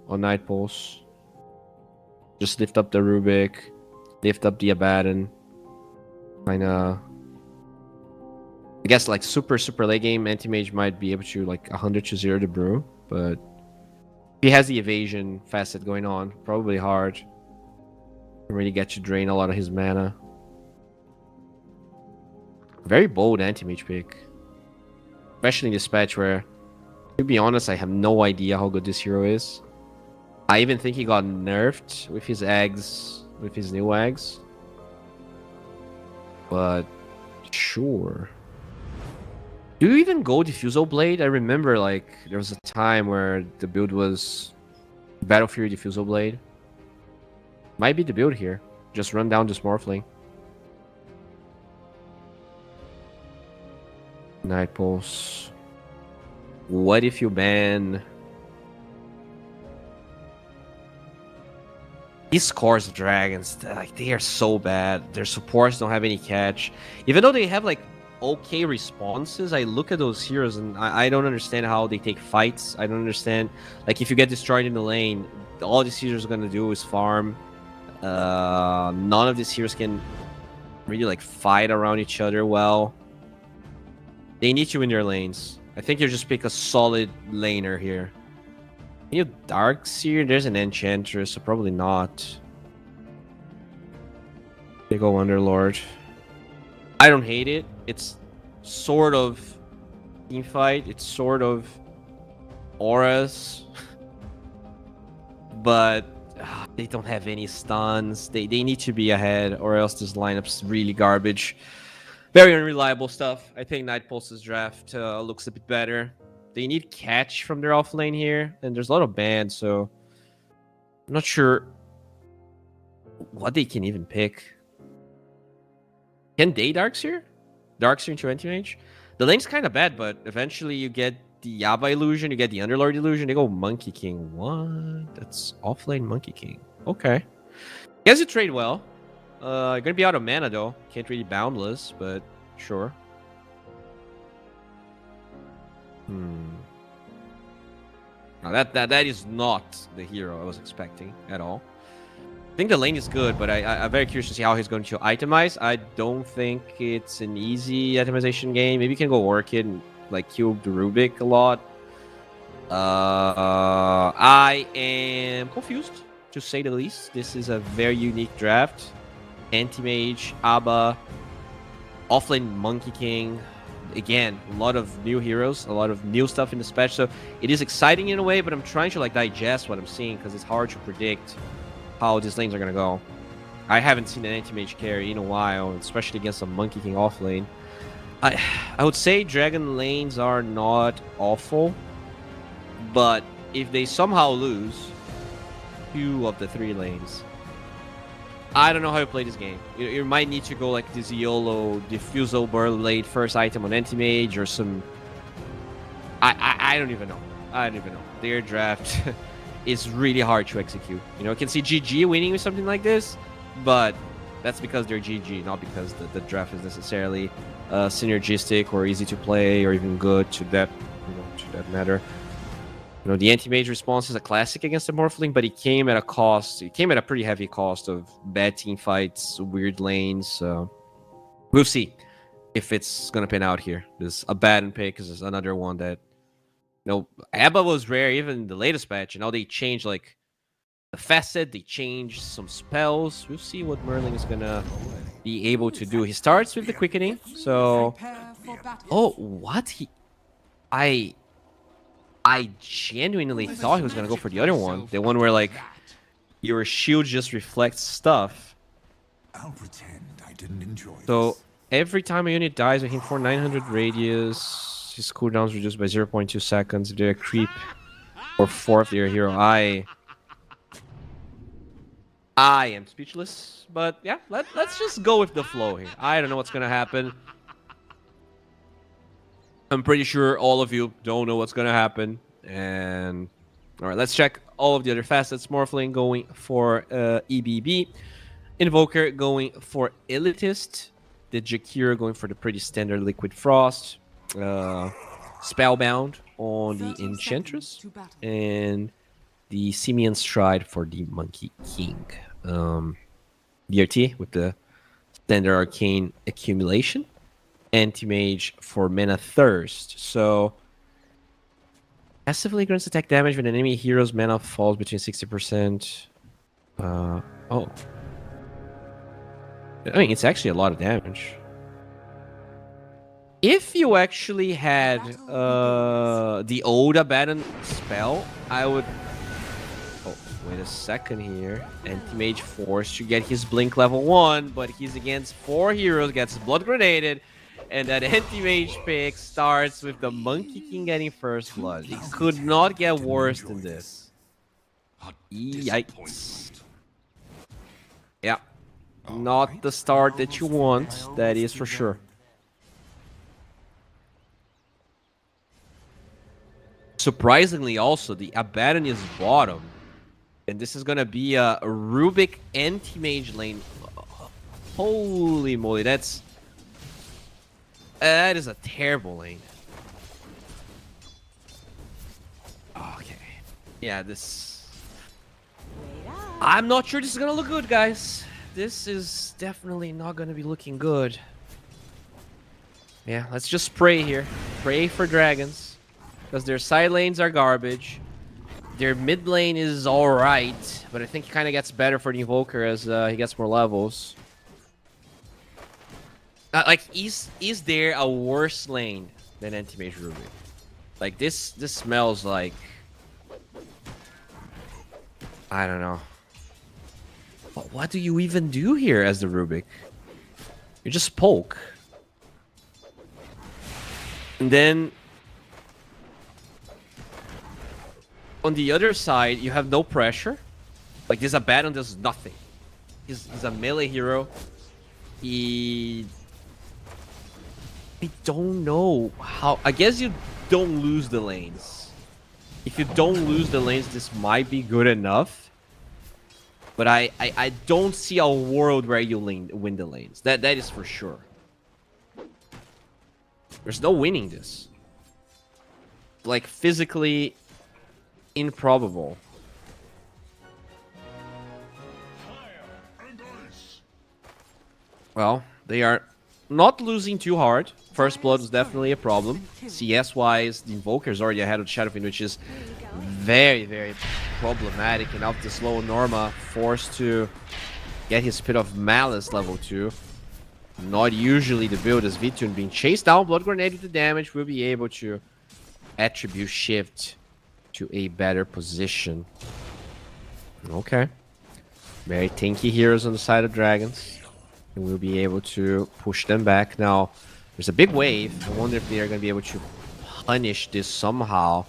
on Night Pulse. Just lift up the Rubik, lift up the Abaddon. Kinda, I guess like super late game, Anti-Mage might be able to like 100-0 to Brew, but he has the evasion facet going on. Probably hard. Can really get you drain a lot of his mana. Very bold Anti-Mage pick. Especially in this patch where, to be honest, I have no idea how good this hero is. I even think he got nerfed with his eggs, with his new eggs. But sure. Do you even go Diffusal Blade? I remember like there was a time where the build was Battle Fury Diffusal Blade. Might be the build here. Just run down this Morphling. Night Pulse. What if you ban... These cores of Dragons, like they are so bad. Their supports don't have any catch. Even though they have like okay responses, I look at those heroes and I don't understand how they take fights. I don't understand. Like if you get destroyed in the lane, all these heroes are gonna do is farm. None of these heroes can really like fight around each other well. They need you in their lanes. I think you just pick a solid laner here. Can you Darkseer? There's an Enchantress, so probably not. They go Underlord. I don't hate it. It's sort of teamfight. It's sort of auras. But they don't have any stuns. They need to be ahead, or else this lineup's really garbage. Very unreliable stuff. I think Night Pulse's draft looks a bit better. They need catch from their off lane here, and there's a lot of bans, so I'm not sure what they can even pick. Can they Darkseer? Darkseer into Anti-Mage? The lane's kind of bad, but eventually you get the Yaba illusion, you get the Underlord illusion, they go Monkey King. What? That's offlane Monkey King. Okay. Guess you trade well. You're gonna be out of mana though. Can't really Boundless, but sure. Now that is not the hero I was expecting at all. I think the lane is good, but I'm very curious to see how he's going to itemize. I don't think it's an easy itemization game. Maybe you can go Orchid and like kill the Rubik a lot. I am confused, to say the least. This is a very unique draft. Anti-Mage, Abba, offlane Monkey King. Again, a lot of new heroes, a lot of new stuff in this patch. So it is exciting in a way, but I'm trying to like digest what I'm seeing because it's hard to predict how these lanes are gonna go. I haven't seen an Anti-Mage carry in a while, especially against a Monkey King offlane. I would say Dragon lanes are not awful, but if they somehow lose 2 of the 3 lanes, I don't know how you play this game. You might need to go like this YOLO Diffusal Burn late first item on Anti-Mage or some... I don't even know. I don't even know. Their draft is really hard to execute. You know, you can see GG winning with something like this, but that's because they're GG, not because the draft is necessarily synergistic or easy to play or even good to that, to that matter. You know, the anti-mage response is a classic against the Morphling, but it came at a cost. It came at a pretty heavy cost of bad team fights, weird lanes. We'll see if it's gonna pan out here. There's a bad pick is another one that, you know, Abba was rare even in the latest patch. You know, they changed like the facet, they changed some spells. We'll see what Merlin is gonna be able to do. He starts with the quickening, so Prepare for battle. oh, what I genuinely thought he was gonna go for the other one, the one where like your shield just reflects stuff. I'll pretend I didn't enjoy So this. every time a unit dies with him for 900 radius, his cooldown's reduced by 0.2 seconds. If they're a creep or 4th tier hero, I am speechless. But yeah, let's just go with the flow here. I don't know what's gonna happen. I'm pretty sure all of you don't know what's gonna happen. And all right, let's check all of the other facets. Morphling going for EBB, Invoker going for Elitist, the Jakira going for the pretty standard Liquid Frost, Spellbound on the 30 Enchantress, seconds to battle. and the Simian Stride for the Monkey King. DRT with the standard Arcane Accumulation. Anti-Mage for Mana Thirst. So, passively grants attack damage when an enemy hero's mana falls between 60%. Oh. I mean, it's actually a lot of damage. If you actually had the old Abaddon spell, I would... Oh, wait a second here. Anti-Mage forced to get his Blink level 1, but he's against 4 heroes, gets Blood Grenaded, and that anti-mage pick starts with the Monkey King getting first blood. It could not get worse than this. Yikes. Yeah. Not the start that you want, that is for sure. Surprisingly also, the Abaddon is bottom. And this is gonna be a Rubik anti-mage lane. Holy moly, that is a terrible lane. Okay. Yeah, this... I'm not sure this is gonna look good, guys. This is definitely not gonna be looking good. Yeah, let's just pray here. Pray for dragons. Because their side lanes are garbage. Their mid lane is alright. But I think it kind of gets better for the Invoker as he gets more levels. Like, is there a worse lane than Anti-Mage Rubik? Like, this smells like... I don't know. But what do you even do here as the Rubik? You just poke. And then... on the other side, you have no pressure. Like, this Abaddon does nothing. He's a melee hero. I don't know how... I guess you don't lose the lanes. If you don't lose the lanes, this might be good enough. But I don't see a world where you win the lanes. That is for sure. There's no winning this. Like, physically improbable. Well, they are not losing too hard. First blood is definitely a problem. CS-wise, the Invoker is already ahead of Shadowfiend, which is very, very problematic. And after slow Norma, forced to get his Pit of Malice level 2. Not usually the build as Vitun being chased down. Blood Grenade with the damage will be able to attribute shift to a better position. Okay. Very tanky heroes on the side of dragons. And we'll be able to push them back. Now, There's a big wave. I wonder if they are going to be able to punish this somehow.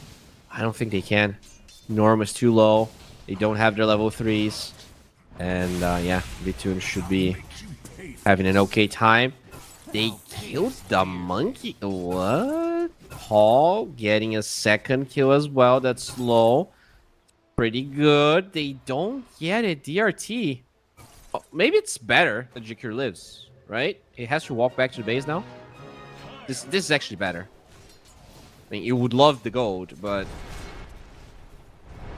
I don't think they can. Norm is too low. They don't have their level 3s. And yeah, Vitun should be having an okay time. They killed the monkey. What? Paul getting a second kill as well. That's low. Pretty good. They don't get it. DRT. Oh, maybe it's better that Jakir lives, right? It has to walk back to the base now. This is actually better. I mean, you would love the gold, but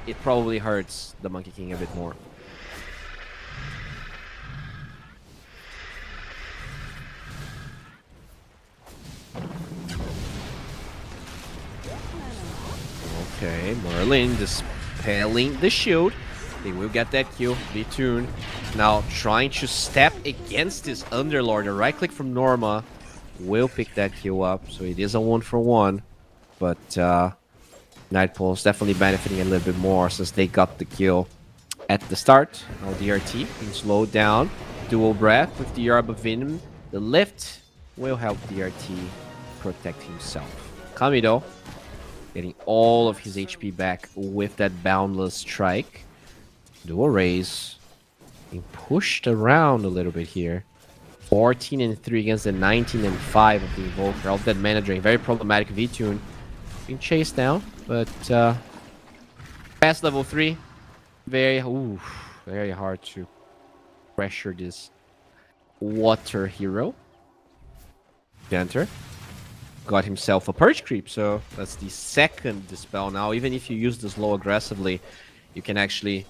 it probably hurts the Monkey King a bit more. Okay, Merlin dispelling the shield. They will get that kill. Vitun now trying to step against this Underlord. A right click from Norma will pick that kill up. So it is a 1-for-1. But Nightpole's definitely benefiting a little bit more since they got the kill at the start. Now DRT can slow down. Dual breath with the Yarb of Venom. The lift will help DRT protect himself. Kamido getting all of his HP back with that boundless strike. Dual raise. Being pushed around a little bit here. 14-3 against the 19-5 of the Invoker. All that mana drain. Very problematic Vitun. Being chased down, but past level 3. Very hard to pressure this water hero. Enter. Got himself a Purge Creep, so that's the second Dispel now. Even if you use the slow aggressively, you can actually...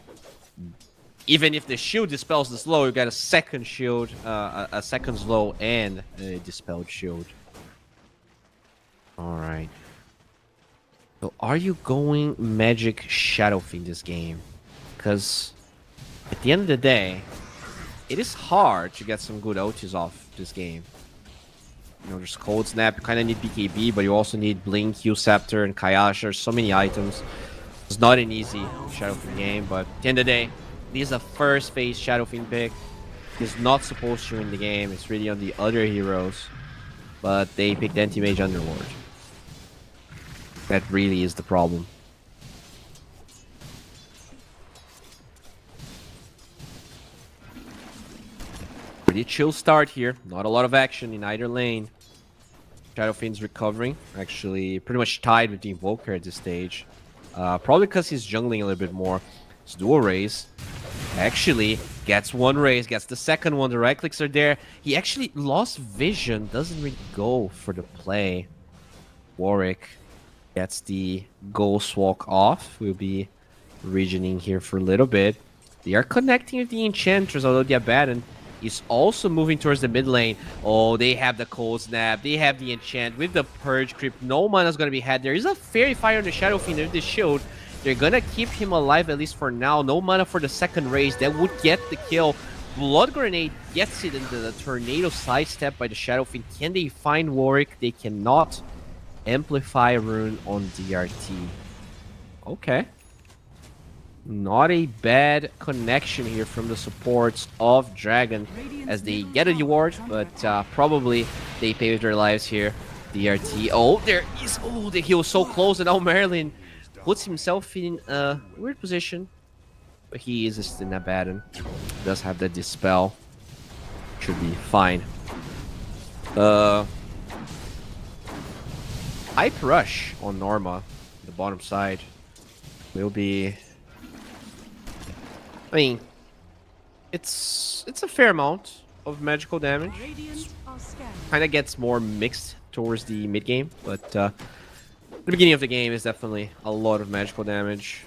Even if the shield dispels the slow, you get a second shield, a second slow, and a dispelled shield. Alright. So are you going Magic Shadow Fiend this game? Because at the end of the day, it is hard to get some good ultis off this game. You know, there's Cold Snap, you kind of need BKB, but you also need Blink, Q-Scepter, and Kayash. There's so many items. It's not an easy Shadow Fiend game, but at the end of the day, this is a first phase Shadow Fiend pick. He's not supposed to win the game. It's really on the other heroes. But they picked Anti-Mage Underlord. That really is the problem. Pretty chill start here. Not a lot of action in either lane. Shadow Fiend's recovering. Actually, pretty much tied with the Invoker at this stage. Probably because he's jungling a little bit more. It's dual raise. Actually, gets one raise, gets the second one. The right clicks are there. He actually lost vision. Doesn't really go for the play. Warwick gets the Ghost Walk off. We'll be regioning here for a little bit. They are connecting with the Enchanters, although the Abaddon is also moving towards the mid lane. Oh, they have the Cold Snap. They have the Enchant with the Purge Creep. No mana's going to be had. There is a Fairy Fire on the Shadow Fiend with the shield. They're going to keep him alive, at least for now. No mana for the second raise. That would get the kill. Blood Grenade gets it into the Tornado sidestep by the Shadow Fiend. Can they find Warwick? They cannot. Amplify Rune on DRT. Okay. Not a bad connection here from the supports of Dragon as they get a reward, but probably they pay with their lives here. DRT. Oh, there is. Oh, he was so close, and now Merlin puts himself in a weird position. But he is just in Abaddon. Does have the Dispel. Should be fine. Hype Rush on Norma, the bottom side, will be... I mean, it's a fair amount of magical damage. Kind of gets more mixed towards the mid game, but the beginning of the game is definitely a lot of magical damage.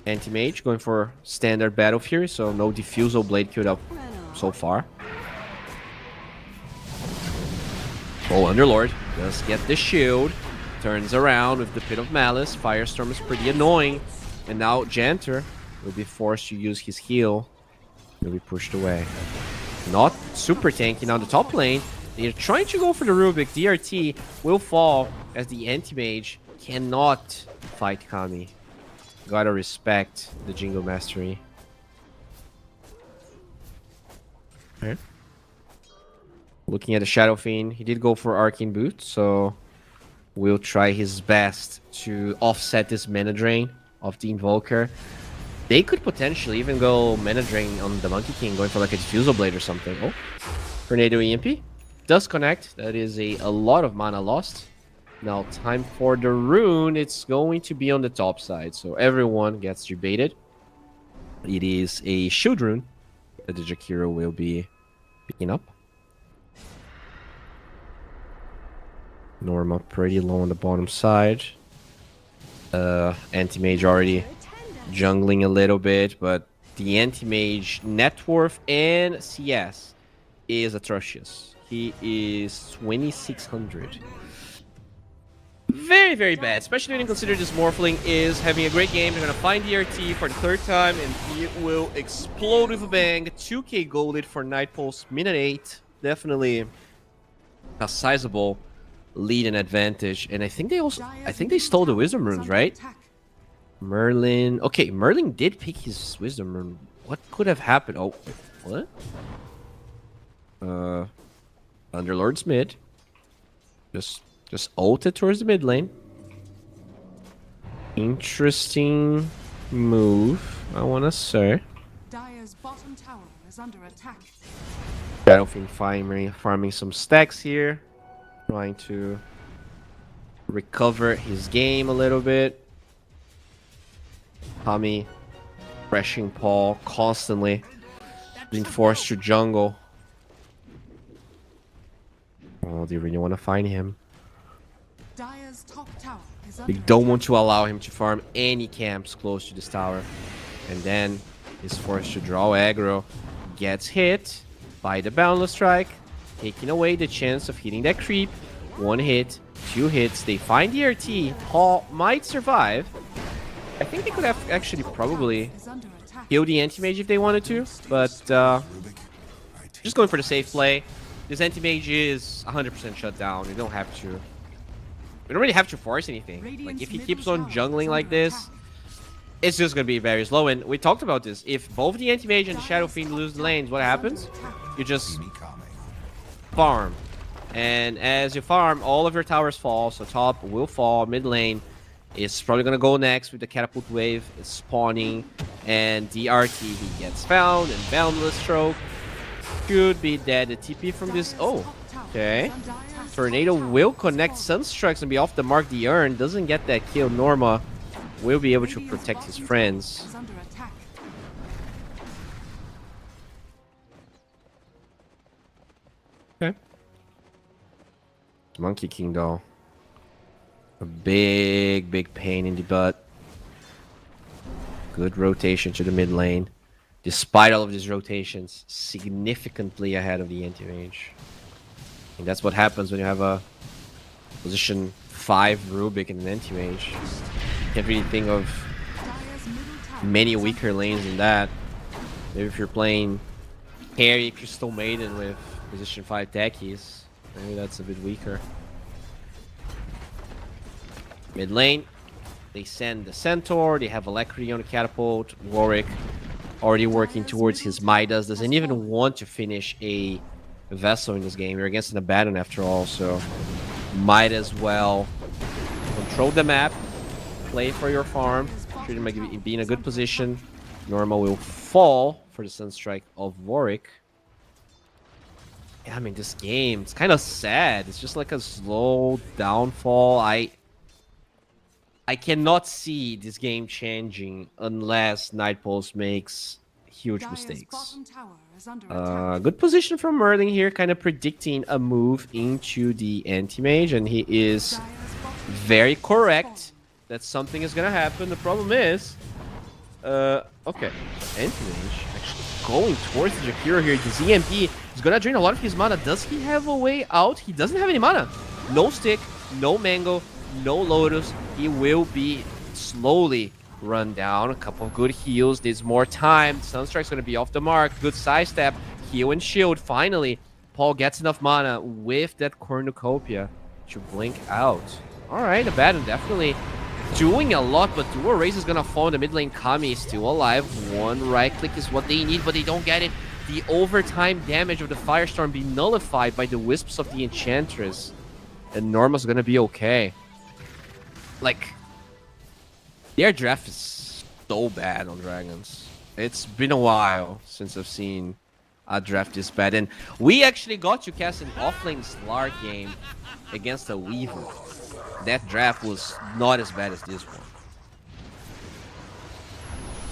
Anti-Mage going for standard Battle Fury, so no Diffusal Blade queued up so far. Oh, Underlord does get the shield. Turns around with the Pit of Malice. Firestorm is pretty annoying. And now Janter will be forced to use his heal. He'll be pushed away. Not super tanky now in the top lane. They're trying to go for the Rubik. DRT will fall as the Anti-Mage cannot fight Kami. Gotta respect the Jingle Mastery. Okay. Looking at the Shadow Fiend, he did go for Arcane Boot, so will try his best to offset this mana drain of the Invoker. They could potentially even go mana drain on the Monkey King, going for like a Diffusal Blade or something. Oh, Tornado EMP does connect. That is a lot of mana lost. Now time for the rune. It's going to be on the top side, so everyone gets debated. It is a shield rune that the Jakiro will be picking up. Norma pretty low on the bottom side. Anti-Mage already jungling a little bit, but the Anti-Mage net worth and CS is atrocious. He is 2,600. Very, very bad, especially when you consider this Morphling is having a great game. They're going to find the RT for the third time, and he will explode with a bang. 2k golded for Night Pulse, minute 8. Definitely a sizable lead and advantage. And I think they stole the Wisdom Runes, right? Merlin. Okay, Merlin did pick his Wisdom Rune. What could have happened? Oh, what? Underlord's mid. Just ulted towards the mid lane. Interesting move, I want to say. Dire's bottom tower is under attack. Battlefield farming some stacks here. Trying to recover his game a little bit. Tommy pressing Paul constantly. Being forced to jungle. Oh, they really want to find him. Dire's top tower is They under don't want to allow him to farm any camps close to this tower. And then he's forced to draw aggro. Gets hit by the Boundless Strike, taking away the chance of hitting that creep. 1 hit, 2 hits. They find the RT. Paul might survive. I think they could have actually probably is under attack. killed the Anti-Mage if they wanted to. But just going for the safe play. This Anti-Mage is 100% shut down. You don't have to. We don't really have to force anything. Like, if he keeps on jungling like this, it's just going to be very slow. And we talked about this. If both the Anti-Mage and the Shadow Fiend lose the lanes, what happens? You just farm. And as you farm, all of your towers fall. So top will fall. Mid lane is probably going to go next with the Catapult Wave. It's spawning. And the RT, he gets found. And Boundless Stroke should be dead. The TP from this... Oh, okay. Tornado will connect Sunstrikes and be off the mark. The Urn doesn't get that kill. Norma will be able to protect his friends. Is under attack. Okay. Monkey King, though. A big pain in the butt. Good rotation to the mid lane. Despite all of these rotations, significantly ahead of the Anti-Mage. And that's what happens when you have a position 5 Rubik and an Anti-Mage. Can't really think of Dire's middle tower many weaker lanes than that. Maybe if you're playing Harry Crystal Maiden with position 5 techies, maybe that's a bit weaker. Mid lane, they send the Centaur, they have Alacrity on the Catapult, Warwick already working towards his Midas, doesn't even want to finish a Vessel in this game. You're against an Abaddon after all, so might as well control the map, play for your farm, should be in a good position. Norma will fall for the Sunstrike of Warwick. Yeah, I mean, this game, it's kind of sad. It's just like a slow downfall. I cannot see this game changing unless Night Pulse makes huge Dire's mistakes. bottom tower is under attack. Good position from Merlin here, kind of predicting a move into the Anti-Mage, and he is Dire's bottom very correct that something is gonna happen. The problem is, okay, so Anti-Mage actually going towards the Jakiro here. The ZMP is gonna drain a lot of his mana. Does he have a way out? He doesn't have any mana. No stick, no mango, no lotus. He will be slowly run down. A couple of good heals. There's more time. Sunstrike's going to be off the mark. Good sidestep. Heal and shield. Finally, Paul gets enough mana with that Cornucopia to blink out. Alright, Abaddon definitely doing a lot, but Dual Raze is going to fall in the mid lane. Kami is still alive. One right click is what they need, but they don't get it. the overtime damage of the Firestorm be nullified by the Wisps of the Enchantress, and Norma's gonna be okay. Like, their draft is so bad on Dragons. It's been a while since I've seen a draft this bad, and we actually got to cast an offlane Slark game against a Weaver. That draft was not as bad as this one.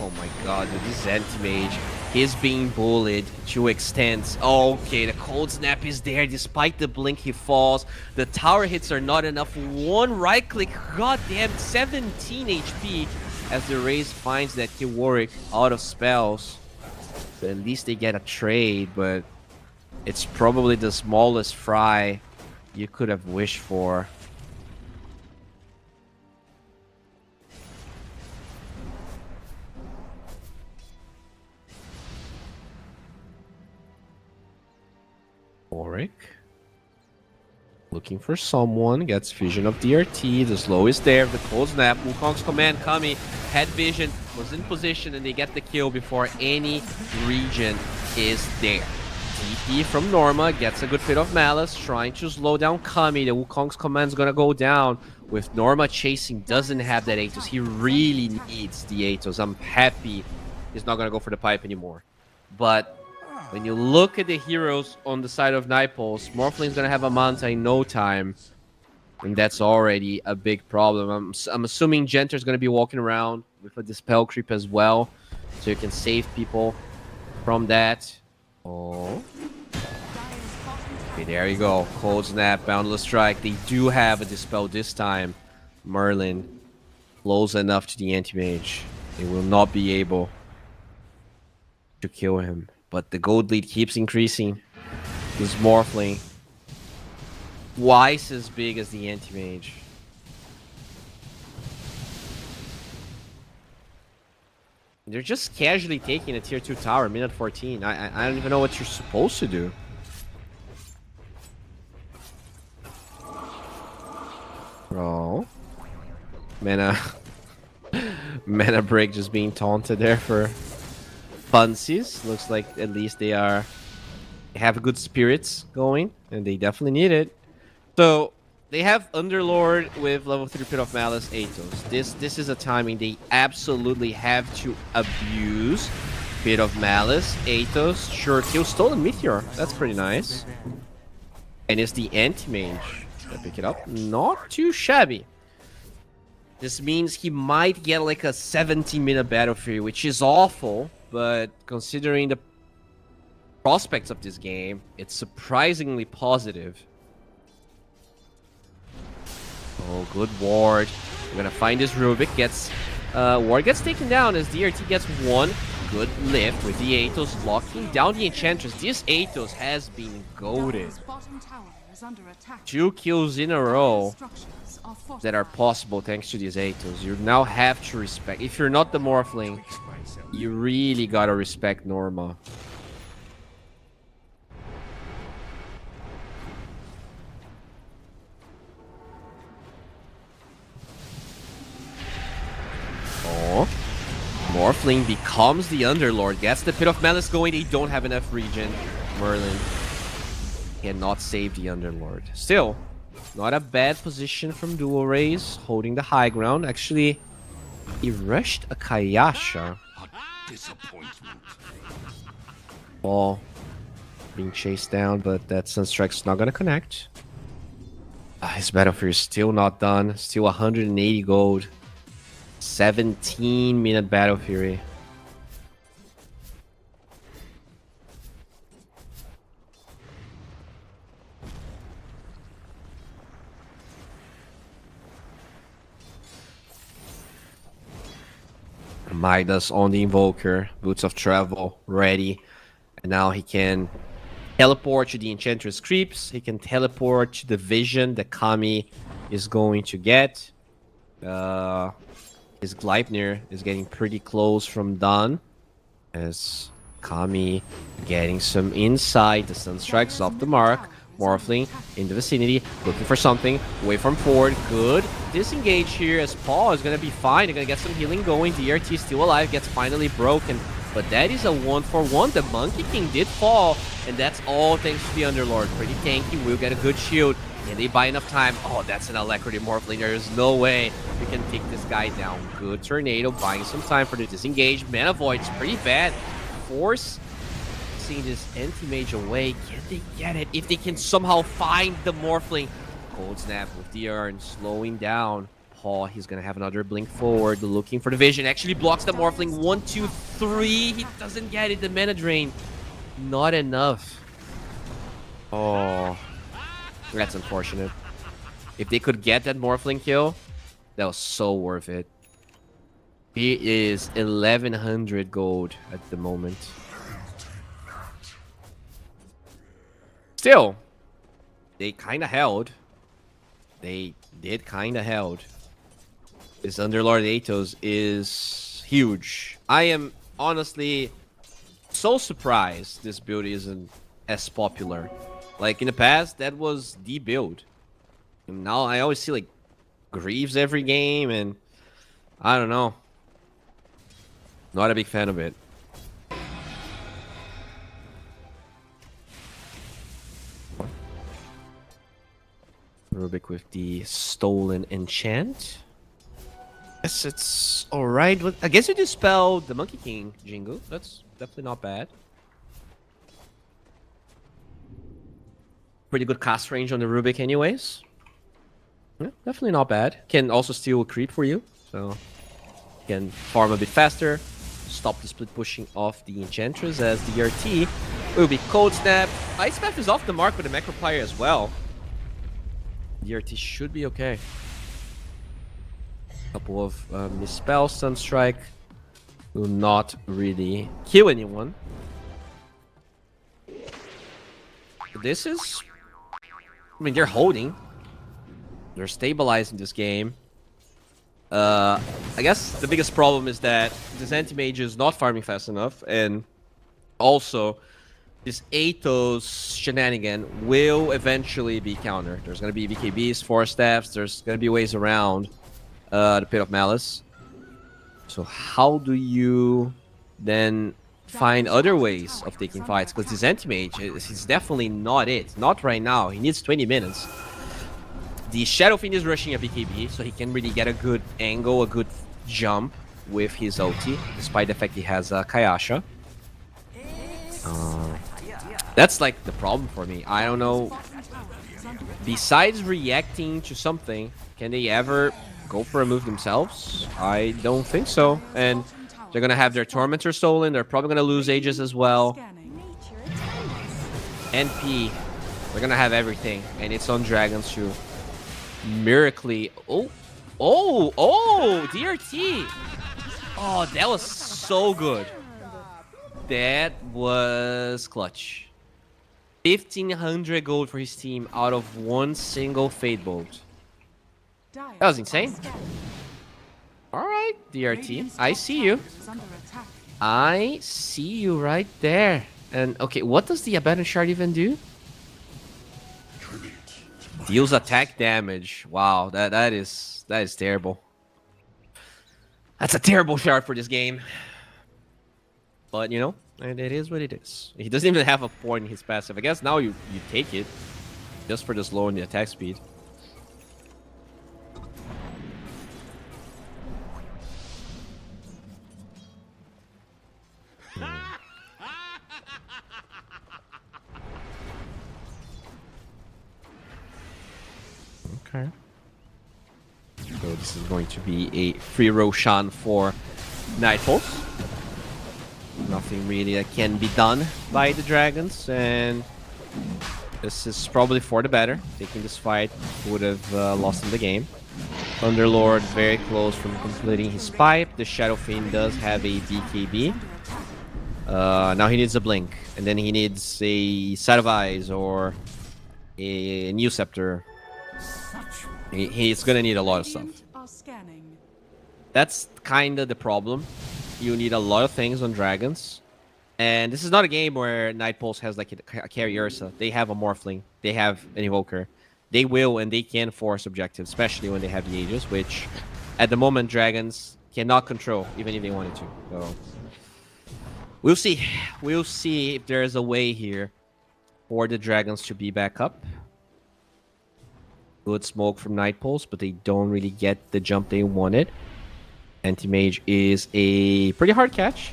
Oh my god, dude, this anti-mage is being bullied to extents. Okay, the cold snap is there. Despite the blink, he falls. The tower hits are not enough. One right click, goddamn, 17 HP as the Raze finds that Warwick out of spells. So at least they get a trade, but it's probably the smallest fry you could have wished for. Warwick looking for someone, gets vision of DRT, the slow is there, the cold snap, Wukong's command coming, had vision, was in position, and they get the kill before any region is there. TP from Norma gets a good bit of Malice, trying to slow down Kami. The Wukong's command's gonna go down. With Norma chasing, doesn't have that Atos. He really needs the Atos. I'm happy he's not gonna go for the pipe anymore. But when you look at the heroes on the side of Nightpulse, Morphling's gonna have a Manta in no time. And that's already a big problem. I'm assuming Genter's gonna be walking around with a Dispel Creep as well. So you can save people from that. Oh. Okay, there you go. Cold Snap, Boundless Strike. They do have a Dispel this time. Merlin close enough to the Anti-Mage. They will not be able to kill him. But the gold lead keeps increasing. This Morphling twice as big as the Anti-Mage. They're just casually taking a tier 2 tower, minute 14. I don't even know what you're supposed to do. Bro. Mana. Mana break just being taunted there for funsies. Looks like at least they have good spirits going, and they definitely need it. So they have Underlord with level 3 Pit of Malice Atos. This is a timing they absolutely have to abuse. Pit of Malice, Atos, sure, kill Stolen Meteor. That's pretty nice. And it's the Anti-Mage that pick it up. Not too shabby. This means he might get like a 17-minute Battlefield, which is awful. But considering the prospects of this game, it's surprisingly positive. Oh, good ward. We're gonna find this Rubik. Ward gets taken down as DRT gets one good lift with the Atos locking down the Enchantress. This Atos has been goated. 2 kills in a row that are possible thanks to these Atos. You now have to respect. If you're not the Morphling, you really gotta respect Norma. Oh. Morphling becomes the Underlord. Gets the Pit of Malice going. They don't have enough regen. Merlin cannot save the Underlord. Still, not a bad position from Dual Rays. Holding the high ground. Actually, he rushed a Kayasha. Disappointment. Ball being chased down, but that Sunstrike's not gonna connect. His Battlefield is still not done. Still 180 gold. 17-minute Battle Fury. Midas on the Invoker. Boots of Travel ready. And now he can teleport to the Enchantress Creeps. He can teleport to the Vision that Kami is going to get. His Gleipnir is getting pretty close from done. As Kami getting some insight. The Sunstrike's off the mark. Morphling in the vicinity, looking for something. Waveform forward, good. Disengage here as Paul is going to be fine. They're going to get some healing going. DRT still alive, gets finally broken. But that is a 1-for-1. The Monkey King did fall, and that's all thanks to the Underlord. Pretty tanky, will get a good shield. Can they buy enough time? Oh, that's an Alacrity Morphling. There is no way we can take this guy down. Good Tornado, buying some time for the disengage. Mana Void's pretty bad. Force seeing this anti-mage away. Can they get it? If they can somehow find the Morphling. Cold Snap with the urn, slowing down. Paul, he's gonna have another blink forward, looking for the vision. Actually blocks the Morphling. 1, 2, 3. He doesn't get it. The mana drain, not enough. Oh, that's unfortunate. If they could get that Morphling kill, that was so worth it. He is 1100 gold at the moment. Still, they kind of held. They did kind of held. This Underlord Atos is huge. I am honestly so surprised this build isn't as popular. Like in the past, that was the build. And now I always see like Greaves every game, and I don't know. Not a big fan of it. Rubik with the stolen enchant. Yes, it's alright. I guess you dispelled the Monkey King, Jingu. That's definitely not bad. Pretty good cast range on the Rubik anyways. Yeah, definitely not bad. Can also steal a creep for you. So, can farm a bit faster. Stop the split pushing off the Enchantress as the RT will be Cold Snap. Ice Path is off the mark with the Macroplier as well. The RT should be okay. Couple of misspell, Sunstrike will not really kill anyone. This is, I mean, they're holding, they're stabilizing this game. I guess the biggest problem is that this anti-mage is not farming fast enough, and also this Atos shenanigan will eventually be countered. There's going to be BKBs, Force Staffs, there's going to be ways around the Pit of Malice. So how do you then find other ways of taking fights? Because this anti-mage is definitely not it. Not right now. He needs 20 minutes. The Shadow Fiend is rushing a BKB, so he can really get a good angle, a good jump with his ulti, despite the fact he has Kayasha. That's like the problem for me. I don't know. Besides reacting to something, can they ever go for a move themselves? I don't think so. And they're going to have their Tormentor stolen. They're probably going to lose Aegis as well. NP. They're going to have everything. And it's on Dragons too. Miraculously. Oh, DRT. Oh, that was so good. That was clutch. 1500 gold for his team out of one single Fate Bolt. That was insane. Alright, DRT. I see you. I see you right there. And okay, what does the Abandoned Shard even do? Deals attack damage. Wow, that is terrible. That's a terrible shard for this game. But you know, and it is what it is. He doesn't even have a point in his passive. I guess now you take it just for the slow and the attack speed. Okay. So this is going to be a free Roshan for Nightpulse. Nothing really that can be done by the Dragons, and this is probably for the better. Taking this fight would have lost in the game. Thunderlord very close from completing his pipe. The Shadow Fiend does have a BKB. Now he needs a Blink, and then he needs a Set of Eyes or a New Scepter. He's gonna need a lot of stuff. That's kind of the problem. You need a lot of things on Dragons. And this is not a game where Nightpulse has like a carry Ursa. They have a Morphling. They have an Evoker. They will and they can force objectives, especially when they have the Aegis, which at the moment Dragons cannot control, even if they wanted to. So We'll see. We'll see if there's a way here for the Dragons to be back up. Good smoke from Night Pulse, but they don't really get the jump they wanted. Anti-Mage is a pretty hard catch.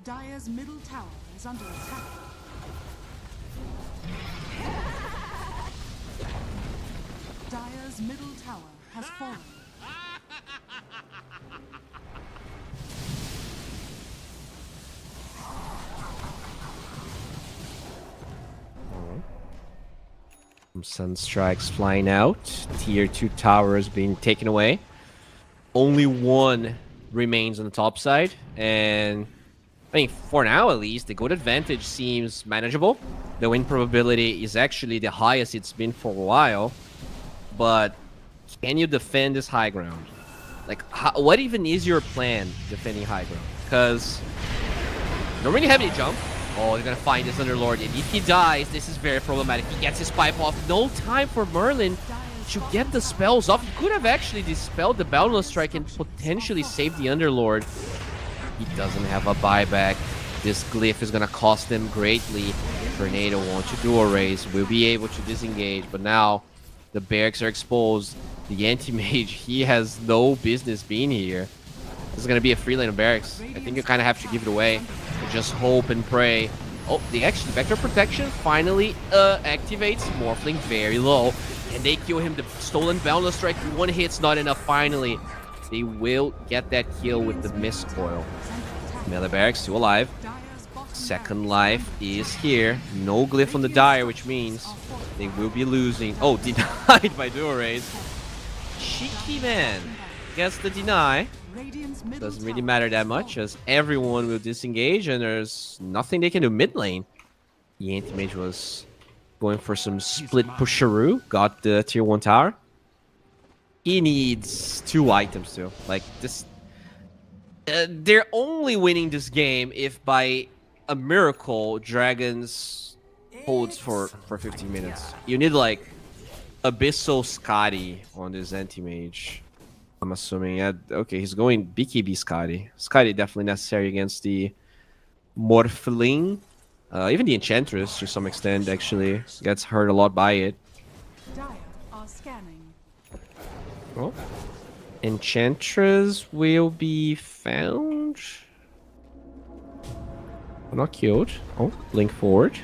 Dire's middle tower is under attack. Dire's middle tower has fallen. Some Sunstrikes flying out. Tier 2 towers being taken away. Only one remains on the top side. And I mean, for now at least, the gold advantage seems manageable. The win probability is actually the highest it's been for a while. But can you defend this high ground? Like, what even is your plan defending high ground? Because you don't really have any jump. Oh, they're gonna find this Underlord, and if he dies, this is very problematic. He gets his pipe off. No time for Merlin to get the spells off. He could have actually dispelled the Boundless Strike and potentially saved the Underlord. He doesn't have a buyback. This glyph is gonna cost them greatly. Tornado wants to dual raise. Will be able to disengage, but now the barracks are exposed. The anti-mage, he has no business being here. This is gonna be a free lane of barracks. I think you kind of have to give it away. Just hope and pray. Oh, the actually Vector Protection finally activates. Morphling very low. And they kill him. The stolen Boundless Strike. One hit's not enough. Finally, they will get that kill with the Mist Coil. Melee Barracks still alive. Second life is here. No glyph on the Dire, which means they will be losing. Oh, denied by dual raise. Cheeky man gets the deny. Doesn't really matter that much as everyone will disengage and there's nothing they can do mid lane. The anti-mage was going for some split pusheroo. Got the tier 1 tower. He needs 2 items too. Like this, they're only winning this game if by a miracle Dragons holds for 15 minutes. You need like Abyssal Scotty on this anti-mage. I'm assuming. Okay, he's going BKB Scotty. Scotty definitely necessary against the Morphling. Even the Enchantress, to some extent, actually gets hurt a lot by it. Dire are scanning. Oh. Enchantress will be found. Not killed. Oh, link forward.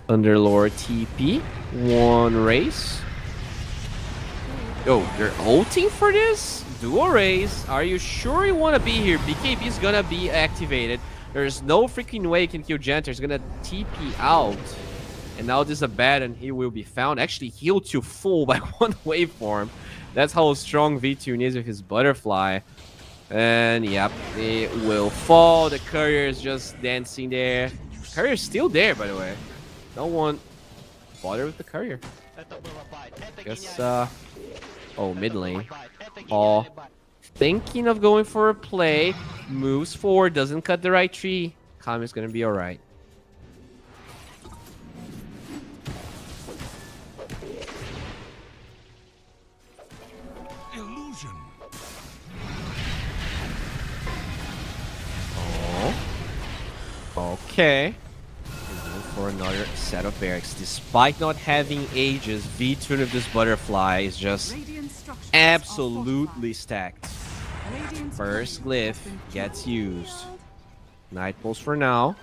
Underlord TP. One race. Yo, they're ulting for this? Dual raise. Are you sure you want to be here? BKB is gonna be activated. There's no freaking way you can kill Jenter. He's gonna TP out. And now this is a bad and he will be found. Actually healed to full by one waveform. That's how strong V-Tune is with his butterfly. And yep, it will fall. The courier is just dancing there. Courier's still there, by the way. No one bother with the courier. Guess oh, mid lane. Oh, thinking of going for a play. Moves forward, doesn't cut the right tree. Kami's gonna be alright. Illusion. Oh. Okay. For another set of barracks. Despite not having ages, V-Tune of this butterfly is just absolutely stacked. First glyph gets used. Night Pulse for now.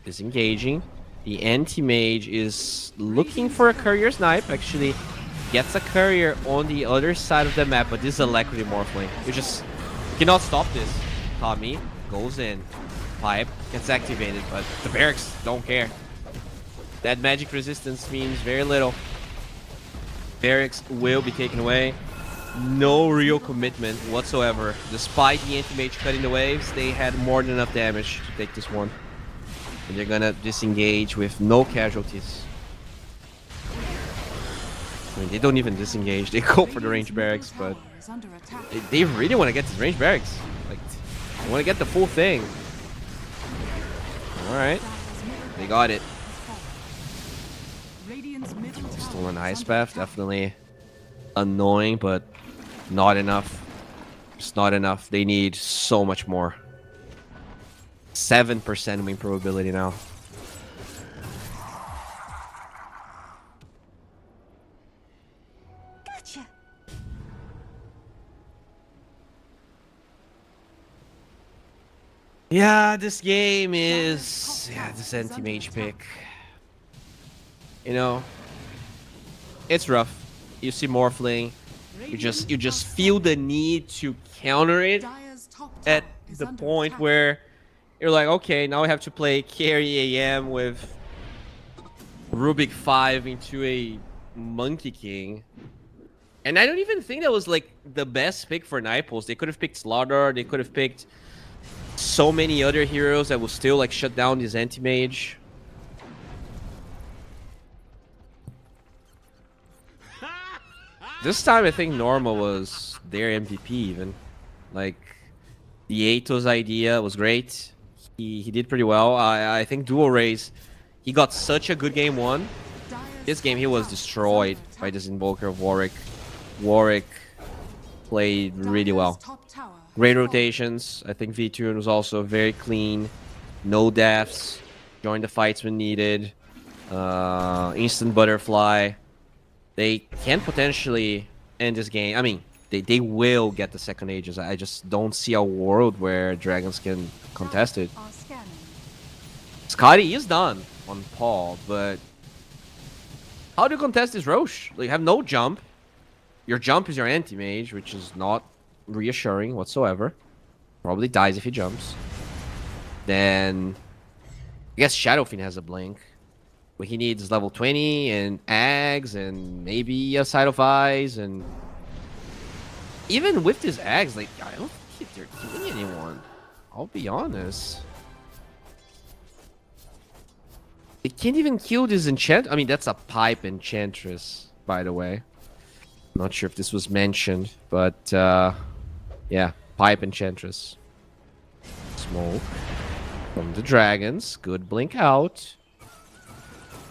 Disengaging. The anti-mage is looking for a courier snipe. Actually, gets a courier on the other side of the map, but this is Alacrity Morphling. You cannot stop this. Kami goes in. Pipe gets activated, but the barracks don't care. That magic resistance means very little. Barracks will be taken away. No real commitment whatsoever. Despite the anti-mage cutting the waves, they had more than enough damage to take this one. And they're gonna disengage with no casualties. I mean, they don't even disengage. They go for the range barracks, but they really want to get this range barracks. Like, they want to get the full thing. All right, they got it. Radiant's middle tower Stolen is Ice under Path, attack. definitely annoying, but not enough. It's not enough. They need so much more. 7% win probability now. Gotcha. Yeah, this game is... Yeah, this anti-mage pick. You know, it's rough. You see Morphling. You just feel the need to counter it Dire's top at tower is the under point attack. where you're like, okay, now I have to play carry AM with Rubik 5 into a Monkey King. And I don't even think that was like the best pick for Nightpulse. They could have picked Slaughter, they could have picked so many other heroes that will still like shut down this anti-mage. This time I think Norma was their MVP even. Like, the Atos idea was great. He did pretty well. I think Dual Rays, he got such a good game one. Dire's This game he top was tower is destroyed under attack. by this Invoker of Warwick. Warwick played really Dire's well. top tower has Great fallen. rotations. I think V2 was also very clean. No deaths. Joined the fights when needed. Instant butterfly. They can potentially end this game. I mean, they will get the second Aegis. I just don't see a world where Dragons can contest it. Are scanning. Scotty is done on Paul, but how do you contest this Roche? Like, you have no jump. Your jump is your anti-mage, which is not reassuring whatsoever. Probably dies if he jumps. Then I guess Shadowfiend has a blink. But he needs level 20 and Ags and maybe a Side of Eyes. And even with this Ags, like, I don't think they're killing anyone. I'll be honest. They can't even kill this enchant. I mean, that's a pipe enchantress, by the way. Not sure if this was mentioned, but yeah, pipe enchantress. Smoke from the dragons. Good blink out.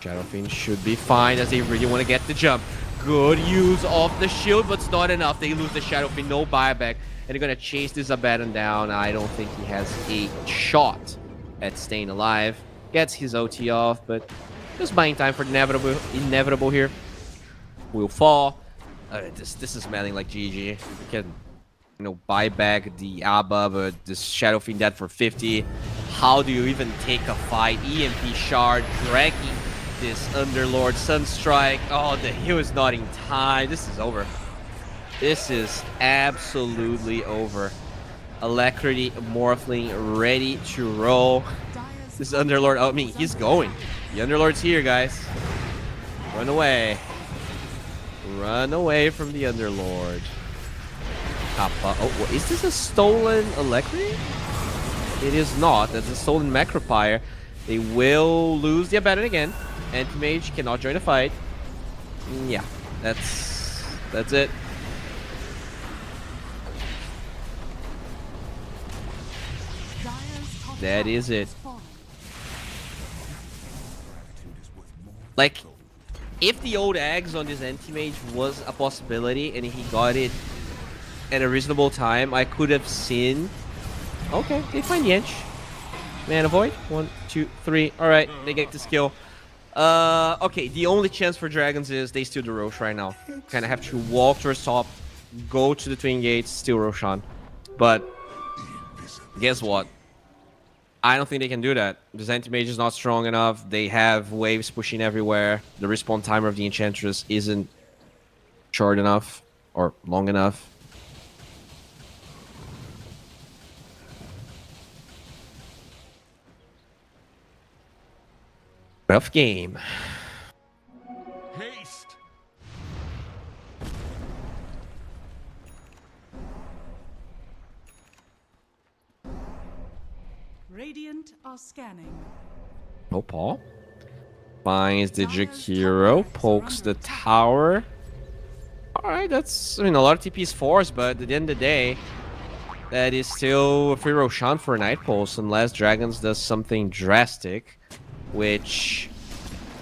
Shadowfiend should be fine as they really want to get the jump. Good use of the shield, but it's not enough. They lose the Shadowfiend, no buyback. And they're going to chase this Abaddon down. I don't think he has a shot at staying alive. Gets his OT off, but just buying time for the inevitable here. Will fall. This is smelling like GG. You can, you know, buy back the Abba, but this Shadowfiend dead for 50. How do you even take a fight? EMP shard dragging this Underlord Sunstrike. Oh, the heal is not in time. This is over. This is absolutely over. Alacrity Morphling ready to roll. Dire's This Underlord, I mean, he's going. The Underlord's here, guys. Run away. Run away from the Underlord. Kappa. Oh, what, is this a stolen Alacrity? It is not. That's a stolen Macropire. They will lose the Abaddon again. Anti-Mage cannot join the fight. Yeah, that's it. Dire's top That tower is it. has fallen. Like, if the old Ags on this anti-mage was a possibility and he got it at a reasonable time, I could have seen... Okay, they find Yench. Mana Void. 1, 2, 3. Alright, they get this kill. Okay, the only chance for Dragons is they steal the Roche right now. Kind of have to walk towards top, go to the Twin Gates, steal Roshan. But, guess what? I don't think they can do that. This anti-mage is not strong enough. They have waves pushing everywhere. The respawn timer of the Enchantress isn't short enough or long enough. Rough game. Haste! Radiant are scanning. Oh, Paul. Finds the Jakiro. Pokes the tower. Alright, that's... I mean, a lot of TP is forced, but at the end of the day, that is still a free Roshan for a Night Pulse, unless Dragons does something drastic. Which,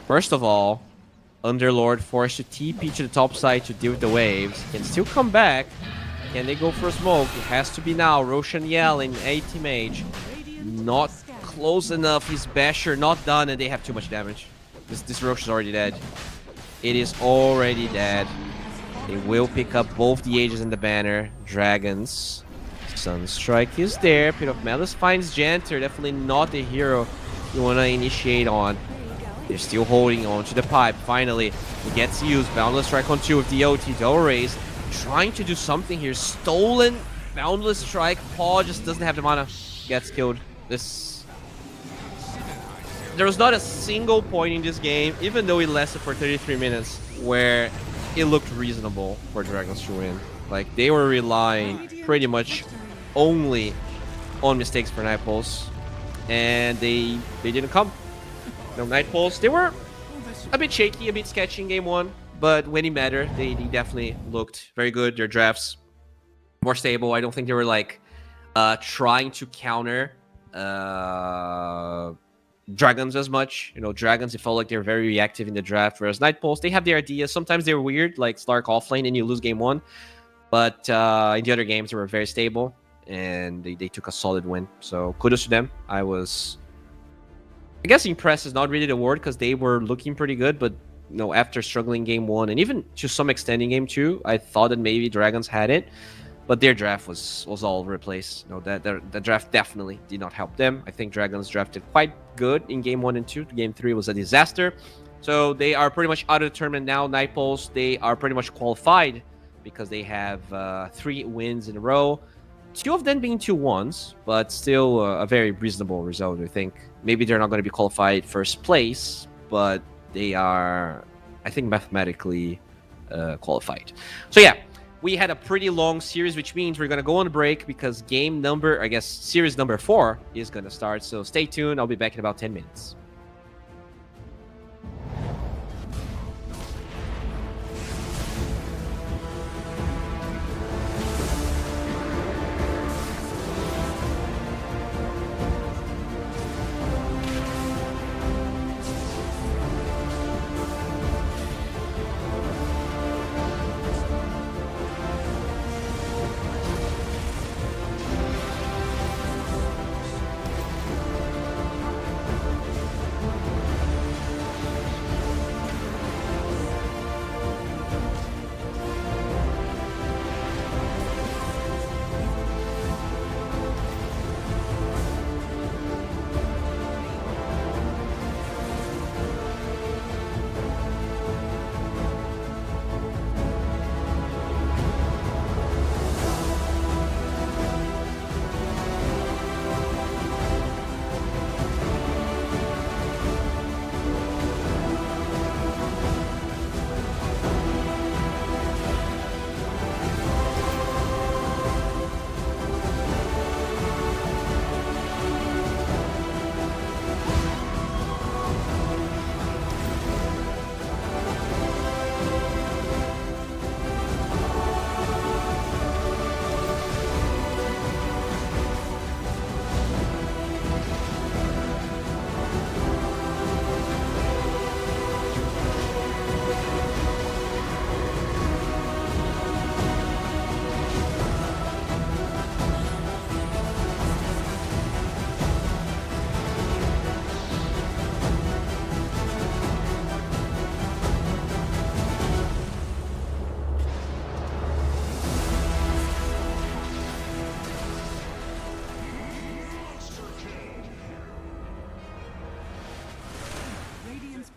first of all, Underlord forced to TP to the top side to deal with the waves. Can still come back. Can they go for a smoke? It has to be now. Roshan yelling, AT Mage. Not close enough. His Basher not done, and they have too much damage. This Roshan's already dead. It is already dead. They will pick up both the Aegis and the banner. Dragons. Sunstrike is there. Pit of Malice finds Janter. Definitely not the hero you want to initiate on. They're still holding on to the pipe. Finally, it gets used. Boundless Strike on 2 with the OT. Double raise. Trying to do something here. Stolen Boundless Strike. Paw just doesn't have the mana. Gets killed. There was not a single point in this game, even though it lasted for 33 minutes, where it looked reasonable for Dragons to win. Like, they were relying pretty much only on mistakes for Night Pulse, and they didn't come. No, Night Pulse, they were a bit shaky, a bit sketchy in game 1, but when it mattered, they definitely looked very good. Their drafts more stable. I don't think they were like trying to counter Dragons as much. You know, Dragons, it felt like they were very reactive in the draft, whereas Night Pulse, they have their ideas. Sometimes they were weird, like Slark offlane and you lose game 1, but in the other games they were very stable, and they took a solid win. So kudos to them. I guess impressed is not really the word, because they were looking pretty good, but you know, after struggling game 1 and even to some extent in game 2, I thought that maybe Dragons had it. But their draft was all over the place. You know, the draft definitely did not help them. I think Dragons drafted quite good in game 1 and 2. Game 3 was a disaster. So they are pretty much out of the tournament now. Night Pulse, they are pretty much qualified because they have 3 wins in a row. 2 of them being 2-1s, but still a very reasonable result, I think. Maybe they're not going to be qualified first place, but they are, I think, mathematically qualified. So yeah. We had a pretty long series, which means we're going to go on a break because series number 4 is going to start. So stay tuned. I'll be back in about 10 minutes.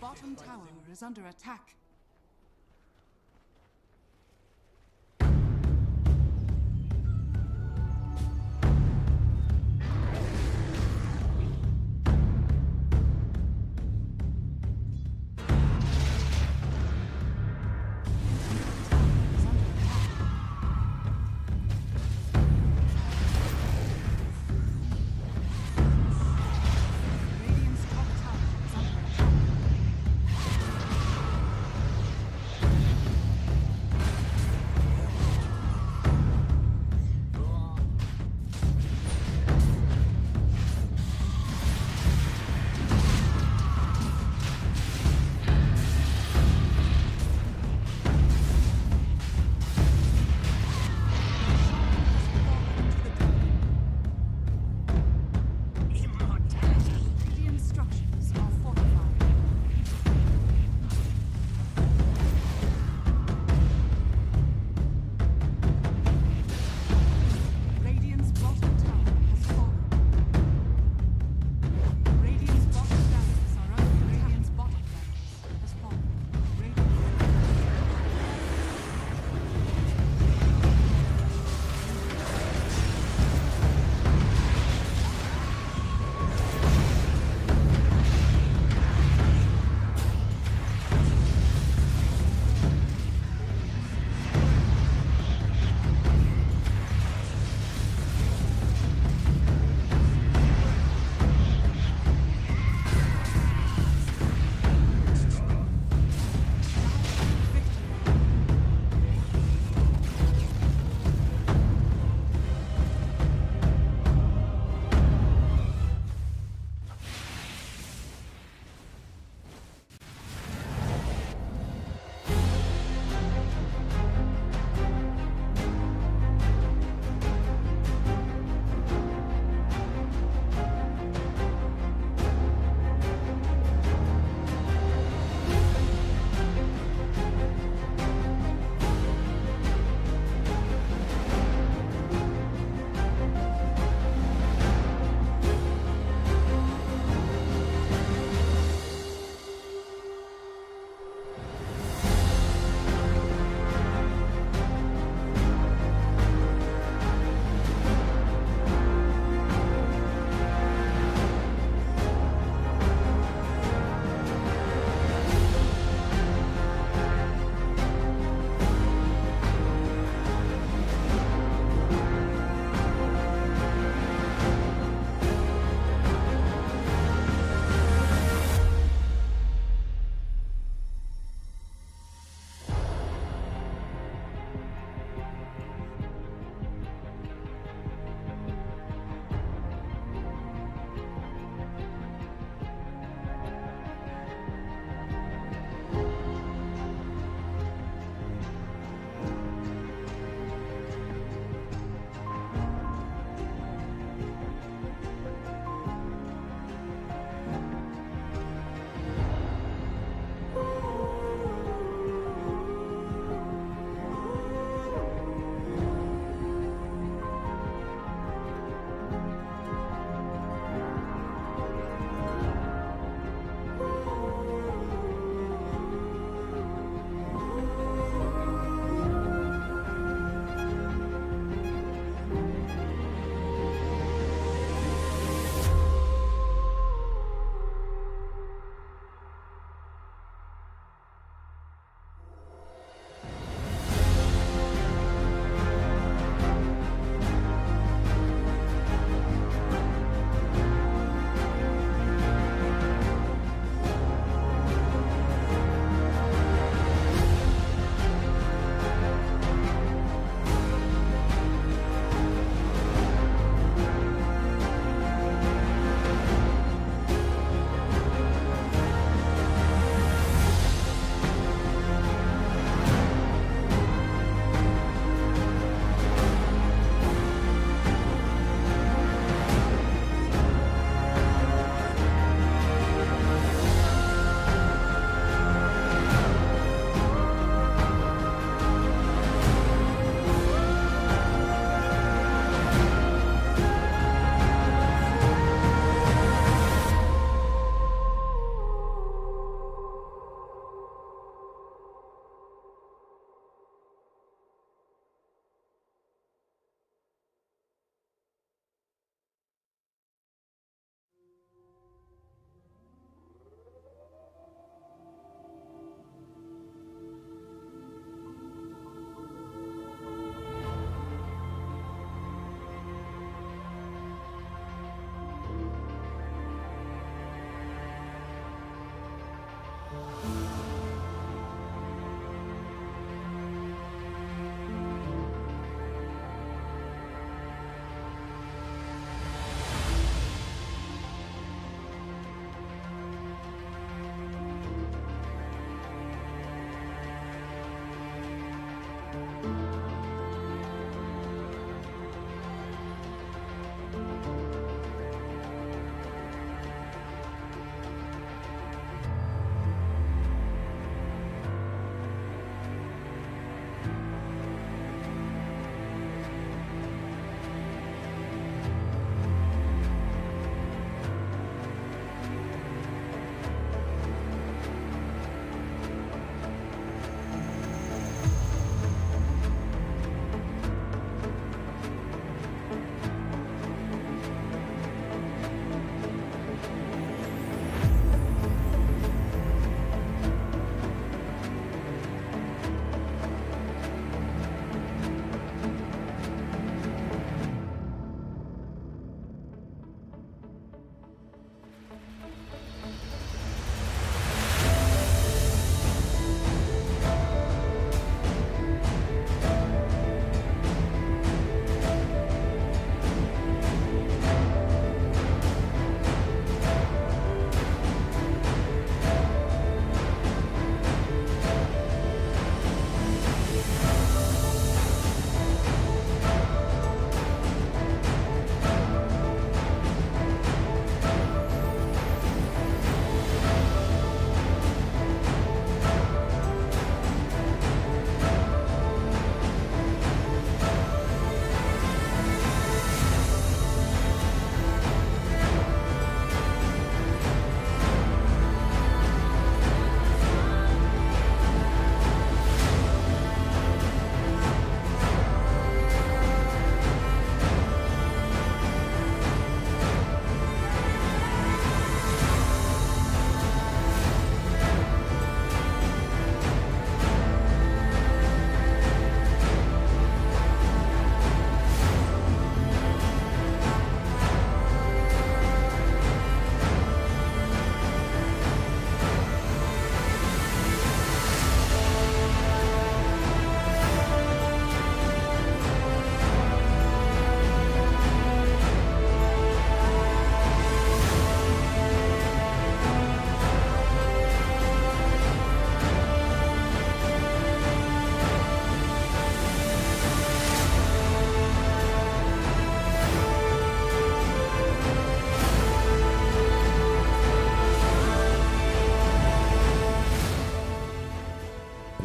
bottom tower is under attack.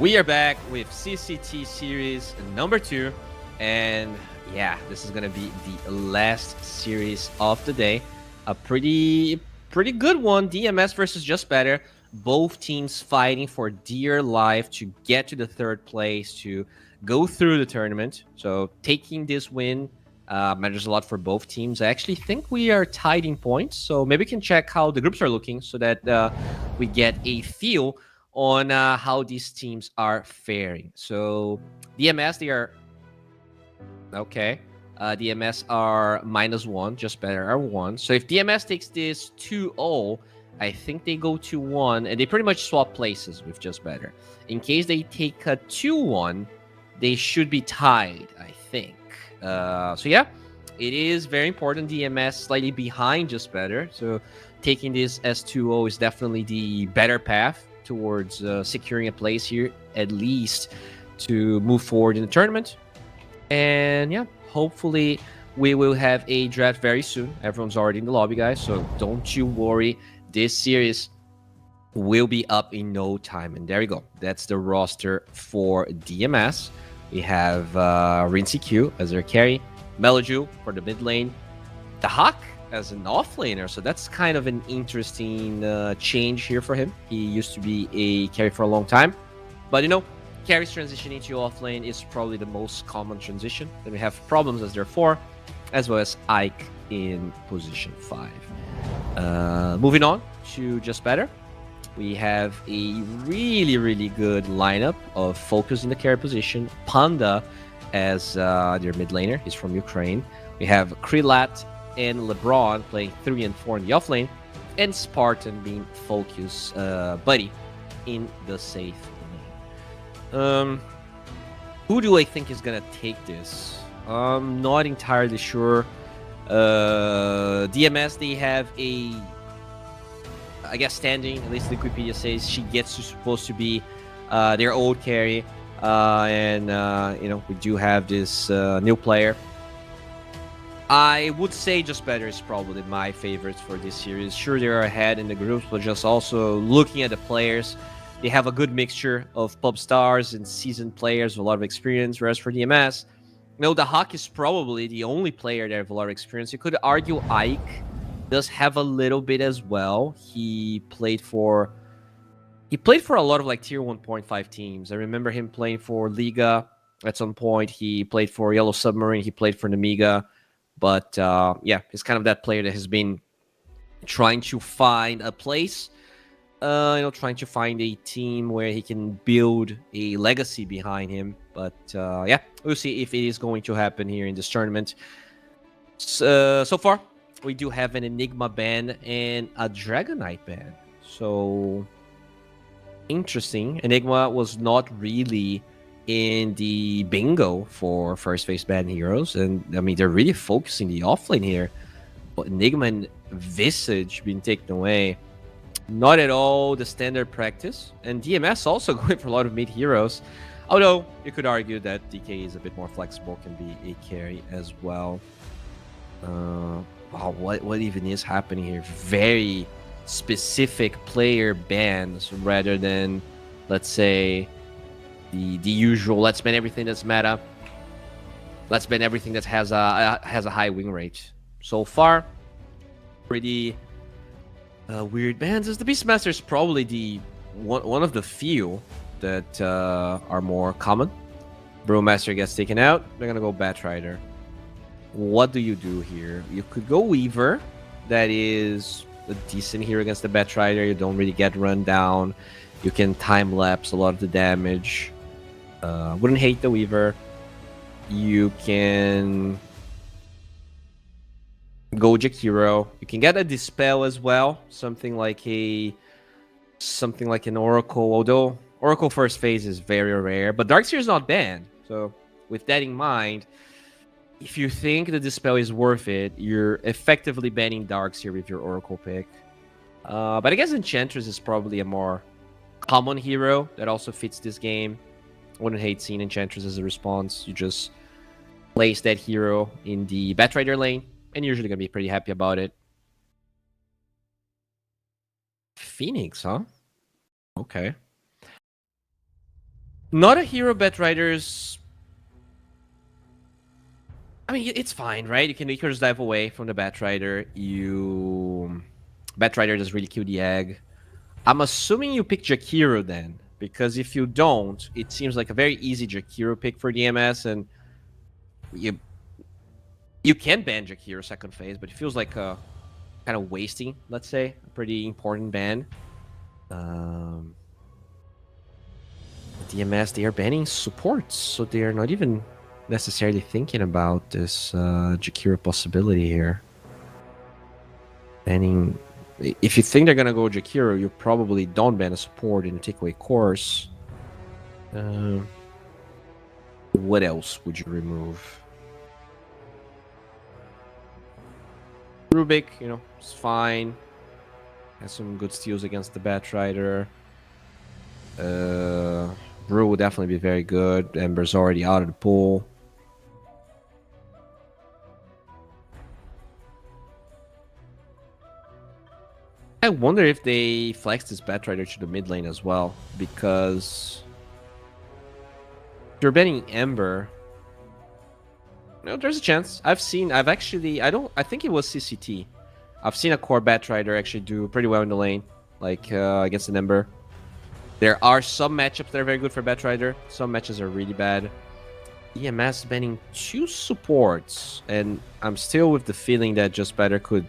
We are back with CCT Series number 2. And yeah, this is going to be the last series of the day. A pretty good one. DMS versus Just Better. Both teams fighting for dear life to get to the 3rd place, to go through the tournament. So taking this win matters a lot for both teams. I actually think we are tied in points. So maybe we can check how the groups are looking so that we get a feel on how these teams are faring. So DMS, they are okay. DMS are -1, Just Better are 1. So if DMS takes this 2-0, I think they go 2-1, and they pretty much swap places with Just Better. In case they take a 2-1, they should be tied, I think. So yeah, it is very important. DMS slightly behind Just Better, so taking this as 2-0 is definitely the better path towards securing a place here, at least to move forward in the tournament. And yeah, hopefully we will have a draft very soon. Everyone's already in the lobby, guys, so don't you worry. This series will be up in no time. And there you go. That's the roster for DMS. We have Rinsey Q as their carry, Meloju for the mid lane, the Hawk as an offlaner, so that's kind of an interesting change here for him. He used to be a carry for a long time, but you know, carries transitioning to offlane is probably the most common transition. Then we have Problems as their 4, as well as Ike in position 5. Moving on to Just Better, we have a really good lineup of Focus in the carry position, Panda as their mid laner, he's from Ukraine. We have Krilat and LeBron playing 3 and 4 in the offlane, and Spartan being Focus buddy in the safe lane. Who do I think is gonna take this? I'm not entirely sure. DMS, they have a, I guess, standing, at least Wikipedia says she gets supposed to be their old carry, and you know, we do have this new player. I would say Just Better is probably my favorites for this series. Sure, they are ahead in the groups, but just also looking at the players, they have a good mixture of pub stars and seasoned players with a lot of experience. Whereas for DMS, you know, the Hawk is probably the only player that have a lot of experience. You could argue Ike does have a little bit as well. He played for a lot of like tier 1.5 teams. I remember him playing for Liga at some point. He played for Yellow Submarine. He played for Namiga. But yeah, he's kind of that player that has been trying to find a place, you know, trying to find a team where he can build a legacy behind him. But yeah, we'll see if it is going to happen here in this tournament. So far, we do have an Enigma ban and a Dragonite ban. So interesting. Enigma was not really in the bingo for first phase ban heroes, and I mean, they're really focusing the offlane here, but Enigma and Visage being taken away, not at all the standard practice. And DMS also going for a lot of mid heroes, although you could argue that DK is a bit more flexible, can be a carry as well. Wow, what even is happening here? Very specific player bans rather than, let's say, the usual, let's ban everything that's meta. Let's ban everything that has a high win rate. So far, pretty weird bans. As the Beastmaster is probably the one of the few that are more common. Brewmaster gets taken out. They're gonna go Batrider. What do you do here? You could go Weaver. That is a decent hero against the Batrider. You don't really get run down. You can time lapse a lot of the damage. Wouldn't hate the Weaver. You can go Jakiro. You can get a Dispel as well. Something like an Oracle. Although Oracle first phase is very rare, but Darkseer is not banned. So with that in mind, if you think the Dispel is worth it, you're effectively banning Darkseer with your Oracle pick. But I guess Enchantress is probably a more common hero that also fits this game. Wouldn't hate seeing Enchantress as a response. You just place that hero in the Batrider lane, and you're usually gonna be pretty happy about it. Phoenix, huh? Okay. Not a hero Batriders. I mean, it's fine, right? You can just dive away from the Batrider. Batrider doesn't really kill the egg. I'm assuming you pick Jakiro then, because if you don't, it seems like a very easy Jakiro pick for DMS, and you can ban Jakiro second phase, but it feels like kind of wasting, let's say, a pretty important ban. DMS, they are banning supports, so they are not even necessarily thinking about this Jakiro possibility here. Banning... If you think they're gonna go Jakiro, you probably don't ban a support and take away course. What else would you remove? Rubik, you know, it's fine. Has some good steals against the Batrider. Brew would definitely be very good. Ember's already out of the pool. I wonder if they flex this Batrider to the mid lane as well, because if you're banning Ember, no, there's a chance. I think it was CCT. I've seen a core Batrider actually do pretty well in the lane, like against an Ember. There are some matchups that are very good for Batrider. Some matches are really bad. EMS banning 2 supports, and I'm still with the feeling that Just Better could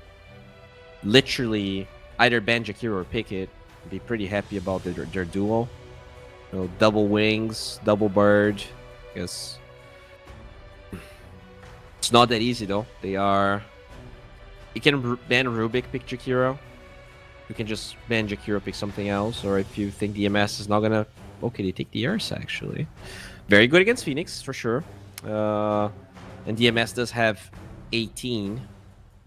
literally either ban Jakiro or pick it. Be pretty happy about their duo. You know, double wings, double bird. I guess it's not that easy though. They are. You can ban Rubik, pick Jakiro. You can just ban Jakiro, pick something else. Or if you think DMS is not gonna, okay, they take the Ursa actually. Very good against Phoenix for sure. And DMS does have 18.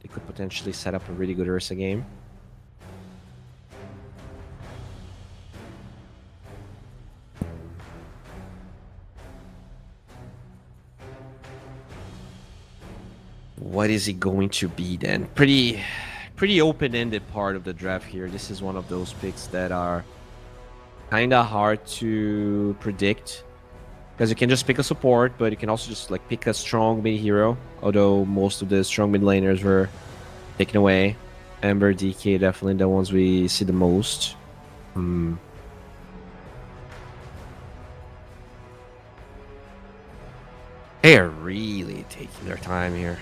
They could potentially set up a really good Ursa game. What is it going to be then? Pretty open-ended part of the draft here. This is one of those picks that are kind of hard to predict, because you can just pick a support, but you can also just like pick a strong mid hero. Although most of the strong mid laners were taken away. Ember, DK, definitely the ones we see the most. They are really taking their time here,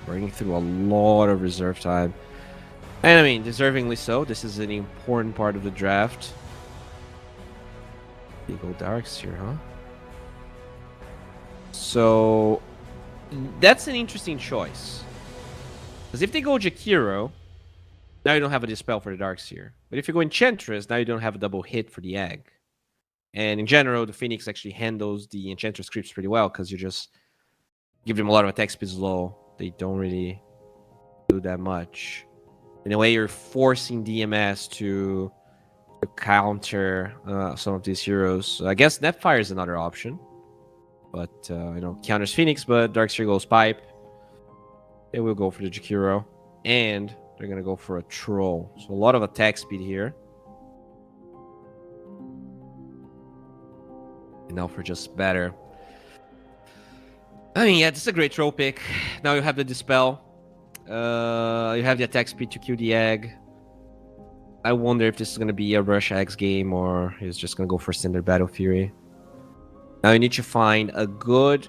working through a lot of reserve time. And I mean, deservingly so. This is an important part of the draft. You go Darks here, huh? So that's an interesting choice. Because if they go Jakiro, now you don't have a Dispel for the Darkseer. But if you go Enchantress, now you don't have a double hit for the egg. And in general, the Phoenix actually handles the Enchantress creeps pretty well, because you just give them a lot of attack speeds low. They don't really do that much. In a way, you're forcing DMS to counter some of these heroes. I guess Netfire is another option. But, you know, counters Phoenix, but Darkseer goes Pipe. They will go for the Jakiro. And they're going to go for a Troll. So a lot of attack speed here. And now for Just Better. I mean, yeah, this is a great Troll pick. Now you have the Dispel. You have the attack speed to kill the egg. I wonder if this is going to be a Rush Eggs game, or he's just going to go for Standard Battle Fury. Now you need to find a good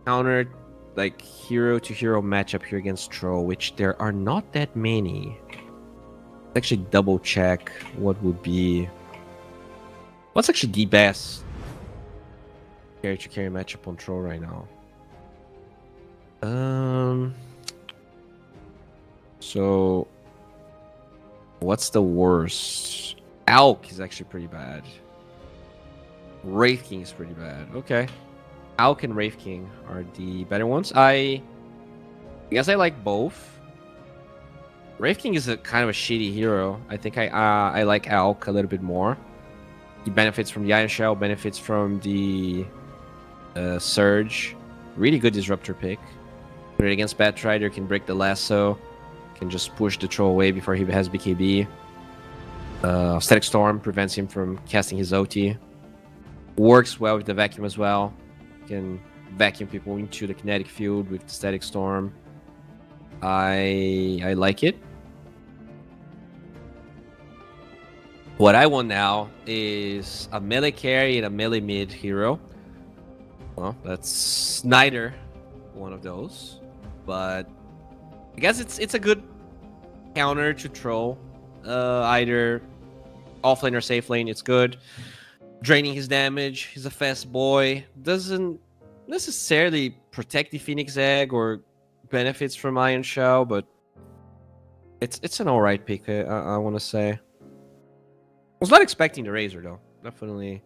counter, like, hero-to-hero matchup here against Troll, which there are not that many. Let's actually double check what would be... What's actually the best carry-to-carry matchup on Troll right now? So, what's the worst? Alk is actually pretty bad. Wraith King is pretty bad. Okay. Alk and Wraith King are the better ones. I guess I like both. Wraith King is a kind of a shitty hero. I think I like Alk a little bit more. He benefits from the Iron Shell, benefits from the Surge. Really good Disruptor pick. Put it against Batrider, can break the lasso. Can just push the Troll away before he has BKB. Static Storm prevents him from casting his OT. Works well with the vacuum as well. You can vacuum people into the kinetic field with the static storm. I like it. What I want now is a melee carry and a melee mid hero. Well, that's neither one of those, but I guess it's a good counter to troll. Either offlane or safe lane, it's good. Draining his damage. He's a fast boy. Doesn't necessarily protect the Phoenix Egg or benefits from Iron Shell, but it's an alright pick. I want to say. I was not expecting the Razor though. Definitely,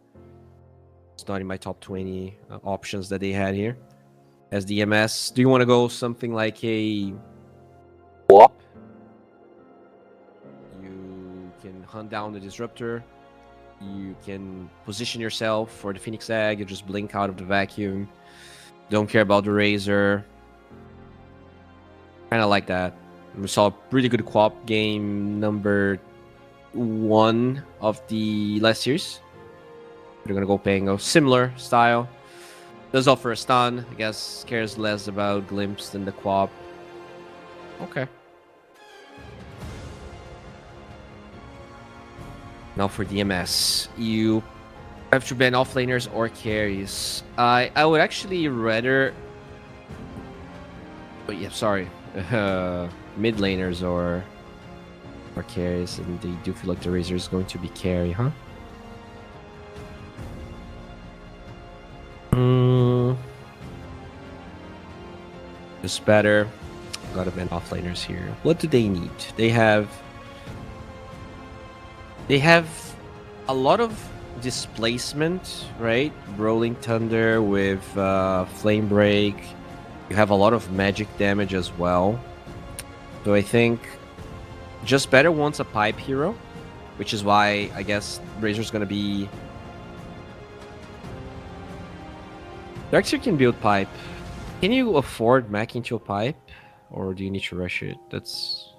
it's not in my top 20 options that they had here. As DMS, do you want to go something like a swap? You can hunt down the Disruptor. You can position yourself for the Phoenix Egg. You just blink out of the vacuum. Don't care about the Razor. Kind of like that. We saw a pretty good co-op game number 1 of the last series. They're gonna go Pango. Similar style. Does offer a stun. I guess cares less about Glimpse than the co-op. Okay. Now for DMS, you have to ban offlaners or carries. I would actually rather, but yeah, sorry, mid laners or carries, and they do feel like the Razor is going to be carry, huh? Just better. Gotta ban offlaners here. What do they need? They have a lot of displacement, right? Rolling Thunder with Flame Break. You have a lot of magic damage as well. So I think just better wants a pipe hero, which is why I guess Razor's gonna be... Darkseer can build pipe. Can you afford Mac into a pipe? Or do you need to rush it? That's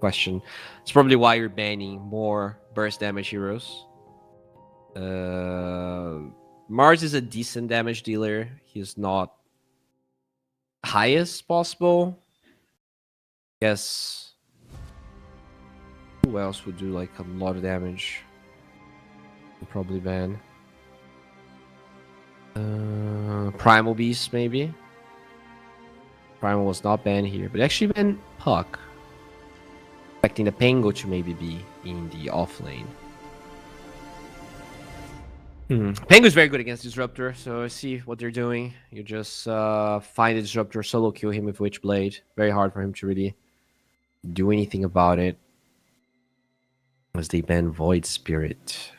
question. It's probably why you're banning more burst damage heroes. Mars is a decent damage dealer. He's not highest possible. Guess who else would do like a lot of damage? We'll probably ban Primal Beast maybe. Primal was not banned here, but actually banned Puck. Expecting the Pango to maybe be in the off lane. Pango is very good against Disruptor, so see what they're doing. You just find the Disruptor, solo kill him with Witchblade. Very hard for him to really do anything about it. As they ban Void Spirit.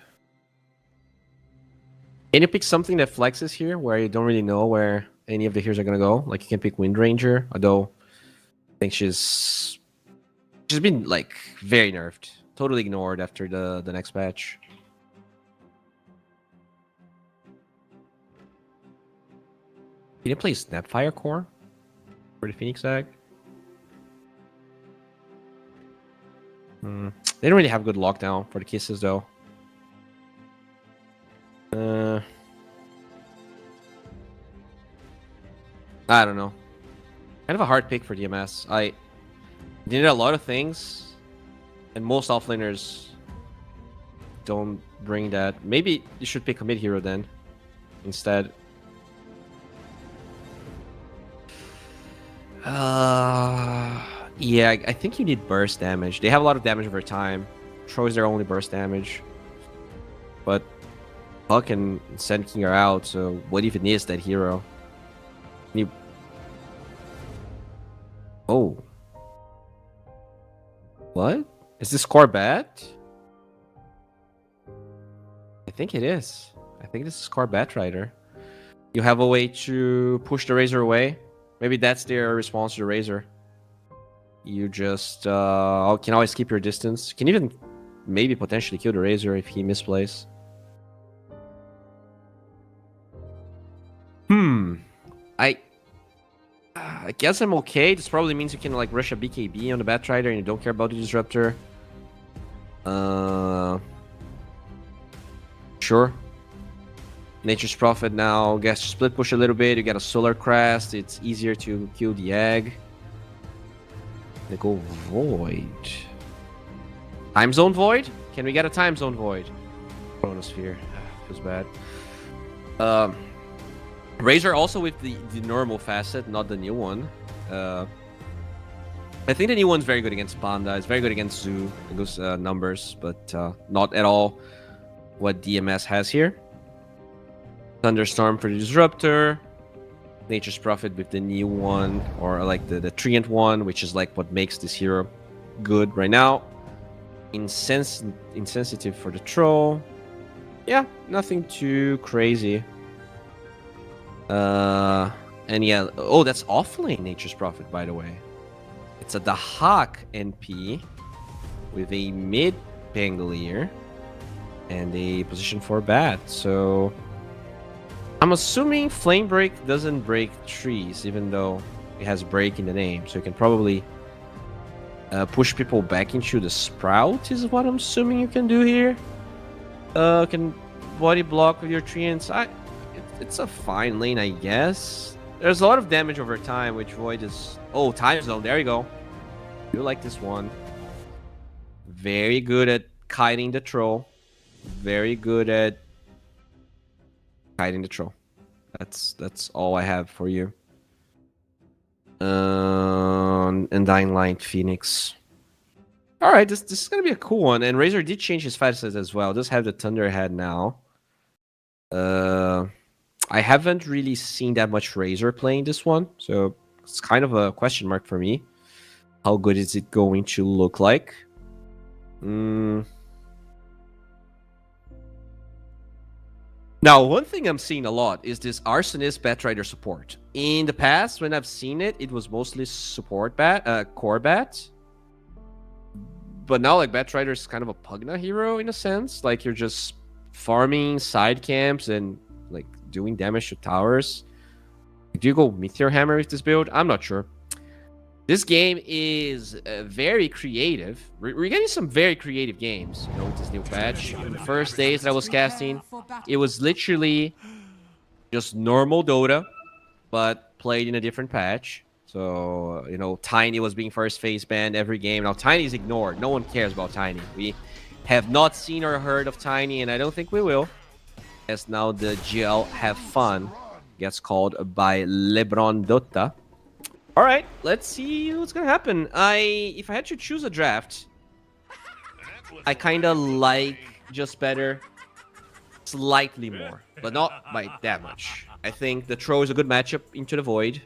Can you pick something that flexes here, where you don't really know where any of the heroes are gonna go? Like you can pick Wind Ranger, although I think she's been like very nerfed, totally ignored after the next patch. Can you play Snapfire Core for the Phoenix Egg? They don't really have good lockdown for the kisses though. I don't know. Kind of a hard pick for DMS. They did a lot of things, and most offlaners don't bring that. Maybe you should pick a mid hero then, instead. Yeah, I think you need burst damage. They have a lot of damage over time. Troy is their only burst damage. But Puck and Sand King are out, so what even is that hero? You... Oh. What? Is this core bad? I think it is. I think this is core Batrider. You have a way to push the Razor away. Maybe that's their response to the Razor. You just can always keep your distance. Can even maybe potentially kill the Razor if he misplays. I guess I'm okay. This probably means you can like rush a BKB on the Batrider and you don't care about the Disruptor. Sure. Nature's Prophet now gets to split push a little bit. You get a Solar Crest. It's easier to kill the egg. They go Void. Time Zone Void? Can we get a Time Zone Void? Chronosphere. Feels bad. Razor also with the normal facet, not the new one. I think the new one's very good against Panda. It's very good against Zoo. It goes numbers, but not at all what DMS has here. Thunderstorm for the Disruptor. Nature's Prophet with the new one, or like the Treant one, which is like what makes this hero good right now. Insensitive for the Troll. Yeah, nothing too crazy. And yeah, oh, that's offlane Nature's Prophet, by the way. It's a Dahak NP with a mid Pangolier and a position 4 bat. So I'm assuming Flame Break doesn't break trees, even though it has break in the name. So you can probably push people back into the Sprout is what I'm assuming you can do here. Can body block with your treants. It's a fine lane, I guess. There's a lot of damage over time, which Void is... Oh, Time Zone. There you go. I do like this one. Very good at kiting the Troll. Very good at kiting the Troll. That's all I have for you. And Dying Light Phoenix. Alright, this is gonna be a cool one. And Razor did change his facet as well. Does have the Thunderhead now. I haven't really seen that much Razor playing this one, so it's kind of a question mark for me. How good is it going to look like? Now, one thing I'm seeing a lot is this Arsonist Batrider support. In the past, when I've seen it, it was mostly support core bat. But now, like, Batrider is kind of a Pugna hero in a sense. Like, you're just farming side camps and, like, doing damage to towers. Do you go Meteor Hammer with this build? I'm not sure. This game is very creative. We're getting some very creative games, you know, with this new patch. In the first days that I was casting, it was literally just normal Dota, but played in a different patch. So, you know, Tiny was being first phase banned every game. Now, Tiny's ignored. No one cares about Tiny. We have not seen or heard of Tiny, and I don't think we will. As now the GL Have Fun gets called by LeBron Dota. All right, let's see what's gonna happen. If I had to choose a draft, I kind of like Just Better slightly more, but not by that much. I think the Troll is a good matchup into the Void.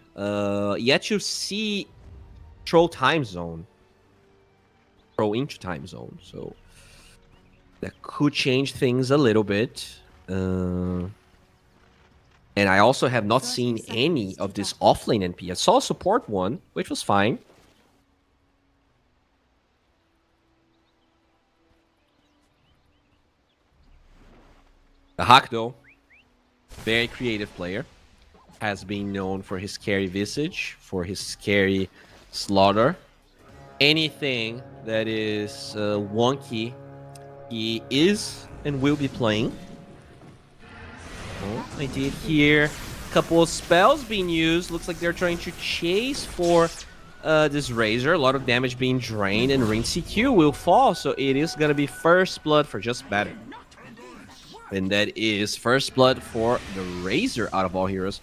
Yet to see Troll Time Zone. Troll into Time Zone, so that could change things a little bit. And I also have not seen any of this offlane NP. I saw a support one, which was fine. The Hawk, though, very creative player. Has been known for his scary visage, for his scary slaughter. Anything that is wonky, he is and will be playing. Oh, I did hear a couple of spells being used. Looks like they're trying to chase for this Razor. A lot of damage being drained, and Ring CQ will fall. So it is going to be first blood for Just Better. And that is first blood for the Razor out of all heroes.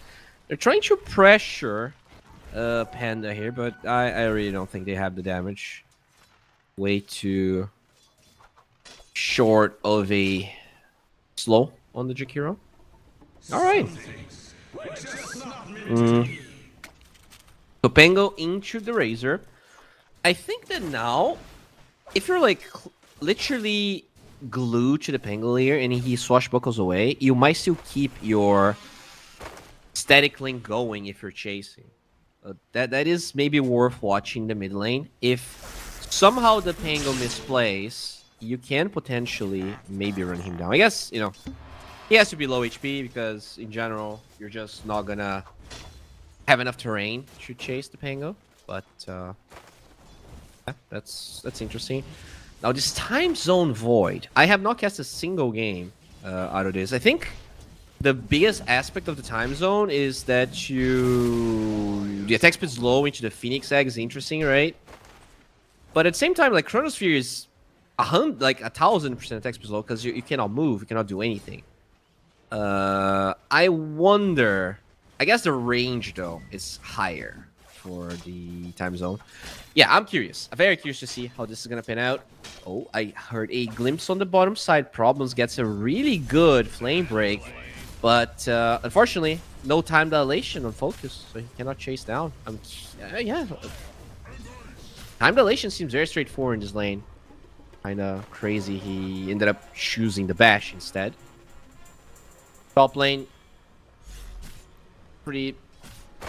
They're trying to pressure Panda here, but I really don't think they have the damage. Way too short of a slow on the Jakiro. All right. So Pango into the Razor. I think that now, if you're like literally glued to the Pangolier and he swashbuckles away, you might still keep your static link going if you're chasing. That is maybe worth watching the mid lane. If somehow the Pango misplays, you can potentially maybe run him down. I guess, you know, he has to be low HP because in general, you're just not gonna have enough terrain to chase the Pango. But yeah, that's interesting. Now this Time Zone Void, I have not cast a single game out of this. I think the biggest aspect of the time zone is that the attack speed is low into the Phoenix Egg is interesting, right? But at the same time, like Chronosphere is 1,000% attack speed low because you cannot move, you cannot do anything. I wonder. I guess the range though is higher for the time zone. Yeah, I'm curious. I'm very curious to see how this is gonna pan out. Oh, I heard a glimpse on the bottom side. Problems gets a really good flame break, but unfortunately, no time dilation on focus, so he cannot chase down. Yeah. Time dilation seems very straightforward in this lane. Kinda crazy. He ended up choosing the bash instead. Top lane. Pretty.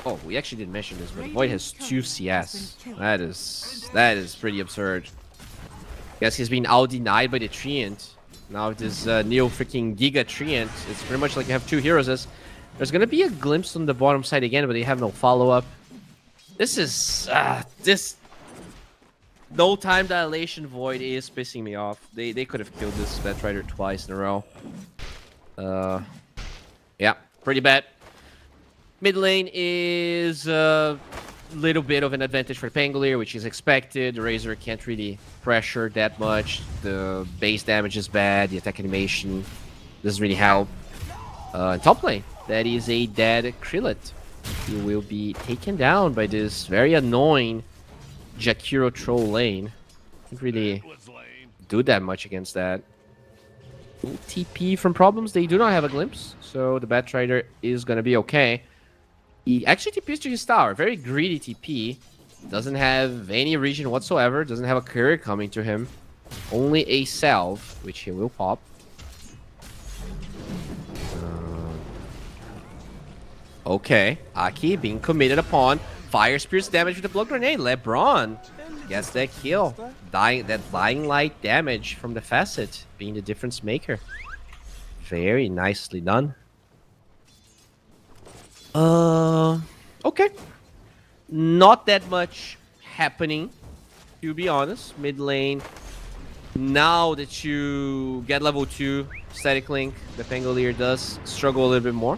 Oh, we actually didn't mention this, but Void has 2 CS. That is pretty absurd. Guess he's been out denied by the Treant. Now with this Neo freaking Giga Treant, it's pretty much like you have 2 heroes. There's gonna be a glimpse on the bottom side again, but they have no follow-up. This is no time dilation Void is pissing me off. They could have killed this Batrider twice in a row. Yeah, pretty bad. Mid lane is a little bit of an advantage for Pangolier, which is expected. The Razor can't really pressure that much. The base damage is bad. The attack animation doesn't really help. In top lane, that is a dead Krillet. He will be taken down by this very annoying Jakiro troll lane. Can't really do that much against that. TP from Problems, they do not have a glimpse, so the Batrider is gonna be okay. He actually TPs to his tower. Very greedy TP. Doesn't have any region whatsoever. Doesn't have a courier coming to him. Only a salve, which he will pop. Okay. Aki being committed upon. Fire Spear's damage with the blood grenade. LeBron gets that kill. That dying light damage from the facet being the difference maker. Very nicely done. Okay. Not that much happening, to be honest. Mid lane. Now that you get level 2 static link, the Pangolier does struggle a little bit more.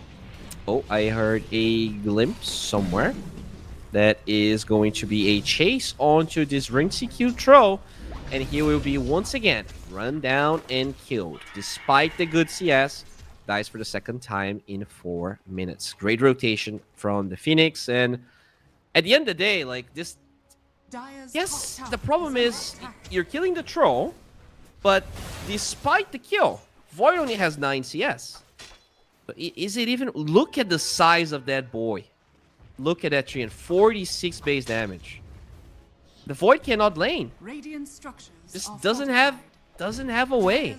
Oh, I heard a glimpse somewhere. That is going to be a chase onto this Ring CQ Troll, and he will be once again run down and killed. Despite the good CS, dies for the second time in 4 minutes. Great rotation from the Phoenix, and at the end of the day, like this, yes, the problem is you're killing the troll, but despite the kill, Void only has 9 CS. So is it even? Look at the size of that boy. Look at that tree and 46 base damage. The Void cannot lane. This doesn't have a way.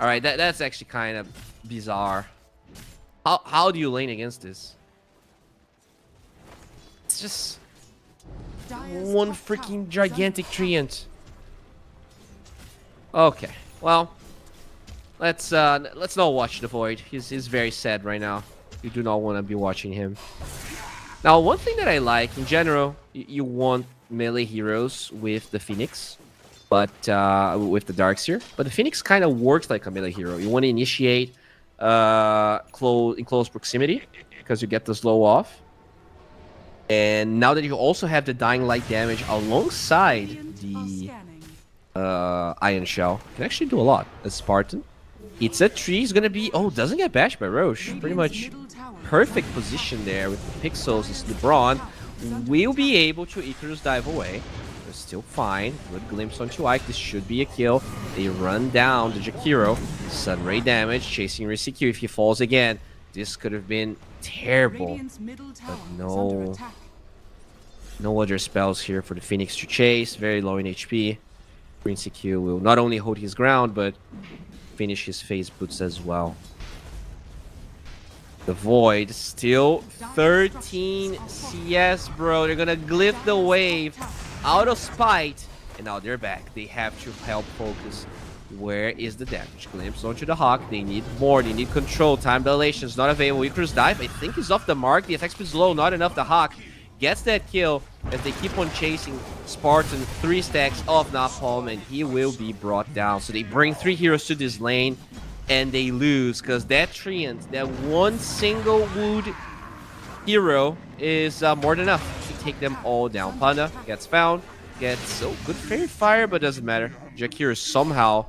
All right, that's actually kind of bizarre. How do you lane against this? It's just one freaking gigantic treant. Okay, well, let's not watch the Void. He's very sad right now. You do not want to be watching him. Now, one thing that I like in general, you want melee heroes with the Phoenix, but with the Darkseer. But the Phoenix kind of works like a melee hero. You want to initiate in close proximity because you get the slow off. And now that you also have the Dying Light damage alongside the Iron Shell, you can actually do a lot as Spartan. It's a tree. He's gonna be. Oh, doesn't get bashed by Roche. Pretty much perfect position there with the pixels. It's LeBron. Will be able to Icarus dive away. They're still fine. Good glimpse onto Ike. This should be a kill. They run down the Jakiro. Sunray damage. Chasing Risiki. If he falls again, this could have been terrible. But no other spells here for the Phoenix to chase. Very low in HP. Risiki will not only hold his ground, but finish his phase boots as well. The Void still 13 CS, bro. They're gonna glyph the wave out of spite, and now they're back. They have to help focus. Where is the damage? Glimpse onto the Hawk. They need more. They need control. Time dilation is not available. Icarus dive, I think, is off the mark. The attack speed is low, not enough. The Hawk gets that kill as they keep on chasing Spartan. 3 stacks of Napalm, and he will be brought down. So they bring 3 heroes to this lane. and they lose because that treant, that one single wood hero is more than enough to take them all down. Panda gets found, gets good fairy fire, but doesn't matter. Jakir is somehow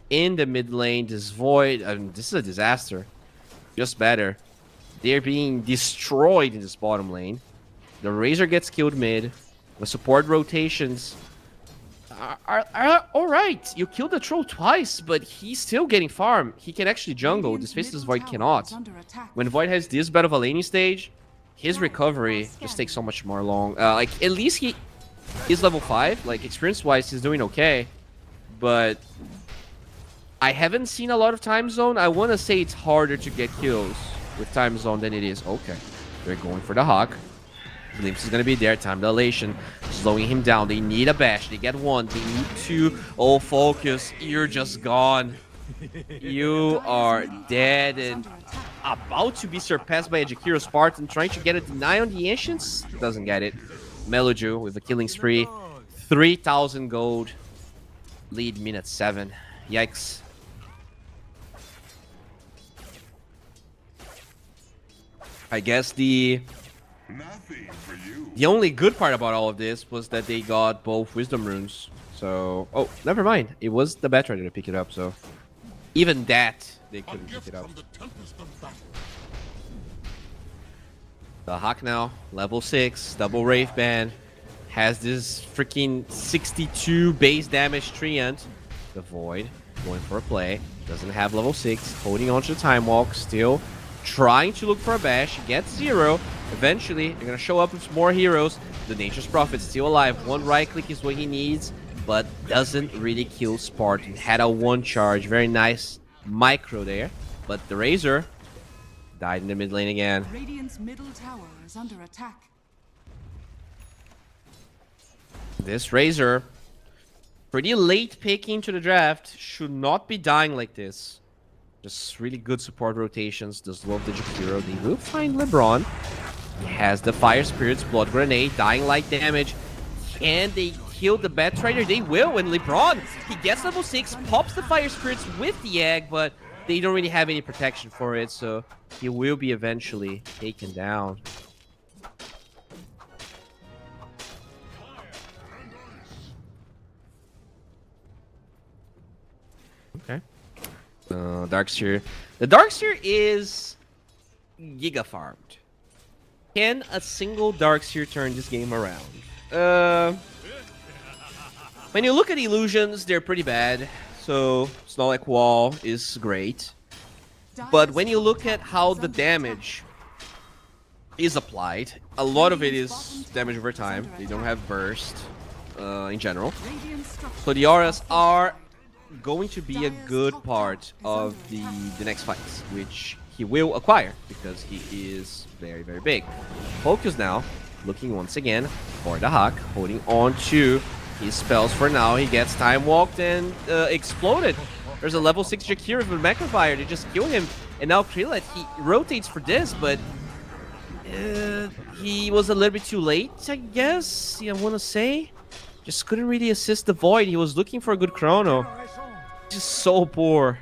in the mid lane. This void, I mean, this is a disaster. Just better. They're being destroyed in this bottom lane. The Razor gets killed mid. The support rotations are alright. You killed the troll twice, but he's still getting farm. He can actually jungle. This Faceless Void cannot. When Void has this bad of a laning stage, his recovery just takes so much more long. Like, at least he is level 5. Like, experience-wise, he's doing okay. But I haven't seen a lot of time zone. I want to say it's harder to get kills with time zone than it is. Okay, they're going for the Hawk. Glimpse is going to be there. Time dilation, slowing him down. They need a bash. They get one. They need two. Oh, focus. You're just gone. You are dead and about to be surpassed by a Jakiro Spartan. Trying to get a deny on the Ancients. Doesn't get it. Meloju with a killing spree. 3,000 gold. Lead minute 7. Yikes. I guess the only good part about all of this was that they got both Wisdom Runes. So, oh, never mind. It was the Batrider to pick it up, so even that, they couldn't pick it up. The Hawk now, level 6, double Wraith Band, has this freaking 62 base damage treant. The Void, going for a play, doesn't have level 6, holding on to the Time Walk, still trying to look for a bash, gets 0. Eventually, they're going to show up with more heroes. The Nature's Prophet's still alive. One right click is what he needs, but doesn't really kill Spartan. Had a 1 charge. Very nice micro there. But the Razor died in the mid lane again. Radiant's middle tower is under attack. This Razor, pretty late pick into the draft, should not be dying like this. Just really good support rotations. Does love the Jakiro. They will find LeBron. He has the Fire Spirit's Blood Grenade, dying light damage. Can they kill the Batrider? They will. And LeBron, he gets level 6, pops the Fire Spirits with the egg, but they don't really have any protection for it, so he will be eventually taken down. Okay. Darkseer. The Darkseer is giga farmed. Can a single Darkseer turn this game around? When you look at illusions, they're pretty bad. So it's not like Wall is great. But when you look at how the damage is applied, a lot of it is damage over time. They don't have burst in general. So the auras are going to be a good part of the next fights, which he will acquire because he is very, very big. Focus now, looking once again for the Hawk, holding on to his spells for now. He gets time walked and exploded. There's a level 6 Jakir with a Macrofire to just kill him. And now Krillette, he rotates for this, but he was a little bit too late, I guess. I want to say. Just couldn't really assist the Void. He was looking for a good chrono. Just so poor.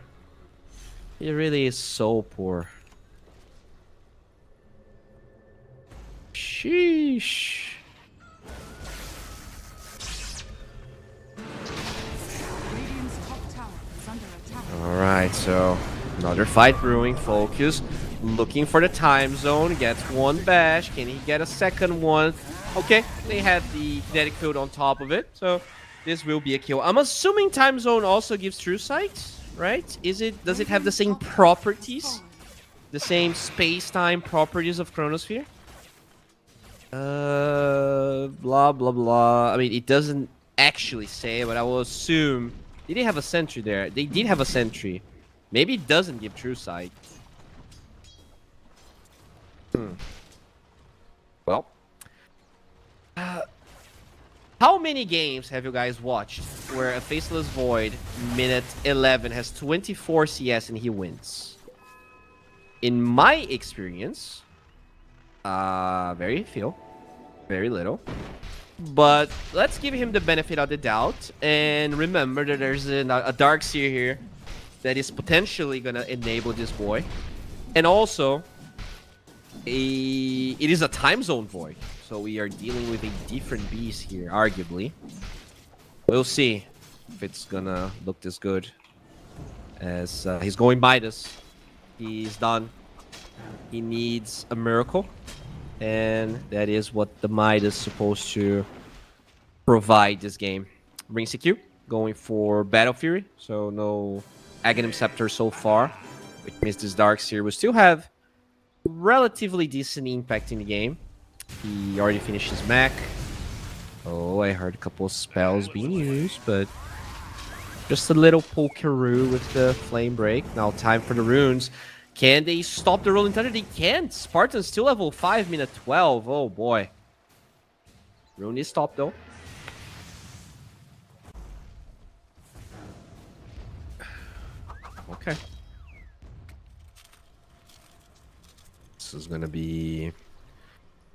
He really is so poor. Sheesh. Alright, so another fight brewing. Focus. Looking for the time zone. Gets one bash. Can he get a second one? Okay, they had the kinetic field on top of it, so this will be a kill. I'm assuming time zone also gives true sight, right? Does it have the same properties? The same space-time properties of Chronosphere? Blah, blah, blah. I mean, it doesn't actually say, but I will assume... Did they have a sentry there? They did have a sentry. Maybe it doesn't give true sight. Well. How many games have you guys watched where a Faceless Void, minute 11, has 24 CS and he wins? In my experience, very few. Very little. But let's give him the benefit of the doubt and remember that there's a Darkseer here that is potentially gonna enable this void, and also it is a time zone void, so we are dealing with a different beast here, arguably. We'll see if it's gonna look this good, as he's going Midas. He's done. He needs a miracle, and that is what the Midas is supposed to provide this game. Ring CQ going for Battle Fury, so no Aghanim Scepter so far, which means this Darkseer will still have relatively decent impact in the game. He already finished his mech. Oh, I heard a couple of spells being used, but just a little pokeroo with the Flame Break. Now time for the runes. Can they stop the Rolling Thunder? They can't. Spartan's still level 5, minute 12. Oh boy. Rune is stopped though. Okay. This is gonna be...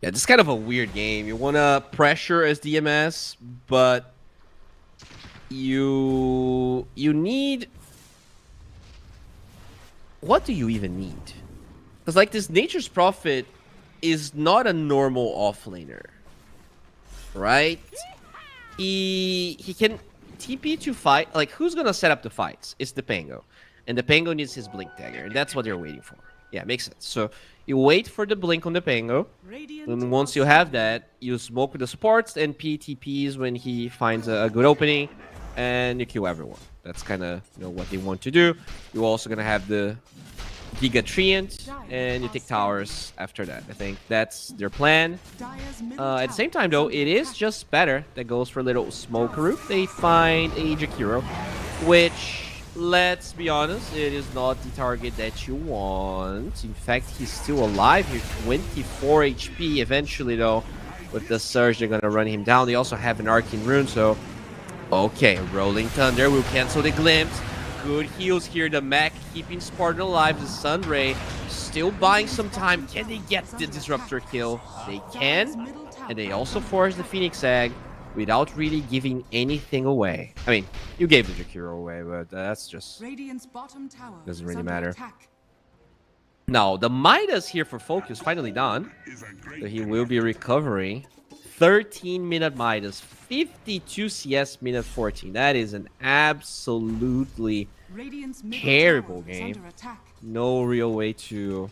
Yeah, this is kind of a weird game. You wanna pressure as DMS, but you need... What do you even need? Because like this Nature's Prophet is not a normal offlaner, right? He can TP to fight. Like, who's gonna set up the fights? It's the Pango, and the Pango needs his Blink Dagger, and that's what they're waiting for. Yeah, makes sense. So you wait for the Blink on the Pango, and once you have that, you smoke with the supports and PTPs when he finds a good opening, and you kill everyone. That's kind of what they want to do. You're also gonna have the Giga Treant, and you take towers after that. I think that's their plan. At the same time, though, it is just better that goes for a little smoke route. They find a Jakiro, which, let's be honest, it is not the target that you want. In fact, he's still alive here, 24 HP. Eventually, though, with the Surge, they're gonna run him down. They also have an Arcane Rune, so... Okay, Rolling Thunder will cancel the Glimpse. Good heals here. The mech keeping Spartan alive. The Sunray still buying some time. Can they get the Disruptor kill? They can. And they also force the Phoenix Egg without really giving anything away. I mean, you gave the Jakiro away, but that's just... doesn't really matter. Now, the Midas here for Focus finally done. So he will be recovering. 13-minute Midas, 52 CS, minute 14. That is an absolutely terrible game. No real way to...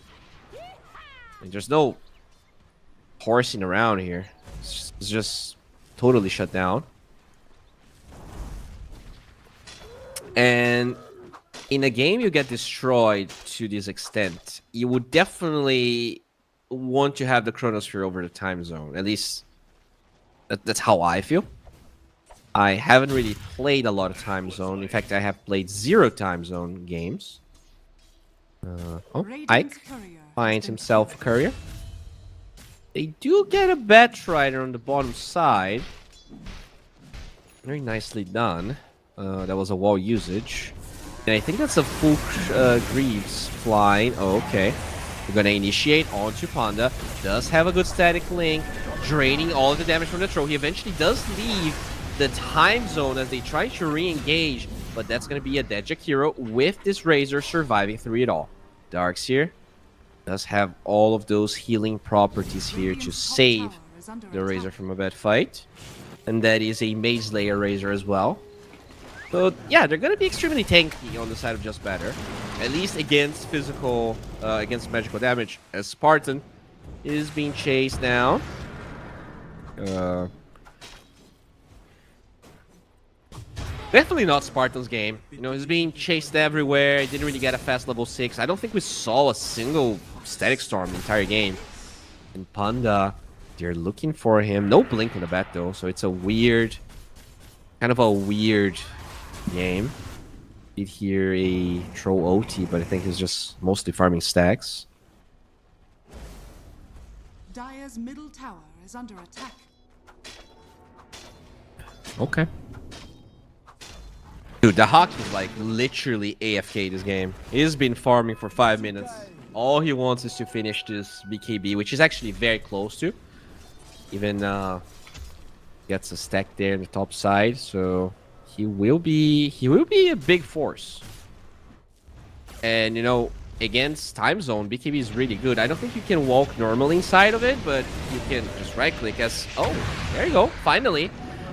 There's no horsing around here. It's just totally shut down. And in a game you get destroyed to this extent, you would definitely want to have the Chronosphere over the time zone. At least... That's how I feel. I haven't really played a lot of time zone. In fact, I have played 0 time zone games. Oh, Ike finds himself a courier. They do get a Batrider on the bottom side. Very nicely done. That was a wall usage. And I think that's a full Greaves flying. Oh, okay. We're gonna initiate onto Panda. Does have a good static link. Draining all of the damage from the throw. He eventually does leave the time zone as they try to re-engage, but that's going to be a dead Jakiro with this Razor surviving through it all. Darkseer does have all of those healing properties here to save the Razor from a bad fight, and that is a Maze Layer Razor as well. So yeah, they're going to be extremely tanky on the side of just better, at least against physical, against magical damage, as Spartan is being chased now. Definitely not Spartan's game. You know, he's being chased everywhere. He didn't really get a fast level 6. I don't think we saw a single Static Storm the entire game. And Panda, they're looking for him. No blink on the bat though, so it's a weird, kind of a weird game. Did hear a troll OT, but I think he's just mostly farming stacks. Dire's middle tower is under attack. Okay. Dude, the Hawk is like literally AFK this game. He's been farming for 5 minutes. All he wants is to finish this BKB, which is actually very close to. Even gets a stack there in the top side, so he will be a big force. And, you know, against time zone, BKB is really good. I don't think you can walk normally inside of it, but you can just right-click as... Oh, there you go. Finally.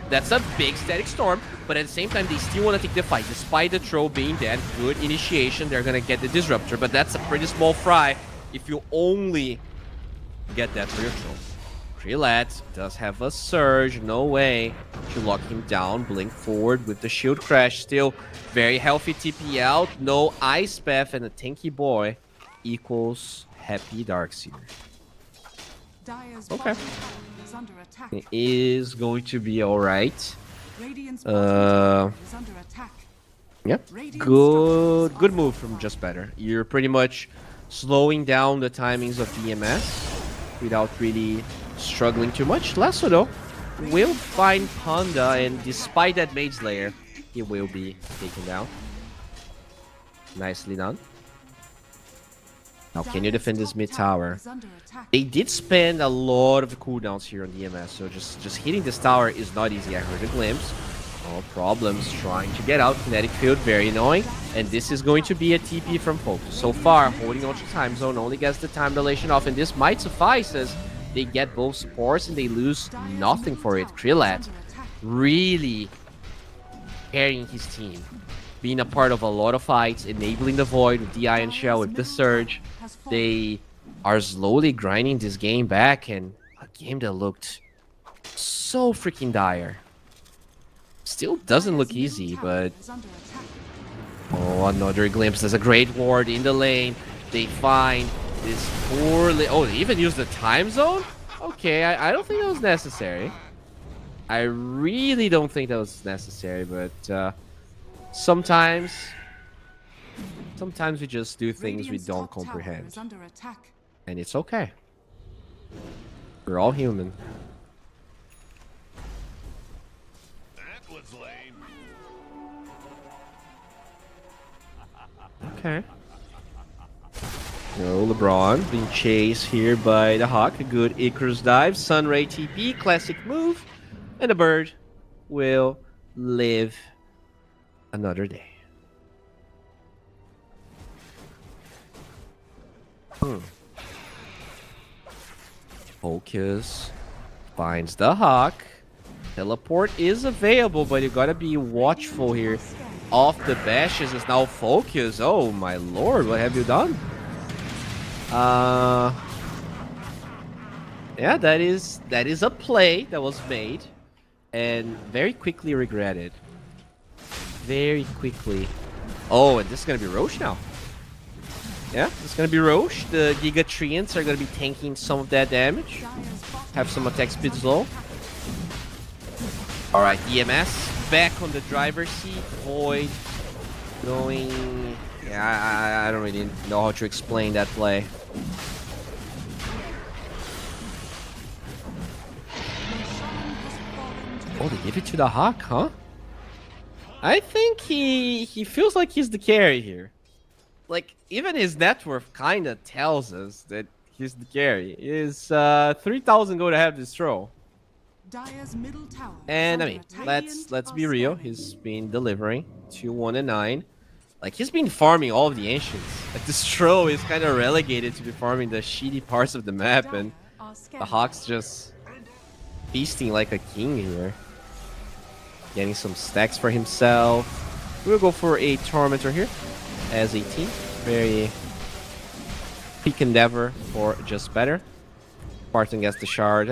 That's a big static storm, but at the same time, they still want to take the fight. Despite the throw being dead, good initiation. They're going to get the disruptor, but that's a pretty small fry if you only get that for your throw. Trilat does have a surge, no way to lock him down. Blink forward with the shield crash, still very healthy TP out. No ice path and a tanky boy equals happy Darkseer. Dire's Okay. bottom tower is under attack. It is going to be alright. Radiant's bottom tower is under attack. Yep. Radiant Good structures are move from fortified. Just Better. You're pretty much slowing down the timings of DMS without really struggling too much. Lasso, though, will find Panda, and despite that Mage Layer, he will be taken down. Nicely done. Now, can you Dire's defend this top mid tower? is under attack. They did spend a lot of cooldowns here on DMS, so just hitting this tower is not easy. I heard a glimpse. No problems trying to get out. Kinetic field, very annoying. And this is going to be a TP from Focus. So far, holding on to time zone only gets the time dilation off, and this might suffice as they get both supports and they lose nothing for it. Krilat really carrying his team, being a part of a lot of fights, enabling the Void with the Iron Shell, with the Surge. They are slowly grinding this game back, and a game that looked so freaking dire. Still doesn't look easy, but... Oh, another glimpse. There's a great ward in the lane. They find this poor... Oh, they even used the time zone? Okay, I don't think that was necessary. I really don't think that was necessary, but sometimes we just do things we don't comprehend. And it's okay. We're all human. That was lame. Okay. No, LeBron being chased here by the Hawk. A good Icarus dive. Sunray TP. Classic move. And the bird will live another day. Focus finds the Hawk. Teleport is available, but you gotta be watchful here. Off the bashes is now Focus. Oh my lord, what have you done? Yeah, that is a play that was made and very quickly regretted. Very quickly. Oh, and this is gonna be Roche now. Yeah, it's gonna be Roche. The Giga Treants are gonna be tanking some of that damage. Have some attack speed as well. Alright, EMS back on the driver's seat. Void going... Yeah, I don't really know how to explain that play. Oh, they give it to the Hawk, huh? I think he feels like he's the carry here. Like, even his net worth kind of tells us that he's the carry. Is 3,000 go to have this throw? And I mean, let's be real. He's been delivering 2-1 and 9. Like, he's been farming all of the ancients. Like, this throw is kind of relegated to be farming the shitty parts of the map, and the Hawk's just feasting like a king here. Getting some stacks for himself. We'll go for a Tormentor here as a team. Very peak endeavor for Just Better. Spartan gets the shard.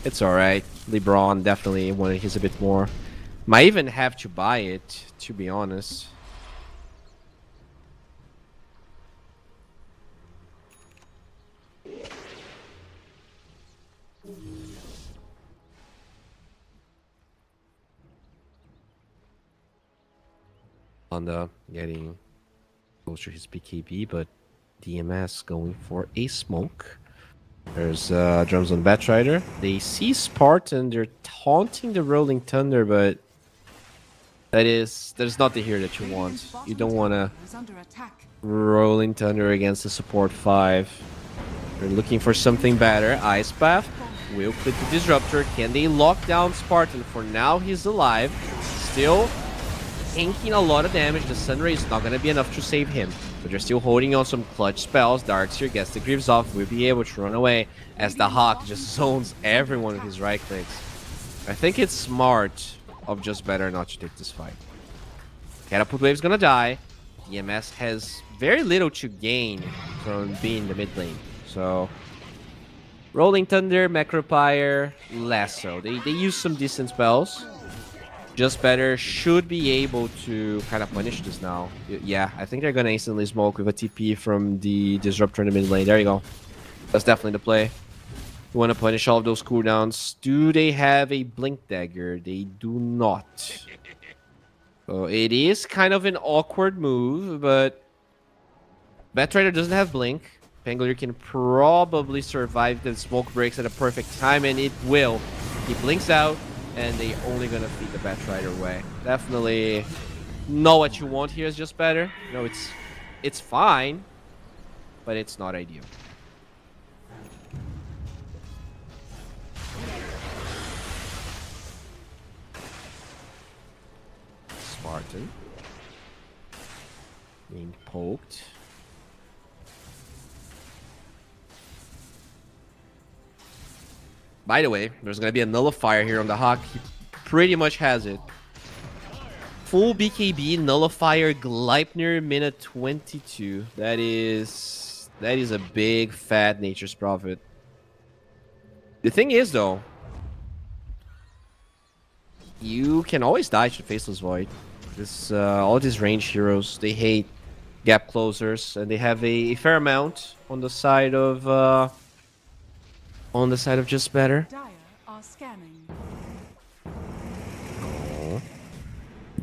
It's alright. LeBron definitely wanted his a bit more. Might even have to buy it, to be honest. Honda getting close to his BKB, but DMS going for a smoke. There's drums on Batrider. They see Spartan. They're taunting the Rolling Thunder, but that is not the hero that you want. You don't want to Rolling Thunder against the support 5. They're looking for something better. Ice Path will click the Disruptor. Can they lock down Spartan? For now, he's alive. Still tanking a lot of damage. The Sunray is not going to be enough to save him. But they're still holding on some clutch spells. Darkseer gets the Greaves off. Will be able to run away as the Hawk just zones everyone with his right clicks. I think it's smart of just better not to take this fight. Catapult Wave's going to die. EMS has very little to gain from being in the mid lane. So, Rolling Thunder, Macropyre, less so. They use some decent spells. Just better should be able to kind of punish this now. Yeah, I think they're going to instantly smoke with a TP from the Disruptor in the mid lane. There you go. That's definitely the play. You want to punish all of those cooldowns. Do they have a Blink Dagger? They do not. So it is kind of an awkward move, but Batrider doesn't have Blink. Pangolier can probably survive the smoke breaks at a perfect time, and it will. He blinks out, and they're only gonna feed the Batrider away. Definitely not what you want here. Is just better. You know, it's fine, but it's not ideal. Spartan being poked. By the way, there's going to be a Nullifier here on the Hawk. He pretty much has it. Full BKB, Nullifier, Gleipnir, minute 22. That is a big, fat Nature's Prophet. The thing is, though, you can always die to Faceless Void. All these range heroes, they hate gap closers, and they have a fair amount on the side of... just better. Dire are scanning. Oh.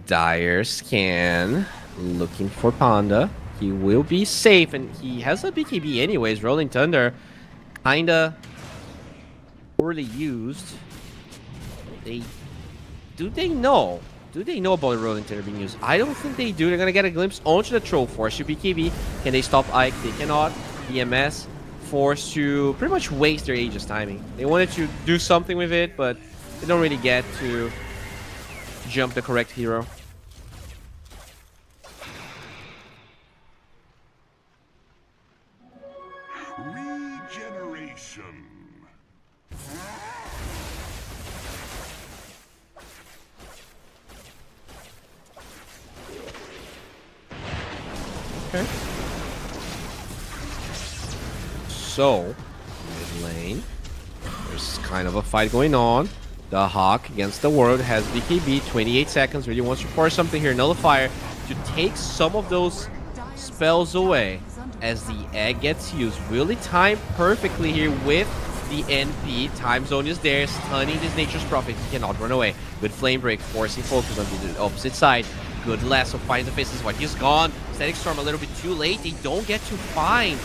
Dire scan. Looking for Panda. He will be safe, and he has a BKB anyways. Rolling Thunder. Kinda poorly used. Do they know? Do they know about Rolling Thunder being used? I don't think they do. They're gonna get a glimpse onto the Troll Force. Your BKB. Can they stop Ike? They cannot. EMS forced to pretty much waste their Aegis timing. They wanted to do something with it, but they don't really get to jump the correct hero. Regeneration. Okay. So, mid lane, there's kind of a fight going on. The Hawk against the World has BKB, 28 seconds, really wants to force something here. Nullifier to take some of those spells away as the egg gets used. Really timed perfectly here with the NP. Time zone is there, stunning this Nature's Prophet. He cannot run away. Good flame break, forcing focus on the opposite side. Good lasso finds the Faceless Void. He's gone. Static Storm a little bit too late. They don't get to find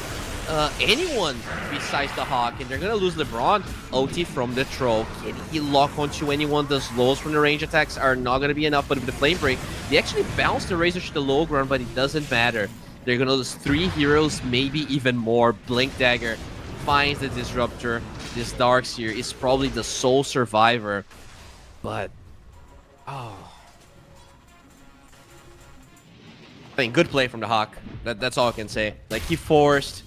anyone besides the Hawk, and they're gonna lose LeBron. OT from the Troll. Can he lock onto anyone? The slows from the range attacks are not gonna be enough, but with the flame break, they actually bounce the Razor to the low ground, but it doesn't matter. They're gonna lose 3 heroes, maybe even more. Blink Dagger finds the Disruptor. This Darkseer is probably the sole survivor, but I mean, good play from the Hawk. That's all I can say. Like, he forced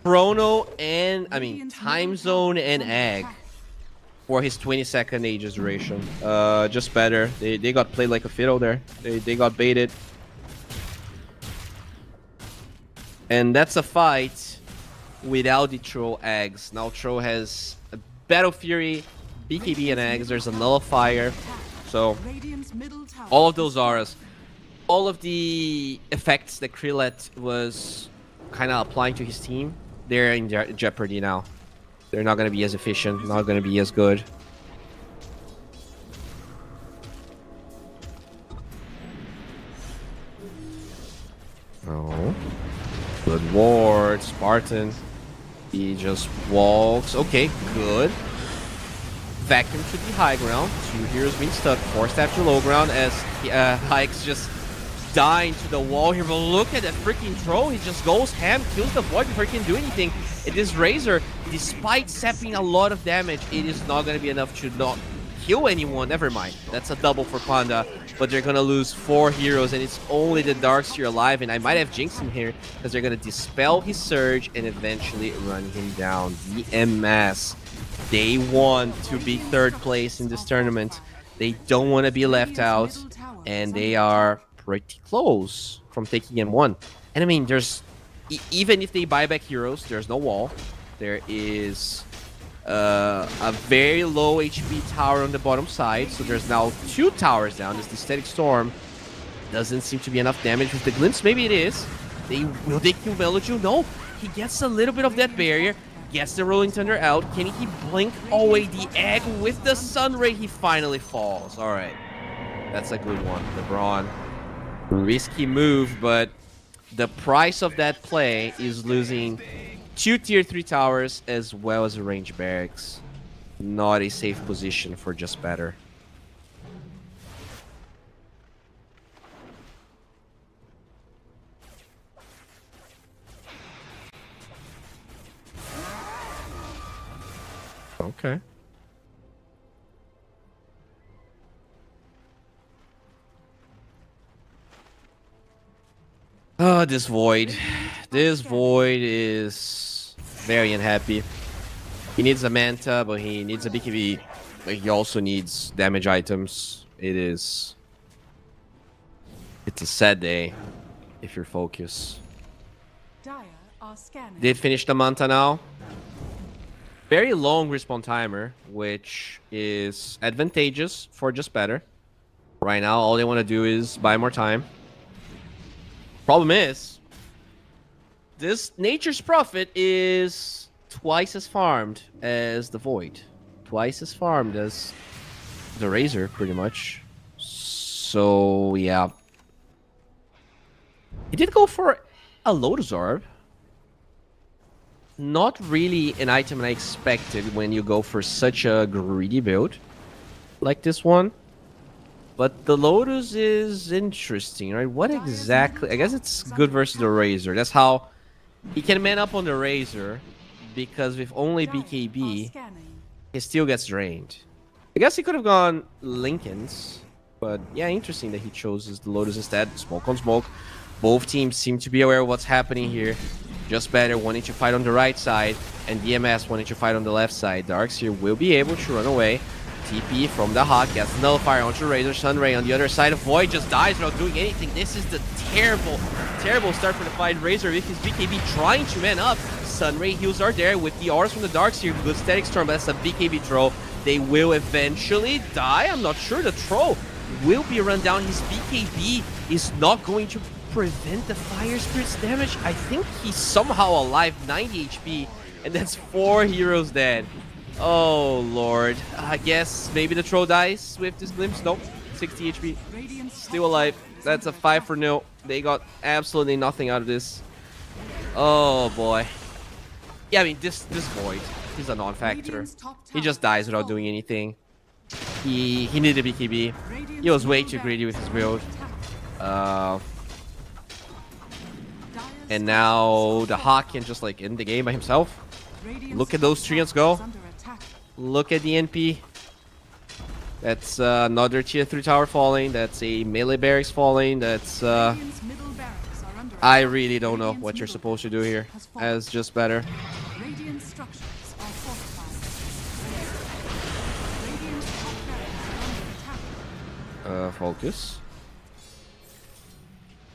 Chrono and, Time Zone and Egg for his 20-second Aegis duration. Just better. They got played like a fiddle there. They got baited. And that's a fight without the Troll Eggs. Now Troll has a Battle Fury, BKB and Eggs. There's a Nullifier. So, all of those auras. All of the effects that Krillet was kind of applying to his team, they're in jeopardy now. They're not going to be as efficient, not going to be as good. Oh. Good ward, Spartan. He just walks. Okay, good. Vacuum to the high ground. 2 heroes being stuck. 4 staff to low ground as Hikes just dying to the wall here. But look at that freaking Troll. He just goes ham, kills the Void before he can do anything. It is Razor, despite sapping a lot of damage, it is not going to be enough to not kill anyone. Never mind. That's a double for Panda. But they're going to lose 4 heroes, and it's only the Darkseer alive. And I might have jinxed him here because they're going to dispel his surge and eventually run him down. DMS, they want to be 3rd place in this tournament. They don't want to be left out, and they are pretty close from taking M1. And I mean, there's even if they buy back heroes, there's no wall. There is a very low HP tower on the bottom side, so there's now 2 towers down. This Static Storm doesn't seem to be enough damage with the glimpse. Maybe it is. Will they kill Meloju? No. He gets a little bit of that barrier. Gets the Rolling Thunder out. Can he blink away the egg with the Sun Ray? He finally falls. All right. That's a good one. LeBron. Risky move, but the price of that play is losing 2 tier 3 towers as well as a range barracks. Not a safe position for Just Better. Okay. Oh, this Void. This Void is very unhappy. He needs a Manta, but he needs a BKB. But he also needs damage items. It's a sad day if you're focused. Dire are scanning. Did finish the Manta now. Very long respawn timer, which is advantageous for Just Better. Right now, all they want to do is buy more time. Problem is, this Nature's Prophet is twice as farmed as the Void. Twice as farmed as the Razor, pretty much. So, yeah. He did go for a Lotus Orb. Not really an item I expected when you go for such a greedy build like this one. But the Lotus is interesting, right? What exactly? I guess it's good versus the Razor. That's how he can man up on the Razor, because with only BKB, he still gets drained. I guess he could have gone Lincoln's, but yeah, interesting that he chose the Lotus instead. Smoke on smoke. Both teams seem to be aware of what's happening here. Just Better wanting to fight on the right side, and DMS wanting to fight on the left side. Darkseer will be able to run away. TP from the Hawk, gets Nullifier onto Razor. Sunray on the other side. Void just dies without doing anything. This is the terrible start for the fight. Razor with his BKB trying to man up. Sunray heals are there with the auras from the Darkseer. Good Static Storm, but that's a BKB throw. They will eventually die. I'm not sure. The throw will be run down. His BKB is not going to prevent the Fire Spirit's damage. I think he's somehow alive, 90 HP, and that's 4 heroes dead. Oh lord. I guess maybe the troll dies with this glimpse. Nope. 60 HP. Still alive. That's a 5 for 0. They got absolutely nothing out of this. Oh boy. Yeah, I mean this Void, he's a non-factor. He just dies without doing anything. He needed a BKB. He was way too greedy with his build. And now the Hawk can just like end the game by himself. Look at those treants go. Look at the NP. That's another tier 3 tower falling. That's a melee barracks falling. That's I really don't know what you're supposed to do here as Just Better. Focus.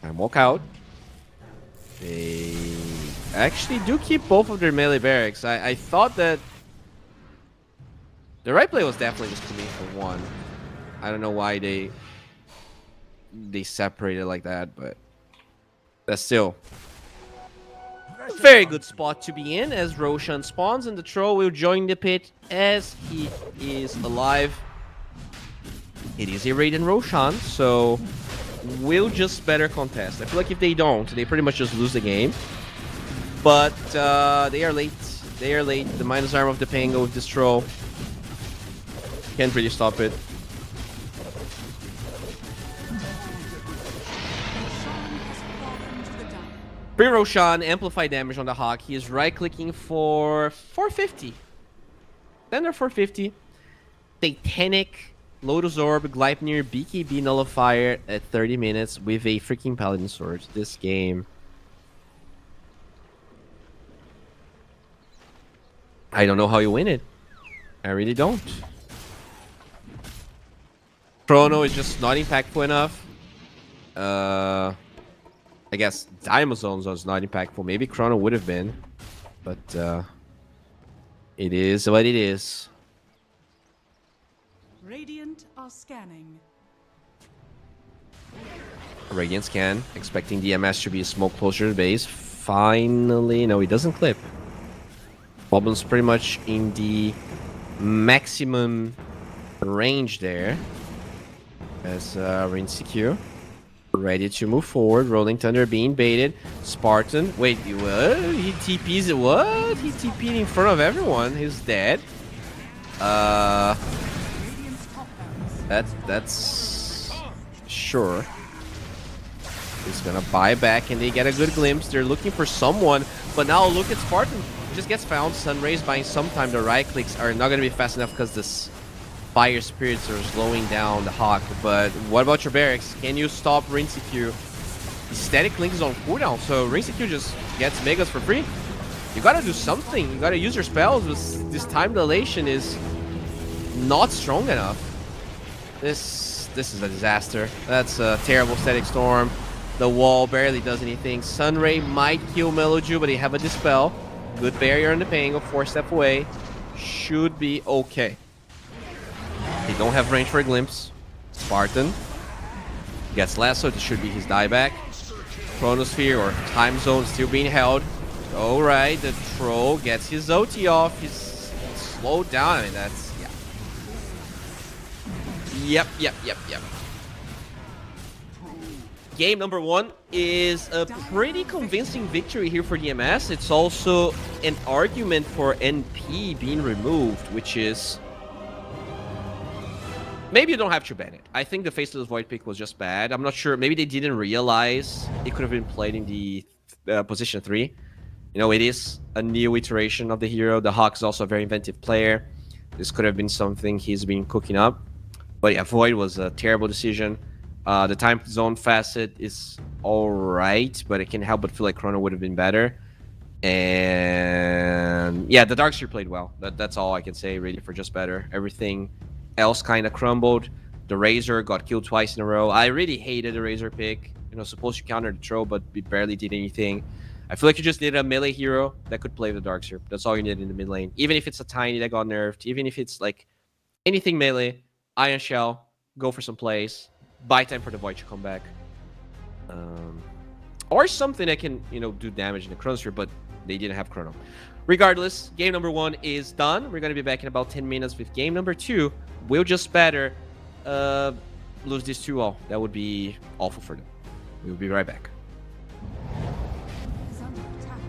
And walk out. They actually do keep both of their melee barracks. I thought that the right play was definitely just coming for one. I don't know why they separated like that, but that's still a very good spot to be in as Roshan spawns, and the troll will join the pit as he is alive. It is a Raiden Roshan, so will Just Better contest. I feel like if they don't, they pretty much just lose the game. But they are late. They are late. The minus arm of the Pango with this troll can't really stop it. Free Roshan, amplify damage on the Hawk. He is right-clicking for 450. Then they're 450. Titanic, Lotus Orb, Gleipnir, BKB Nullifier at 30 minutes with a freaking Paladin Sword. This game, I don't know how you win it. I really don't. Chrono is just not impactful enough. I guess Diamond Zones was not impactful. Maybe Chrono would have been. But it is what it is. Radiant are scanning. Radiant scan, expecting DMS to be a smoke closer to the base. Finally, no, he doesn't clip. Boblin's pretty much in the maximum range there. As Rinsecure ready to move forward. Rolling Thunder being baited. Spartan, wait, what? He TP's it? What? He TP'd in front of everyone. He's dead. That's sure. He's gonna buy back and they get a good glimpse. They're looking for someone, but now look at Spartan. He just gets found. Sunrays buying some time. The right clicks are not gonna be fast enough because this fire spirits are slowing down the Hawk. But what about your barracks? Can you stop Rinsecure? The static link is on cooldown, so Rinsecure just gets megas for free. You gotta do something. You gotta use your spells. This time dilation is not strong enough. This is a disaster. That's a terrible static storm. The wall barely does anything. Sunray might kill Meloju, but they have a dispel. Good barrier on the ping of 4 step away. Should be okay. They don't have range for a glimpse. Spartan gets lasso. This should be his dieback. Chronosphere or time zone still being held. Alright, the troll gets his OT off. He's slowed down. I mean, that's... yeah. Yep. Game number 1 is a pretty convincing victory here for DMS. It's also an argument for NP being removed, which is... maybe you don't have to ban it. I think the Faceless Void pick was just bad. I'm not sure. Maybe they didn't realize it could have been played in the position 3. You know, it is a new iteration of the hero. The Hawk is also a very inventive player. This could have been something he's been cooking up. But yeah, Void was a terrible decision. The time zone facet is alright, but it can help but feel like Chrono would have been better. And yeah, the Darkseer played well. That's all I can say really for just better. Everything else kind of crumbled. The Razor got killed twice in a row. I really hated the Razor pick. You know, supposed to counter the throw, but we barely did anything. I feel like you just needed a melee hero that could play the Darkseer. That's all you need in the mid lane. Even if it's a tiny that got nerfed, even if it's like anything melee, Iron Shell, go for some plays, buy time for the Void to come back. Or something that can, you know, do damage in the Chronosphere, but they didn't have Chrono. Regardless, game number 1 is done. We're going to be back in about 10 minutes with game number 2. We'll just better lose this 2-all. That would be awful for them. We'll be right back. Is under attack.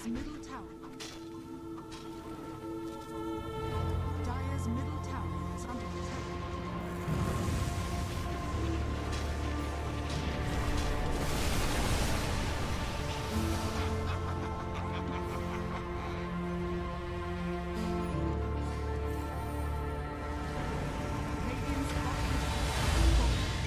middle tower. Dire's middle tower is under attack. Radiant's bottom tower is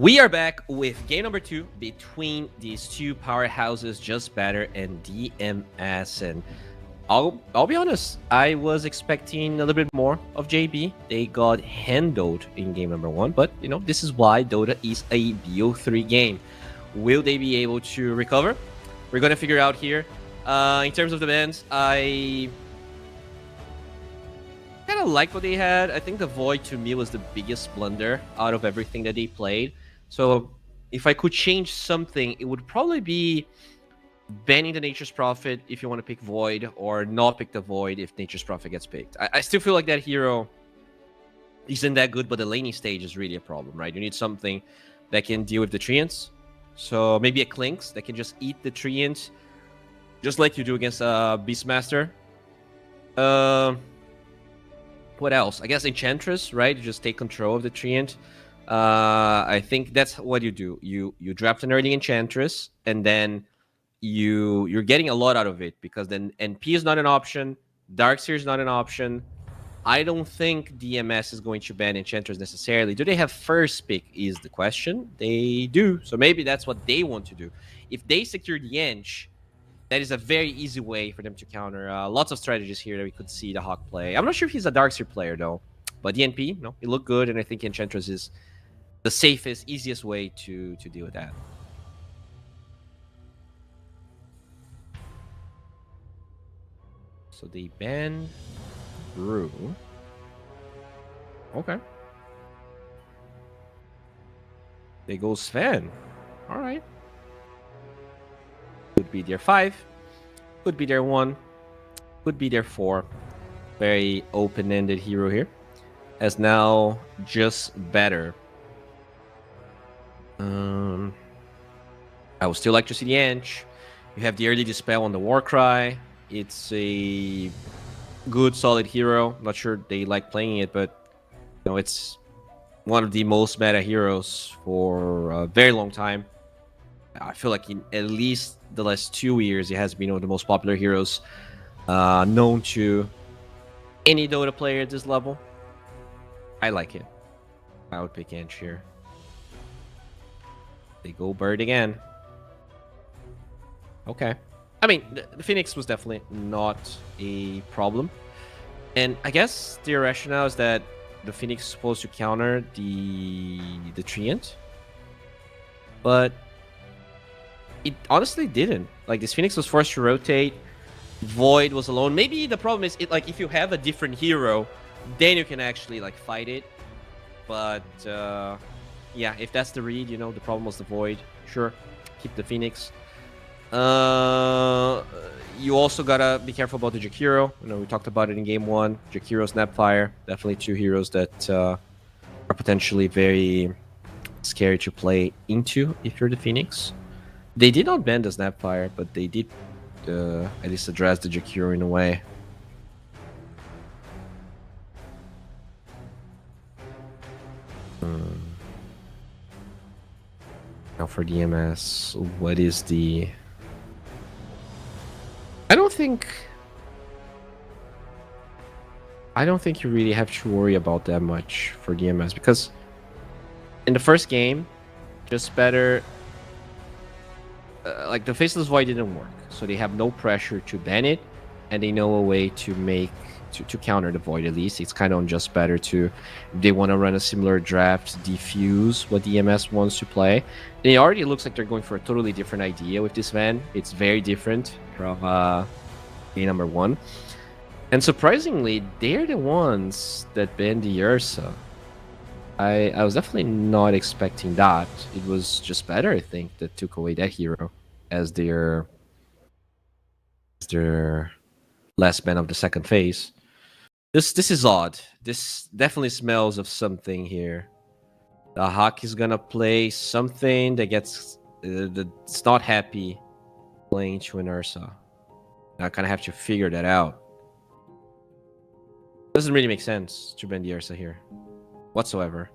We are back with game number 2 between these two powerhouses, Just Better and DMS. And I'll be honest, I was expecting a little bit more of JB. They got handled in game number 1, but you know, this is why Dota is a BO3 game. Will they be able to recover? We're gonna figure out here. In terms of the bans, I kind of like what they had. I think the Void to me was the biggest blunder out of everything that they played. So if I could change something, it would probably be banning the Nature's Prophet if you want to pick Void, or not pick the Void if Nature's Prophet gets picked. I still feel like that hero isn't that good, but the laning stage is really a problem, right? You need something that can deal with the Treants. So maybe a Clinks that can just eat the Treant, just like you do against Beastmaster. What else? I guess Enchantress, right? You just take control of the Treant. I think that's what you do. You draft an early Enchantress, and then you're getting a lot out of it, because then NP is not an option, Darkseer is not an option. I don't think DMS is going to ban Enchantress necessarily. Do they have first pick is the question. They do, so maybe that's what they want to do. If they secure the Ench, that is a very easy way for them to counter. Lots of strategies here that we could see the Hawk play. I'm not sure if he's a Darkseer player though, but the NP, no, it looked good, and I think Enchantress is the safest, easiest way to deal with that. So they ban Brew. Okay. They go Sven. All right. Could be their 5. Could be their 1. Could be their 4. Very open-ended hero here. As now Just Better. I would still like to see the Ench. You have the early Dispel on the Warcry. It's a good, solid hero. Not sure they like playing it, but you know, it's one of the most meta heroes for a very long time. I feel like in at least the last 2 years, it has been one of the most popular heroes known to any Dota player at this level. I like it. I would pick Ench here. They go Bird again. Okay. I mean, the Phoenix was definitely not a problem. And I guess the rationale is that the Phoenix is supposed to counter the Treant. But it honestly didn't. Like, this Phoenix was forced to rotate. Void was alone. Maybe the problem is, like, if you have a different hero, then you can actually, like, fight it. But, yeah, if that's the read, you know, the problem was the Void. Sure, keep the Phoenix. You also gotta be careful about the Jakiro. You know, we talked about it in game 1. Jakiro, Snapfire, definitely 2 heroes that are potentially very scary to play into if you're the Phoenix. They did not ban the Snapfire, but they did at least address the Jakiro in a way. Now for DMS, what is the... I don't think you really have to worry about that much for DMS, because in the first game, Just Better, like the Faceless Void didn't work, so they have no pressure to ban it, and they know a way to make to counter the Void. At least it's kind of on Just Better to, if they want to run a similar draft, defuse what DMS wants to play. And it already looks like they're going for a totally different idea with this van. It's very different from game number 1, and surprisingly, they're the ones that banned the Ursa. I was definitely not expecting that. It was Just Better, I think, that took away that hero as their last ban of the second phase. This is odd. This definitely smells of something here. The Hawk is gonna play something that gets that's not happy playing to an Ursa. I kind of have to figure that out. Doesn't really make sense to ban the Ursa here whatsoever.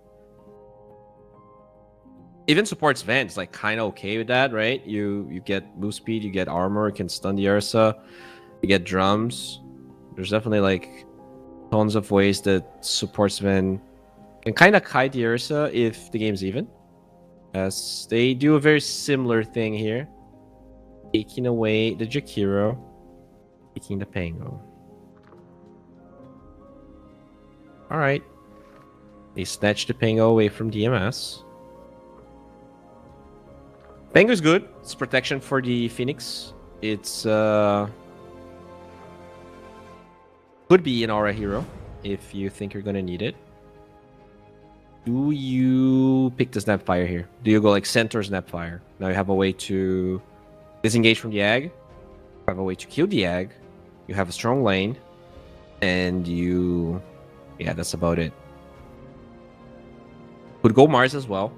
Even supports Vent is like kind of okay with that, right? You get move speed, you get armor, you can stun the Ursa, you get drums. There's definitely like tons of ways that supports Ven can kind of kite the Ursa if the game's even. As they do a very similar thing here. Taking away the Jakiro, taking the Pango. Alright. They snatch the Pango away from DMS. Pango's good. It's protection for the Phoenix. It's could be an aura hero if you think you're gonna need it. Do you pick the Snapfire here? Do you go like center Snapfire? Now you have a way to disengage from the egg. You have a way to kill the egg. You have a strong lane. And you... Yeah, that's about it. Could go Mars as well.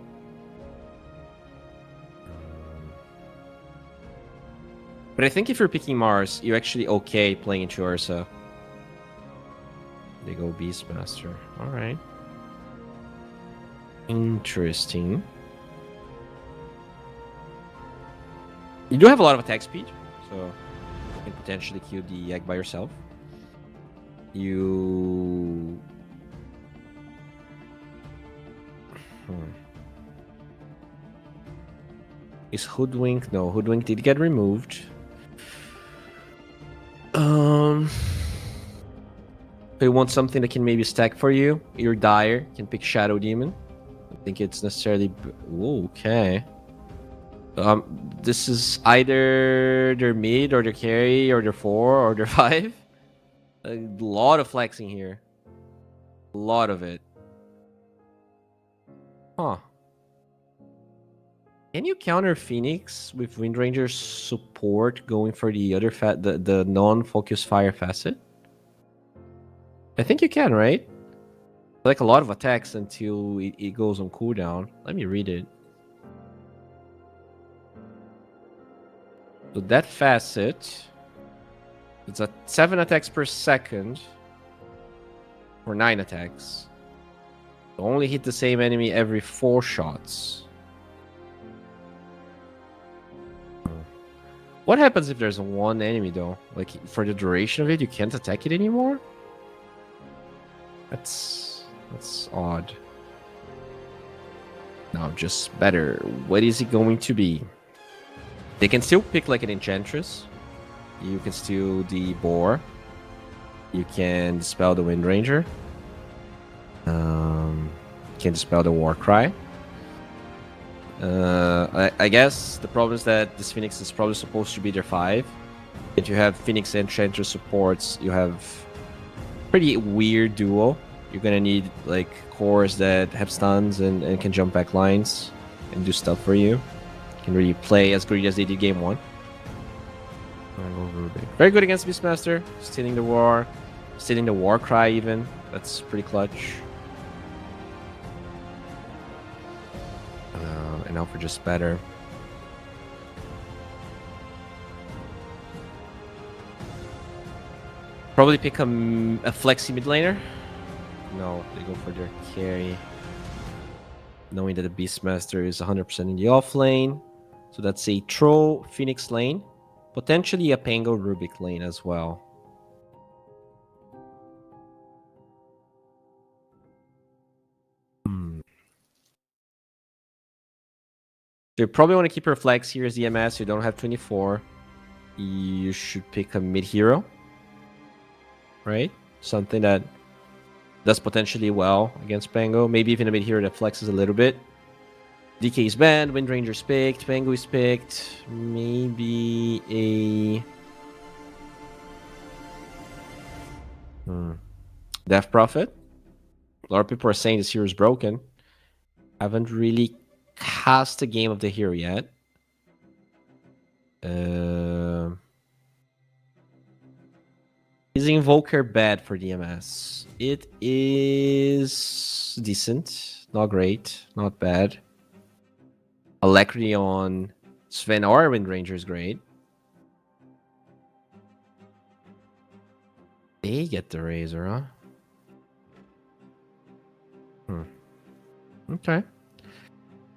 But I think if you're picking Mars, you're actually okay playing into Ursa. They go Beastmaster. Alright. Interesting. You do have a lot of attack speed, so you can potentially kill the egg by yourself. You... Is Hoodwink? No, Hoodwink did get removed. You want something that can maybe stack for you. Your Dire can pick Shadow Demon. I think it's necessarily... Ooh, okay. This is either their mid or their carry or their 4 or their 5. A lot of flexing here. A lot of it. Huh. Can you counter Phoenix with Windranger's support going for the other the non-focus fire facet? I think you can, right? Like a lot of attacks until it goes on cooldown. Let me read it. So that facet, it's at 7 attacks per second for 9 attacks. Only hit the same enemy every 4 shots. What happens if there's one enemy though? Like for the duration of it, you can't attack it anymore? That's odd. Now just better. What is it going to be? They can still pick like an Enchantress. You can steal the Boar. You can dispel the Windranger. You can dispel the Warcry. I guess the problem is that this Phoenix is probably supposed to be their 5. If you have Phoenix Enchantress supports, you have pretty weird duo. You're gonna need like cores that have stuns and can jump back lines and do stuff for you. Can really play as greedy as they did game 1. Very good against Beastmaster. Stealing the War. Stealing the Warcry even. That's pretty clutch. And now for just better. Probably pick a flexi mid laner. No, they go for their carry. Knowing that the Beastmaster is 100% in the off lane. So that's a Troll Phoenix lane. Potentially a Pango Rubik lane as well. So you probably want to keep your flex here as EMS. You don't have 24. You should pick a mid hero. Right? Something that does potentially well against Pango. Maybe even a mid hero that flexes a little bit. DK is banned, Windranger's picked, Pango is picked. Maybe a... Death Prophet. A lot of people are saying this hero is broken. Haven't really cast a game of the hero yet. Is Invoker bad for DMS? It is decent. Not great. Not bad. Alacrity on Sven or Windranger is great. They get the Razor, huh? Okay.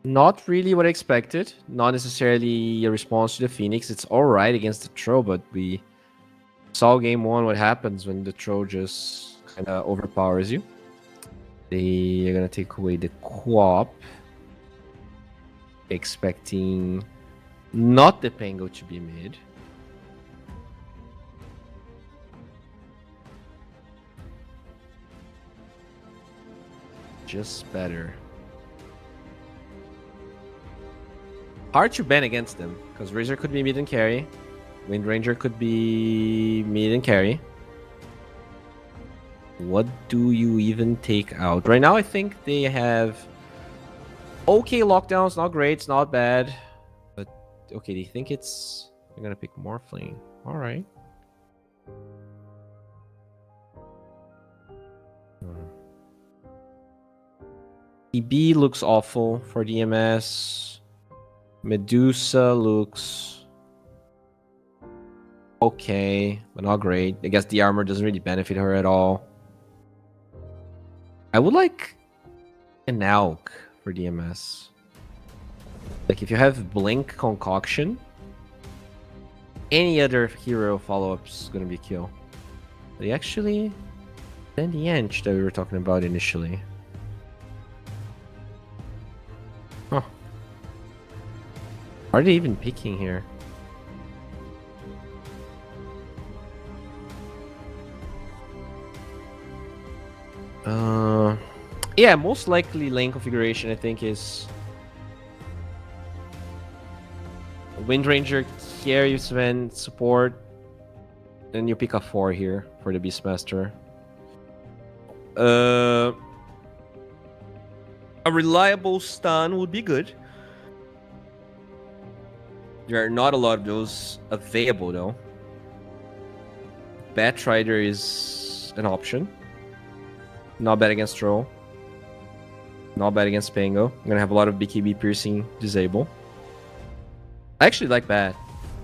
Not really what I expected. Not necessarily a response to the Phoenix. It's alright against the Troll, but we saw game 1 what happens when the Troll just kind of overpowers you. They are going to take away the Quap. Expecting not the Pango to be mid. Just better. Hard to ban against them, because Razor could be mid and carry. Wind Ranger could be mid and carry. What do you even take out? Right now, I think they have okay lockdowns, not great, it's not bad. But, okay, they think it's... They're gonna pick Morphling. Alright. EB looks awful for DMS. Medusa looks okay, but not great. I guess the armor doesn't really benefit her at all. I would like an Auk for DMS. Like if you have Blink Concoction, any other hero follow-ups is gonna be kill. They actually then the Ench that we were talking about initially. Huh. Are they even picking here? Yeah, most likely lane configuration I think is Wind Ranger, carry Sven, support, then you pick a 4 here for the Beastmaster. A reliable stun would be good. There are not a lot of those available though. Batrider is an option. Not bad against Troll. Not bad against Pango. I'm gonna have a lot of BKB piercing disable. I actually like Bat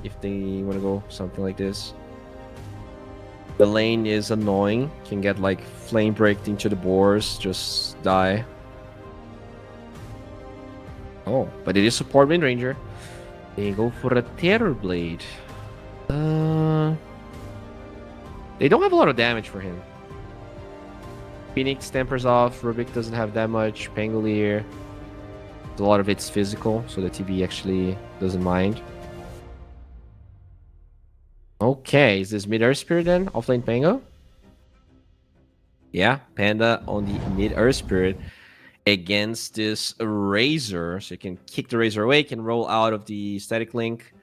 if they want to go something like this. The lane is annoying. Can get like flame breaked into the boars, just die. Oh, but it is support Wind Ranger. They go for a Terror Blade. They don't have a lot of damage for him. Phoenix tempers off. Rubik doesn't have that much. Pangolier. A lot of it's physical, so the TV actually doesn't mind. Okay, is this mid-Earth Spirit then? Offlane Pango? Yeah, Panda on the mid-Earth Spirit against this Razor. So you can kick the Razor away, can roll out of the Static Link.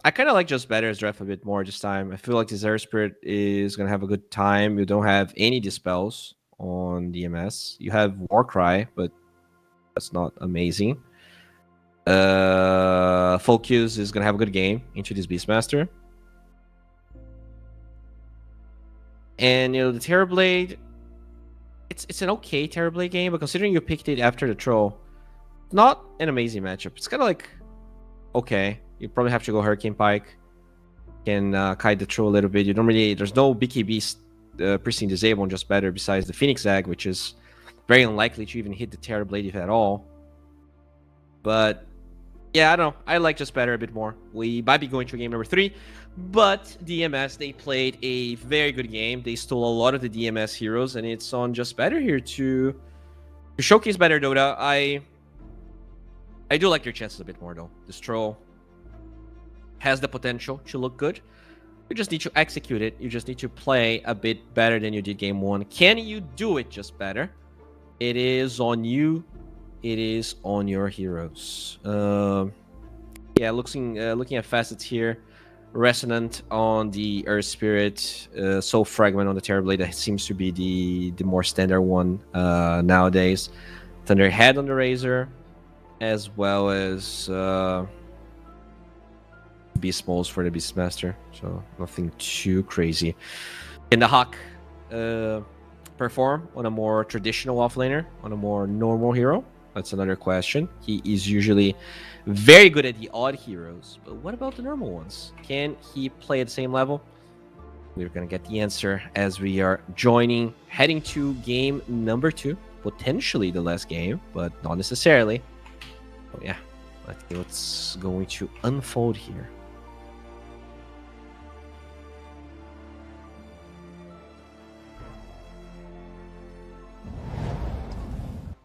I kind of like Just Better's draft a bit more this time. I feel like this Air Spirit is going to have a good time. You don't have any Dispels on DMS. You have Warcry, but that's not amazing. Focus is going to have a good game into this Beastmaster. And, you know, the Terrorblade, it's an okay Terrorblade game, but considering you picked it after the Troll, not an amazing matchup. It's kind of like, okay, you probably have to go Hurricane Pike. Can kite the Troll a little bit. You don't really, there's no BKB piercing disable on Just Better besides the Phoenix Zag, which is very unlikely to even hit the Terrorblade if at all. But yeah, I don't know. I like Just Better a bit more. We might be going to game number 3, but DMS, they played a very good game. They stole a lot of the DMS heroes, and it's on Just Better here to showcase better Dota. I do like their chances a bit more though. This Troll has the potential to look good. You just need to execute it. You just need to play a bit better than you did game 1. Can you do it just better? It is on you. It is on your heroes. Yeah, looking at facets here. Resonant on the Earth Spirit. Soul Fragment on the Terrorblade. That seems to be the more standard one nowadays. Thunderhead on the Razor. As well as Beast Moles for the Beastmaster. So nothing too crazy. Can the Hawk perform on a more traditional offlaner? On a more normal hero? That's another question. He is usually very good at the odd heroes, but what about the normal ones? Can he play at the same level? We're gonna get the answer as we are heading to game number 2. Potentially the last game, but not necessarily. Oh yeah, let's see what's going to unfold here.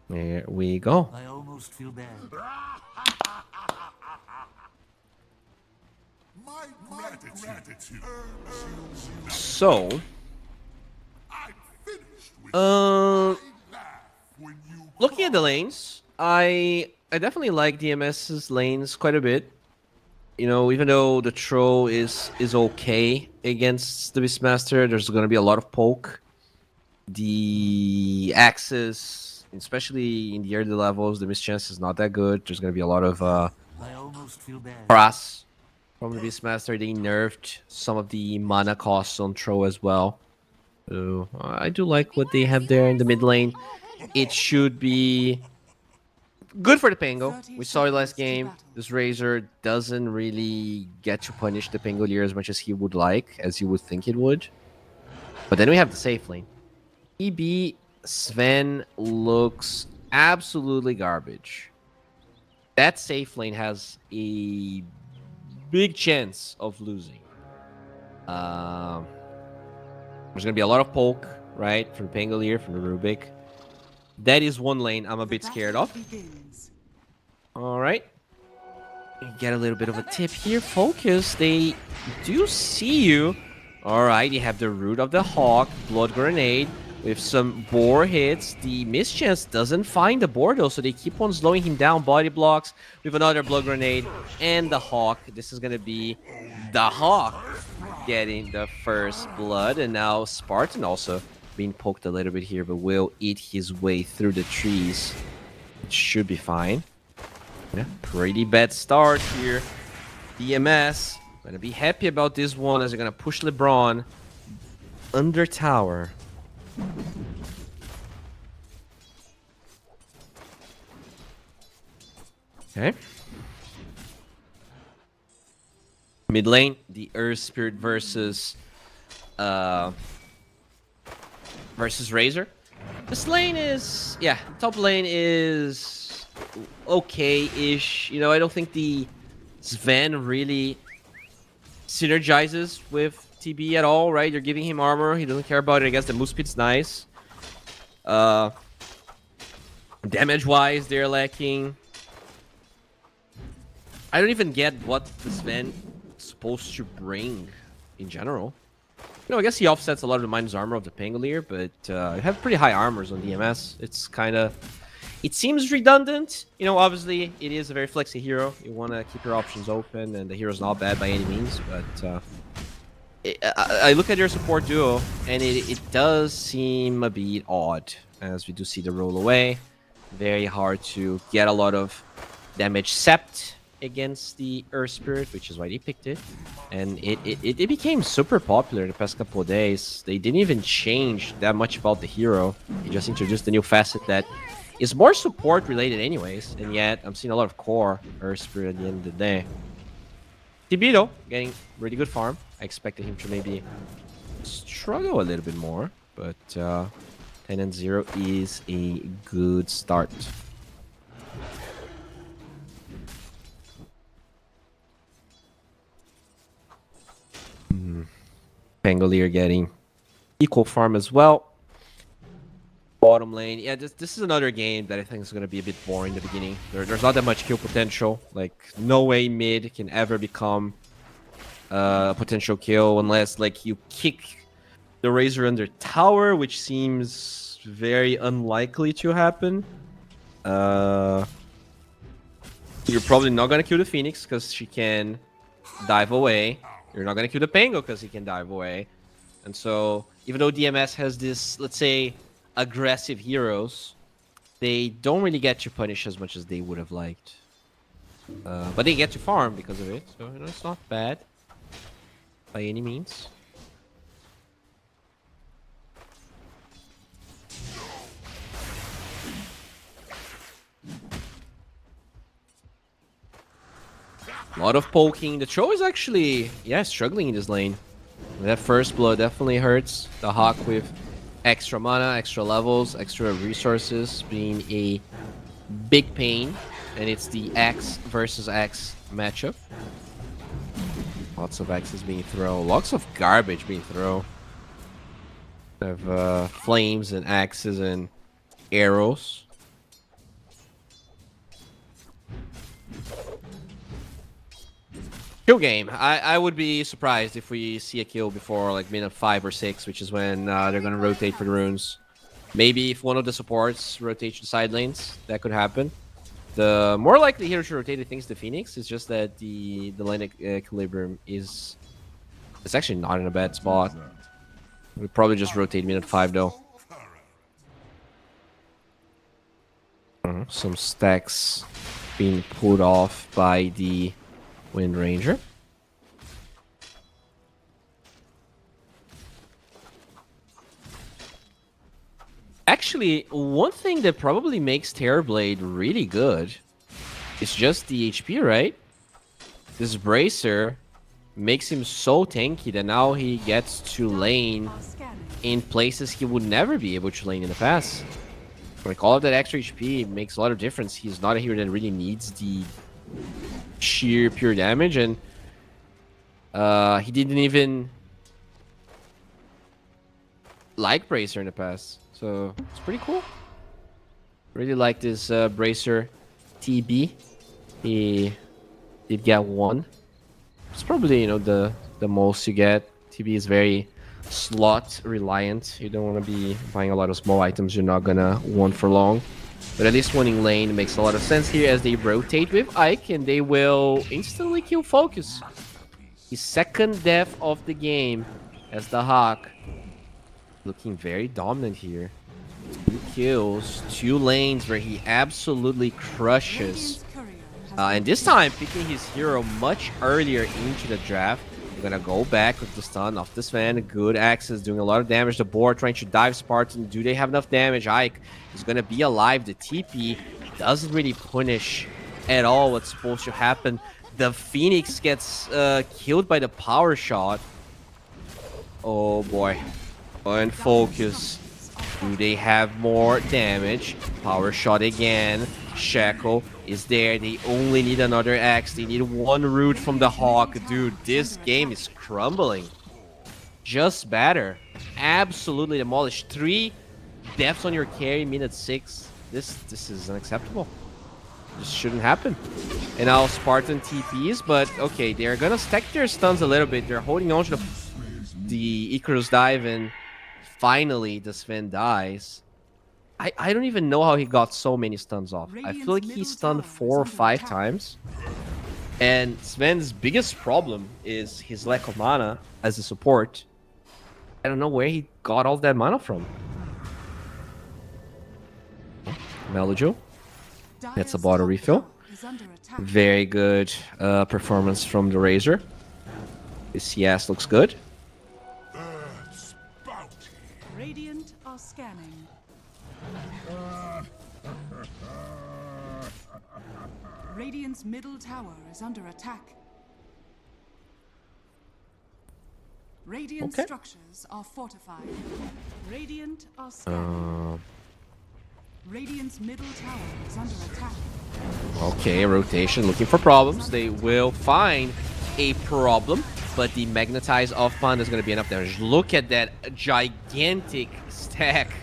There we go. I almost feel bad. My gratitude. So, I'm finished with uh, when you looking at the lanes, I definitely like DMS's lanes quite a bit. You know, even though the troll is okay against the Beastmaster, there's going to be a lot of poke. The axes, especially in the early levels, the mischance is not that good. There's going to be a lot of I almost feel bad. harass from the Beastmaster. They nerfed some of the mana costs on Tro as well. So I do like what they have there in the mid lane. It should be good for the Pango. 30 We saw it last seconds to game. battle. This Razor doesn't really get to punish the Pangolier as much as he would like, as you would think it would. But then we have the safe lane. EB Sven looks absolutely garbage. That safe lane has a big chance of losing. There's going to be a lot of poke, right? From Pangolier, from the Rubik. That is one lane I'm a bit scared of. Begins. All right. You get a little bit of a tip here. Focus. They do see you. All right. You have the Root of the Hawk, Blood Grenade. With some boar hits, the mischance doesn't find the boar though, so they keep on slowing him down. Body blocks with another blood grenade and the hawk. This is gonna be the hawk getting the first blood, and now Spartan also being poked a little bit here, but will eat his way through the trees. It should be fine. Yeah, pretty bad start here. DMS gonna be happy about this one as they're gonna push LeBron under tower. Okay. Mid lane, the Earth Spirit versus Razor. This lane is, yeah, top lane is okay-ish. You know, I don't think the Sven really synergizes with TB at all, right? You're giving him armor. He doesn't care about it. I guess the move speed's nice. Damage-wise, they're lacking. I don't even get what the Sven is supposed to bring in general. You know, I guess he offsets a lot of the minus armor of the Pangolier, but I have pretty high armors on DMS. It's kind of... It seems redundant. You know, obviously, it is a very flexy hero. You want to keep your options open, and the hero's not bad by any means, but... I look at your support duo, and it does seem a bit odd, as we do see the roll away. Very hard to get a lot of damage sept against the Earth Spirit, which is why they picked it. And it became super popular in the past couple of days. They didn't even change that much about the hero. They just introduced a new facet that is more support related anyways, and yet I'm seeing a lot of core Earth Spirit at the end of the day. Tibito getting really good farm. I expected him to maybe struggle a little bit more, but 10-0 is a good start. Pangolier getting equal farm as well. Bottom lane, yeah, this is another game that I think is going to be a bit boring in the beginning. There's not that much kill potential. Like, no way mid can ever become a potential kill unless, like, you kick the Razor under tower, which seems very unlikely to happen. You're probably not going to kill the Phoenix because she can dive away. You're not going to kill the Pango because he can dive away. And so, even though DMS has this, let's say, aggressive heroes, they don't really get to punish as much as they would have liked. But they get to farm because of it, so you know, it's not bad by any means. A lot of poking. The Tro is actually, yeah, struggling in this lane. That first blow definitely hurts. The Hawk with extra mana, extra levels, extra resources being a big pain. And it's the X versus X matchup. Lots of X's being thrown. Lots of garbage being thrown. Of flames and axes and arrows. Kill game. I would be surprised if we see a kill before like minute 5 or 6, which is when they're gonna rotate for the runes. Maybe if one of the supports rotates to side lanes, that could happen. The more likely hero to rotate, I think, is the Phoenix. It's just that the lane equilibrium is it's actually not in a bad spot. We'd probably just rotate minute 5 though. Some stacks being pulled off by the Wind Ranger. Actually, one thing that probably makes Terrorblade really good is just the HP, right? This Bracer makes him so tanky that now he gets to lane in places he would never be able to lane in the past. Like, all of that extra HP makes a lot of difference. He's not a hero that really needs the sheer pure damage, and he didn't even like Bracer in the past. So it's pretty cool. Really like this Bracer TB. He did get 1. It's probably, you know, the most you get. TB is very slot reliant. You don't want to be buying a lot of small items you're not gonna want for long. But at least winning lane makes a lot of sense here as they rotate with Ike, and they will instantly kill Focus. His second death of the game as the Hawk. Looking very dominant here. 2 kills, 2 lanes where he absolutely crushes. And this time, picking his hero much earlier into the draft. We're gonna go back with the stun off this man. Good access, doing a lot of damage. The board trying to dive Spartan. Do they have enough damage? Ike is gonna be alive. The TP doesn't really punish at all what's supposed to happen. The Phoenix gets killed by the power shot. Oh boy. And Focus. Do they have more damage? Power shot again. Shackle is there. They only need another axe. They need 1 root from the Hawk. Dude, this game is crumbling. Just better. Absolutely demolished. 3 deaths on your carry, minute 6. This is unacceptable. This shouldn't happen. And now Spartan TPs, but okay, they're gonna stack their stuns a little bit. They're holding on to the Icarus dive, and finally the Sven dies. I don't even know how he got so many stuns off. I feel like he stunned 4 or 5 times. And Sven's biggest problem is his lack of mana as a support. I don't know where he got all that mana from. Melojo. That's a bottle refill. Very good performance from the Razor. His CS looks good. Radiant are scanning. Radiant's middle tower is under attack. Radiant structures are fortified. Radiant are scanning. Radiant's middle tower is under attack. Okay, rotation looking for problems. They will find a problem, but the magnetize off pond is going to be enough damage. Look at that gigantic stack.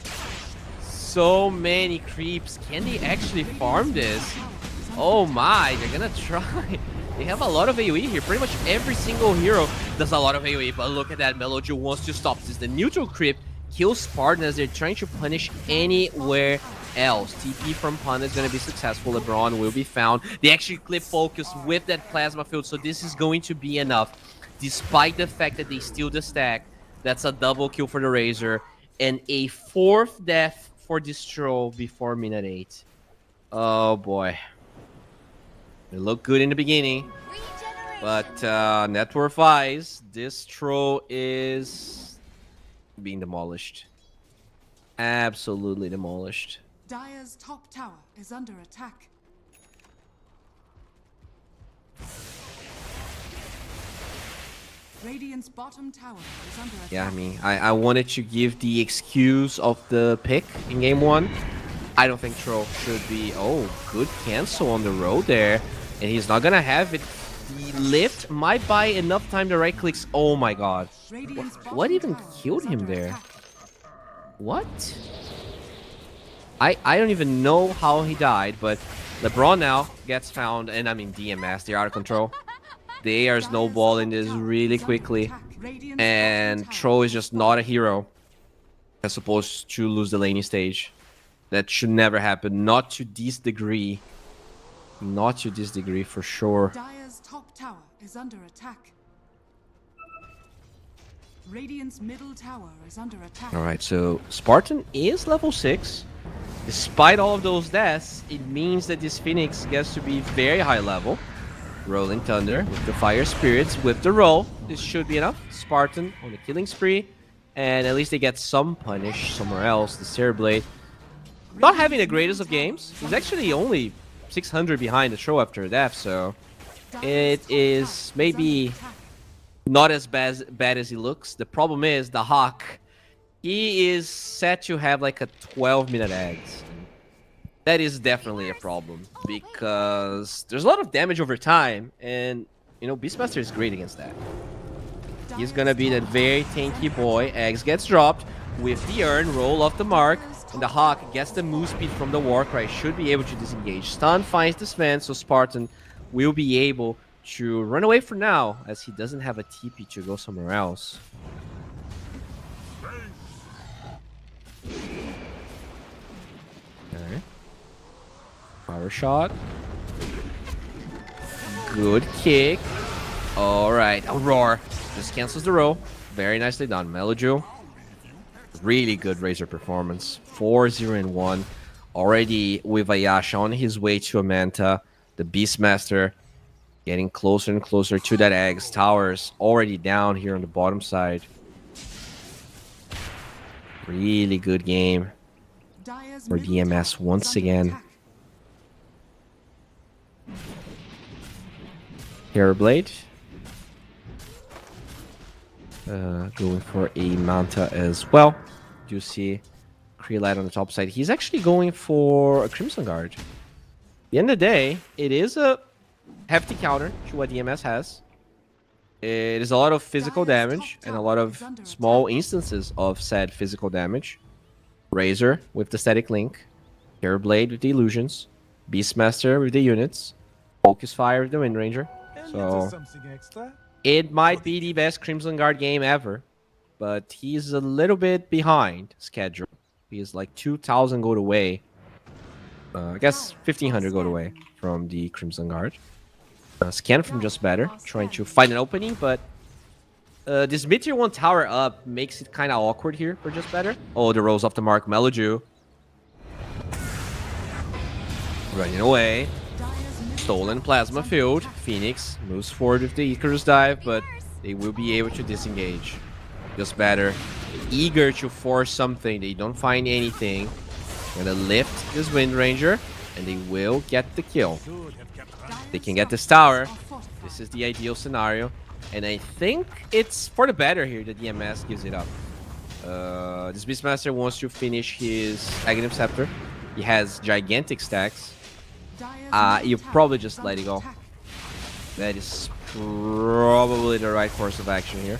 So many creeps. Can they actually farm this? Oh my, they're gonna try. They have a lot of AoE here. Pretty much every single hero does a lot of AoE, but look at that. Melojo wants to stop this. The neutral creep kills Spartan as they're trying to punish anywhere else. TP from Pun is going to be successful. LeBron will be found. They actually clip Focus with that plasma field, so this is going to be enough. Despite the fact that they steal the stack, that's a double kill for the Razor, and a 4th death for Distro before minute 8. Oh boy. It looked good in the beginning, but net worth-wise, Distro is being demolished. Absolutely demolished. Dire's top tower is under attack. Radiant's bottom tower is under attack. Yeah, I mean, I wanted to give the excuse of the pick in game 1. I don't think Troll should be... Oh, good cancel on the road there. And he's not gonna have it. The lift might buy enough time to right clicks. Oh my god. What even killed him there? What? I don't even know how he died, but LeBron now gets found, and I mean DMS, they're out of control. They are snowballing this really quickly. And Troll is just not a hero as supposed to lose the laning stage. That should never happen. Not to this degree. Not to this degree for sure. Dire's top tower is under attack. Radiant's middle tower is under attack. Alright, so Spartan is level 6. Despite all of those deaths, it means that this Phoenix gets to be very high level. Rolling Thunder with the Fire Spirits with the roll. This should be enough. Spartan on the killing spree. And at least they get some punish somewhere else. The Terrorblade not having the greatest of games. He's actually only 600 behind the show after death, so it is maybe not as bad as he looks. The problem is the Hawk. He is set to have like a 12-minute eggs. That is definitely a problem because there's a lot of damage over time, and you know Beastmaster is great against that. He's gonna be that very tanky boy. Eggs gets dropped with the urn, roll off the mark, and the Hawk gets the move speed from the Warcry. Should be able to disengage. Stun finds the Sven, so Spartan will be able to run away for now, as he doesn't have a TP to go somewhere else. Okay. Power shot. Good kick. Alright, a roar. Just cancels the roll. Very nicely done. Meloju. Really good Razor performance. 4-0-1. Already with Ayasha on his way to a Manta. The Beastmaster getting closer and closer to that Eggs. Towers already down here on the bottom side. Really good game for DMS once again. Terrorblade. Going for a Manta as well. You see Creelite on the top side. He's actually going for a Crimson Guard. At the end of the day, it is a hefty counter to what DMS has. It is a lot of physical damage and a lot of small instances of said physical damage. Razor with the static link. Terrorblade with the illusions. Beastmaster with the units. Focus Fire with the Wind Ranger. So it might be the best Crimson Guard game ever, but he's a little bit behind schedule. He is like 2,000 gold away. I guess 1,500 gold away from the Crimson Guard. Scan from Just Better, trying to find an opening, but this mid-tier 1 tower up makes it kind of awkward here for Just Better. Oh, the rolls off the mark. Meloju running away. Stolen Plasma Field. Phoenix moves forward with the Icarus dive, but they will be able to disengage. Just Better eager to force something. They don't find anything. Gonna lift this Wind Ranger, and they will get the kill. They can get this tower. This is the ideal scenario, and I think it's for the better here that DMS gives it up. This Beastmaster wants to finish his Aghanim Scepter. He has gigantic stacks. You probably just let it go. That is probably the right course of action here.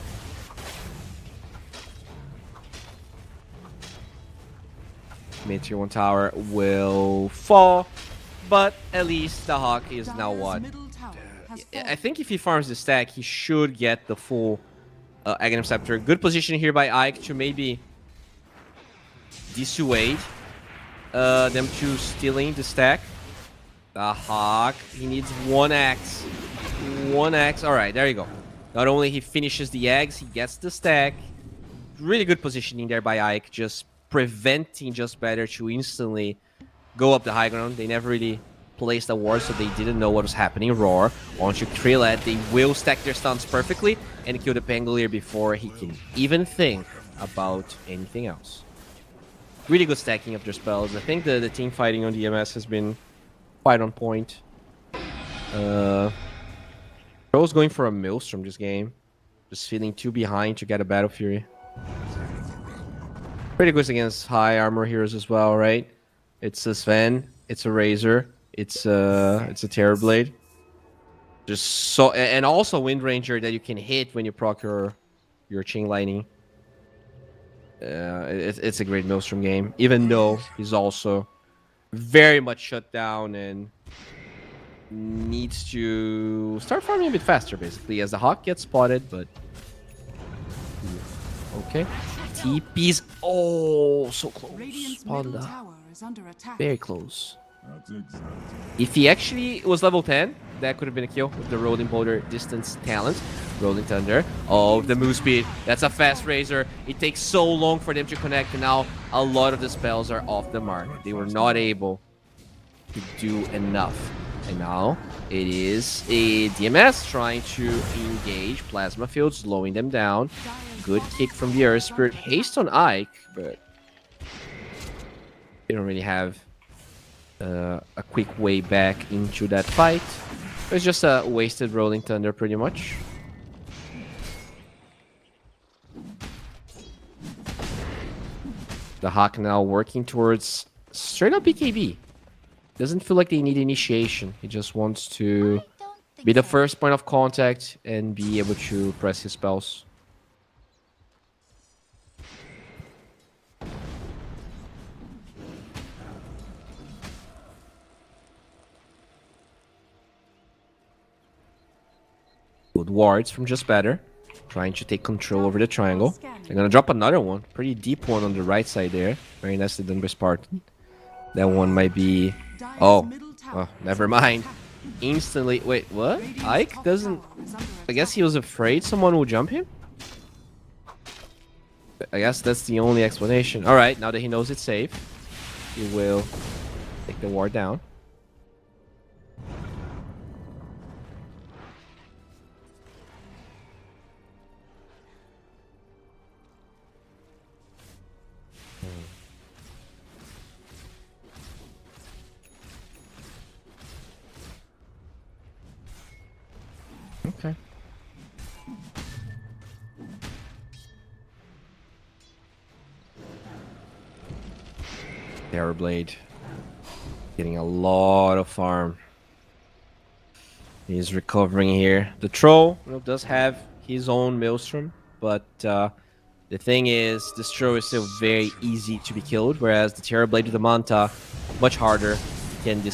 Mid-tier 1 tower will fall, but at least the Hawk is now what? I think if he farms the stack, he should get the full Aghanim Scepter. Good position here by Ike to maybe dissuade them to stealing the stack. The Hawk, he needs 1 axe. 1 axe. Alright, there you go. Not only he finishes the eggs, he gets the stack. Really good positioning there by Ike, just preventing Just Better to instantly go up the high ground. They never really placed a ward, so they didn't know what was happening. Roar onto Trillet. They will stack their stuns perfectly and kill the Pangolier before he can even think about anything else. Really good stacking of their spells. I think the team fighting on DMS has been quite on point. Bro's going for a Maelstrom this game. Just feeling too behind to get a Battle Fury. Pretty good against high armor heroes as well, right? It's a Sven, it's a Razor, it's a Terrorblade. Just so, and also Wind Ranger that you can hit when you proc your Chain Lightning. It's a great Maelstrom game, even though he's also very much shut down and needs to start farming a bit faster, basically, as the Hawk gets spotted, but... Okay. TP's... Oh, so close. Radiant's middle Panda. tower is under attack. Very close. If he actually was level 10, that could have been a kill with the Rolling Boulder distance talent. Rolling Thunder. Oh, the move speed. That's a fast razor. It takes so long for them to connect, and now a lot of the spells are off the mark. They were not able to do enough. And now it is a DMS trying to engage Plasma Field, slowing them down. Good kick from the Earth Spirit. Haste on Ike, but they don't really have a quick way back into that fight. It's just a wasted Rolling Thunder, pretty much. The Hawk now working towards straight up BKB. Doesn't feel like they need initiation. He just wants to be the first point of contact and be able to press his spells. Good wards from Just Better. Trying to take control over the triangle. They're gonna drop another one. Pretty deep one on the right side there. Very nicely done by Spartan. That one might be... Oh, never mind. Instantly... Wait, what? Ike doesn't... I guess he was afraid someone will jump him? I guess that's the only explanation. Alright, now that he knows it's safe, he will take the ward down. Okay. Terrorblade getting a lot of farm. He's recovering here. The troll, does have his own Maelstrom, but the thing is, this troll is still very easy to be killed, whereas the Terrorblade with the Manta, much harder. Can